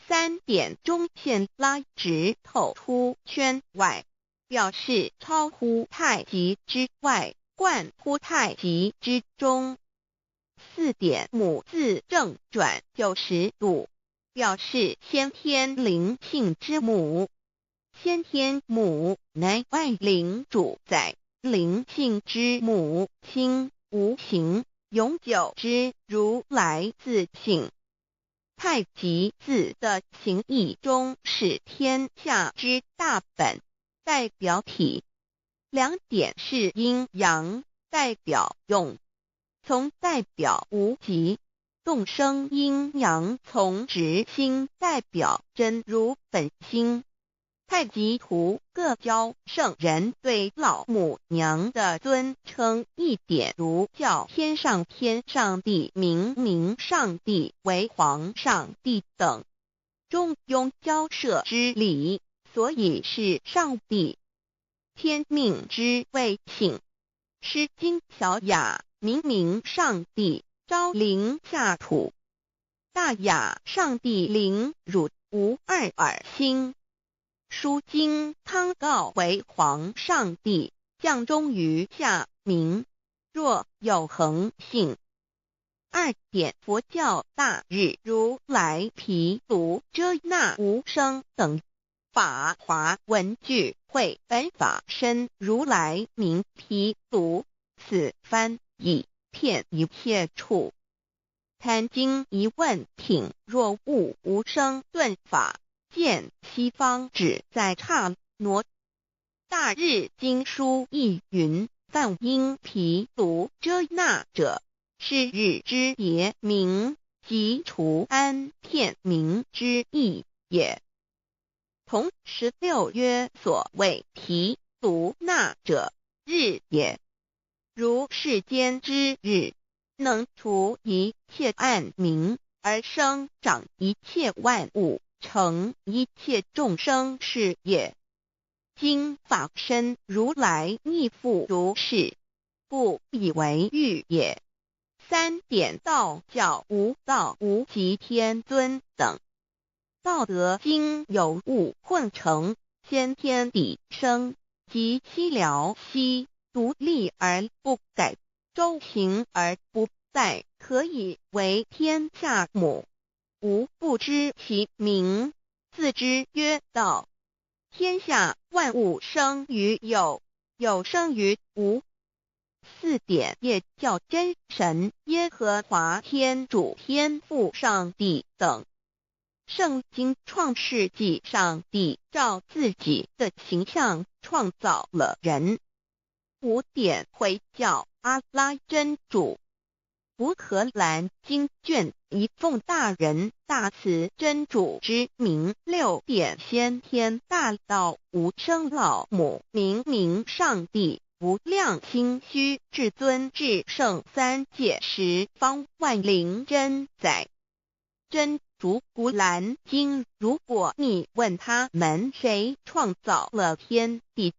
A: 三点中线拉直透出圈外，表示超乎太极之外，贯乎太极之中。4点母字正转90度，表示先天灵性之母。先天母乃外灵主宰，灵性之母亲无形永久之如来自性。太极字的形义中是天下之大本，代表体；2点是阴阳，代表用，从代表无极，动生阴阳从直心，代表真如本心。太极图各教圣人对老母娘的尊称1点，如叫天上帝、明上帝为皇上帝等，中庸交涉之礼，所以是上帝。天命之谓性，诗经小雅明上帝，昭灵下土，大雅上帝灵汝无二耳心。书经汤告为皇上帝，降忠于下民，若有恒性。2点佛教大日如来毗卢遮那无生等法华文具会本法身如来名毗卢，此翻译遍一切处。坛经一问品，若悟无生顿法，见西方只在刹那。大日经书亦云，梵音毗卢遮那者，是日之别名，即除安片名之意也。同16曰，所谓毗卢那者，日也。如世间之日，能除一切暗明，而生长一切万物，成一切众生是也。今法身如来亦复如是，不以为喻也。3点道教无道无极天尊等。道德经有物混成，先天地生，即七辽息，独立而不改，周行而不殆，可以为天下母。吾不知其名，自之曰道。天下万物生于有，有生于无。4点也叫真神、耶和华天主、天父上帝等。圣经创世纪，上帝照自己的形象创造了人。5点回教阿拉真主。乌克兰经卷一奉大人大慈真主之名。6点先天大道无生老母明上帝，无量心虚至尊至圣三界十方万灵真宰。真主古兰经，如果你问他们谁创造了天地，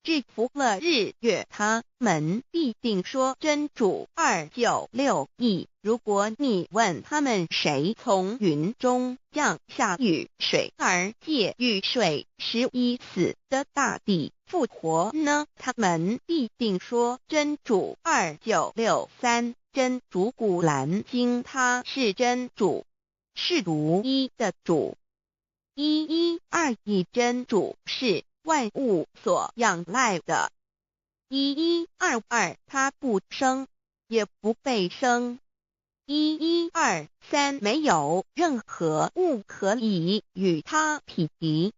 A: 制服了日月，他们必定说真主296亿。如果你问他们谁从云中降下雨水，而借雨水使已死的大地复活呢，他们必定说真主2963。真主古兰经，他是真主，是独一的主。112真主是万物所仰赖的。1122他不生，也不被生。1123没有任何物可以与他匹敌。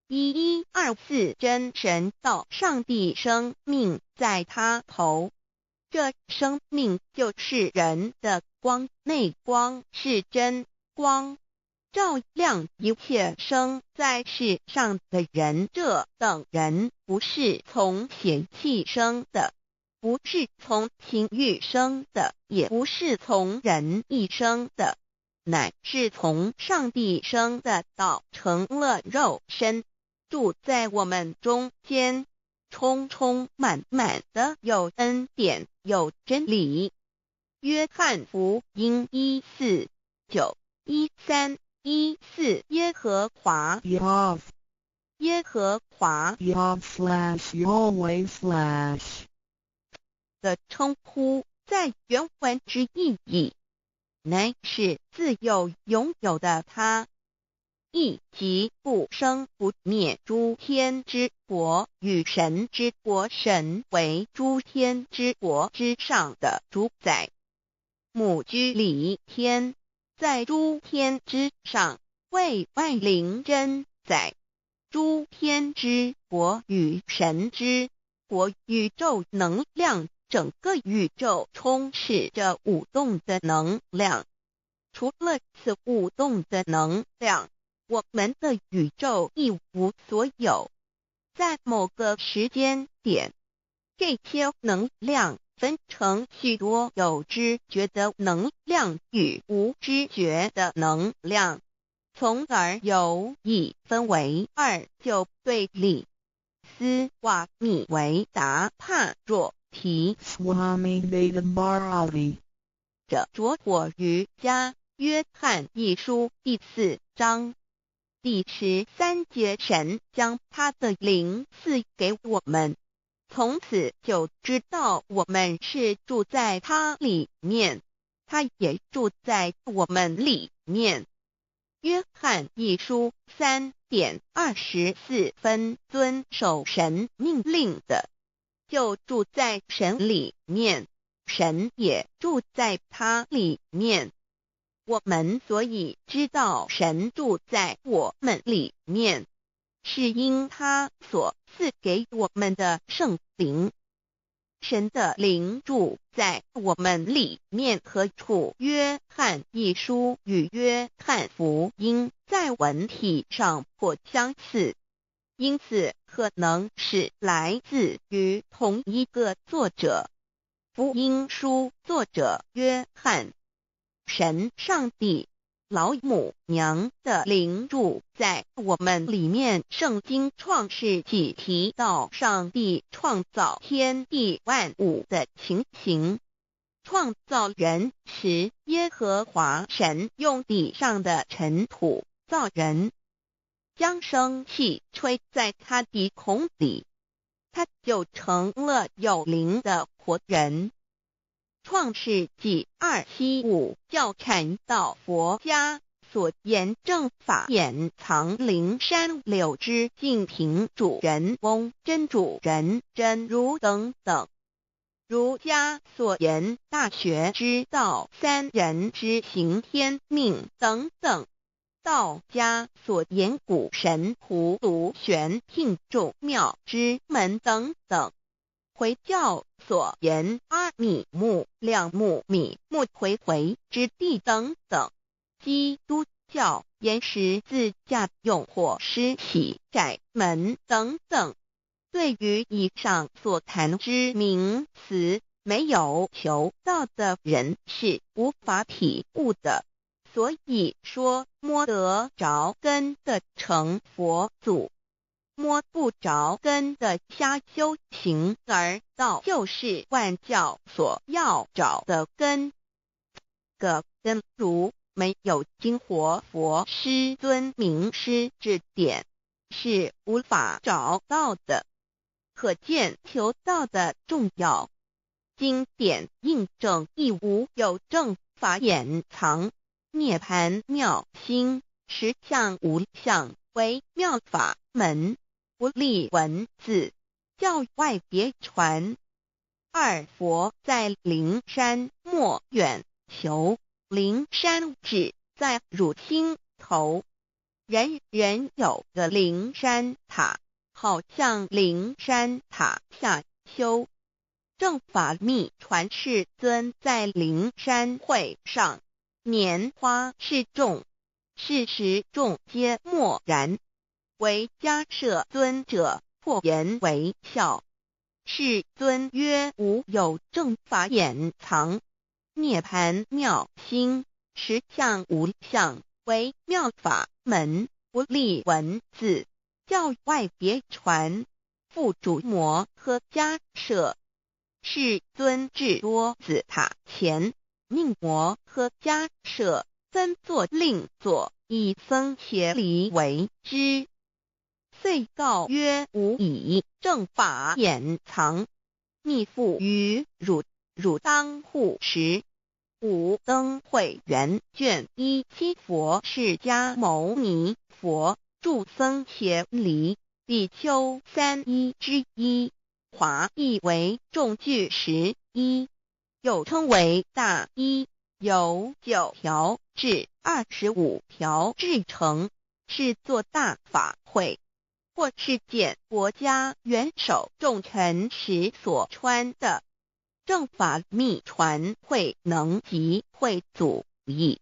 A: 1124真神道上帝生命在他头，这生命就是人的光，内光是真光，照亮一切生在世上的人。这等人不是从血气生的，不是从情欲生的，也不是从人意生的，乃是从上帝生的道成了肉身，住在我们中间，充充满满的有恩典，有真理。约翰福音1491314耶和华
B: Yav
A: 耶和华
B: Yav / Yahweh /
A: 的称呼，在原文之意义，乃是自有拥有的他，亦即不生不灭诸天之国与神之国，神为诸天之国之上的主宰，母居里天，在诸天之上，为外灵真宰。诸天之国与神之国，宇宙能量，整个宇宙充斥着舞动的能量。除了此舞动的能量，我们的宇宙一无所有。在某个时间点，这些能量分成许多有知觉的能量与无知觉的能量，从而有意分为二就对立。斯瓦米维达帕若提
B: Swami Vedabharati
A: 着火于家约翰一书第4章第13节，神将他的灵赐给我们，从此就知道我们是住在他里面，他也住在我们里面。约翰一书3:24，遵守神命令的，就住在神里面，神也住在他里面。我们所以知道神住在我们里面，是因他所赐给我们的圣灵。神的灵住在我们里面，何处？约翰一书与约翰福音在文体上颇相似，因此可能是来自于同一个作者。福音书作者约翰，神上帝老母娘的灵住在我们里面。圣经创世纪提到上帝创造天地万物的情形，创造人时，耶和华神用地上的尘土造人，将生气吹在他鼻孔里，他就成了有灵的活人。创世纪2:7-5教阐到佛家所言正法掩藏灵山柳枝净瓶主人翁真主人真如等等。儒家所言大学之道三人之行天命等等。道家所言古神荼毒玄牝众妙之门等等。回教所言阿米木、亮木、米木回回之地等等。基督教言十字架、用火施洗、窄门等等。对于以上所谈之名词，没有求道的人是无法体悟的。所以说摸得着根的成佛祖，摸不着根的瞎修行，而道就是万教所要找的根。个根如没有经活佛师尊名师指点，是无法找到的。可见求道的重要。经典印证亦无有正法掩藏，涅盘妙心，实相无相，为妙法门，不立文字，教外别传。二佛在灵山莫远求，灵山只在汝心头。人人有个灵山塔，好像灵山塔下修。正法密传世尊在灵山会上，拈花示众，是时众皆默然，唯迦摄尊者破颜为笑。世尊曰：无有正法掩藏，涅盘妙心，实相无相，为妙法门，不立文字，教外别传。复主摩诃迦摄。世尊至多子塔前，命摩诃迦摄分作另作，以僧伽梨为之。遂告曰：无以正法掩藏，密附于汝当护持。五灯会元卷1七佛释迦牟尼佛著僧协离比丘3之一，华译为众句11，又称为大一，由9条至25条制成，是作大法会，或是见国家元首重臣时所穿的。正法密传会能及会祖义。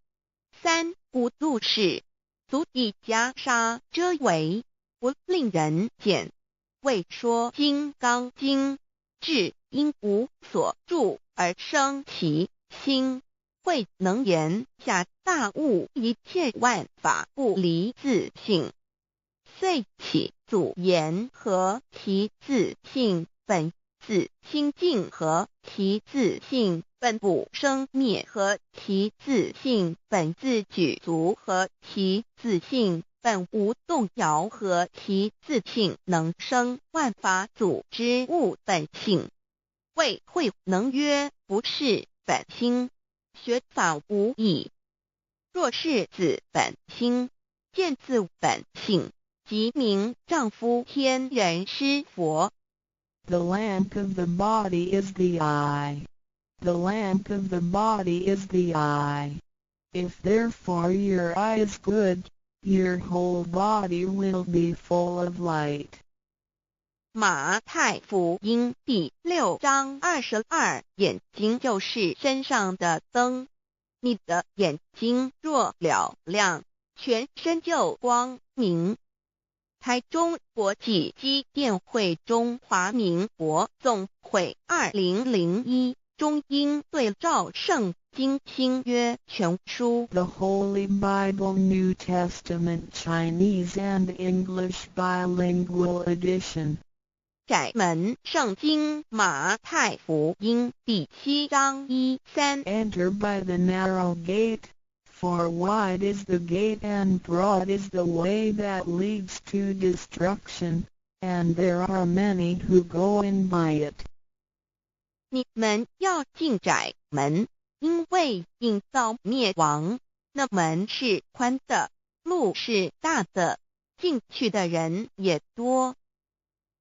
A: 3五度士，足以袈裟遮为，不令人见。为说金刚经，至因无所住而生其心，会能言下大悟一切万法不离自性，遂起祖言和其自性本自清净和其自性本不生灭和其自性本自具足和其自性本无动摇和其自性能生万法组之物本性。谓会能曰不是本心，学法无益。若是自本心，见自本性，即名丈夫天人师佛。
B: The lamp of the body is the eye. The lamp of the body is the eye. If therefore your eye is good, your whole body will be full of light.
A: 马太福音第6章22，眼睛就是身上的灯。你的眼睛若了亮，全身就光明。台中国际机电会中华民国总会2001中英对照圣经新约全书
B: The Holy Bible New Testament Chinese and English Bilingual Edition.
A: 窄门圣经马太福音第7章1-3
B: Enter by the narrow gate, for wide is the gate and broad is the way that leads to destruction, and there are many who go in by it.
A: 你们要进窄门，因为引到灭亡。那门是宽的，路是大的，进去的人也多。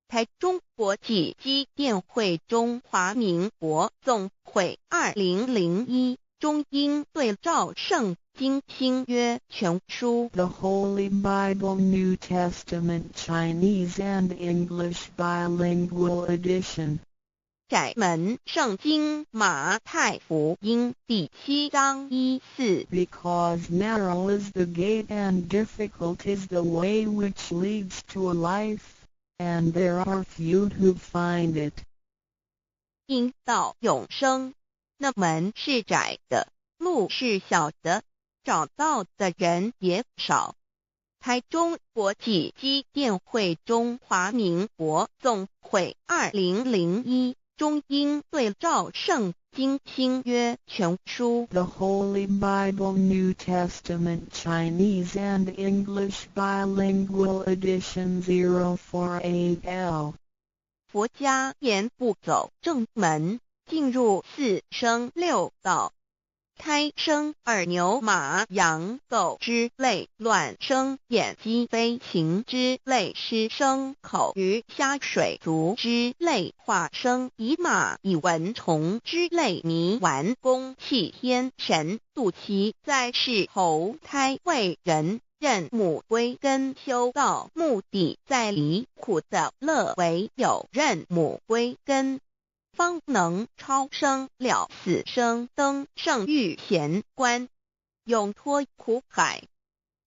A: 台中国际机电会中华民国总会2001中英对照圣经新约全书
B: The Holy Bible New Testament Chinese and English Bilingual Edition.
A: 窄门圣经马太福音第7章1-4
B: Because narrow is the gate and difficult is the way which leads to life, and there are few who find it.
A: 因到永生，那门是窄的，路是小的，找到的人也少。台中国际机电会中华民国总会2001中英对照圣经新约全书
B: The Holy Bible New Testament Chinese and English Bilingual Edition 048L.
A: 佛家言不走正门，进入4生6道。胎生耳牛马羊狗之类，卵生眼鸡飞禽之类，湿生口鱼虾水族之类，化生以马以蚊虫之类，泥丸公气天神度其在世投胎为人，任母归根修道，目的在离苦的乐，唯有任母归根，方能超生了死生，登圣域贤官，永脱苦海。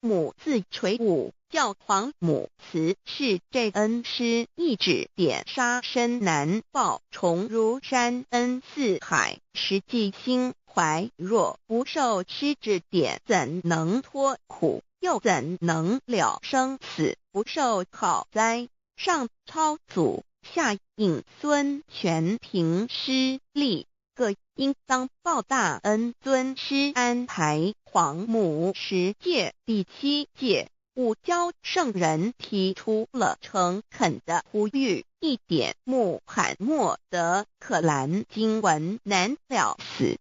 A: 母自垂武，教皇母慈是这恩师，一指点杀身难报，重如山恩似海，实际心怀若不受师指点，怎能脱苦？又怎能了生死？不受考灾，上超祖，下应孙全凭师力，各应当报大恩。尊师安排皇母10届，第7届五教圣人提出了诚恳的呼吁，一点穆罕默德可兰经文难了死。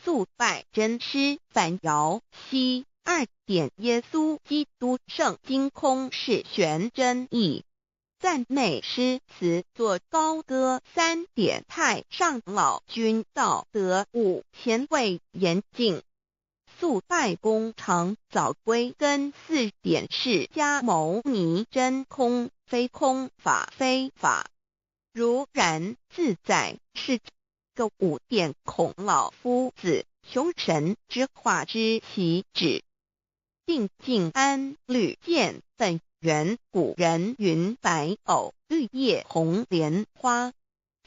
A: 肃拜真师反姚西2点耶稣基督圣经空是玄真义。赞美诗词作高歌3点太上老君道德5前卫严谨。肃拜功常早归根4点释迦牟尼真空非空法非法如然自在是个5点孔老夫子雄神之化之其旨。定静安律见本源古人云白藕绿叶红莲花。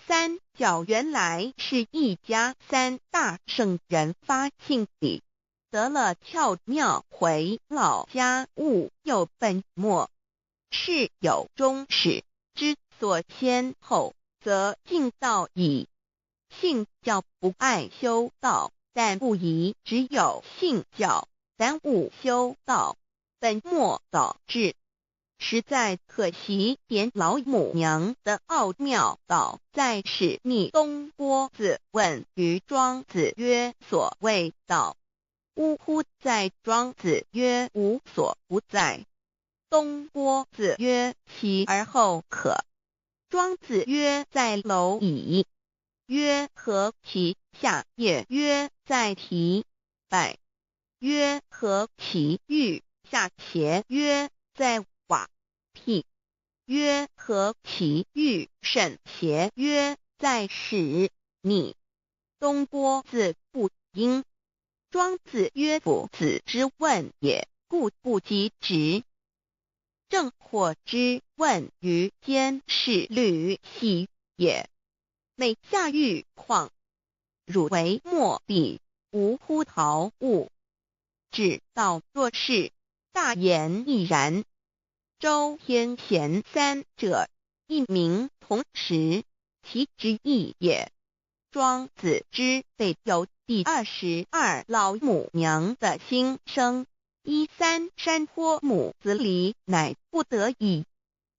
A: 三角原来是一家3大圣人发性地得了巧妙回老家务又本末，是有终始之所先后，则敬道矣。信教不爱修道，但不宜只有信教，耽误修道，本末倒置。实在可惜，点老母娘的奥妙道在使密东郭子问于庄子曰：所谓道，呜呼！在庄子曰：无所不在。东郭子曰：其而后可。庄子曰：在蝼蚁。曰：何其下也？曰：在蹄。百。曰：何其欲下邪？曰：在瓦辟。曰：何其欲甚邪？曰：在使逆。东郭子不应。庄子曰：夫子之问也，故不及直。正或之问于监视律系也。每下欲况，汝为莫必，无乎陶物。指道若是，大言亦然。周天贤3者，一名同时，其之义也。庄子之备有第22老母娘的心声，13山坡母子里乃不得已。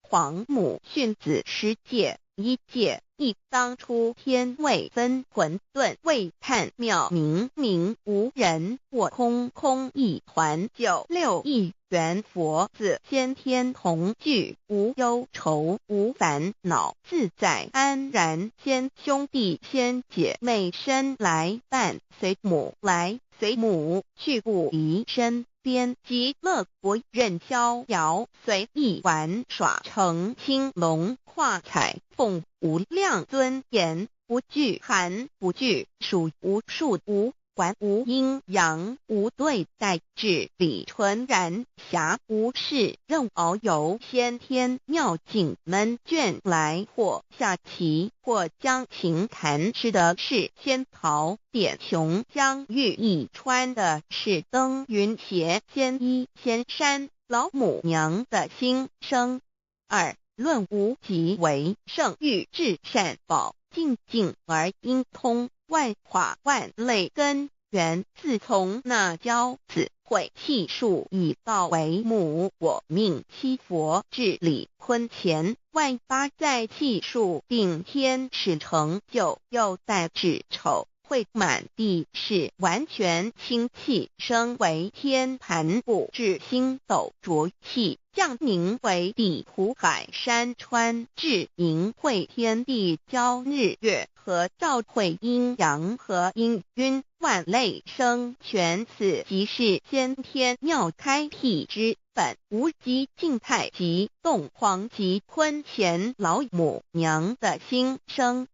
A: 皇母训子10戒1戒，亦当初天未分混沌，未探妙明明无人，我空空一团，96亿元佛子先天同聚，无忧愁无烦恼，自在安然。先兄弟先姐妹身来伴，随母来随母去，不离身边。极乐国任逍遥，随意玩耍，成青龙跨彩凤，无量尊严，不惧寒不惧暑，无数无管无阴阳，无对待，至理纯然暇，无事任遨游，先天妙境门卷来，或下棋，或将琴弹，吃的是仙桃，点琼浆玉一穿的是登云鞋，仙衣仙山。老母娘的心声。2论无极为圣欲至善宝，静静而应通，万法万类根源，自从那骄子会气数以道为母，我命七佛治理坤乾，万八在气数并天使成就，又待至丑会满地是完全清气，升为天盘部，至星斗浊气，降凝为地土海山川，至凝会天地交日月和照会阴阳和阴晕，万类生全，此即是先天妙开辟之本，无极静态及动黄及坤乾老母娘的心声。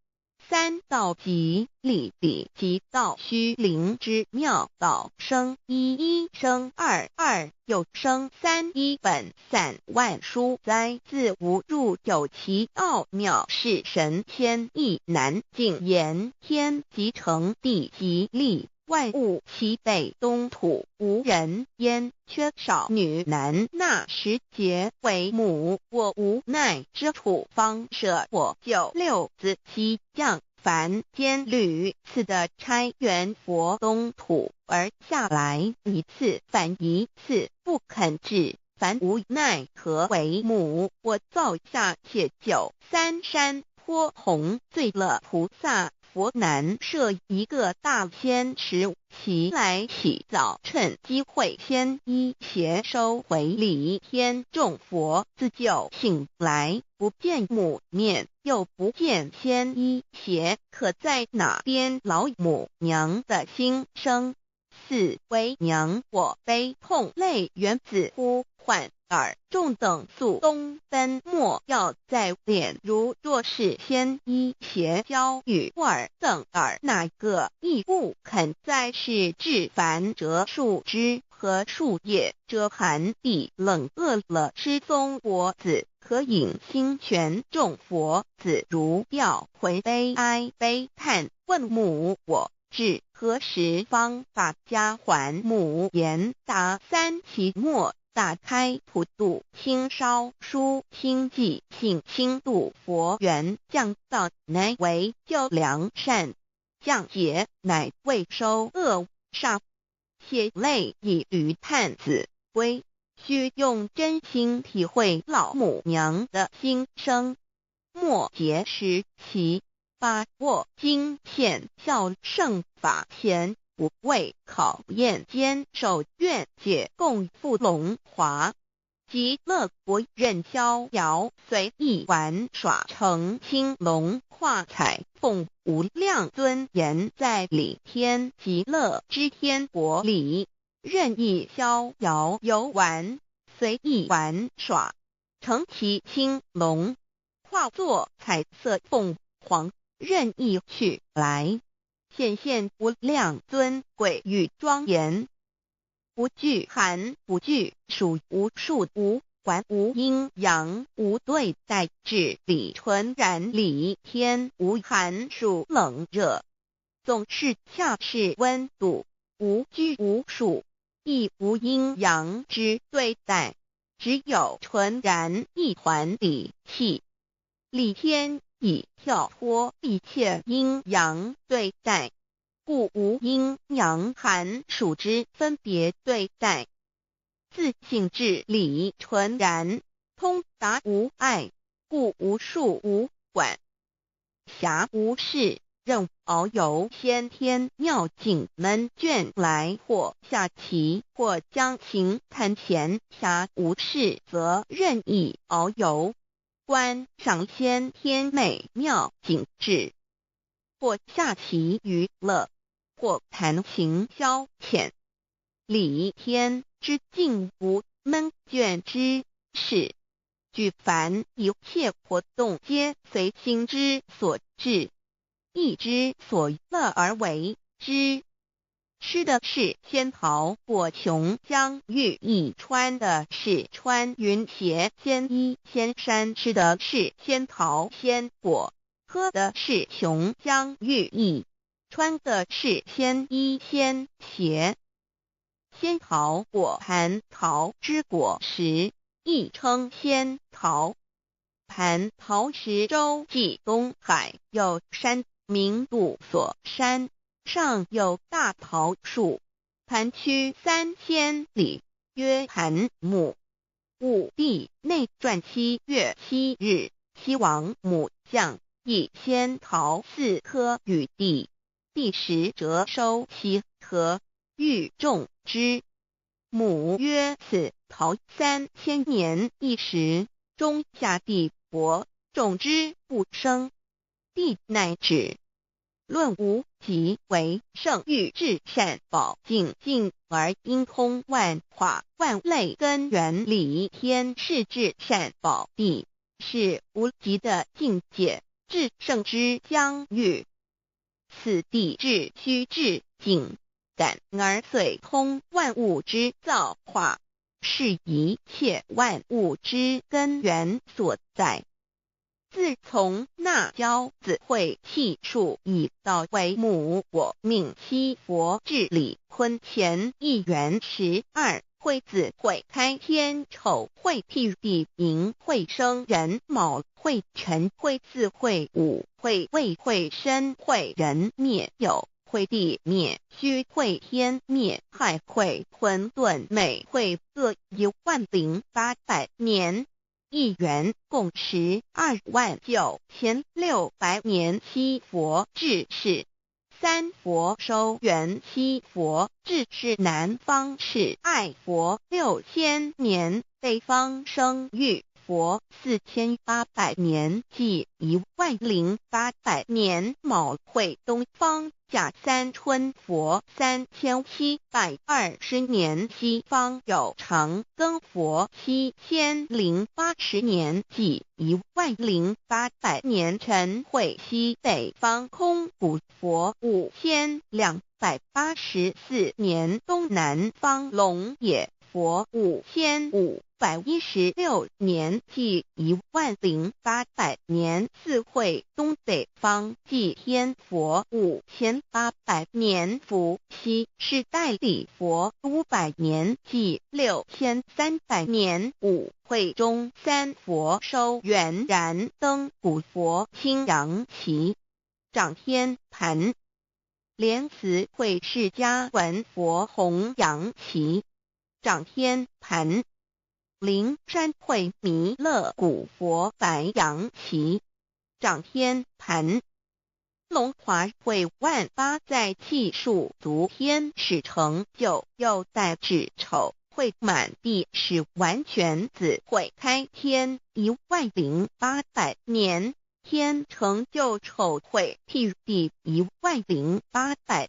A: 3道即理理即道虚灵之妙道，生一生二又生3，一本散万殊哉，自无入有其奥妙，是神天意难尽言。天即成地即立，万物其北东土，无人焉，缺少女男，纳10节为母，我无奈之处，方舍我96子其降凡间屡次的差援佛东土，而下来一次反一次，不肯至凡无奈何为母，我造下且就三山坡洪罪了菩萨。佛南设一个大仙池，其来洗澡，趁机会先衣邪收回礼。天众佛自救醒来，不见母面，又不见仙衣邪，可在哪边老母娘的心生？四为娘我悲痛泪源自呼唤耳众等速东奔，莫要再敛。如若是先衣邪教与尔等耳，哪个亦不肯再是至凡折树枝和树叶，遮寒地冷饿了失踪佛子，可引心泉众佛子如调回悲哀悲叹，问母我至何时方把家还？母言答三期末，打开普度心烧书心记信心度佛缘，降道乃为救良善，降劫乃为收恶煞，血泪以于叹子归，须用真心体会老母娘的心声，莫结识其把握经现效圣法前，不为考验坚守愿解共赴龙华，极乐国任逍遥随意玩耍，成青龙化彩凤无量尊严，在理天极乐之天国里任意逍遥游玩，随意玩耍，成其青龙，化作彩色凤凰，任意去来，显现无量尊贵与庄严，不惧寒，不惧暑，无数无管，无阴阳，无对待，至理纯然理天，无寒暑冷热，总是恰是温度，无拘无束，亦无阴阳之对待，只有纯然一团理气。理天以跳脱一切阴阳对待，故无阴阳寒暑之分别对待，自性至理纯然，通达无碍，故无束无管，暇无事，任遨游先天妙境门卷来，或下棋，或将琴弹弦，暇无事则任意遨游，观赏先天美妙景致，或下棋娱乐，或弹琴消遣。理天之境无闷倦之事，举凡一切活动皆随心之所至，意之所乐而为之。吃的是仙桃果琼浆玉液，穿的是穿云鞋仙衣仙衫，吃的是仙桃仙果，喝的是琼浆玉液，穿的是仙衣仙鞋。仙桃果蟠桃之果实，亦称仙桃。蟠桃实洲际东海有山，名度所山，上有大桃树，盘曲3000里，曰盘木。武帝内传7月7日，西王母降，以仙桃4颗与帝，帝时折收其核，欲种之。母曰：此桃3000年一时，终下地薄，种之不生。帝乃止。论无极为圣欲至善宝净净而应通万化万类根源理天是至善宝地，是无极的境界，至圣之疆域。此地至虚至静感而遂通万物之造化，是一切万物之根源所在。自从那骄子会气数以道为母，我命七佛治理坤乾一元12，会子会开天丑，会辟地寅，会生人卯，会辰，会巳，会午，会未，会申，会人灭酉，会地灭，虚会天灭，亥会混沌每会各10800年。1元共129600年。七佛治世，三佛收元。七佛治世南方是爱佛6000年，北方生玉佛4800年，即10800年。卯会东方甲三春佛3720年，西方有长庚佛7080年，即10800年。辰会西北方空谷佛5284年，东南方龙野佛5516年，即10800年。四会东北方祭天佛5800年，伏羲是代理佛500年，即6300年。五会中三佛收元然灯古佛青阳旗，掌天盘。莲慈会释迦文佛红阳旗，掌天盘。灵山会弥勒古佛白羊旗，掌天盘。龙华会万八在气数足天使成就，又带至丑会满地是完全子会开天10800年，天成就丑会譬地10800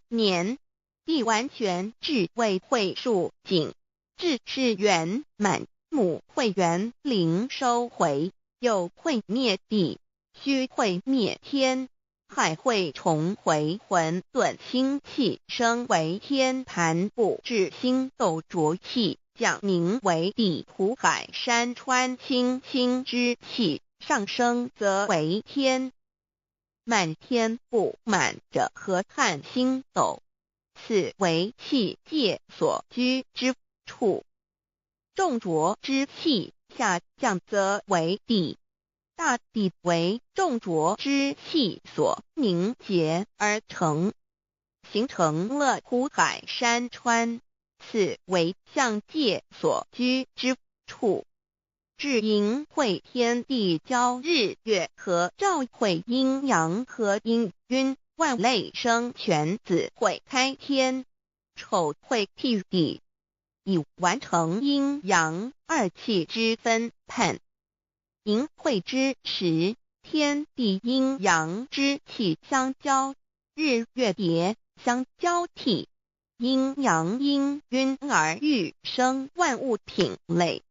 A: 年，地完全智慧会数尽，智是圆满。母会元灵收回，又会灭地，虚会灭天，亥会重回混沌星气，升为天盘部，至星斗浊气，降名为地土海山川星星之气，上升则为天。满天部满着河汉星斗，此为气界所居之处。重浊之气下降则为地，大地为重浊之气所凝结而成，形成了土海山川，此为象界所居之处。至阴会天地交日月和照会阴阳和阴晕，万类生全子会开天，丑会辟地，以完成阴阳二气之分判。寅会之时，天地阴阳之气相交，日月叠相交替，阴阳阴晕而育生万物品类。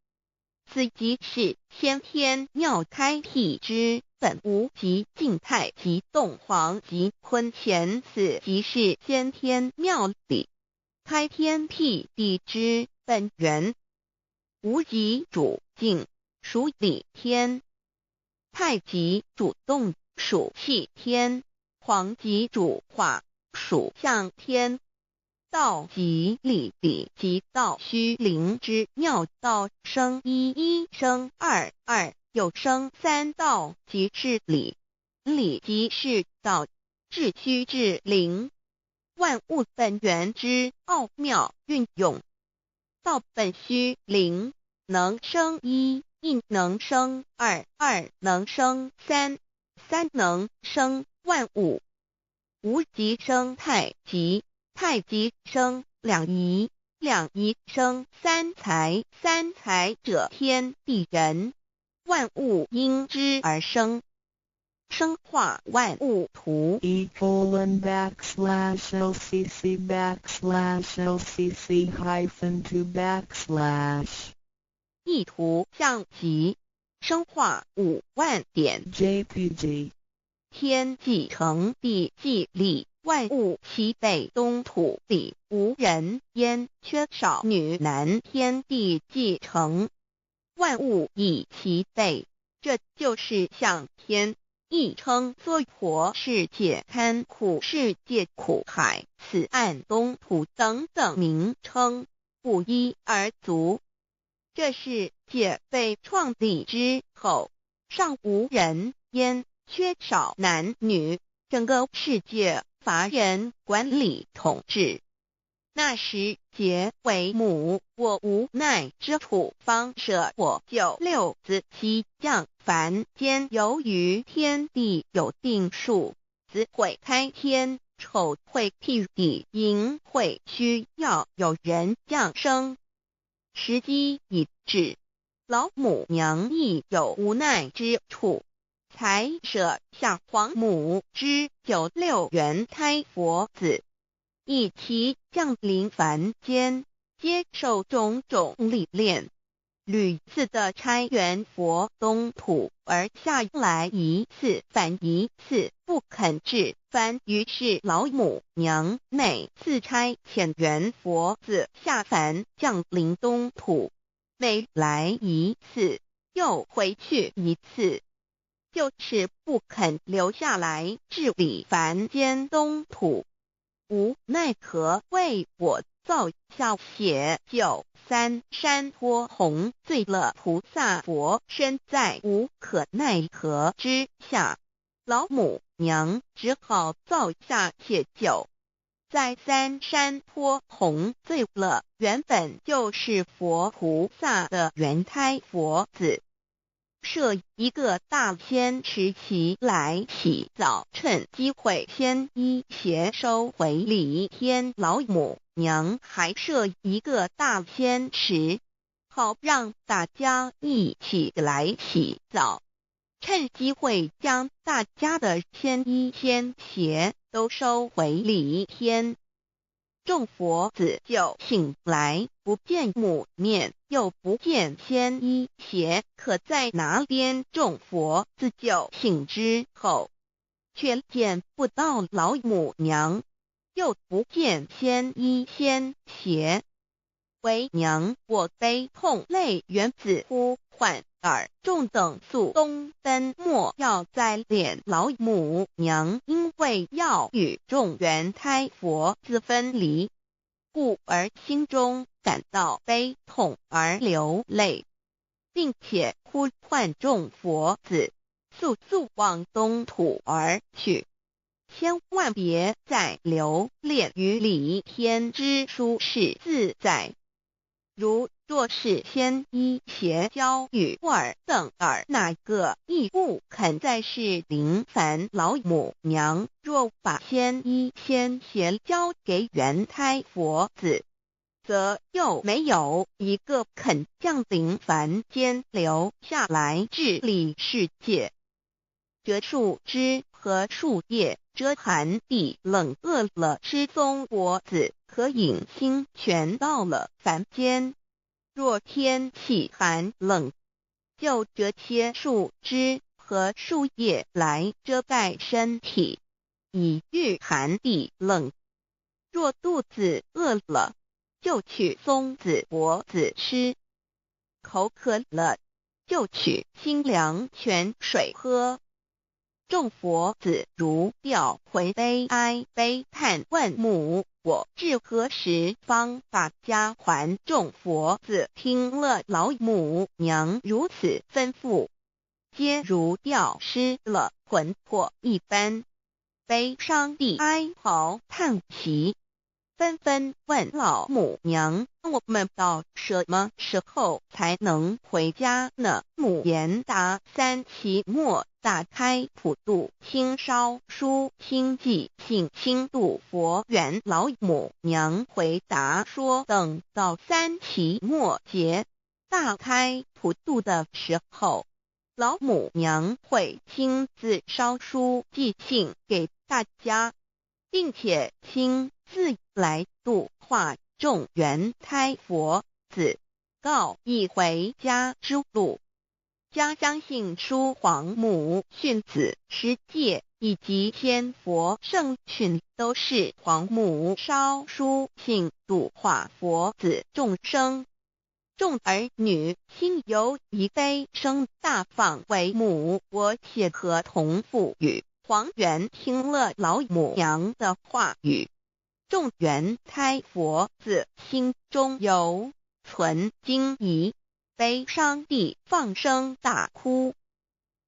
A: 此即是先天妙开辟之本无极静态及动黄及坤乾，此即是先天妙理开天辟地之本源。无极主静，属理天；太极主动，属气天；黄极主化，属象天。道即理，理即道虚灵之妙道，生一，一生二，二又生三，道即是理，理即是道，至虚至灵，万物本源之奥妙运用。道本虚灵，能生一，一能生二，二能生三，三能生万物。无极生太极，太极生两仪，两仪生三才，三才者天地人，万物因之而生，生化万物图。
B: e://LCC_LCC_2/
A: 意图象极，生化5万点
B: JPG。
A: 天既成地既立，万物其北东土地，无人焉，缺少女男，天地既成，万物以其北，这就是象天。亦称娑婆世界、堪苦世界、苦海、此岸东土等等名称，不一而足。这世界被创立之后，尚无人焉，缺少男女，整个世界乏人管理统治。那时桀为母，我无奈之处，方舍我9六子妻降凡间。由于天地有定数，子会开天，丑会辟地，寅会需要有人降生。时机已至，老母娘亦有无奈之处，才舍下皇母之9六元胎佛子，以其降临凡间，接受种种历练，屡次的差援佛东土，而下来一次反一次不肯治番。于是老母娘每次差遣援佛子下凡降临东土，每来一次又回去一次，就是不肯留下来治理凡间东土。无奈何为我造下血93山托红，醉了菩萨佛身在无可奈何之下，老母娘只好造下血9，在3山托红醉了原本就是佛菩萨的原胎佛子，设一个大仙池期来洗澡，趁机会先一邪收回礼天。老母娘还设一个大仙池，好让大家一起来洗澡，趁机会将大家的仙衣仙鞋都收回礼天。众佛子就醒来，不见母面，又不见仙衣鞋，可在哪边？众佛子就醒之后，却见不到老母娘，又不见仙衣仙鞋。为娘我悲痛泪源自呼唤耳，众等速东奔，莫要再敛老母娘，因为要与众原胎佛子分离，故而心中感到悲痛而流泪，并且呼唤众佛子速速往东土而去，千万别再留恋于礼天之舒适自在。如若是仙衣鞋交与我等儿，哪个亦不肯再是临凡老母娘。若把仙衣仙鞋交给原胎佛子，则又没有一个肯降临凡间留下来治理世界。这树枝和树叶遮寒地冷，饿了吃松果子，可饮清泉到了凡间。若天气寒冷，就折些树枝和树叶来遮盖身体，以御寒地冷。若肚子饿了，就取松子果子吃；口渴了，就取清凉泉水喝。众佛子如调回悲哀悲叹，问母我至何时方把家还？众佛子听了老母娘如此吩咐，皆如吊失了魂魄一般，悲伤地哀嚎叹息，纷纷问老母娘：我们到什么时候才能回家呢？母言答：3期末打开普度清烧书清寂信清度佛缘。老母娘回答说，等到3期末节大开普度的时候，老母娘会亲自烧书寄信给大家，并且亲自来度化众原胎佛子，告一回家之路。将相信书皇母训子十戒以及天佛圣训，都是皇母烧书信度化佛子众生。众儿女心有一悲生大放为母，我且合同父语。皇元听了老母娘的话语，众原胎佛子心中有存惊疑，悲伤地放声大哭。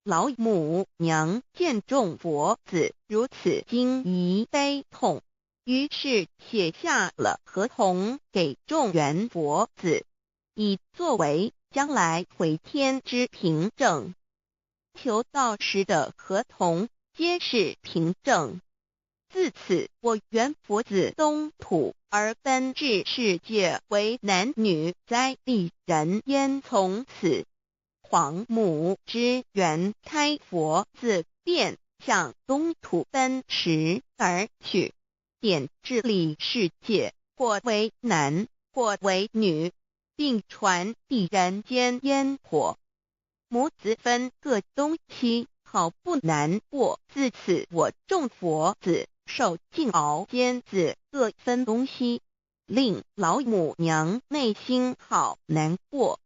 A: 老母娘见众佛子如此惊疑悲痛，于是写下了合同给众缘佛子，以作为将来回天之凭证。求道时的合同皆是凭证。自此，我缘佛子东土而奔至世界为男女在地人焉。从此，黄母之缘开佛子便向东土奔驰而去，点治理世界，或为男，或为女，并传递人间烟火。母子分各东西，好不难过。自此，我众佛子受尽熬煎子各分东西，令老母娘内心好难过。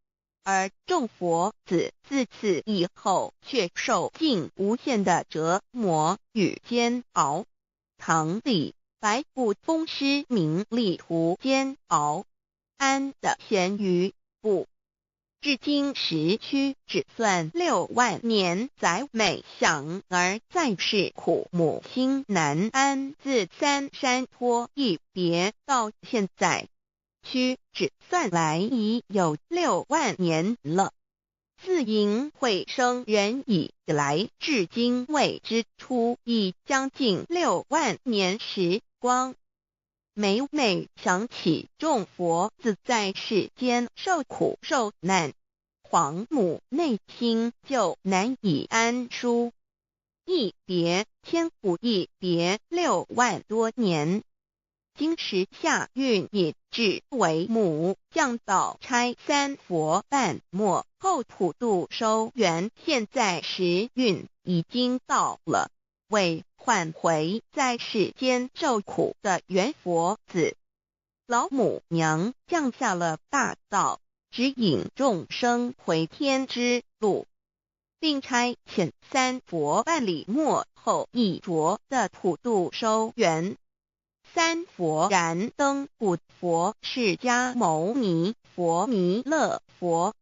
A: 而众佛子自此以后却受尽无限的折磨与煎熬。唐李白骨风师名利图煎熬，安得闲于不？至今时区只算6万年，载每想而在世苦，母心难安。自三山托一别到现在，屈指算来已有6万年了。自寅会生人以来，至今未知出，已将近6万年时光。每每想起众佛子在世间受苦受难，黄母内心就难以安舒。一别千古，一别6万多年。今时夏运也至为母降道差三佛半末，后普度收圆。现在时运已经到了，为唤回在世间受苦的缘佛子，老母娘降下了大道，指引众生回天之路，并差遣三佛办理末后一着的普度收圆。三佛燃灯古佛、释迦牟尼佛、弥勒佛，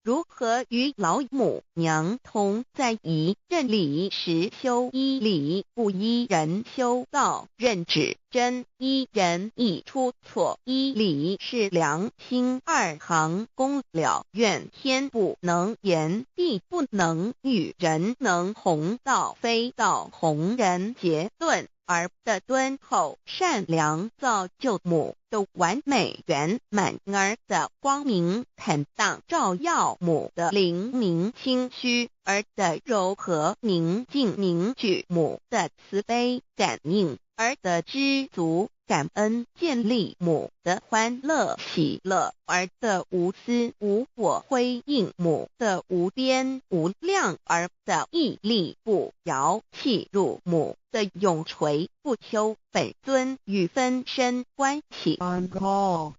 A: 如何与老母娘同在一任理时修一理，不依人修道，任指真一人一出错，一理是良心，二行功了愿天不能言，地不能喻，人能弘道，非道弘人。结论而的敦厚善良，造就母的完美圆满，儿的光明坦荡，照耀母的灵明清虚，儿的柔和宁静凝聚，母的慈悲感应，儿的知足感恩建立，母的欢乐喜乐，儿的无私无我辉映，母的无边无量，儿的屹立不摇弃入，母的永垂不朽。本尊与分身关系。
B: On call.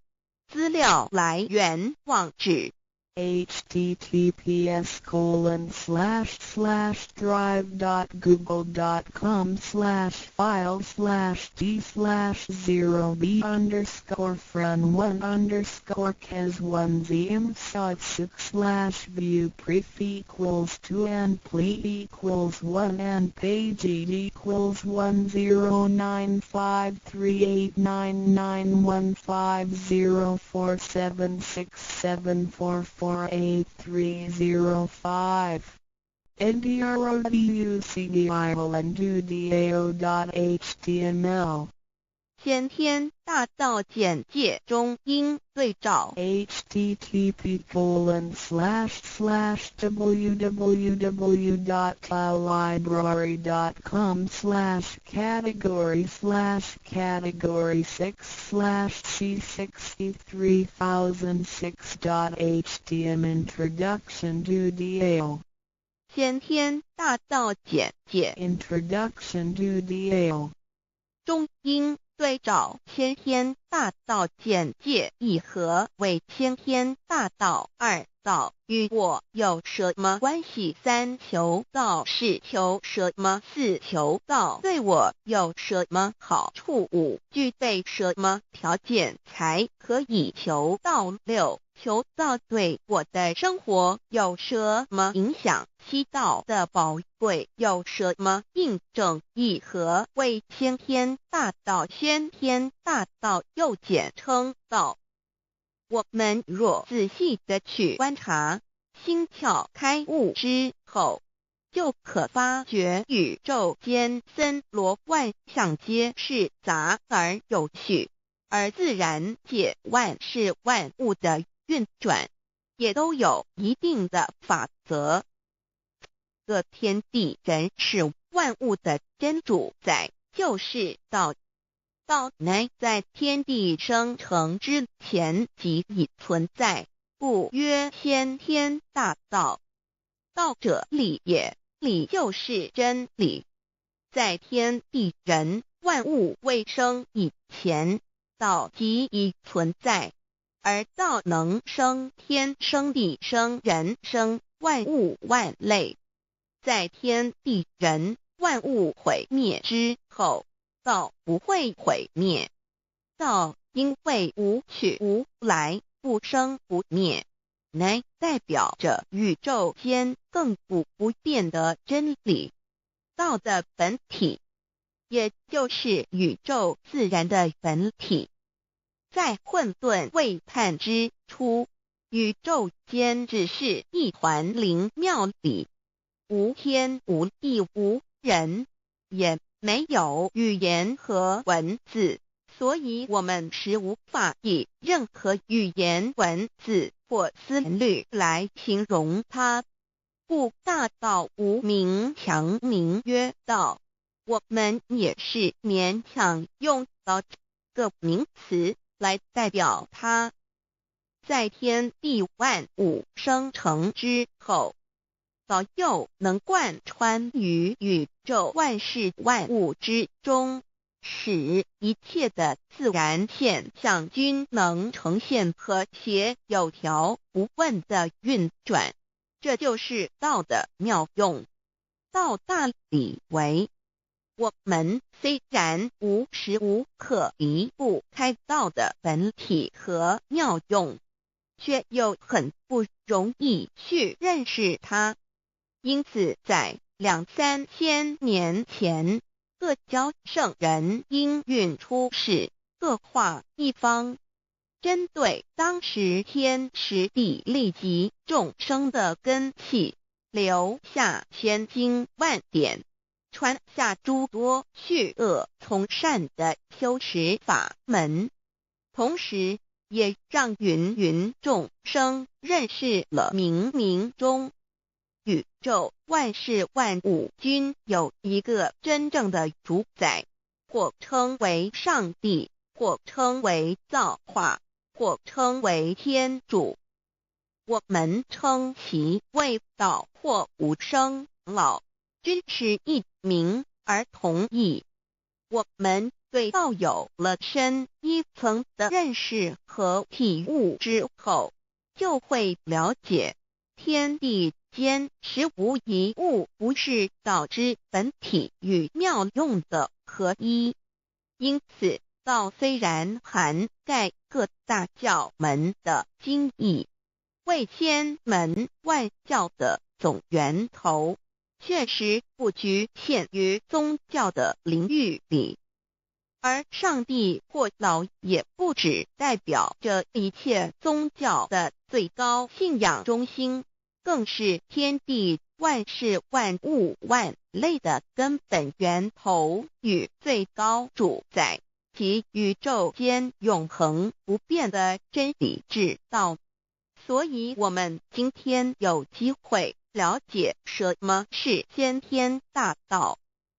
A: 资料来源网址
B: https://drive.google.com/file/d/0b_cas1zm/6/view pref equals 2 and plea equals 1 and page equals 109538991504767448305. ndroducdioland.html
A: 先天大道简介中应对照
B: http://www.library.com/category/category6/c63006.htm Introduction to DAO
A: 先天大道简介
B: Introduction to DAO
A: 中应对照先天大道简介一和为先天大道2道与我有什么关系？三求道是求什么？四求道对我有什么好处？五具备什么条件才可以求道？六求道对我的生活有什么影响？七道的宝贵有什么印证？一何谓先天大道？先天大道又简称道。我们若仔细地去观察，心窍开悟之后，就可发觉宇宙间森罗万象皆是杂而有序，而自然界万事万物的运转也都有一定的法则。这天地人是万物的真主宰，就是道。道乃在天地生成之前即已存在，故曰先天大道。道者理也，理就是真理。在天地人万物未生以前，道即已存在，而道能生天、生地、生人、生万物万类。在天地人万物毁灭之后，道不会毁灭。道因为无去无来，不生不灭，乃代表着宇宙间亘古不变的真理。道的本体，也就是宇宙自然的本体。在混沌未判之初，宇宙间只是一团灵妙理，无天无地无人，也没有语言和文字，所以我们是无法以任何语言、文字或思虑来形容它。故大道无名，强名曰道。我们也是勉强用到这个名词来代表它。在天地万物生成之后，道又能贯穿于宇宙万事万物之中，使一切的自然现象均能呈现和谐有条不紊的运转。这就是道的妙用。道大理为，我们虽然无时无刻离不开道的本体和妙用，却又很不容易去认识它。因此在2-3千年前，各教圣人应运出世，各化一方，针对当时天时地利及众生的根器，留下千经万典，传下诸多去恶从善的修持法门，同时也让芸芸众生认识了冥冥中宇宙万事万物均有一个真正的主宰，或称为上帝，或称为造化，或称为天主。我们称其为道或无生老，均是一名而同义。我们对道有了深一层的认识和体悟之后，就会了解天地间实无一物不是道之本体与妙用的合一。因此道虽然涵盖各大教门的经义，为千门万教的总源头，确实不局限于宗教的领域里。而上帝或老也不只代表着一切宗教的最高信仰中心，更是天地万事万物万类的根本源头与最高主宰，及宇宙间永恒不变的真理之道。所以我们今天有机会了解什么是先天大道，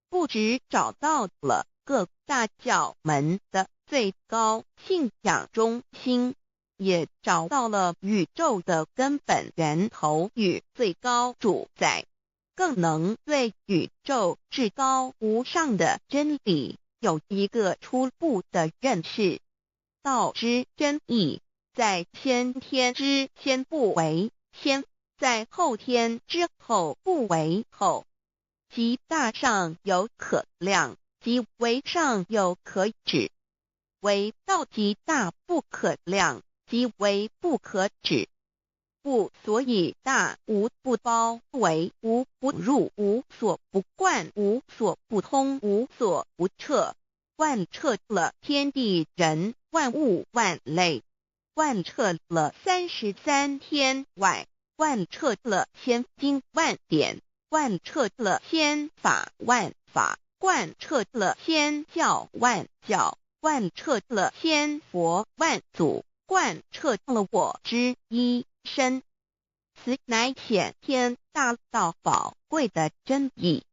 A: 不只找到了各大教门的最高信仰中心，也找到了宇宙的根本源头与最高主宰，更能对宇宙至高无上的真理有一个初步的认识。道之真义，在先天之先不为，先在后天之后不为后，即大上有可量，即为上有可止，为道即大不可量，即为不可止。不所以大无不包围，无不入，无所不贯，无所不通，无所不彻，贯彻了天地人万物万类，贯彻了33天外，贯彻了千经万典，贯彻了千法万法，贯彻了千教万教，贯彻了千佛万祖，贯彻了我之一身。此乃显天大道宝贵的真义，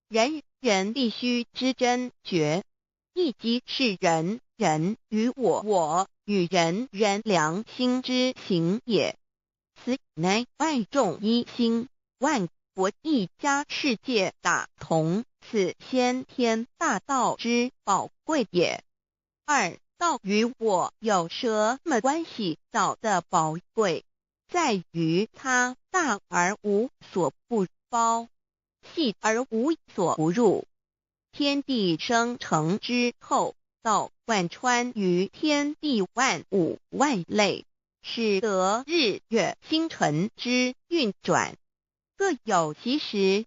A: 人人必须知真觉，亦即是人人与我与人人良心之行也。此乃万众一心，万国一家，世界大同，此先天大道之宝贵也。二，道与我有什么关系？道的宝贵在于它大而无所不包，细而无所不入。天地生成之后，道贯穿于天地万物万类，使得日月星辰之运转各有其时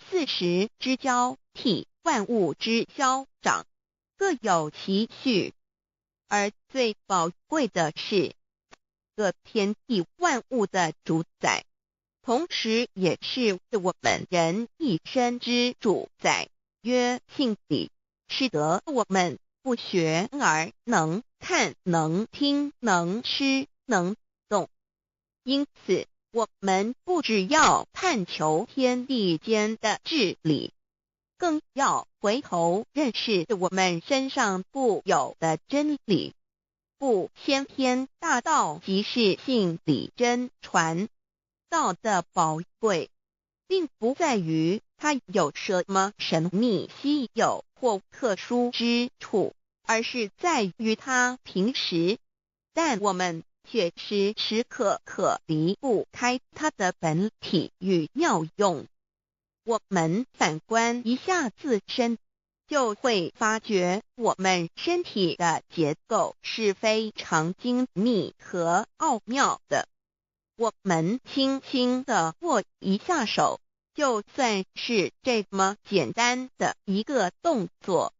A: ，4时之交替，万物之消长各有其序。而最宝贵的是各天地万物的主宰，同时也是我们人一生之主宰，曰性理，使得我们不学而能看，能听，能吃，能动。因此我们不只要探求天地间的治理，更要回头认识我们身上固有的真理。不，先天大道即是性理真传。道的宝贵并不在于它有什么神秘稀有或特殊之处，而是在于它平时，但我们却时时刻刻离不开它的本体与妙用。我们反观一下自身，就会发觉我们身体的结构是非常精密和奥妙的。我们轻轻地握一下手，就算是这么简单的一个动作，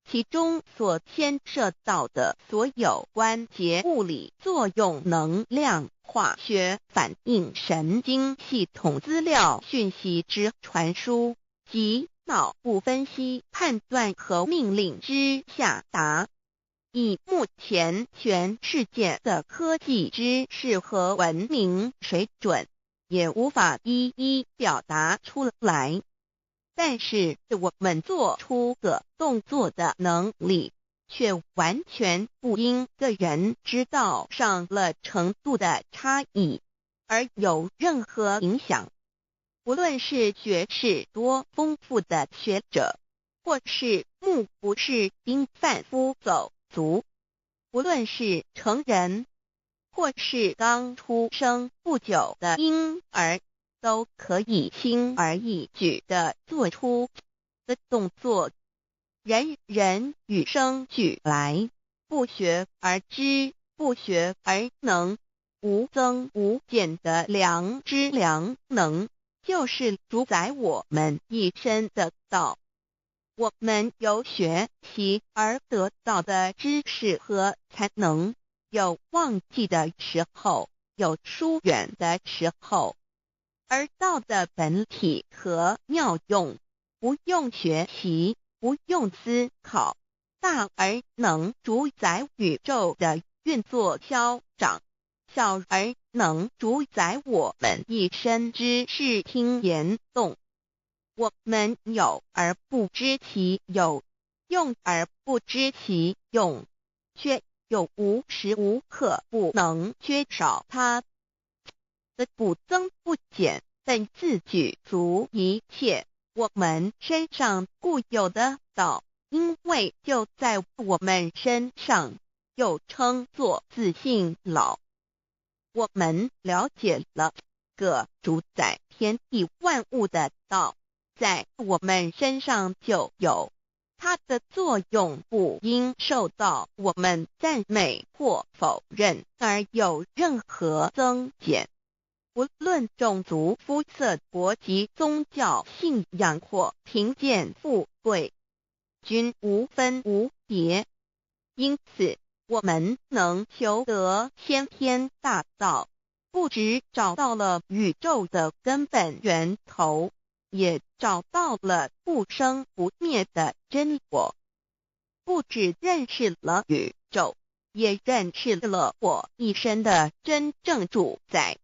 A: 其中所牵涉到的所有关节物理作用、能量、化学反应、神经系统资料讯息之传输及脑部分析、判断和命令之下达，以目前全世界的科技知识和文明水准，也无法一一表达出来。但是我们做出个动作的能力，却完全不因个人知道上了程度的差异而有任何影响。无论是学识多丰富的学者，或是目不识丁贩夫走卒，无论是成人，或是刚出生不久的婴儿，都可以轻而易举地做出的动作。人人与生俱来，不学而知，不学而能，无增无减的良知良能，就是主宰我们一生的道。我们有学习而得到的知识和才能，有忘记的时候，有疏远的时候，而道的本体和妙用，不用学习，不用思考，大而能主宰宇宙的运作消长，小而能主宰我们一生之视听言动。我们有而不知其有，用而不知其用，却又无时无刻不能缺少它的不增不减，但自具足一切我们身上固有的道，因为就在我们身上，又称作自性老。我们了解了个主宰天地万物的道，在我们身上就有，它的作用不应受到我们赞美或否认而有任何增减。无论种族、肤色、国籍、宗教、信仰或贫贱富贵，均无分无别。因此，我们能求得先天大道，不只找到了宇宙的根本源头，也找到了不生不灭的真我。不只认识了宇宙，也认识了我一生的真正主宰。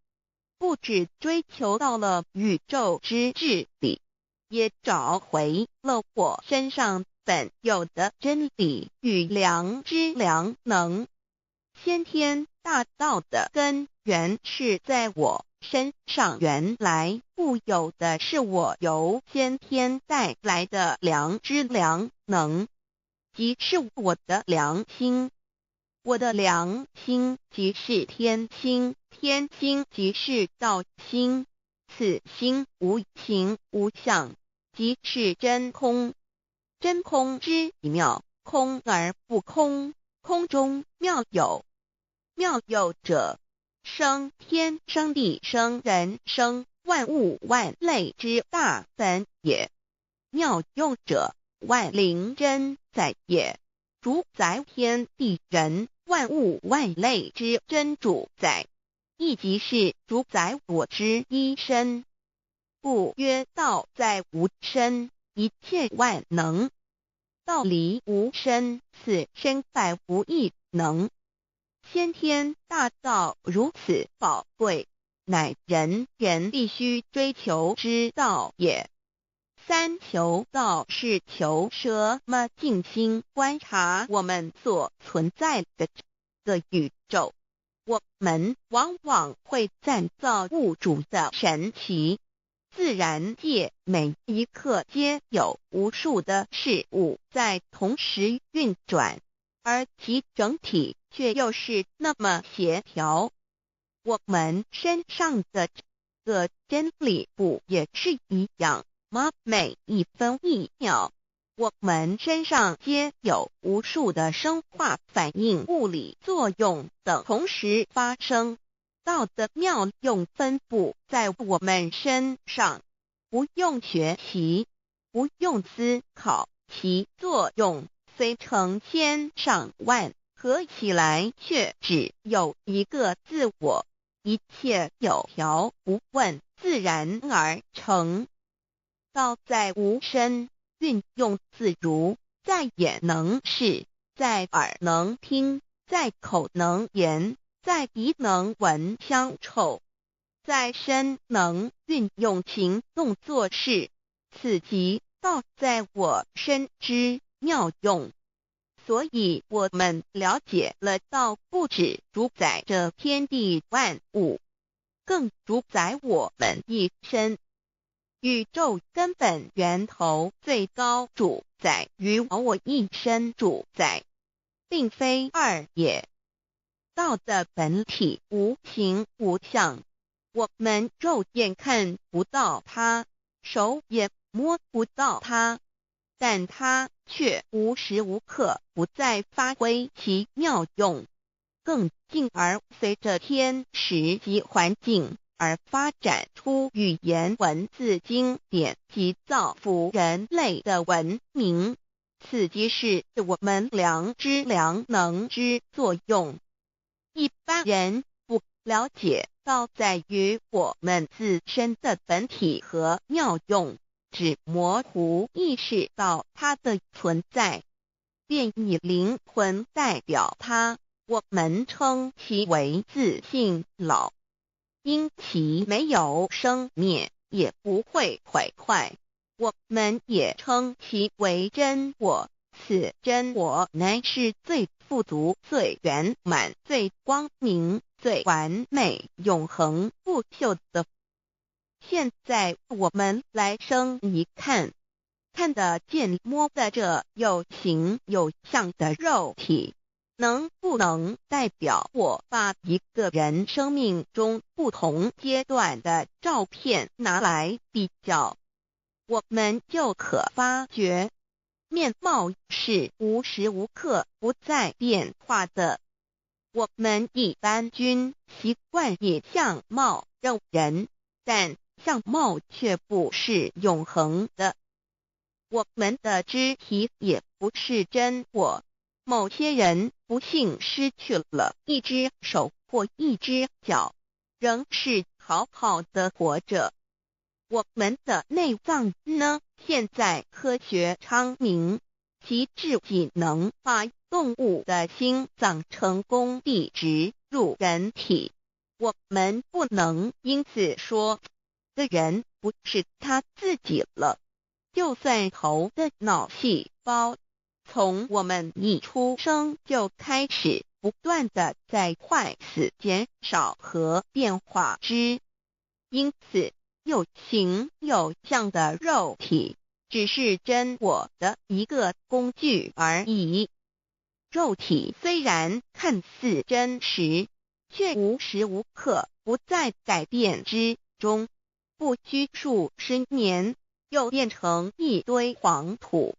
A: 不只追求到了宇宙之至理，也找回了我身上本有的真理与良知良能。先天大道的根源是在我身上，原来固有的是我由先天带来的良知良能，即是我的良心。我的良心即是天心，天心即是道心，此心无形无相，即是真空。真空之妙，空而不空，空中妙有。妙有者，生天生地生人生万物万类之大本也。妙用者，万灵真在也，主宰天地人万物万类之真主宰，亦即是主宰我之一身。故曰道在无身，一切万能。道离无身，此身百无一能。先天大道如此宝贵，乃人人必须追求之道也。三求道是求什么？静心观察我们所存在的这个宇宙，我们往往会赞造物主的神奇。自然界每一刻皆有无数的事物在同时运转，而其整体却又是那么协调。我们身上的这个真理不也是一样吗？每一分一秒，我们身上皆有无数的生化反应、物理作用等同时发生。道的妙用分布在我们身上，不用学习，不用思考，其作用虽成千上万，合起来却只有一个自我，一切有条不紊，自然而成。道在无身，运用自如，在眼能视，在耳能听，在口能言，在鼻能闻香臭，在身能运用行动做事，此即道在我身之妙用。所以我们了解了道不只主宰着天地万物，更主宰我们一身。宇宙根本源头最高主宰与我一身主宰，并非二也。道的本体无形无相，我们肉眼看不到它，手也摸不到它，但它却无时无刻不在发挥其妙用，更进而随着天时及环境而发展出语言文字经典及造福人类的文明，此即是我们良知良能之作用。一般人不了解道在于我们自身的本体和妙用，只模糊意识到它的存在，便以灵魂代表它，我们称其为自性老。因其没有生灭，也不会毁坏，我们也称其为真我。此真我乃是最富足、最圆满、最光明、最完美、永恒不朽的。现在我们来生一看，看得见摸得着有形有相的肉体，能不能代表我把一个人生命中不同阶段的照片拿来比较，我们就可发觉，面貌是无时无刻不在变化的。我们一般均习惯以相貌认人，但相貌却不是永恒的。我们的肢体也不是真我，某些人不幸失去了一只手或一只脚，仍是好好的活着。我们的内脏呢？现在科学昌明，其自己能把动物的心脏成功地植入人体。我们不能因此说这人不是他自己了。就算头的脑细胞从我们一出生就开始不断的在坏死、减少和变化之，因此有形有相的肉体只是真我的一个工具而已。肉体虽然看似真实，却无时无刻不在改变之中，不拘数十年又变成一堆黄土。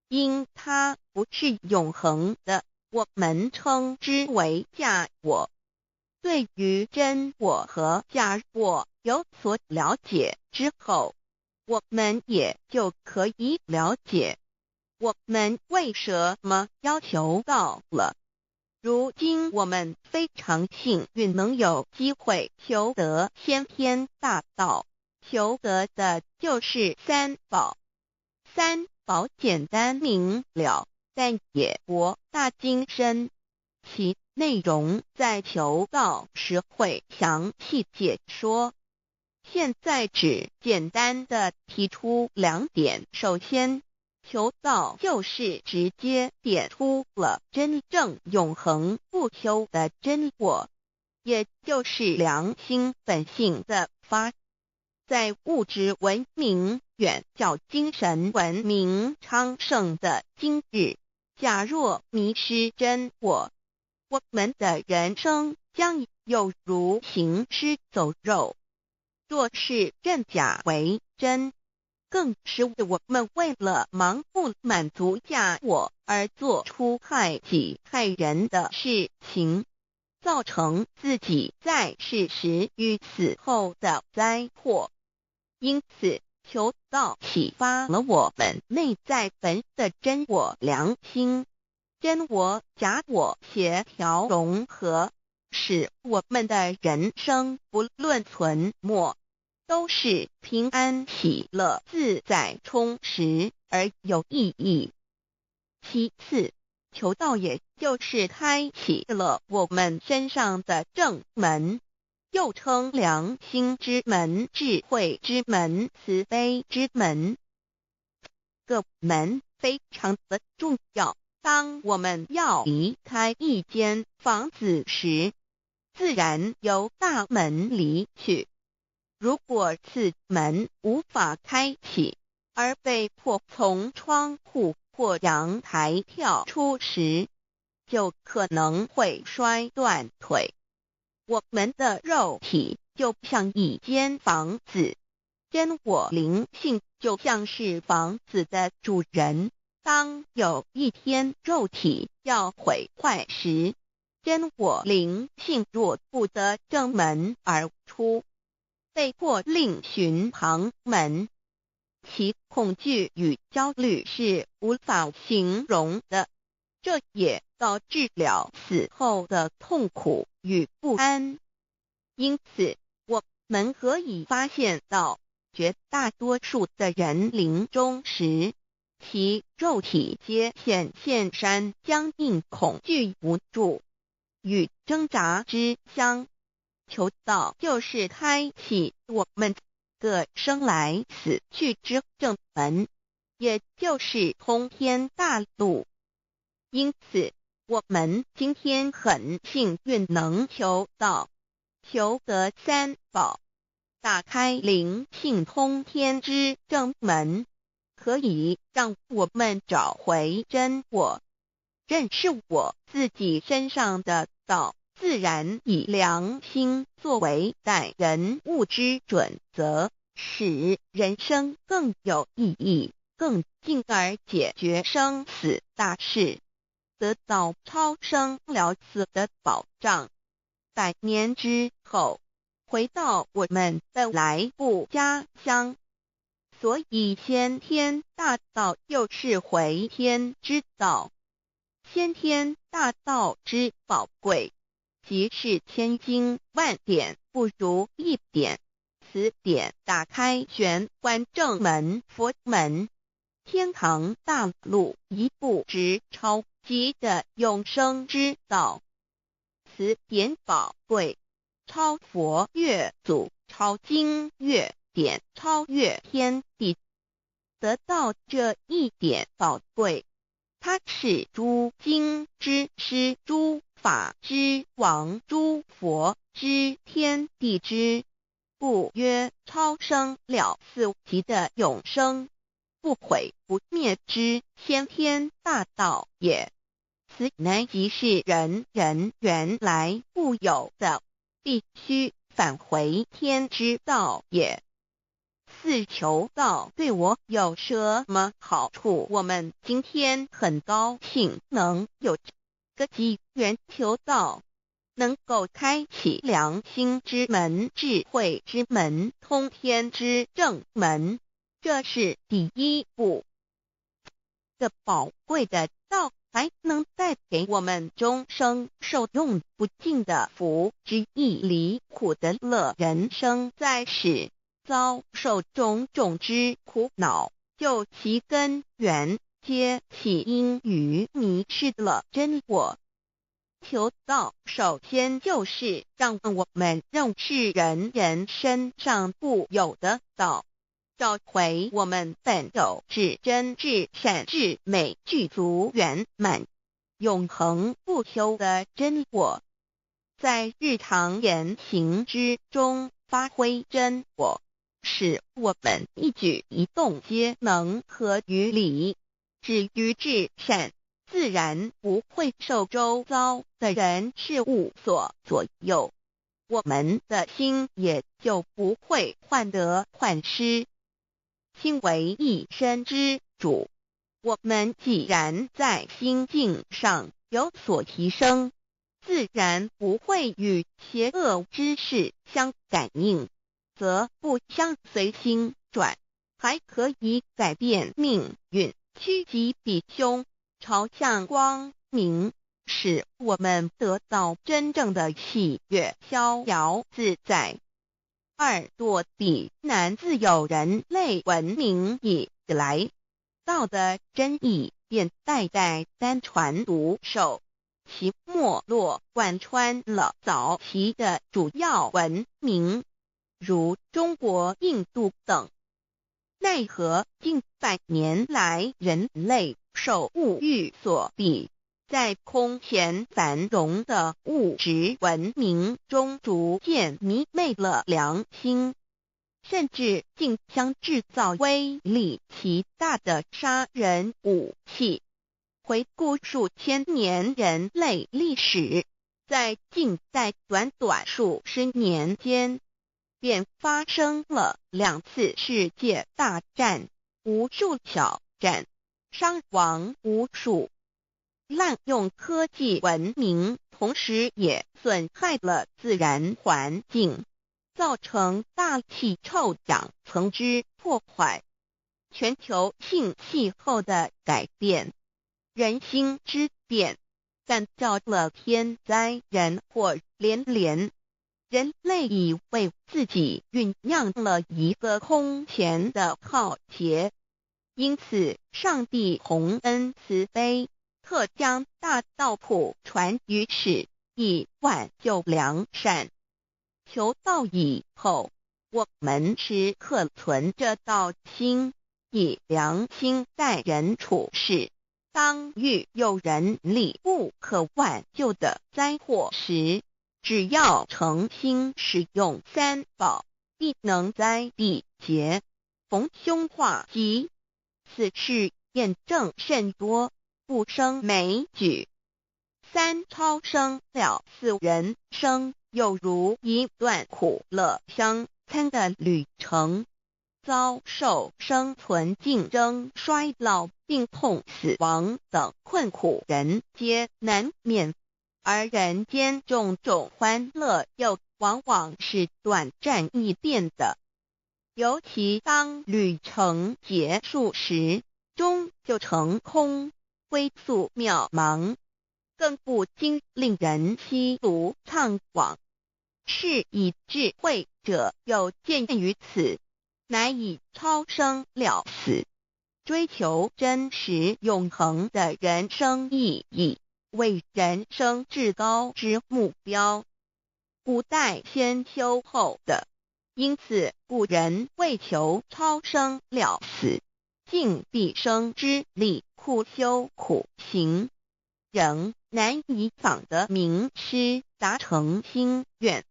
A: 因它不是永恒的，我们称之为假我。对于真我和假我有所了解之后，我们也就可以了解我们为什么要求道了。如今我们非常幸运能有机会求得先天大道，求得的就是三宝。三宝简单明了，但也博大精深，其内容在求道时会详细解说。现在只简单的提出两点。首先，求道就是直接点出了真正永恒不朽的真我，也就是良心本性的发。在物质文明远较精神文明昌盛的今日，假若迷失真我，我们的人生将有如行尸走肉。若是认假为真，更是我们为了盲目满足假我而做出害己害人的事情，造成自己在世时与死后的灾祸。因此，求道启发了我们内在本的真我良心，真我假我协调融合，使我们的人生不论存没，都是平安喜乐自在充实而有意义。其次，求道也就是开启了我们身上的正门，又称良心之门、智慧之门、慈悲之门。这个门非常的重要。当我们要离开一间房子时，自然由大门离去。如果此门无法开启，而被迫从窗户或阳台跳出时，就可能会摔断腿。我们的肉体就像一间房子，真我灵性就像是房子的主人。当有一天肉体要毁坏时，真我灵性若不得正门而出，被迫另寻旁门，其恐惧与焦虑是无法形容的，这也导致了死后的痛苦与不安。因此，我们可以发现到，绝大多数的人临终时，其肉体皆显现山僵硬、恐惧、无助与挣扎之相。求道就是开启我们个生来死去之正门，也就是通天大路。因此，我们今天很幸运能求道，求得三宝，打开灵性通天之正门，可以让我们找回真我。认识我自己身上的道，自然以良心作为待人物之准则，使人生更有意义，更进而解决生死大事，得到超生了死的保障。100年之后，回到我们的来不家乡，所以先天大道又是回天之道。先天大道之宝贵，即是千经万典不如一点。此典打开玄关正门佛门，天堂大路一步直超级的永生之道。此典宝贵，超佛越祖，超经越典，超越天地。得到这一点宝贵，它是诸经之师，诸法之王，诸佛之天地之，故曰超生了死即的永生，不毁不灭之先天大道也。此乃即是人人原来固有的，必须返回天之道也。四求道对我有什么好处？我们今天很高兴能有这个机缘求道，能够开启良心之门、智慧之门、通天之正门，这是第一步。这宝贵的道还能带给我们终生受用不尽的福之益，离苦的乐。人生在世，遭受种种之苦恼，就其根源皆起因于迷失了真我。求道首先就是让我们认识人人身上固有的道，找回我们本有至真至善至美具足圆满永恒不朽的真我，在日常言行之中发挥真我，使我们一举一动皆能合于理，止于至善，自然不会受周遭的人事物所左右，我们的心也就不会患得患失。心为一身之主，我们既然在心境上有所提升，自然不会与邪恶之事相感应，则不相随心转，还可以改变命运，趋吉避凶，朝向光明，使我们得到真正的喜悦，逍遥自在。2堕地难，自有人类文明以来，道的真意便代代单传独授，其没落贯穿了早期的主要文明，如中国、印度等。奈何近100年来，人类受物欲所逼，在空前繁荣的物质文明中逐渐迷昧了良心，甚至竟将制造威力极大的杀人武器。回顾数千年人类历史，在近代短短数十年间，便发生了2次世界大战，无数小战，伤亡无数。滥用科技文明，同时也损害了自然环境，造成大气臭氧层之破坏，全球性气候的改变，人心之变，干造了天灾人祸连连。人类已为自己酝酿了一个空前的浩劫，因此上帝洪恩慈悲，特将大道谱传于世，以挽救良善。求道以后，我们时刻存着道心，以良心待人处事。当遇有人力不可挽救的灾祸时，只要诚心使用3宝，必能灾必劫，逢凶化吉。此事验证甚多，不胜枚举。三超生了四人生，又如一段苦乐相参的旅程，遭受生存竞争、衰老、病痛、死亡等困苦，人皆难免。而人间种种欢乐又往往是短暂易变的，尤其当旅程结束时，终就成空，归宿渺茫，更不禁令人凄独怅惘。是以智慧者有见于此，乃以超生了死，追求真实永恒的人生意义为人生至高之目标。古代先修后的，因此古人为求超生了死，尽毕生之力，苦修苦行，仍难以访得名师，达成心愿。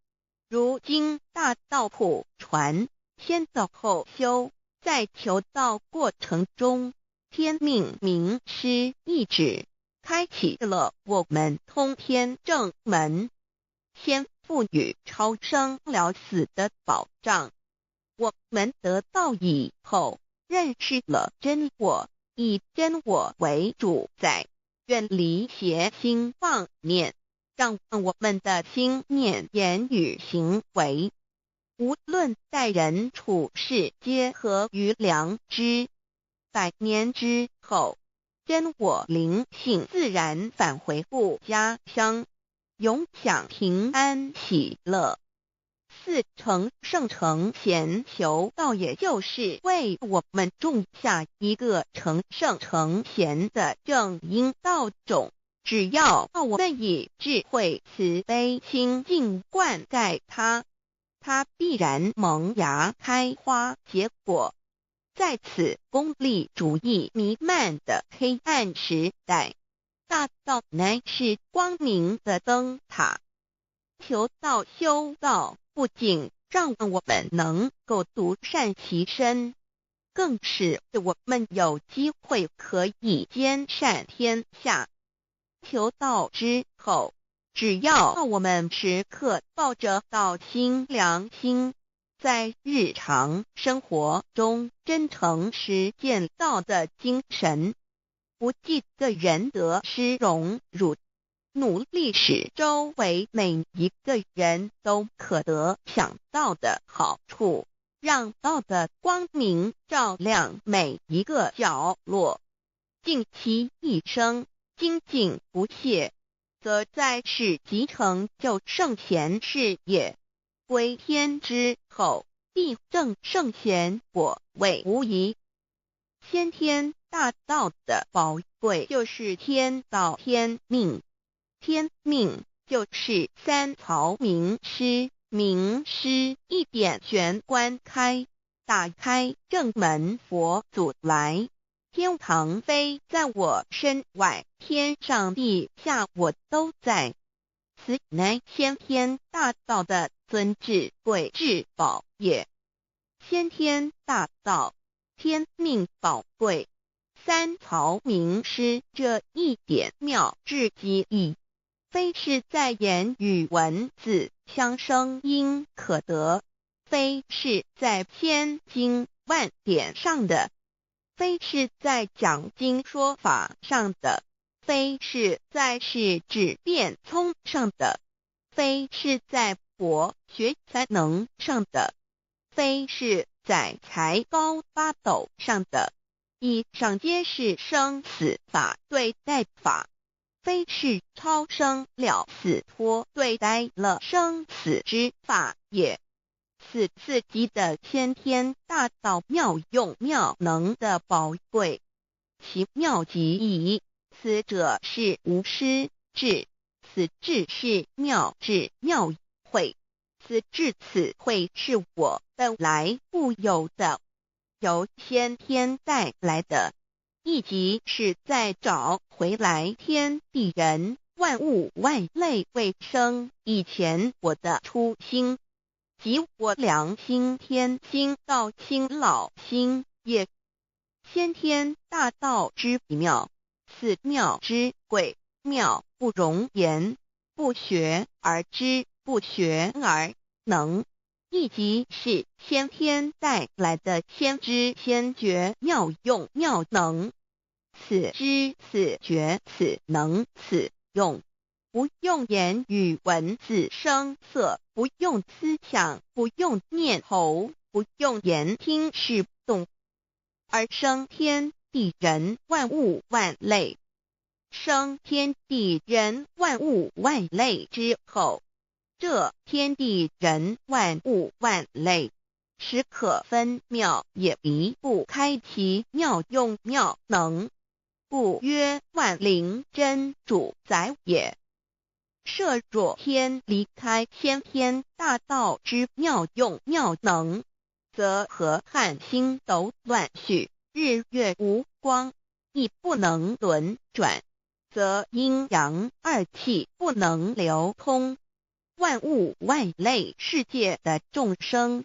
A: 如今大道普传，先道后修，在求道过程中，天命名师一指，开启了我们通天正门，先赋予超生了死的保障。我们得道以后，认识了真我，以真我为主宰，远离邪心妄念，让我们的心念、言语、行为，无论待人处事，皆合于良知。100年之后，真我灵性自然返回故家乡，永享平安喜乐。4成圣成贤求道，也就是为我们种下一个成圣成贤的正因道种。只要我们以智慧慈悲心境灌溉它，它必然萌芽开花结果。在此功利主义弥漫的黑暗时代，大道乃是光明的灯塔。求道修道，不仅让我们能够独善其身，更使我们有机会可以兼善天下。求道之后，只要我们时刻抱着道心良心，在日常生活中真诚实践道的精神，不计个人得失荣辱，努力使周围每一个人都可得享到的好处，让道的光明照亮每一个角落，尽其一生精进不懈，则在世即成就圣贤事业，归天之后，必证圣贤果位无疑。先天大道的宝贵就是天道天命，天命就是3曹名师，名师一点玄关开，打开正门，佛祖来。天堂非在我身外，天上地下我都在。此乃先天大道的尊至贵至宝也。先天大道，天命宝贵，3曹名师这一点妙至极意，非是在言语文字相声音可得，非是在千经万典上的，非是在讲经说法上的，非是在是指变聪上的，非是在博学才能上的，非是在才高八斗上的，以上皆是生死法对待法，非是超生了死脱对待了生死之法也。此刺激的先天大道妙用妙能的宝贵，其妙极矣。此者是无师智，此智是妙智妙慧，此智此慧是我本来固有的，由先天带来的，亦即是在找回来天地人万物万类未生以前我的初心，即我良心天心道心老心也。先天大道之妙，此妙之贵，妙不容言，不学而知，不学而能，亦即是先天带来的先知先觉妙用妙能。此知此觉此能此用，不用言语文字声色，不用思想，不用念头，不用言听是动，而生天地人万物万类。生天地人万物万类之后，这天地人万物万类实可分妙，也离不开其妙用妙能，故曰万灵真主宰也。设若天离开先天大道之妙用妙能，则河汉星斗乱序，日月无光，亦不能轮转，则阴阳二气不能流通，万物万类世界的众生，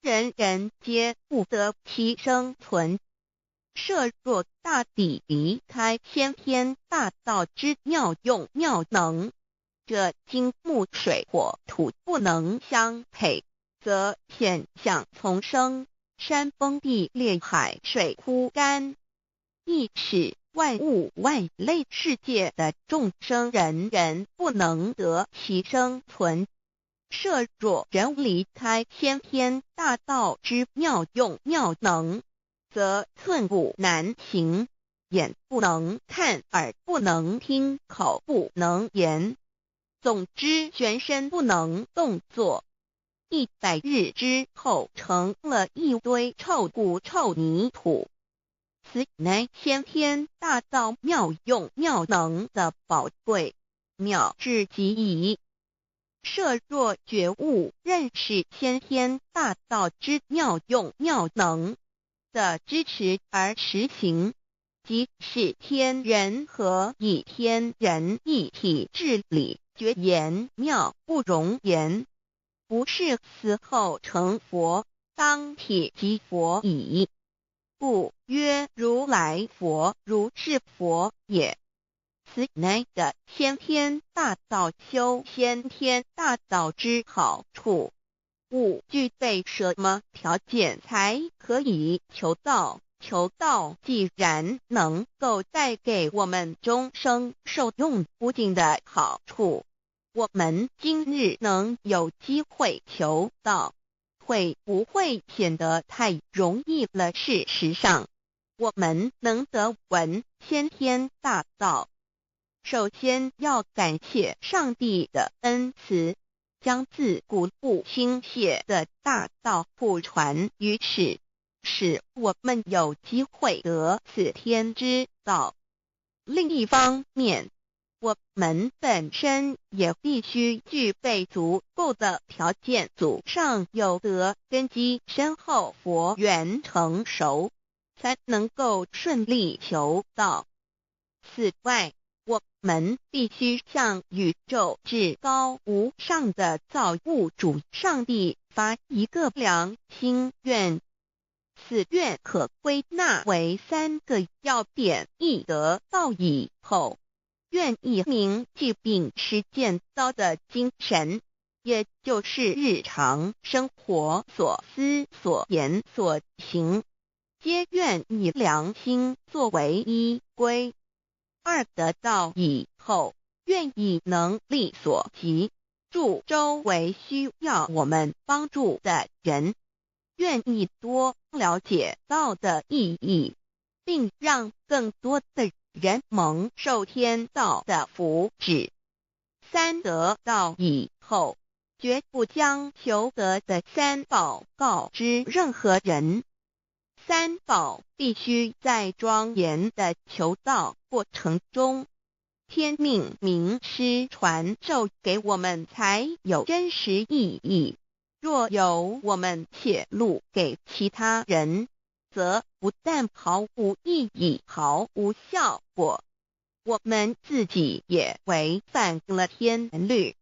A: 人人皆不得其生存。设若大地离开先天大道之妙用妙能，这金木水火土不能相配，则险象丛生，山崩地裂，海水枯干，亦使万物万类世界的众生人人不能得其生存。设若人离开先天大道之妙用妙能，则寸步难行，眼不能看，耳不能听，口不能言，总之全身不能动作。100日之后，成了一堆臭骨臭泥土。此乃先天大道妙用妙能的宝贵，妙至极矣。设若觉悟认识先天大道之妙用妙能的支持而实行，即是天人合一，天人一体治理，觉言妙不容言，不是死后成佛，当体即佛矣。故曰如来佛，如是佛也。此乃的先天大道修先天大道之好处。勿具备什么条件才可以求道？求道既然能够带给我们终生受用不尽的好处，我们今日能有机会求道，会不会显得太容易了？事实上，我们能得闻先天大道，首先要感谢上帝的恩慈，将自古不倾泻的大道普传于世，使我们有机会得此天之道。另一方面，我们本身也必须具备足够的条件，祖上有德，根基深厚，佛缘成熟，才能够顺利求道。此外，我们必须向宇宙至高无上的造物主上帝发一个良心愿，此愿可归纳为3个要点：一得道以后，愿以明记并实践道的精神，也就是日常生活所思所言所行，皆愿以良心作为依归。2得道以后，愿以能力所及，助周围需要我们帮助的人，愿意多了解道的意义，并让更多的人蒙受天道的福祉。3得道以后，绝不将求得的3宝告知任何人。3宝必须在庄严的求道过程中，天命名师传授给我们，才有真实意义。若由我们泄露给其他人，则不但毫无意义，毫无效果，我们自己也违反了天律。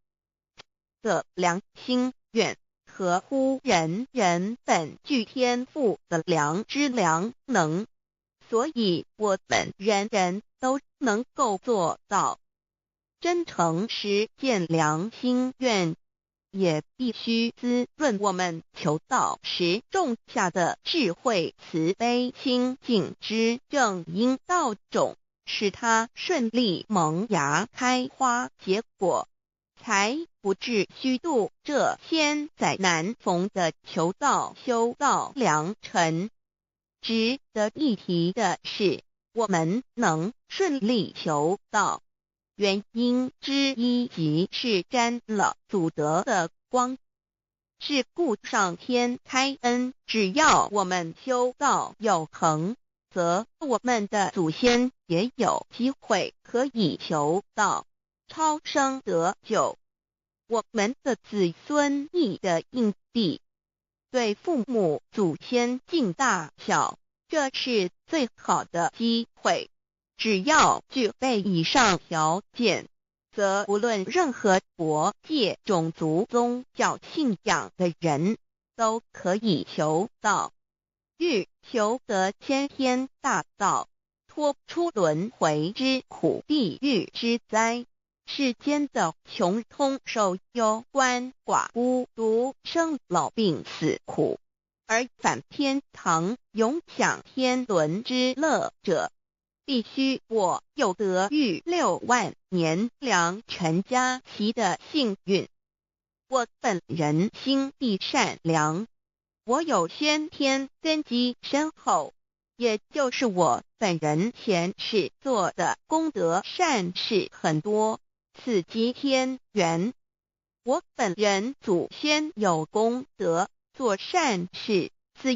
A: 的良心愿合乎人人本具天赋的良知良能，所以我们人人都能够做到。真诚实践良心愿，也必须滋润我们求道时种下的智慧、慈悲、清净之正因道种，使它顺利萌芽、开花结果，才不至虚度这千载难逢的求道修道良辰。值得一提的是，我们能顺利求道，原因之一即是沾了祖德的光，是故上天开恩，只要我们修道有恒，则我们的祖先也有机会可以求道超生得救。我们的子孙亦的印地，对父母祖先尽大孝，这是最好的机会。只要具备以上条件，则无论任何国界、种族、宗教信仰的人都可以求道，欲求得先天大道，脱出轮回之苦、地狱之灾，世间的穷通受忧、鳏寡孤独、生老病死苦，而返天堂永享天伦之乐者，必须我有得遇6万年良辰佳期的幸运。我本人心地善良，我有先天根基深厚，也就是我本人前世做的功德善事很多，此即天缘。我本人祖先有功德，做善事，此